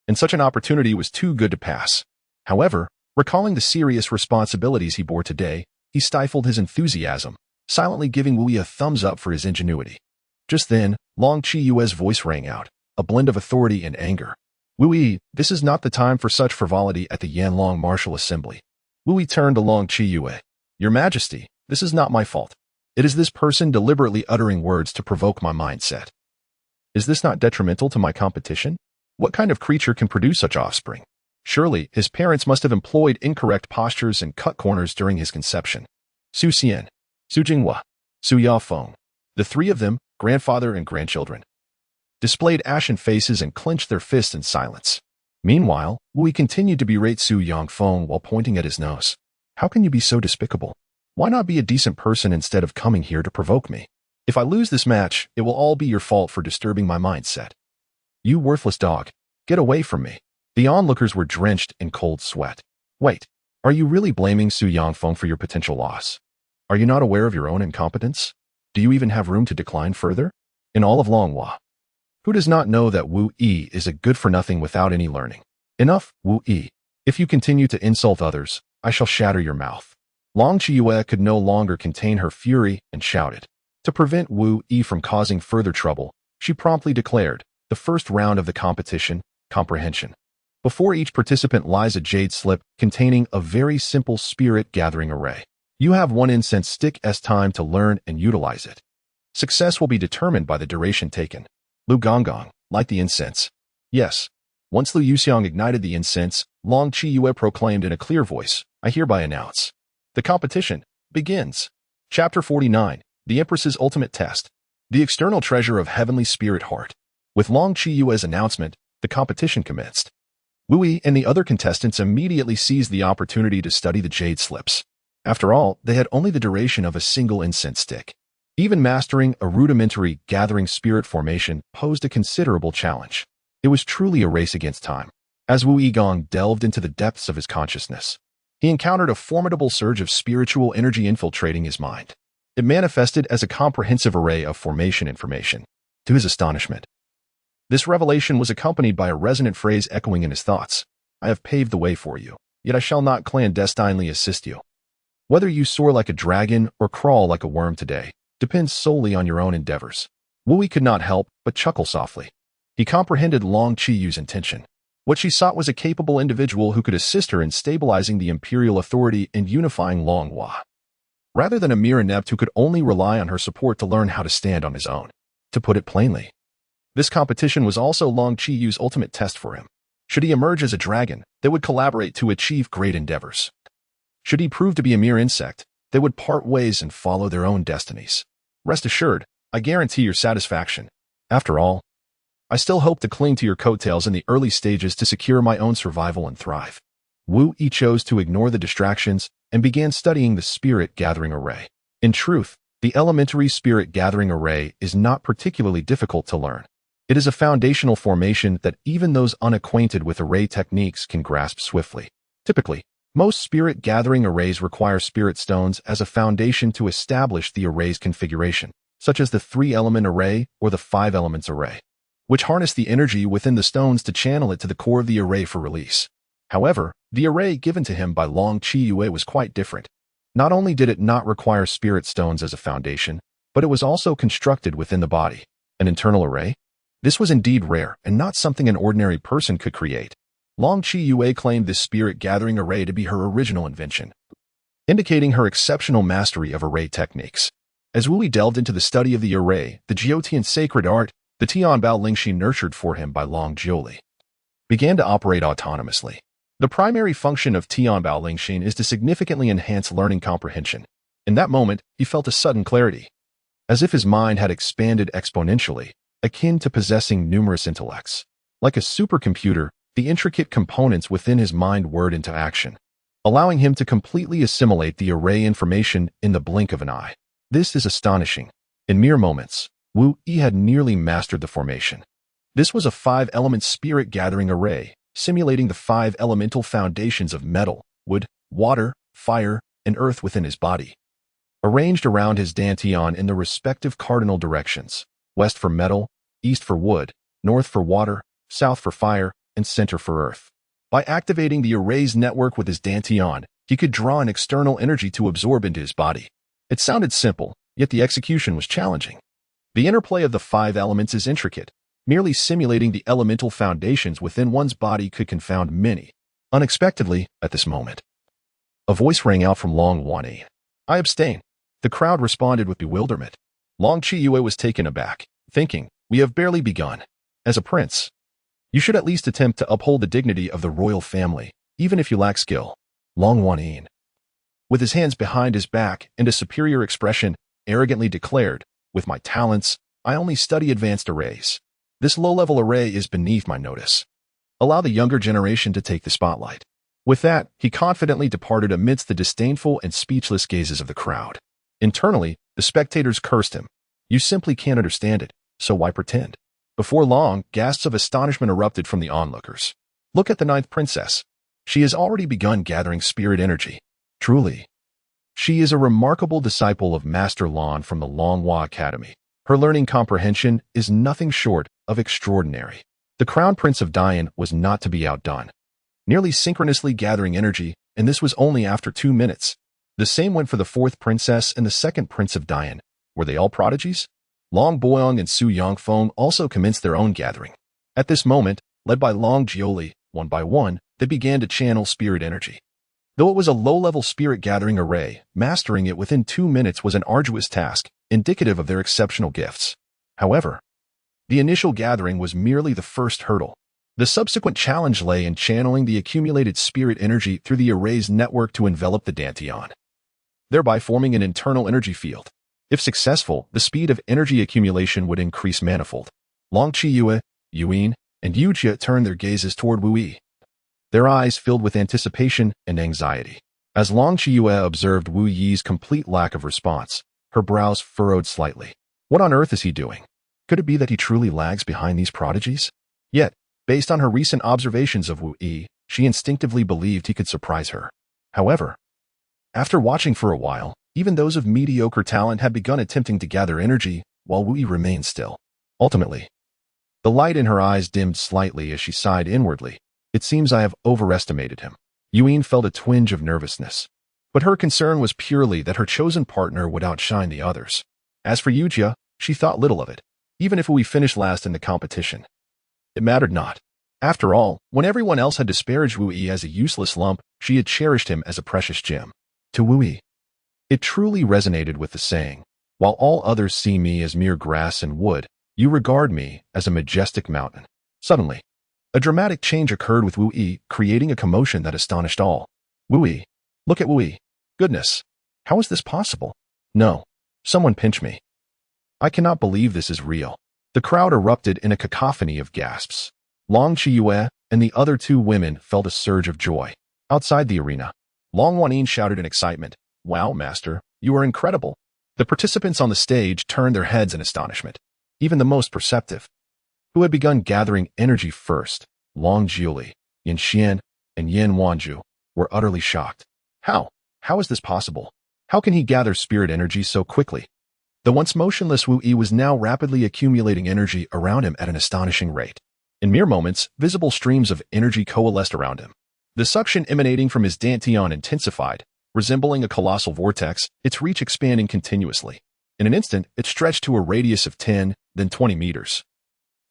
and such an opportunity was too good to pass. However, recalling the serious responsibilities he bore today, he stifled his enthusiasm, silently giving Wu Yi a thumbs up for his ingenuity. Just then, Long Chiyue's voice rang out, a blend of authority and anger. "Wu Yi, this is not the time for such frivolity at the Yanlong Martial Assembly." Wu Yi turned to Long Chiyue. "Your Majesty, this is not my fault. It is this person deliberately uttering words to provoke my mindset. Is this not detrimental to my competition? What kind of creature can produce such offspring? Surely, his parents must have employed incorrect postures and cut corners during his conception." Su Xian, Su Jinghua, Su Yafeng, the three of them, grandfather and grandchildren, displayed ashen faces and clenched their fists in silence. Meanwhile, Wu continued to berate Su Yongfeng while pointing at his nose. How can you be so despicable? Why not be a decent person instead of coming here to provoke me? If I lose this match, it will all be your fault for disturbing my mindset. You worthless dog, get away from me. The onlookers were drenched in cold sweat. Wait, are you really blaming Su Yongfeng for your potential loss? Are you not aware of your own incompetence? Do you even have room to decline further? In all of Longhua, who does not know that Wu Yi is a good-for-nothing without any learning? Enough, Wu Yi. If you continue to insult others, I shall shatter your mouth. Long Chiyue could no longer contain her fury and shouted. To prevent Wu Yi from causing further trouble, she promptly declared, the first round of the competition, comprehension. Before each participant lies a jade slip containing a very simple spirit-gathering array. You have 1 incense stick's time to learn and utilize it. Success will be determined by the duration taken. Lu Gonggong, light the incense. Yes. Once Lu Yuxiang ignited the incense, Long Chiyue proclaimed in a clear voice, I hereby announce. The competition begins. Chapter 49, The Empress's Ultimate Test. The External Treasure of Heavenly Spirit Heart. With Long Chiyue's announcement, the competition commenced. Wu Yi and the other contestants immediately seized the opportunity to study the jade slips. After all, they had only the duration of a single incense stick. Even mastering a rudimentary gathering spirit formation posed a considerable challenge. It was truly a race against time. As Wu Yigong delved into the depths of his consciousness, he encountered a formidable surge of spiritual energy infiltrating his mind. It manifested as a comprehensive array of formation information. To his astonishment, this revelation was accompanied by a resonant phrase echoing in his thoughts. I have paved the way for you, yet I shall not clandestinely assist you. Whether you soar like a dragon or crawl like a worm today depends solely on your own endeavors. Wu Yi could not help but chuckle softly. He comprehended Long Chiyue's intention. What she sought was a capable individual who could assist her in stabilizing the imperial authority and unifying Longhua, rather than a mere inept who could only rely on her support to learn how to stand on his own. To put it plainly, this competition was also Long Chiyue's ultimate test for him. Should he emerge as a dragon, they would collaborate to achieve great endeavors. Should he prove to be a mere insect, they would part ways and follow their own destinies. Rest assured, I guarantee your satisfaction. After all, I still hope to cling to your coattails in the early stages to secure my own survival and thrive. Wu Yi chose to ignore the distractions and began studying the spirit gathering array. In truth, the elementary spirit gathering array is not particularly difficult to learn. It is a foundational formation that even those unacquainted with array techniques can grasp swiftly. Typically, most spirit gathering arrays require spirit stones as a foundation to establish the array's configuration, such as the 3-element array or the 5 elements array, which harness the energy within the stones to channel it to the core of the array for release. However, the array given to him by Long Chiyue was quite different. Not only did it not require spirit stones as a foundation, but it was also constructed within the body. An internal array? This was indeed rare and not something an ordinary person could create. Long Chiyue claimed this spirit gathering array to be her original invention, indicating her exceptional mastery of array techniques. As Wu Yi delved into the study of the array, the Jiutian sacred art, the Tianbao Lingxi nurtured for him by Long Jiuli, began to operate autonomously. The primary function of Tianbao Lingxi is to significantly enhance learning comprehension. In that moment, he felt a sudden clarity, as if his mind had expanded exponentially, akin to possessing numerous intellects. Like a supercomputer, the intricate components within his mind whirred into action, allowing him to completely assimilate the array information in the blink of an eye. This is astonishing. In mere moments, Wu Yi had nearly mastered the formation. This was a 5-element spirit gathering array, simulating the 5 elemental foundations of metal, wood, water, fire, and earth within his body, arranged around his dantian in the respective cardinal directions: west for metal, east for wood, north for water, south for fire, and center for earth. By activating the array's network with his dantian, he could draw an external energy to absorb into his body. It sounded simple, yet the execution was challenging. The interplay of the 5 elements is intricate. Merely simulating the elemental foundations within one's body could confound many. Unexpectedly, at this moment, a voice rang out from Long Wani. I abstain. The crowd responded with bewilderment. Long Chiyue was taken aback, thinking, we have barely begun. As a prince, you should at least attempt to uphold the dignity of the royal family, even if you lack skill. Long Wanin, with his hands behind his back and a superior expression, arrogantly declared, with my talents, I only study advanced arrays. This low-level array is beneath my notice. Allow the younger generation to take the spotlight. With that, he confidently departed amidst the disdainful and speechless gazes of the crowd. Internally, the spectators cursed him. You simply can't understand it, so why pretend? Before long, gasps of astonishment erupted from the onlookers. Look at the 9th princess. She has already begun gathering spirit energy. Truly, she is a remarkable disciple of Master Lan from the Longhua Academy. Her learning comprehension is nothing short of extraordinary. The Crown Prince of Dian was not to be outdone, nearly synchronously gathering energy, and this was only after 2 minutes. The same went for the 4th princess and the 2nd Prince of Dian. Were they all prodigies? Long Boyong and Su Yongfeng also commenced their own gathering. At this moment, led by Long Jioli, one by one, they began to channel spirit energy. Though it was a low-level spirit gathering array, mastering it within 2 minutes was an arduous task, indicative of their exceptional gifts. However, the initial gathering was merely the first hurdle. The subsequent challenge lay in channeling the accumulated spirit energy through the array's network to envelop the Dantian, thereby forming an internal energy field. If successful, the speed of energy accumulation would increase manifold. Long Qiyue, Yuan, and Yujia turned their gazes toward Wu Yi, their eyes filled with anticipation and anxiety. As Long Qiyue observed Wu Yi's complete lack of response, her brows furrowed slightly. What on earth is he doing? Could it be that he truly lags behind these prodigies? Yet, based on her recent observations of Wu Yi, she instinctively believed he could surprise her. However, after watching for a while, even those of mediocre talent had begun attempting to gather energy, while Wu Yi remained still. Ultimately, the light in her eyes dimmed slightly as she sighed inwardly. It seems I have overestimated him. Yuan felt a twinge of nervousness, but her concern was purely that her chosen partner would outshine the others. As for Yujia, she thought little of it, even if we finished last in the competition. It mattered not. After all, when everyone else had disparaged Wu Yi as a useless lump, she had cherished him as a precious gem. To Wu Yi, it truly resonated with the saying, while all others see me as mere grass and wood, you regard me as a majestic mountain. Suddenly, a dramatic change occurred with Wu Yi, creating a commotion that astonished all. Wu Yi, look at Wu Yi. Goodness, how is this possible? No, someone pinch me. I cannot believe this is real. The crowd erupted in a cacophony of gasps. Long Qiyue and the other 2 women felt a surge of joy. Outside the arena, Long Wanin shouted in excitement, Wow, Master, you are incredible. The participants on the stage turned their heads in astonishment. Even the most perceptive, who had begun gathering energy first, Long Jiuli, Yin Xian, and Yin Wanju, were utterly shocked. How? How is this possible? How can he gather spirit energy so quickly? The once motionless Wu Yi was now rapidly accumulating energy around him at an astonishing rate. In mere moments, visible streams of energy coalesced around him. The suction emanating from his Dantian intensified, resembling a colossal vortex, its reach expanding continuously. In an instant, it stretched to a radius of 10, then 20 meters.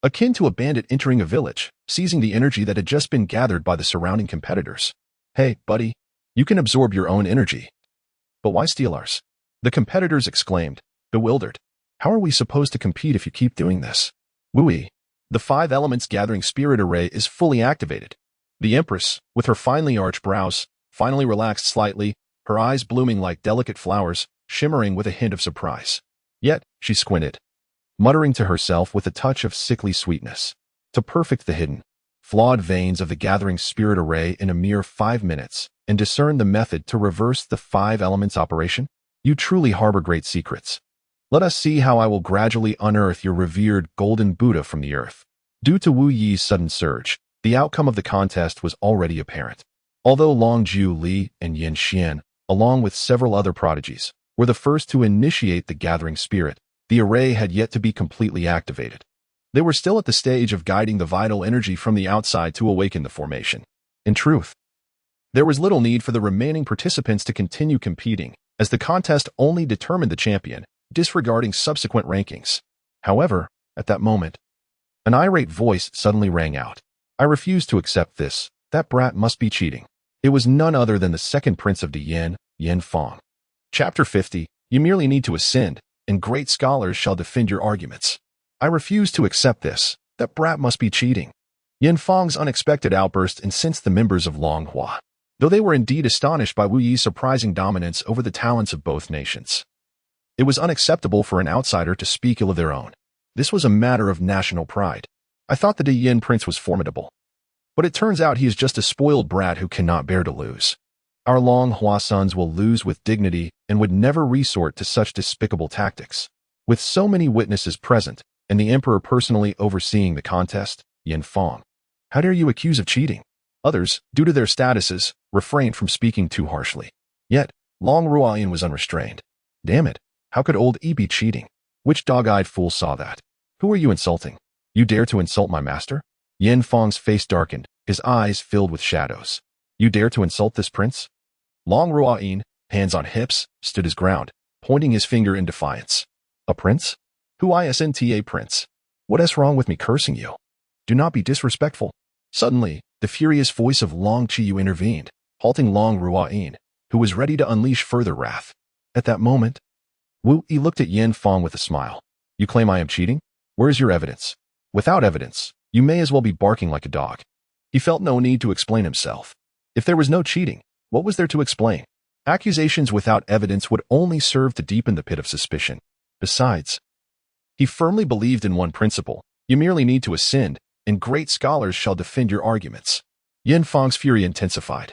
Akin to a bandit entering a village, seizing the energy that had just been gathered by the surrounding competitors. Hey, buddy, you can absorb your own energy. But why steal ours? The competitors exclaimed, bewildered. How are we supposed to compete if you keep doing this? Wu Yi, the 5 elements gathering spirit array is fully activated. The Empress, with her finely arched brows, finally relaxed slightly, her eyes blooming like delicate flowers, shimmering with a hint of surprise. Yet, she squinted, muttering to herself with a touch of sickly sweetness. To perfect the hidden, flawed veins of the gathering spirit array in a mere 5 minutes, and discern the method to reverse the 5 elements operation? You truly harbor great secrets. Let us see how I will gradually unearth your revered golden Buddha from the earth. Due to Wu Yi's sudden surge, the outcome of the contest was already apparent. Although Long Jiu Li and Yin Xian, along with several other prodigies, were the first to initiate the gathering spirit, the array had yet to be completely activated. They were still at the stage of guiding the vital energy from the outside to awaken the formation. In truth, there was little need for the remaining participants to continue competing, as the contest only determined the champion, disregarding subsequent rankings. However, at that moment, an irate voice suddenly rang out. I refuse to accept this. That brat must be cheating. It was none other than the 2nd Prince of Dian, Yin Fang. Chapter 50, you merely need to ascend, and great scholars shall defend your arguments. I refuse to accept this. That brat must be cheating. Yin Fang's unexpected outburst incensed the members of Longhua, though they were indeed astonished by Wu Yi's surprising dominance over the talents of both nations. It was unacceptable for an outsider to speak ill of their own. This was a matter of national pride. I thought the Yin prince was formidable. But it turns out he is just a spoiled brat who cannot bear to lose. Our Long Hua sons will lose with dignity and would never resort to such despicable tactics. With so many witnesses present, and the emperor personally overseeing the contest, Yin Fong, how dare you accuse of cheating? Others, due to their statuses, refrained from speaking too harshly. Yet, Long Ruoyan was unrestrained. Damn it, how could old E be cheating? Which dog-eyed fool saw that? Who are you insulting? You dare to insult my master? Yin Fong's face darkened, his eyes filled with shadows. You dare to insult this prince? Long Ruoyan, hands on hips, stood his ground, pointing his finger in defiance. A prince? Who isn't a prince? What is wrong with me cursing you? Do not be disrespectful. Suddenly, the furious voice of Long Qiyu intervened, halting Long Ruoyan, who was ready to unleash further wrath. At that moment, Wu Yi looked at Yin Fong with a smile. You claim I am cheating? Where is your evidence? Without evidence, you may as well be barking like a dog. He felt no need to explain himself. If there was no cheating, what was there to explain? Accusations without evidence would only serve to deepen the pit of suspicion. Besides, he firmly believed in one principle: you merely need to ascend, and great scholars shall defend your arguments. Yin Fong's fury intensified,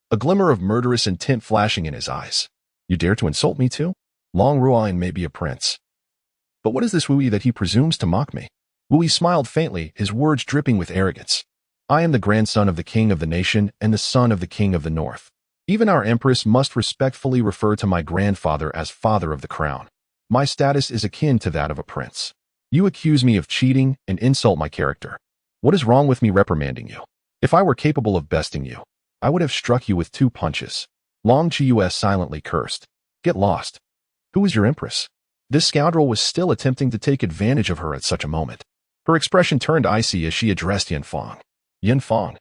a glimmer of murderous intent flashing in his eyes. You dare to insult me too? Long Ruoyan may be a prince. But what is this Wu Yi that he presumes to mock me? Wu Yi smiled faintly, his words dripping with arrogance. I am the grandson of the king of the nation and the son of the king of the north. Even our empress must respectfully refer to my grandfather as father of the crown. My status is akin to that of a prince. You accuse me of cheating and insult my character. What is wrong with me reprimanding you? If I were capable of besting you, I would have struck you with 2 punches. Long Qiu silently cursed. Get lost. Who is your empress? This scoundrel was still attempting to take advantage of her at such a moment. Her expression turned icy as she addressed Yin Fong. Yin Fong,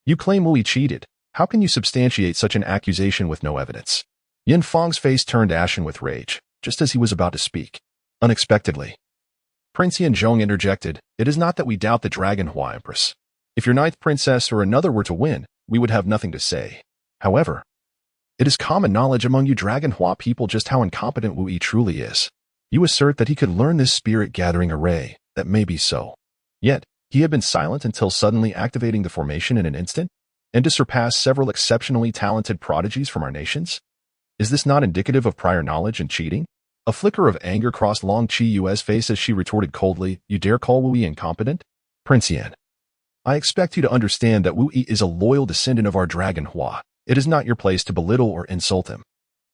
you claim Wu Yi cheated. How can you substantiate such an accusation with no evidence? Yin Fong's face turned ashen with rage, just as he was about to speak. Unexpectedly, Prince Yin Zhong interjected, It is not that we doubt the Dragon Hua Empress. If your 9th princess or another were to win, we would have nothing to say. However, it is common knowledge among you Dragon Hua people just how incompetent Wu Yi truly is. You assert that he could learn this spirit-gathering array. That may be so. Yet, he had been silent until suddenly activating the formation in an instant, and to surpass several exceptionally talented prodigies from our nations? Is this not indicative of prior knowledge and cheating? A flicker of anger crossed Long Qiu's face as she retorted coldly, You dare call Wu Yi incompetent? Prince Yan, I expect you to understand that Wu Yi is a loyal descendant of our Dragon Hua. It is not your place to belittle or insult him.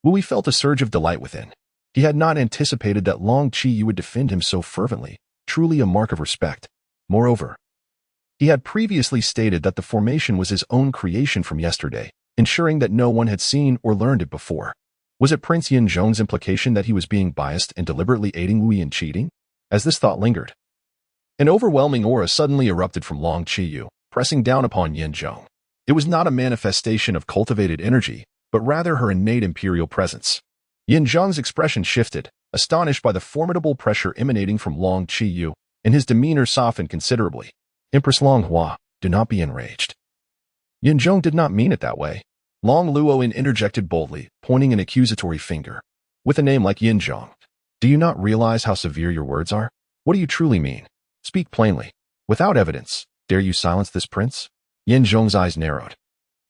Wu Yi felt a surge of delight within. He had not anticipated that Long Qiu would defend him so fervently, truly a mark of respect. Moreover, he had previously stated that the formation was his own creation from yesterday, ensuring that no one had seen or learned it before. Was it Prince Yin Zhong's implication that he was being biased and deliberately aiding Wu Yi in cheating? As this thought lingered, an overwhelming aura suddenly erupted from Long Qiu, pressing down upon Yin Zhong. It was not a manifestation of cultivated energy, but rather her innate imperial presence. Yin Zhong's expression shifted, astonished by the formidable pressure emanating from Long Qiu, and his demeanor softened considerably. Empress Long Hua, do not be enraged. Yin Zhong did not mean it that way. Long Luoyin interjected boldly, pointing an accusatory finger. With a name like Yin Zhong, do you not realize how severe your words are? What do you truly mean? Speak plainly. Without evidence, dare you silence this prince? Yin Zhong's eyes narrowed,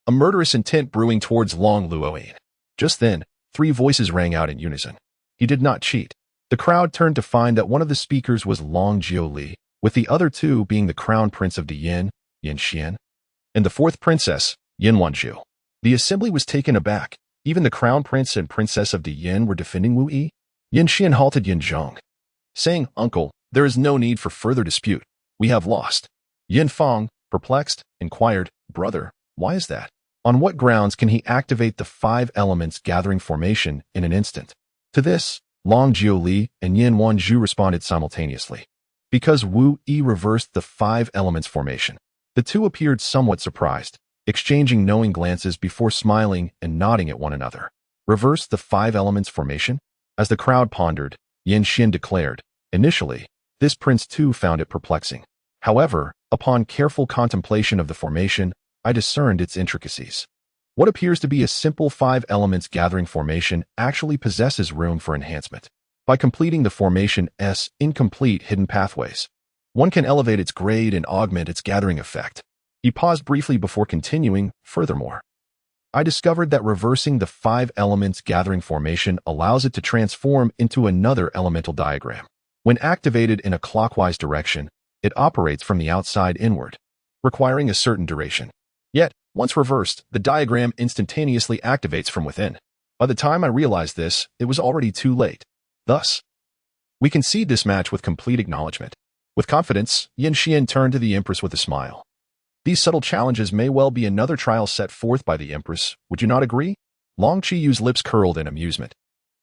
a murderous intent brewing towards Long Luoyin. Just then, 3 voices rang out in unison. He did not cheat. The crowd turned to find that one of the speakers was Long Jiuli, with the other 2 being the crown prince of the Yin, Yin Xian, and the 4th princess, Yin Wanzhu. The assembly was taken aback. Even the crown prince and princess of the Yin were defending Wu Yi. Yin Xian halted Yin Zhong, saying, Uncle, there is no need for further dispute. We have lost. Yin Fong, perplexed, inquired, Brother, why is that? On what grounds can he activate the 5 elements gathering formation in an instant? To this, Long Jiuli and Yin Wanzhu responded simultaneously. Because Wu Yi reversed the 5 elements formation. The 2 appeared somewhat surprised, exchanging knowing glances before smiling and nodding at one another. Reverse the 5 elements formation? As the crowd pondered, Yin Xian declared, Initially, this prince too found it perplexing. However, upon careful contemplation of the formation, I discerned its intricacies. What appears to be a simple 5 elements gathering formation actually possesses room for enhancement. By completing the formation's incomplete hidden pathways, One can elevate its grade and augment its gathering effect. He paused briefly before continuing, furthermore. I discovered that reversing the 5 elements gathering formation allows it to transform into another elemental diagram. When activated in a clockwise direction, it operates from the outside inward, requiring a certain duration. Yet, once reversed, the diagram instantaneously activates from within. By the time I realized this, it was already too late. Thus, we concede this match with complete acknowledgement. With confidence, Yin Xian turned to the Empress with a smile. These subtle challenges may well be another trial set forth by the Empress, would you not agree? Long Qiyu's lips curled in amusement.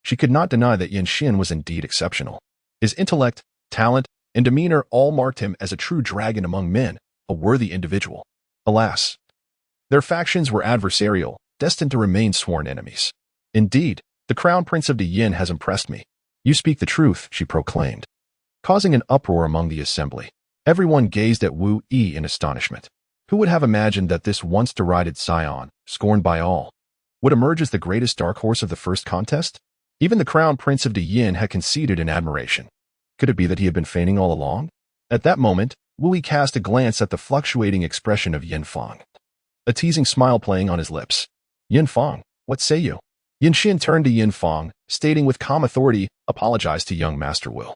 She could not deny that Yin Xian was indeed exceptional. His intellect, talent, and demeanor all marked him as a true dragon among men, a worthy individual. Alas, their factions were adversarial, destined to remain sworn enemies. Indeed, the Crown Prince of the Yin has impressed me. You speak the truth, she proclaimed, causing an uproar among the assembly. Everyone gazed at Wu Yi in astonishment. Who would have imagined that this once derided scion, scorned by all, would emerge as the greatest dark horse of the first contest? Even the Crown Prince of the Yin had conceded in admiration. Could it be that he had been feigning all along? At that moment, Wu Yi cast a glance at the fluctuating expression of Yin Fang, a teasing smile playing on his lips. Yin Fang, what say you? Yin Xian turned to Yin Fang, stating with calm authority, apologized to young Master Wu.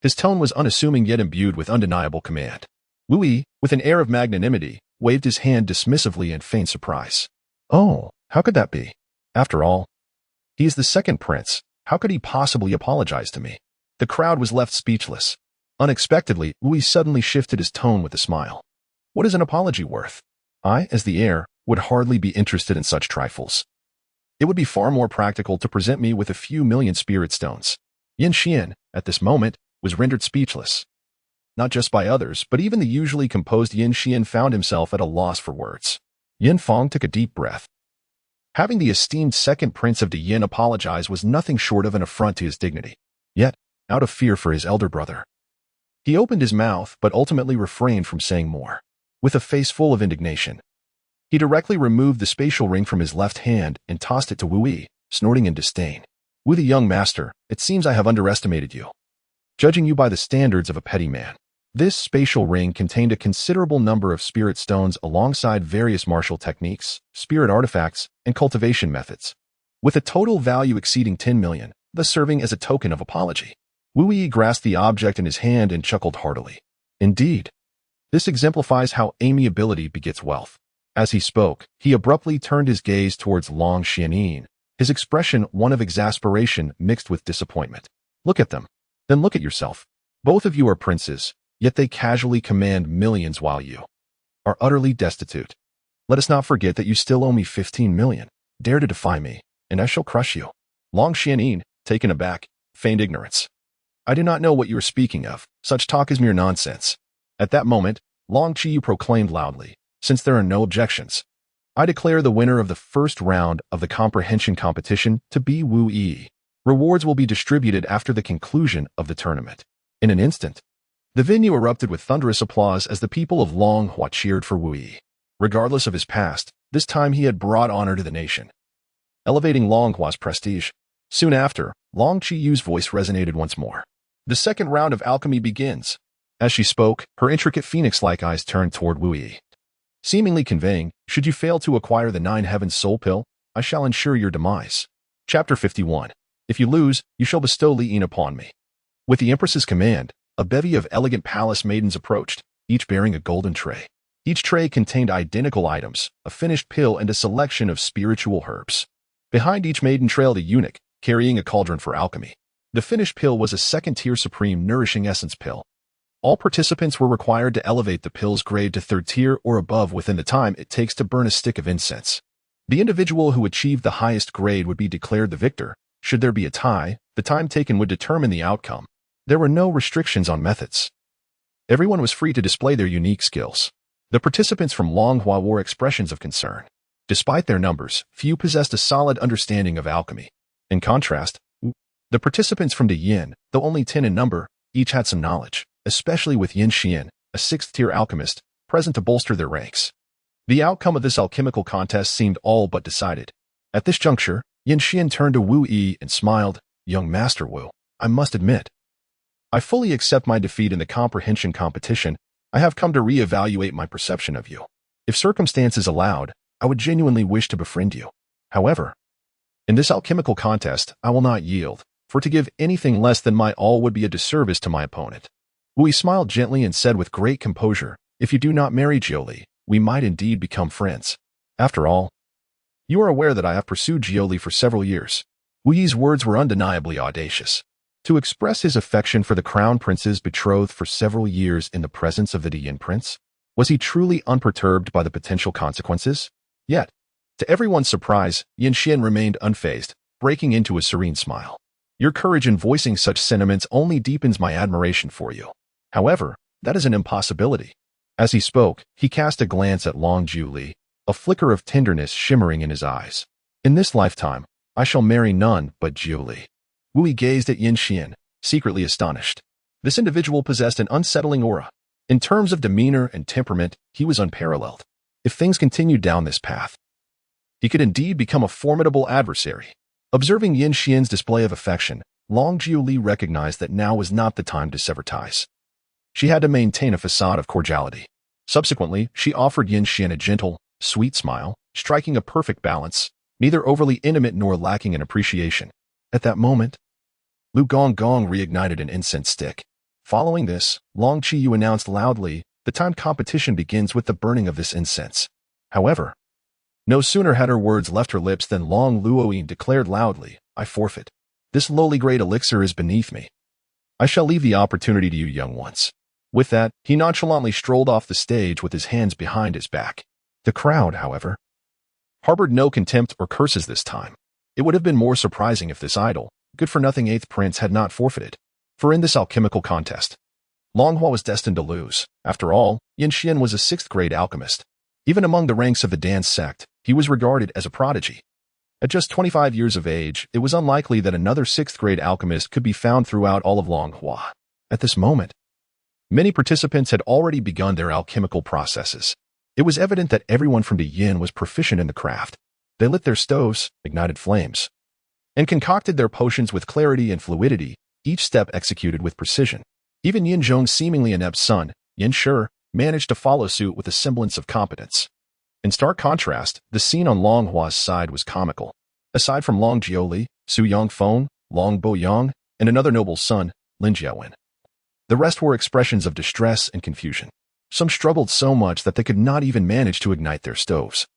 His tone was unassuming yet imbued with undeniable command. Wu Yi, with an air of magnanimity, waved his hand dismissively in faint surprise. Oh, how could that be? After all, he is the second prince. How could he possibly apologize to me? The crowd was left speechless. Unexpectedly, Wu Yi suddenly shifted his tone with a smile. What is an apology worth? I, as the heir, would hardly be interested in such trifles. It would be far more practical to present me with a few million spirit stones. Yin Xian, at this moment, was rendered speechless. Not just by others, but even the usually composed Yin Xian found himself at a loss for words. Yin Fang took a deep breath. Having the esteemed second prince of the Yin apologize was nothing short of an affront to his dignity. Yet, out of fear for his elder brother, he opened his mouth but ultimately refrained from saying more. With a face full of indignation, he directly removed the spatial ring from his left hand and tossed it to Wu Yi, snorting in disdain. Wu the young master, it seems I have underestimated you, judging you by the standards of a petty man. This spatial ring contained a considerable number of spirit stones alongside various martial techniques, spirit artifacts, and cultivation methods, with a total value exceeding 10 million, thus serving as a token of apology. Wu Yi grasped the object in his hand and chuckled heartily. Indeed, this exemplifies how amiability begets wealth. As he spoke, he abruptly turned his gaze towards Long Xianin, his expression one of exasperation mixed with disappointment. Look at them. Then look at yourself. Both of you are princes, yet they casually command millions while you are utterly destitute. Let us not forget that you still owe me 15 million. Dare to defy me, and I shall crush you. Long Xianin, taken aback, feigned ignorance. I do not know what you are speaking of. Such talk is mere nonsense. At that moment, Long Qiyu proclaimed loudly, since there are no objections, I declare the winner of the first round of the comprehension competition to be Wu Yi. Rewards will be distributed after the conclusion of the tournament. In an instant, the venue erupted with thunderous applause as the people of Longhua cheered for Wu Yi. Regardless of his past, this time he had brought honor to the nation, elevating Longhua's prestige. Soon after, Long Qiyu's voice resonated once more. The second round of alchemy begins. As she spoke, her intricate phoenix-like eyes turned toward Wu Yi, seemingly conveying, should you fail to acquire the 9 Heavens Soul Pill, I shall ensure your demise. Chapter 51. If you lose, you shall bestow Li Yin upon me. With the Empress's command, a bevy of elegant palace maidens approached, each bearing a golden tray. Each tray contained identical items, a finished pill and a selection of spiritual herbs. Behind each maiden trailed a eunuch, carrying a cauldron for alchemy. The finished pill was a second-tier supreme nourishing essence pill. All participants were required to elevate the pill's grade to 3rd tier or above within the time it takes to burn a stick of incense. The individual who achieved the highest grade would be declared the victor. Should there be a tie, the time taken would determine the outcome. There were no restrictions on methods. Everyone was free to display their unique skills. The participants from Longhua wore expressions of concern. Despite their numbers, few possessed a solid understanding of alchemy. In contrast, the participants from the Yin, though only 10 in number, each had some knowledge, especially with Yin Xian, a 6th-tier alchemist, present to bolster their ranks. The outcome of this alchemical contest seemed all but decided. At this juncture, Yin Xian turned to Wu Yi and smiled, Young Master Wu, I must admit, I fully accept my defeat in the comprehension competition. I have come to reevaluate my perception of you. If circumstances allowed, I would genuinely wish to befriend you. However, in this alchemical contest, I will not yield, for to give anything less than my all would be a disservice to my opponent. Wu Yi smiled gently and said with great composure, if you do not marry Jiuli, we might indeed become friends. After all, you are aware that I have pursued Jiuli for several years. Wu Yi's words were undeniably audacious. To express his affection for the crown prince's betrothed for several years in the presence of the Yin prince? Was he truly unperturbed by the potential consequences? Yet, to everyone's surprise, Yanxian remained unfazed, breaking into a serene smile. Your courage in voicing such sentiments only deepens my admiration for you. However, that is an impossibility. As he spoke, he cast a glance at Long Jiuli, a flicker of tenderness shimmering in his eyes. In this lifetime, I shall marry none but Jiuli. Wu Yi gazed at Yanxian, secretly astonished. This individual possessed an unsettling aura. In terms of demeanor and temperament, he was unparalleled. If things continued down this path, he could indeed become a formidable adversary. Observing Yanxian's display of affection, Long Jiuli recognized that now was not the time to sever ties. She had to maintain a facade of cordiality. Subsequently, she offered Yanxian a gentle, sweet smile, striking a perfect balance, neither overly intimate nor lacking in appreciation. At that moment, Lu Gong reignited an incense stick. Following this, Long Qiyu announced loudly, the timed competition begins with the burning of this incense. However, no sooner had her words left her lips than Long Luoyin declared loudly, I forfeit. This lowly grade elixir is beneath me. I shall leave the opportunity to you young ones. With that, he nonchalantly strolled off the stage with his hands behind his back. The crowd, however, harbored no contempt or curses this time. It would have been more surprising if this idle, good-for-nothing 8th prince had not forfeited. For in this alchemical contest, Longhua was destined to lose. After all, Yanxian was a 6th-grade alchemist. Even among the ranks of the dance sect, he was regarded as a prodigy. At just 25 years of age, it was unlikely that another 6th-grade alchemist could be found throughout all of Longhua. At this moment, many participants had already begun their alchemical processes. It was evident that everyone from the Yin was proficient in the craft. They lit their stoves, ignited flames, and concocted their potions with clarity and fluidity, each step executed with precision. Even Yin Zhong's seemingly inept son, Yin Shi, managed to follow suit with a semblance of competence. In stark contrast, the scene on Longhua's side was comical. Aside from Long Jiuli, Su Yongfeng, Long Boyang, and another noble's son, Lin Jiawen, the rest were expressions of distress and confusion. Some struggled so much that they could not even manage to ignite their stoves,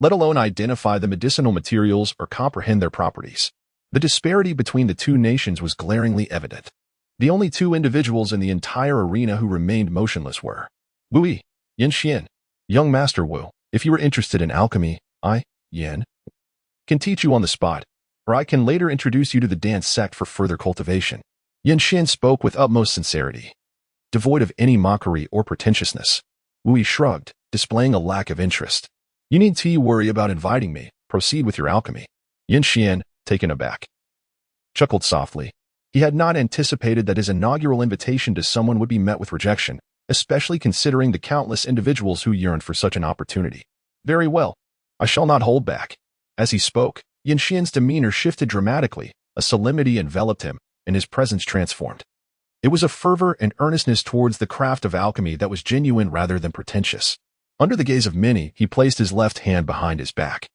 let alone identify the medicinal materials or comprehend their properties. The disparity between the two nations was glaringly evident. The only two individuals in the entire arena who remained motionless were Wu Yi, Yanxian. Young Master Wu, if you are interested in alchemy, I, Yan, can teach you on the spot, or I can later introduce you to the dance sect for further cultivation. Yanxian spoke with utmost sincerity, devoid of any mockery or pretentiousness. Wu Yi shrugged, displaying a lack of interest. You need to worry about inviting me. Proceed with your alchemy. Yanxian, taken aback, chuckled softly. He had not anticipated that his inaugural invitation to someone would be met with rejection, especially considering the countless individuals who yearned for such an opportunity. Very well. I shall not hold back. As he spoke, Yanxian's demeanor shifted dramatically, a solemnity enveloped him, and his presence transformed. It was a fervor and earnestness towards the craft of alchemy that was genuine rather than pretentious. Under the gaze of many, he placed his left hand behind his back,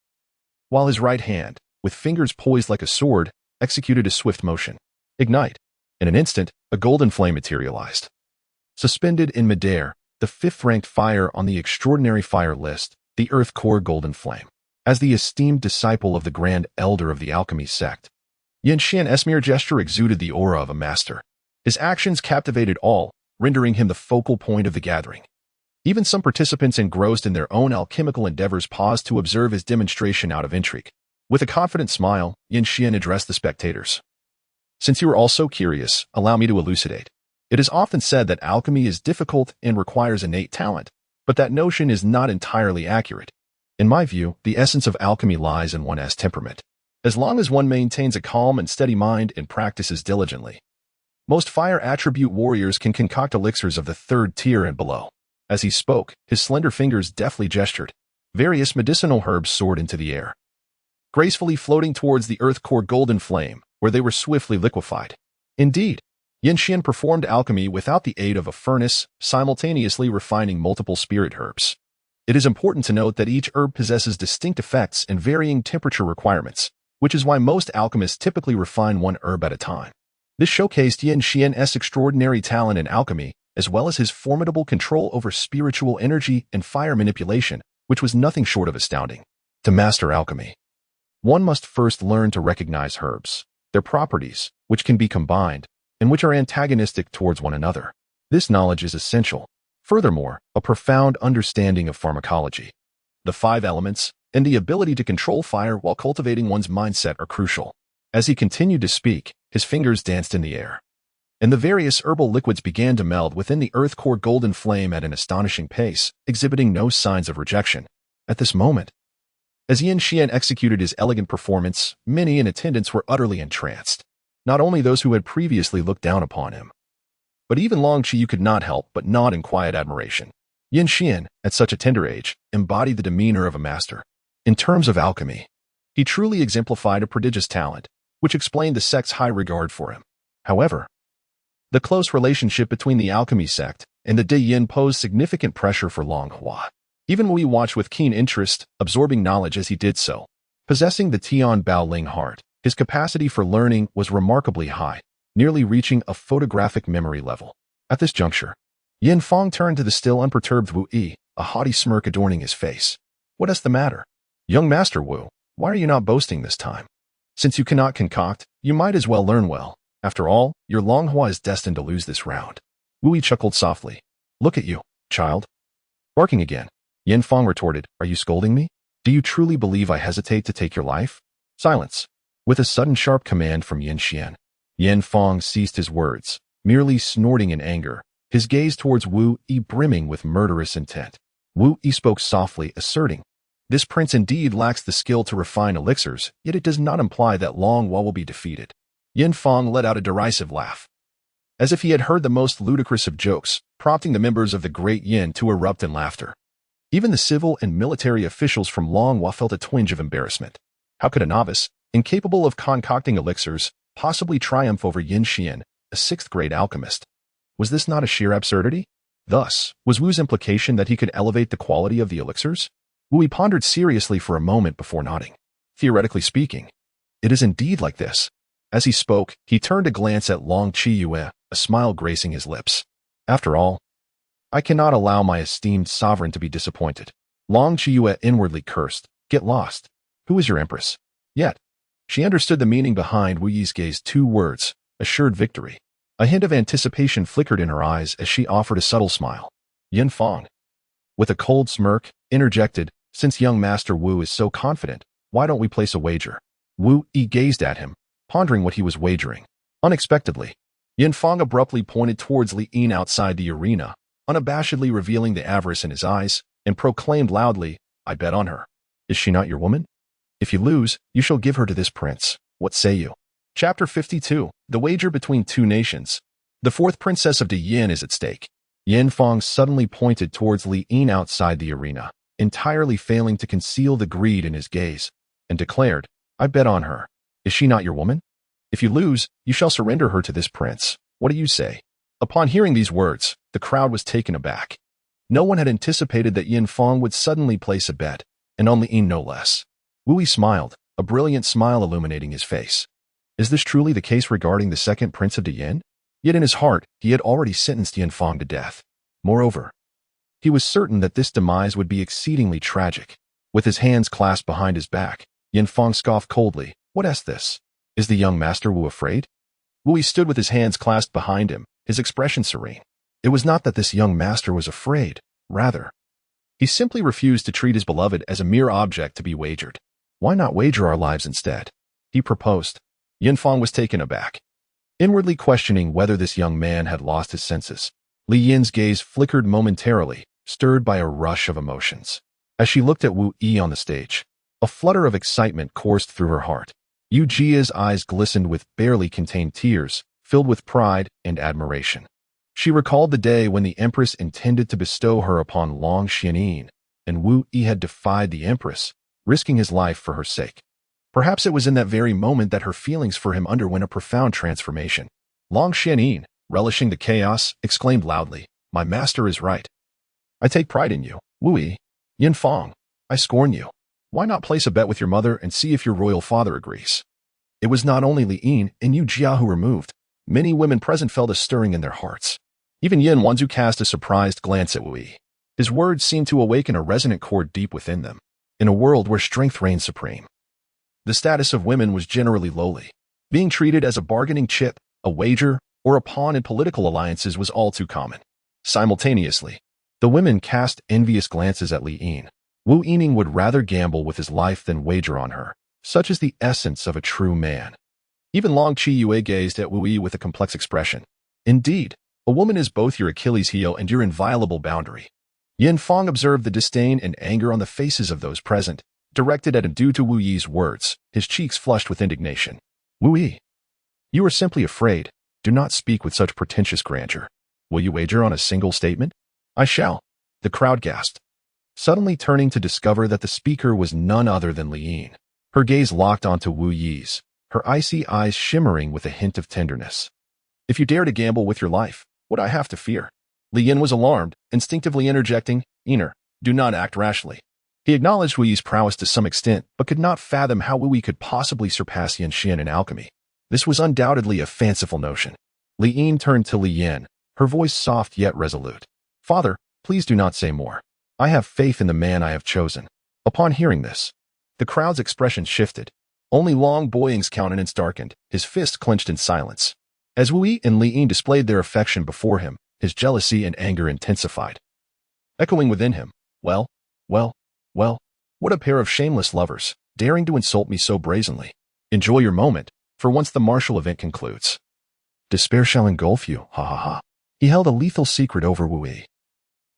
while his right hand, with fingers poised like a sword, executed a swift motion. Ignite. In an instant, a golden flame materialized. Suspended in midair, the 5th-ranked fire on the extraordinary fire list, the Earth Core Golden Flame. As the esteemed disciple of the Grand Elder of the Alchemy sect, Yanxian's mere gesture exuded the aura of a master. His actions captivated all, rendering him the focal point of the gathering. Even some participants engrossed in their own alchemical endeavors paused to observe his demonstration out of intrigue. With a confident smile, Yanxian addressed the spectators. Since you are all so curious, allow me to elucidate. It is often said that alchemy is difficult and requires innate talent, but that notion is not entirely accurate. In my view, the essence of alchemy lies in one's temperament. As long as one maintains a calm and steady mind and practices diligently, most fire attribute warriors can concoct elixirs of the 3rd tier and below. As he spoke, his slender fingers deftly gestured. Various medicinal herbs soared into the air, gracefully floating towards the Earth Core Golden Flame, where they were swiftly liquefied. Indeed, Yin Xian performed alchemy without the aid of a furnace, simultaneously refining multiple spirit herbs. It is important to note that each herb possesses distinct effects and varying temperature requirements, which is why most alchemists typically refine one herb at a time. This showcased Yin Xian's extraordinary talent in alchemy, as well as his formidable control over spiritual energy and fire manipulation, which was nothing short of astounding. To master alchemy, one must first learn to recognize herbs, their properties, which can be combined, and which are antagonistic towards one another. This knowledge is essential. Furthermore, a profound understanding of pharmacology, the 5 elements, and the ability to control fire while cultivating one's mindset are crucial. As he continued to speak, his fingers danced in the air, and the various herbal liquids began to meld within the earth core golden flame at an astonishing pace, exhibiting no signs of rejection. At this moment, as Yin Xian executed his elegant performance, many in attendance were utterly entranced. Not only those who had previously looked down upon him, but even Long Qiyu could not help but nod in quiet admiration. Yin Xian, at such a tender age, embodied the demeanor of a master. In terms of alchemy, he truly exemplified a prodigious talent, which explained the sect's high regard for him. However, the close relationship between the alchemy sect and the De Yin posed significant pressure for Long Hua. Even Wu Yi watched with keen interest, absorbing knowledge as he did so. Possessing the Tian Bao Ling heart, his capacity for learning was remarkably high, nearly reaching a photographic memory level. At this juncture, Yin Fang turned to the still unperturbed Wu Yi, a haughty smirk adorning his face. What is the matter? Young Master Wu, why are you not boasting this time? Since you cannot concoct, you might as well learn well. After all, your Long Hua is destined to lose this round. Wu Yi chuckled softly. Look at you, child. Barking again. Yin Fang retorted, are you scolding me? Do you truly believe I hesitate to take your life? Silence. With a sudden sharp command from Yin Xian, Yin Fang ceased his words, merely snorting in anger, his gaze towards Wu Yi brimming with murderous intent. Wu Yi spoke softly, asserting, this prince indeed lacks the skill to refine elixirs, yet it does not imply that Long Hua will be defeated. Yin Fang let out a derisive laugh, as if he had heard the most ludicrous of jokes, prompting the members of the great Yin to erupt in laughter. Even the civil and military officials from Long Hua felt a twinge of embarrassment. How could a novice, incapable of concocting elixirs, possibly triumph over Yin Xian, a 6th-grade alchemist? Was this not a sheer absurdity? Thus, was Wu's implication that he could elevate the quality of the elixirs? Wu Yi pondered seriously for a moment before nodding. Theoretically speaking, it is indeed like this. As he spoke, he turned to glance at Long Qiyu, a smile gracing his lips. After all, I cannot allow my esteemed sovereign to be disappointed. Long Qiyu inwardly cursed. Get lost. Who is your empress? Yet, she understood the meaning behind Wu Yi's gaze. 2 words, assured victory. A hint of anticipation flickered in her eyes as she offered a subtle smile. Yin Fang, with a cold smirk, interjected, since young Master Wu is so confident, why don't we place a wager? Wu Yi gazed at him, pondering what he was wagering. Unexpectedly, Yin Fang abruptly pointed towards Li Yin outside the arena, unabashedly revealing the avarice in his eyes, and proclaimed loudly, I bet on her. Is she not your woman? If you lose, you shall give her to this prince. What say you? Chapter 52, The Wager Between Two Nations. The 4th princess of De Yin is at stake. Yin Fang suddenly pointed towards Li Yin outside the arena, entirely failing to conceal the greed in his gaze, and declared, I bet on her. Is she not your woman? If you lose, you shall surrender her to this prince. What do you say? Upon hearing these words, the crowd was taken aback. No one had anticipated that Yin Fang would suddenly place a bet, and on Li Yin no less. Wu Yi smiled, a brilliant smile illuminating his face. Is this truly the case regarding the 2nd prince of De Yin? Yet in his heart, he had already sentenced Yin Fang to death. Moreover, he was certain that this demise would be exceedingly tragic. With his hands clasped behind his back, Yin Fang scoffed coldly. What is this? Is the young Master Wu afraid? Wu Yi stood with his hands clasped behind him, his expression serene. It was not that this young master was afraid. Rather, he simply refused to treat his beloved as a mere object to be wagered. Why not wager our lives instead? He proposed. Yin Fang was taken aback, inwardly questioning whether this young man had lost his senses. Li Yin's gaze flickered momentarily, stirred by a rush of emotions. As she looked at Wu Yi on the stage, a flutter of excitement coursed through her heart. Yu Jia's eyes glistened with barely contained tears, filled with pride and admiration. She recalled the day when the Empress intended to bestow her upon Long Xianin, and Wu Yi had defied the Empress, risking his life for her sake. Perhaps it was in that very moment that her feelings for him underwent a profound transformation. Long Xianin, relishing the chaos, exclaimed loudly, "My master is right. I take pride in you, Wu Yi. Yin Fang, I scorn you. Why not place a bet with your mother and see if your royal father agrees?" It was not only Li Yin and Yu Jia who were moved. Many women present felt a stirring in their hearts. Even Yin Wanzhu cast a surprised glance at Wu Yi. His words seemed to awaken a resonant chord deep within them. In a world where strength reigned supreme, the status of women was generally lowly. Being treated as a bargaining chip, a wager, or a pawn in political alliances was all too common. Simultaneously, the women cast envious glances at Li Yin. Wu Yining would rather gamble with his life than wager on her. Such is the essence of a true man. Even Long Qi Yue gazed at Wu Yi with a complex expression. Indeed, a woman is both your Achilles heel and your inviolable boundary. Yin Fang observed the disdain and anger on the faces of those present, directed at him due to Wu Yi's words, his cheeks flushed with indignation. "Wu Yi, you are simply afraid. Do not speak with such pretentious grandeur. Will you wager on a single statement?" "I shall," the crowd gasped, suddenly turning to discover that the speaker was none other than Li Yin. Her gaze locked onto Wu Yi's, her icy eyes shimmering with a hint of tenderness. "If you dare to gamble with your life, what I have to fear?" Li Yin was alarmed, instinctively interjecting, "Yiner, do not act rashly." He acknowledged Wu Yi's prowess to some extent, but could not fathom how Wu Yi could possibly surpass Yin Xian in alchemy. This was undoubtedly a fanciful notion. Li Yin turned to Li Yin, her voice soft yet resolute. "Father, please do not say more. I have faith in the man I have chosen." Upon hearing this, the crowd's expression shifted. Only Long Boying's countenance darkened, his fist clenched in silence. As Wu Yi and Li Yin displayed their affection before him, his jealousy and anger intensified. Echoing within him, well, what a pair of shameless lovers, daring to insult me so brazenly. Enjoy your moment, for once the martial event concludes, despair shall engulf you, ha ha ha. He held a lethal secret over Wu Yi,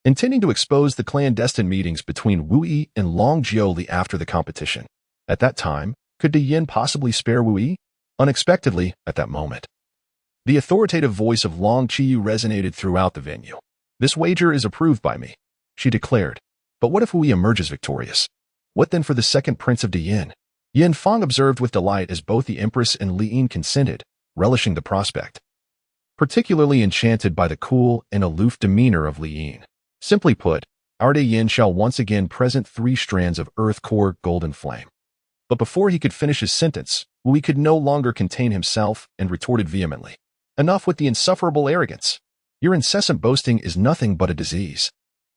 intending to expose the clandestine meetings between Wu Yi and Long Jiuli after the competition. At that time, could Di Yin possibly spare Wu Yi? Unexpectedly, at that moment, the authoritative voice of Long Qiyu resonated throughout the venue. "This wager is approved by me," she declared. "But what if Wu Yi emerges victorious? What then for the second prince of Di Yin?" Yin Fang observed with delight as both the Empress and Li Yin consented, relishing the prospect. Particularly enchanted by the cool and aloof demeanor of Li Yin. Simply put, our Di Yin shall once again present 3 strands of earth core golden flame. But before he could finish his sentence, Wu Yi could no longer contain himself and retorted vehemently. "Enough with the insufferable arrogance. Your incessant boasting is nothing but a disease.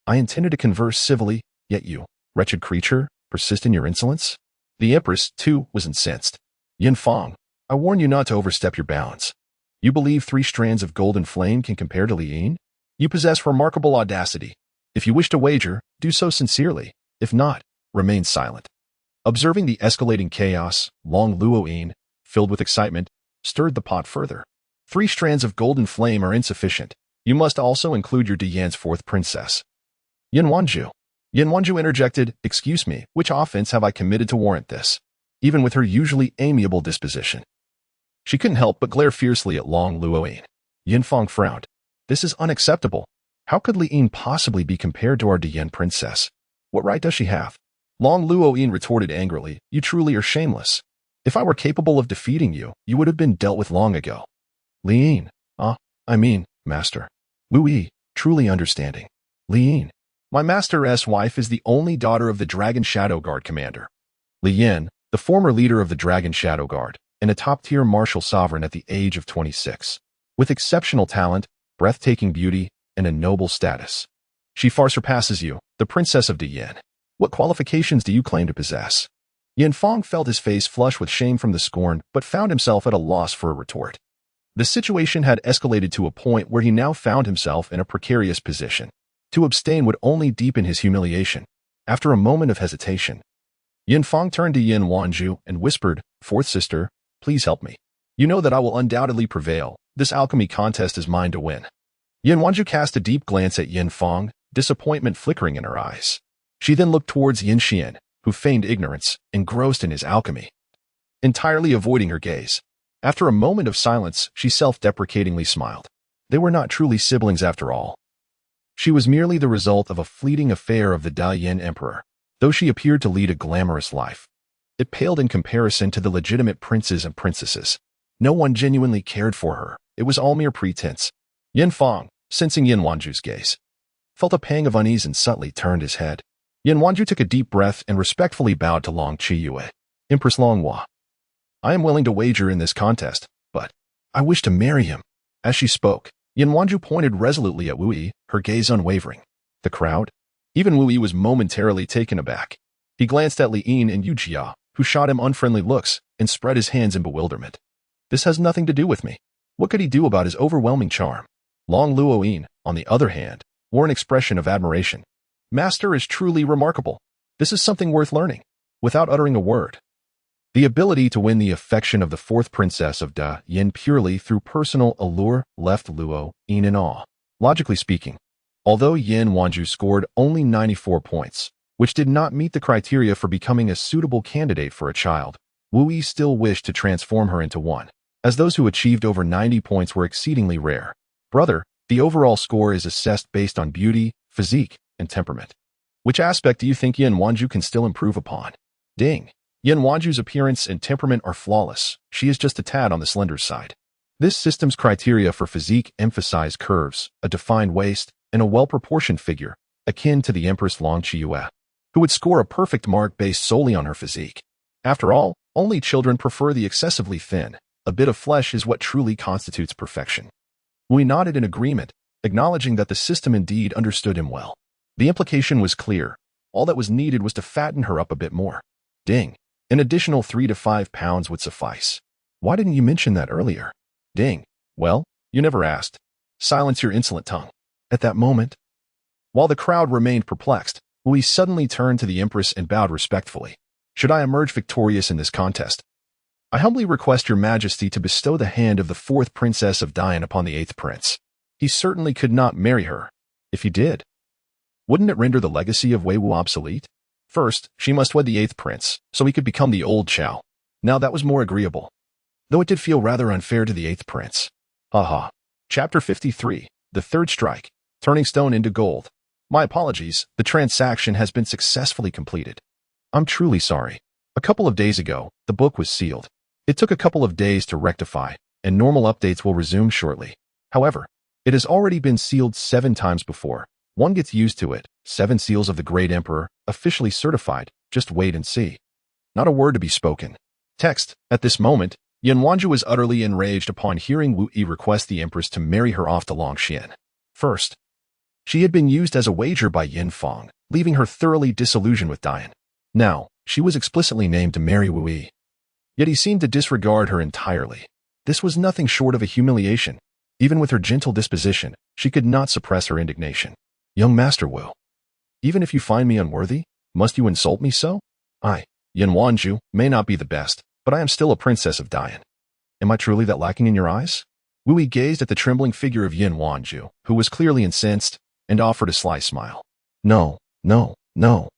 I intended to converse civilly, yet you, wretched creature, persist in your insolence." The Empress, too, was incensed. "Yin Fang, I warn you not to overstep your bounds. You believe 3 strands of golden flame can compare to Li Yin? You possess remarkable audacity. If you wish to wager, do so sincerely. If not, remain silent." Observing the escalating chaos, Long Luoyin, filled with excitement, stirred the pot further. 3 strands of golden flame are insufficient. You must also include your Di Yan's 4th princess. Yin Wanzhu interjected, "Excuse me, which offense have I committed to warrant this?" Even with her usually amiable disposition, she couldn't help but glare fiercely at Long Luoyin. Yin Fang frowned. "This is unacceptable. How could Li Yin possibly be compared to our Di Yan princess? What right does she have?" Long Luoyin retorted angrily, "You truly are shameless. If I were capable of defeating you, you would have been dealt with long ago." Li Yin, master. Wu Yi, truly understanding. Li Yin, my master's wife is the only daughter of the Dragon Shadow Guard commander. Li Yin, the former leader of the Dragon Shadow Guard, and a top-tier martial sovereign at the age of 26. With exceptional talent, breathtaking beauty, and a noble status. She far surpasses you, the Princess of Di Yin. What qualifications do you claim to possess? Yin Fang felt his face flush with shame from the scorn, but found himself at a loss for a retort. The situation had escalated to a point where he now found himself in a precarious position. To abstain would only deepen his humiliation. After a moment of hesitation, Yin Fang turned to Yin Wanzhu and whispered, "Fourth sister, please help me. You know that I will undoubtedly prevail. This alchemy contest is mine to win." Yin Wanzhu cast a deep glance at Yin Fang, disappointment flickering in her eyes. She then looked towards Yin Xian, who feigned ignorance, engrossed in his alchemy, entirely avoiding her gaze. After a moment of silence, she self-deprecatingly smiled. They were not truly siblings after all. She was merely the result of a fleeting affair of the Da Yin Emperor, though she appeared to lead a glamorous life. It paled in comparison to the legitimate princes and princesses. No one genuinely cared for her. It was all mere pretense. Yin Fang, sensing Yin Wanju's gaze, felt a pang of unease and subtly turned his head. Yin Wanju took a deep breath and respectfully bowed to Long Qiyue. Empress Longhua, I am willing to wager in this contest, but I wish to marry him. As she spoke, Yin Wanju pointed resolutely at Wu Yi, her gaze unwavering. The crowd? Even Wu Yi was momentarily taken aback. He glanced at Li Yin and Yu Jia, who shot him unfriendly looks, and spread his hands in bewilderment. This has nothing to do with me. What could he do about his overwhelming charm? Long Luoyin, on the other hand, wore an expression of admiration. Master is truly remarkable. This is something worth learning. Without uttering a word, the ability to win the affection of the fourth princess of Da Yin purely through personal allure left Luo Yin in awe. Logically speaking, although Yin Wanju scored only 94 points, which did not meet the criteria for becoming a suitable candidate for a child, Wu Yi still wished to transform her into one, as those who achieved over 90 points were exceedingly rare. Brother, the overall score is assessed based on beauty, physique, and temperament. Which aspect do you think Yin Wanju can still improve upon? Ding. Yin Wanju's appearance and temperament are flawless. She is just a tad on the slender side. This system's criteria for physique emphasize curves, a defined waist, and a well-proportioned figure, akin to the Empress Long Qiyue, who would score a perfect mark based solely on her physique. After all, only children prefer the excessively thin. A bit of flesh is what truly constitutes perfection. We nodded in agreement, acknowledging that the system indeed understood him well. The implication was clear. All that was needed was to fatten her up a bit more. Ding. An additional 3 to 5 pounds would suffice. Why didn't you mention that earlier? Ding. Well, you never asked. Silence your insolent tongue. At that moment, while the crowd remained perplexed, Wu suddenly turned to the Empress and bowed respectfully. Should I emerge victorious in this contest, I humbly request your majesty to bestow the hand of the fourth princess of Dian upon the eighth prince. He certainly could not marry her. If he did, wouldn't it render the legacy of Wei Wu obsolete? First, she must wed the eighth prince, so he could become the old Chow. Now that was more agreeable, though it did feel rather unfair to the eighth prince. Haha. Chapter 53, The Third Strike, Turning Stone into Gold. My apologies, the transaction has been successfully completed. I'm truly sorry. A couple of days ago, the book was sealed. It took a couple of days to rectify, and normal updates will resume shortly. However, it has already been sealed 7 times before. One gets used to it. 7 seals of the Great Emperor, officially certified. Just wait and see. Not a word to be spoken. Text. At this moment, Yin Wanju was utterly enraged upon hearing Wu Yi request the Empress to marry her off to Longxian. First, she had been used as a wager by Yin Fang, leaving her thoroughly disillusioned with Dian. Now, she was explicitly named to marry Wu Yi. Yet he seemed to disregard her entirely. This was nothing short of a humiliation. Even with her gentle disposition, she could not suppress her indignation. Young Master Wu, even if you find me unworthy, must you insult me so? I, Yin Wanju, may not be the best, but I am still a princess of Dian. Am I truly that lacking in your eyes? Wu Yi gazed at the trembling figure of Yin Wanju, who was clearly incensed, and offered a sly smile. No, no, no.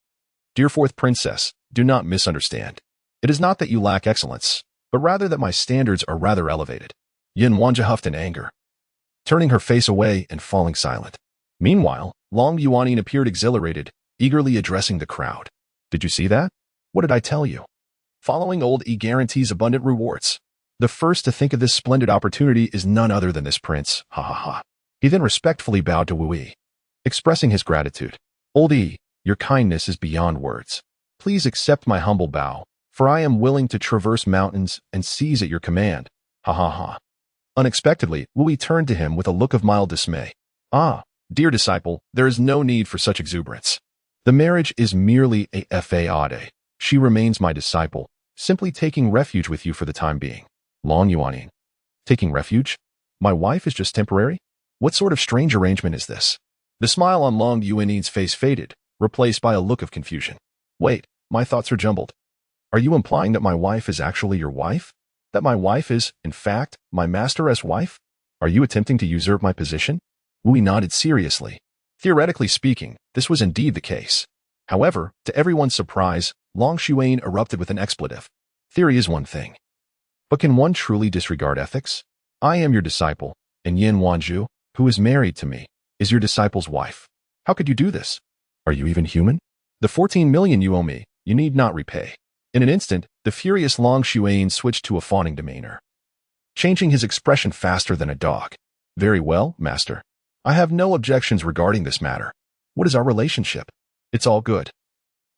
Dear fourth princess, do not misunderstand. It is not that you lack excellence, but rather that my standards are rather elevated. Yin Wanju huffed in anger, turning her face away and falling silent. Meanwhile, Long Yuanin appeared exhilarated, eagerly addressing the crowd. Did you see that? What did I tell you? Following old E guarantees abundant rewards. The first to think of this splendid opportunity is none other than this prince. Ha ha ha. He then respectfully bowed to Wu Yi, expressing his gratitude. Old E, your kindness is beyond words. Please accept my humble bow, for I am willing to traverse mountains and seas at your command. Ha ha ha. Unexpectedly, Wu Yi turned to him with a look of mild dismay. Ah, dear disciple, there is no need for such exuberance. The marriage is merely a fade. She remains my disciple, simply taking refuge with you for the time being. Long Yuanin. Taking refuge? My wife is just temporary? What sort of strange arrangement is this? The smile on Long Yuanin's face faded, replaced by a look of confusion. Wait, my thoughts are jumbled. Are you implying that my wife is actually your wife? That my wife is, in fact, my master's wife? Are you attempting to usurp my position? Wu Yi nodded seriously. Theoretically speaking, this was indeed the case. However, to everyone's surprise, Long Xuan erupted with an expletive. Theory is one thing. But can one truly disregard ethics? I am your disciple, and Yin Wanju, who is married to me, is your disciple's wife. How could you do this? Are you even human? The 14 million you owe me, you need not repay. In an instant, the furious Long Xuan switched to a fawning demeanor, changing his expression faster than a dog. Very well, master. I have no objections regarding this matter. What is our relationship? It's all good.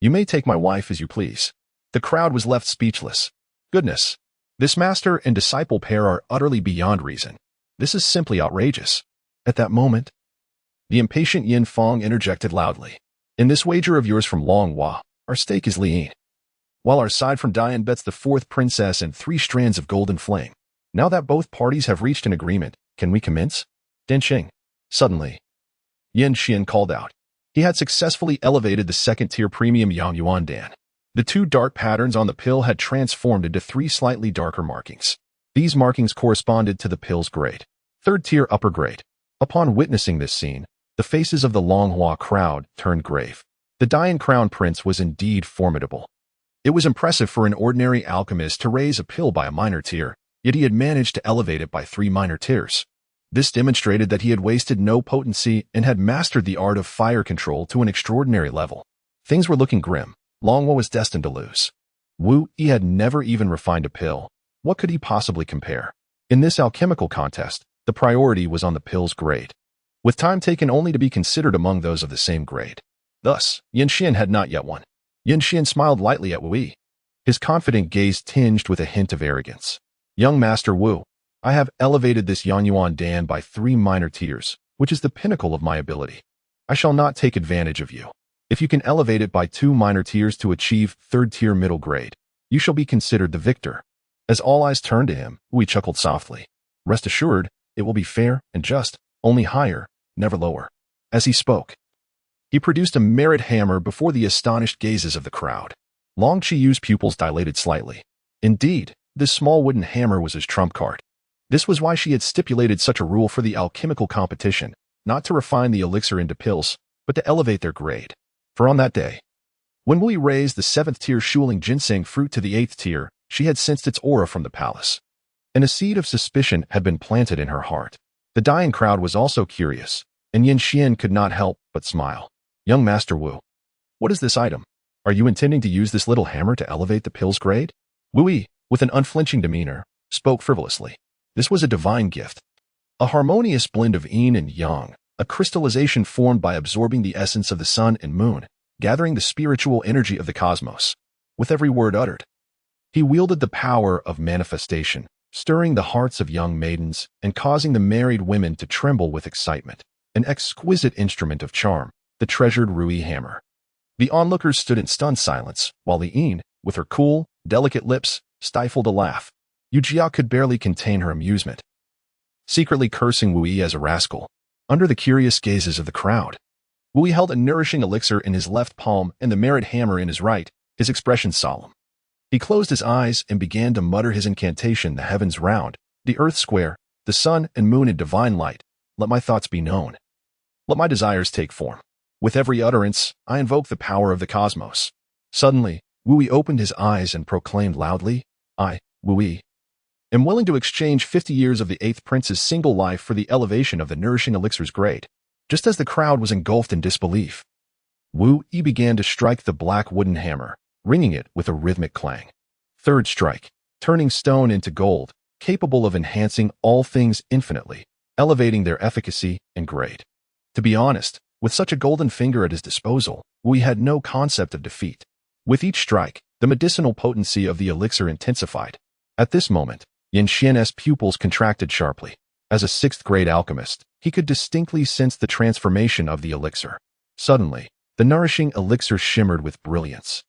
You may take my wife as you please. The crowd was left speechless. Goodness. This master and disciple pair are utterly beyond reason. This is simply outrageous. At that moment, the impatient Yin Fong interjected loudly. In this wager of yours from Long Hua, our stake is Liyin, while our side from Dian bets the fourth princess and 3 strands of golden flame. Now that both parties have reached an agreement, can we commence? Denqing. Suddenly, Yin Xian called out. He had successfully elevated the second-tier premium Yang Yuan Dan. The 2 dark patterns on the pill had transformed into 3 slightly darker markings. These markings corresponded to the pill's grade. 3rd-tier upper grade. Upon witnessing this scene, the faces of the Longhua crowd turned grave. The Dian Crown Prince was indeed formidable. It was impressive for an ordinary alchemist to raise a pill by a minor tier, yet he had managed to elevate it by 3 minor tiers. This demonstrated that he had wasted no potency and had mastered the art of fire control to an extraordinary level. Things were looking grim. Longhua was destined to lose. Wu Yi had never even refined a pill. What could he possibly compare? In this alchemical contest, the priority was on the pill's grade, with time taken only to be considered among those of the same grade. Thus, Yin Xian had not yet won. Yin Xian smiled lightly at Wu Yi, his confident gaze tinged with a hint of arrogance. Young Master Wu, I have elevated this Yang Yuan Dan by 3 minor tiers, which is the pinnacle of my ability. I shall not take advantage of you. If you can elevate it by 2 minor tiers to achieve 3rd-tier middle grade, you shall be considered the victor. As all eyes turned to him, Wu Yi chuckled softly. Rest assured, it will be fair and just, only higher, never lower. As he spoke, he produced a merit hammer before the astonished gazes of the crowd. Long Qiyu's pupils dilated slightly. Indeed, this small wooden hammer was his trump card. This was why she had stipulated such a rule for the alchemical competition, not to refine the elixir into pills, but to elevate their grade. For on that day, when Wu Yi raised the 7th-tier Shuling Ginseng fruit to the 8th tier, she had sensed its aura from the palace, and a seed of suspicion had been planted in her heart. The Dian crowd was also curious, and Yin Xian could not help but smile. Young Master Wu, what is this item? Are you intending to use this little hammer to elevate the pill's grade? Wu Yi, with an unflinching demeanor, spoke frivolously. This was a divine gift. A harmonious blend of yin and yang, a crystallization formed by absorbing the essence of the sun and moon, gathering the spiritual energy of the cosmos. With every word uttered, he wielded the power of manifestation, stirring the hearts of young maidens and causing the married women to tremble with excitement. An exquisite instrument of charm, the treasured Rui hammer. The onlookers stood in stunned silence, while Liyin, with her cool, delicate lips, stifled a laugh. Yu Jia could barely contain her amusement, secretly cursing Wu Yi as a rascal. Under the curious gazes of the crowd, Wu Yi held a nourishing elixir in his left palm and the merit hammer in his right, his expression solemn. He closed his eyes and began to mutter his incantation, the heavens round, the earth square, the sun and moon in divine light. Let my thoughts be known. Let my desires take form. With every utterance, I invoke the power of the cosmos. Suddenly, Wu Yi opened his eyes and proclaimed loudly, I, Wu Yi, am willing to exchange 50 years of the 8th prince's single life for the elevation of the nourishing elixir's grade. Just as the crowd was engulfed in disbelief, Wu Yi began to strike the black wooden hammer, ringing it with a rhythmic clang. 3rd strike, turning stone into gold, capable of enhancing all things infinitely, elevating their efficacy and grade. To be honest, with such a golden finger at his disposal, Wu Yi had no concept of defeat. With each strike, the medicinal potency of the elixir intensified. At this moment, Yin Xian's pupils contracted sharply. As a 6th-grade alchemist, he could distinctly sense the transformation of the elixir. Suddenly, the nourishing elixir shimmered with brilliance,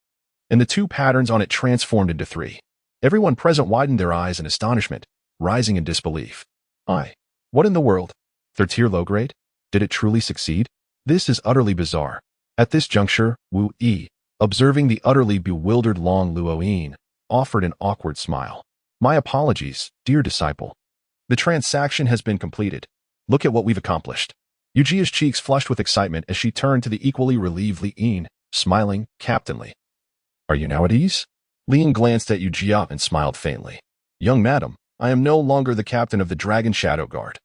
and the 2 patterns on it transformed into 3. Everyone present widened their eyes in astonishment, rising in disbelief. What in the world? 3rd-tier low grade? Did it truly succeed? This is utterly bizarre. At this juncture, Wu Yi, observing the utterly bewildered Long Luoyin, offered an awkward smile. My apologies, dear disciple. The transaction has been completed. Look at what we've accomplished. Yu Jia's cheeks flushed with excitement as she turned to the equally relieved Liyin, smiling captainly. Are you now at ease? Liyin glanced at Yu Jia and smiled faintly. Young madam, I am no longer the captain of the Dragon Shadow Guard.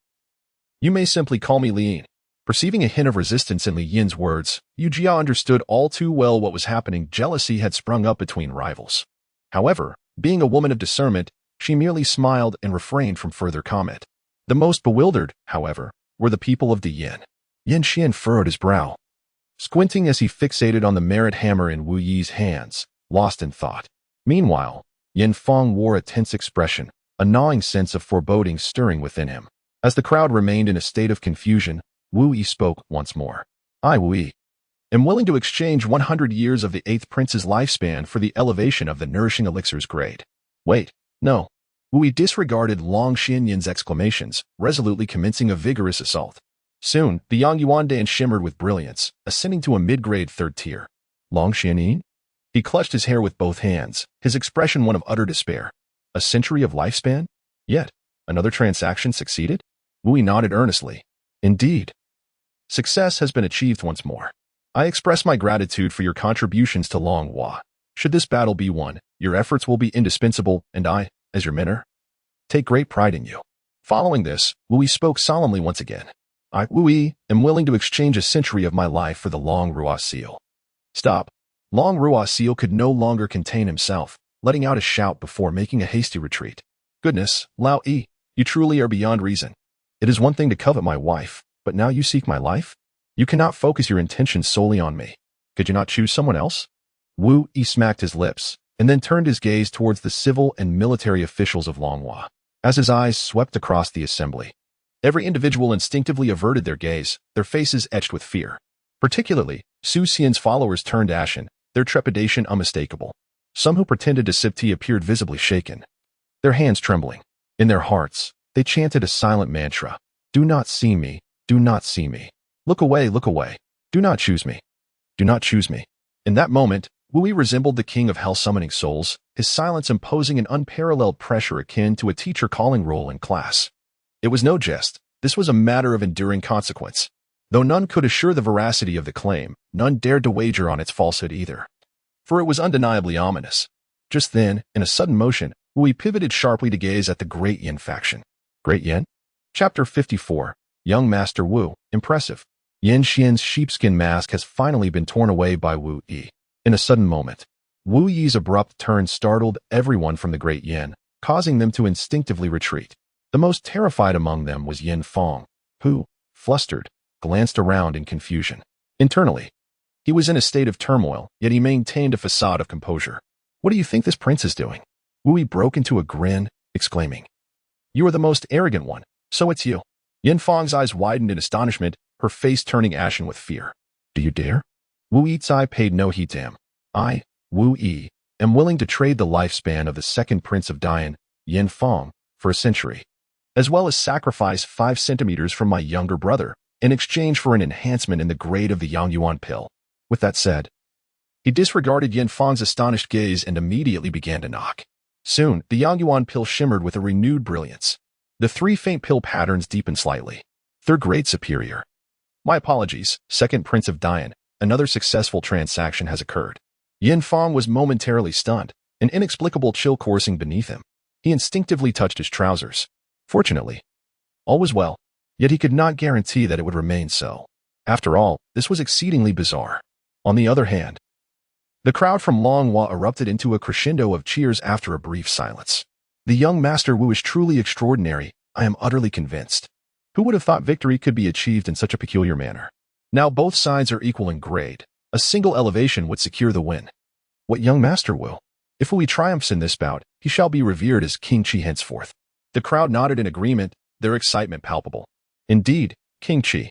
You may simply call me Liyin. Perceiving a hint of resistance in Li Yin's words, Yu Jia understood all too well what was happening. Jealousy had sprung up between rivals. However, being a woman of discernment, she merely smiled and refrained from further comment. The most bewildered, however, were the people of Diyin. Yan Xian furrowed his brow, squinting as he fixated on the merit hammer in Wu Yi's hands, lost in thought. Meanwhile, Yin Feng wore a tense expression, a gnawing sense of foreboding stirring within him. As the crowd remained in a state of confusion, Wu Yi spoke once more. I, Wu Yi, am willing to exchange 100 years of the 8th prince's lifespan for the elevation of the nourishing elixir's grade. Wait, no. Wu Yi disregarded Long Xianyin's exclamations, resolutely commencing a vigorous assault. Soon, the Yang Yuandan shimmered with brilliance, ascending to a mid-grade 3rd tier. Long Xianyin? He clutched his hair with both hands, his expression one of utter despair. A century of lifespan? Yet, another transaction succeeded? Wu Yi nodded earnestly. Indeed. Success has been achieved once more. I express my gratitude for your contributions to Long Hua. Should this battle be won, your efforts will be indispensable, and I, as your mentor, take great pride in you. Following this, Wu Yi spoke solemnly once again. I, Wu Yi, am willing to exchange a century of my life for the Long Rua seal. Stop. Long Rua seal could no longer contain himself, letting out a shout before making a hasty retreat. Goodness, Lao Yi, you truly are beyond reason. It is one thing to covet my wife, but now you seek my life? You cannot focus your intentions solely on me. Could you not choose someone else? Wu Yi smacked his lips, and then turned his gaze towards the civil and military officials of Longhua. As his eyes swept across the assembly, every individual instinctively averted their gaze, their faces etched with fear. Particularly, Su Xian's followers turned ashen, their trepidation unmistakable. Some who pretended to sip tea appeared visibly shaken, their hands trembling. In their hearts, they chanted a silent mantra. Do not see me, do not see me. Look away, look away. Do not choose me. Do not choose me. In that moment, Wu Yi resembled the king of hell-summoning souls, his silence imposing an unparalleled pressure akin to a teacher calling roll in class. It was no jest. This was a matter of enduring consequence. Though none could assure the veracity of the claim, none dared to wager on its falsehood either. For it was undeniably ominous. Just then, in a sudden motion, Wu Yi pivoted sharply to gaze at the Great Yin faction. Great Yin? Chapter 54. Young Master Wu, impressive. Yan Xian's sheepskin mask has finally been torn away by Wu Yi. In a sudden moment, Wu Yi's abrupt turn startled everyone from the Great Yin, causing them to instinctively retreat. The most terrified among them was Yin Feng, who, flustered, glanced around in confusion. Internally, he was in a state of turmoil, yet he maintained a facade of composure. What do you think this prince is doing? Wu Yi broke into a grin, exclaiming, You are the most arrogant one, so it's you. Yin Feng's eyes widened in astonishment, her face turning ashen with fear. Do you dare? Wu Yi's eye paid no heed to him. I, Wu Yi, am willing to trade the lifespan of the second prince of Dian, Yin Feng, for a century, as well as sacrifice 5 centimeters from my younger brother in exchange for an enhancement in the grade of the Yang Yuan pill. With that said, he disregarded Yin Feng's astonished gaze and immediately began to knock. Soon, the Yang Yuan pill shimmered with a renewed brilliance. The 3 faint pill patterns deepened slightly. 3rd grade superior. My apologies, second prince of Dian. Another successful transaction has occurred. Yin Feng was momentarily stunned, an inexplicable chill coursing beneath him. He instinctively touched his trousers. Fortunately, all was well, yet he could not guarantee that it would remain so. After all, this was exceedingly bizarre. On the other hand, the crowd from Longhua erupted into a crescendo of cheers after a brief silence. The young Master Wu is truly extraordinary, I am utterly convinced. Who would have thought victory could be achieved in such a peculiar manner? Now both sides are equal in grade. A single elevation would secure the win. What young Master Wu? If Wu Yi triumphs in this bout, he shall be revered as King Qi henceforth. The crowd nodded in agreement, their excitement palpable. Indeed, King Qi.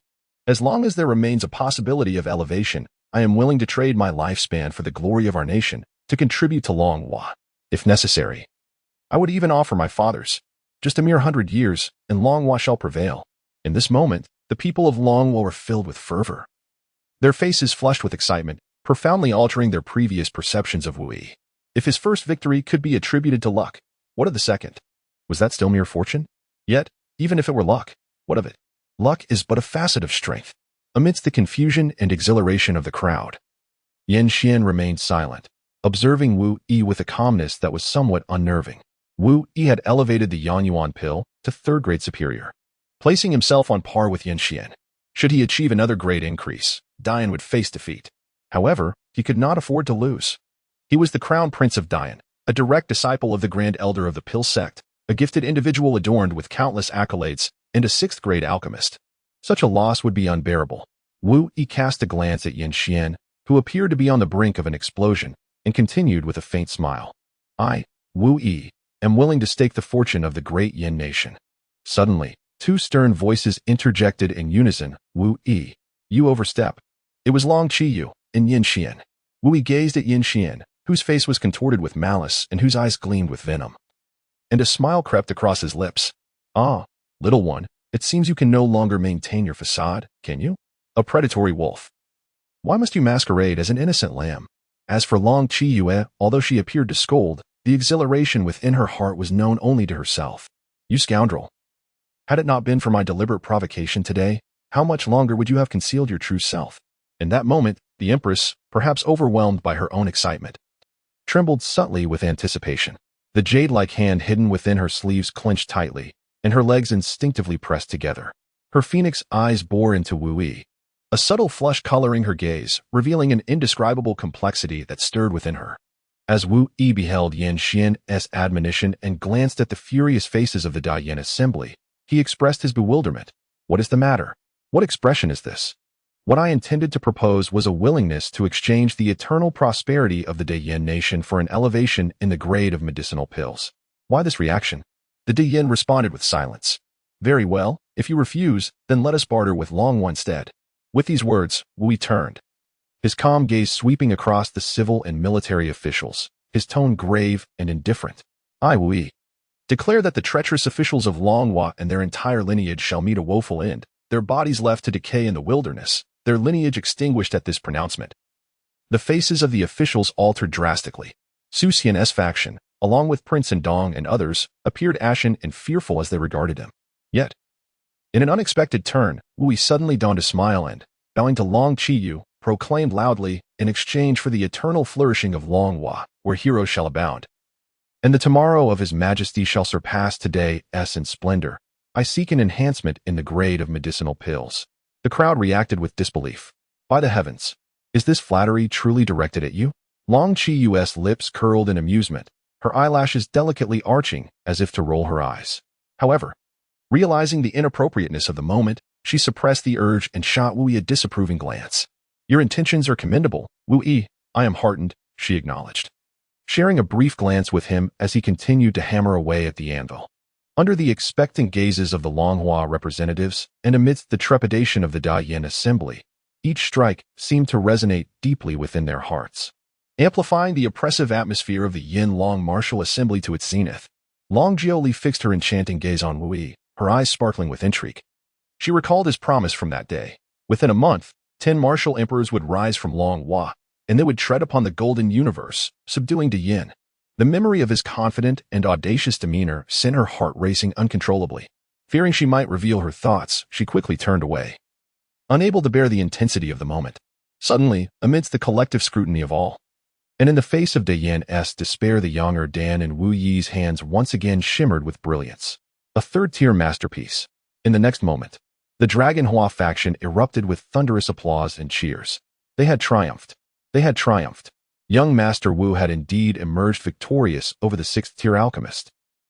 As long as there remains a possibility of elevation, I am willing to trade my lifespan for the glory of our nation, to contribute to Longhua. If necessary, I would even offer my father's. Just a mere 100 years, and Longhua shall prevail. In this moment, the people of Longhua were filled with fervor. Their faces flushed with excitement, profoundly altering their previous perceptions of Wu Yi. If his first victory could be attributed to luck, what of the second? Was that still mere fortune? Yet, even if it were luck, what of it? Luck is but a facet of strength. Amidst the confusion and exhilaration of the crowd, Yan Xian remained silent, observing Wu Yi with a calmness that was somewhat unnerving. Wu Yi had elevated the Yang Yuan pill to 3rd grade superior, placing himself on par with Yan Xian. Should he achieve another grade increase, Dian would face defeat. However, he could not afford to lose. He was the crown prince of Dian, a direct disciple of the Grand Elder of the Pill sect, a gifted individual adorned with countless accolades, and a sixth-grade alchemist. Such a loss would be unbearable. Wu Yi cast a glance at Yin Xian, who appeared to be on the brink of an explosion, and continued with a faint smile. I, Wu Yi, am willing to stake the fortune of the great Yin nation. Suddenly, two stern voices interjected in unison. Wu Yi, you overstep. It was Long Qiyu and Yin Xian. Wu Yi gazed at Yin Xian, whose face was contorted with malice and whose eyes gleamed with venom. And a smile crept across his lips. Ah, little one, it seems you can no longer maintain your facade, can you? A predatory wolf. Why must you masquerade as an innocent lamb? As for Long Qiyu, although she appeared to scold, the exhilaration within her heart was known only to herself. You scoundrel. Had it not been for my deliberate provocation today, how much longer would you have concealed your true self? In that moment, the Empress, perhaps overwhelmed by her own excitement, trembled subtly with anticipation. The jade-like hand hidden within her sleeves clenched tightly, and her legs instinctively pressed together. Her phoenix eyes bore into Wu Yi, a subtle flush coloring her gaze, revealing an indescribable complexity that stirred within her. As Wu Yi beheld Yin Xian's admonition and glanced at the furious faces of the Daiyan assembly, he expressed his bewilderment. What is the matter? What expression is this? What I intended to propose was a willingness to exchange the eternal prosperity of the Daiyan nation for an elevation in the grade of medicinal pills. Why this reaction? The Daiyan responded with silence. Very well, if you refuse, then let us barter with Long One instead. With these words, Wu Yi turned, his calm gaze sweeping across the civil and military officials, his tone grave and indifferent. I, Wu Yi, declare that the treacherous officials of Longhua and their entire lineage shall meet a woeful end, their bodies left to decay in the wilderness, their lineage extinguished at this pronouncement. The faces of the officials altered drastically. Su Xian's faction, along with Prince Dong and others, appeared ashen and fearful as they regarded him. Yet, in an unexpected turn, Wu Yi suddenly donned a smile and, bowing to Long Qiyu, proclaimed loudly, in exchange for the eternal flourishing of Longhua, where heroes shall abound, and the tomorrow of His Majesty shall surpass today's in splendor, I seek an enhancement in the grade of medicinal pills. The crowd reacted with disbelief. By the heavens, is this flattery truly directed at you? Long Qiyu's lips curled in amusement, her eyelashes delicately arching as if to roll her eyes. However, realizing the inappropriateness of the moment, she suppressed the urge and shot Wu Yi a disapproving glance. Your intentions are commendable, Wu Yi. I am heartened, she acknowledged, sharing a brief glance with him as he continued to hammer away at the anvil. Under the expectant gazes of the Longhua representatives and amidst the trepidation of the Daiyan assembly, each strike seemed to resonate deeply within their hearts, amplifying the oppressive atmosphere of the Yin Long martial assembly to its zenith. Long Jiuli fixed her enchanting gaze on Wu Yi, her eyes sparkling with intrigue. She recalled his promise from that day. Within a month, 10 martial emperors would rise from Longhua, and they would tread upon the golden universe, subduing the Yin. The memory of his confident and audacious demeanor sent her heart racing uncontrollably. Fearing she might reveal her thoughts, she quickly turned away, unable to bear the intensity of the moment. Suddenly, amidst the collective scrutiny of all, and in the face of Daiyan's despair, the younger Dan and Wu Yi's hands once again shimmered with brilliance. A third-tier masterpiece. In the next moment, the Dragon Hua faction erupted with thunderous applause and cheers. They had triumphed. They had triumphed. Young Master Wu had indeed emerged victorious over the sixth-tier alchemist,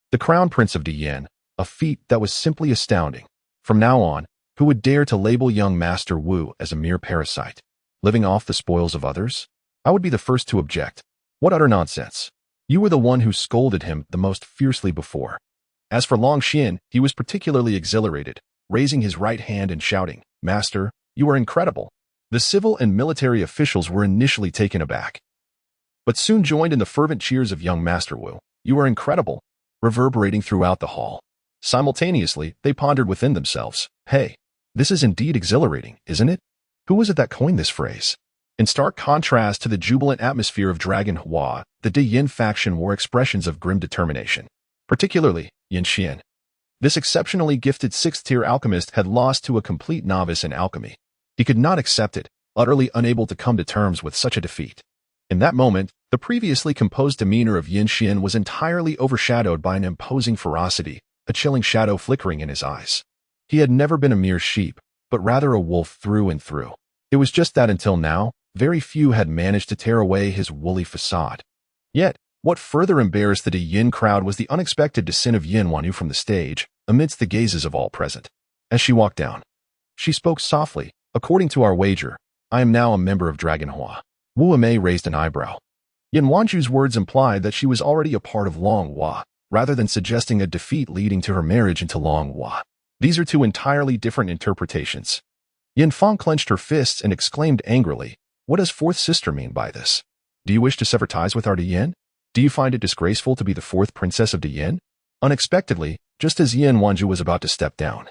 the crown prince of Daiyan, a feat that was simply astounding. From now on, who would dare to label young Master Wu as a mere parasite, living off the spoils of others? I would be the first to object. What utter nonsense. You were the one who scolded him the most fiercely before. As for Long Xian, he was particularly exhilarated, raising his right hand and shouting, Master, you are incredible. The civil and military officials were initially taken aback, but soon joined in the fervent cheers of young Master Wu. You are incredible, reverberating throughout the hall. Simultaneously, they pondered within themselves, hey, this is indeed exhilarating, isn't it? Who was it that coined this phrase? In stark contrast to the jubilant atmosphere of Dragon Hua, the Daiyan faction wore expressions of grim determination. Particularly, Yin Xian. This exceptionally gifted sixth-tier alchemist had lost to a complete novice in alchemy. He could not accept it, utterly unable to come to terms with such a defeat. In that moment, the previously composed demeanor of Yin Xian was entirely overshadowed by an imposing ferocity, a chilling shadow flickering in his eyes. He had never been a mere sheep, but rather a wolf through and through. It was just that until now, very few had managed to tear away his woolly facade. Yet, what further embarrassed the Yin crowd was the unexpected descent of Yin Wanyu from the stage, amidst the gazes of all present. As she walked down, she spoke softly. According to our wager, I am now a member of Dragonhua. Wu Mei raised an eyebrow. Yin Wanju's words implied that she was already a part of Long Hua, rather than suggesting a defeat leading to her marriage into Long Hua. These are two entirely different interpretations. Yin Fang clenched her fists and exclaimed angrily, "What does fourth sister mean by this? Do you wish to sever ties with our Diyin? Do you find it disgraceful to be the fourth princess of Diyin?" Unexpectedly, just as Yin Wanju was about to step down,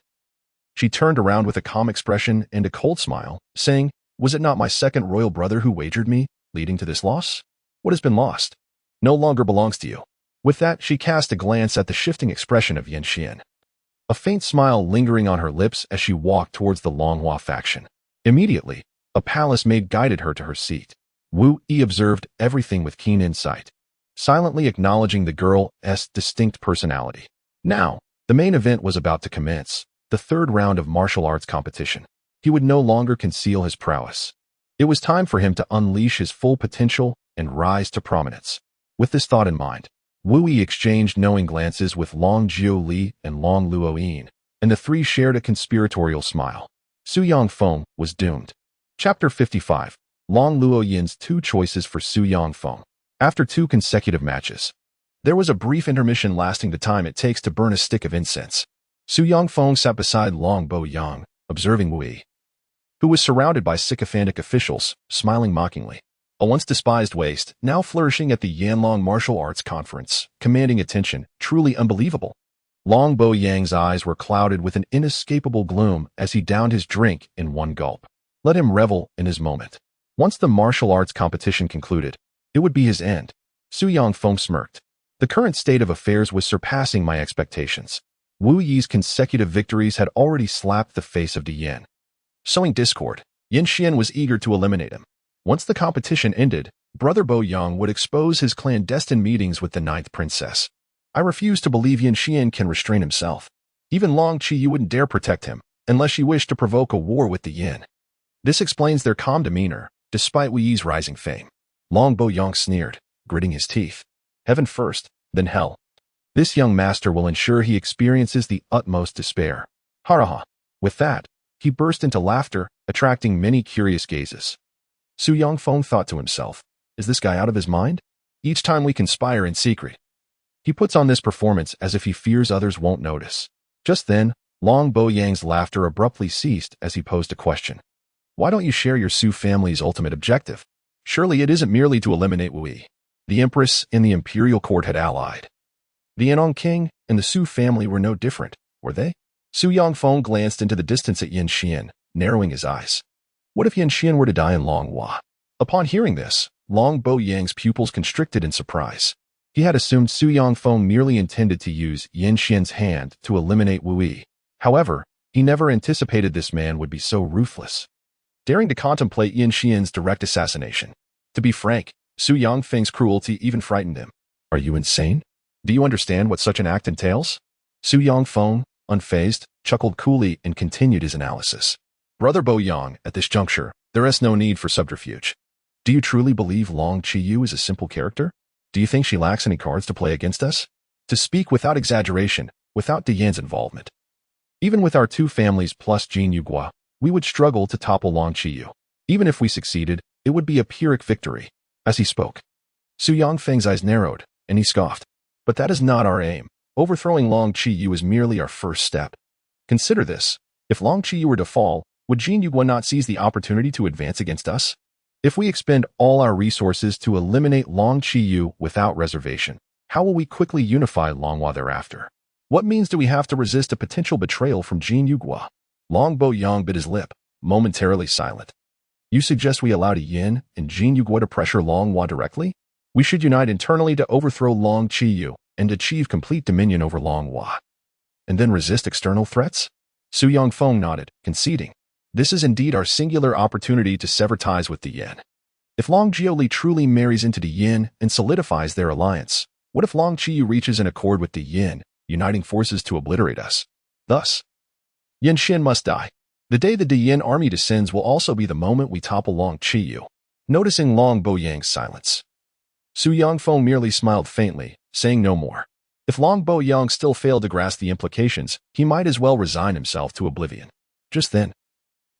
she turned around with a calm expression and a cold smile, saying, "Was it not my second royal brother who wagered me, leading to this loss? What has been lost no longer belongs to you." With that, she cast a glance at the shifting expression of Yin Xian, a faint smile lingering on her lips as she walked towards the Longhua faction. Immediately, a palace maid guided her to her seat. Wu Yi observed everything with keen insight, silently acknowledging the girl's distinct personality. Now, the main event was about to commence, the third round of martial arts competition. He would no longer conceal his prowess. It was time for him to unleash his full potential and rise to prominence. With this thought in mind, Wu Yi exchanged knowing glances with Long Jiu Li and Long Luo Yin, and the three shared a conspiratorial smile. Su Yangfeng was doomed. Chapter 55. Long Luo Yin's two choices for Su Yangfeng. After 2 consecutive matches, there was a brief intermission lasting the time it takes to burn a stick of incense. Su Yangfeng sat beside Long Bo Yang, observing Wu Yi, who was surrounded by sycophantic officials, smiling mockingly. A once despised waste, now flourishing at the Yanlong Martial Arts Conference, commanding attention, truly unbelievable. Long Bo Yang's eyes were clouded with an inescapable gloom as he downed his drink in one gulp. Let him revel in his moment. Once the martial arts competition concluded, it would be his end. Su Yangfeng smirked. The current state of affairs was surpassing my expectations. Wu Yi's consecutive victories had already slapped the face of Diyin. Sowing discord, Yin Xian was eager to eliminate him. Once the competition ended, Brother Bo Yang would expose his clandestine meetings with the 9th princess. I refuse to believe Yin Xian can restrain himself. Even Long Qi Yu wouldn't dare protect him, unless she wished to provoke a war with the Yin. This explains their calm demeanor, despite Wu Yi's rising fame. Long Bo Yang sneered, gritting his teeth. Heaven first, then hell. This young master will ensure he experiences the utmost despair. Ha. With that, he burst into laughter, attracting many curious gazes. Su Yangfeng thought to himself, is this guy out of his mind? Each time we conspire in secret, he puts on this performance as if he fears others won't notice. Just then, Long Bo Yang's laughter abruptly ceased as he posed a question. Why don't you share your Su family's ultimate objective? Surely it isn't merely to eliminate Wu Yi. The Empress and the Imperial Court had allied. The Anong King and the Su family were no different, were they? Su Yangfeng glanced into the distance at Yin Xian, narrowing his eyes. What if Yin Xian were to die in Long Hua? Upon hearing this, Long Bo Yang's pupils constricted in surprise. He had assumed Su Yangfeng merely intended to use Yin Xian's hand to eliminate Wu Yi. However, he never anticipated this man would be so ruthless, daring to contemplate Yin Xian's direct assassination. To be frank, Su Yangfeng's cruelty even frightened him. Are you insane? Do you understand what such an act entails? Su Yangfeng, unfazed, chuckled coolly and continued his analysis. Brother Bo Yang, at this juncture, there is no need for subterfuge. Do you truly believe Long Qi Yu is a simple character? Do you think she lacks any cards to play against us? To speak without exaggeration, without Diyan's involvement, even with our 2 families plus Jin Yugua, we would struggle to topple Long Qi Yu. Even if we succeeded, it would be a Pyrrhic victory. As he spoke, Su Yangfeng's eyes narrowed, and he scoffed. But that is not our aim. Overthrowing Long Qi Yu is merely our first step. Consider this. If Long Qi Yu were to fall, would Jin Yugua not seize the opportunity to advance against us? If we expend all our resources to eliminate Long Qi Yu without reservation, how will we quickly unify Longhua thereafter? What means do we have to resist a potential betrayal from Jin Yugua? Long Bo Yang bit his lip, momentarily silent. You suggest we allow Yin and Jin Yugua to pressure Longhua directly? We should unite internally to overthrow Long Qi Yu and achieve complete dominion over Longhua, and then resist external threats? Su Yangfeng nodded, conceding. This is indeed our singular opportunity to sever ties with the Yin. If Long Jiuli truly marries into the Yin and solidifies their alliance, what if Long Qiyu reaches an accord with the Yin, uniting forces to obliterate us? Thus, Yin Xin must die. The day the Yin army descends will also be the moment we topple Long Qiyu. Noticing Long Bo Yang's silence, Su Yangfeng merely smiled faintly, saying no more. If Long Bo-young still failed to grasp the implications, he might as well resign himself to oblivion. Just then,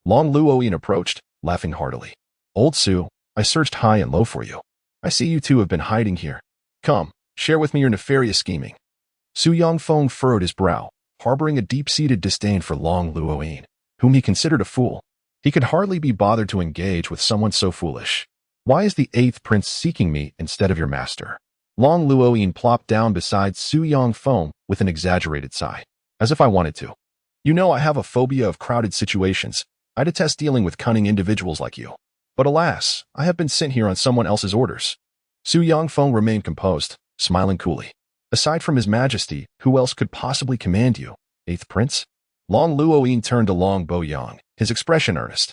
Long Luoyin approached, laughing heartily. Old Su, I searched high and low for you. I see you two have been hiding here. Come, share with me your nefarious scheming. Su Yongfeng furrowed his brow, harboring a deep-seated disdain for Long Luoyin, whom he considered a fool. He could hardly be bothered to engage with someone so foolish. Why is the 8th prince seeking me instead of your master? Long Luoyin plopped down beside Su Yongfeng with an exaggerated sigh. As if I wanted to. You know I have a phobia of crowded situations. I detest dealing with cunning individuals like you. But alas, I have been sent here on someone else's orders. Su Yongfeng remained composed, smiling coolly. Aside from His Majesty, who else could possibly command you, 8th prince? Long Luoyin turned to Long Bo-young, his expression earnest.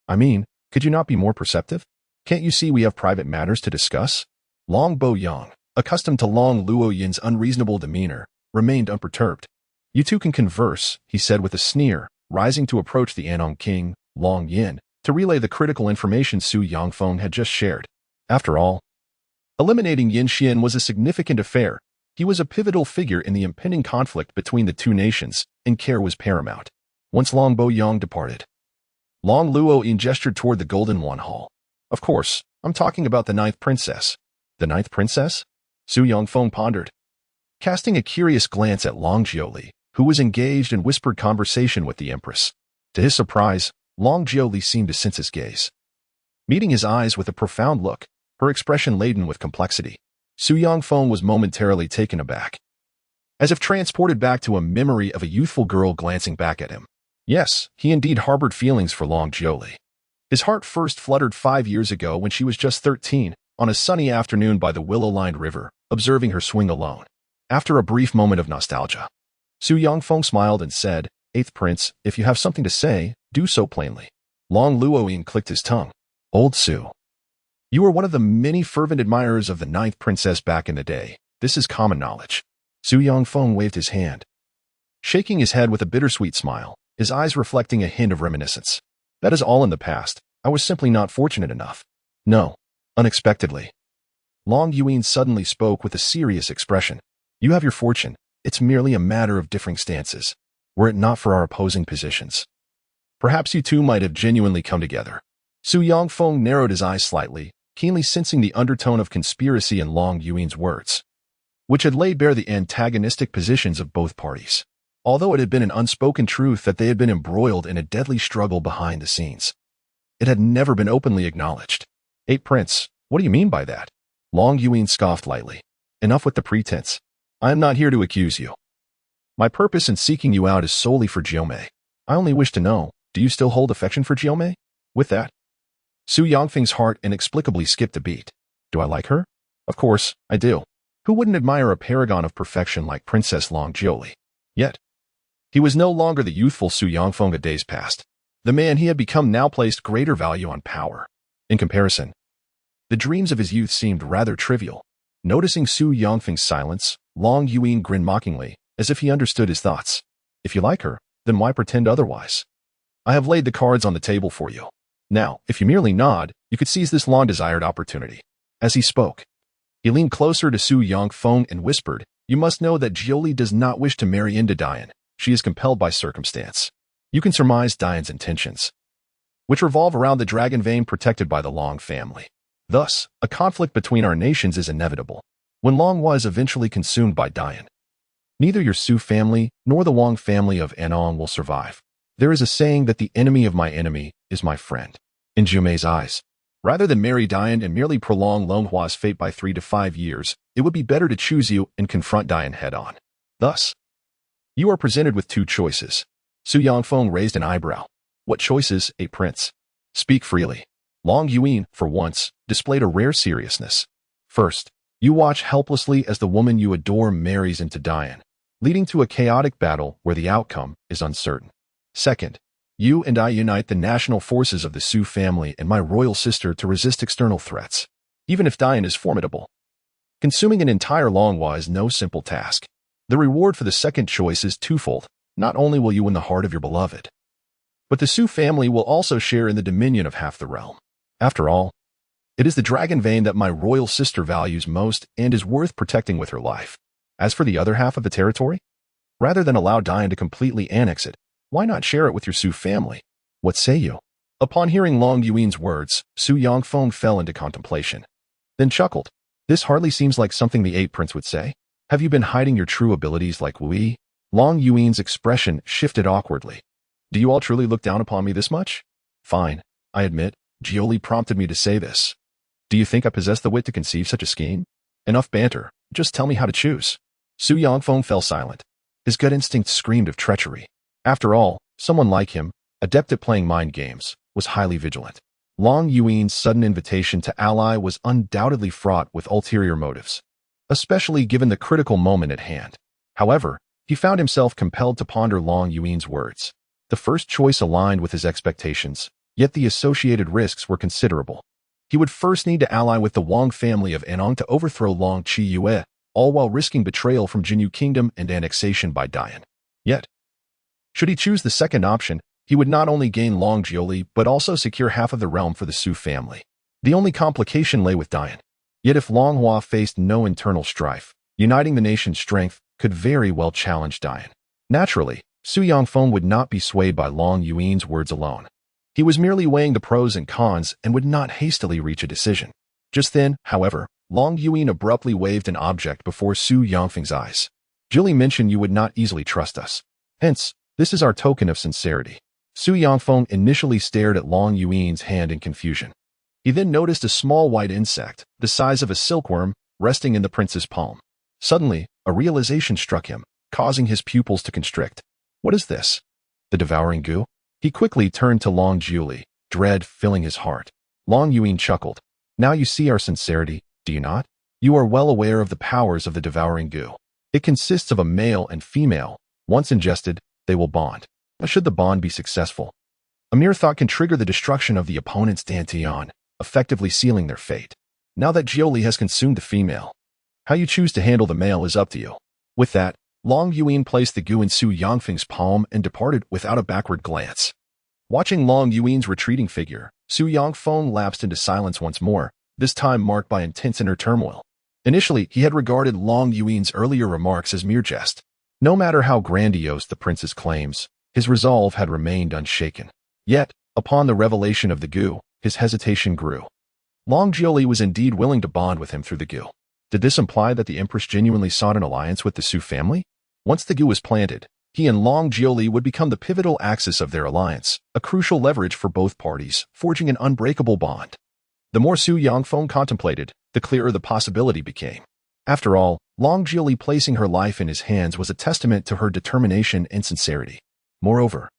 I mean, could you not be more perceptive? Can't you see we have private matters to discuss? Long Bo-young, accustomed to Long Luoyin's unreasonable demeanor, remained unperturbed. You two can converse, he said with a sneer, rising to approach the Anong king, Long Yin, to relay the critical information Su Yongfeng had just shared. After all, eliminating Yin Xian was a significant affair. He was a pivotal figure in the impending conflict between the two nations, and care was paramount. Once Long Bo-young departed, Long Luoyin gestured toward the Golden One Hall. Of course, I'm talking about the 9th princess. The 9th princess? Su Yongfeng pondered, casting a curious glance at Long Jiuli, who was engaged in whispered conversation with the empress. To his surprise, Long Jiuli seemed to sense his gaze. Meeting his eyes with a profound look, her expression laden with complexity, Su Yongfeng was momentarily taken aback, as if transported back to a memory of a youthful girl glancing back at him. Yes, he indeed harbored feelings for Long Jiuli. His heart first fluttered 5 years ago when she was just 13, on a sunny afternoon by the willow-lined river, observing her swing alone. After a brief moment of nostalgia, Su Yongfeng smiled and said, 8th prince, if you have something to say, do so plainly. Long Luoyin clicked his tongue. Old Su, you were one of the many fervent admirers of the 9th princess back in the day. This is common knowledge. Su Yongfeng waved his hand, shaking his head with a bittersweet smile, his eyes reflecting a hint of reminiscence. That is all in the past. I was simply not fortunate enough. No. Unexpectedly, Long Yuan suddenly spoke with a serious expression. You have your fortune. It's merely a matter of differing stances. Were it not for our opposing positions, perhaps you two might have genuinely come together. Su Yongfeng narrowed his eyes slightly, keenly sensing the undertone of conspiracy in Long Yuan's words, which had laid bare the antagonistic positions of both parties. Although it had been an unspoken truth that they had been embroiled in a deadly struggle behind the scenes, it had never been openly acknowledged. 8th prince, what do you mean by that? Long Yuan scoffed lightly. Enough with the pretense. I am not here to accuse you. My purpose in seeking you out is solely for Jiomei. I only wish to know, do you still hold affection for Jiomei? With that, Su Yongfeng's heart inexplicably skipped a beat. Do I like her? Of course, I do. Who wouldn't admire a paragon of perfection like Princess Long Jiuli? Yet, he was no longer the youthful Su Yongfeng of days past. The man he had become now placed greater value on power. In comparison, the dreams of his youth seemed rather trivial. Noticing Su Yongfeng's silence, Long Yuan grinned mockingly, as if he understood his thoughts. If you like her, then why pretend otherwise? I have laid the cards on the table for you. Now, if you merely nod, you could seize this long-desired opportunity. As he spoke, he leaned closer to Su Yongfeng and whispered, you must know that Jiuli does not wish to marry into Dian. She is compelled by circumstance. You can surmise Dian's intentions, which revolve around the dragon vein protected by the Long family. Thus, a conflict between our nations is inevitable, when Long was eventually consumed by Dian. Neither your Su family nor the Wang family of Anong will survive. There is a saying that the enemy of my enemy is my friend. In Jiumei's eyes, rather than marry Dian and merely prolong Longhua's fate by 3 to 5 years, it would be better to choose you and confront Dian head-on. Thus, you are presented with 2 choices. Su Yongfeng raised an eyebrow. What choices, 8th prince? Speak freely. Long Yuan, for once, displayed a rare seriousness. First, you watch helplessly as the woman you adore marries into Dian, leading to a chaotic battle where the outcome is uncertain. Second, you and I unite the national forces of the Su family and my royal sister to resist external threats, even if Dian is formidable. Consuming an entire Longhua is no simple task. The reward for the second choice is twofold. Not only will you win the heart of your beloved, but the Su family will also share in the dominion of half the realm. After all, it is the dragon vein that my royal sister values most and is worth protecting with her life. As for the other half of the territory, rather than allow Dian to completely annex it, why not share it with your Su family? What say you? Upon hearing Long Yuan's words, Su Yangfeng fell into contemplation, then chuckled. This hardly seems like something the ape prince would say. Have you been hiding your true abilities like Wu Yi? Long Yuan's expression shifted awkwardly. Do you all truly look down upon me this much? Fine, I admit, Jioli prompted me to say this. Do you think I possess the wit to conceive such a scheme? Enough banter, just tell me how to choose. Su Yangfeng fell silent. His gut instinct screamed of treachery. After all, someone like him, adept at playing mind games, was highly vigilant. Long Yuan's sudden invitation to ally was undoubtedly fraught with ulterior motives, especially given the critical moment at hand. However, he found himself compelled to ponder Long Yuan's words. The first choice aligned with his expectations, yet the associated risks were considerable. He would first need to ally with the Wang family of Anong to overthrow Long Qiyue, all while risking betrayal from Jinyu Kingdom and annexation by Dian. Yet, should he choose the second option, he would not only gain Long Jioli but also secure half of the realm for the Su family. The only complication lay with Dian. Yet if Long Hua faced no internal strife, uniting the nation's strength could very well challenge Dian. Naturally, Su Yangfeng would not be swayed by Long Yuan's words alone. He was merely weighing the pros and cons and would not hastily reach a decision. Just then, however, Long Yuan abruptly waved an object before Su Yangfeng's eyes. Julie mentioned you would not easily trust us. Hence, this is our token of sincerity. Su Yangfeng initially stared at Long Yuan's hand in confusion. He then noticed a small white insect, the size of a silkworm, resting in the prince's palm. Suddenly, a realization struck him, causing his pupils to constrict. What is this? The devouring goo? He quickly turned to Long Jiuli, dread filling his heart. Long Yuan chuckled. Now you see our sincerity, do you not? You are well aware of the powers of the devouring goo. It consists of a male and female. Once ingested, they will bond. But should the bond be successful, a mere thought can trigger the destruction of the opponent's dantian, effectively sealing their fate. Now that Jioli has consumed the female, how you choose to handle the male is up to you. With that, Long Yuan placed the goo in Su Yangfeng's palm and departed without a backward glance. Watching Long Yuan's retreating figure, Su Yangfeng lapsed into silence once more, this time marked by intense inner turmoil. Initially, he had regarded Long Yuan's earlier remarks as mere jest. No matter how grandiose the prince's claims, his resolve had remained unshaken. Yet, upon the revelation of the goo, his hesitation grew. Long Jioli was indeed willing to bond with him through the goo. Did this imply that the Empress genuinely sought an alliance with the Su family? Once the goo was planted, he and Long Jioli would become the pivotal axis of their alliance, a crucial leverage for both parties, forging an unbreakable bond. The more Su Yangfeng contemplated, the clearer the possibility became. After all, Long Jioli placing her life in his hands was a testament to her determination and sincerity. Moreover,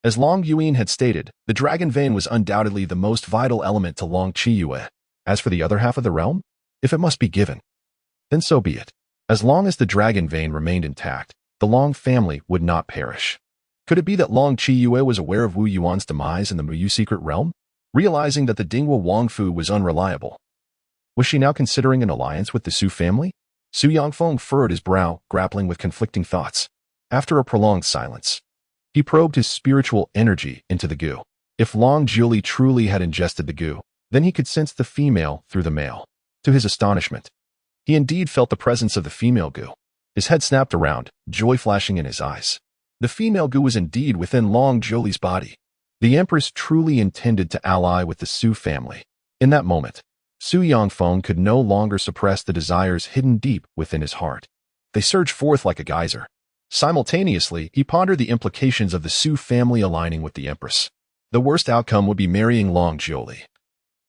as Long Yuan had stated, the dragon vein was undoubtedly the most vital element to Long Qiyue. As for the other half of the realm, if it must be given, then so be it. As long as the dragon vein remained intact, the Long family would not perish. Could it be that Long Qiyue was aware of Wu Yuan's demise in the Muyu secret realm? Realizing that the Dingwa Wangfu was unreliable, was she now considering an alliance with the Su family? Su Yangfeng furrowed his brow, grappling with conflicting thoughts. After a prolonged silence, he probed his spiritual energy into the goo. If Long Jiuli truly had ingested the goo, then he could sense the female through the male. To his astonishment, he indeed felt the presence of the female goo. His head snapped around, joy flashing in his eyes. The female goo was indeed within Long Jiuli's body. The Empress truly intended to ally with the Su family. In that moment, Su Yangfeng could no longer suppress the desires hidden deep within his heart. They surged forth like a geyser. Simultaneously, he pondered the implications of the Su family aligning with the Empress. The worst outcome would be marrying Long Jiuli,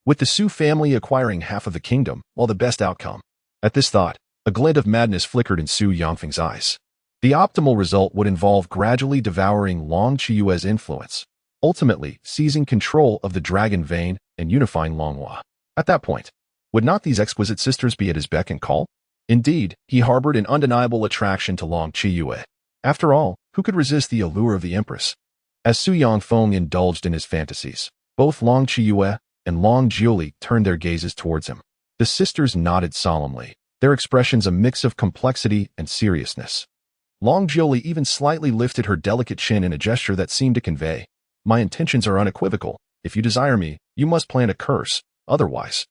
with the Su family acquiring half of the kingdom, while the best outcome. At this thought, a glint of madness flickered in Su Yangfeng's eyes. The optimal result would involve gradually devouring Long Qiyue's influence, ultimately seizing control of the dragon vein and unifying Longhua. At that point, would not these exquisite sisters be at his beck and call? Indeed, he harbored an undeniable attraction to Long Qiyue. After all, who could resist the allure of the Empress? As Su Yangfeng indulged in his fantasies, both Long Qiyue and Long Jiuli turned their gazes towards him. The sisters nodded solemnly, their expressions a mix of complexity and seriousness. Long Jiuli even slightly lifted her delicate chin in a gesture that seemed to convey, "My intentions are unequivocal. If you desire me, you must plant a curse. Otherwise,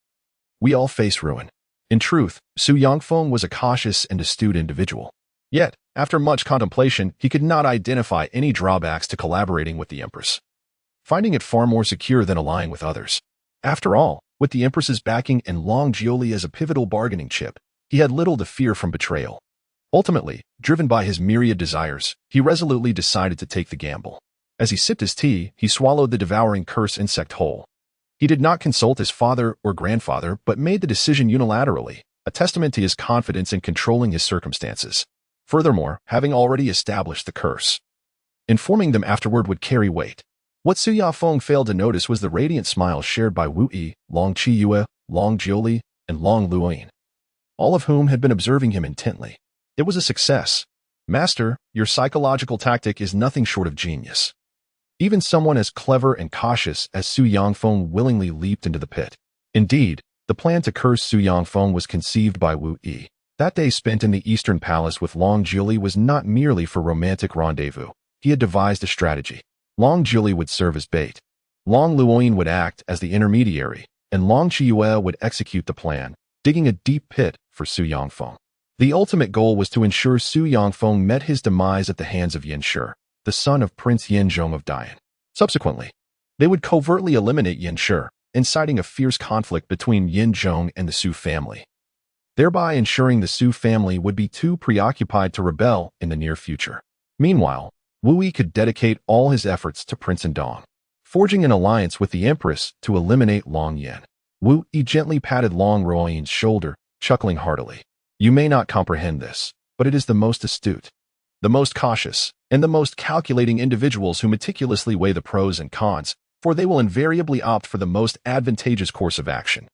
we all face ruin." In truth, Su Yangfeng was a cautious and astute individual. Yet, after much contemplation, he could not identify any drawbacks to collaborating with the Empress, finding it far more secure than allying with others. After all, with the Empress's backing and Long Jiuli as a pivotal bargaining chip, he had little to fear from betrayal. Ultimately, driven by his myriad desires, he resolutely decided to take the gamble. As he sipped his tea, he swallowed the devouring curse insect whole. He did not consult his father or grandfather, but made the decision unilaterally, a testament to his confidence in controlling his circumstances. Furthermore, having already established the curse, informing them afterward would carry weight. What Su Yangfeng failed to notice was the radiant smile shared by Wu Yi, Long Qiyue, Long Jiuli, and Long Luoyin, all of whom had been observing him intently. It was a success. Master, your psychological tactic is nothing short of genius. Even someone as clever and cautious as Su Yangfeng willingly leaped into the pit. Indeed, the plan to curse Su Yangfeng was conceived by Wu Yi. That day spent in the Eastern Palace with Long Jiuli was not merely for romantic rendezvous. He had devised a strategy. Long Jiuli would serve as bait. Long Luoyin would act as the intermediary, and Long Qiyue would execute the plan, digging a deep pit for Su Yangfeng. The ultimate goal was to ensure Su Yangfeng met his demise at the hands of Yin Shi, the son of Prince Yinzhong of Dian. Subsequently, they would covertly eliminate Yin Shi, inciting a fierce conflict between Yinzhong and the Su family, thereby ensuring the Su family would be too preoccupied to rebel in the near future. Meanwhile, Wu Yi could dedicate all his efforts to Prince Indong, forging an alliance with the Empress to eliminate Long Yin. Wu Yi gently patted Long Ruoyin's shoulder, chuckling heartily. You may not comprehend this, but it is the most astute, the most cautious, and the most calculating individuals who meticulously weigh the pros and cons, for they will invariably opt for the most advantageous course of action.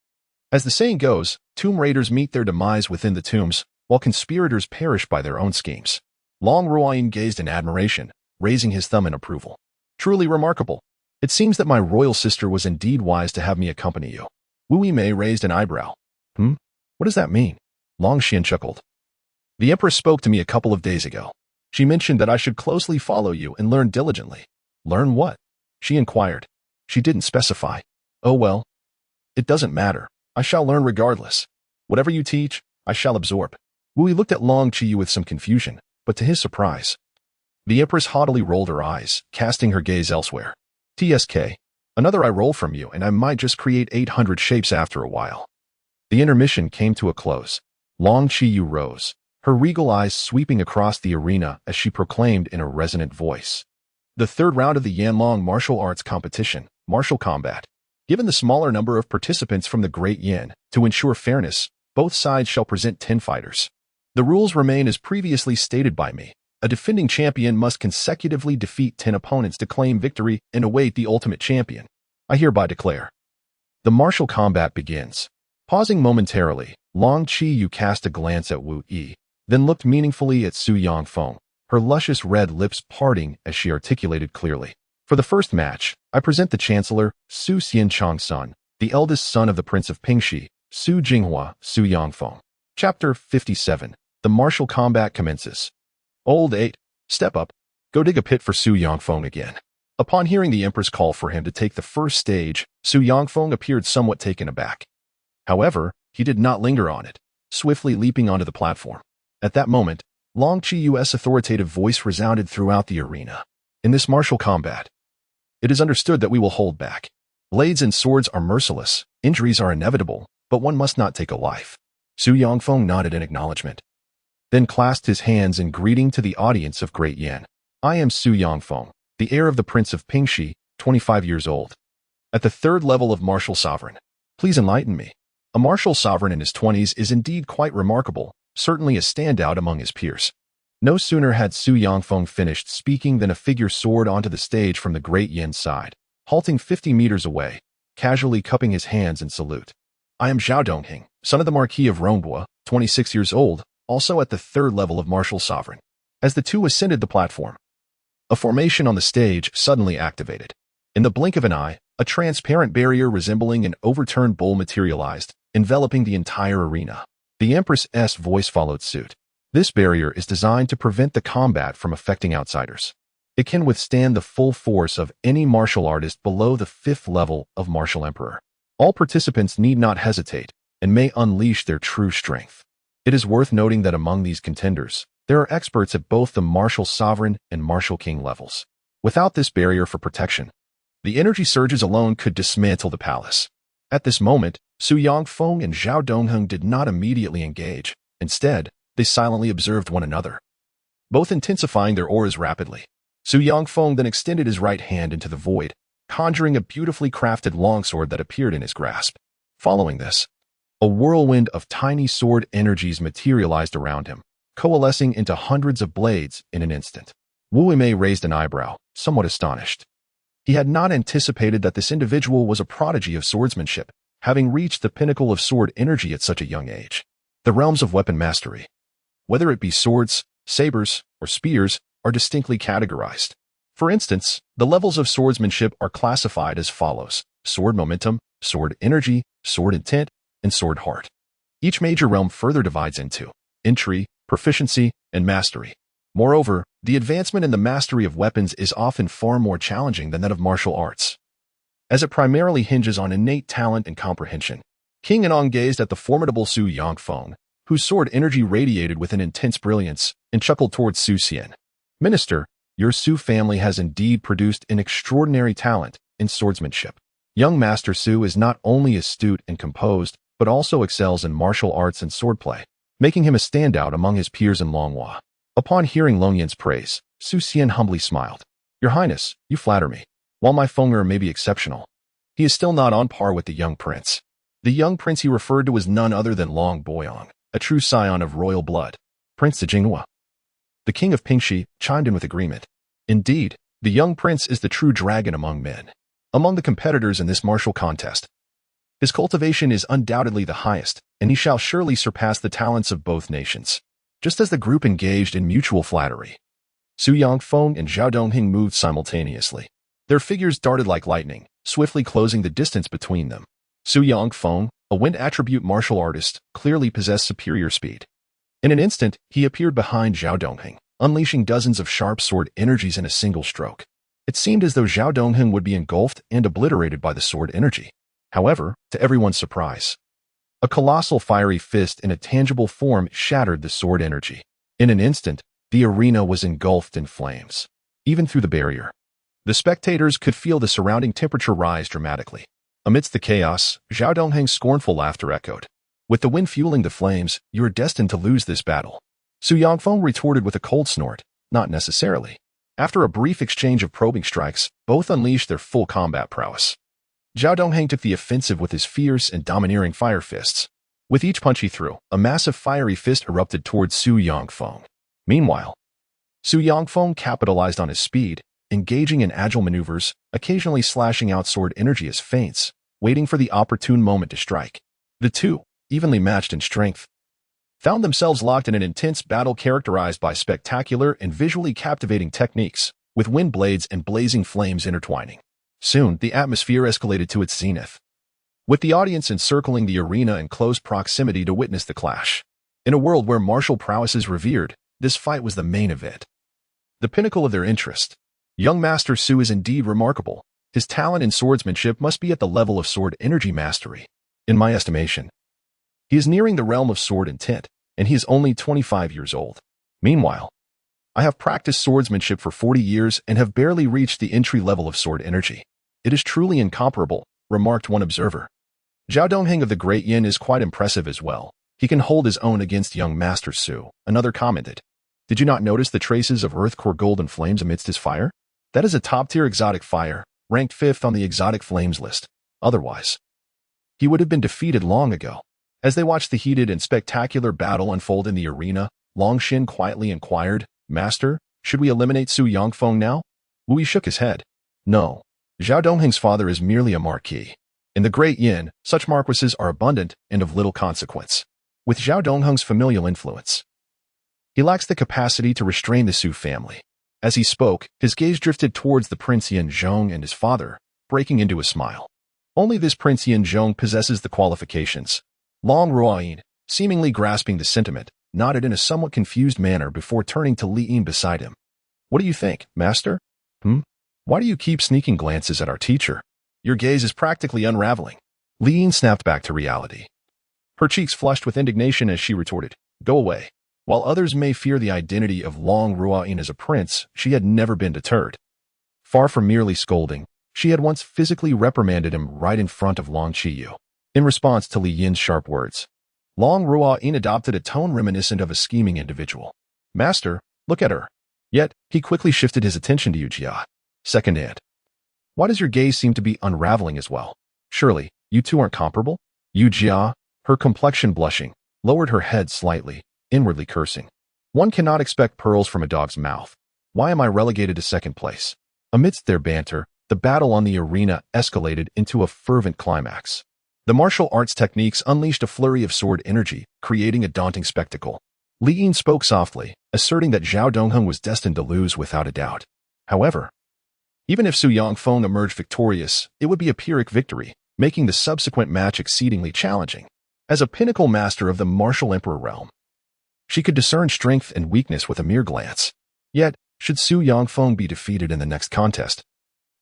As the saying goes, tomb raiders meet their demise within the tombs, while conspirators perish by their own schemes. Long Ruoyin gazed in admiration, raising his thumb in approval. Truly remarkable. It seems that my royal sister was indeed wise to have me accompany you. Wu Yimei raised an eyebrow. What does that mean? Long Xian chuckled. The Empress spoke to me a couple of days ago. She mentioned that I should closely follow you and learn diligently. Learn what? She inquired. She didn't specify. Oh well. It doesn't matter. I shall learn regardless. Whatever you teach, I shall absorb. Wu Yi looked at Long Qiyu with some confusion, but to his surprise, the Empress haughtily rolled her eyes, casting her gaze elsewhere. TSK. Another eye roll from you and I might just create 800 shapes after a while. The intermission came to a close. Long Qiyu rose, her regal eyes sweeping across the arena as she proclaimed in a resonant voice. The third round of the Yanlong martial arts competition, martial combat. Given the smaller number of participants from the Great Yin, to ensure fairness, both sides shall present 10 fighters. The rules remain as previously stated by me. A defending champion must consecutively defeat 10 opponents to claim victory and await the ultimate champion. I hereby declare. The martial combat begins. Pausing momentarily, Long Qiyu cast a glance at Wu Yi, then looked meaningfully at Su Yangfeng, her luscious red lips parting as she articulated clearly. For the first match, I present the Chancellor, Su Xianchang's son, the eldest son of the Prince of Pingxi, Su Jinghua, Su Yangfeng. Chapter 57. The martial combat commences. Old 8. Step up. Go dig a pit for Su Yangfeng again. Upon hearing the Empress call for him to take the first stage, Su Yangfeng appeared somewhat taken aback. However, he did not linger on it, swiftly leaping onto the platform. At that moment, Long Qiyue's authoritative voice resounded throughout the arena. In this martial combat, it is understood that we will hold back. Blades and swords are merciless, injuries are inevitable, but one must not take a life. Su Yangfeng nodded in acknowledgement, then clasped his hands in greeting to the audience of Great Yin. I am Su Yangfeng, the heir of the Prince of Pingxi, 25 years old. At the third level of martial sovereign. Please enlighten me. A martial sovereign in his 20s is indeed quite remarkable, certainly a standout among his peers. No sooner had Su Yangfeng finished speaking than a figure soared onto the stage from the Great Yin's side, halting 50 meters away, casually cupping his hands in salute. I am Zhao Dongheng, son of the Marquis of Rongbua, 26 years old, also at the third level of martial sovereign. As the two ascended the platform, a formation on the stage suddenly activated. In the blink of an eye, a transparent barrier resembling an overturned bowl materialized, enveloping the entire arena. The Empress's voice followed suit. This barrier is designed to prevent the combat from affecting outsiders. It can withstand the full force of any martial artist below the 5th level of martial emperor. All participants need not hesitate, and may unleash their true strength. It is worth noting that among these contenders, there are experts at both the martial sovereign and martial king levels. Without this barrier for protection, the energy surges alone could dismantle the palace. At this moment, Su Yongfeng and Zhao Dongheng did not immediately engage. Instead, they silently observed one another, both intensifying their auras rapidly. Su Yongfeng then extended his right hand into the void, conjuring a beautifully crafted longsword that appeared in his grasp. Following this, a whirlwind of tiny sword energies materialized around him, coalescing into hundreds of blades in an instant. Wu Yimei raised an eyebrow, somewhat astonished. He had not anticipated that this individual was a prodigy of swordsmanship, having reached the pinnacle of sword energy at such a young age. The realms of weapon mastery, whether it be swords, sabers, or spears, are distinctly categorized. For instance, the levels of swordsmanship are classified as follows: sword momentum, sword energy, sword intent, and sword heart. Each major realm further divides into entry, proficiency, and mastery. Moreover, the advancement in the mastery of weapons is often far more challenging than that of martial arts, as it primarily hinges on innate talent and comprehension. King Anong gazed at the formidable Su Yongfeng, whose sword energy radiated with an intense brilliance, and chuckled towards Su Xian. Minister, your Su family has indeed produced an extraordinary talent in swordsmanship. Young Master Su is not only astute and composed, but also excels in martial arts and swordplay, making him a standout among his peers in Longhua. Upon hearing Long Yin's praise, Su Xian humbly smiled. Your Highness, you flatter me. While my Fenger may be exceptional, he is still not on par with the young prince. The young prince he referred to was none other than Long Boyong, a true scion of royal blood. Prince Zijinghua, the king of Pingxi, chimed in with agreement. Indeed, the young prince is the true dragon among men. Among the competitors in this martial contest, his cultivation is undoubtedly the highest, and he shall surely surpass the talents of both nations. Just as the group engaged in mutual flattery, Su Yongfeng and Zhao Dongheng moved simultaneously. Their figures darted like lightning, swiftly closing the distance between them. Su Yongfeng, a wind attribute martial artist, clearly possessed superior speed. In an instant, he appeared behind Zhao Dongheng, unleashing dozens of sharp sword energies in a single stroke. It seemed as though Zhao Dongheng would be engulfed and obliterated by the sword energy. However, to everyone's surprise, a colossal fiery fist in a tangible form shattered the sword energy. In an instant, the arena was engulfed in flames. Even through the barrier, the spectators could feel the surrounding temperature rise dramatically. Amidst the chaos, Zhao Dongheng's scornful laughter echoed. With the wind fueling the flames, you are destined to lose this battle. Su Yongfeng retorted with a cold snort. Not necessarily. After a brief exchange of probing strikes, both unleashed their full combat prowess. Zhao Dongheng took the offensive with his fierce and domineering fire fists. With each punch he threw, a massive fiery fist erupted towards Su Yongfeng. Meanwhile, Su Yongfeng capitalized on his speed, engaging in agile maneuvers, occasionally slashing out sword energy as feints, waiting for the opportune moment to strike. The two, evenly matched in strength, found themselves locked in an intense battle characterized by spectacular and visually captivating techniques, with wind blades and blazing flames intertwining. Soon, the atmosphere escalated to its zenith, with the audience encircling the arena in close proximity to witness the clash. In a world where martial prowess is revered, this fight was the main event, the pinnacle of their interest. Young Master Su is indeed remarkable. His talent in swordsmanship must be at the level of sword energy mastery. In my estimation, he is nearing the realm of sword intent, and he is only 25 years old. Meanwhile, I have practiced swordsmanship for 40 years and have barely reached the entry level of sword energy. It is truly incomparable, remarked one observer. Zhao Dongheng of the Great Yin is quite impressive as well. He can hold his own against young Master Su, another commented. Did you not notice the traces of earth core golden flames amidst his fire? That is a top-tier exotic fire, ranked 5th on the exotic flames list. Otherwise, he would have been defeated long ago. As they watched the heated and spectacular battle unfold in the arena, Long Xin quietly inquired, Master, should we eliminate Su Yongfeng now? Wu Yi shook his head. No. Zhao Dongheng's father is merely a marquis. In the Great Yin, such marquises are abundant and of little consequence. With Zhao Dongheng's familial influence, he lacks the capacity to restrain the Su family. As he spoke, his gaze drifted towards the Prince Yin Zhong and his father, breaking into a smile. Only this Prince Yin Zhong possesses the qualifications. Long Ruoyin, seemingly grasping the sentiment, nodded in a somewhat confused manner before turning to Li Yin beside him. What do you think, Master? Why do you keep sneaking glances at our teacher? Your gaze is practically unraveling. Li Yin snapped back to reality. Her cheeks flushed with indignation as she retorted, "Go away." While others may fear the identity of Long Ruoyin as a prince, she had never been deterred. Far from merely scolding, she had once physically reprimanded him right in front of Long Qiyu. In response to Li Yin's sharp words, Long Ruoyin adopted a tone reminiscent of a scheming individual. "Master, look at her." Yet, he quickly shifted his attention to Yu Jia. "Second hand. Why does your gaze seem to be unraveling as well? Surely, you two aren't comparable?" Yu Jia, her complexion blushing, lowered her head slightly, inwardly cursing. "One cannot expect pearls from a dog's mouth. Why am I relegated to second place?" Amidst their banter, the battle on the arena escalated into a fervent climax. The martial arts techniques unleashed a flurry of sword energy, creating a daunting spectacle. Li Yin spoke softly, asserting that Zhao Dongheng was destined to lose without a doubt. However, even if Su Yongfeng emerged victorious, it would be a Pyrrhic victory, making the subsequent match exceedingly challenging. As a pinnacle master of the martial emperor realm, she could discern strength and weakness with a mere glance. Yet, should Su Yongfeng be defeated in the next contest,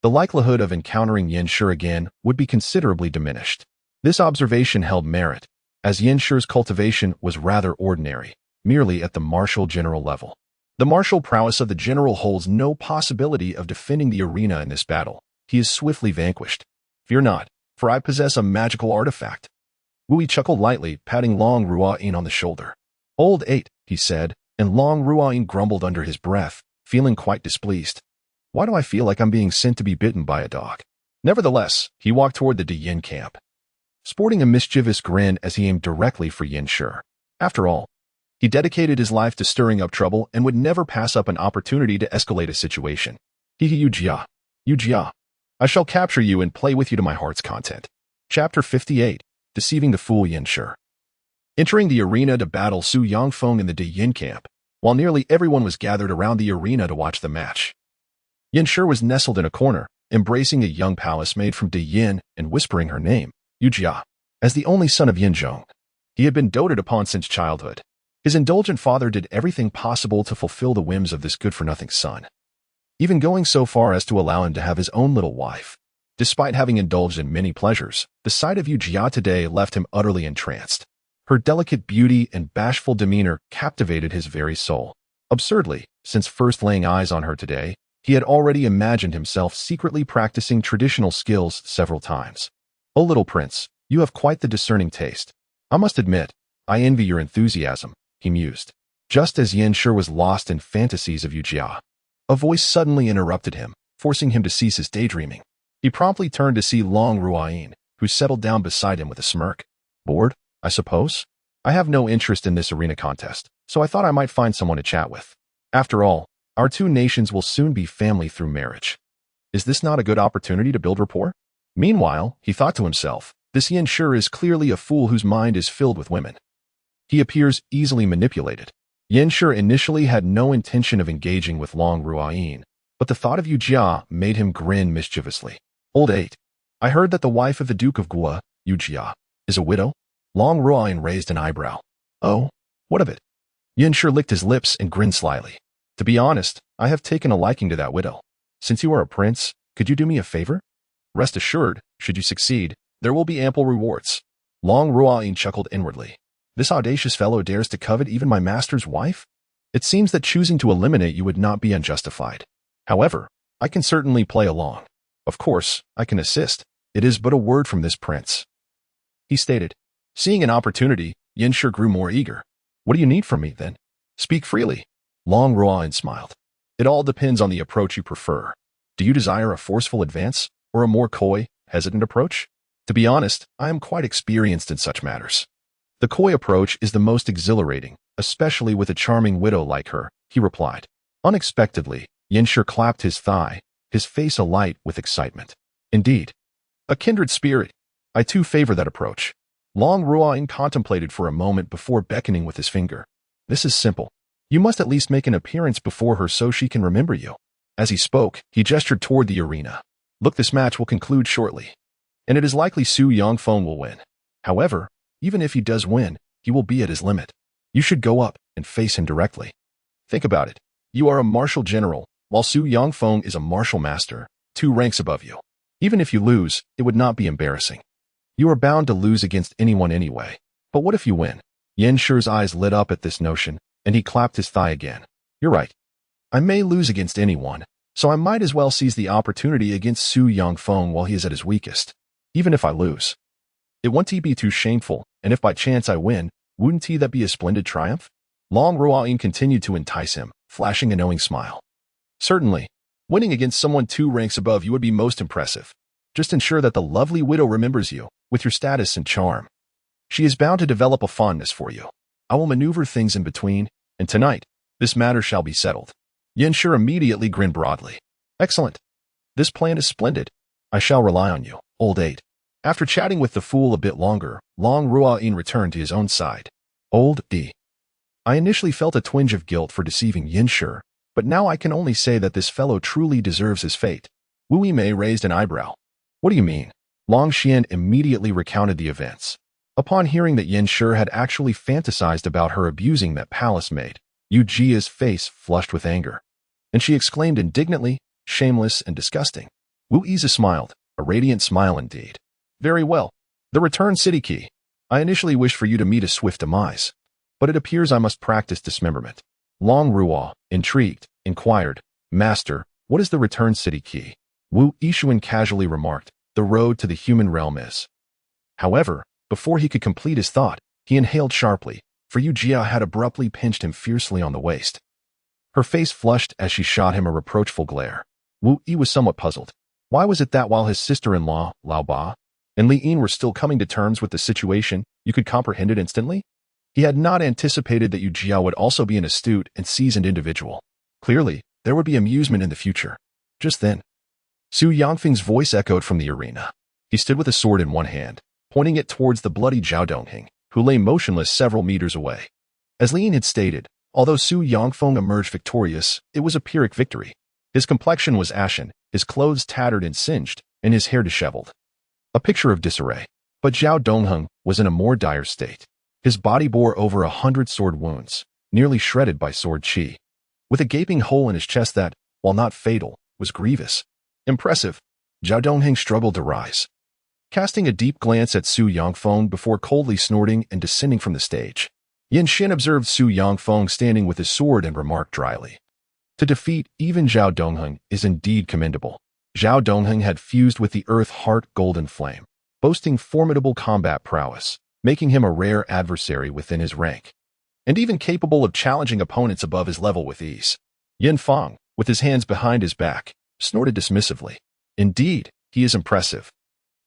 the likelihood of encountering Yin Shi again would be considerably diminished. This observation held merit, as Yin Shi's cultivation was rather ordinary, merely at the martial general level. The martial prowess of the general holds no possibility of defending the arena in this battle. He is swiftly vanquished. "Fear not, for I possess a magical artifact." Wu Yi chuckled lightly, patting Long Ruoyin on the shoulder. "Old 8, he said, and Long Ruoyin grumbled under his breath, feeling quite displeased. "Why do I feel like I'm being sent to be bitten by a dog?" Nevertheless, he walked toward the Yin camp, sporting a mischievous grin as he aimed directly for Yin Shi. After all, he dedicated his life to stirring up trouble and would never pass up an opportunity to escalate a situation. Yu Jia, I shall capture you and play with you to my heart's content." Chapter 58, Deceiving the Fool Yin Shi. Entering the arena to battle Su Yongfeng in the Yin camp, while nearly everyone was gathered around the arena to watch the match. Yin Shi was nestled in a corner, embracing a young palace made from Yin and whispering her name, Yu Jia. As the only son of Yin Zhong, he had been doted upon since childhood. His indulgent father did everything possible to fulfill the whims of this good-for-nothing son, even going so far as to allow him to have his own little wife. Despite having indulged in many pleasures, the sight of Yu Jia today left him utterly entranced. Her delicate beauty and bashful demeanor captivated his very soul. Absurdly, since first laying eyes on her today, he had already imagined himself secretly practicing traditional skills several times. "Oh, little prince, you have quite the discerning taste. I must admit, I envy your enthusiasm," he mused. Just as Yin Shi was lost in fantasies of Yu Jia, a voice suddenly interrupted him, forcing him to cease his daydreaming. He promptly turned to see Long Ruoyin, who settled down beside him with a smirk. "Bored, I suppose? I have no interest in this arena contest, so I thought I might find someone to chat with. After all, our two nations will soon be family through marriage. Is this not a good opportunity to build rapport?" Meanwhile, he thought to himself, this Yin Shi is clearly a fool whose mind is filled with women. He appears easily manipulated. Yin Shi initially had no intention of engaging with Long Ruoyin, but the thought of Yu Jia made him grin mischievously. "Old 8, I heard that the wife of the Duke of Gua, Yu Jia, is a widow?" Long Ruoyin raised an eyebrow. "Oh, what of it?" Yin Shi licked his lips and grinned slyly. "To be honest, I have taken a liking to that widow. Since you are a prince, could you do me a favor? Rest assured, should you succeed, there will be ample rewards." Long Ruoyin chuckled inwardly. "This audacious fellow dares to covet even my master's wife? It seems that choosing to eliminate you would not be unjustified. However, I can certainly play along. Of course, I can assist. It is but a word from this prince," he stated. Seeing an opportunity, Yin Shi grew more eager. "What do you need from me, then? Speak freely." Long Ruoyin smiled. "It all depends on the approach you prefer. Do you desire a forceful advance, or a more coy, hesitant approach? To be honest, I am quite experienced in such matters. The coy approach is the most exhilarating, especially with a charming widow like her," he replied. Unexpectedly, Yin Shi clapped his thigh, his face alight with excitement. "Indeed, a kindred spirit. I too favor that approach." Long Ruoyin contemplated for a moment before beckoning with his finger. "This is simple. You must at least make an appearance before her so she can remember you." As he spoke, he gestured toward the arena. "Look, this match will conclude shortly, and it is likely Su Yongfeng will win. However, even if he does win, he will be at his limit. You should go up and face him directly. Think about it. You are a martial general, while Su Yongfeng is a martial master, 2 ranks above you. Even if you lose, it would not be embarrassing. You are bound to lose against anyone anyway. But what if you win? Yin Shi's eyes lit up at this notion, and he clapped his thigh again. You're right. I may lose against anyone, so I might as well seize the opportunity against Su Yangfeng while he is at his weakest. Even if I lose, it won't be too shameful, and if by chance I win, wouldn't that be a splendid triumph? Long Ruoyin continued to entice him, flashing a knowing smile. Certainly. Winning against someone 2 ranks above you would be most impressive. Just ensure that the lovely widow remembers you, with your status and charm. She is bound to develop a fondness for you. I will maneuver things in between, and tonight, this matter shall be settled. Yin Shi immediately grinned broadly. Excellent. This plan is splendid. I shall rely on you, old 8. After chatting with the fool a bit longer, Long Ruoyin returned to his own side. Old D. I initially felt a twinge of guilt for deceiving Yin Shi, but now I can only say that this fellow truly deserves his fate. Wu Yimei raised an eyebrow. What do you mean? Long Xian immediately recounted the events. Upon hearing that Yin Shi had actually fantasized about her abusing that palace maid, Yu Jia's face flushed with anger, and she exclaimed indignantly, shameless and disgusting. Wu Yiza smiled, a radiant smile indeed. Very well. The return city key. I initially wished for you to meet a swift demise, but it appears I must practice dismemberment. Long Ruo, intrigued, inquired, Master, what is the return city key? Wu Yishuan casually remarked, the road to the human realm is. However, before he could complete his thought, he inhaled sharply, for Yu Jia had abruptly pinched him fiercely on the waist. Her face flushed as she shot him a reproachful glare. Wu Yi was somewhat puzzled. Why was it that while his sister-in-law, Lao Ba, and Li Yin were still coming to terms with the situation, you could comprehend it instantly? He had not anticipated that Yu Jia would also be an astute and seasoned individual. Clearly, there would be amusement in the future. Just then, Su Yangfeng's voice echoed from the arena. He stood with a sword in one hand, pointing it towards the bloody Zhao Dongheng, who lay motionless several meters away. As Li Yin had stated, although Su Yangfeng emerged victorious, it was a Pyrrhic victory. His complexion was ashen, his clothes tattered and singed, and his hair disheveled. A picture of disarray. But Zhao Dongheng was in a more dire state. His body bore over 100 sword wounds, nearly shredded by sword chi, with a gaping hole in his chest that, while not fatal, was grievous. Impressive. Zhao Dongheng struggled to rise, casting a deep glance at Su Yangfeng before coldly snorting and descending from the stage. Yin Xin observed Su Yangfeng standing with his sword and remarked dryly, to defeat even Zhao Dongheng is indeed commendable. Zhao Dongheng had fused with the Earth Heart Golden Flame, boasting formidable combat prowess, making him a rare adversary within his rank, and even capable of challenging opponents above his level with ease. Yin Feng, with his hands behind his back, snorted dismissively. Indeed, he is impressive,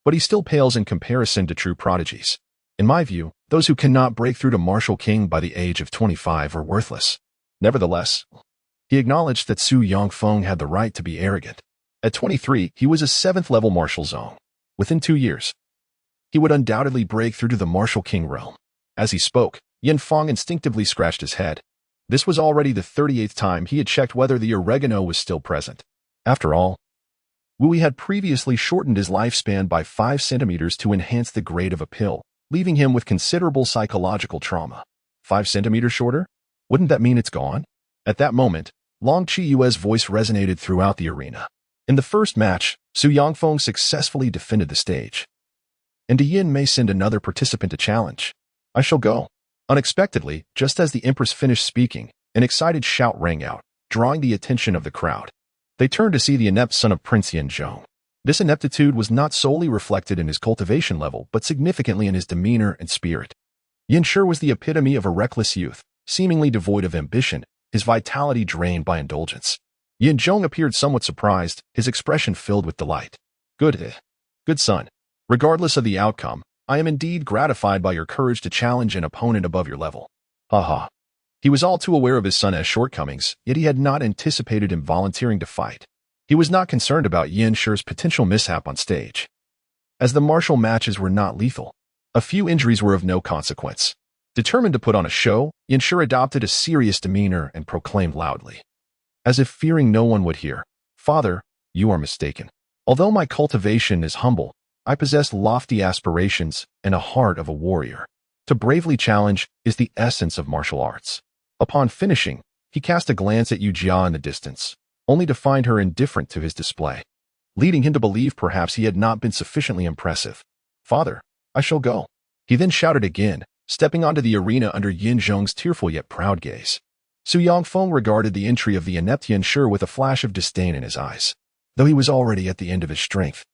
but he still pales in comparison to true prodigies. In my view, those who cannot break through to martial king by the age of 25 are worthless. Nevertheless, he acknowledged that Su Yangfeng had the right to be arrogant. At 23, he was a 7th-level martial zone. Within 2 years, he would undoubtedly break through to the martial king realm. As he spoke, Yin Feng instinctively scratched his head. This was already the 38th time he had checked whether the oregano was still present. After all, Wu Yi had previously shortened his lifespan by 5 centimeters to enhance the grade of a pill, leaving him with considerable psychological trauma. 5 centimeters shorter? Wouldn't that mean it's gone? At that moment, Long Chi Yue's voice resonated throughout the arena. In the first match, Su Yangfeng successfully defended the stage, and Yin may send another participant to challenge. I shall go. Unexpectedly, just as the Empress finished speaking, an excited shout rang out, drawing the attention of the crowd. They turned to see the inept son of Prince Yin Zhong. This ineptitude was not solely reflected in his cultivation level, but significantly in his demeanor and spirit. Yin Shi was the epitome of a reckless youth, seemingly devoid of ambition, his vitality drained by indulgence. Yin Zhong appeared somewhat surprised, his expression filled with delight. Good son. Regardless of the outcome, I am indeed gratified by your courage to challenge an opponent above your level. Haha. He was all too aware of his son's shortcomings, yet he had not anticipated him volunteering to fight. He was not concerned about Yin Shi's potential mishap on stage, as the martial matches were not lethal. A few injuries were of no consequence. Determined to put on a show, Yin Shi adopted a serious demeanor and proclaimed loudly, as if fearing no one would hear, Father, you are mistaken. Although my cultivation is humble, I possess lofty aspirations and a heart of a warrior. To bravely challenge is the essence of martial arts. Upon finishing, he cast a glance at Yu Jia in the distance, only to find her indifferent to his display, leading him to believe perhaps he had not been sufficiently impressive. Father, I shall go. He then shouted again, stepping onto the arena under Yin Zhong's tearful yet proud gaze. Su Yongfeng regarded the entry of the inept Yin Shi with a flash of disdain in his eyes, though he was already at the end of his strength.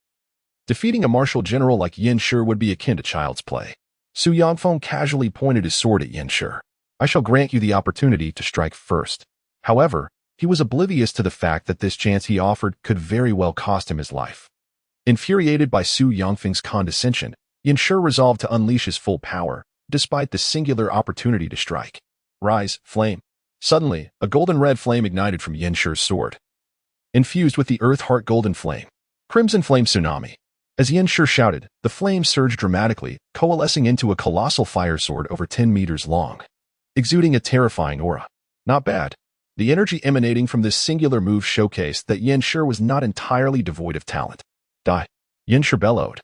Defeating a martial general like Yin Shi would be akin to child's play. Su Yongfeng casually pointed his sword at Yin Shi. I shall grant you the opportunity to strike first. However, he was oblivious to the fact that this chance he offered could very well cost him his life. Infuriated by Su Yongfeng's condescension, Yin Shi resolved to unleash his full power, despite the singular opportunity to strike. Rise, flame. Suddenly, a golden-red flame ignited from Yin Shi's sword, infused with the Earth-Heart Golden Flame. Crimson Flame Tsunami. As Yin Shi shouted, the flame surged dramatically, coalescing into a colossal fire sword over 10 meters long, exuding a terrifying aura. Not bad. The energy emanating from this singular move showcased that Yin Shi was not entirely devoid of talent. Die! Yin Shi bellowed,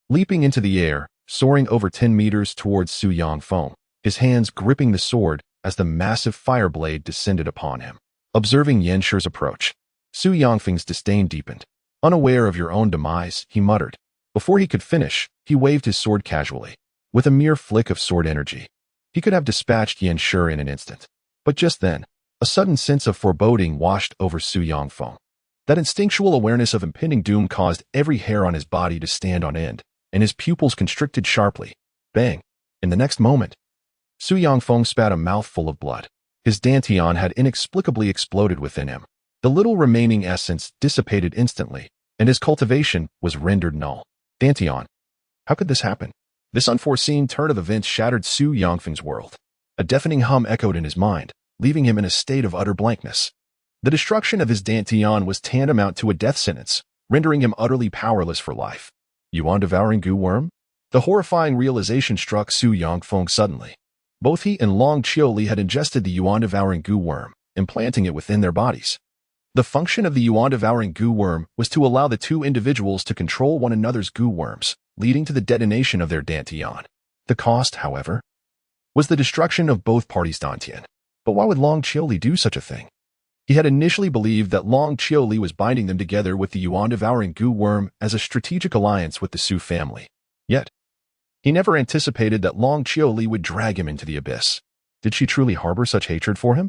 leaping into the air, soaring over 10 meters towards Su Yongfeng, his hands gripping the sword as the massive fire blade descended upon him. Observing Yin Shi's approach, Su Yongfeng's disdain deepened. Unaware of your own demise, he muttered. Before he could finish, he waved his sword casually. With a mere flick of sword energy, he could have dispatched Yin Shi in an instant. But just then, a sudden sense of foreboding washed over Su Yongfeng. That instinctual awareness of impending doom caused every hair on his body to stand on end, and his pupils constricted sharply. Bang! In the next moment, Su Yongfeng spat a mouthful of blood. His dantian had inexplicably exploded within him. The little remaining essence dissipated instantly, and his cultivation was rendered null. Dantian. How could this happen? This unforeseen turn of events shattered Su Yongfeng's world. A deafening hum echoed in his mind, leaving him in a state of utter blankness. The destruction of his dantian was tantamount to a death sentence, rendering him utterly powerless for life. Yuan-devouring goo worm? The horrifying realization struck Su Yongfeng suddenly. Both he and Long Qiuli had ingested the yuan-devouring goo worm, implanting it within their bodies. The function of the yuan-devouring goo worm was to allow the two individuals to control one another's goo worms, leading to the detonation of their dantian. The cost, however, was the destruction of both parties' dantian. But why would Long Qiuli do such a thing? He had initially believed that Long Qiuli was binding them together with the yuan-devouring goo worm as a strategic alliance with the Su family. Yet, he never anticipated that Long Qiuli would drag him into the abyss. Did she truly harbor such hatred for him?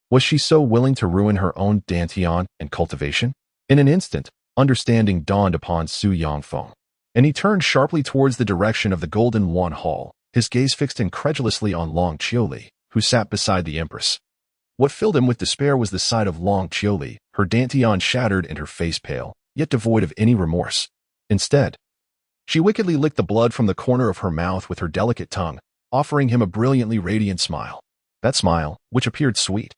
Was she so willing to ruin her own dantian and cultivation? In an instant, understanding dawned upon Su Yongfeng, and he turned sharply towards the direction of the Golden Wan Hall, his gaze fixed incredulously on Long Qiuli, who sat beside the Empress. What filled him with despair was the sight of Long Qiuli, her dantian shattered and her face pale, yet devoid of any remorse. Instead, she wickedly licked the blood from the corner of her mouth with her delicate tongue, offering him a brilliantly radiant smile. That smile, which appeared sweet,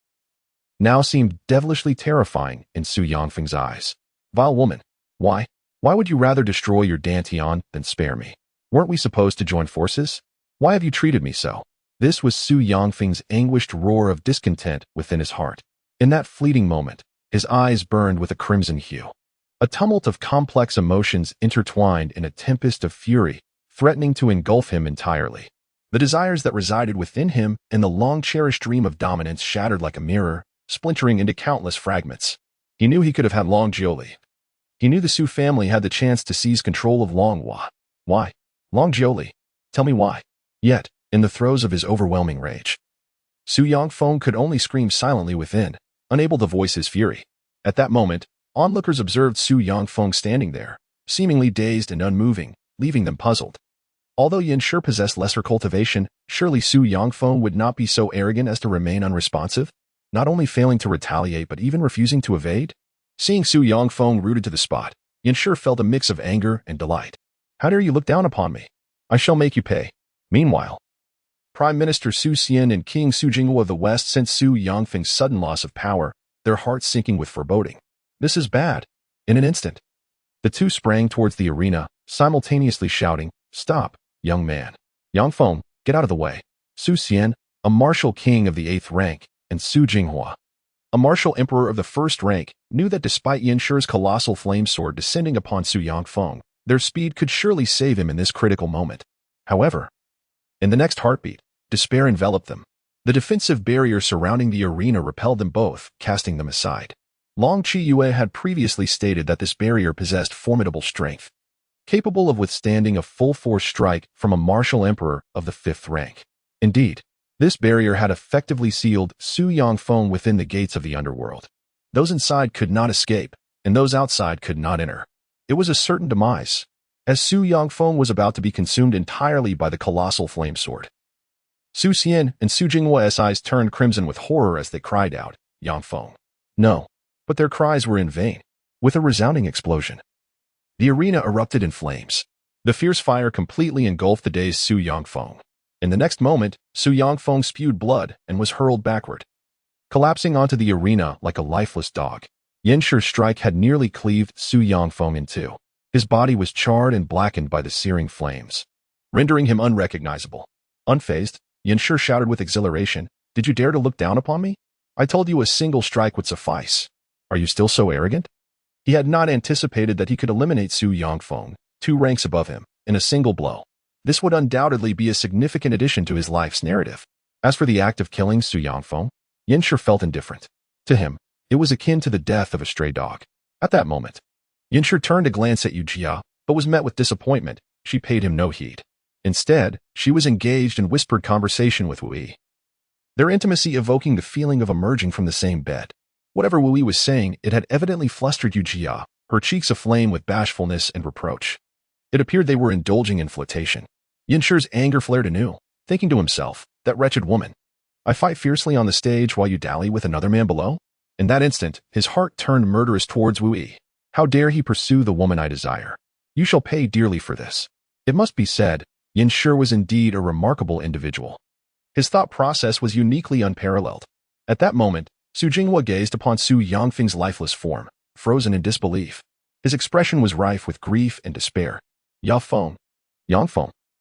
now seemed devilishly terrifying in Su Yongfeng's eyes. Vile woman, why would you rather destroy your dantian than spare me? Weren't we supposed to join forces? Why have you treated me so? This was Su Yongfeng's anguished roar of discontent within his heart. In that fleeting moment, his eyes burned with a crimson hue. A tumult of complex emotions intertwined in a tempest of fury, threatening to engulf him entirely. The desires that resided within him and the long-cherished dream of dominance shattered like a mirror, splintering into countless fragments. He knew he could have had Long Qiuli. He knew the Su family had the chance to seize control of Long Hua. Why? Long Qiuli. Tell me why. Yet, in the throes of his overwhelming rage, Su Yongfeng could only scream silently within, unable to voice his fury. At that moment, onlookers observed Su Yongfeng standing there, seemingly dazed and unmoving, leaving them puzzled. Although Yin Shi possessed lesser cultivation, surely Su Yongfeng would not be so arrogant as to remain unresponsive, not only failing to retaliate but even refusing to evade? Seeing Su Yongfeng rooted to the spot, Yin Shi felt a mix of anger and delight. How dare you look down upon me? I shall make you pay. Meanwhile, Prime Minister Su Xian and King Su Jingwu of the West sensed Su Yongfeng's sudden loss of power, their hearts sinking with foreboding. This is bad. In an instant, the two sprang towards the arena, simultaneously shouting, "Stop, young man. Yongfeng, get out of the way." Su Xian, a martial king of the 8th rank, and Su Jingwu, a martial emperor of the 1st rank, knew that despite Yin Shi's colossal flame sword descending upon Su Yongfeng, their speed could surely save him in this critical moment. However, in the next heartbeat, despair enveloped them. The defensive barrier surrounding the arena repelled them both, casting them aside. Long Qiuli had previously stated that this barrier possessed formidable strength, capable of withstanding a full-force strike from a martial emperor of the 5th rank. Indeed, this barrier had effectively sealed Su Yongfeng within the gates of the underworld. Those inside could not escape, and those outside could not enter. It was a certain demise, as Su Yongfeng was about to be consumed entirely by the colossal flame sword. Su Xian and Su Jinghua's eyes turned crimson with horror as they cried out, "Yongfeng!" No, but their cries were in vain. With a resounding explosion, the arena erupted in flames. The fierce fire completely engulfed the dazed Su Yongfeng. In the next moment, Su Yongfeng spewed blood and was hurled backward, collapsing onto the arena like a lifeless dog. Yan Shi's strike had nearly cleaved Su Yongfeng in two. His body was charred and blackened by the searing flames, rendering him unrecognizable. Unfazed, Yan Shi shouted with exhilaration, "Did you dare to look down upon me? I told you a single strike would suffice. Are you still so arrogant?" He had not anticipated that he could eliminate Su Yongfeng, 2 ranks above him, in a single blow. This would undoubtedly be a significant addition to his life's narrative. As for the act of killing Su Yongfeng, Yan Shi felt indifferent. To him, it was akin to the death of a stray dog. At that moment, Yan Shi turned to glance at Yu Jia, but was met with disappointment. She paid him no heed. Instead, she was engaged in whispered conversation with Wu Yi, their intimacy evoking the feeling of emerging from the same bed. Whatever Wu Yi was saying, it had evidently flustered Yu Jia, her cheeks aflame with bashfulness and reproach. It appeared they were indulging in flirtation. Yan Shi's anger flared anew, thinking to himself, "That wretched woman. I fight fiercely on the stage while you dally with another man below?" In that instant, his heart turned murderous towards Wu Yi. How dare he pursue the woman I desire? You shall pay dearly for this. It must be said, Yan Shi was indeed a remarkable individual. His thought process was uniquely unparalleled. At that moment, Su Jinghua gazed upon Su Yongfeng's lifeless form, frozen in disbelief. His expression was rife with grief and despair. Yongfeng.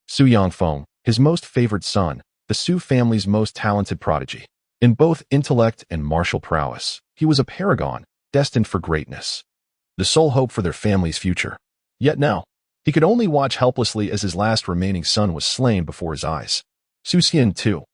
Su Yongfeng, his most favored son, the Su family's most talented prodigy. In both intellect and martial prowess, he was a paragon, destined for greatness, the sole hope for their family's future. Yet now, he could only watch helplessly as his last remaining son was slain before his eyes. Su Xian, too,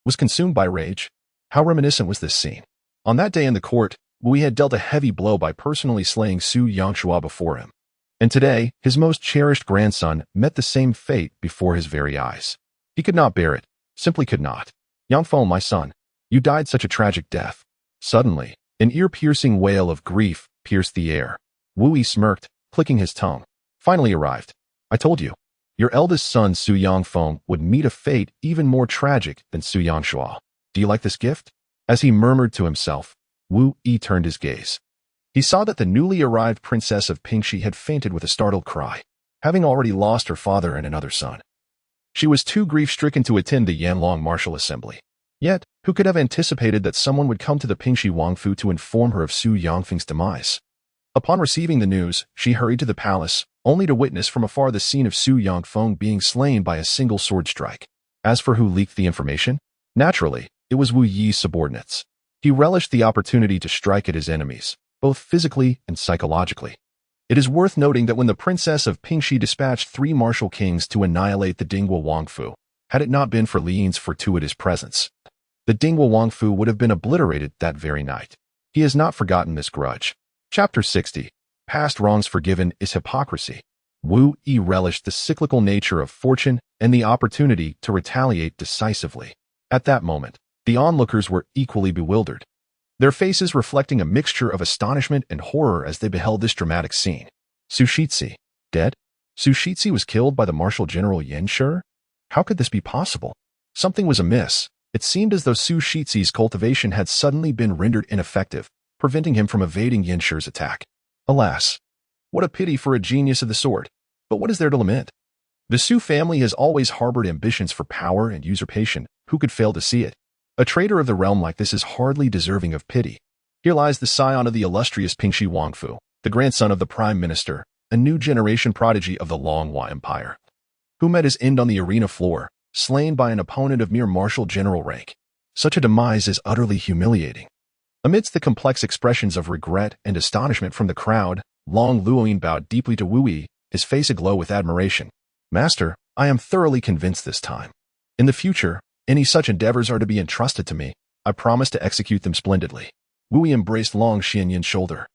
was consumed by rage. How reminiscent was this scene? On that day in the court, Wu Yi had dealt a heavy blow by personally slaying Su Yongshua before him. And today, his most cherished grandson met the same fate before his very eyes. He could not bear it, simply could not. "Yongfeng, my son, you died such a tragic death." Suddenly, an ear-piercing wail of grief pierced the air. Wu Yi smirked, clicking his tongue. Finally arrived. "I told you, your eldest son Su Yongfeng would meet a fate even more tragic than Su Yongshua. Do you like this gift?" As he murmured to himself, Wu Yi turned his gaze. He saw that the newly arrived princess of Pingxi had fainted with a startled cry, having already lost her father and another son. She was too grief-stricken to attend the Yanlong martial assembly. Yet, who could have anticipated that someone would come to the Pingxi Wangfu to inform her of Su Yongfeng's demise? Upon receiving the news, she hurried to the palace, only to witness from afar the scene of Su Yongfeng being slain by a single sword strike. As for who leaked the information, naturally, it was Wu Yi's subordinates. He relished the opportunity to strike at his enemies, both physically and psychologically. It is worth noting that when the princess of Pingxi dispatched 3 martial kings to annihilate the Dingwa Wangfu, had it not been for Li Yin's fortuitous presence, the Dingwa Wangfu would have been obliterated that very night. He has not forgotten this grudge. Chapter 60. Past wrongs forgiven is hypocrisy. Wu Yi relished the cyclical nature of fortune and the opportunity to retaliate decisively. At that moment, the onlookers were equally bewildered, their faces reflecting a mixture of astonishment and horror as they beheld this dramatic scene. Su Shixi, dead? Su Shixi was killed by the martial general Yan Shi? How could this be possible? Something was amiss. It seemed as though Su Shixi's cultivation had suddenly been rendered ineffective, preventing him from evading Yan Shi's attack. Alas, what a pity for a genius of the sword. But what is there to lament? The Su family has always harbored ambitions for power and usurpation. Who could fail to see it? A traitor of the realm like this is hardly deserving of pity. Here lies the scion of the illustrious Pingxi Wangfu, the grandson of the prime minister, a new generation prodigy of the Longhua Empire, who met his end on the arena floor, slain by an opponent of mere martial general rank. Such a demise is utterly humiliating. Amidst the complex expressions of regret and astonishment from the crowd, Long Luoyin bowed deeply to Wu Yi, his face aglow with admiration. "Master, I am thoroughly convinced this time. In the future, any such endeavors are to be entrusted to me. I promise to execute them splendidly." Wu Yi embraced Long Xianyin's shoulder,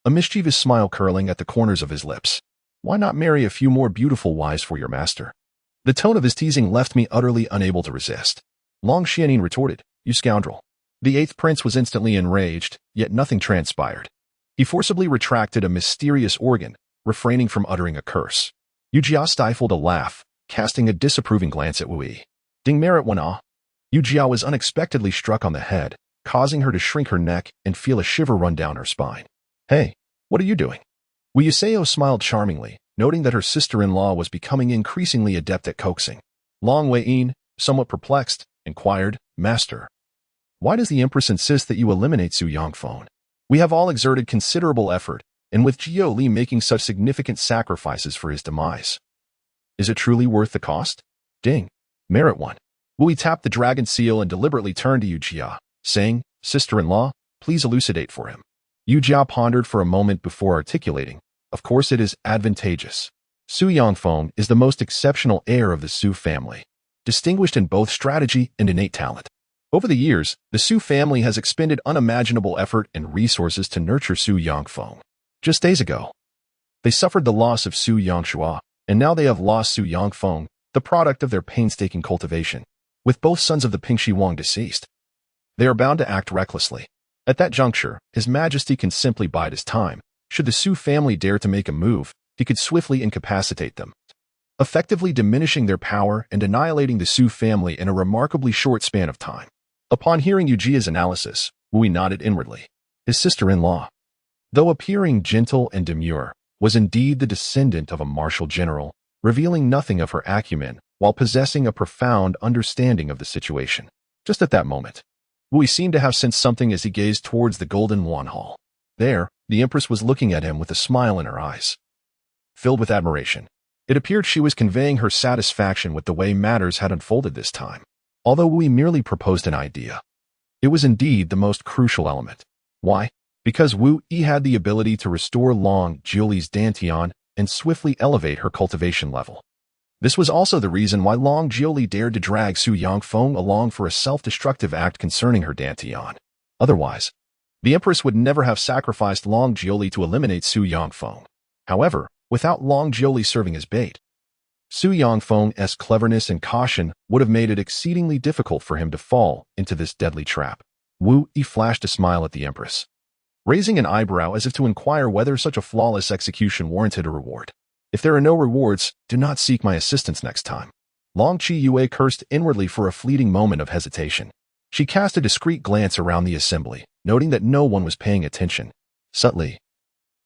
a mischievous smile curling at the corners of his lips. "Why not marry a few more beautiful wives for your master?" The tone of his teasing left me utterly unable to resist. Long Xianin retorted, "You scoundrel." The eighth prince was instantly enraged, yet nothing transpired. He forcibly retracted a mysterious organ, refraining from uttering a curse. Yu Jia stifled a laugh, casting a disapproving glance at Wu Yi. Ding merit went ah. Yu Jia was unexpectedly struck on the head, causing her to shrink her neck and feel a shiver run down her spine. "Hey, what are you doing?" Wu Yuseo smiled charmingly, noting that her sister-in-law was becoming increasingly adept at coaxing. Long Wei-yin, somewhat perplexed, inquired, "Master, why does the Empress insist that you eliminate Su Yongfeng? We have all exerted considerable effort, and with Jiao Li making such significant sacrifices for his demise. Is it truly worth the cost?" Ding. Merit one. Wu Yi tapped the dragon seal and deliberately turned to Yu Jia, saying, "Sister-in-law, please elucidate for him." Yu Jia pondered for a moment before articulating, "Of course it is advantageous. Su Yongfeng is the most exceptional heir of the Su family, distinguished in both strategy and innate talent. Over the years, the Su family has expended unimaginable effort and resources to nurture Su Yongfeng. Just days ago, they suffered the loss of Su Yongshua, and now they have lost Su Yongfeng, the product of their painstaking cultivation. With both sons of the Pingxi Wang deceased, they are bound to act recklessly. At that juncture, His Majesty can simply bide his time. Should the Su family dare to make a move, he could swiftly incapacitate them, effectively diminishing their power and annihilating the Su family in a remarkably short span of time." Upon hearing Yu Jia's analysis, Wu Yi nodded inwardly. His sister-in-law, though appearing gentle and demure, was indeed the descendant of a martial general, revealing nothing of her acumen while possessing a profound understanding of the situation. Just at that moment, Wu Yi seemed to have sensed something as he gazed towards the golden Wan Hall. There, the Empress was looking at him with a smile in her eyes, filled with admiration. It appeared she was conveying her satisfaction with the way matters had unfolded this time. Although Wu Yi merely proposed an idea, it was indeed the most crucial element. Why? Because Wu Yi had the ability to restore Long Jiuli's Dantian and swiftly elevate her cultivation level. This was also the reason why Long Jiuli dared to drag Su Yongfeng along for a self-destructive act concerning her Dantian. Otherwise, the Empress would never have sacrificed Long Jiuli to eliminate Su Yongfeng. However, without Long Jiuli serving as bait, Su Yongfeng's cleverness and caution would have made it exceedingly difficult for him to fall into this deadly trap. Wu Yi flashed a smile at the Empress, raising an eyebrow as if to inquire whether such a flawless execution warranted a reward. "If there are no rewards, do not seek my assistance next time." Long Qi Yue cursed inwardly for a fleeting moment of hesitation. She cast a discreet glance around the assembly, noting that no one was paying attention. Subtly,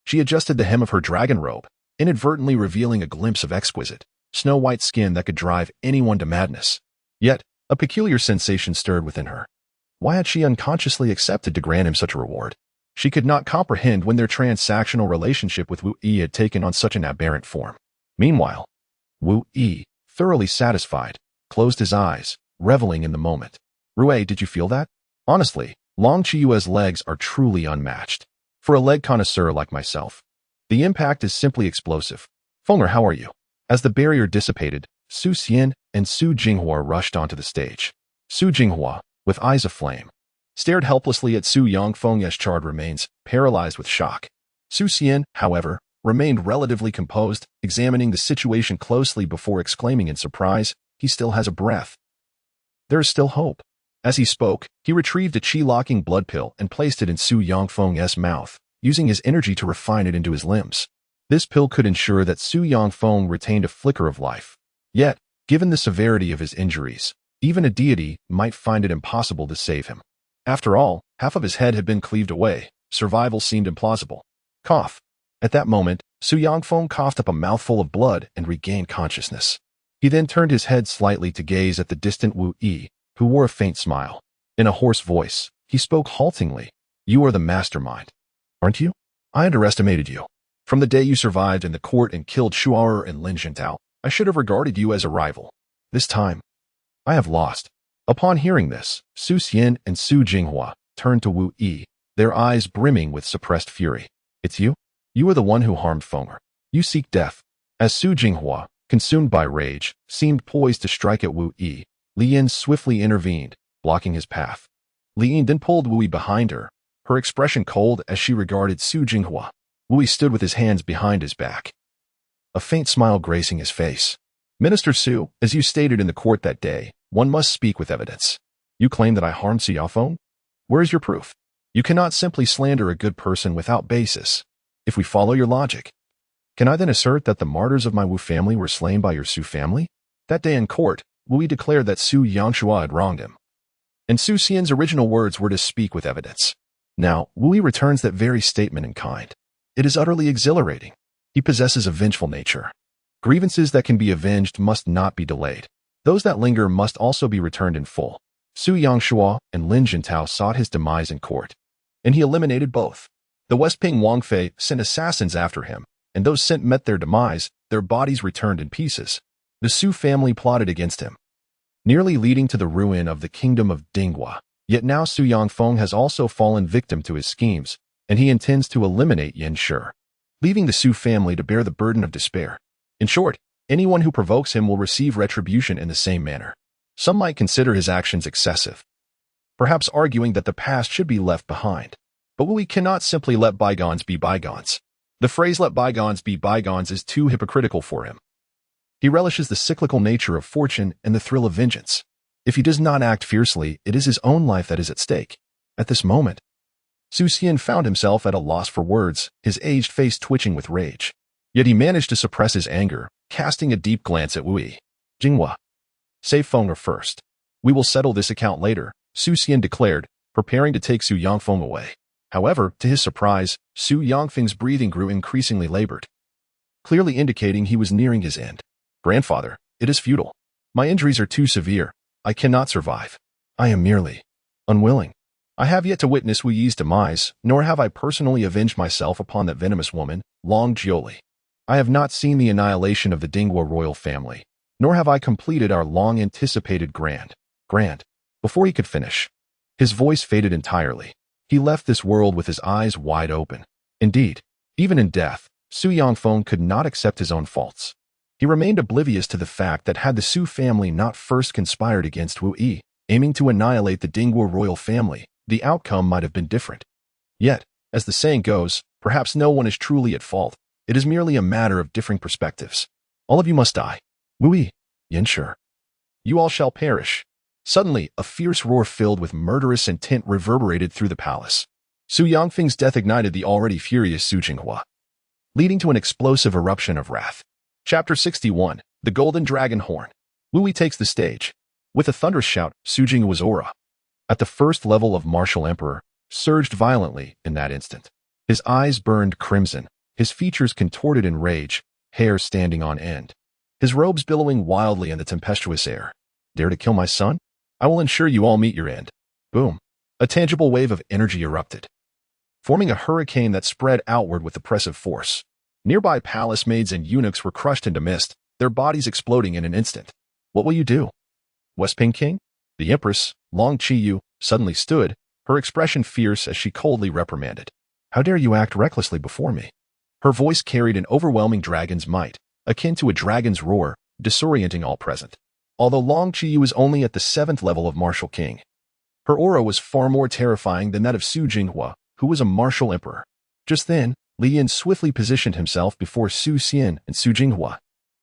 she adjusted the hem of her dragon robe, inadvertently revealing a glimpse of exquisite, snow-white skin that could drive anyone to madness. Yet, a peculiar sensation stirred within her. Why had she unconsciously accepted to grant him such a reward? She could not comprehend when their transactional relationship with Wu Yi had taken on such an aberrant form. Meanwhile, Wu Yi, thoroughly satisfied, closed his eyes, reveling in the moment. "Rui, did you feel that? Honestly, Long Qiyue's legs are truly unmatched. For a leg connoisseur like myself, the impact is simply explosive. Fenger, how are you?" As the barrier dissipated, Su Xian and Su Jinghua rushed onto the stage. Su Jinghua, with eyes aflame, stared helplessly at Su Yongfeng's charred remains, paralyzed with shock. Su Xian, however, remained relatively composed, examining the situation closely before exclaiming in surprise, "He still has a breath. There is still hope." As he spoke, he retrieved a qi-locking blood pill and placed it in Su Yongfeng's mouth, using his energy to refine it into his limbs. This pill could ensure that Su Yongfeng retained a flicker of life. Yet, given the severity of his injuries, even a deity might find it impossible to save him. After all, half of his head had been cleaved away. Survival seemed implausible. Cough. At that moment, Su Yongfeng coughed up a mouthful of blood and regained consciousness. He then turned his head slightly to gaze at the distant Wu Yi, who wore a faint smile. In a hoarse voice, he spoke haltingly. "You are the mastermind, aren't you? I underestimated you. From the day you survived in the court and killed Shuaer and Lin Zhentao, I should have regarded you as a rival. This time, I have lost." Upon hearing this, Su Xian and Su Jinghua turned to Wu Yi, their eyes brimming with suppressed fury. "It's you? You are the one who harmed Fenger. You seek death." As Su Jinghua, consumed by rage, seemed poised to strike at Wu Yi, Li Yin swiftly intervened, blocking his path. Li Yin then pulled Wu Yi behind her, her expression cold as she regarded Su Jinghua. Wu Yi stood with his hands behind his back, a faint smile gracing his face. Minister Su, as you stated in the court that day, one must speak with evidence. You claim that I harmed Su Yangfeng? Where is your proof? You cannot simply slander a good person without basis. If we follow your logic, can I then assert that the martyrs of my Wu family were slain by your Su family? That day in court, Wu declared that Su Yangshua had wronged him. And Su Xian's original words were to speak with evidence. Now, Wu returns that very statement in kind. It is utterly exhilarating. He possesses a vengeful nature. Grievances that can be avenged must not be delayed. Those that linger must also be returned in full. Su Yangshua and Lin Jintao sought his demise in court, and he eliminated both. The Westping Wangfei sent assassins after him, and those sent met their demise, their bodies returned in pieces. The Su family plotted against him, nearly leading to the ruin of the kingdom of Dinghua. Yet now Su Yangfeng has also fallen victim to his schemes, and he intends to eliminate Yan Shi, leaving the Su family to bear the burden of despair. In short, anyone who provokes him will receive retribution in the same manner. Some might consider his actions excessive, perhaps arguing that the past should be left behind. But we cannot simply let bygones be bygones. The phrase "let bygones be bygones" is too hypocritical for him. He relishes the cyclical nature of fortune and the thrill of vengeance. If he does not act fiercely, it is his own life that is at stake. At this moment, Su Xian found himself at a loss for words, his aged face twitching with rage. Yet he managed to suppress his anger, casting a deep glance at Wu. Jinghua, save Feng first. We will settle this account later, Su Xian declared, preparing to take Su Yangfeng away. However, to his surprise, Su Yangfeng's breathing grew increasingly labored, clearly indicating he was nearing his end. Grandfather, it is futile. My injuries are too severe. I cannot survive. I am merely unwilling. I have yet to witness Wu Yi's demise, nor have I personally avenged myself upon that venomous woman, Long Jiuli. I have not seen the annihilation of the Dinghua royal family, nor have I completed our long-anticipated grand. Before he could finish, his voice faded entirely. He left this world with his eyes wide open. Indeed, even in death, Su Yangfeng could not accept his own faults. He remained oblivious to the fact that had the Su family not first conspired against Wu Yi, aiming to annihilate the Dinghua royal family, the outcome might have been different. Yet, as the saying goes, perhaps no one is truly at fault. It is merely a matter of differing perspectives. All of you must die. Wu Yi, Yan Shi, you all shall perish. Suddenly, a fierce roar filled with murderous intent reverberated through the palace. Su Yangfeng's death ignited the already furious Su Jinghua, leading to an explosive eruption of wrath. Chapter 61, The Golden Dragon Horn. Wu Yi takes the stage. With a thunderous shout, Su Jinghua's aura, at the first level of martial emperor, surged violently in that instant. His eyes burned crimson, his features contorted in rage, hair standing on end, his robes billowing wildly in the tempestuous air. Dare to kill my son? I will ensure you all meet your end. Boom. A tangible wave of energy erupted, forming a hurricane that spread outward with oppressive force. Nearby palace maids and eunuchs were crushed into mist, their bodies exploding in an instant. What will you do? Westping King? The Empress, Long Qiyu, suddenly stood, her expression fierce as she coldly reprimanded. How dare you act recklessly before me? Her voice carried an overwhelming dragon's might, akin to a dragon's roar, disorienting all present. Although Long Qiyu was only at the 7th level of martial king, her aura was far more terrifying than that of Su Jinghua, who was a martial emperor. Just then, Li Yin swiftly positioned himself before Su Xian and Su Jinghua,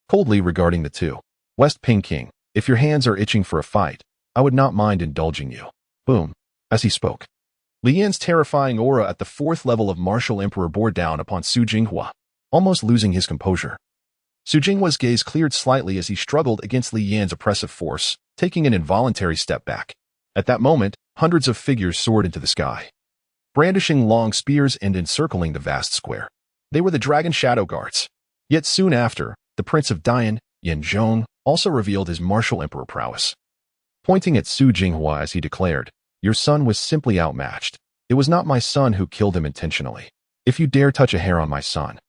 coldly regarding the two. Westping King, if your hands are itching for a fight, I would not mind indulging you. Boom. As he spoke, Li Yin's terrifying aura at the 4th level of martial emperor bore down upon Su Jinghua, almost losing his composure. Su Jinghua's gaze cleared slightly as he struggled against Li Yan's oppressive force, taking an involuntary step back. At that moment, hundreds of figures soared into the sky, brandishing long spears and encircling the vast square. They were the Dragon Shadow Guards. Yet soon after, the Prince of Dian, Yan Zhong, also revealed his martial emperor prowess. Pointing at Su Jinghua as he declared, your son was simply outmatched. It was not my son who killed him intentionally. If you dare touch a hair on my son,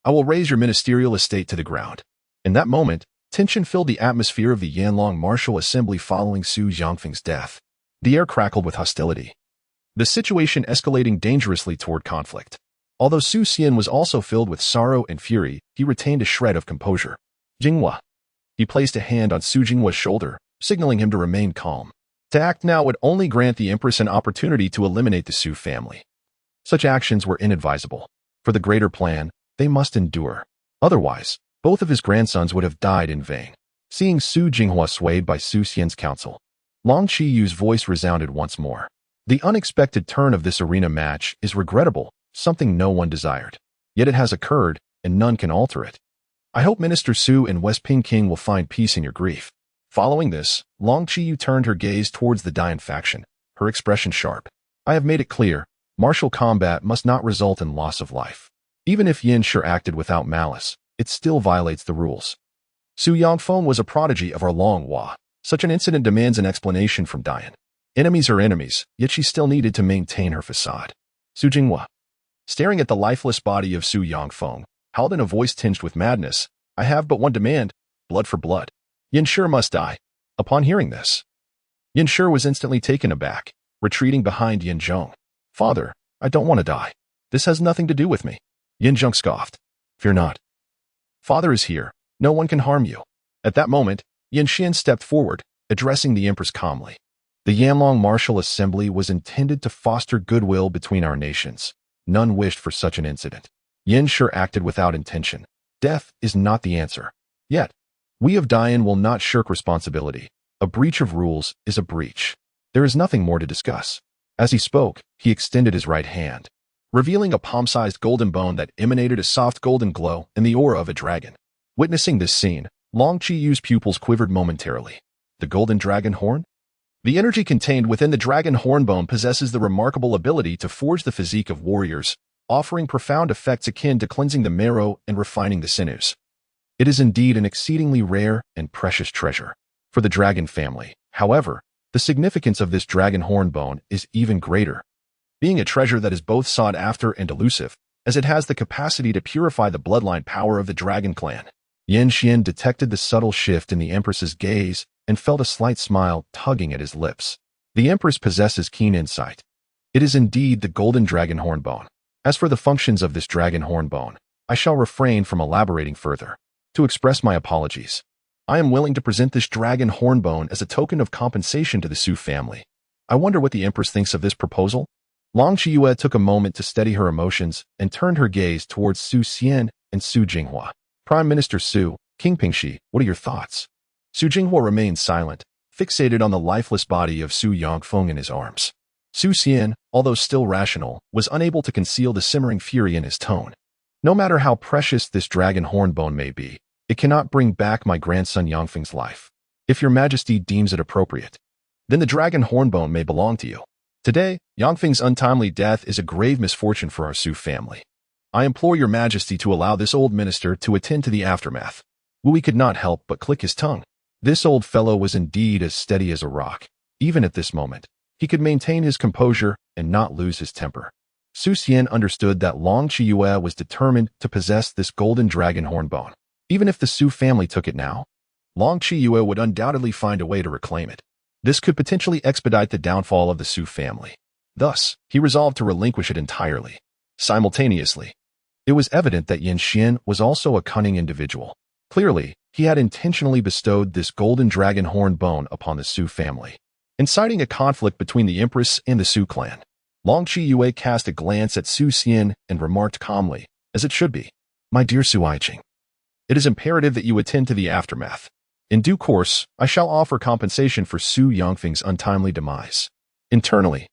I will raise your ministerial estate to the ground. In that moment, tension filled the atmosphere of the Yanlong Martial Assembly following Su Yangfeng's death. The air crackled with hostility, the situation escalating dangerously toward conflict. Although Su Xian was also filled with sorrow and fury, he retained a shred of composure. Jinghua. He placed a hand on Su Jinghua's shoulder, signaling him to remain calm. To act now would only grant the Empress an opportunity to eliminate the Su family. Such actions were inadvisable. For the greater plan, they must endure. Otherwise, both of his grandsons would have died in vain. Seeing Su Jinghua swayed by Su Xian's counsel, Long Qiyu's voice resounded once more. The unexpected turn of this arena match is regrettable, something no one desired. Yet it has occurred, and none can alter it. I hope Minister Su and West Ping King will find peace in your grief. Following this, Long Qiyu turned her gaze towards the Dian faction, her expression sharp. I have made it clear, martial combat must not result in loss of life. Even if Yin Shi acted without malice, it still violates the rules. Su Yangfeng was a prodigy of our Long Hua. Such an incident demands an explanation from Dian. Enemies are enemies, yet she still needed to maintain her facade. Su Jinghua, staring at the lifeless body of Su Yangfeng, howled in a voice tinged with madness, I have but one demand, blood for blood. Yin Shi must die. Upon hearing this, Yin Shi was instantly taken aback, retreating behind Yin Zhong. Father, I don't want to die. This has nothing to do with me. Yin Zhong scoffed. Fear not. Father is here. No one can harm you. At that moment, Yin Xian stepped forward, addressing the Empress calmly. The Yanlong Martial Assembly was intended to foster goodwill between our nations. None wished for such an incident. Yin Shi acted without intention. Death is not the answer. Yet, we of Dian will not shirk responsibility. A breach of rules is a breach. There is nothing more to discuss. As he spoke, he extended his right hand, revealing a palm-sized golden bone that emanated a soft golden glow and the aura of a dragon. Witnessing this scene, Long Qiyu's pupils quivered momentarily. The golden dragon horn? The energy contained within the dragon horn bone possesses the remarkable ability to forge the physique of warriors, offering profound effects akin to cleansing the marrow and refining the sinews. It is indeed an exceedingly rare and precious treasure. For the dragon family, however, the significance of this dragon horn bone is even greater, being a treasure that is both sought after and elusive, as it has the capacity to purify the bloodline power of the dragon clan. Yin Xian detected the subtle shift in the Empress's gaze and felt a slight smile tugging at his lips. The Empress possesses keen insight. It is indeed the golden dragon horn bone. As for the functions of this dragon horn bone, I shall refrain from elaborating further. To express my apologies, I am willing to present this dragon horn bone as a token of compensation to the Su family. I wonder what the Empress thinks of this proposal? Long Qiyue took a moment to steady her emotions and turned her gaze towards Su Xian and Su Jinghua. Prime Minister Su, King Pingxi, what are your thoughts? Su Jinghua remained silent, fixated on the lifeless body of Su Yangfeng in his arms. Su Xian, although still rational, was unable to conceal the simmering fury in his tone. No matter how precious this dragon horn bone may be, it cannot bring back my grandson Yangfeng's life. If your majesty deems it appropriate, then the dragon horn bone may belong to you. Today, Yangfeng's untimely death is a grave misfortune for our Su family. I implore your majesty to allow this old minister to attend to the aftermath. Wu could not help but click his tongue. This old fellow was indeed as steady as a rock. Even at this moment, he could maintain his composure and not lose his temper. Su Xian understood that Long Qiyue was determined to possess this golden dragon horn bone. Even if the Su family took it now, Long Qiyue would undoubtedly find a way to reclaim it. This could potentially expedite the downfall of the Su family. Thus, he resolved to relinquish it entirely. Simultaneously, it was evident that Yin Xian was also a cunning individual. Clearly, he had intentionally bestowed this golden dragon horn bone upon the Su family, inciting a conflict between the Empress and the Su clan. Long Qiyue cast a glance at Su Xian and remarked calmly, as it should be, My dear Su Aiqing, it is imperative that you attend to the aftermath. In due course, I shall offer compensation for Su Yangfeng's untimely demise. Internally,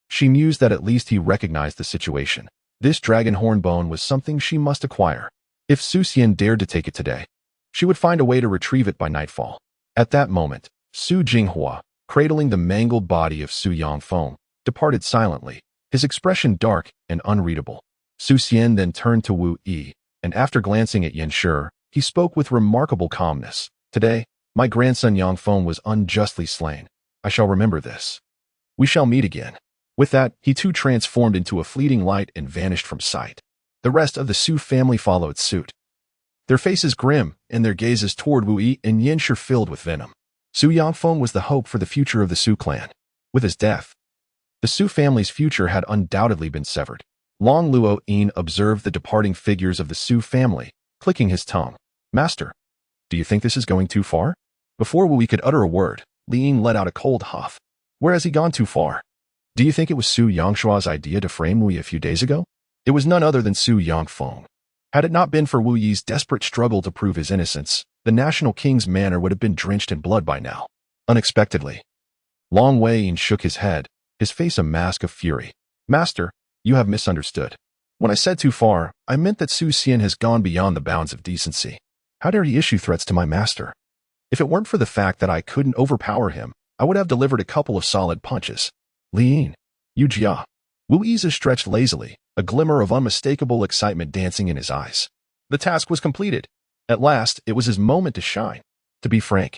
she mused that at least he recognized the situation. This dragon horn bone was something she must acquire. If Su Xian dared to take it today, she would find a way to retrieve it by nightfall. At that moment, Su Jinghua, cradling the mangled body of Su Yangfeng, departed silently, his expression dark and unreadable. Su Xian then turned to Wu Yi, and after glancing at Yin Shi, he spoke with remarkable calmness. Today, my grandson Yangfeng was unjustly slain. I shall remember this. We shall meet again. With that, he too transformed into a fleeting light and vanished from sight. The rest of the Su family followed suit, their faces grim and their gazes toward Wu Yi and Yin Shi filled with venom. Su Yangfeng was the hope for the future of the Su clan. With his death, the Su family's future had undoubtedly been severed. Long Luo Yin observed the departing figures of the Su family, clicking his tongue. Master, do you think this is going too far? Before Wu Yi could utter a word, Li Ying let out a cold huff. Where has he gone too far? Do you think it was Su Yangshua's idea to frame Wu Yi a few days ago? It was none other than Su Yangfeng. Had it not been for Wu Yi's desperate struggle to prove his innocence, the national king's manor would have been drenched in blood by now. Unexpectedly, Long Wei-yin shook his head, his face a mask of fury. Master, you have misunderstood. When I said too far, I meant that Su Xian has gone beyond the bounds of decency. How dare he issue threats to my master? If it weren't for the fact that I couldn't overpower him, I would have delivered a couple of solid punches. Li Yin, Yu Jia. Wu Yi's stretched lazily, a glimmer of unmistakable excitement dancing in his eyes. The task was completed. At last, it was his moment to shine. To be frank,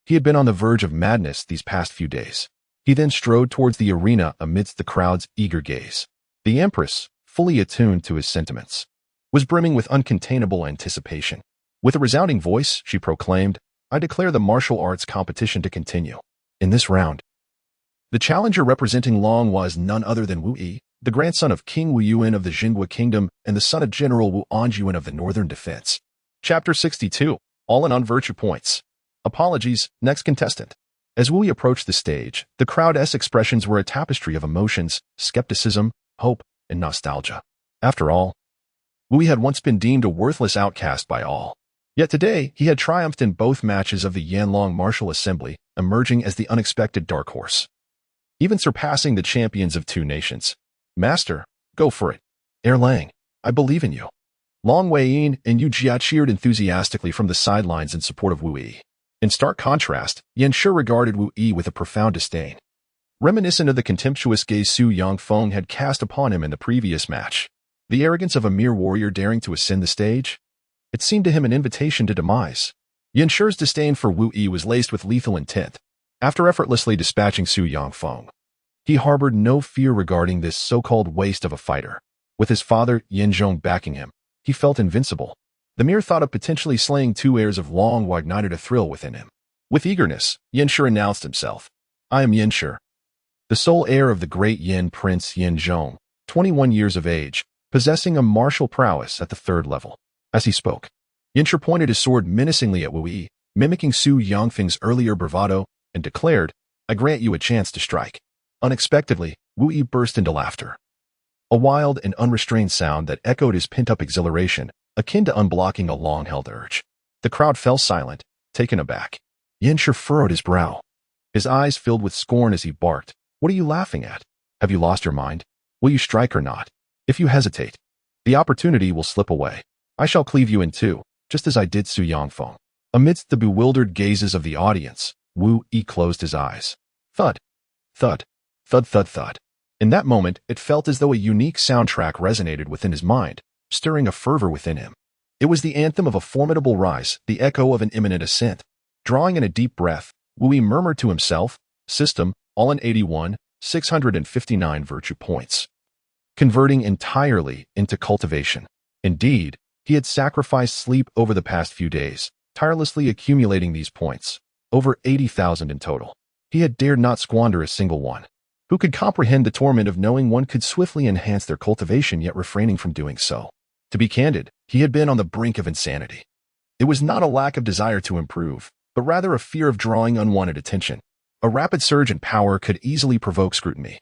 he had been on the verge of madness these past few days. He then strode towards the arena amidst the crowd's eager gaze. The Empress, fully attuned to his sentiments, was brimming with uncontainable anticipation. With a resounding voice, she proclaimed, I declare the martial arts competition to continue. In this round, the challenger representing Long was none other than Wu Yi, the grandson of King Wu Yuan of the Jingwa Kingdom and the son of General Wu Anjuan of the Northern Defense. Chapter 62, All in on Virtue Points. Apologies, next contestant. As Wu Yi approached the stage, the crowd's expressions were a tapestry of emotions, skepticism, hope, and nostalgia. After all, Wu Yi had once been deemed a worthless outcast by all. Yet today, he had triumphed in both matches of the Yanlong Martial Assembly, emerging as the unexpected dark horse, even surpassing the champions of two nations. Master, go for it. Erlang, I believe in you. Long Wei-yin and Yu Jia cheered enthusiastically from the sidelines in support of Wu Yi. In stark contrast, Yan Shi regarded Wu Yi with a profound disdain, reminiscent of the contemptuous gaze Su Yongfeng had cast upon him in the previous match. The arrogance of a mere warrior daring to ascend the stage? It seemed to him an invitation to demise. Yan Shi's disdain for Wu Yi was laced with lethal intent. After effortlessly dispatching Su Yongfeng, he harbored no fear regarding this so-called waste of a fighter. With his father, Yin Zhong, backing him, he felt invincible. The mere thought of potentially slaying two heirs of Long Wu ignited a thrill within him. With eagerness, Yin Shi announced himself. I am Yin Shi, the sole heir of the great Yin Prince Yin Zhong, 21 years of age, possessing a martial prowess at the 3rd level. As he spoke, Yin Shi pointed his sword menacingly at Wu Yi, mimicking Su Yongfeng's earlier bravado, and declared, I grant you a chance to strike. Unexpectedly, Wu Yi burst into laughter. A wild and unrestrained sound that echoed his pent-up exhilaration, akin to unblocking a long-held urge. The crowd fell silent, taken aback. Yin Shi furrowed his brow. His eyes filled with scorn as he barked, What are you laughing at? Have you lost your mind? Will you strike or not? If you hesitate, the opportunity will slip away. I shall cleave you in two, just as I did Su Yongfeng. Amidst the bewildered gazes of the audience, Wu Yi closed his eyes. Thud, thud, thud, thud, thud. In that moment, it felt as though a unique soundtrack resonated within his mind, stirring a fervor within him. It was the anthem of a formidable rise, the echo of an imminent ascent. Drawing in a deep breath, Wu Yi murmured to himself, System, all in 81, 659 virtue points. Converting entirely into cultivation. Indeed, he had sacrificed sleep over the past few days, tirelessly accumulating these points, over 80,000 in total. He had dared not squander a single one. Who could comprehend the torment of knowing one could swiftly enhance their cultivation yet refraining from doing so? To be candid, he had been on the brink of insanity. It was not a lack of desire to improve, but rather a fear of drawing unwanted attention. A rapid surge in power could easily provoke scrutiny,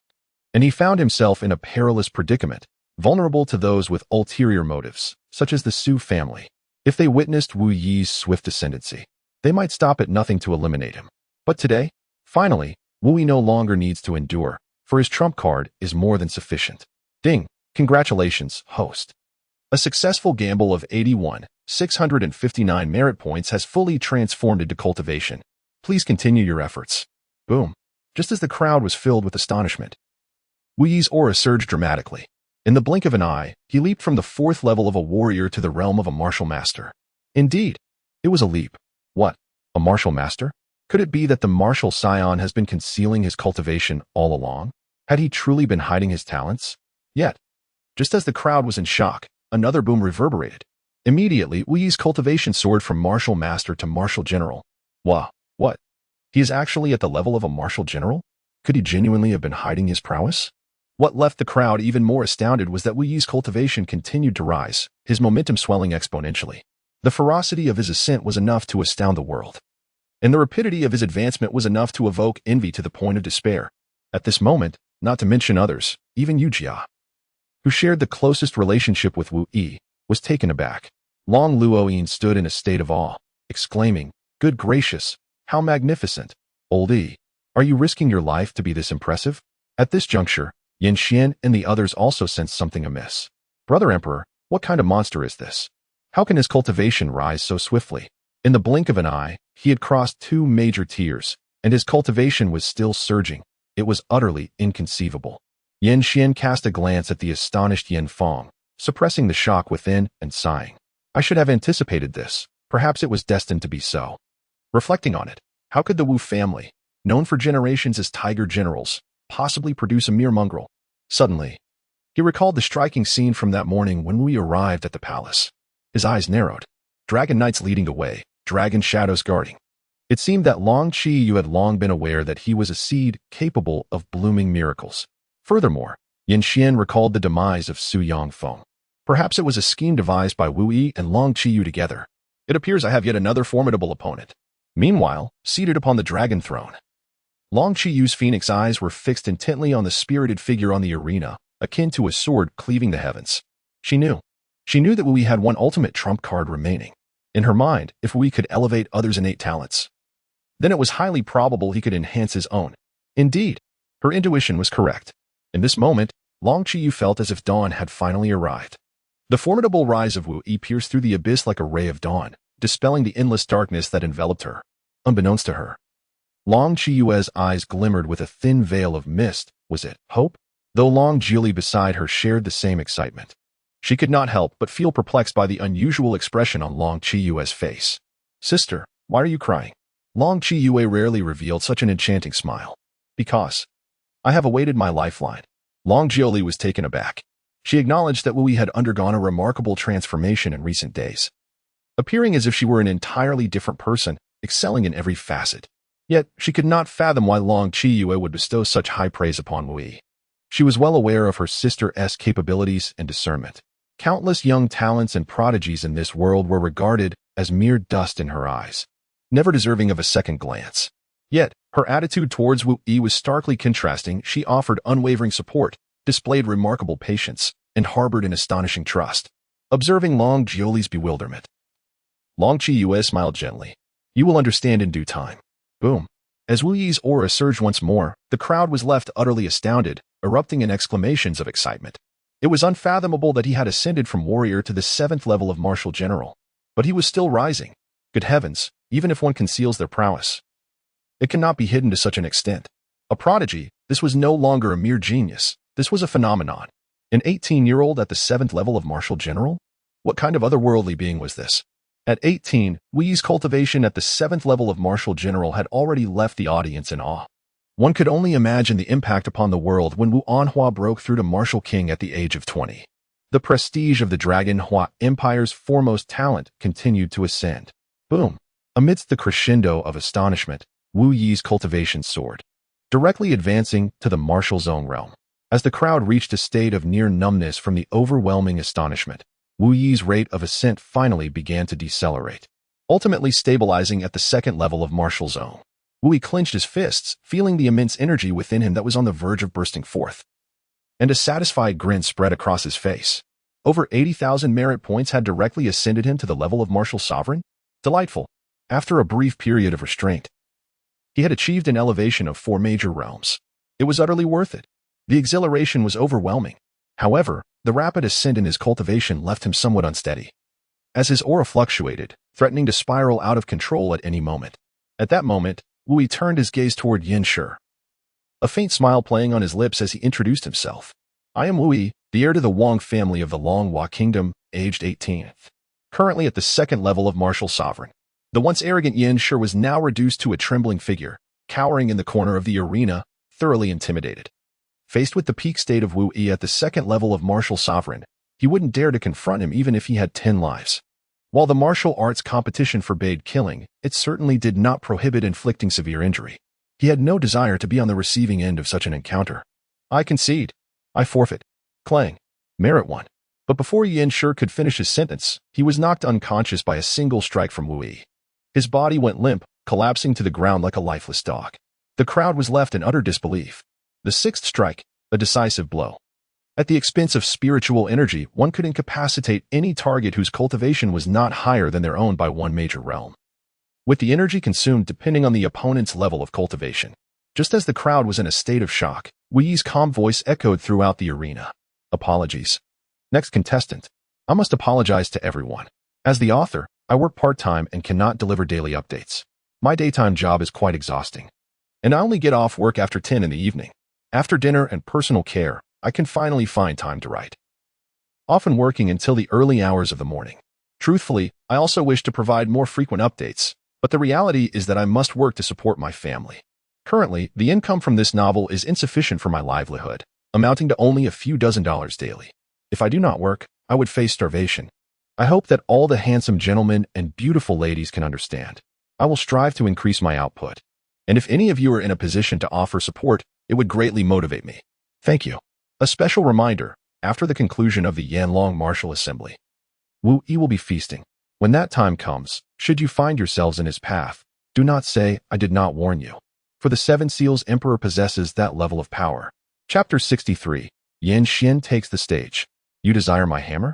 and he found himself in a perilous predicament, vulnerable to those with ulterior motives, such as the Su family. If they witnessed Wu Yi's swift ascendancy, they might stop at nothing to eliminate him. But today, finally, Wu Yi no longer needs to endure, for his trump card is more than sufficient. Ding! Congratulations, host. A successful gamble of 81, 659 merit points has fully transformed into cultivation. Please continue your efforts. Boom. Just as the crowd was filled with astonishment, Wu Yi's aura surged dramatically. In the blink of an eye, he leaped from the 4th level of a warrior to the realm of a martial master. Indeed, it was a leap. What? A martial master? Could it be that the martial scion has been concealing his cultivation all along? Had he truly been hiding his talents? Yet, just as the crowd was in shock, another boom reverberated. Immediately, Wu Yi's cultivation soared from martial master to martial general. Wow, what? He is actually at the level of a martial general? Could he genuinely have been hiding his prowess? What left the crowd even more astounded was that Wu Yi's cultivation continued to rise, his momentum swelling exponentially. The ferocity of his ascent was enough to astound the world, and the rapidity of his advancement was enough to evoke envy to the point of despair. At this moment, not to mention others, even Yu Jia, who shared the closest relationship with Wu Yi, was taken aback. Long Luoyin stood in a state of awe. exclaiming, "Good gracious, how magnificent! Old E, are you risking your life to be this impressive?" At this juncture, Yin Xian and the others also sensed something amiss. "Brother Emperor, what kind of monster is this? How can his cultivation rise so swiftly?" In the blink of an eye, he had crossed 2 major tiers, and his cultivation was still surging. It was utterly inconceivable. Yin Xian cast a glance at the astonished Yin Fong, suppressing the shock within and sighing. "I should have anticipated this. Perhaps it was destined to be so." Reflecting on it, how could the Wu family, known for generations as tiger generals, possibly produce a mere mongrel? Suddenly, he recalled the striking scene from that morning when we arrived at the palace. His eyes narrowed. Dragon knights leading the way, dragon shadows guarding. It seemed that Long Qiyu had long been aware that he was a seed capable of blooming miracles. Furthermore, Yin Xian recalled the demise of Su Yongfeng. Perhaps it was a scheme devised by Wu Yi and Long Qiyu together. It appears I have yet another formidable opponent. Meanwhile, seated upon the dragon throne, Long Qiyu's phoenix eyes were fixed intently on the spirited figure on the arena, akin to a sword cleaving the heavens. She knew that Wu Yi had one ultimate trump card remaining. In her mind, if Wu Yi could elevate others' innate talents, then it was highly probable he could enhance his own. Indeed, her intuition was correct. In this moment, Long Qiyu felt as if dawn had finally arrived. The formidable rise of Wu Yi pierced through the abyss like a ray of dawn, dispelling the endless darkness that enveloped her. Unbeknownst to her, Long Qiyue's eyes glimmered with a thin veil of mist. Was it hope? Though Long Jili beside her shared the same excitement, she could not help but feel perplexed by the unusual expression on Long Qiyue's face. "Sister, why are you crying?" Long Qiyue rarely revealed such an enchanting smile. "Because I have awaited my lifeline." Long Jioli was taken aback. She acknowledged that Wu Yi had undergone a remarkable transformation in recent days, appearing as if she were an entirely different person, excelling in every facet. Yet, she could not fathom why Long Qiyue would bestow such high praise upon Wu Yi. She was well aware of her sister's capabilities and discernment. Countless young talents and prodigies in this world were regarded as mere dust in her eyes, never deserving of a second glance. Yet, her attitude towards Wu Yi was starkly contrasting. She offered unwavering support, displayed remarkable patience, and harbored an astonishing trust. Observing Long Jioli's bewilderment, Long Qiyue smiled gently. "You will understand in due time." Boom. As Wu Yi's aura surged once more, the crowd was left utterly astounded, erupting in exclamations of excitement. It was unfathomable that he had ascended from warrior to the 7th level of martial general. But he was still rising. Good heavens, even if one conceals their prowess, it cannot be hidden to such an extent. A prodigy, this was no longer a mere genius. This was a phenomenon. An 18-year-old at the 7th level of martial general? What kind of otherworldly being was this? At 18, Wu Yi's cultivation at the 7th level of martial general had already left the audience in awe. One could only imagine the impact upon the world when Wu Anhua broke through to martial king at the age of 20. The prestige of the Dragon Hua Empire's foremost talent continued to ascend. Boom. Amidst the crescendo of astonishment, Wu Yi's cultivation soared, directly advancing to the martial zone realm. As the crowd reached a state of near numbness from the overwhelming astonishment, Wu Yi's rate of ascent finally began to decelerate, ultimately stabilizing at the 2nd level of martial zone. Wu Yi clenched his fists, feeling the immense energy within him that was on the verge of bursting forth. And a satisfied grin spread across his face. Over 80,000 merit points had directly ascended him to the level of martial sovereign? Delightful. After a brief period of restraint, he had achieved an elevation of 4 major realms. It was utterly worth it. The exhilaration was overwhelming. However, the rapid ascent in his cultivation left him somewhat unsteady, as his aura fluctuated, threatening to spiral out of control at any moment. At that moment, Wu Yi turned his gaze toward Yin Shi, a faint smile playing on his lips as he introduced himself. "I am Wu Yi, the heir to the Wang family of the Long Hua Kingdom, aged 18, currently at the 2nd level of martial sovereign." The once arrogant Yin Shi was now reduced to a trembling figure, cowering in the corner of the arena, thoroughly intimidated. Faced with the peak state of Wu Yi at the 2nd level of martial sovereign, he wouldn't dare to confront him even if he had 10 lives. While the martial arts competition forbade killing, it certainly did not prohibit inflicting severe injury. He had no desire to be on the receiving end of such an encounter. "I concede. I forfeit." Clang. Merit 1. But before Yin Shi could finish his sentence, he was knocked unconscious by a single strike from Wu Yi. His body went limp, collapsing to the ground like a lifeless dog. The crowd was left in utter disbelief. The 6th strike, a decisive blow. At the expense of spiritual energy, one could incapacitate any target whose cultivation was not higher than their own by 1 major realm. with the energy consumed depending on the opponent's level of cultivation. Just as the crowd was in a state of shock, Wu Yi's calm voice echoed throughout the arena. Apologies. Next contestant. I must apologize to everyone. As the author, I work part-time and cannot deliver daily updates. My daytime job is quite exhausting, and I only get off work after 10 in the evening. After dinner and personal care, I can finally find time to write, often working until the early hours of the morning. Truthfully, I also wish to provide more frequent updates, but the reality is that I must work to support my family. Currently, the income from this novel is insufficient for my livelihood, amounting to only a few dozen dollars daily. If I do not work, I would face starvation. I hope that all the handsome gentlemen and beautiful ladies can understand. I will strive to increase my output. And if any of you are in a position to offer support, it would greatly motivate me. Thank you. A special reminder, after the conclusion of the Yanlong Martial Assembly, Wu Yi will be feasting. When that time comes, should you find yourselves in his path, do not say, I did not warn you. For the Seven Seals Emperor possesses that level of power. Chapter 63. Yan Xian takes the stage. You desire my hammer?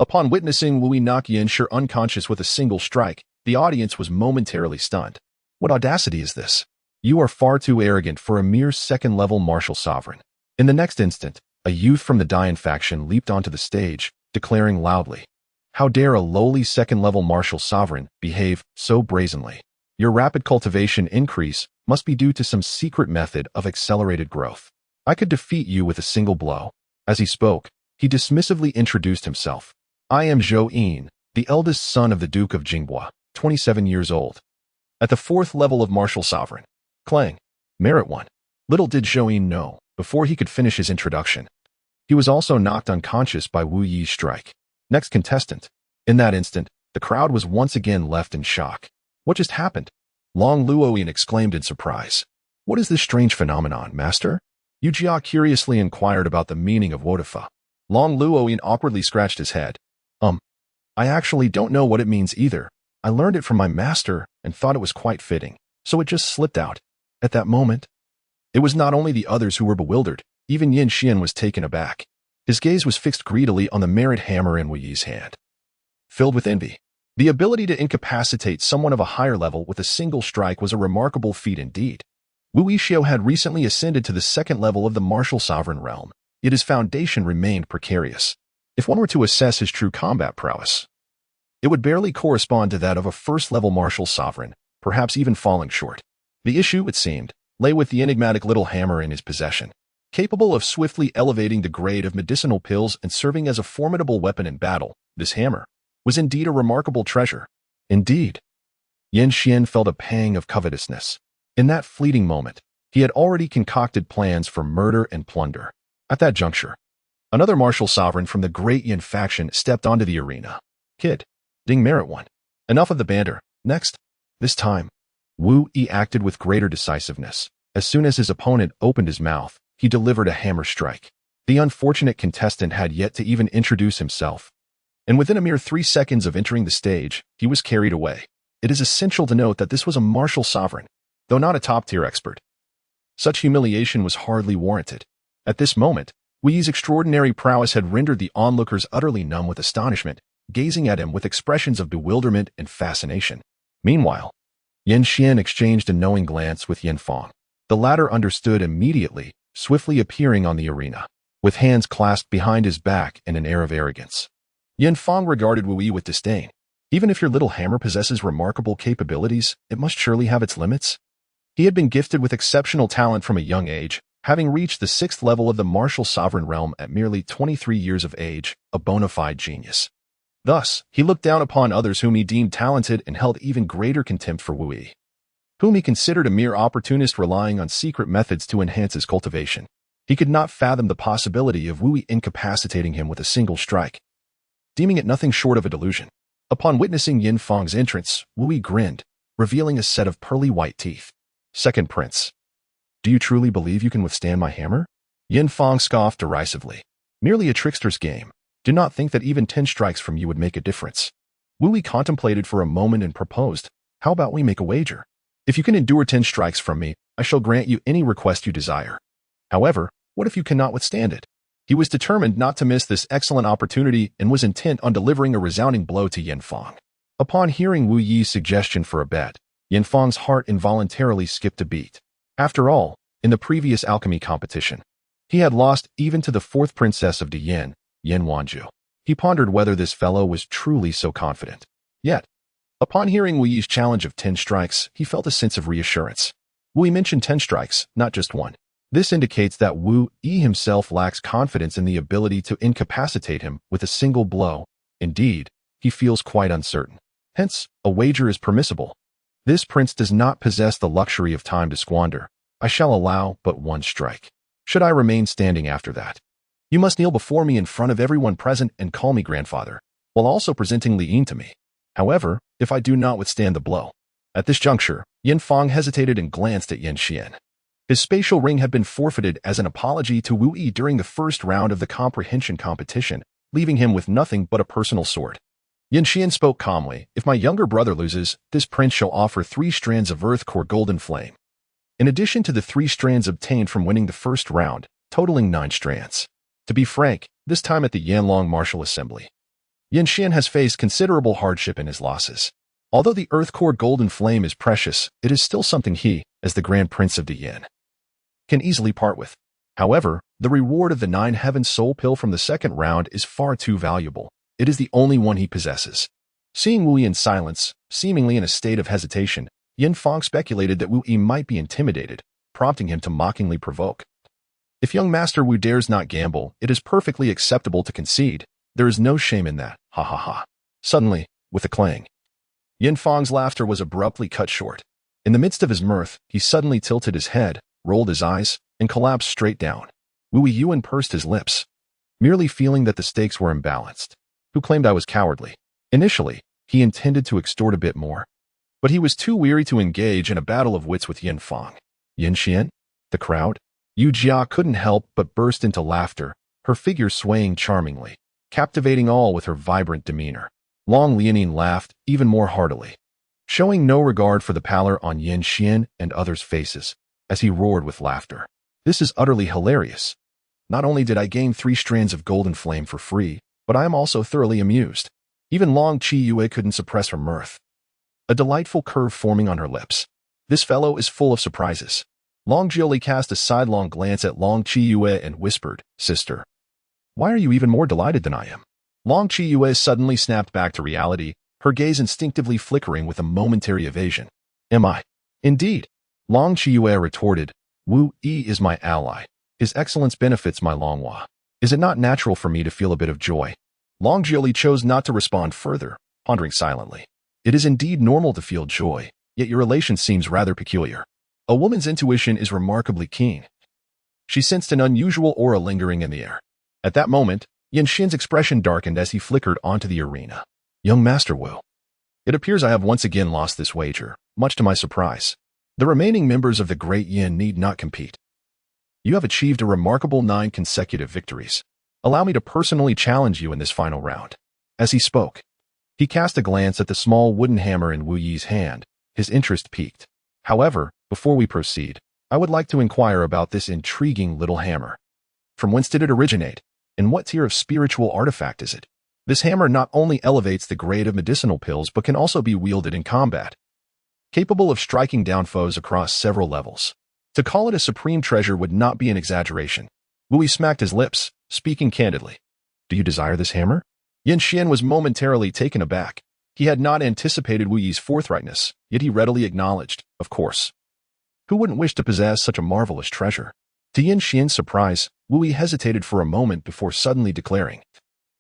Upon witnessing Wu Yi knock Yan Shi unconscious with a single strike, the audience was momentarily stunned. What audacity is this? You are far too arrogant for a mere second-level martial sovereign. In the next instant, a youth from the Dian faction leaped onto the stage, declaring loudly, how dare a lowly second-level martial sovereign behave so brazenly? Your rapid cultivation increase must be due to some secret method of accelerated growth. I could defeat you with a single blow. As he spoke, he dismissively introduced himself. I am Zhou Yin, the eldest son of the Duke of Jinghua, 27 years old. At the fourth level of martial sovereign. Clang. Merit 1. Little did Zhou Yin know, before he could finish his introduction, he was also knocked unconscious by Wu Yi's strike. Next contestant. In that instant, the crowd was once again left in shock. What just happened? Long Luoyin exclaimed in surprise. What is this strange phenomenon, master? Yu Jia curiously inquired about the meaning of wodafa. Long Luoyin awkwardly scratched his head. I actually don't know what it means either. I learned it from my master and thought it was quite fitting, so it just slipped out. At that moment, it was not only the others who were bewildered, even Yan Xian was taken aback. His gaze was fixed greedily on the merit hammer in Wu Yi's hand. Filled with envy, the ability to incapacitate someone of a higher level with a single strike was a remarkable feat indeed. Wu Yixiao had recently ascended to the second level of the martial sovereign realm, yet his foundation remained precarious. If one were to assess his true combat prowess, it would barely correspond to that of a first-level martial sovereign, perhaps even falling short. The issue, it seemed, lay with the enigmatic little hammer in his possession. Capable of swiftly elevating the grade of medicinal pills and serving as a formidable weapon in battle, this hammer was indeed a remarkable treasure. Indeed, Yan Xian felt a pang of covetousness. In that fleeting moment, he had already concocted plans for murder and plunder. At that juncture, another martial sovereign from the Great Yan faction stepped onto the arena. Kid. Ding Merit 1. Enough of the banter. Next. This time, Wu Yi acted with greater decisiveness. As soon as his opponent opened his mouth, he delivered a hammer strike. The unfortunate contestant had yet to even introduce himself, and within a mere 3 seconds of entering the stage, he was carried away. It is essential to note that this was a martial sovereign, though not a top-tier expert. Such humiliation was hardly warranted. At this moment, Wu Yi's extraordinary prowess had rendered the onlookers utterly numb with astonishment, gazing at him with expressions of bewilderment and fascination. Meanwhile, Yan Xian exchanged a knowing glance with Yan Fang. The latter understood immediately, swiftly appearing on the arena, with hands clasped behind his back and an air of arrogance. Yan Fang regarded Wu Yi with disdain. Even if your little hammer possesses remarkable capabilities, it must surely have its limits. He had been gifted with exceptional talent from a young age, having reached the 6th level of the martial sovereign realm at merely 23 years of age, a bona fide genius. Thus, he looked down upon others whom he deemed talented and held even greater contempt for Wu Yi, whom he considered a mere opportunist relying on secret methods to enhance his cultivation. He could not fathom the possibility of Wu Yi incapacitating him with a single strike, deeming it nothing short of a delusion. Upon witnessing Yin Fang's entrance, Wu Yi grinned, revealing a set of pearly white teeth. Second Prince. Do you truly believe you can withstand my hammer? Yin Fang scoffed derisively. Merely a trickster's game. Do not think that even 10 strikes from you would make a difference. Wu Yi contemplated for a moment and proposed, how about we make a wager? If you can endure 10 strikes from me, I shall grant you any request you desire. However, what if you cannot withstand it? He was determined not to miss this excellent opportunity and was intent on delivering a resounding blow to Yin Fang. Upon hearing Wu Yi's suggestion for a bet, Yanfang's heart involuntarily skipped a beat. After all, in the previous alchemy competition, he had lost even to the fourth princess of Dian, Yin Wanju. He pondered whether this fellow was truly so confident. Yet, upon hearing Wu Yi's challenge of 10 strikes, he felt a sense of reassurance. Wu Yi mentioned 10 strikes, not just one. This indicates that Wu Yi himself lacks confidence in the ability to incapacitate him with a single blow. Indeed, he feels quite uncertain. Hence, a wager is permissible. This prince does not possess the luxury of time to squander. I shall allow but one strike. Should I remain standing after that? You must kneel before me in front of everyone present and call me grandfather, while also presenting Li Yin to me. However, if I do not withstand the blow. At this juncture, Yanfang hesitated and glanced at Yan Xian. His spatial ring had been forfeited as an apology to Wu Yi during the first round of the comprehension competition, leaving him with nothing but a personal sword. Yan Xian spoke calmly, if my younger brother loses, this prince shall offer 3 strands of earth core golden flame. In addition to the 3 strands obtained from winning the first round, totaling 9 strands. To be frank, this time at the Yanlong Martial Assembly, Yan Xian has faced considerable hardship in his losses. Although the earth core golden flame is precious, it is still something he, as the Grand Prince of Dian, can easily part with. However, the reward of the 9 Heaven Soul Pill from the second round is far too valuable. It is the only one he possesses. Seeing Wu Yi in silence, seemingly in a state of hesitation, Yanfang speculated that Wu Yi might be intimidated, prompting him to mockingly provoke. If young Master Wu dares not gamble, it is perfectly acceptable to concede. There is no shame in that, ha ha ha. Suddenly, with a clang, Yanfang's laughter was abruptly cut short. In the midst of his mirth, he suddenly tilted his head, rolled his eyes, and collapsed straight down. Wu Yuan pursed his lips, merely feeling that the stakes were imbalanced. Who claimed I was cowardly? Initially, he intended to extort a bit more, but he was too weary to engage in a battle of wits with Yanfang. Yan Xian? The crowd? Yu Jia couldn't help but burst into laughter, her figure swaying charmingly, captivating all with her vibrant demeanor. Long Lianing laughed even more heartily, showing no regard for the pallor on Yan Xian and others' faces, as he roared with laughter. This is utterly hilarious. Not only did I gain 3 strands of golden flame for free, but I am also thoroughly amused. Even Long Chi Yue couldn't suppress her mirth, a delightful curve forming on her lips. This fellow is full of surprises. Long Jiuli cast a sidelong glance at Long Chi Yue and whispered, Sister, why are you even more delighted than I am? Long Chi Yue suddenly snapped back to reality, her gaze instinctively flickering with a momentary evasion. Am I? Indeed. Long Chi Yue retorted, Wu Yi is my ally. His excellence benefits my Longhua. Is it not natural for me to feel a bit of joy? Long Jiuli chose not to respond further, pondering silently. It is indeed normal to feel joy, yet your relation seems rather peculiar. A woman's intuition is remarkably keen. She sensed an unusual aura lingering in the air. At that moment, Yan Xian's expression darkened as he flickered onto the arena. Young Master Wu. It appears I have once again lost this wager, much to my surprise. The remaining members of the Great Yin need not compete. You have achieved a remarkable 9 consecutive victories. Allow me to personally challenge you in this final round. As he spoke, he cast a glance at the small wooden hammer in Wu Yi's hand. His interest piqued. However, before we proceed, I would like to inquire about this intriguing little hammer. From whence did it originate? And what tier of spiritual artifact is it? This hammer not only elevates the grade of medicinal pills but can also be wielded in combat, capable of striking down foes across several levels. To call it a supreme treasure would not be an exaggeration. Wu Yi smacked his lips, speaking candidly. Do you desire this hammer? Yan Xian was momentarily taken aback. He had not anticipated Wu Yi's forthrightness, yet he readily acknowledged, of course. Who wouldn't wish to possess such a marvelous treasure? To Yan Xian's surprise, Wu Yi hesitated for a moment before suddenly declaring,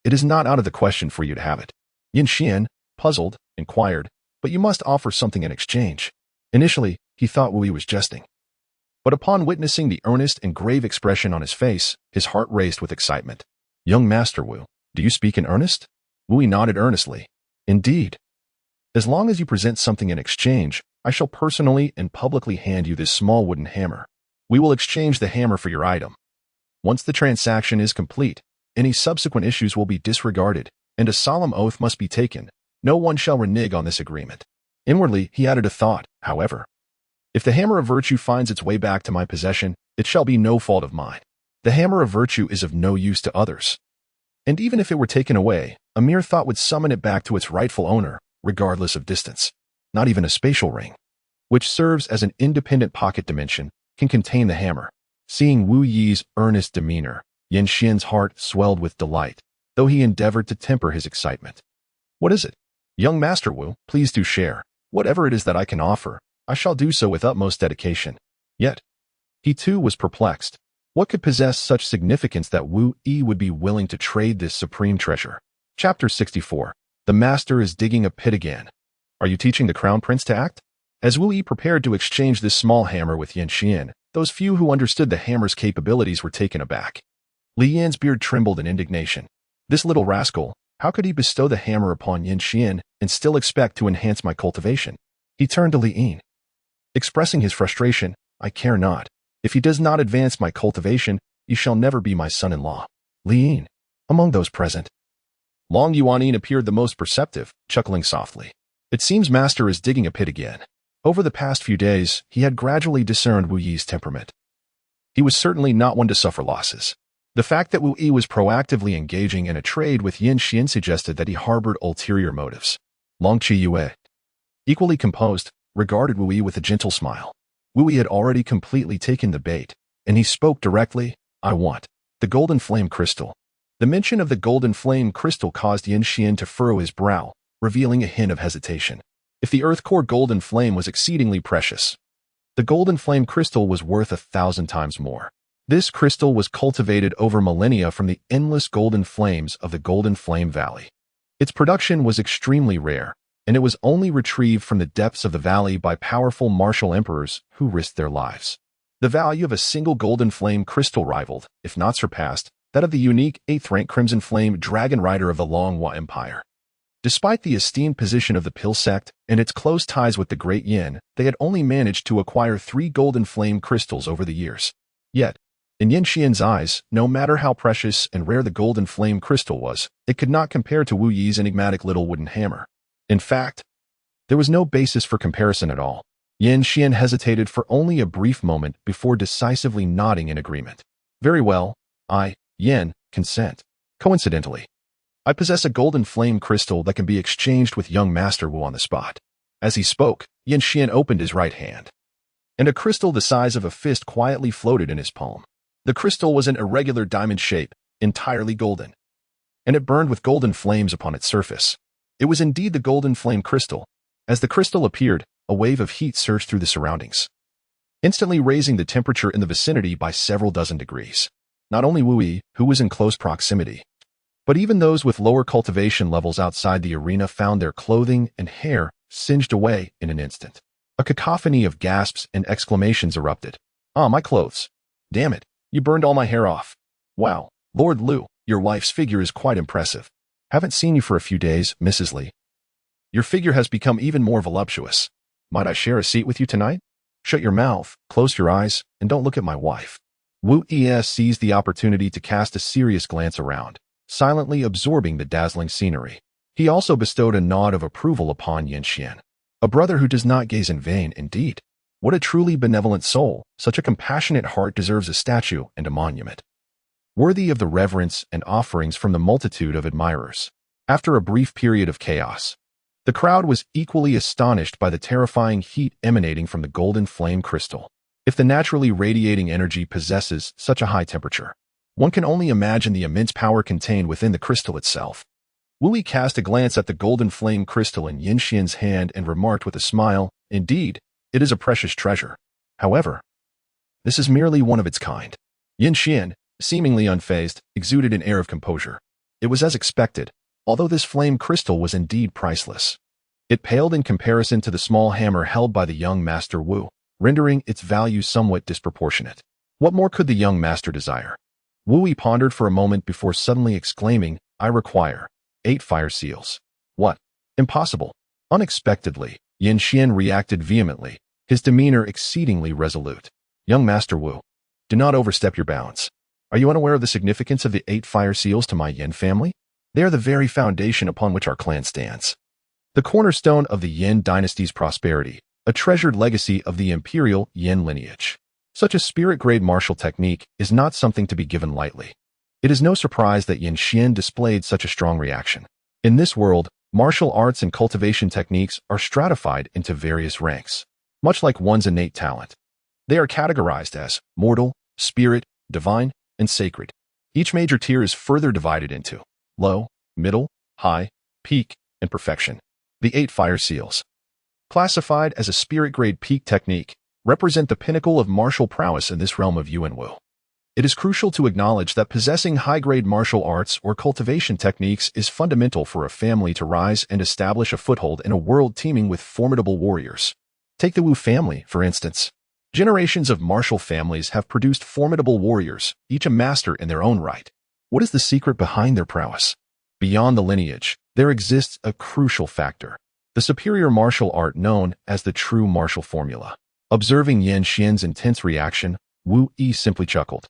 It is not out of the question for you to have it. Yan Xian, puzzled, inquired, But you must offer something in exchange. Initially, he thought Wu Yi was jesting. But upon witnessing the earnest and grave expression on his face, his heart raced with excitement. Young Master Wu, do you speak in earnest? Wu Yi nodded earnestly. Indeed. As long as you present something in exchange, I shall personally and publicly hand you this small wooden hammer. We will exchange the hammer for your item. Once the transaction is complete, any subsequent issues will be disregarded, and a solemn oath must be taken. No one shall renege on this agreement. Inwardly, he added a thought, however. If the hammer of virtue finds its way back to my possession, it shall be no fault of mine. The hammer of virtue is of no use to others. And even if it were taken away, a mere thought would summon it back to its rightful owner, regardless of distance. Not even a spatial ring. which serves as an independent pocket dimension, can contain the hammer. Seeing Wu Yi's earnest demeanor, Yan Xian's heart swelled with delight, though he endeavored to temper his excitement. What is it? Young Master Wu, please do share. Whatever it is that I can offer, I shall do so with utmost dedication. Yet, he too was perplexed. What could possess such significance that Wu Yi would be willing to trade this supreme treasure? Chapter 64. The Master is digging a pit again. Are you teaching the Crown Prince to act? As Wu Yi prepared to exchange this small hammer with Yan Xian, those few who understood the hammer's capabilities were taken aback. Li Yan's beard trembled in indignation. This little rascal, how could he bestow the hammer upon Yan Xian and still expect to enhance my cultivation? He turned to Li Yin, expressing his frustration. I care not. If he does not advance my cultivation, you shall never be my son-in-law. Li Yin, among those present, Long Yuanin appeared the most perceptive, chuckling softly. It seems Master is digging a pit again. Over the past few days, he had gradually discerned Wu Yi's temperament. He was certainly not one to suffer losses. The fact that Wu Yi was proactively engaging in a trade with Yan Xian suggested that he harbored ulterior motives. Long Qiyue, equally composed, regarded Wu Yi with a gentle smile. Wu Yi had already completely taken the bait, and he spoke directly. I want the golden flame crystal. The mention of the golden flame crystal caused Yan Xian to furrow his brow, revealing a hint of hesitation. If the earth core golden flame was exceedingly precious, the golden flame crystal was worth 1,000 times more. This crystal was cultivated over millennia from the endless golden flames of the Golden Flame Valley. Its production was extremely rare, and it was only retrieved from the depths of the valley by powerful martial emperors who risked their lives. The value of a single golden flame crystal rivaled, if not surpassed, that of the unique 8th-rank Crimson Flame Dragon Rider of the Longhua Empire. Despite the esteemed position of the Pill Sect and its close ties with the Great Yin, they had only managed to acquire 3 golden flame crystals over the years. Yet, in Yan Xian's eyes, no matter how precious and rare the golden flame crystal was, it could not compare to Wu Yi's enigmatic little wooden hammer. In fact, there was no basis for comparison at all. Yan Xian hesitated for only a brief moment before decisively nodding in agreement. Very well, I, Yan, consent. Coincidentally, I possess a golden flame crystal that can be exchanged with young Master Wu on the spot. As he spoke, Yan Xian opened his right hand, and a crystal the size of a fist quietly floated in his palm. The crystal was an irregular diamond shape, entirely golden, and it burned with golden flames upon its surface. It was indeed the golden flame crystal. As the crystal appeared, a wave of heat surged through the surroundings, instantly raising the temperature in the vicinity by several dozen degrees. Not only Wu Yi, who was in close proximity, but even those with lower cultivation levels outside the arena found their clothing and hair singed away in an instant. A cacophony of gasps and exclamations erupted. Ah, my clothes. Damn it, you burned all my hair off. Wow, Lord Liu, your wife's figure is quite impressive. Haven't seen you for a few days, Mrs. Li. Your figure has become even more voluptuous. Might I share a seat with you tonight? Shut your mouth, close your eyes, and don't look at my wife. Wu Yi seized the opportunity to cast a serious glance around, silently absorbing the dazzling scenery. He also bestowed a nod of approval upon Yan Xian. A brother who does not gaze in vain, indeed. What a truly benevolent soul. Such a compassionate heart deserves a statue and a monument, worthy of the reverence and offerings from the multitude of admirers. After a brief period of chaos, the crowd was equally astonished by the terrifying heat emanating from the golden flame crystal. If the naturally radiating energy possesses such a high temperature, one can only imagine the immense power contained within the crystal itself. Wu Yi cast a glance at the golden flame crystal in Yan Xian's hand and remarked with a smile, indeed, it is a precious treasure. However, this is merely one of its kind. Yan Xian, seemingly unfazed, exuded an air of composure. It was as expected, although this flame crystal was indeed priceless. It paled in comparison to the small hammer held by the young Master Wu, rendering its value somewhat disproportionate. What more could the young master desire? Wu Yi pondered for a moment before suddenly exclaiming, I require 8 fire seals. What? Impossible. Unexpectedly, Yan Xian reacted vehemently, his demeanor exceedingly resolute. Young Master Wu, do not overstep your bounds. Are you unaware of the significance of the 8 fire seals to my Yin family? They are the very foundation upon which our clan stands. The cornerstone of the Yin dynasty's prosperity, a treasured legacy of the imperial Yin lineage. Such a spirit-grade martial technique is not something to be given lightly. It is no surprise that Yan Xian displayed such a strong reaction. In this world, martial arts and cultivation techniques are stratified into various ranks. much like one's innate talent. They are categorized as mortal, spirit, divine, and sacred. Each major tier is further divided into low, middle, high, peak, and perfection. The 8 fire seals, classified as a spirit-grade peak technique, represent the pinnacle of martial prowess in this realm of Yuan Wu. It is crucial to acknowledge that possessing high-grade martial arts or cultivation techniques is fundamental for a family to rise and establish a foothold in a world teeming with formidable warriors. Take the Wu family, for instance. Generations of martial families have produced formidable warriors, each a master in their own right. What is the secret behind their prowess? Beyond the lineage, there exists a crucial factor, the superior martial art known as the true martial formula. Observing Yan Xian's intense reaction, Wu Yi simply chuckled.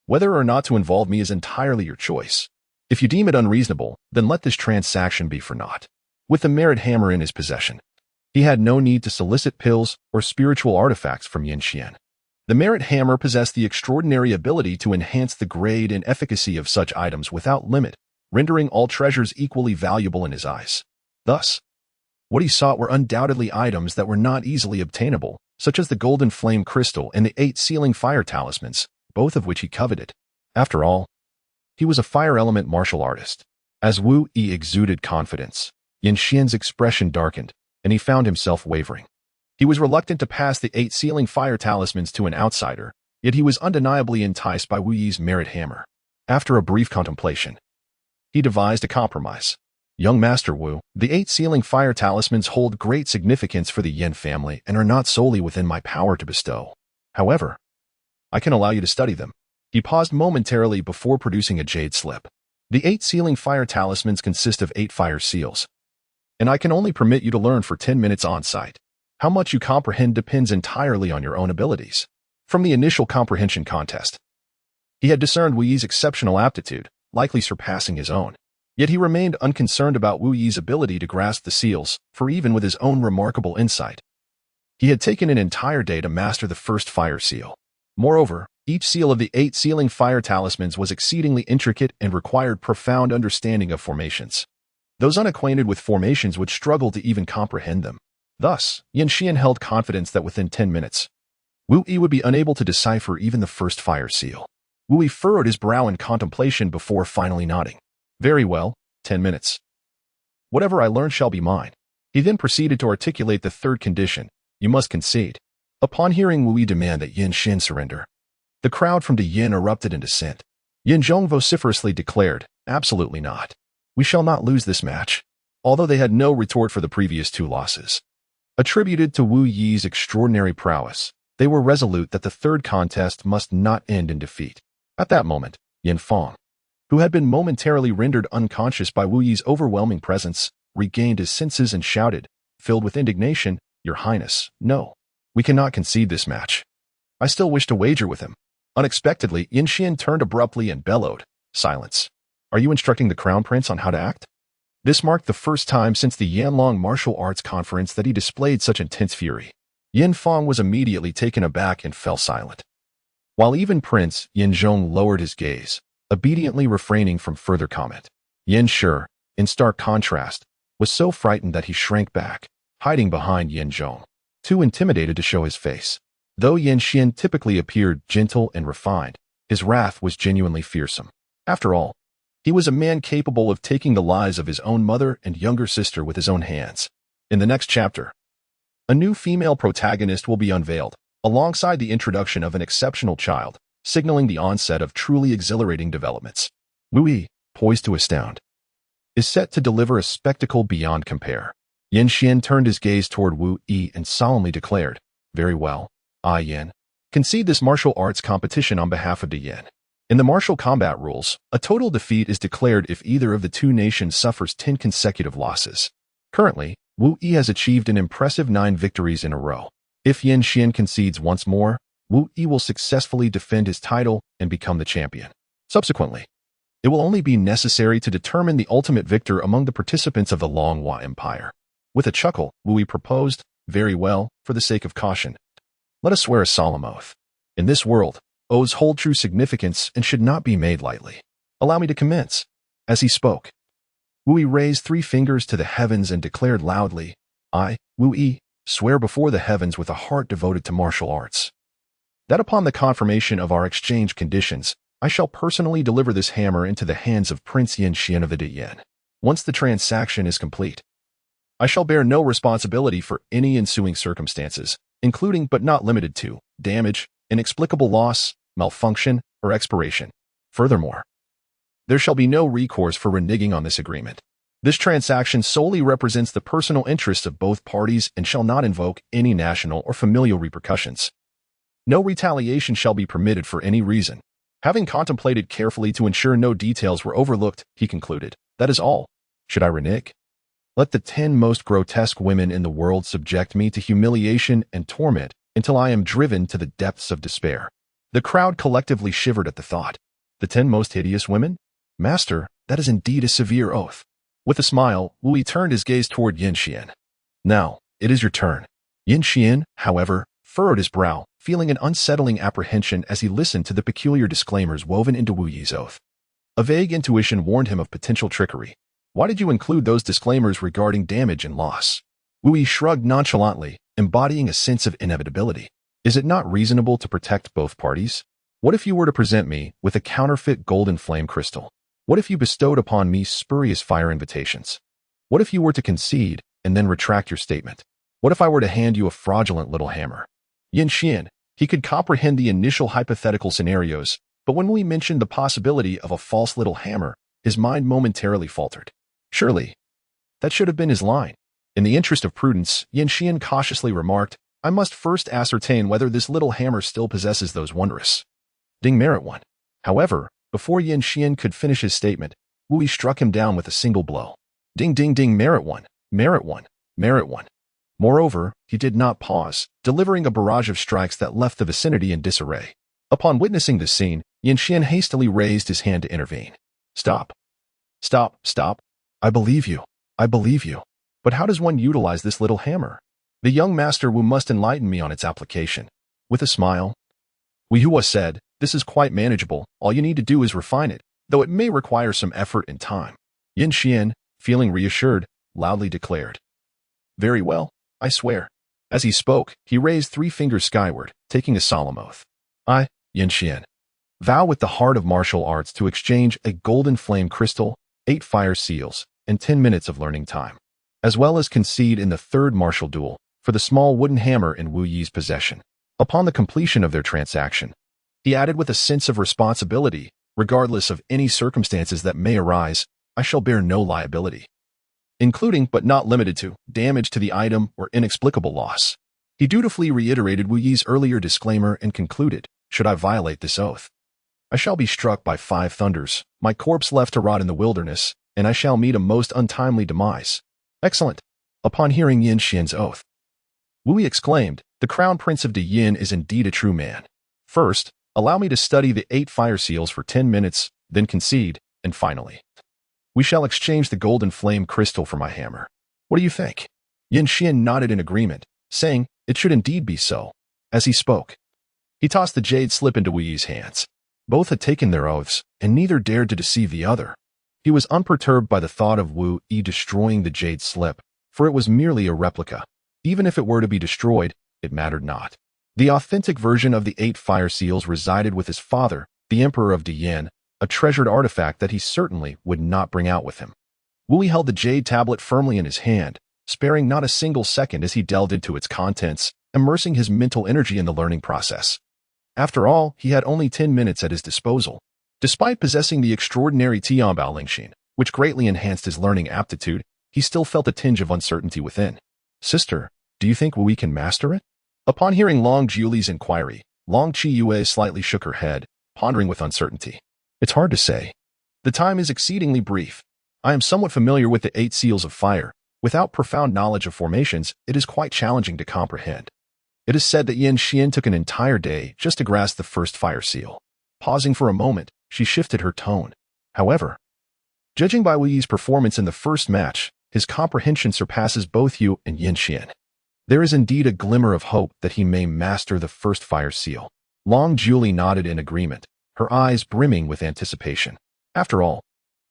Whether or not to involve me is entirely your choice. If you deem it unreasonable, then let this transaction be for naught. With the merit hammer in his possession, he had no need to solicit pills or spiritual artifacts from Yan Xian. The merit hammer possessed the extraordinary ability to enhance the grade and efficacy of such items without limit, rendering all treasures equally valuable in his eyes. Thus, what he sought were undoubtedly items that were not easily obtainable, such as the golden flame crystal and the 8 sealing fire talismans, both of which he coveted. After all, he was a fire element martial artist. As Wu Yi exuded confidence, Yan Xian's expression darkened, and he found himself wavering. He was reluctant to pass the 8 sealing fire talismans to an outsider, yet he was undeniably enticed by Wu Yi's merit hammer. After a brief contemplation, he devised a compromise. Young Master Wu, the 8 sealing fire talismans hold great significance for the Yin family and are not solely within my power to bestow. However, I can allow you to study them. He paused momentarily before producing a jade slip. The 8 sealing fire talismans consist of 8 fire seals, and I can only permit you to learn for 10 minutes on-site. How much you comprehend depends entirely on your own abilities. From the initial comprehension contest, he had discerned Wu Yi's exceptional aptitude, likely surpassing his own. Yet he remained unconcerned about Wu Yi's ability to grasp the seals, for even with his own remarkable insight, he had taken an entire day to master the first fire seal. Moreover, each seal of the 8 sealing fire talismans was exceedingly intricate and required profound understanding of formations. Those unacquainted with formations would struggle to even comprehend them. Thus, Yan Xian held confidence that within 10 minutes, Wu Yi would be unable to decipher even the first fire seal. Wu Yi furrowed his brow in contemplation before finally nodding. Very well, 10 minutes. Whatever I learn shall be mine. He then proceeded to articulate the third condition: you must concede. Upon hearing Wu Yi demand that Yan Xian surrender, the crowd from Yin erupted in dissent. Yin Zhong vociferously declared, absolutely not. We shall not lose this match. Although they had no retort for the previous 2 losses, attributed to Wu Yi's extraordinary prowess, they were resolute that the third contest must not end in defeat. At that moment, Yin Fong, who had been momentarily rendered unconscious by Wu Yi's overwhelming presence, regained his senses and shouted, filled with indignation, Your Highness, no. We cannot concede this match. I still wish to wager with him. Unexpectedly, Yan Xian turned abruptly and bellowed, silence. Are you instructing the Crown Prince on how to act? This marked the first time since the Yanlong Martial Arts Conference that he displayed such intense fury. Yin Fong was immediately taken aback and fell silent, while even Prince Yin Zhong lowered his gaze, obediently refraining from further comment. Yin Shi, in stark contrast, was so frightened that he shrank back, hiding behind Yin Zhong, too intimidated to show his face. Though Yan Xian typically appeared gentle and refined, his wrath was genuinely fearsome. After all, he was a man capable of taking the lives of his own mother and younger sister with his own hands. In the next chapter, a new female protagonist will be unveiled, alongside the introduction of an exceptional child, signaling the onset of truly exhilarating developments. Wu Yi, poised to astound, is set to deliver a spectacle beyond compare. Yan Xian turned his gaze toward Wu Yi and solemnly declared, Very well, I Yan, concede this martial arts competition on behalf of the Yin. In the martial combat rules, a total defeat is declared if either of the 2 nations suffers 10 consecutive losses. Currently, Wu Yi has achieved an impressive 9 victories in a row. If Yan Xian concedes once more, Wu Yi will successfully defend his title and become the champion. Subsequently, it will only be necessary to determine the ultimate victor among the participants of the Longhua Empire. With a chuckle, Wu Yi proposed, Very well, for the sake of caution, let us swear a solemn oath. In this world, oaths hold true significance and should not be made lightly. Allow me to commence. As he spoke, Wu Yi raised 3 fingers to the heavens and declared loudly, I, Wu Yi, swear before the heavens with a heart devoted to martial arts, that upon the confirmation of our exchange conditions, I shall personally deliver this hammer into the hands of Prince Yin Xian of the Yin. Once the transaction is complete, I shall bear no responsibility for any ensuing circumstances, including but not limited to damage, inexplicable loss, malfunction, or expiration. Furthermore, there shall be no recourse for reneging on this agreement. This transaction solely represents the personal interests of both parties and shall not invoke any national or familial repercussions. No retaliation shall be permitted for any reason. Having contemplated carefully to ensure no details were overlooked, he concluded, that is all. Should I renege? Let the 10 most grotesque women in the world subject me to humiliation and torment until I am driven to the depths of despair. The crowd collectively shivered at the thought. The 10 most hideous women? Master, that is indeed a severe oath. With a smile, Wu Yi turned his gaze toward Yin Xian. Now, it is your turn. Yin Xian, however, furrowed his brow, feeling an unsettling apprehension as he listened to the peculiar disclaimers woven into Wu Yi's oath. A vague intuition warned him of potential trickery. Why did you include those disclaimers regarding damage and loss? Wu Yi shrugged nonchalantly, embodying a sense of inevitability. Is it not reasonable to protect both parties? What if you were to present me with a counterfeit golden flame crystal? What if you bestowed upon me spurious fire invitations? What if you were to concede and then retract your statement? What if I were to hand you a fraudulent little hammer? Yin Xian, he could comprehend the initial hypothetical scenarios, but when we mentioned the possibility of a false little hammer, his mind momentarily faltered. Surely, that should have been his line. In the interest of prudence, Yin Xian cautiously remarked, I must first ascertain whether this little hammer still possesses those wondrous ding merit one. However, before Yin Xian could finish his statement, Wu Yi struck him down with a single blow. Ding ding ding merit one, merit one, merit one. Moreover, he did not pause, delivering a barrage of strikes that left the vicinity in disarray. Upon witnessing this scene, Yin Xian hastily raised his hand to intervene. Stop. Stop, stop. I believe you. I believe you. But how does one utilize this little hammer? The young master Wu must enlighten me on its application. With a smile, Wu Hua said, this is quite manageable. All you need to do is refine it, though it may require some effort and time. Yin Xian, feeling reassured, loudly declared. Very well, I swear. As he spoke, he raised 3 fingers skyward, taking a solemn oath. I, Yin Xian, vow with the heart of martial arts to exchange a golden flame crystal, 8 fire seals, and 10 minutes of learning time, as well as concede in the 3rd martial duel for the small wooden hammer in Wu Yi's possession. Upon the completion of their transaction, he added with a sense of responsibility, regardless of any circumstances that may arise, I shall bear no liability, including but not limited to damage to the item or inexplicable loss. He dutifully reiterated Wu Yi's earlier disclaimer and concluded, should I violate this oath, I shall be struck by 5 thunders, my corpse left to rot in the wilderness, and I shall meet a most untimely demise. Excellent. Upon hearing Yin Xian's oath, Wu Yi exclaimed, the crown prince of the Yin is indeed a true man. First, allow me to study the 8 fire seals for 10 minutes, then concede, and finally, we shall exchange the golden flame crystal for my hammer. What do you think? Yin Xian nodded in agreement, saying, it should indeed be so. As he spoke, he tossed the jade slip into Wu Yi's hands. Both had taken their oaths, and neither dared to deceive the other. He was unperturbed by the thought of Wu Yi destroying the jade slip, for it was merely a replica. Even if it were to be destroyed, it mattered not. The authentic version of the 8 fire seals resided with his father, the Emperor of Dian, a treasured artifact that he certainly would not bring out with him. Wu Yi held the jade tablet firmly in his hand, sparing not a single second as he delved into its contents, immersing his mental energy in the learning process. After all, he had only 10 minutes at his disposal. Despite possessing the extraordinary Tianbao Lingxin, which greatly enhanced his learning aptitude, he still felt a tinge of uncertainty within. Sister, do you think Wu Yi can master it? Upon hearing Long Jiuli's inquiry, Long Qiyue slightly shook her head, pondering with uncertainty. It's hard to say. The time is exceedingly brief. I am somewhat familiar with the 8 seals of fire. Without profound knowledge of formations, it is quite challenging to comprehend. It is said that Yin Xian took an entire day just to grasp the first fire seal. Pausing for a moment, she shifted her tone. However, judging by Wu Yi's performance in the first match, his comprehension surpasses both you and Yin Xian. There is indeed a glimmer of hope that he may master the first fire seal. Long Jiuli nodded in agreement, her eyes brimming with anticipation. After all,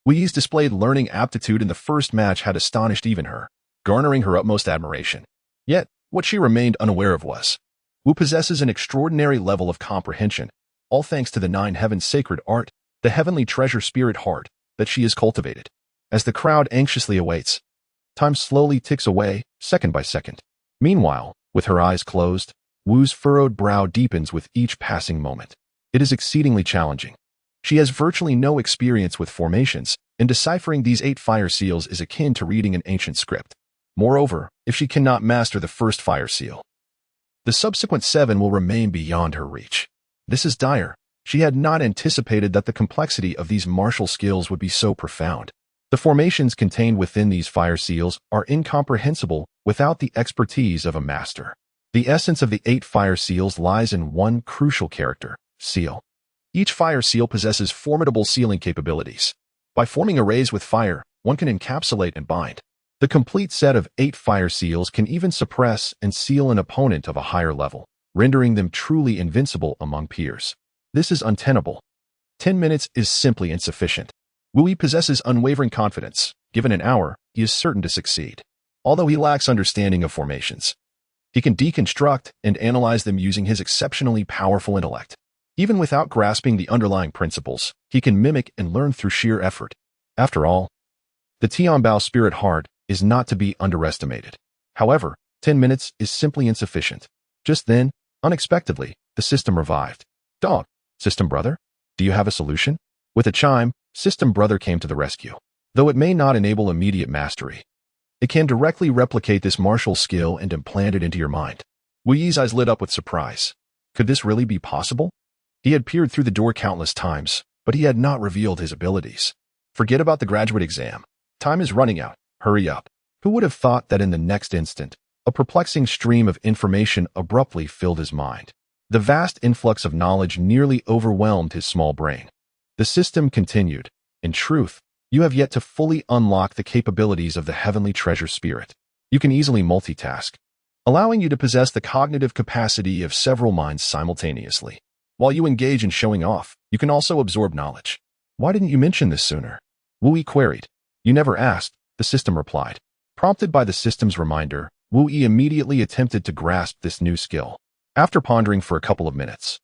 Wu Yi's displayed learning aptitude in the first match had astonished even her, garnering her utmost admiration. Yet, What she remained unaware of was, Wu possesses an extraordinary level of comprehension, all thanks to the 9 heavens sacred art, the heavenly treasure spirit heart, that she has cultivated. As the crowd anxiously awaits, time slowly ticks away, second by second. Meanwhile, with her eyes closed, Wu's furrowed brow deepens with each passing moment. It is exceedingly challenging. She has virtually no experience with formations, and deciphering these 8 fire seals is akin to reading an ancient script. Moreover, if she cannot master the first fire seal, the subsequent 7 will remain beyond her reach. This is dire. She had not anticipated that the complexity of these martial skills would be so profound. The formations contained within these fire seals are incomprehensible without the expertise of a master. The essence of the 8 fire seals lies in one crucial character, seal. Each fire seal possesses formidable sealing capabilities. By forming arrays with fire, one can encapsulate and bind. The complete set of 8 fire seals can even suppress and seal an opponent of a higher level, rendering them truly invincible among peers. This is untenable. 10 minutes is simply insufficient. Wu possesses unwavering confidence. Given an hour, he is certain to succeed. Although he lacks understanding of formations, he can deconstruct and analyze them using his exceptionally powerful intellect. Even without grasping the underlying principles, he can mimic and learn through sheer effort. After all, the Tianbao spirit heart is not to be underestimated. However, 10 minutes is simply insufficient. Just then, unexpectedly, the system revived. Dog, system brother, do you have a solution? With a chime, system brother came to the rescue. Though it may not enable immediate mastery, it can directly replicate this martial skill and implant it into your mind. Wu Yi's eyes lit up with surprise. Could this really be possible? He had peered through the door countless times, but he had not revealed his abilities. Forget about the graduate exam. Time is running out. Hurry up. Who would have thought that in the next instant, a perplexing stream of information abruptly filled his mind. The vast influx of knowledge nearly overwhelmed his small brain. The system continued. In truth, you have yet to fully unlock the capabilities of the heavenly treasure spirit. You can easily multitask, allowing you to possess the cognitive capacity of several minds simultaneously. While you engage in showing off, you can also absorb knowledge. Why didn't you mention this sooner? Wu Yi queried. You never asked, the system replied. Prompted by the system's reminder, Wu Yi immediately attempted to grasp this new skill. After pondering for a couple of minutes,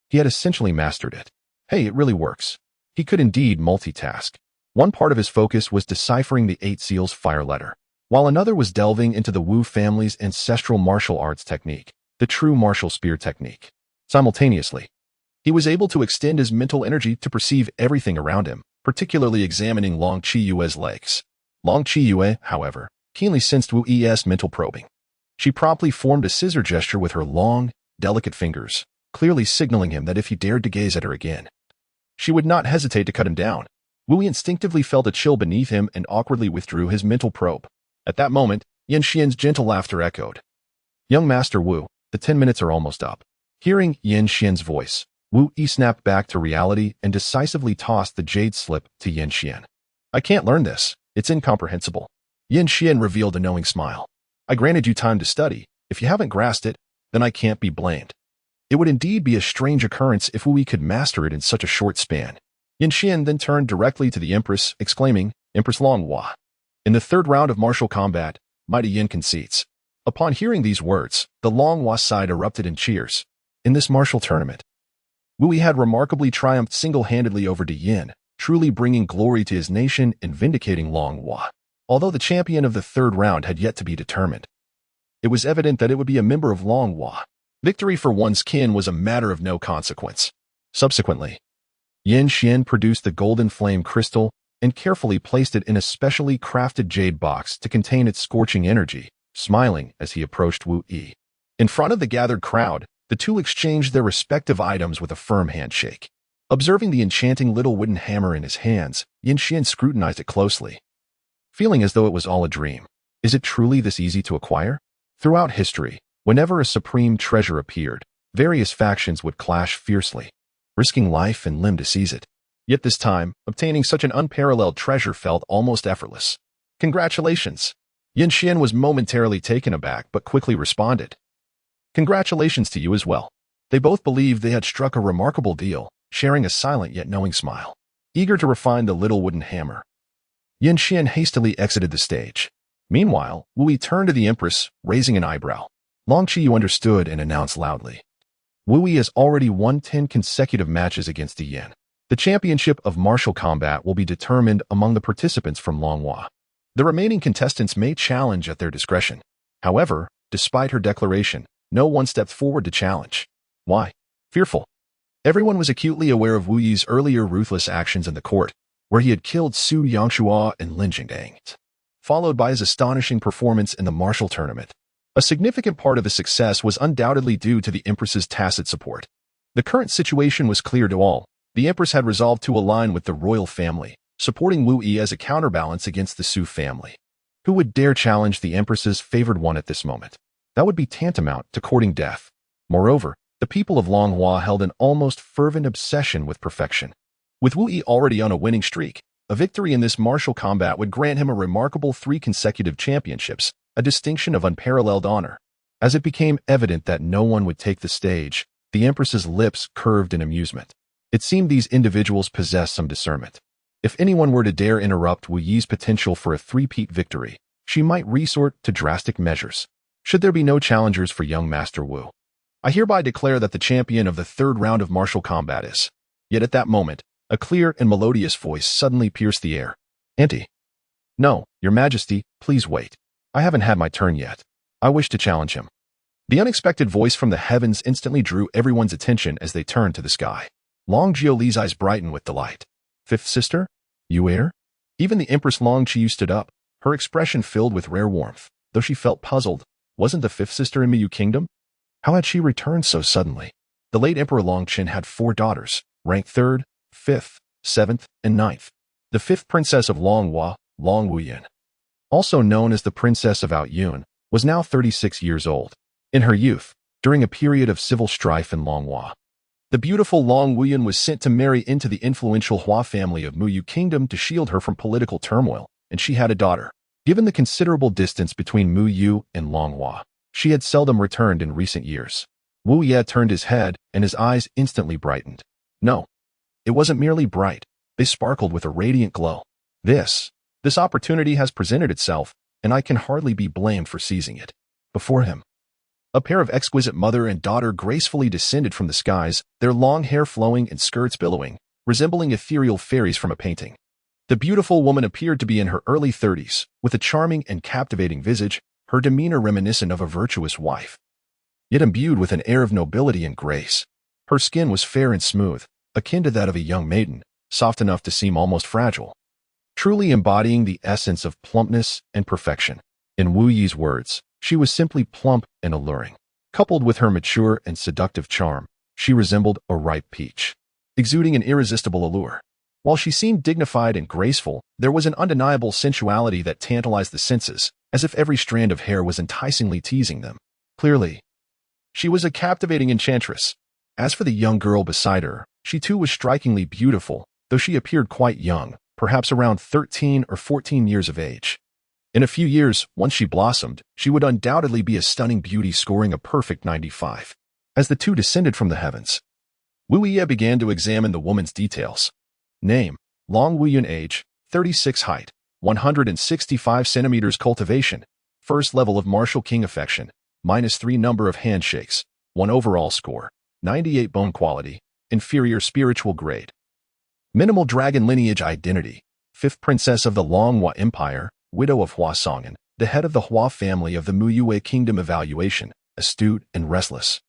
he had essentially mastered it. Hey, it really works. He could indeed multitask. One part of his focus was deciphering the 8 seals fire letter, while another was delving into the Wu family's ancestral martial arts technique, the true martial spear technique. Simultaneously, he was able to extend his mental energy to perceive everything around him, particularly examining Long Qiyue's legs. Long Qiyue, however, keenly sensed Wu Yi's mental probing. She promptly formed a scissor gesture with her long, delicate fingers, clearly signaling him that if he dared to gaze at her again, she would not hesitate to cut him down. Wu Yi instinctively felt a chill beneath him and awkwardly withdrew his mental probe. At that moment, Yan Xian's gentle laughter echoed. Young Master Wu, the 10 minutes are almost up. Hearing Yan Xian's voice, Wu Yi snapped back to reality and decisively tossed the jade slip to Yan Xian. I can't learn this. It's incomprehensible. Yan Xian revealed a knowing smile. I granted you time to study. If you haven't grasped it, then I can't be blamed. It would indeed be a strange occurrence if Wu Yi could master it in such a short span. Yan Xian then turned directly to the Empress, exclaiming, Empress Longhua. In the 3rd round of martial combat, Mighty Yin concedes. Upon hearing these words, the Longhua side erupted in cheers. In this martial tournament, Wu Yi had remarkably triumphed single-handedly over De Yin, truly bringing glory to his nation and vindicating Longhua. Although the champion of the 3rd round had yet to be determined, it was evident that it would be a member of Longhua. Victory for one's kin was a matter of no consequence. Subsequently, Yan Xian produced the golden flame crystal and carefully placed it in a specially crafted jade box to contain its scorching energy, smiling as he approached Wu Yi. In front of the gathered crowd, the two exchanged their respective items with a firm handshake. Observing the enchanting little wooden hammer in his hands, Yan Xian scrutinized it closely, feeling as though it was all a dream. Is it truly this easy to acquire? Throughout history, whenever a supreme treasure appeared, various factions would clash fiercely, risking life and limb to seize it. Yet this time, obtaining such an unparalleled treasure felt almost effortless. Congratulations! Yan Xian was momentarily taken aback but quickly responded. Congratulations to you as well. They both believed they had struck a remarkable deal, sharing a silent yet knowing smile. Eager to refine the little wooden hammer, Yan Xian hastily exited the stage. Meanwhile, Wu Yi turned to the Empress, raising an eyebrow. Long Qiyu understood and announced loudly. Wu Yi has already won 10 consecutive matches against Yi Yan. The championship of martial combat will be determined among the participants from Longhua. The remaining contestants may challenge at their discretion. However, despite her declaration, no one stepped forward to challenge. Why? Fearful. Everyone was acutely aware of Wu Yi's earlier ruthless actions in the court, where he had killed Su Yangshua and Lin Jingdang, followed by his astonishing performance in the martial tournament. A significant part of his success was undoubtedly due to the Empress's tacit support. The current situation was clear to all. The Empress had resolved to align with the royal family, supporting Wu Yi as a counterbalance against the Su family. Who would dare challenge the Empress's favored one at this moment? That would be tantamount to courting death. Moreover, the people of Longhua held an almost fervent obsession with perfection. With Wu Yi already on a winning streak, a victory in this martial combat would grant him a remarkable 3 consecutive championships, a distinction of unparalleled honor. As it became evident that no one would take the stage, the Empress's lips curved in amusement. It seemed these individuals possessed some discernment. If anyone were to dare interrupt Wu Yi's potential for a three-peat victory, she might resort to drastic measures. Should there be no challengers for young Master Wu, I hereby declare that the champion of the 3rd round of martial combat is. Yet at that moment, a clear and melodious voice suddenly pierced the air. Auntie. No, Your Majesty, please wait. I haven't had my turn yet. I wish to challenge him. The unexpected voice from the heavens instantly drew everyone's attention as they turned to the sky. Long Jiuli's eyes brightened with delight. 5th sister? You heir? Even the Empress Long Qiyu stood up, her expression filled with rare warmth. Though she felt puzzled, wasn't the 5th sister in Miyu Kingdom? How had she returned so suddenly? The late Emperor Long Qin had 4 daughters, ranked 3rd, 5th, 7th, and 9th. The 5th princess of Longhua, Long Wuyan, also known as the Princess of Outyun, was now 36 years old. In her youth, during a period of civil strife in Longhua, the beautiful Long Wuyan was sent to marry into the influential Hua family of Miyu Kingdom to shield her from political turmoil, and she had a daughter. Given the considerable distance between Miyu and Longhua, she had seldom returned in recent years. Wu Ye turned his head, and his eyes instantly brightened. No, it wasn't merely bright. They sparkled with a radiant glow. This opportunity has presented itself, and I can hardly be blamed for seizing it. Before him, a pair of exquisite mother and daughter gracefully descended from the skies, their long hair flowing and skirts billowing, resembling ethereal fairies from a painting. The beautiful woman appeared to be in her early 30s, with a charming and captivating visage, her demeanor reminiscent of a virtuous wife, yet imbued with an air of nobility and grace. Her skin was fair and smooth, akin to that of a young maiden, soft enough to seem almost fragile, truly embodying the essence of plumpness and perfection. In Wu Yi's words, she was simply plump and alluring. Coupled with her mature and seductive charm, she resembled a ripe peach, exuding an irresistible allure. While she seemed dignified and graceful, there was an undeniable sensuality that tantalized the senses, as if every strand of hair was enticingly teasing them. Clearly, she was a captivating enchantress. As for the young girl beside her, she too was strikingly beautiful, though she appeared quite young, perhaps around 13 or 14 years of age. In a few years, once she blossomed, she would undoubtedly be a stunning beauty scoring a perfect 95. As the two descended from the heavens, Wu Ye began to examine the woman's details. Name, Long Wuyun. Age, 36. Height, 165 centimeters. Cultivation, first level of martial king. Affection, -3. Number of handshakes, 1 overall score, 98. Bone quality, inferior. Spiritual grade, minimal. Dragon lineage. Identity, 5th princess of the Longhua Empire, widow of Hua Songan, the head of the Hua family of the Muyue Kingdom. Evaluation, astute and restless,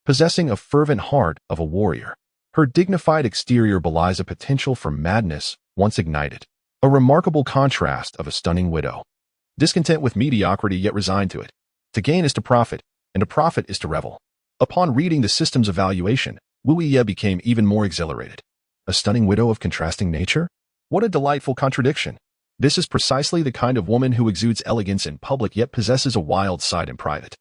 possessing a fervent heart of a warrior. Her dignified exterior belies a potential for madness once ignited, a remarkable contrast of a stunning widow. Discontent with mediocrity yet resigned to it. To gain is to profit, and to profit is to revel. Upon reading the system's evaluation, Wu Ye became even more exhilarated. A stunning widow of contrasting nature? What a delightful contradiction. This is precisely the kind of woman who exudes elegance in public yet possesses a wild side in private.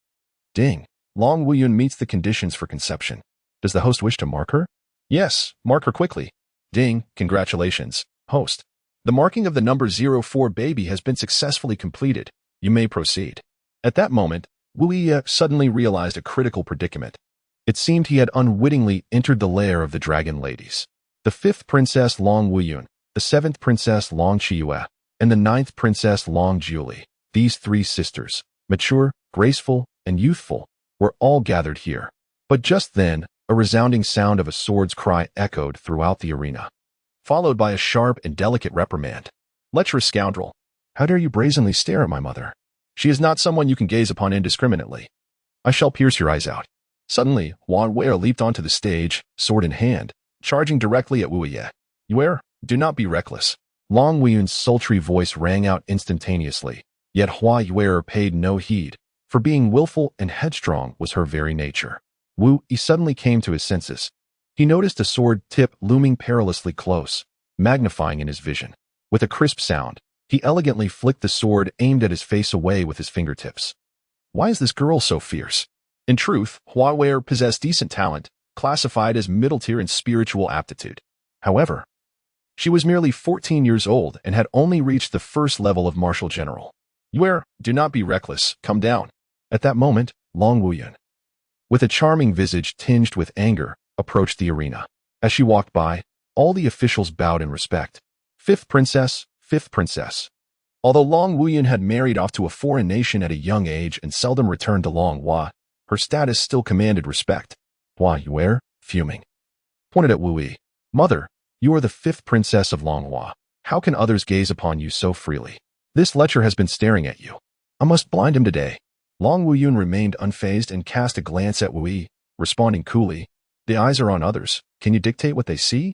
Ding. Long Wuyun meets the conditions for conception. Does the host wish to mark her? Yes, mark her quickly. Ding. Congratulations, host. The marking of the number 04 baby has been successfully completed. You may proceed. At that moment, Wu Ye suddenly realized a critical predicament. It seemed he had unwittingly entered the lair of the dragon ladies. The 5th princess Long Wuyun, the 7th princess Long Qiyu, and the 9th princess Long Jiuli. These 3 sisters, mature, graceful, and youthful, We're all gathered here. But just then, a resounding sound of a sword's cry echoed throughout the arena, followed by a sharp and delicate reprimand. Lecherous scoundrel! How dare you brazenly stare at my mother? She is not someone you can gaze upon indiscriminately. I shall pierce your eyes out. Suddenly, Wan Wei leaped onto the stage, sword in hand, charging directly at Wu Ye. Yue, do not be reckless. Long Weiyun's sultry voice rang out instantaneously, yet Hua Yue paid no heed, for being willful and headstrong was her very nature. Wu Yi suddenly came to his senses. He noticed a sword tip looming perilously close, magnifying in his vision. With a crisp sound, he elegantly flicked the sword aimed at his face away with his fingertips. Why is this girl so fierce? In truth, Hua Wei possessed decent talent, classified as middle tier in spiritual aptitude. However, she was merely 14 years old and had only reached the first level of martial general. Yue, do not be reckless, come down. At that moment, Long Weiyun, with a charming visage tinged with anger, approached the arena. As she walked by, all the officials bowed in respect. Fifth princess, fifth princess. Although Long Weiyun had married off to a foreign nation at a young age and seldom returned to Longhua, her status still commanded respect. Hua Yue, fuming, pointed at Wu Yi. Mother, you are the fifth princess of Longhua. How can others gaze upon you so freely? This lecher has been staring at you. I must blind him today. Long Weiyun remained unfazed and cast a glance at Wu Yi, responding coolly, the eyes are on others. Can you dictate what they see?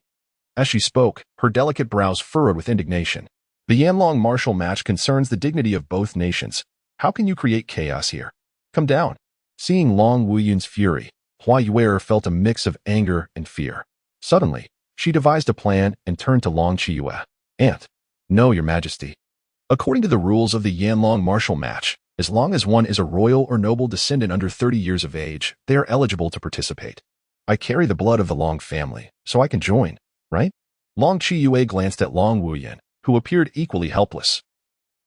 As she spoke, her delicate brows furrowed with indignation. The Yanlong martial match concerns the dignity of both nations. How can you create chaos here? Come down. Seeing Long Weiyun's fury, Hua Yue felt a mix of anger and fear. Suddenly, she devised a plan and turned to Long Qiyue. Aunt, no, your majesty. According to the rules of the Yanlong martial match, as long as one is a royal or noble descendant under 30 years of age, they are eligible to participate. I carry the blood of the Long family, so I can join, right? Long Qiyue glanced at Long Weiyun, who appeared equally helpless,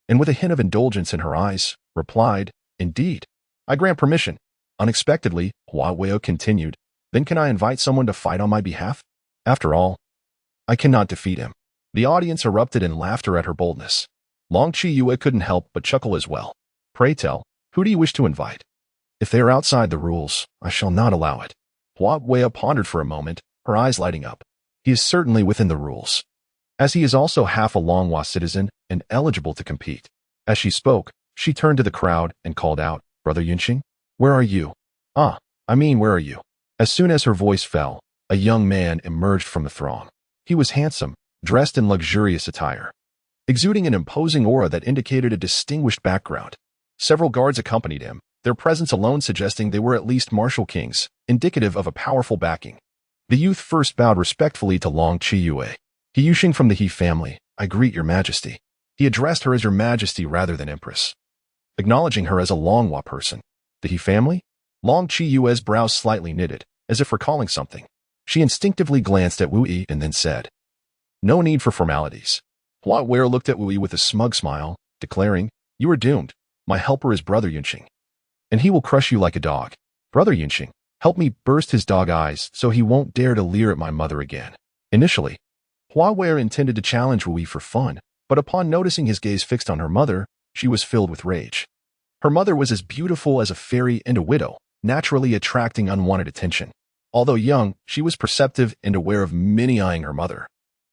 and with a hint of indulgence in her eyes, replied, Indeed, I grant permission. Unexpectedly, Hua Wei continued, Then can I invite someone to fight on my behalf? After all, I cannot defeat him. The audience erupted in laughter at her boldness. Long Qiyue couldn't help but chuckle as well. Pray tell, who do you wish to invite? If they are outside the rules, I shall not allow it. Hua Wei pondered for a moment, her eyes lighting up. He is certainly within the rules, as he is also half a Longhua citizen and eligible to compete. As she spoke, she turned to the crowd and called out, Brother Yunqing, where are you? Where are you? As soon as her voice fell, a young man emerged from the throng. He was handsome, dressed in luxurious attire, exuding an imposing aura that indicated a distinguished background. Several guards accompanied him, their presence alone suggesting they were at least martial kings, indicative of a powerful backing. The youth first bowed respectfully to Long Qiyue. He Yunqing from the He family, I greet your majesty. He addressed her as your majesty rather than empress, acknowledging her as a Longhua person. The He family? Long Qiyue's brows slightly knitted, as if recalling something. She instinctively glanced at Wu Yi and then said, No need for formalities. Hua Wei looked at Wu Yi with a smug smile, declaring, You are doomed. My helper is Brother Yunqing, and he will crush you like a dog. Brother Yunqing, help me burst his dog eyes so he won't dare to leer at my mother again. Initially, Hua Wei intended to challenge Wu Yi for fun, but upon noticing his gaze fixed on her mother, she was filled with rage. Her mother was as beautiful as a fairy and a widow, naturally attracting unwanted attention. Although young, she was perceptive and aware of many eyeing her mother,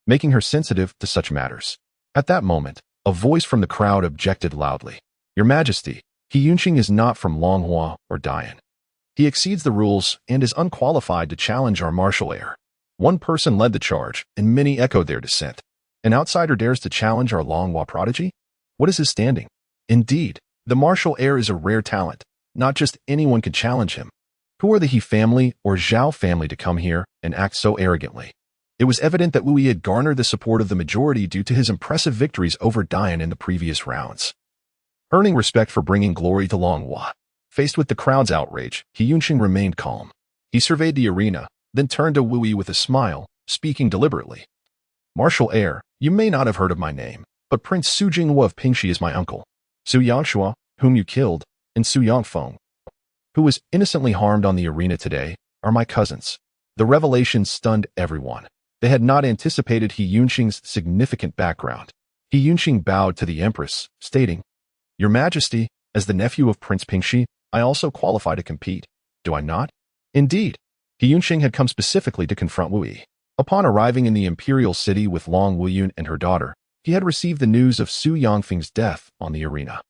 making her sensitive to such matters. At that moment, a voice from the crowd objected loudly. Your Majesty, He Yunqing is not from Longhua or Dian. He exceeds the rules and is unqualified to challenge our martial heir. One person led the charge, and many echoed their dissent. An outsider dares to challenge our Longhua prodigy? What is his standing? Indeed, the martial heir is a rare talent. Not just anyone can challenge him. Who are the He family or Zhao family to come here and act so arrogantly? It was evident that Wu Yi had garnered the support of the majority due to his impressive victories over Dian in the previous rounds, earning respect for bringing glory to Longhua. Faced with the crowd's outrage, He Yunqing remained calm. He surveyed the arena, then turned to Wu Yi with a smile, speaking deliberately. Martial heir, you may not have heard of my name, but Prince Su Jingwu of Pingxi is my uncle. Su Yangshua, whom you killed, and Su Yangfeng, who was innocently harmed on the arena today, are my cousins. The revelation stunned everyone. They had not anticipated He Yunqing's significant background. He Yunqing bowed to the empress, stating, Your Majesty, as the nephew of Prince Pingxi, I also qualify to compete. do I not? Indeed. He Yunxing had come specifically to confront Wu Yi. Upon arriving in the imperial city with Long Wuyun and her daughter, he had received the news of Su Yangfeng's death on the arena.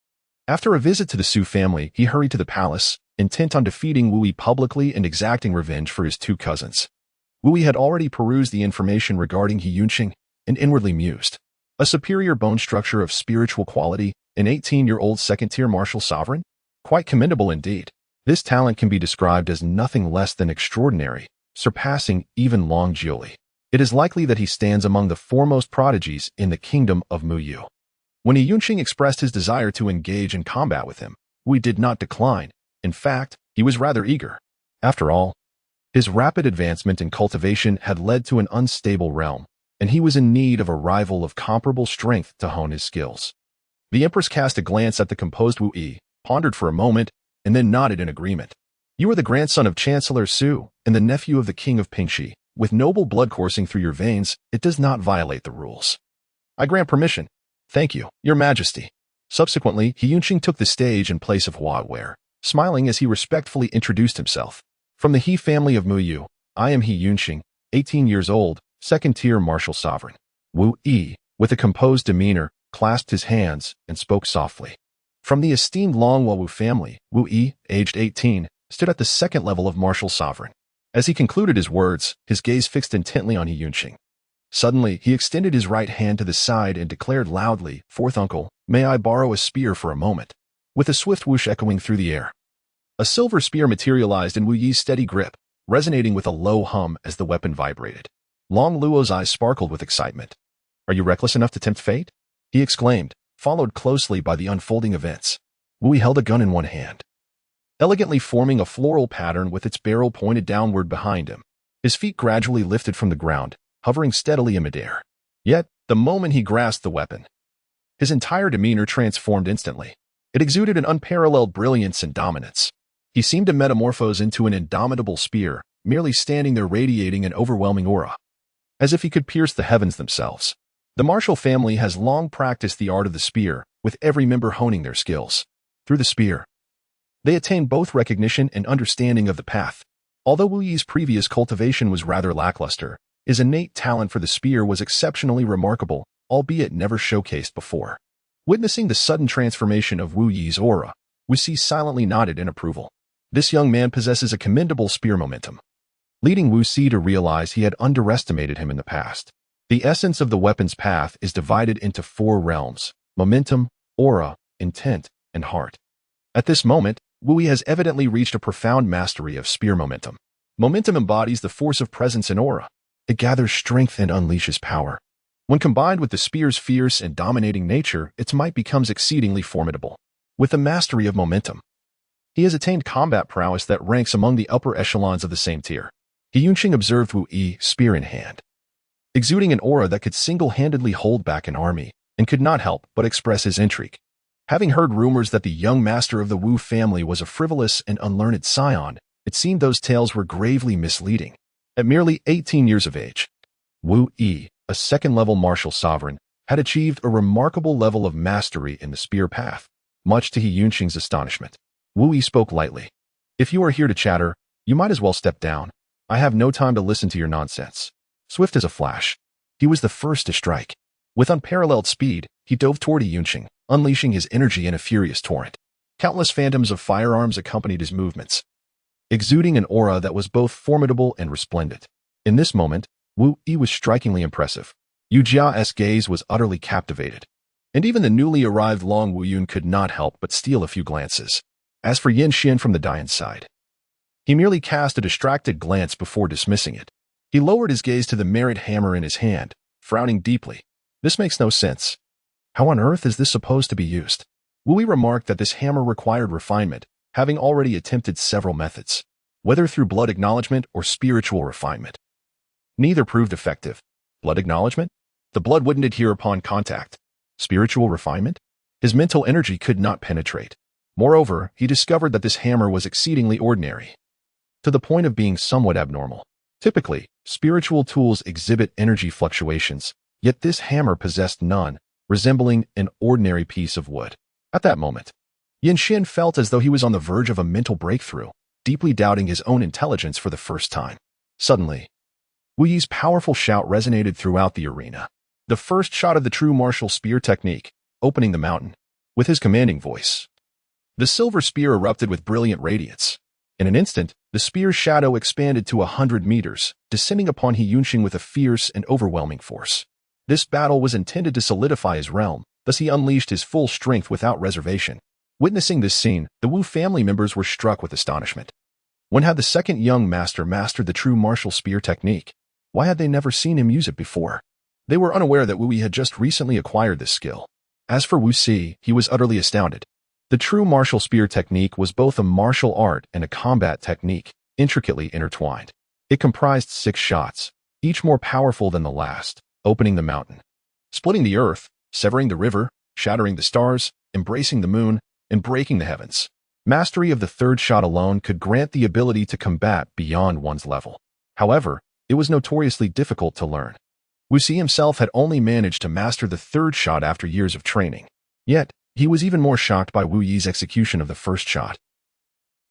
After a visit to the Su family, he hurried to the palace, intent on defeating Wu Yi publicly and exacting revenge for his two cousins. Wu Yi had already perused the information regarding He Yunxing and inwardly mused. A superior bone structure of spiritual quality, an 18-year-old second-tier martial sovereign? Quite commendable indeed. This talent can be described as nothing less than extraordinary, surpassing even Long Jiuli. It is likely that he stands among the foremost prodigies in the kingdom of Muyu. When He Yunxing expressed his desire to engage in combat with him, Wu Yi did not decline. In fact, he was rather eager. After all, his rapid advancement in cultivation had led to an unstable realm, and he was in need of a rival of comparable strength to hone his skills. The Empress cast a glance at the composed Wu Yi, pondered for a moment, and then nodded in agreement. You are the grandson of Chancellor Su and the nephew of the King of Pingxi. With noble blood coursing through your veins, it does not violate the rules. I grant permission. Thank you, Your Majesty. Subsequently, He Yunxing took the stage in place of Hua Wei, smiling as he respectfully introduced himself. From the He family of Muyu, I am He Yunxing, 18 years old, second-tier martial sovereign. Wu Yi, with a composed demeanor, clasped his hands and spoke softly. From the esteemed Long Wu family, Wu Yi, aged 18, stood at the second level of martial sovereign. As he concluded his words, his gaze fixed intently on He Yunxing. Suddenly, he extended his right hand to the side and declared loudly, "Fourth uncle, may I borrow a spear for a moment?" With a swift whoosh echoing through the air. A silver spear materialized in Wu Yi's steady grip, resonating with a low hum as the weapon vibrated. Long Luo's eyes sparkled with excitement. Are you reckless enough to tempt fate? He exclaimed, followed closely by the unfolding events. Wu Yi held a gun in one hand, elegantly forming a floral pattern with its barrel pointed downward behind him. His feet gradually lifted from the ground, hovering steadily in midair. Yet, the moment he grasped the weapon, his entire demeanor transformed instantly. It exuded an unparalleled brilliance and dominance. He seemed to metamorphose into an indomitable spear, merely standing there radiating an overwhelming aura, as if he could pierce the heavens themselves. The martial family has long practiced the art of the spear, with every member honing their skills. Through the spear, they attained both recognition and understanding of the path. Although Wu Yi's previous cultivation was rather lackluster, his innate talent for the spear was exceptionally remarkable, albeit never showcased before. Witnessing the sudden transformation of Wu Yi's aura, Wu Si silently nodded in approval. This young man possesses a commendable spear momentum, leading Wu Si to realize he had underestimated him in the past. The essence of the weapon's path is divided into 4 realms: momentum, aura, intent, and heart. At this moment, Wu Yi has evidently reached a profound mastery of spear momentum. Momentum embodies the force of presence and aura. It gathers strength and unleashes power. When combined with the spear's fierce and dominating nature, its might becomes exceedingly formidable. With the mastery of momentum, he has attained combat prowess that ranks among the upper echelons of the same tier. He Yunxing observed Wu Yi, spear in hand, exuding an aura that could single-handedly hold back an army, and could not help but express his intrigue. Having heard rumors that the young master of the Wu family was a frivolous and unlearned scion, it seemed those tales were gravely misleading. At merely 18 years of age, Wu Yi, a second-level martial sovereign, had achieved a remarkable level of mastery in the spear path, much to He Yunxing's astonishment. Wu Yi spoke lightly. If you are here to chatter, you might as well step down. I have no time to listen to your nonsense. Swift as a flash, he was the first to strike. With unparalleled speed, he dove toward He Yunxing, unleashing his energy in a furious torrent. Countless phantoms of firearms accompanied his movements, exuding an aura that was both formidable and resplendent. In this moment, Wu Yi was strikingly impressive. Yu Jia's gaze was utterly captivated, and even the newly arrived Long Wuyun could not help but steal a few glances. As for Yin Xian from the Dian side, he merely cast a distracted glance before dismissing it. He lowered his gaze to the merit hammer in his hand, frowning deeply. This makes no sense. How on earth is this supposed to be used? Wu Yi remarked that this hammer required refinement, having already attempted several methods, whether through blood acknowledgement or spiritual refinement. Neither proved effective. Blood acknowledgement? The blood wouldn't adhere upon contact. Spiritual refinement? His mental energy could not penetrate. Moreover, he discovered that this hammer was exceedingly ordinary, to the point of being somewhat abnormal. Typically, spiritual tools exhibit energy fluctuations, yet this hammer possessed none, resembling an ordinary piece of wood. At that moment, Yin Xian felt as though he was on the verge of a mental breakthrough. deeply doubting his own intelligence for the first time. Suddenly, Wu Yi's powerful shout resonated throughout the arena. The first shot of the true martial spear technique, opening the mountain, with his commanding voice. The silver spear erupted with brilliant radiance. In an instant, the spear's shadow expanded to 100 meters, descending upon He Yunqing with a fierce and overwhelming force. This battle was intended to solidify his realm, thus he unleashed his full strength without reservation. Witnessing this scene, the Wu family members were struck with astonishment. When had the second young master mastered the true martial spear technique? Why had they never seen him use it before? They were unaware that Wu Yi had just recently acquired this skill. As for Wu Si, he was utterly astounded. The true martial spear technique was both a martial art and a combat technique, intricately intertwined. It comprised 6 shots, each more powerful than the last, opening the mountain, splitting the earth, severing the river, shattering the stars, embracing the moon, and breaking the heavens. Mastery of the third shot alone could grant the ability to combat beyond one's level. However, it was notoriously difficult to learn. Wu Si himself had only managed to master the third shot after years of training. Yet, he was even more shocked by Wu Yi's execution of the first shot.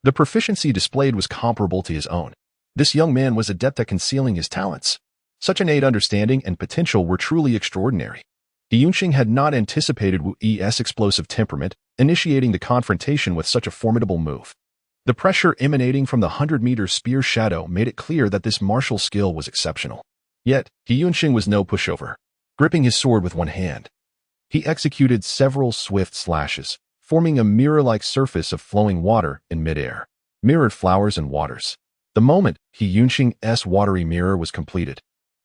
The proficiency displayed was comparable to his own. This young man was adept at concealing his talents. Such innate understanding and potential were truly extraordinary. He Yunqing had not anticipated Wu Yi's explosive temperament, initiating the confrontation with such a formidable move. The pressure emanating from the 100-meter spear shadow made it clear that this martial skill was exceptional. Yet, He Yunqing was no pushover. Gripping his sword with one hand, he executed several swift slashes, forming a mirror-like surface of flowing water in midair. Mirrored flowers and waters. The moment He Yunqing's watery mirror was completed,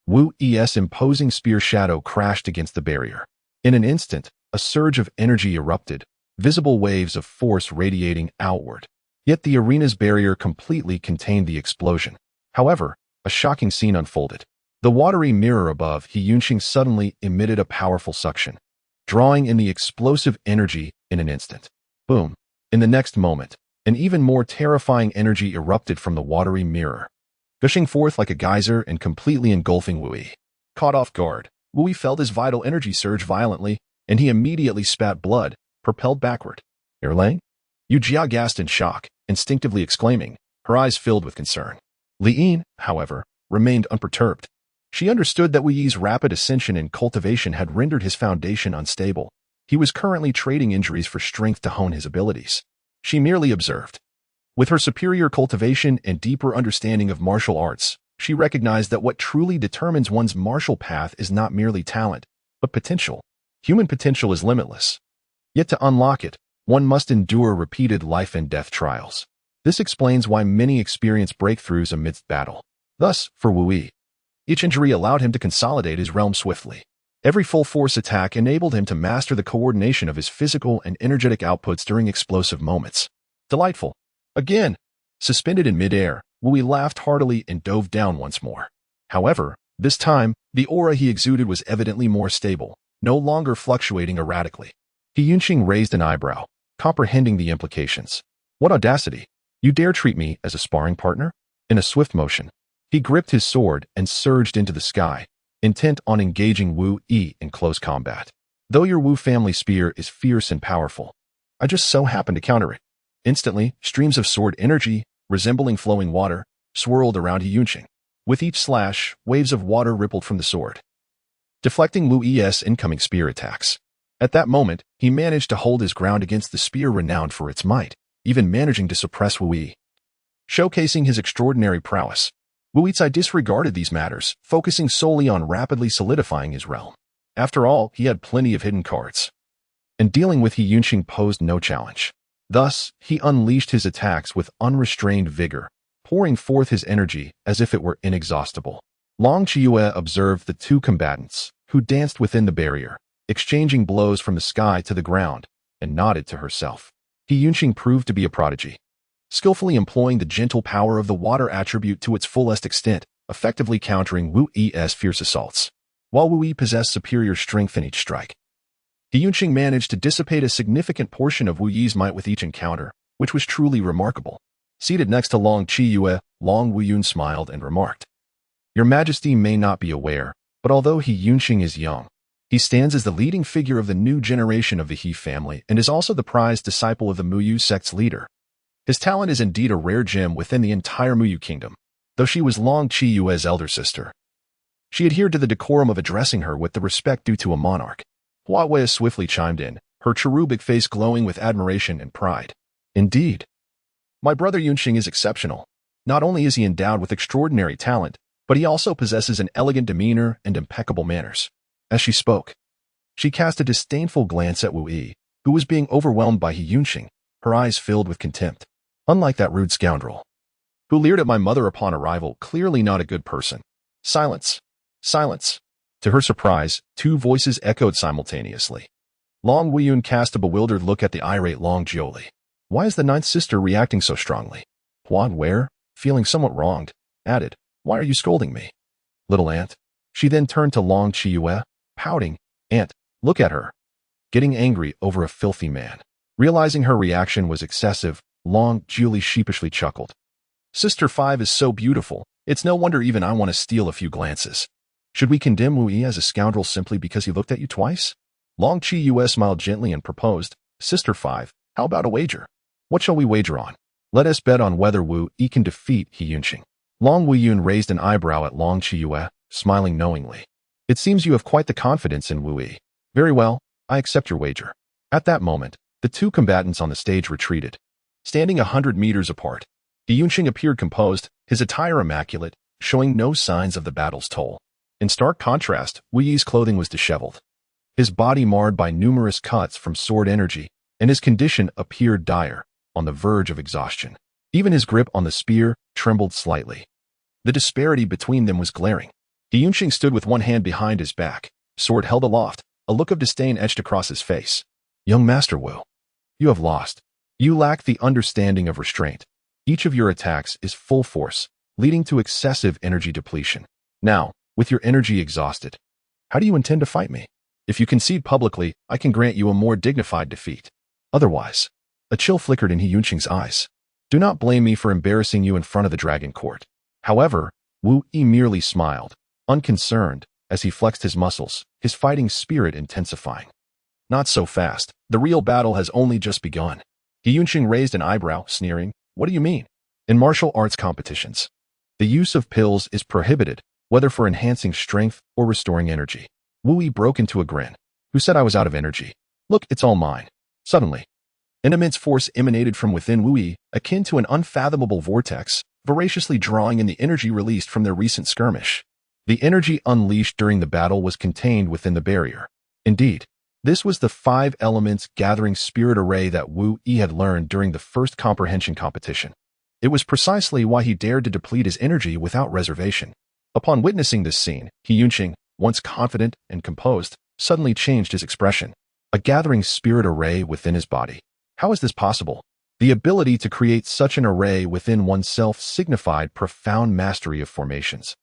Wu Yi's imposing spear shadow crashed against the barrier. In an instant, a surge of energy erupted, visible waves of force radiating outward. Yet the arena's barrier completely contained the explosion. However, a shocking scene unfolded. The watery mirror above He Yunqing suddenly emitted a powerful suction, drawing in the explosive energy in an instant. Boom! In the next moment, an even more terrifying energy erupted from the watery mirror, gushing forth like a geyser and completely engulfing Wu Yi. Caught off guard, Wu Yi felt his vital energy surge violently, and he immediately spat blood, propelled backward. Erlang? Yu Jia gasped in shock, instinctively exclaiming, her eyes filled with concern. Li Yin, however, remained unperturbed. She understood that Wu Yi's rapid ascension and cultivation had rendered his foundation unstable. He was currently trading injuries for strength to hone his abilities. She merely observed. With her superior cultivation and deeper understanding of martial arts, she recognized that what truly determines one's martial path is not merely talent, but potential. Human potential is limitless. Yet to unlock it, one must endure repeated life and death trials. This explains why many experience breakthroughs amidst battle. Thus, for Wu Yi, each injury allowed him to consolidate his realm swiftly. Every full-force attack enabled him to master the coordination of his physical and energetic outputs during explosive moments. Delightful. Again, suspended in midair, Wu Yi laughed heartily and dove down once more. However, this time, the aura he exuded was evidently more stable, no longer fluctuating erratically. He Yunqing raised an eyebrow, comprehending the implications. What audacity! You dare treat me as a sparring partner? In a swift motion, he gripped his sword and surged into the sky, intent on engaging Wu Yi in close combat. Though your Wu family spear is fierce and powerful, I just so happen to counter it. Instantly, streams of sword energy, resembling flowing water, swirled around He Yunqing. With each slash, waves of water rippled from the sword, deflecting Wu Yi's incoming spear attacks. At that moment, he managed to hold his ground against the spear renowned for its might, even managing to suppress Wu Yi. Showcasing his extraordinary prowess, Wu Yi disregarded these matters, focusing solely on rapidly solidifying his realm. After all, he had plenty of hidden cards, and dealing with He Yunqing posed no challenge. Thus, he unleashed his attacks with unrestrained vigor, pouring forth his energy as if it were inexhaustible. Long Qiuyue observed the two combatants, who danced within the barrier, exchanging blows from the sky to the ground, and nodded to herself. He Yunqing proved to be a prodigy, skillfully employing the gentle power of the water attribute to its fullest extent, effectively countering Wu Yi's fierce assaults. While Wu Yi possessed superior strength in each strike, He Yunqing managed to dissipate a significant portion of Wu Yi's might with each encounter, which was truly remarkable. Seated next to Long Qiuyue, Long Wuyun smiled and remarked, Your Majesty may not be aware, but although He Yunqing is young, he stands as the leading figure of the new generation of the He family and is also the prized disciple of the Muyu sect's leader. His talent is indeed a rare gem within the entire Muyu kingdom, though she was Long Qiyue's elder sister. She adhered to the decorum of addressing her with the respect due to a monarch. Hua Wei swiftly chimed in, her cherubic face glowing with admiration and pride. Indeed. My brother Yunxing is exceptional. Not only is he endowed with extraordinary talent, but he also possesses an elegant demeanor and impeccable manners. As she spoke, she cast a disdainful glance at Wu Yi, who was being overwhelmed by He Yunxing, her eyes filled with contempt. Unlike that rude scoundrel, who leered at my mother upon arrival, clearly not a good person. Silence. Silence. To her surprise, two voices echoed simultaneously. Long Weiyun cast a bewildered look at the irate Long Jiuli. Why is the ninth sister reacting so strongly? Huan Wei, feeling somewhat wronged, added, why are you scolding me? Little aunt. She then turned to Long Qiyue, pouting, Aunt, look at her. Getting angry over a filthy man. Realizing her reaction was excessive, Long Jiuli sheepishly chuckled. Sister 5 is so beautiful, it's no wonder even I want to steal a few glances. Should we condemn Wu Yi as a scoundrel simply because he looked at you twice? Long Qiyue smiled gently and proposed, Sister 5, how about a wager? What shall we wager on? Let us bet on whether Wu Yi can defeat He Yunxing. Long Weiyun raised an eyebrow at Long Qiyue, smiling knowingly. It seems you have quite the confidence in Wu Yi. Very well, I accept your wager. At that moment, the two combatants on the stage retreated. Standing 100 meters apart, He Yunxing appeared composed, his attire immaculate, showing no signs of the battle's toll. In stark contrast, Wu Yi's clothing was disheveled. His body marred by numerous cuts from sword energy, and his condition appeared dire, on the verge of exhaustion. Even his grip on the spear trembled slightly. The disparity between them was glaring. He Yunxing stood with one hand behind his back, sword held aloft, a look of disdain etched across his face. Young Master Wu, you have lost. You lack the understanding of restraint. Each of your attacks is full force, leading to excessive energy depletion. Now, with your energy exhausted, how do you intend to fight me? If you concede publicly, I can grant you a more dignified defeat. Otherwise, a chill flickered in He Yunxing's eyes. Do not blame me for embarrassing you in front of the Dragon Court. However, Wu Yi merely smiled, unconcerned, as he flexed his muscles, his fighting spirit intensifying. Not so fast. The real battle has only just begun. He Yunxing raised an eyebrow, sneering, what do you mean? In martial arts competitions, the use of pills is prohibited, whether for enhancing strength or restoring energy. Wu Yi broke into a grin. Who said I was out of energy? Look, it's all mine. Suddenly, an immense force emanated from within Wu Yi, akin to an unfathomable vortex, voraciously drawing in the energy released from their recent skirmish. The energy unleashed during the battle was contained within the barrier. Indeed, this was the 5 elements gathering spirit array that Wu Yi had learned during the first comprehension competition. It was precisely why he dared to deplete his energy without reservation. Upon witnessing this scene, He Yunxing, once confident and composed, suddenly changed his expression. A gathering spirit array within his body. How is this possible? The ability to create such an array within oneself signified profound mastery of formations,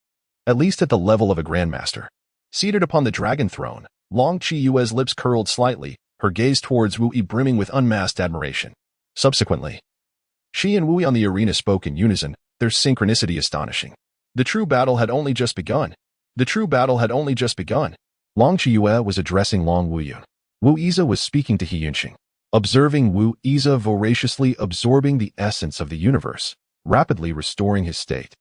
at least at the level of a grandmaster. Seated upon the dragon throne, Long Qiyue's lips curled slightly, her gaze towards Wu Yi brimming with unmasked admiration. Subsequently, she and Wu Yi on the arena spoke in unison, their synchronicity astonishing. The true battle had only just begun. The true battle had only just begun. Long Qiyue was addressing Long Weiyun. Wu Yize was speaking to He Yunxing. Observing Wu Yize voraciously absorbing the essence of the universe, rapidly restoring his state.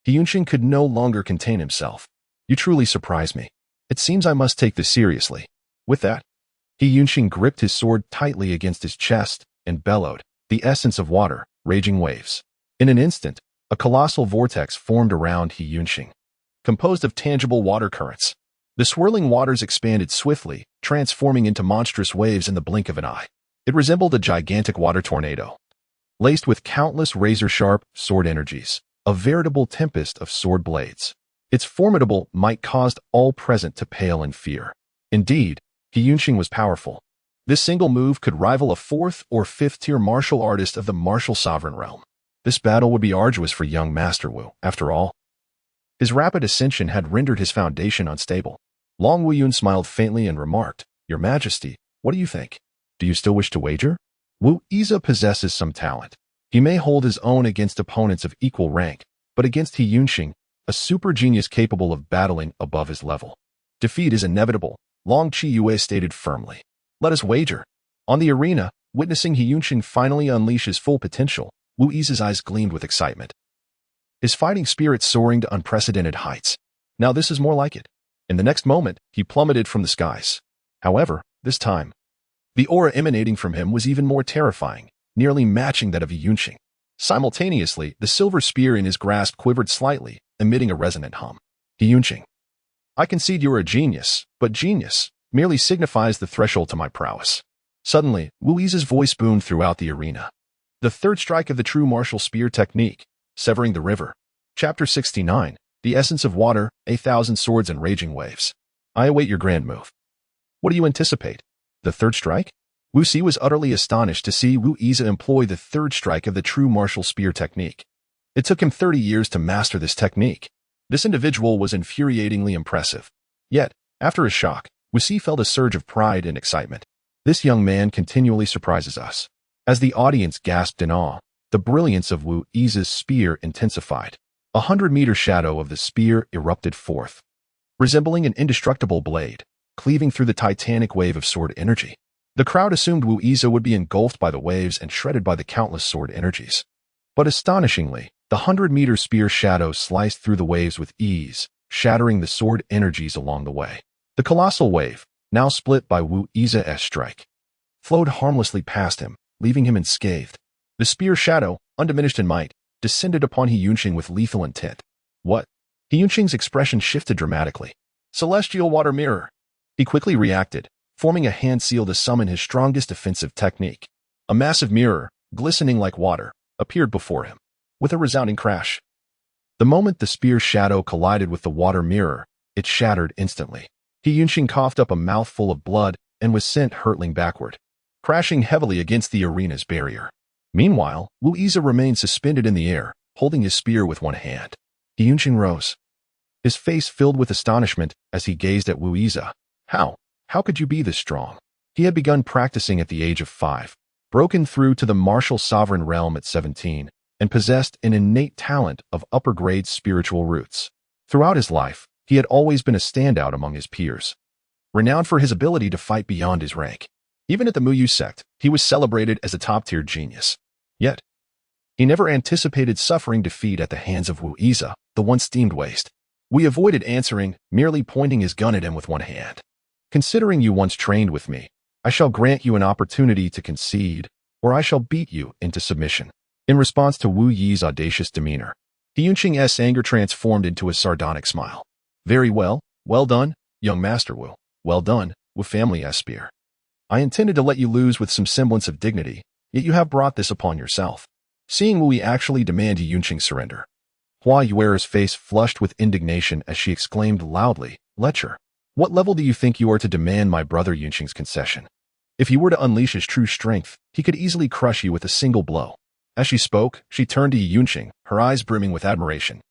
He Yunxing could no longer contain himself. You truly surprise me. It seems I must take this seriously. With that, He Yunxing gripped his sword tightly against his chest and bellowed, the essence of water, raging waves. In an instant, a colossal vortex formed around He Yunxing, composed of tangible water currents. The swirling waters expanded swiftly, transforming into monstrous waves in the blink of an eye. It resembled a gigantic water tornado, laced with countless razor-sharp sword energies, a veritable tempest of sword blades. Its formidable might caused all present to pale in fear. Indeed, He Yunxing was powerful. This single move could rival a 4th or 5th-tier martial artist of the martial sovereign realm. This battle would be arduous for young Master Wu, after all. His rapid ascension had rendered his foundation unstable. Long Weiyun smiled faintly and remarked, Your Majesty, what do you think? Do you still wish to wager? Wu Yize possesses some talent. He may hold his own against opponents of equal rank, but against He Yunxing, a super genius capable of battling above his level. Defeat is inevitable, Long Qiyue stated firmly. Let us wager. On the arena, witnessing He Yunxing finally unleash his full potential, Wu Yi's eyes gleamed with excitement. His fighting spirit soaring to unprecedented heights. Now this is more like it. In the next moment, he plummeted from the skies. However, this time, the aura emanating from him was even more terrifying, nearly matching that of Yunqing. Simultaneously, the silver spear in his grasp quivered slightly, emitting a resonant hum. Yunqing, I concede you are a genius, but genius merely signifies the threshold to my prowess. Suddenly, Wu Yi's voice boomed throughout the arena. The third strike of the true martial spear technique, severing the river. Chapter 69, The Essence of Water, 1,000 Swords and Raging Waves. I await your grand move. What do you anticipate? The third strike? Wu Yi was utterly astonished to see Wu Yi employ the third strike of the true martial spear technique. It took him 30 years to master this technique. This individual was infuriatingly impressive. Yet, after his shock, Wu Yi felt a surge of pride and excitement. This young man continually surprises us. As the audience gasped in awe, the brilliance of Wu Yi's spear intensified. 100-meter shadow of the spear erupted forth, resembling an indestructible blade, cleaving through the titanic wave of sword energy. The crowd assumed Wu Yi would be engulfed by the waves and shredded by the countless sword energies. But astonishingly, the 100-meter spear shadow sliced through the waves with ease, shattering the sword energies along the way. The colossal wave, now split by Wu Yi's strike, flowed harmlessly past him, leaving him unscathed. The spear shadow, undiminished in might, descended upon Yunqing with lethal intent. What? Yunqing's expression shifted dramatically. Celestial water mirror. He quickly reacted, forming a hand seal to summon his strongest defensive technique. A massive mirror, glistening like water, appeared before him. With a resounding crash. The moment the spear shadow collided with the water mirror, it shattered instantly. Yunqing coughed up a mouthful of blood and was sent hurtling backward, crashing heavily against the arena's barrier. Meanwhile, Wu Yi remained suspended in the air, holding his spear with one hand. Yunqing rose, his face filled with astonishment as he gazed at Wu Yi. How could you be this strong? He had begun practicing at the age of 5, broken through to the martial sovereign realm at 17, and possessed an innate talent of upper-grade spiritual roots. Throughout his life, he had always been a standout among his peers, renowned for his ability to fight beyond his rank. Even at the Muyu sect, he was celebrated as a top-tier genius. Yet, he never anticipated suffering defeat at the hands of Wu Yi, the once-steamed waste. We avoided answering, merely pointing his gun at him with one hand. Considering you once trained with me, I shall grant you an opportunity to concede, or I shall beat you into submission. In response to Wu Yi's audacious demeanor, Yunqing's anger transformed into a sardonic smile. Very well, well done, young Master Wu. Well done, Wu family spear. I intended to let you lose with some semblance of dignity, yet you have brought this upon yourself. Seeing Wu Yi actually demand Yunqing's surrender, Hua Yuer's face flushed with indignation as she exclaimed loudly, Lecher, what level do you think you are to demand my brother Yunqing's concession? If he were to unleash his true strength, he could easily crush you with a single blow. As she spoke, she turned to Yunqing, her eyes brimming with admiration.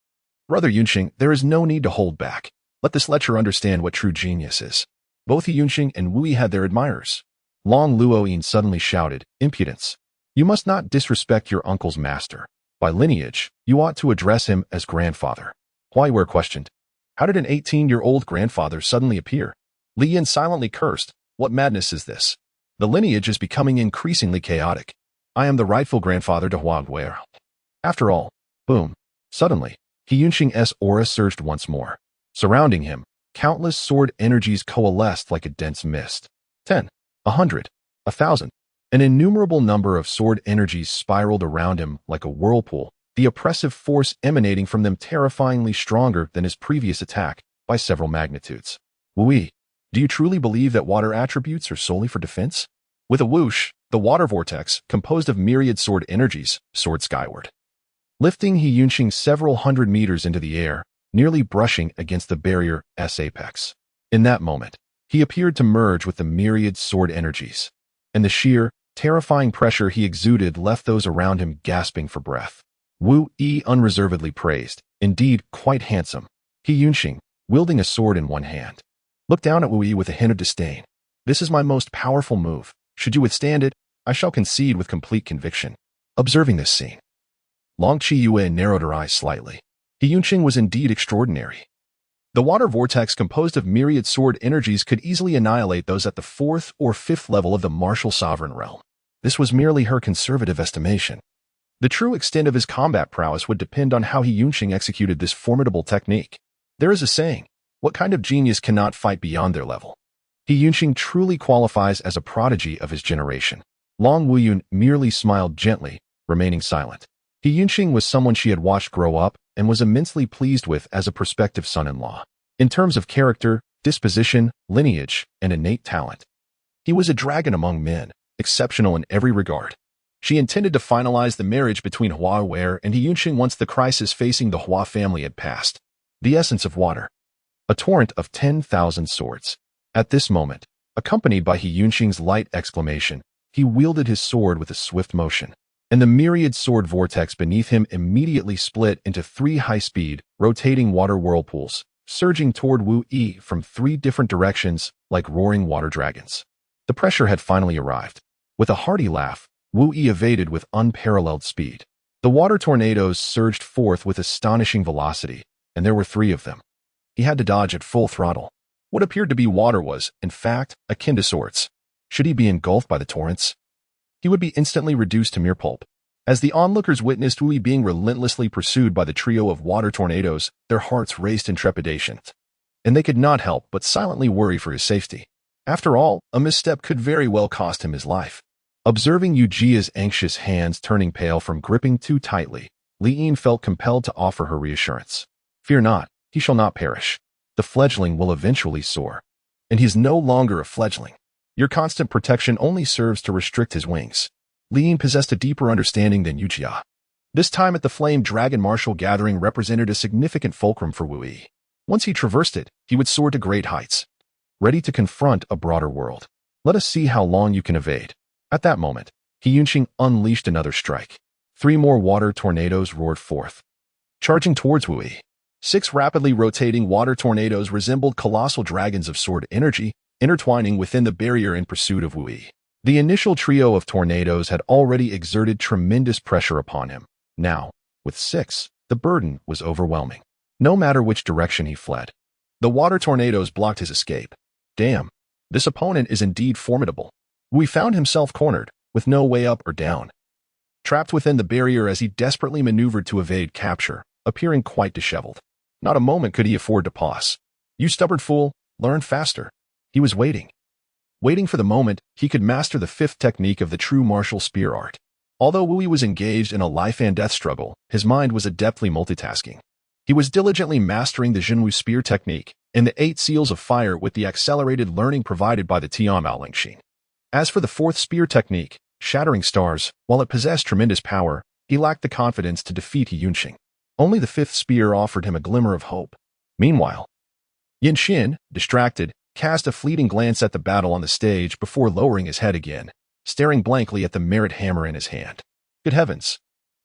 Brother Yunqing, there is no need to hold back. Let this Lecher understand what true genius is. Both Yunqing and Wu Yi had their admirers. Long Luoyin suddenly shouted, Impudence! You must not disrespect your uncle's master. By lineage, you ought to address him as grandfather. Hua Yuer questioned, how did an 18-year-old grandfather suddenly appear? Li Yin silently cursed, what madness is this? The lineage is becoming increasingly chaotic. I am the rightful grandfather to Hua Yuer. After all, boom. Suddenly, Yunqing's aura surged once more. Surrounding him, countless sword energies coalesced like a dense mist. 10, 100, 1,000. An innumerable number of sword energies spiraled around him like a whirlpool, the oppressive force emanating from them terrifyingly stronger than his previous attack by several magnitudes. Wu Yi, do you truly believe that water attributes are solely for defense? With a whoosh, the water vortex, composed of myriad sword energies, soared skyward, lifting Yunqing several hundred meters into the air, nearly brushing against the barrier's apex. In that moment, he appeared to merge with the myriad sword energies, and the sheer, terrifying pressure he exuded left those around him gasping for breath. Wu Yi unreservedly praised, indeed quite handsome. Yunqing, wielding a sword in one hand, looked down at Wu Yi with a hint of disdain. This is my most powerful move. Should you withstand it, I shall concede with complete conviction. Observing this scene, Long Qiyue narrowed her eyes slightly. Yunqing was indeed extraordinary. The water vortex composed of myriad sword energies could easily annihilate those at the 4th or 5th level of the martial sovereign realm. This was merely her conservative estimation. The true extent of his combat prowess would depend on how He Yunqing executed this formidable technique. There is a saying, what kind of genius cannot fight beyond their level? He Yunqing truly qualifies as a prodigy of his generation. Long Wuyun merely smiled gently, remaining silent. He Yunqing was someone she had watched grow up and was immensely pleased with as a prospective son-in-law. In terms of character, disposition, lineage, and innate talent, he was a dragon among men, exceptional in every regard. She intended to finalize the marriage between Hua Wei and He Yunqing once the crisis facing the Hua family had passed. The essence of water. A torrent of 10,000 swords. At this moment, accompanied by He Yunqing's light exclamation, he wielded his sword with a swift motion, and the myriad sword vortex beneath him immediately split into 3 high-speed, rotating water whirlpools, surging toward Wu Yi from 3 different directions like roaring water dragons. The pressure had finally arrived. With a hearty laugh, Wu Yi evaded with unparalleled speed. The water tornadoes surged forth with astonishing velocity, and there were 3 of them. He had to dodge at full throttle. What appeared to be water was, in fact, akin to swords. Should he be engulfed by the torrents, he would be instantly reduced to mere pulp. As the onlookers witnessed Wu Yi being relentlessly pursued by the trio of water tornadoes, their hearts raced in trepidation, and they could not help but silently worry for his safety. After all, a misstep could very well cost him his life. Observing Yujia's anxious hands turning pale from gripping too tightly, Li Yin felt compelled to offer her reassurance. Fear not, he shall not perish. The fledgling will eventually soar. And he is no longer a fledgling. Your constant protection only serves to restrict his wings. Li Yin possessed a deeper understanding than Yujia. This time at the Flame Dragon Martial Gathering represented a significant fulcrum for Wu Yi. Once he traversed it, he would soar to great heights, ready to confront a broader world. Let us see how long you can evade. At that moment, He Yunqing unleashed another strike. 3 more water tornadoes roared forth, charging towards Wu Yi. 6 rapidly rotating water tornadoes resembled colossal dragons of sword energy, intertwining within the barrier in pursuit of Wu Yi. The initial trio of tornadoes had already exerted tremendous pressure upon him. Now, with 6, the burden was overwhelming. No matter which direction he fled, the water tornadoes blocked his escape. Damn, this opponent is indeed formidable. Wu Yi found himself cornered, with no way up or down. Trapped within the barrier as he desperately maneuvered to evade capture, appearing quite disheveled. Not a moment could he afford to pause. You stubborn fool, learn faster. He was waiting for the moment he could master the 5th technique of the true martial spear art. Although Wu Yi was engaged in a life-and-death struggle, his mind was adeptly multitasking. He was diligently mastering the Jinwu spear technique and the 8 seals of fire with the accelerated learning provided by the Tianmao Lingxin. As for the 4th spear technique, Shattering Stars, while it possessed tremendous power, he lacked the confidence to defeat He Yunqing. Only the 5th spear offered him a glimmer of hope. Meanwhile, Yin Xin, distracted, cast a fleeting glance at the battle on the stage before lowering his head again, staring blankly at the merit hammer in his hand. Good heavens!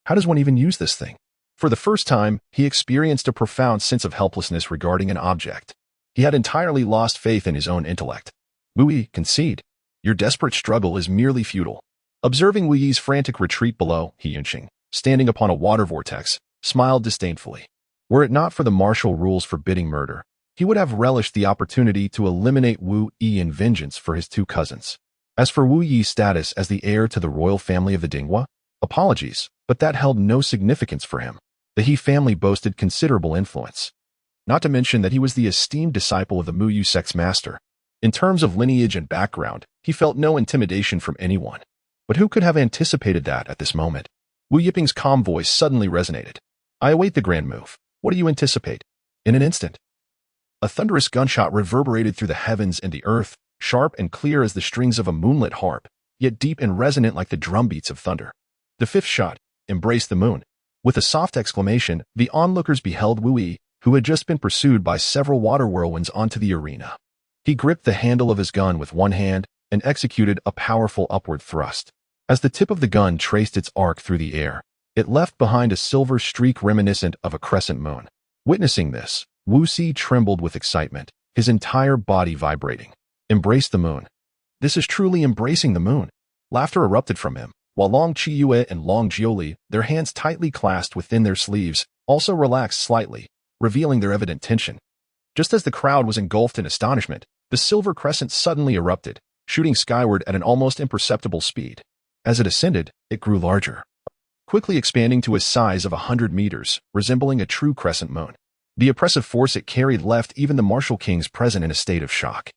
How does one even use this thing? For the first time, he experienced a profound sense of helplessness regarding an object. He had entirely lost faith in his own intellect. Wu Yi, concede. Your desperate struggle is merely futile. Observing Wu Yi's frantic retreat below, He Yunqing, standing upon a water vortex, smiled disdainfully. Were it not for the martial rules forbidding murder, he would have relished the opportunity to eliminate Wu Yi in vengeance for his 2 cousins. As for Wu Yi's status as the heir to the royal family of the Dinghua, apologies, but that held no significance for him. The He family boasted considerable influence. Not to mention that he was the esteemed disciple of the Mu Yu sect's master. In terms of lineage and background, he felt no intimidation from anyone. But who could have anticipated that at this moment? Wu Yiping's calm voice suddenly resonated. I await the grand move. What do you anticipate? In an instant, a thunderous gunshot reverberated through the heavens and the earth, sharp and clear as the strings of a moonlit harp, yet deep and resonant like the drumbeats of thunder. The 5th shot, embraced the moon. With a soft exclamation, the onlookers beheld Wu Yi, who had just been pursued by several water whirlwinds onto the arena. He gripped the handle of his gun with one hand and executed a powerful upward thrust. As the tip of the gun traced its arc through the air, it left behind a silver streak reminiscent of a crescent moon. Witnessing this, Wu Si trembled with excitement, his entire body vibrating. Embrace the moon. This is truly embracing the moon. Laughter erupted from him, while Long Qiyue and Long Jiuli, their hands tightly clasped within their sleeves, also relaxed slightly, revealing their evident tension. Just as the crowd was engulfed in astonishment, the silver crescent suddenly erupted, shooting skyward at an almost imperceptible speed. As it ascended, it grew larger. quickly expanding to a size of 100 meters, resembling a true crescent moon. The oppressive force it carried left even the martial kings present in a state of shock.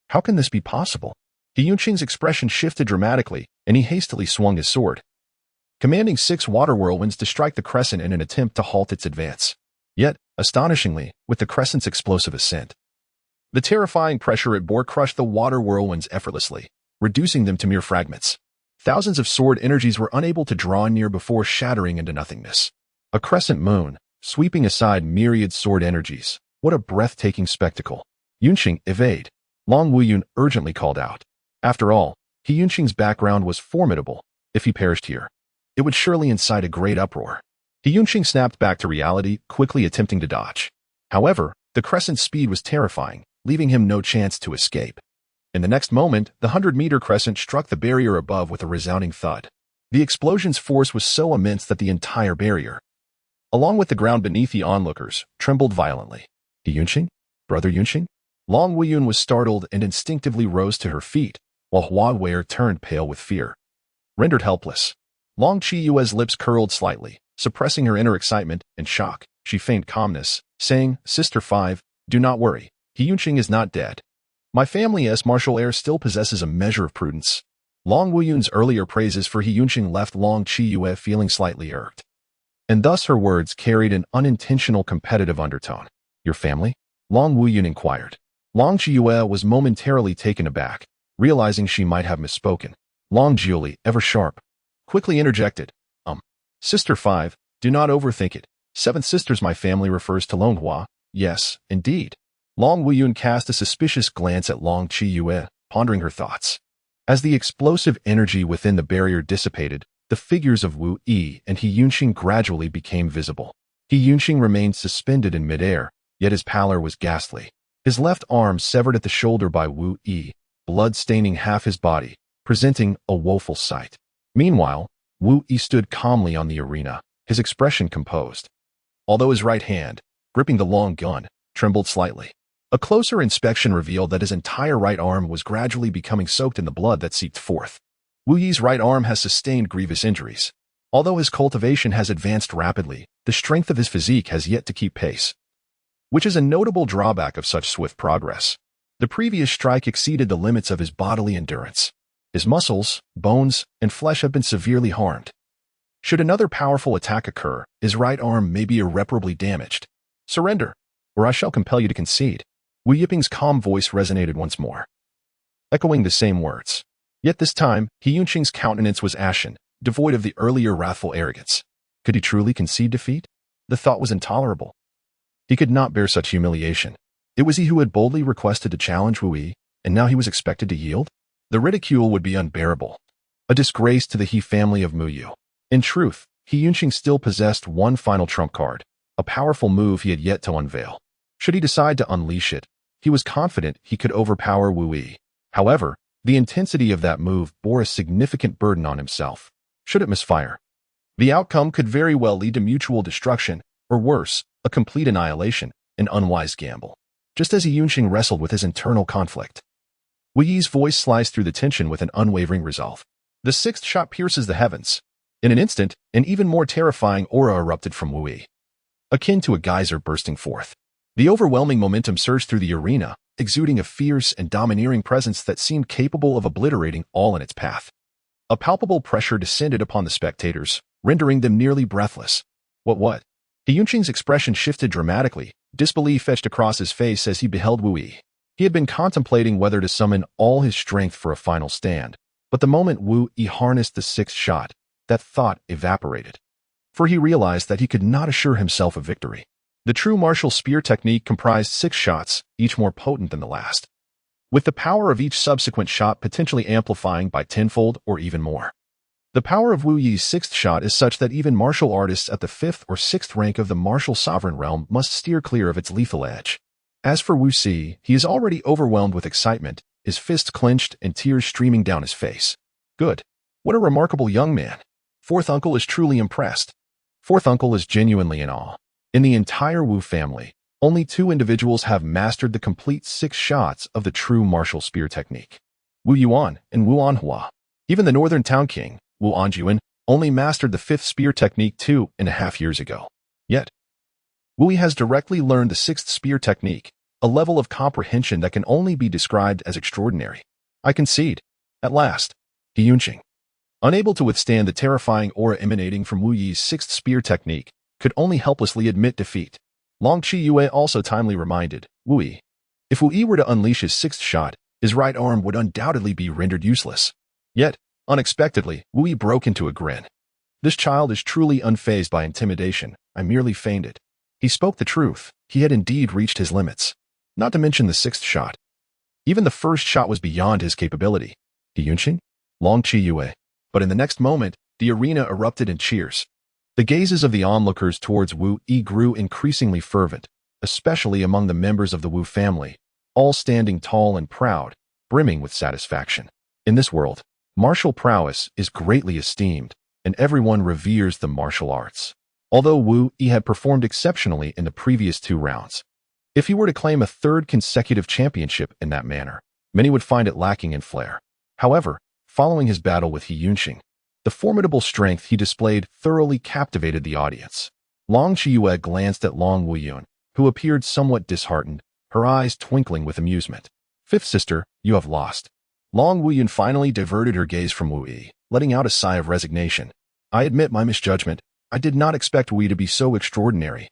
How can this be possible? He Yunqing's expression shifted dramatically, and he hastily swung his sword, commanding 6 water whirlwinds to strike the crescent in an attempt to halt its advance. Yet, astonishingly, with the crescent's explosive ascent, the terrifying pressure it bore crushed the water whirlwinds effortlessly, reducing them to mere fragments. Thousands of sword energies were unable to draw near before shattering into nothingness. A crescent moon, sweeping aside myriad sword energies. What a breathtaking spectacle. Yunqing, evade. Long Wuyun urgently called out. After all, He Yunqing's background was formidable. If he perished here, it would surely incite a great uproar. He Yunqing snapped back to reality, quickly attempting to dodge. However, the crescent's speed was terrifying, leaving him no chance to escape. In the next moment, the 100-meter crescent struck the barrier above with a resounding thud. The explosion's force was so immense that the entire barrier, along with the ground beneath the onlookers, trembled violently. He Yunqing? Brother Yunqing? Long Wuyun was startled and instinctively rose to her feet, while Hua Wei turned pale with fear. Rendered helpless, Long Qiyue's lips curled slightly, suppressing her inner excitement and shock. She feigned calmness, saying, Sister 5, do not worry. He Yunqing is not dead. My family's martial heir still possesses a measure of prudence. Long Wuyun's earlier praises for He Yunqing left Long Qiyue feeling slightly irked. And thus her words carried an unintentional competitive undertone. Your family? Long Wuyun inquired. Long Qiyue was momentarily taken aback, realizing she might have misspoken. Long Jiuli, ever sharp, quickly interjected. Sister 5, do not overthink it. 7 sisters my family refers to Longhua. Yes, indeed. Long Wuyun cast a suspicious glance at Long Qiyue, pondering her thoughts. As the explosive energy within the barrier dissipated, the figures of Wu Yi and He Yunqing gradually became visible. He Yunqing remained suspended in midair, yet his pallor was ghastly. His left arm severed at the shoulder by Wu Yi, blood staining half his body, presenting a woeful sight. Meanwhile, Wu Yi stood calmly on the arena, his expression composed, although his right hand, gripping the long gun, trembled slightly. A closer inspection revealed that his entire right arm was gradually becoming soaked in the blood that seeped forth. Wu Yi's right arm has sustained grievous injuries. Although his cultivation has advanced rapidly, the strength of his physique has yet to keep pace, which is a notable drawback of such swift progress. The previous strike exceeded the limits of his bodily endurance. His muscles, bones, and flesh have been severely harmed. Should another powerful attack occur, his right arm may be irreparably damaged. Surrender, or I shall compel you to concede. Wu Yiping's calm voice resonated once more, echoing the same words. Yet this time, He Yunqing's countenance was ashen, devoid of the earlier wrathful arrogance. Could he truly concede defeat? The thought was intolerable. He could not bear such humiliation. It was he who had boldly requested to challenge Wu Yi, and now he was expected to yield? The ridicule would be unbearable. A disgrace to the He family of Muyu. In truth, He Yunqing still possessed one final trump card, a powerful move he had yet to unveil. Should he decide to unleash it, he was confident he could overpower Wu Yi. However, the intensity of that move bore a significant burden on himself. Should it misfire, the outcome could very well lead to mutual destruction, or worse, a complete annihilation, an unwise gamble. Just as He Yunqing wrestled with his internal conflict, Wu Yi's voice sliced through the tension with an unwavering resolve. The 6th shot pierces the heavens. In an instant, an even more terrifying aura erupted from Wu Yi, akin to a geyser bursting forth. The overwhelming momentum surged through the arena, exuding a fierce and domineering presence that seemed capable of obliterating all in its path. A palpable pressure descended upon the spectators, rendering them nearly breathless. What? He Yunqing's expression shifted dramatically, disbelief etched across his face as he beheld Wu Yi. He had been contemplating whether to summon all his strength for a final stand, but the moment Wu Yi harnessed the 6th shot, that thought evaporated. For he realized that he could not assure himself of victory. The true martial spear technique comprised 6 shots, each more potent than the last, with the power of each subsequent shot potentially amplifying by tenfold or even more. The power of Wu Yi's 6th shot is such that even martial artists at the 5th or 6th rank of the martial sovereign realm must steer clear of its lethal edge. As for Wu Si, he is already overwhelmed with excitement, his fists clenched and tears streaming down his face. Good. What a remarkable young man. 4th uncle is truly impressed. 4th uncle is genuinely in awe. In the entire Wu family, only 2 individuals have mastered the complete 6 shots of the true martial spear technique. Wu Yuan and Wu Anhua. Even the northern town king, Wu Anjuan, only mastered the fifth spear technique 2.5 years ago. Yet, Wu Yi has directly learned the sixth spear technique, a level of comprehension that can only be described as extraordinary. I concede. At last, He Yunqing, unable to withstand the terrifying aura emanating from Wu Yi's sixth spear technique, could only helplessly admit defeat. Long Qiyue also timely reminded Wu Yi, if Wu Yi were to unleash his sixth shot, his right arm would undoubtedly be rendered useless. Yet, unexpectedly, Wu Yi broke into a grin. This child is truly unfazed by intimidation. I merely feigned it. He spoke the truth. He had indeed reached his limits. Not to mention the sixth shot. Even the first shot was beyond his capability. He Yunqing? Long Qiyue. But in the next moment, the arena erupted in cheers. The gazes of the onlookers towards Wu Yi grew increasingly fervent, especially among the members of the Wu family, all standing tall and proud, brimming with satisfaction. In this world, martial prowess is greatly esteemed, and everyone reveres the martial arts. Although Wu Yi had performed exceptionally in the previous 2 rounds, if he were to claim a third consecutive championship in that manner, many would find it lacking in flair. However, following his battle with He Yunqing, the formidable strength he displayed thoroughly captivated the audience. Long Qiyue glanced at Long Wuyun, who appeared somewhat disheartened, her eyes twinkling with amusement. Fifth sister, you have lost. Long Wuyun finally diverted her gaze from Wu Yi, letting out a sigh of resignation. I admit my misjudgment. I did not expect Wu Yi to be so extraordinary,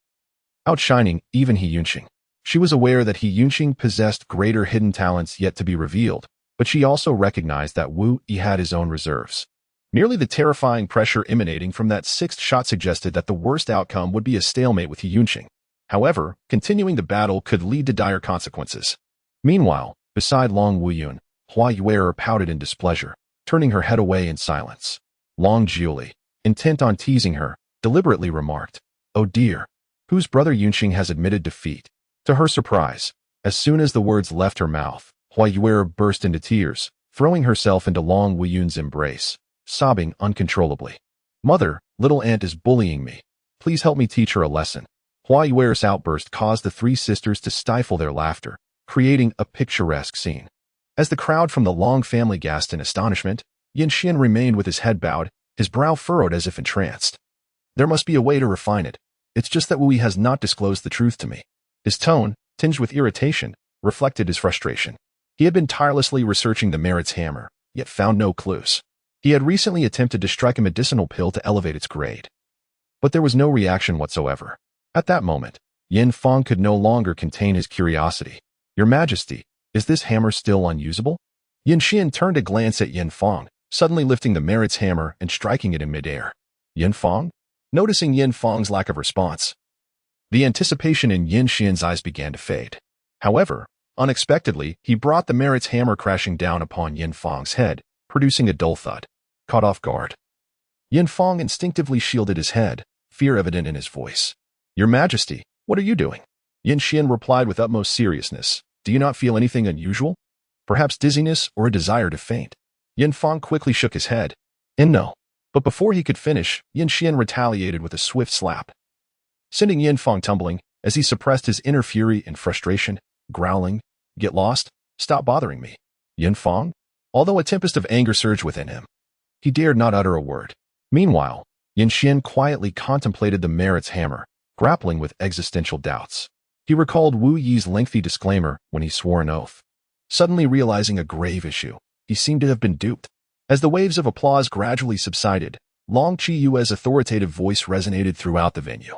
outshining even He Yunqing. She was aware that He Yunqing possessed greater hidden talents yet to be revealed, but she also recognized that Wu Yi had his own reserves. Merely the terrifying pressure emanating from that sixth shot suggested that the worst outcome would be a stalemate with He Yunqing. However, continuing the battle could lead to dire consequences. Meanwhile, beside Long Wuyun, Hua Yuer pouted in displeasure, turning her head away in silence. Long Jiuli, intent on teasing her, deliberately remarked, "Oh dear, whose brother Yunqing has admitted defeat?" To her surprise, as soon as the words left her mouth, Hua Yuer burst into tears, throwing herself into Long Wuyun's embrace, sobbing uncontrollably. "Mother, little aunt is bullying me. Please help me teach her a lesson." Hua Yuer's outburst caused the 3 sisters to stifle their laughter, creating a picturesque scene. As the crowd from the Long family gasped in astonishment, Yin Xian remained with his head bowed, his brow furrowed as if entranced. There must be a way to refine it. It's just that Wu Yi has not disclosed the truth to me. His tone, tinged with irritation, reflected his frustration. He had been tirelessly researching the Merit's hammer, yet found no clues. He had recently attempted to strike a medicinal pill to elevate its grade, but there was no reaction whatsoever. At that moment, Yin Fang could no longer contain his curiosity. "Your Majesty, is this hammer still unusable?" Yin Xian turned to glance at Yin Fang, suddenly lifting the Merit's hammer and striking it in midair. Yin Fang? Noticing Yin Fang's lack of response, the anticipation in Yin Xian's eyes began to fade. However, unexpectedly, he brought the Merit's hammer crashing down upon Yin Fang's head, producing a dull thud. Caught off guard, Yin Fang instinctively shielded his head, fear evident in his voice. "Your Majesty, what are you doing?" Yin Xian replied with utmost seriousness. "Do you not feel anything unusual? Perhaps dizziness or a desire to faint?" Yin Fang quickly shook his head. And no. But before he could finish, Yin Xian retaliated with a swift slap, sending Yin Fang tumbling as he suppressed his inner fury and frustration, growling, "Get lost, stop bothering me." Yin Fang? Although a tempest of anger surged within him, he dared not utter a word. Meanwhile, Yin Xian quietly contemplated the Merit's hammer, grappling with existential doubts. He recalled Wu Yi's lengthy disclaimer when he swore an oath. Suddenly realizing a grave issue, he seemed to have been duped. As the waves of applause gradually subsided, Long Qiyue's authoritative voice resonated throughout the venue.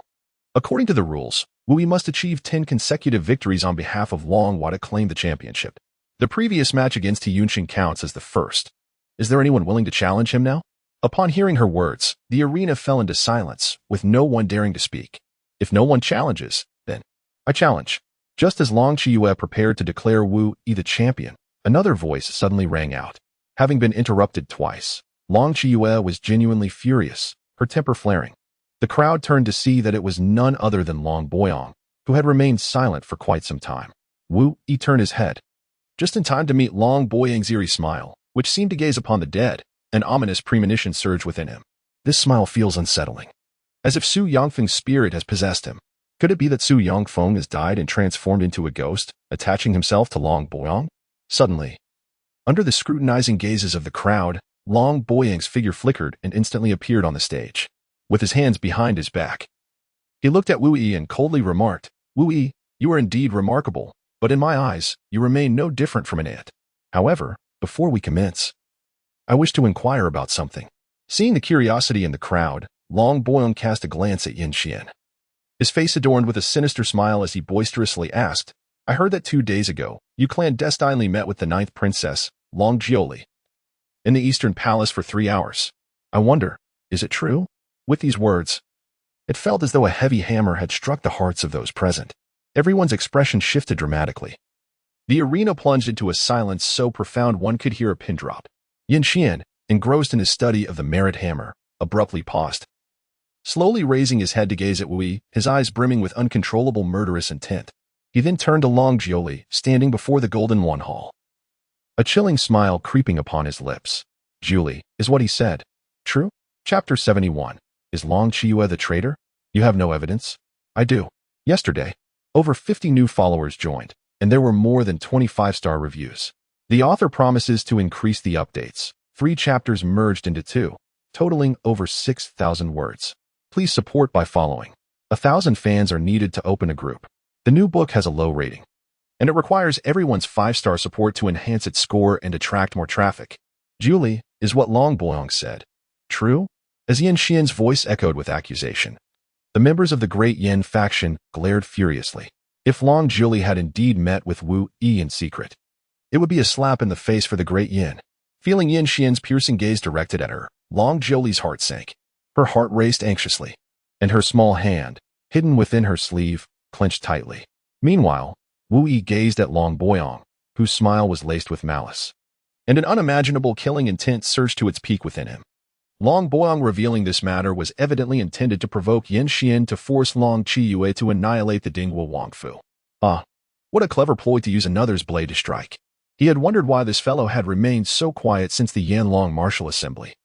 According to the rules, Wu Yi must achieve 10 consecutive victories on behalf of Long Hua to claim the championship. The previous match against He Yunqing counts as the first. Is there anyone willing to challenge him now? Upon hearing her words, the arena fell into silence, with no one daring to speak. If no one challenges, then I challenge. Just as Long Qiyue prepared to declare Wu Yi the champion, another voice suddenly rang out. Having been interrupted twice, Long Qiyue was genuinely furious, her temper flaring. The crowd turned to see that it was none other than Long Boyong, who had remained silent for quite some time. Wu Yi turned his head, just in time to meet Long Boyang's eerie smile, which seemed to gaze upon the dead. An ominous premonition surged within him. This smile feels unsettling, as if Su Yangfeng's spirit has possessed him. Could it be that Su Yangfeng has died and transformed into a ghost, attaching himself to Long Boyong? Suddenly, under the scrutinizing gazes of the crowd, Long Boyang's figure flickered and instantly appeared on the stage, with his hands behind his back. He looked at Wu Yi and coldly remarked, "Wu Yi, you are indeed remarkable, but in my eyes, you remain no different from an ant. However, before we commence, I wish to inquire about something." Seeing the curiosity in the crowd, Long Boyang cast a glance at Yin Xian. His face adorned with a sinister smile as he boisterously asked, "I heard that 2 days ago, you clandestinely met with the 9th princess, Long Jiuli, in the Eastern Palace for 3 hours. I wonder, is it true?" With these words, it felt as though a heavy hammer had struck the hearts of those present. Everyone's expression shifted dramatically. The arena plunged into a silence so profound one could hear a pin drop. Yin Xian, engrossed in his study of the merit hammer, abruptly paused, slowly raising his head to gaze at Wu Yi, his eyes brimming with uncontrollable murderous intent. He then turned to Long Jiuli, standing before the Golden One Hall, a chilling smile creeping upon his lips. "Jiuli, is what he said true?" Chapter 71. Is Long Qiyu the traitor? You have no evidence? I do. Yesterday, over 50 new followers joined, and there were more than 25-star reviews. The author promises to increase the updates. 3 chapters merged into 2, totaling over 6,000 words. Please support by following. 1,000 fans are needed to open a group. The new book has a low rating, and it requires everyone's 5-star support to enhance its score and attract more traffic. "Jiuli, is what Long Boyang said true?" As Yin Xian's voice echoed with accusation, the members of the Great Yin faction glared furiously. If Long Jiuli had indeed met with Wu Yi in secret, it would be a slap in the face for the Great Yin. Feeling Yin Xian's piercing gaze directed at her, Long Jiuli's heart sank. Her heart raced anxiously, and her small hand, hidden within her sleeve, clenched tightly. Meanwhile, Wu Yi gazed at Long Boyang, whose smile was laced with malice, and an unimaginable killing intent surged to its peak within him. Long Boyang revealing this matter was evidently intended to provoke Yin Xian to force Long Qiyu to annihilate the Dingguo Wangfu. What a clever ploy to use another's blade to strike. He had wondered why this fellow had remained so quiet since the Yanlong Martial Assembly.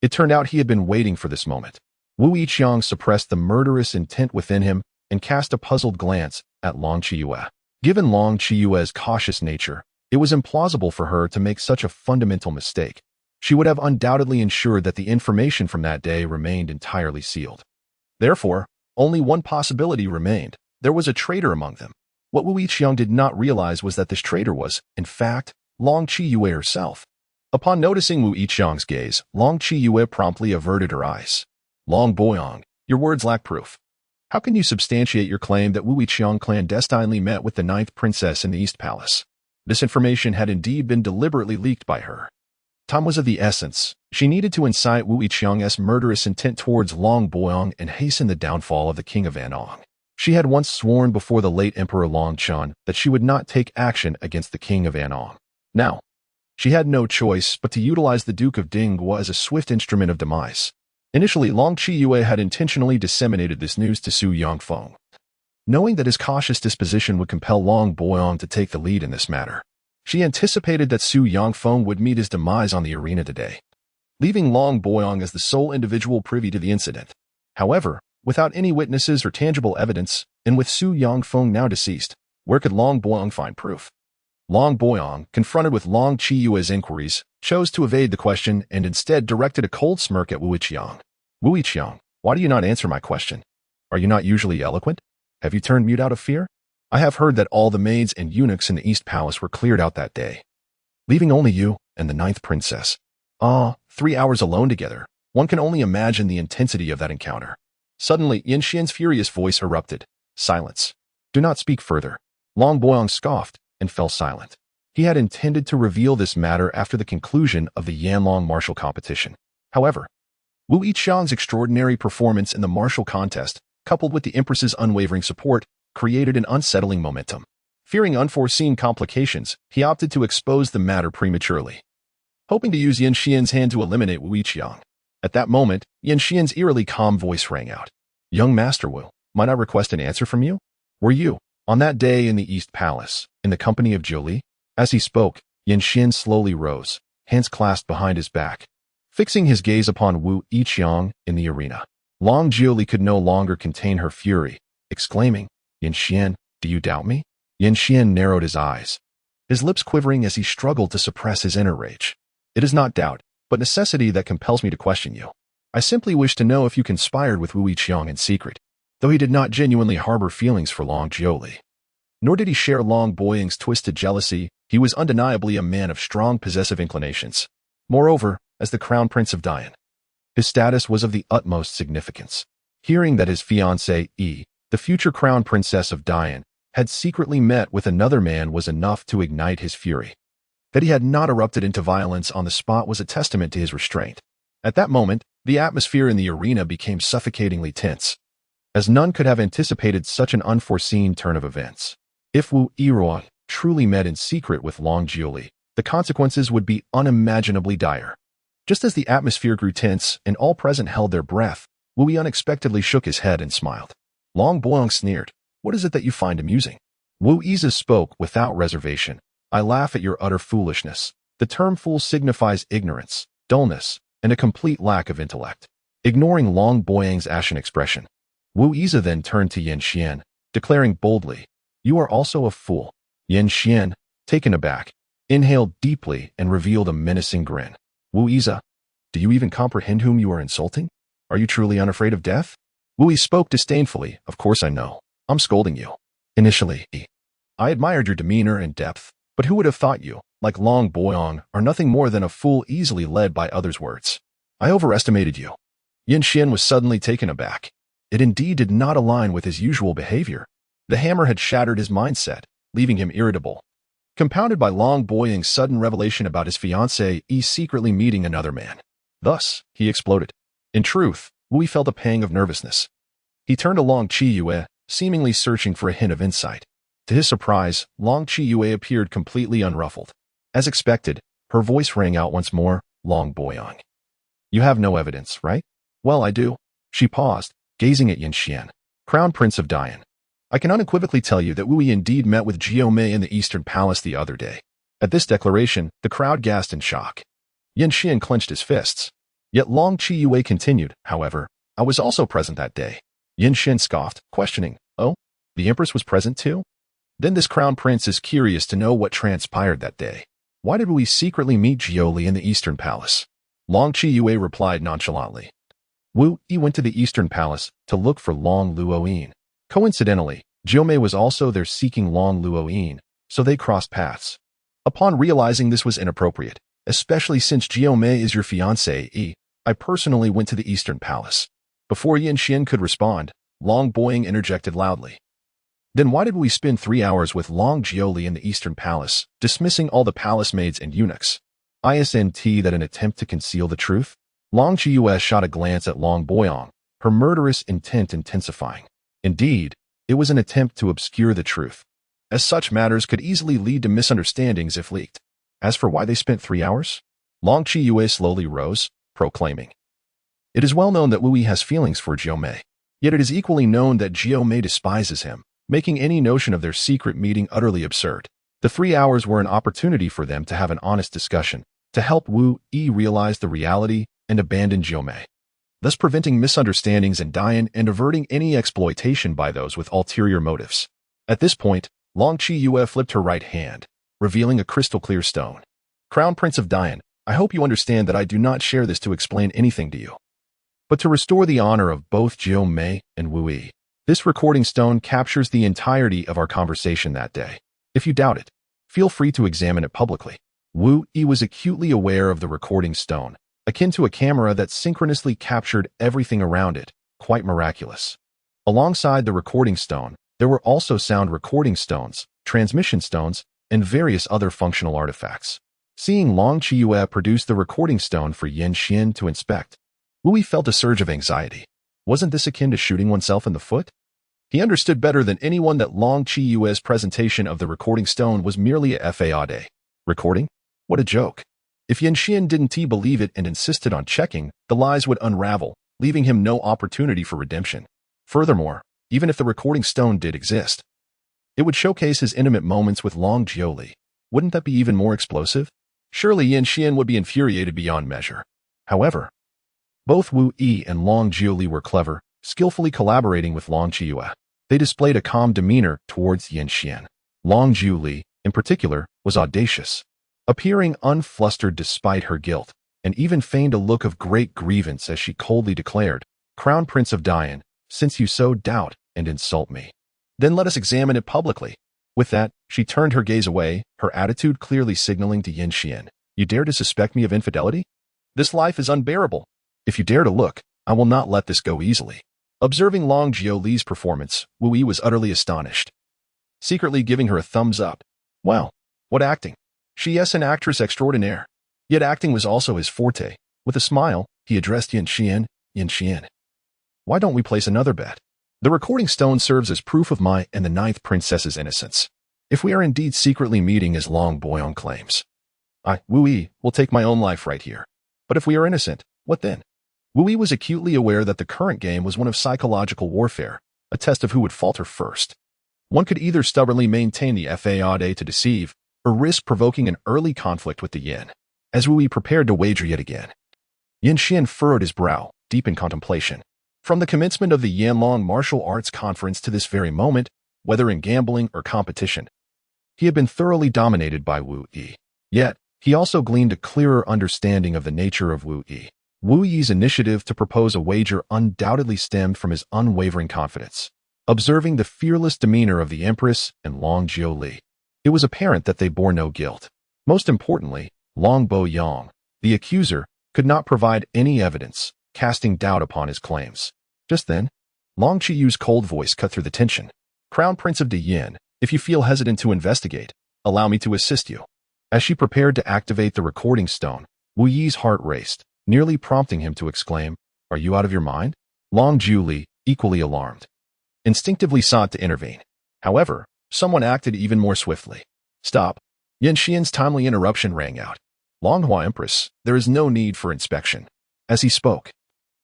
It turned out he had been waiting for this moment. Wu Yiqiang suppressed the murderous intent within him and cast a puzzled glance at Long Qiyu. Given Long Qiyu's cautious nature, it was implausible for her to make such a fundamental mistake. She would have undoubtedly ensured that the information from that day remained entirely sealed. Therefore, only one possibility remained. There was a traitor among them. What Wu Yiqiang did not realize was that this traitor was, in fact, Long Qiyu herself. Upon noticing Wu Yiqiang's gaze, Long Qiyu promptly averted her eyes. "Long Boyang, your words lack proof. How can you substantiate your claim that Wu Yiqiang clandestinely met with the 9th princess in the East Palace?" This information had indeed been deliberately leaked by her. Time was of the essence. She needed to incite Wu Yiqiang's murderous intent towards Long Boyang and hasten the downfall of the king of Anong. She had once sworn before the late Emperor Long Chun that she would not take action against the king of Anong. Now, she had no choice but to utilize the Duke of Dingguo as a swift instrument of demise. Initially, Long Qiyu had intentionally disseminated this news to Su Yangfeng, knowing that his cautious disposition would compel Long Boyang to take the lead in this matter. She anticipated that Su Yangfeng would meet his demise on the arena today, leaving Long Boyang as the sole individual privy to the incident. However, without any witnesses or tangible evidence, and with Su Yangfeng now deceased, where could Long Boyang find proof? Long Boyang, confronted with Long Qiyu's inquiries, chose to evade the question and instead directed a cold smirk at Wu Yiqiang. "Wu Yiqiang, why do you not answer my question? Are you not usually eloquent? Have you turned mute out of fear? I have heard that all the maids and eunuchs in the East Palace were cleared out that day, leaving only you and the 9th princess. 3 hours alone together. One can only imagine the intensity of that encounter." Suddenly, Yin Xian's furious voice erupted. "Silence. Do not speak further." Long Boyang scoffed and fell silent. He had intended to reveal this matter after the conclusion of the Yanlong martial competition. However, Wu Yiqiang's extraordinary performance in the martial contest, coupled with the Empress's unwavering support, created an unsettling momentum. Fearing unforeseen complications, he opted to expose the matter prematurely, hoping to use Yin Xian's hand to eliminate Wu Yiqiang. At that moment, Yin Xian's eerily calm voice rang out. "Young Master Wu, might I request an answer from you? Were you, on that day in the East Palace, in the company of Jiuli?" As he spoke, Yin Xian slowly rose, hands clasped behind his back, fixing his gaze upon Wu Yiqiang in the arena. Long Jiuli could no longer contain her fury, exclaiming, "Yin Xian, do you doubt me?" Yin Xian narrowed his eyes, his lips quivering as he struggled to suppress his inner rage. "It is not doubt. but necessity that compels me to question you. I simply wish to know if you conspired with Wu Yiqiang in secret, though he did not genuinely harbor feelings for Long Jiuli. Nor did he share Long Boying's twisted jealousy. He was undeniably a man of strong possessive inclinations. Moreover, as the crown prince of Dian, his status was of the utmost significance. Hearing that his fiancée, the future crown princess of Dian, had secretly met with another man was enough to ignite his fury. That he had not erupted into violence on the spot was a testament to his restraint. At that moment, the atmosphere in the arena became suffocatingly tense, as none could have anticipated such an unforeseen turn of events. If Wu Yiruan truly met in secret with Long Jiuli, the consequences would be unimaginably dire. Just as the atmosphere grew tense and all present held their breath, Wu Yi unexpectedly shook his head and smiled. Long Boyong sneered, "What is it that you find amusing?" Wu Yiza spoke without reservation. "I laugh at your utter foolishness. The term fool signifies ignorance, dullness, and a complete lack of intellect." Ignoring Long Boyang's ashen expression, Wu Yiza then turned to Yin Xian, declaring boldly, "You are also a fool." Yin Xian, taken aback, inhaled deeply and revealed a menacing grin. "Wu Yiza, do you even comprehend whom you are insulting? Are you truly unafraid of death?" Wu Yi spoke disdainfully. "Of course I know. I'm scolding you. Initially, I admired your demeanor and depth, but who would have thought you, like Long Boyong, are nothing more than a fool easily led by others' words? I overestimated you." Yin Xian was suddenly taken aback. It indeed did not align with his usual behavior. The hammer had shattered his mindset, leaving him irritable. Compounded by Long Boying's sudden revelation about his fiancée secretly meeting another man. Thus, he exploded. In truth, Wu Yi felt a pang of nervousness. He turned to Long Qiyue, seemingly searching for a hint of insight. To his surprise, Long Qiyue appeared completely unruffled. As expected, her voice rang out once more, "Long Boyong. You have no evidence, right?" "Well, I do." She paused, gazing at Yin Xian, Crown Prince of Dian. "I can unequivocally tell you that Wu Yi indeed met with Jiao Mei in the Eastern Palace the other day." At this declaration, the crowd gasped in shock. Yin Xian clenched his fists. Yet Long Qiyue continued, "However, I was also present that day." Yin Xian scoffed, questioning, "Oh, the Empress was present too?" Then this crown prince is curious to know what transpired that day. "Why did we secretly meet Jiao Li in the Eastern Palace?" Long Qiyue replied nonchalantly. Wu Yi went to the Eastern Palace to look for Long Luoyin. Coincidentally, Jiao Mei was also there seeking Long Luoyin, so they crossed paths. Upon realizing this was inappropriate, especially since Jiao Mei is your fiancée, I personally went to the Eastern Palace. Before Yin Xian could respond, Long Boying interjected loudly. "Then why did we spend 3 hours with Long Jiuli in the Eastern Palace, dismissing all the palace maids and eunuchs? Isn't that an attempt to conceal the truth?" Long Jiue shot a glance at Long Boyong, her murderous intent intensifying. Indeed, it was an attempt to obscure the truth, as such matters could easily lead to misunderstandings if leaked. As for why they spent 3 hours, Long Qiyue slowly rose, proclaiming, "It is well known that Wu Yi has feelings for Jiao Mei. Yet it is equally known that Jiao Mei despises him, making any notion of their secret meeting utterly absurd. The 3 hours were an opportunity for them to have an honest discussion, to help Wu Yi realize the reality and abandon Jiao Mei, thus preventing misunderstandings in Dian and averting any exploitation by those with ulterior motives." At this point, Long Qiyue flipped her right hand, revealing a crystal-clear stone. "Crown Prince of Dian, I hope you understand that I do not share this to explain anything to you, but to restore the honor of both Jiao Mei and Wu Yi. This recording stone captures the entirety of our conversation that day. If you doubt it, feel free to examine it publicly." Wu Yi was acutely aware of the recording stone, akin to a camera that synchronously captured everything around it, quite miraculous. Alongside the recording stone, there were also sound recording stones, transmission stones, and various other functional artifacts. Seeing Long Qiyue produce the recording stone for Yin Xian to inspect, Wu Yi felt a surge of anxiety. Wasn't this akin to shooting oneself in the foot? He understood better than anyone that Long Qiyue's presentation of the recording stone was merely a fade. Recording? What a joke. If Yin Xian didn't believe it and insisted on checking, the lies would unravel, leaving him no opportunity for redemption. Furthermore, even if the recording stone did exist, it would showcase his intimate moments with Long Jiuli. Wouldn't that be even more explosive? Surely Yin Xian would be infuriated beyond measure. However, both Wu Yi and Long Jiuli were clever, skillfully collaborating with Long Qiyue. They displayed a calm demeanor towards Yin Xian. Long Jiuli, in particular, was audacious, appearing unflustered despite her guilt, and even feigned a look of great grievance as she coldly declared, "Crown Prince of Dian, since you so doubt and insult me, then let us examine it publicly." With that, she turned her gaze away, her attitude clearly signaling to Yin Xian, "You dare to suspect me of infidelity? This life is unbearable. If you dare to look, I will not let this go easily." Observing Long Jiuli's performance, Wu Yi was utterly astonished, secretly giving her a thumbs up. Wow, what acting! She is an actress extraordinaire. Yet acting was also his forte. With a smile, he addressed Yin Xian, "Yin Xian, why don't we place another bet? The recording stone serves as proof of my and the ninth princess's innocence. If we are indeed secretly meeting as Long Boyong claims, I, Wu Yi, will take my own life right here. But if we are innocent, what then?" Wu Yi was acutely aware that the current game was one of psychological warfare, a test of who would falter first. One could either stubbornly maintain the faade to deceive, or risk provoking an early conflict with the Yin. As Wu Yi prepared to wager yet again, Yin Xian furrowed his brow, deep in contemplation. From the commencement of the Yanlong Martial Arts Conference to this very moment, whether in gambling or competition, he had been thoroughly dominated by Wu Yi. Yet, he also gleaned a clearer understanding of the nature of Wu Yi. Wu Yi's initiative to propose a wager undoubtedly stemmed from his unwavering confidence. Observing the fearless demeanor of the Empress and Long Jiuli, it was apparent that they bore no guilt. Most importantly, Long Boyong, the accuser, could not provide any evidence, casting doubt upon his claims. Just then, Long Chiyu's cold voice cut through the tension. "Crown Prince of Dian, if you feel hesitant to investigate, allow me to assist you." As she prepared to activate the recording stone, Wu Yi's heart raced, nearly prompting him to exclaim, "Are you out of your mind?" Long Jiuli, equally alarmed, instinctively sought to intervene. However, someone acted even more swiftly. "Stop." Yin Xian's timely interruption rang out. "Longhua Empress, there is no need for inspection." As he spoke,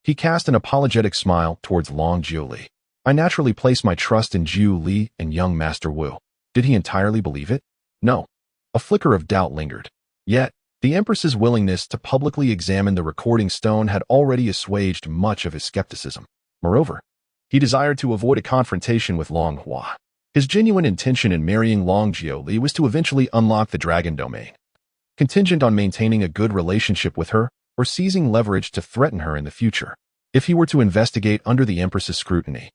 he cast an apologetic smile towards Long Jiuli. "I naturally place my trust in Jiu Li and young Master Wu." Did he entirely believe it? No. A flicker of doubt lingered. Yet, the Empress's willingness to publicly examine the recording stone had already assuaged much of his skepticism. Moreover, he desired to avoid a confrontation with Long Hua. His genuine intention in marrying Long Jiuli was to eventually unlock the dragon domain, contingent on maintaining a good relationship with her or seizing leverage to threaten her in the future. If he were to investigate under the Empress's scrutiny,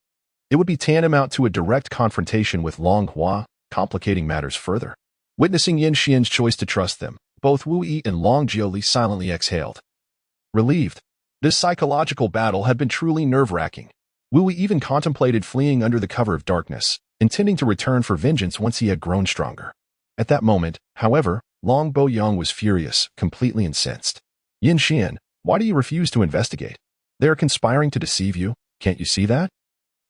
it would be tantamount to a direct confrontation with Long Hua, complicating matters further. Witnessing Yin Xian's choice to trust them, both Wu Yi and Long Jiuli silently exhaled, relieved. This psychological battle had been truly nerve-wracking. Wu Yi even contemplated fleeing under the cover of darkness, intending to return for vengeance once he had grown stronger. At that moment, however, Long Boyong was furious, completely incensed. "Yin Xian, why do you refuse to investigate? They are conspiring to deceive you, can't you see that?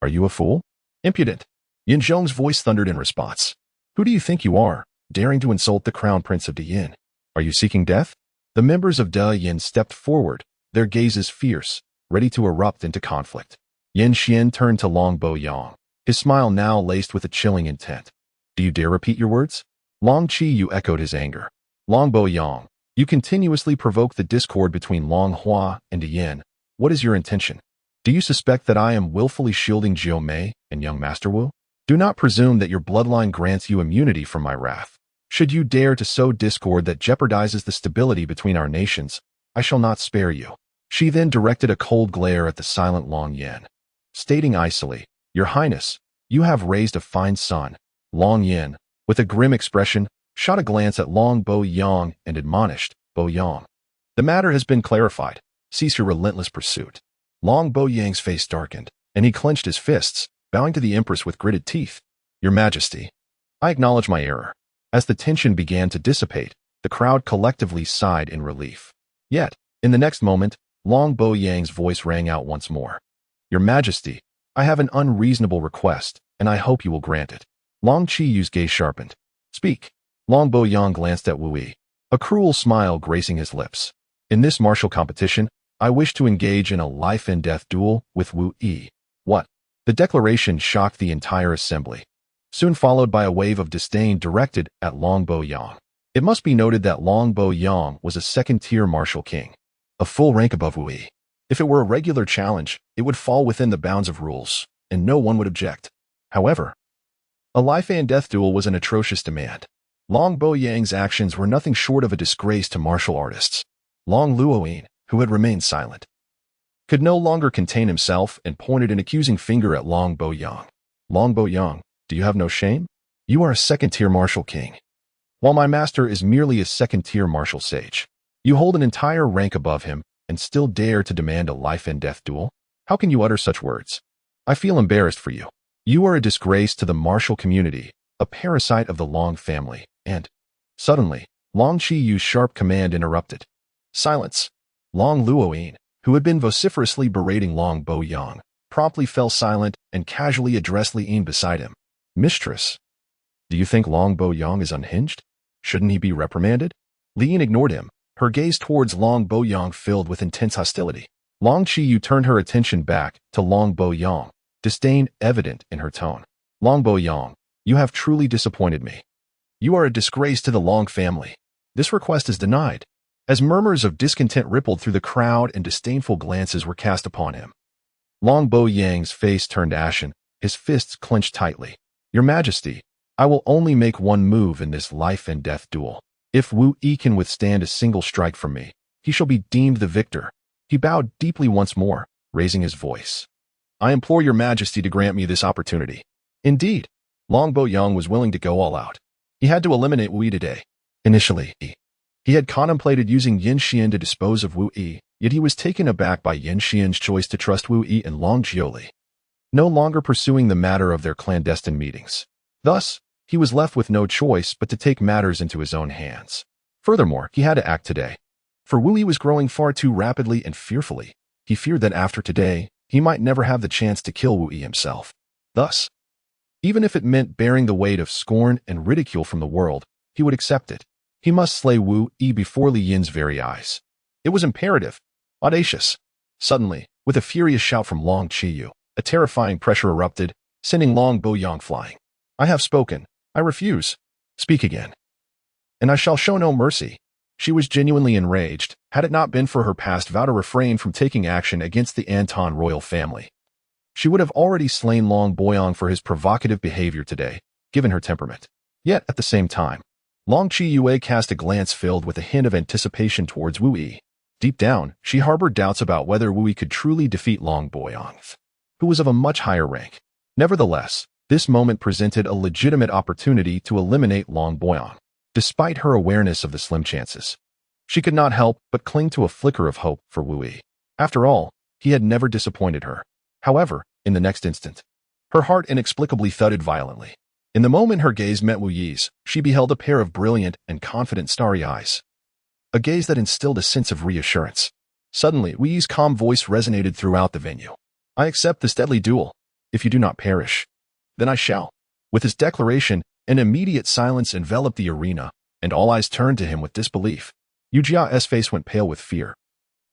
Are you a fool? Impudent." Yin Zhong's voice thundered in response. "Who do you think you are, daring to insult the Crown Prince of Dian? Are you seeking death?" The members of De Yin stepped forward, their gazes fierce, ready to erupt into conflict. Yin Xian turned to Long Boyong, his smile now laced with a chilling intent. "Do you dare repeat your words?" Long Qiyu echoed his anger. "Long Boyong, you continuously provoke the discord between Long Hua and Yin. What is your intention? Do you suspect that I am willfully shielding Jiu Mei and young Master Wu? Do not presume that your bloodline grants you immunity from my wrath. Should you dare to sow discord that jeopardizes the stability between our nations, I shall not spare you." She then directed a cold glare at the silent Long Yin, stating icily, "Your Highness, you have raised a fine son." Long Yin, with a grim expression, shot a glance at Long Boyong and admonished, "Boyong, the matter has been clarified. Cease your relentless pursuit." Long Boyang's face darkened, and he clenched his fists, bowing to the Empress with gritted teeth. "Your Majesty, I acknowledge my error." As the tension began to dissipate, the crowd collectively sighed in relief. Yet, in the next moment, Long Boyang's voice rang out once more. "Your Majesty, I have an unreasonable request, and I hope you will grant it." Long Chiyu's gaze sharpened. "Speak." Long Boyong glanced at Wu Yi, a cruel smile gracing his lips. "In this martial competition, I wish to engage in a life-and-death duel with Wu Yi." "What?" The declaration shocked the entire assembly, soon followed by a wave of disdain directed at Long Boyong. It must be noted that Long Boyong was a second-tier martial king, a full rank above Wu Yi. If it were a regular challenge, it would fall within the bounds of rules, and no one would object. However, a life-and-death duel was an atrocious demand. Long Boyang's actions were nothing short of a disgrace to martial artists. Long Luoyin, who had remained silent, could no longer contain himself and pointed an accusing finger at Long Boyang. Long Boyang, do you have no shame? You are a second-tier martial king, while my master is merely a second-tier martial sage. You hold an entire rank above him and still dare to demand a life-and-death duel? How can you utter such words? I feel embarrassed for you. You are a disgrace to the martial community, a parasite of the Long family, and... Suddenly, Long Qiyu's sharp command interrupted. Silence. Long Luoyin, who had been vociferously berating Long Boyang, promptly fell silent and casually addressed Li Yin beside him. Mistress, do you think Long Boyang is unhinged? Shouldn't he be reprimanded? Li Yin ignored him, her gaze towards Long Boyang filled with intense hostility. Long Qiyu turned her attention back to Long Boyang, disdain evident in her tone. Long Boyang, you have truly disappointed me. You are a disgrace to the Long family. This request is denied. As murmurs of discontent rippled through the crowd and disdainful glances were cast upon him, Long Boyang's face turned ashen, his fists clenched tightly. Your Majesty, I will only make one move in this life-and-death duel. If Wu Yi can withstand a single strike from me, he shall be deemed the victor. He bowed deeply once more, raising his voice. I implore your Majesty to grant me this opportunity. Indeed, Long Boyang was willing to go all out. He had to eliminate Wu Yi today. Initially, he had contemplated using Yin Xian to dispose of Wu Yi, yet he was taken aback by Yin Xian's choice to trust Wu Yi and Long Jiuli, no longer pursuing the matter of their clandestine meetings. Thus, he was left with no choice but to take matters into his own hands. Furthermore, he had to act today. For Wu Yi was growing far too rapidly and fearfully. He feared that after today, he might never have the chance to kill Wu Yi himself. Thus, even if it meant bearing the weight of scorn and ridicule from the world, he would accept it. He must slay Wu Yi before Li Yin's very eyes. It was imperative, audacious. Suddenly, with a furious shout from Long Qiyu, a terrifying pressure erupted, sending Long Boyang flying. I have spoken. I refuse. Speak again. And I shall show no mercy. She was genuinely enraged, had it not been for her past vow to refrain from taking action against the Anton royal family. She would have already slain Long Boyang for his provocative behavior today, given her temperament. Yet, at the same time, Long Qiyue cast a glance filled with a hint of anticipation towards Wu Yi. Deep down, she harbored doubts about whether Wu Yi could truly defeat Long Boyang, who was of a much higher rank. Nevertheless, this moment presented a legitimate opportunity to eliminate Long Boyang. Despite her awareness of the slim chances, she could not help but cling to a flicker of hope for Wu Yi. After all, he had never disappointed her. However, in the next instant, her heart inexplicably thudded violently. In the moment her gaze met Wu Yi's, she beheld a pair of brilliant and confident starry eyes. A gaze that instilled a sense of reassurance. Suddenly, Wu Yi's calm voice resonated throughout the venue. I accept this deadly duel. If you do not perish, then I shall. With his declaration, an immediate silence enveloped the arena, and all eyes turned to him with disbelief. Yu Jia's face went pale with fear,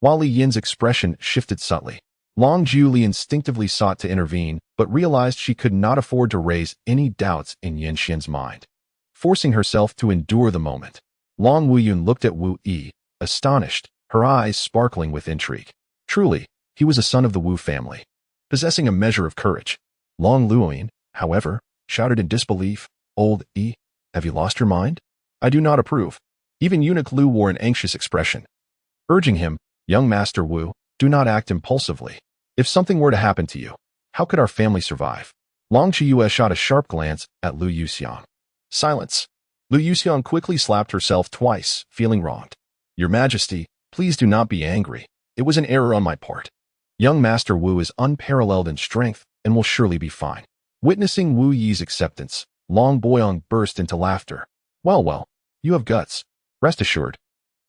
while Li Yin's expression shifted subtly. Long Jiuli instinctively sought to intervene, but realized she could not afford to raise any doubts in Yin Xian's mind. Forcing herself to endure the moment, Long Wuyun looked at Wu Yi, astonished, her eyes sparkling with intrigue. Truly, he was a son of the Wu family, possessing a measure of courage. Long Luoyin, however, shouted in disbelief, Old Yi, have you lost your mind? I do not approve. Even Eunuch Lu wore an anxious expression, urging him, Young Master Wu, do not act impulsively. If something were to happen to you, how could our family survive? Long Qiyue shot a sharp glance at Lu Yuxiang. Silence. Lu Yuxiang quickly slapped herself twice, feeling wronged. Your Majesty, please do not be angry. It was an error on my part. Young Master Wu is unparalleled in strength and will surely be fine. Witnessing Wu Yi's acceptance, Long Boyang burst into laughter. Well, you have guts. Rest assured,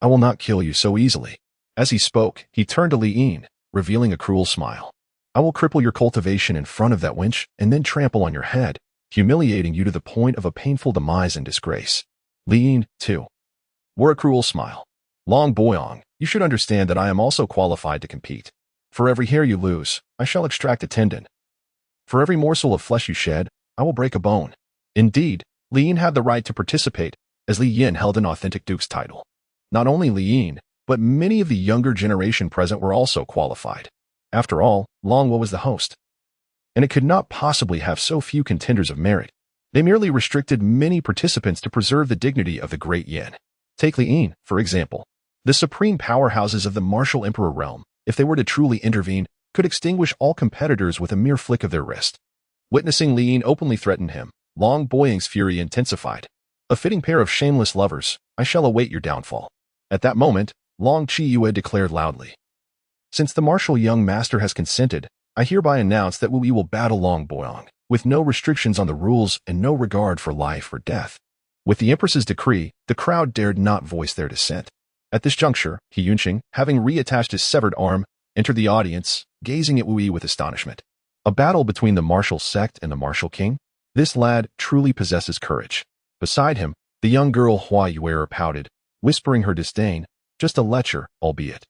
I will not kill you so easily. As he spoke, he turned to Li Yin, revealing a cruel smile. I will cripple your cultivation in front of that wench and then trample on your head, humiliating you to the point of a painful demise and disgrace. Li Yin, too, wore a cruel smile. Long Boyang, you should understand that I am also qualified to compete. For every hair you lose, I shall extract a tendon. For every morsel of flesh you shed, I will break a bone. Indeed, Li Yin had the right to participate, as Li Yin held an authentic duke's title. Not only Li Yin, but many of the younger generation present were also qualified. After all, Long Wu was the host, and it could not possibly have so few contenders of merit. They merely restricted many participants to preserve the dignity of the great Yin. Take Li Yin, for example. The supreme powerhouses of the martial emperor realm, if they were to truly intervene, could extinguish all competitors with a mere flick of their wrist. Witnessing Li Yin openly threaten him, Long Boying's fury intensified. A fitting pair of shameless lovers, I shall await your downfall. At that moment, Long Qiyue declared loudly. Since the martial young master has consented, I hereby announce that Wu Yi will battle Long Boyong, with no restrictions on the rules and no regard for life or death. With the Empress's decree, the crowd dared not voice their dissent. At this juncture, He Yunqing, having reattached his severed arm, entered the audience, gazing at Wu Yi with astonishment. A battle between the martial sect and the martial king? This lad truly possesses courage. Beside him, the young girl Hua Yuer pouted, whispering her disdain, just a lecher, albeit.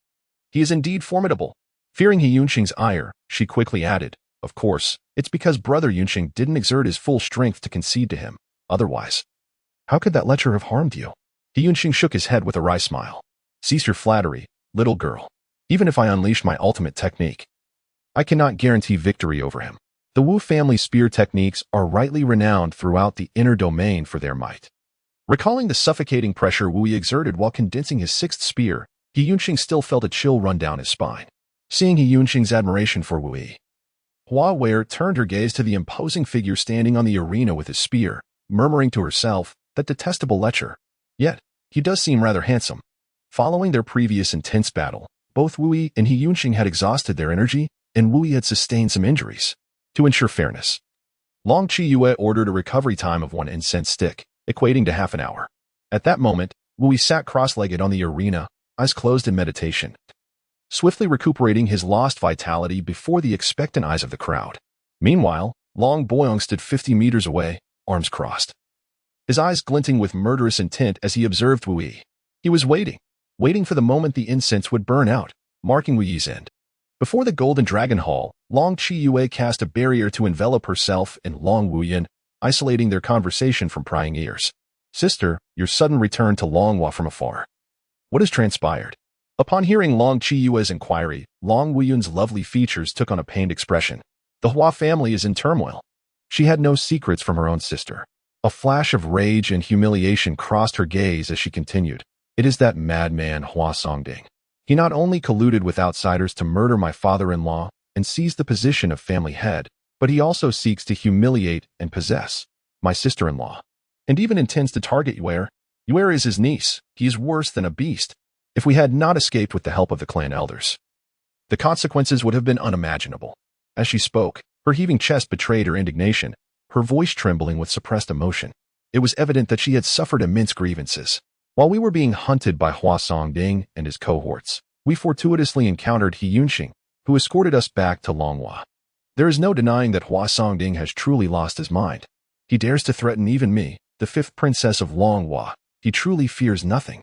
He is indeed formidable. Fearing He Yunqing's ire, she quickly added, of course, it's because brother Yunqing didn't exert his full strength to concede to him. Otherwise, how could that lecher have harmed you? He Yunqing shook his head with a wry smile. Cease your flattery, little girl. Even if I unleash my ultimate technique, I cannot guarantee victory over him. The Wu family spear techniques are rightly renowned throughout the inner domain for their might. Recalling the suffocating pressure Wu Yi exerted while condensing his sixth spear, He Yunqing still felt a chill run down his spine. Seeing He Yunqing's admiration for Wu Yi, Hua Wei turned her gaze to the imposing figure standing on the arena with his spear, murmuring to herself, that detestable lecher. Yet, he does seem rather handsome. Following their previous intense battle, both Wu Yi and He Yunqing had exhausted their energy, and Wu Yi had sustained some injuries. To ensure fairness, Long Qiyue ordered a recovery time of 1 incense stick, equating to half an hour. At that moment, Wu Yi sat cross-legged on the arena, eyes closed in meditation, swiftly recuperating his lost vitality before the expectant eyes of the crowd. Meanwhile, Long Boyong stood 50 meters away, arms crossed, his eyes glinting with murderous intent as he observed Wu Yi. He was waiting for the moment the incense would burn out, marking Wu Yi's end. Before the Golden Dragon Hall, Long Qiyue cast a barrier to envelop herself and Long Wuyin, isolating their conversation from prying ears. Sister, your sudden return to Longhua from afar. What has transpired? Upon hearing Long Qiyue's inquiry, Long Wuyun's lovely features took on a pained expression. The Hua family is in turmoil. She had no secrets from her own sister. A flash of rage and humiliation crossed her gaze as she continued. It is that madman Hua Songding. He not only colluded with outsiders to murder my father-in-law and seize the position of family head, but he also seeks to humiliate and possess my sister-in-law, and even intends to target Yuer. Yuer is his niece. He is worse than a beast. If we had not escaped with the help of the clan elders, the consequences would have been unimaginable. As she spoke, her heaving chest betrayed her indignation, her voice trembling with suppressed emotion. It was evident that she had suffered immense grievances. While we were being hunted by Hua Songding and his cohorts, we fortuitously encountered He Yunqing, who escorted us back to Longhua. There is no denying that Hua Songding has truly lost his mind. He dares to threaten even me, the 5th princess of Longhua. He truly fears nothing.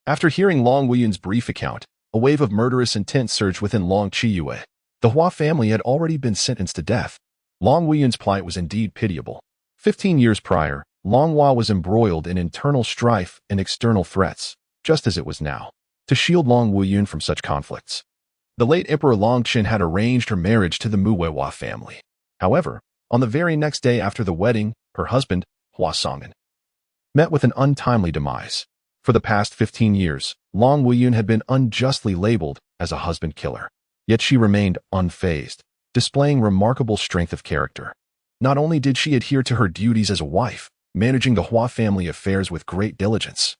After hearing Long Wuyun's brief account, a wave of murderous intent surged within Long Qiyue. The Hua family had already been sentenced to death. Long Wuyun's plight was indeed pitiable. 15 years prior, Longhua was embroiled in internal strife and external threats, just as it was now. To shield Long Wuyun from such conflicts, the late Emperor Longqin had arranged her marriage to the Muweihua family. However, on the very next day after the wedding, her husband, Hua Song'an, met with an untimely demise. For the past 15 years, Long Wuyun had been unjustly labeled as a husband killer. Yet she remained unfazed, displaying remarkable strength of character. Not only did she adhere to her duties as a wife, managing the Hua family affairs with great diligence,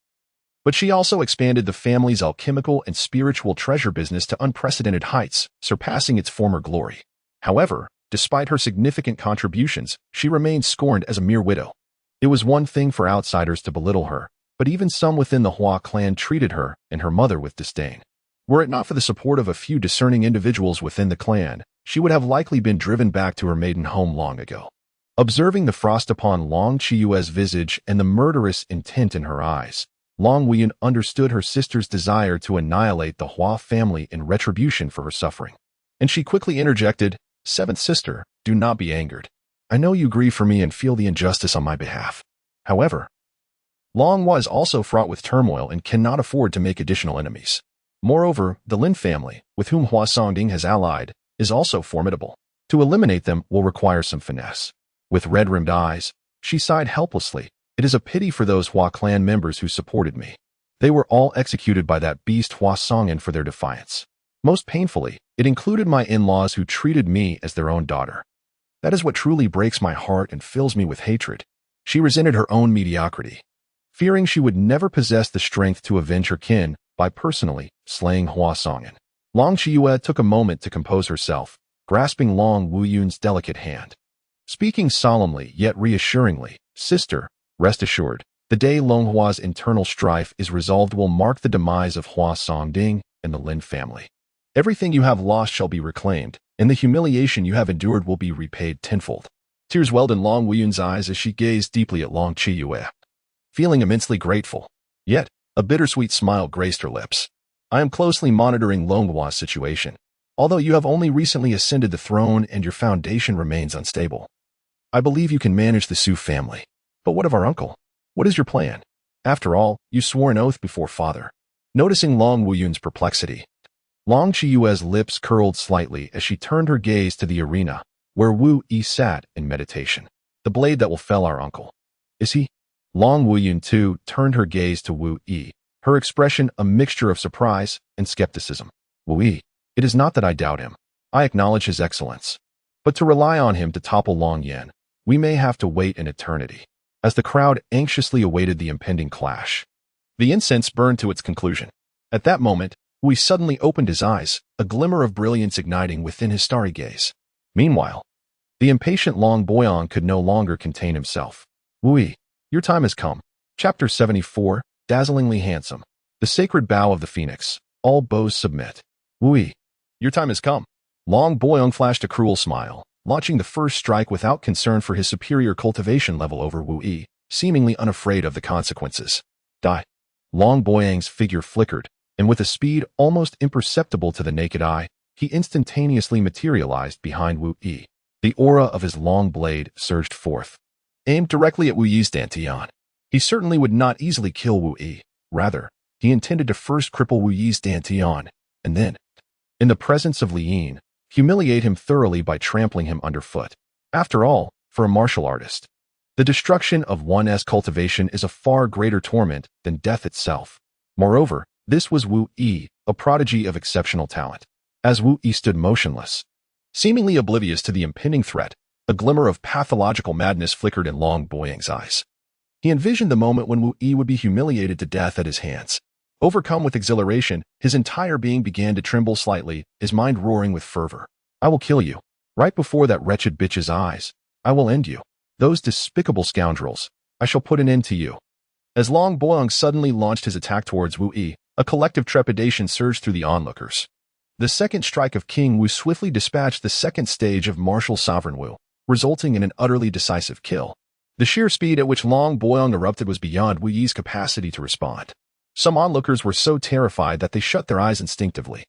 but she also expanded the family's alchemical and spiritual treasure business to unprecedented heights, surpassing its former glory. However, despite her significant contributions, she remained scorned as a mere widow. It was one thing for outsiders to belittle her, but even some within the Hua clan treated her and her mother with disdain. Were it not for the support of a few discerning individuals within the clan, she would have likely been driven back to her maiden home long ago. Observing the frost upon Long Qiyue's visage and the murderous intent in her eyes, Long Wuyun understood her sister's desire to annihilate the Hua family in retribution for her suffering. And she quickly interjected, "Seventh sister, do not be angered. I know you grieve for me and feel the injustice on my behalf. However, Longhua is also fraught with turmoil and cannot afford to make additional enemies. Moreover, the Lin family, with whom Hua Songding has allied, is also formidable. To eliminate them will require some finesse." With red-rimmed eyes, she sighed helplessly. "It is a pity for those Hua clan members who supported me. They were all executed by that beast Hua Songin for their defiance. Most painfully, it included my in-laws who treated me as their own daughter. That is what truly breaks my heart and fills me with hatred. She resented her own mediocrity, fearing she would never possess the strength to avenge her kin by personally slaying Hua Songin. Long Chiyue took a moment to compose herself, grasping Long Wuyun's delicate hand. Speaking solemnly yet reassuringly, "Sister, rest assured, the day Long Hua's internal strife is resolved will mark the demise of Hua Songding and the Lin family. Everything you have lost shall be reclaimed, and the humiliation you have endured will be repaid tenfold." Tears welled in Long Wuyun's eyes as she gazed deeply at Long Chiyue. Feeling immensely grateful, yet a bittersweet smile graced her lips. "I am closely monitoring Long Hua's situation. Although you have only recently ascended the throne and your foundation remains unstable, I believe you can manage the Su family. But what of our uncle? What is your plan? After all, you swore an oath before father." Noticing Long Wuyun's perplexity, Long Chiyue's lips curled slightly as she turned her gaze to the arena, where Wu Yi sat in meditation. "The blade that will fell our uncle. Is he?" Long Wuyun, too, turned her gaze to Wu Yi, her expression a mixture of surprise and skepticism. "Wu Yi, it is not that I doubt him. I acknowledge his excellence. But to rely on him to topple Long Yan, we may have to wait an eternity." As the crowd anxiously awaited the impending clash, the incense burned to its conclusion. At that moment, Wu Yi suddenly opened his eyes, a glimmer of brilliance igniting within his starry gaze. Meanwhile, the impatient Long Boyong could no longer contain himself. "Wu Yi, your time has come." Chapter 74, Dazzlingly Handsome. The Sacred Bow of the Phoenix. All bows submit. "Wu Yi, your time has come." Long Boyong flashed a cruel smile, launching the first strike without concern for his superior cultivation level over Wu Yi, seemingly unafraid of the consequences. Die. Long Boyong's figure flickered, and with a speed almost imperceptible to the naked eye, he instantaneously materialized behind Wu Yi. The aura of his long blade surged forth, aimed directly at Wu Yi's dantian. He certainly would not easily kill Wu Yi. Rather, he intended to first cripple Wu Yi's dantian, and then, in the presence of Li Yin, humiliate him thoroughly by trampling him underfoot. After all, for a martial artist, the destruction of one's cultivation is a far greater torment than death itself. Moreover, this was Wu Yi, a prodigy of exceptional talent. As Wu Yi stood motionless, seemingly oblivious to the impending threat, a glimmer of pathological madness flickered in Long Boyong's eyes. He envisioned the moment when Wu Yi would be humiliated to death at his hands. Overcome with exhilaration, his entire being began to tremble slightly, his mind roaring with fervor. "I will kill you. Right before that wretched bitch's eyes. I will end you. Those despicable scoundrels. I shall put an end to you." As Long Boyong suddenly launched his attack towards Wu Yi, a collective trepidation surged through the onlookers. The second strike of King Wu swiftly dispatched the second stage of martial sovereign Wu, resulting in an utterly decisive kill. The sheer speed at which Long Boyong erupted was beyond Wu Yi's capacity to respond. Some onlookers were so terrified that they shut their eyes instinctively.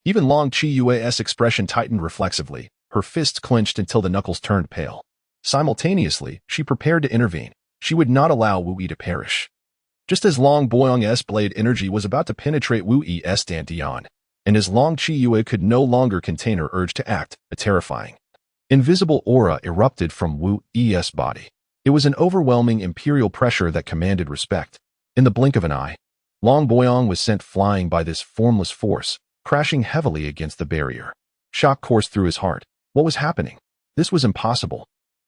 Even Long Chiyue's expression tightened reflexively, her fists clenched until the knuckles turned pale. Simultaneously, she prepared to intervene. She would not allow Wu Yi to perish. Just as Long Boyong's blade energy was about to penetrate Wu Yi's dantian, and as Long Chiyue could no longer contain her urge to act, a terrifying, invisible aura erupted from Wu Yi's body. It was an overwhelming imperial pressure that commanded respect. In the blink of an eye, Long Boyong was sent flying by this formless force, crashing heavily against the barrier. Shock coursed through his heart. What was happening? This was impossible.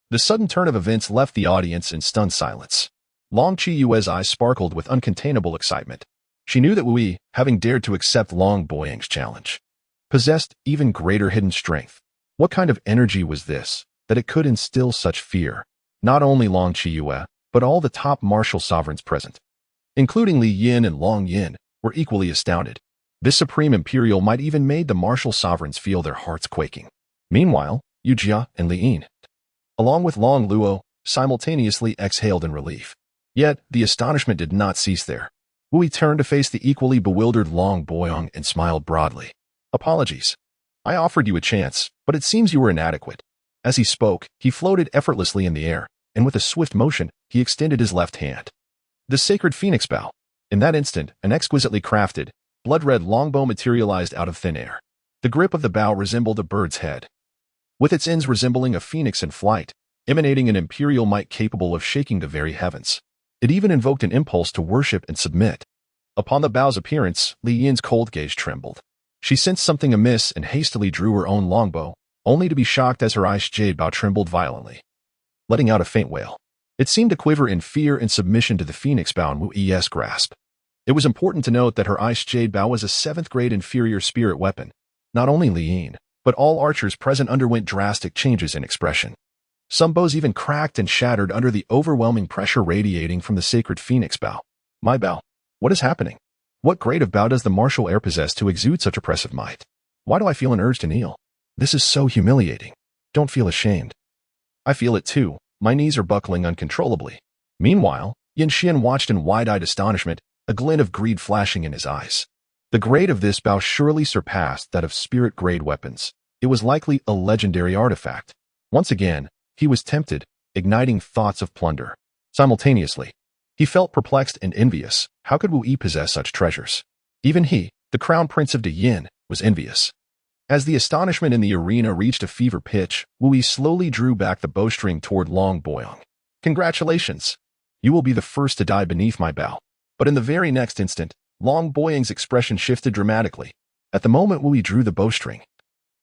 The sudden turn of events left the audience in stunned silence. Long Chiyue's eyes sparkled with uncontainable excitement. She knew that Wu Yi, having dared to accept Long Boyong's challenge, possessed even greater hidden strength. What kind of energy was this, that it could instill such fear? Not only Long Chiyue, but all the top martial sovereigns present, including Li Yin and Long Yin, were equally astounded. This supreme imperial might even made the martial sovereigns feel their hearts quaking. Meanwhile, Yu Jia and Li Yin, along with Long Luo, simultaneously exhaled in relief. Yet, the astonishment did not cease there. Wu Yi turned to face the equally bewildered Long Boyong and smiled broadly. "Apologies. I offered you a chance, but it seems you were inadequate." As he spoke, he floated effortlessly in the air, and with a swift motion, he extended his left hand. The sacred phoenix bow. In that instant, an exquisitely crafted, blood-red longbow materialized out of thin air. The grip of the bow resembled a bird's head, with its ends resembling a phoenix in flight, emanating an imperial might capable of shaking the very heavens. It even invoked an impulse to worship and submit. Upon the bow's appearance, Li Yin's cold gaze trembled. She sensed something amiss and hastily drew her own longbow, only to be shocked as her ice jade bow trembled violently, letting out a faint wail. It seemed to quiver in fear and submission to the phoenix bow in Wu Yi's grasp. It was important to note that her ice jade bow was a 7th-grade inferior spirit weapon. Not only Li Yin, but all archers present underwent drastic changes in expression. Some bows even cracked and shattered under the overwhelming pressure radiating from the sacred phoenix bow. My bow. What is happening? What grade of bow does the martial air possess to exude such oppressive might? Why do I feel an urge to kneel? This is so humiliating. Don't feel ashamed. I feel it too. My knees are buckling uncontrollably. Meanwhile, Yin Xian watched in wide-eyed astonishment, a glint of greed flashing in his eyes. The grade of this bow surely surpassed that of spirit-grade weapons. It was likely a legendary artifact. Once again, he was tempted, igniting thoughts of plunder. Simultaneously, he felt perplexed and envious. How could Wu Yi possess such treasures? Even he, the crown prince of Yin, was envious. As the astonishment in the arena reached a fever pitch, Wu Yi slowly drew back the bowstring toward Long Boyong. Congratulations! You will be the first to die beneath my bow. But in the very next instant, Long Boyong's expression shifted dramatically. At the moment Wu Yi drew the bowstring,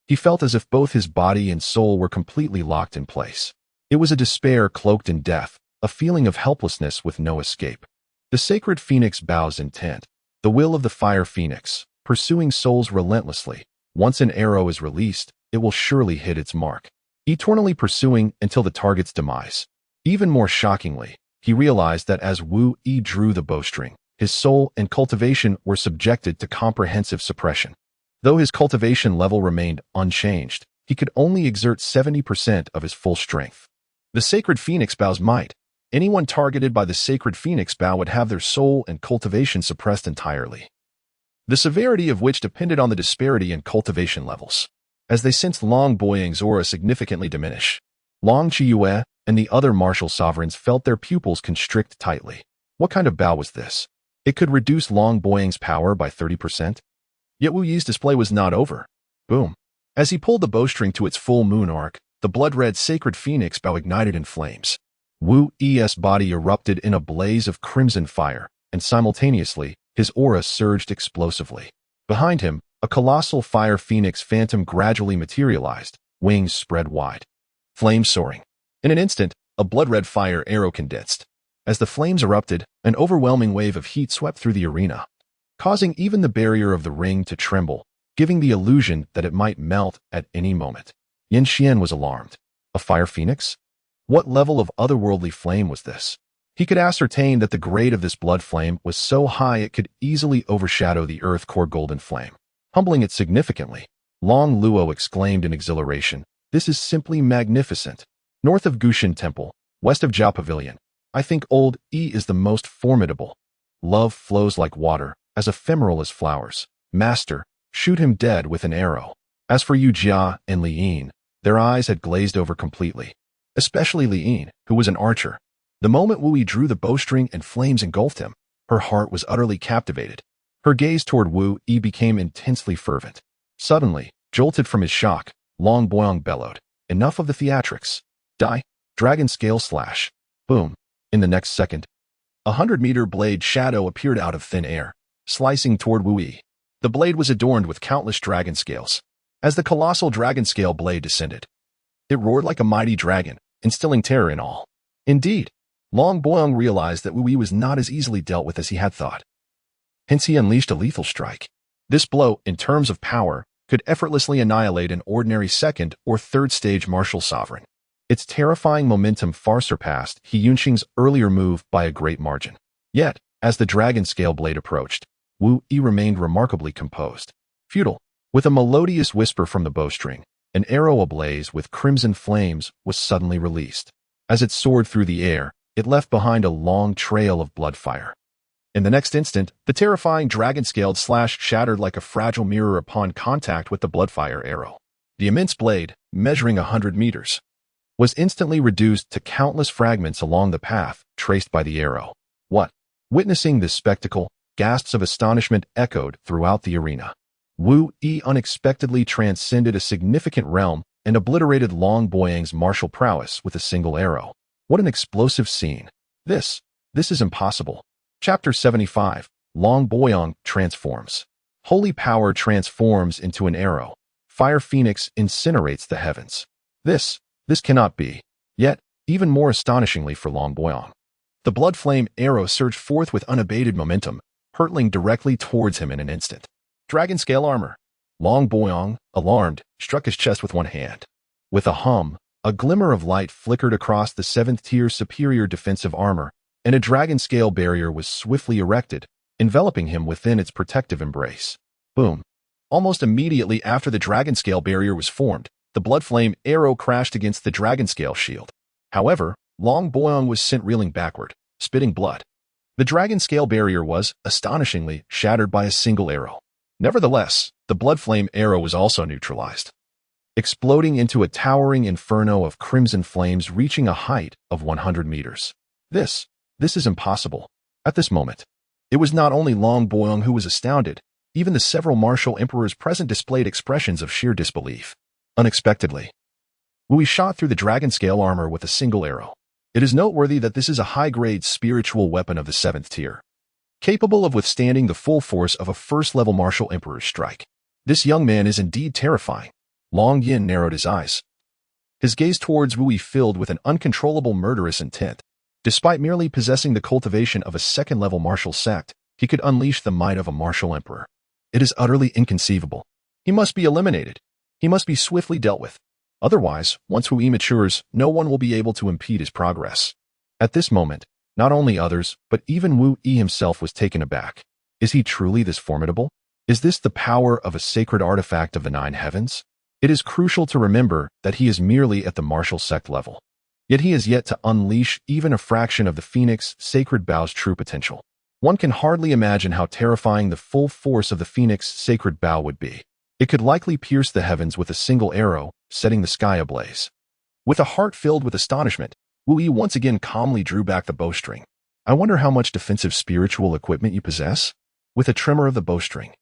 he felt as if both his body and soul were completely locked in place. It was a despair cloaked in death, a feeling of helplessness with no escape. The sacred phoenix bow's intent, the will of the fire phoenix, pursuing souls relentlessly. Once an arrow is released, it will surely hit its mark, eternally pursuing until the target's demise. Even more shockingly, he realized that as Wu Yi drew the bowstring, his soul and cultivation were subjected to comprehensive suppression. Though his cultivation level remained unchanged, he could only exert 70% of his full strength. The sacred phoenix bow's might. Anyone targeted by the sacred phoenix bow would have their soul and cultivation suppressed entirely, the severity of which depended on the disparity in cultivation levels. As they sensed Long Boyong's aura significantly diminish, Long Qiyue and the other martial sovereigns felt their pupils constrict tightly. What kind of bow was this? It could reduce Long Boyong's power by 30%? Yet Wu Yi's display was not over. Boom. As he pulled the bowstring to its full moon arc, the blood-red sacred phoenix bow ignited in flames. Wu Yi's body erupted in a blaze of crimson fire, and simultaneously, his aura surged explosively. Behind him, a colossal fire phoenix phantom gradually materialized, wings spread wide, flames soaring. In an instant, a blood-red fire arrow condensed. As the flames erupted, an overwhelming wave of heat swept through the arena, causing even the barrier of the ring to tremble, giving the illusion that it might melt at any moment. Yin Xian was alarmed. A fire phoenix? What level of otherworldly flame was this? He could ascertain that the grade of this blood flame was so high it could easily overshadow the earth core golden flame, humbling it significantly. Long Luo exclaimed in exhilaration, "This is simply magnificent." North of Gushin Temple, west of Jiao Pavilion, I think old Yi is the most formidable. Love flows like water, as ephemeral as flowers. Master, shoot him dead with an arrow. As for Yu Jia and Li Yin, their eyes had glazed over completely, especially Li Yin, who was an archer. The moment Wu Yi drew the bowstring and flames engulfed him, her heart was utterly captivated. Her gaze toward Wu Yi became intensely fervent. Suddenly, jolted from his shock, Long Boyong bellowed, "Enough of the theatrics. Die." Dragon scale slash. Boom. In the next second, 100-meter blade shadow appeared out of thin air, slicing toward Wu Yi. The blade was adorned with countless dragon scales. As the colossal dragon scale blade descended, it roared like a mighty dragon, instilling terror in all. Indeed, Long Boyong realized that Wu Yi was not as easily dealt with as he had thought. Hence he unleashed a lethal strike. This blow, in terms of power, could effortlessly annihilate an ordinary second or third stage martial sovereign. Its terrifying momentum far surpassed He Yunqing's earlier move by a great margin. Yet, as the dragon scale blade approached, Wu Yi remained remarkably composed. Futile. With a melodious whisper from the bowstring, an arrow ablaze with crimson flames was suddenly released. As it soared through the air, it left behind a long trail of blood fire. In the next instant, the terrifying dragon-scaled slash shattered like a fragile mirror upon contact with the bloodfire arrow. The immense blade, measuring 100 meters, was instantly reduced to countless fragments along the path traced by the arrow. What? Witnessing this spectacle, gasps of astonishment echoed throughout the arena. Wu Yi unexpectedly transcended a significant realm and obliterated Long Boyong's martial prowess with a single arrow. What an explosive scene. This is impossible. Chapter 75, Long Boyong transforms. Holy power transforms into an arrow. Fire Phoenix incinerates the heavens. This cannot be. Yet, even more astonishingly for Long Boyong, the blood flame arrow surged forth with unabated momentum, hurtling directly towards him in an instant. Dragon scale armor. Long Boyong, alarmed, struck his chest with one hand. With a hum, a glimmer of light flickered across the 7th-tier superior defensive armor, and a dragon scale barrier was swiftly erected, enveloping him within its protective embrace. Boom. Almost immediately after the dragon scale barrier was formed, the blood flame arrow crashed against the dragon scale shield. However, Long Boyong was sent reeling backward, spitting blood. The dragon scale barrier was, astonishingly, shattered by a single arrow. Nevertheless, the blood flame arrow was also neutralized, exploding into a towering inferno of crimson flames reaching a height of 100 meters. This is impossible. At this moment, it was not only Long Boyong who was astounded, even the several martial emperors present displayed expressions of sheer disbelief. Unexpectedly, Wu Yi shot through the dragon scale armor with a single arrow. It is noteworthy that this is a high-grade spiritual weapon of the 7th tier, capable of withstanding the full force of a first-level martial emperor's strike. This young man is indeed terrifying. Long Yin narrowed his eyes, his gaze towards Wu Yi filled with an uncontrollable murderous intent. Despite merely possessing the cultivation of a second-level martial sect, he could unleash the might of a martial emperor. It is utterly inconceivable. He must be eliminated. He must be swiftly dealt with. Otherwise, once Wu Yi matures, no one will be able to impede his progress. At this moment, not only others, but even Wu Yi himself was taken aback. Is he truly this formidable? Is this the power of a sacred artifact of the 9 heavens? It is crucial to remember that he is merely at the martial sect level. Yet he has yet to unleash even a fraction of the Phoenix Sacred Bow's true potential. One can hardly imagine how terrifying the full force of the Phoenix Sacred Bow would be. It could likely pierce the heavens with a single arrow, setting the sky ablaze. With a heart filled with astonishment, Wu Yi once again calmly drew back the bowstring. I wonder how much defensive spiritual equipment you possess? With a tremor of the bowstring,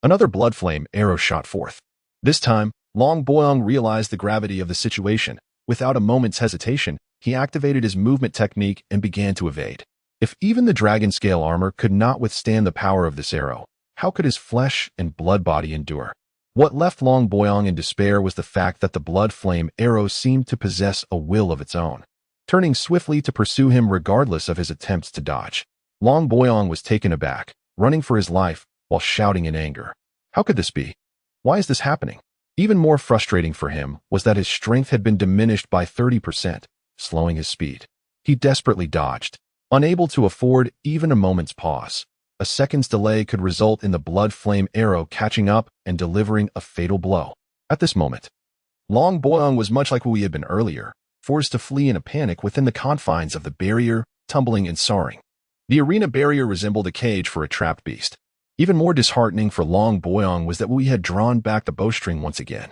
another blood flame arrow shot forth. This time, Long Boyong realized the gravity of the situation. Without a moment's hesitation, he activated his movement technique and began to evade. If even the dragon scale armor could not withstand the power of this arrow, how could his flesh and blood body endure? What left Long Boyong in despair was the fact that the blood flame arrow seemed to possess a will of its own, turning swiftly to pursue him regardless of his attempts to dodge. Long Boyong was taken aback, running for his life while shouting in anger. How could this be? Why is this happening? Even more frustrating for him was that his strength had been diminished by 30%, slowing his speed. He desperately dodged, unable to afford even a moment's pause. A second's delay could result in the blood flame arrow catching up and delivering a fatal blow. At this moment, Long Boyong was much like Wu Yi had been earlier, forced to flee in a panic within the confines of the barrier, tumbling and soaring. The arena barrier resembled a cage for a trapped beast. Even more disheartening for Long Boyong was that Wu Yi had drawn back the bowstring once again.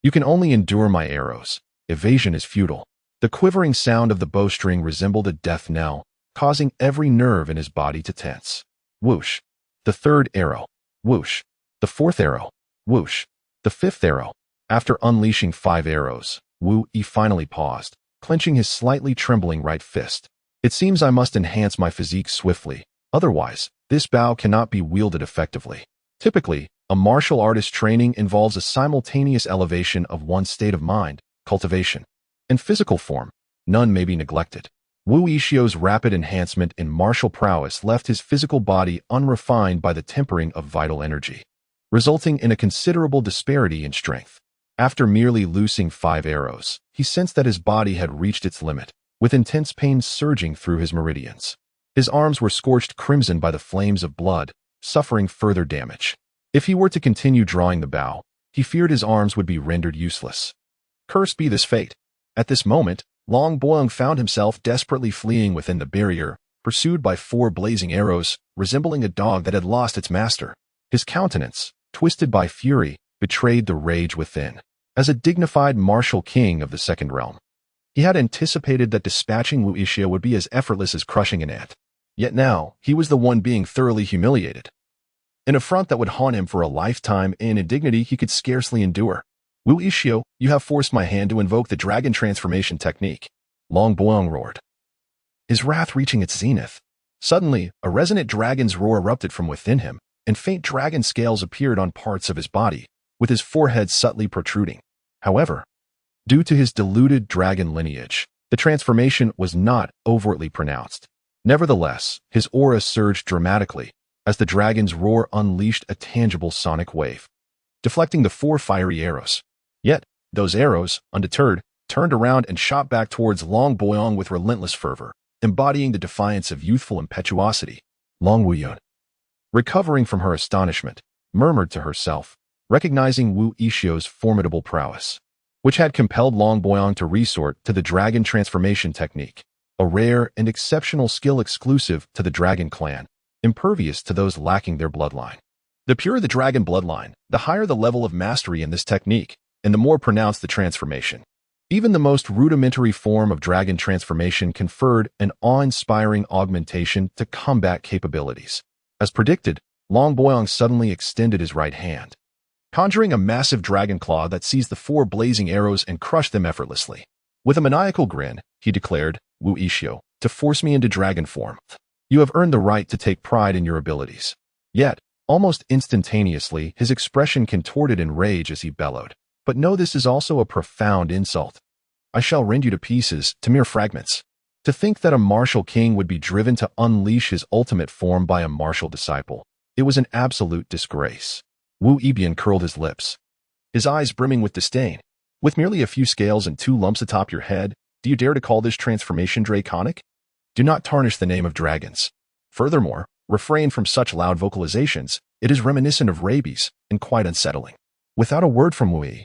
You can only endure my arrows. Evasion is futile. The quivering sound of the bowstring resembled a death knell, causing every nerve in his body to tense. Whoosh. The 3rd arrow. Whoosh. The 4th arrow. Whoosh. The 5th arrow. After unleashing 5 arrows, Wu Yi finally paused, clenching his slightly trembling right fist. It seems I must enhance my physique swiftly. Otherwise, this bow cannot be wielded effectively. Typically, a martial artist training involves a simultaneous elevation of one's state of mind, cultivation, and physical form. None may be neglected. Wu Yixio's rapid enhancement in martial prowess left his physical body unrefined by the tempering of vital energy, resulting in a considerable disparity in strength. After merely loosing 5 arrows, he sensed that his body had reached its limit, with intense pain surging through his meridians. His arms were scorched crimson by the flames of blood, suffering further damage. If he were to continue drawing the bow, he feared his arms would be rendered useless. Cursed be this fate. At this moment, Long Boyong found himself desperately fleeing within the barrier, pursued by 4 blazing arrows, resembling a dog that had lost its master. His countenance, twisted by fury, betrayed the rage within. As a dignified martial king of the Second Realm, he had anticipated that dispatching Wu Yixio would be as effortless as crushing an ant. Yet now, he was the one being thoroughly humiliated. An affront that would haunt him for a lifetime, and indignity he could scarcely endure. Wu Yixio, you have forced my hand to invoke the dragon transformation technique. Long Boyong roared, his wrath reaching its zenith. Suddenly, a resonant dragon's roar erupted from within him, and faint dragon scales appeared on parts of his body, with his forehead subtly protruding. However, due to his diluted dragon lineage, the transformation was not overtly pronounced. Nevertheless, his aura surged dramatically as the dragon's roar unleashed a tangible sonic wave, deflecting the 4 fiery arrows. Yet, those arrows, undeterred, turned around and shot back towards Long Boyong with relentless fervor, embodying the defiance of youthful impetuosity. Long Wuyun, recovering from her astonishment, murmured to herself, recognizing Wu Yixio's formidable prowess, which had compelled Long Boyong to resort to the dragon transformation technique, a rare and exceptional skill exclusive to the dragon clan, impervious to those lacking their bloodline. The purer the dragon bloodline, the higher the level of mastery in this technique, and the more pronounced the transformation. Even the most rudimentary form of dragon transformation conferred an awe-inspiring augmentation to combat capabilities. As predicted, Long Boyong suddenly extended his right hand, conjuring a massive dragon claw that seized the 4 blazing arrows and crushed them effortlessly. With a maniacal grin, he declared, "Wu Yixio, to force me into dragon form. You have earned the right to take pride in your abilities." Yet, almost instantaneously, his expression contorted in rage as he bellowed, "But no, this is also a profound insult. I shall rend you to pieces, to mere fragments." To think that a martial king would be driven to unleash his ultimate form by a martial disciple, it was an absolute disgrace. Wu Yibian curled his lips, his eyes brimming with disdain. "With merely a few scales and 2 lumps atop your head, do you dare to call this transformation draconic? Do not tarnish the name of dragons. Furthermore, refrain from such loud vocalizations. It is reminiscent of rabies and quite unsettling." Without a word from Wu Yi,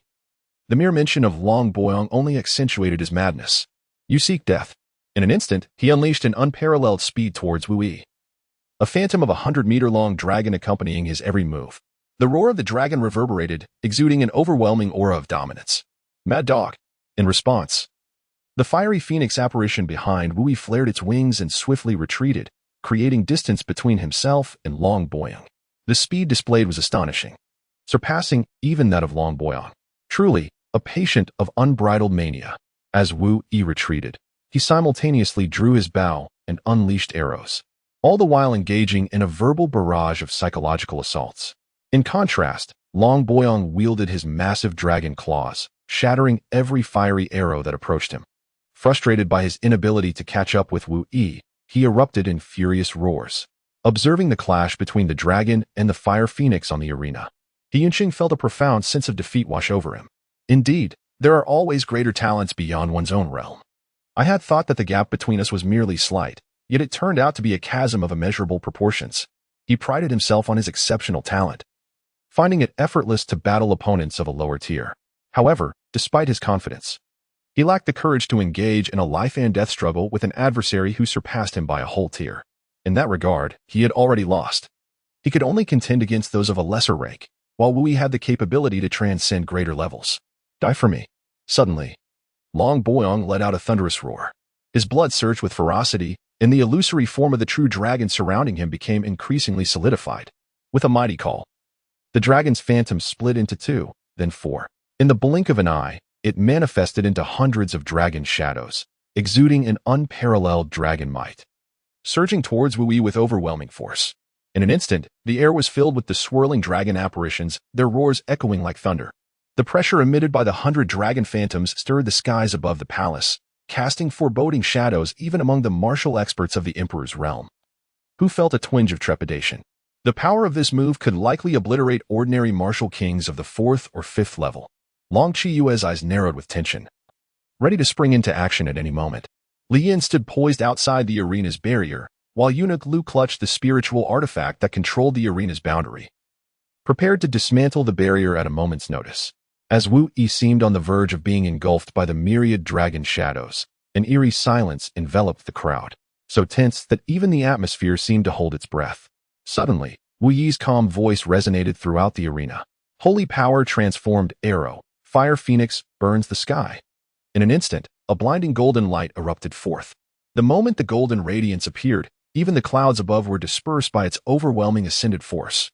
the mere mention of Long Boyong only accentuated his madness. "You seek death." In an instant, he unleashed an unparalleled speed towards Wu Yi, a phantom of 100-meter-long dragon accompanying his every move. The roar of the dragon reverberated, exuding an overwhelming aura of dominance. "Mad dog!" In response, the fiery phoenix apparition behind Wu Yi flared its wings and swiftly retreated, creating distance between himself and Long Boyong. The speed displayed was astonishing, surpassing even that of Long Boyong. Truly, a patient of unbridled mania. As Wu Yi retreated, he simultaneously drew his bow and unleashed arrows, all the while engaging in a verbal barrage of psychological assaults. In contrast, Long Boyong wielded his massive dragon claws, shattering every fiery arrow that approached him. Frustrated by his inability to catch up with Wu Yi, he erupted in furious roars. Observing the clash between the dragon and the fire phoenix on the arena, He Yunqing felt a profound sense of defeat wash over him. Indeed, there are always greater talents beyond one's own realm. I had thought that the gap between us was merely slight, yet it turned out to be a chasm of immeasurable proportions. He prided himself on his exceptional talent, finding it effortless to battle opponents of a lower tier. However, despite his confidence, he lacked the courage to engage in a life-and-death struggle with an adversary who surpassed him by a whole tier. In that regard, he had already lost. He could only contend against those of a lesser rank, while Wu Yi had the capability to transcend greater levels. "Die for me." Suddenly, Long Boyong let out a thunderous roar. His blood surged with ferocity, and the illusory form of the true dragon surrounding him became increasingly solidified. With a mighty call, the dragon's phantom split into 2, then 4. In the blink of an eye, it manifested into hundreds of dragon shadows, exuding an unparalleled dragon might, surging towards Wu Yi with overwhelming force. In an instant, the air was filled with the swirling dragon apparitions, their roars echoing like thunder. The pressure emitted by the 100 dragon phantoms stirred the skies above the palace, casting foreboding shadows even among the martial experts of the emperor's realm, who felt a twinge of trepidation. The power of this move could likely obliterate ordinary martial kings of the 4th or 5th level. Long Qiyue's eyes narrowed with tension, ready to spring into action at any moment. Li Yin stood poised outside the arena's barrier, while Eunuch Lu clutched the spiritual artifact that controlled the arena's boundary, prepared to dismantle the barrier at a moment's notice. As Wu Yi seemed on the verge of being engulfed by the myriad dragon shadows, an eerie silence enveloped the crowd, so tense that even the atmosphere seemed to hold its breath. Suddenly, Wu Yi's calm voice resonated throughout the arena. "Holy power transformed arrow, fire phoenix burns the sky." In an instant, a blinding golden light erupted forth. The moment the golden radiance appeared, even the clouds above were dispersed by its overwhelming ascended force.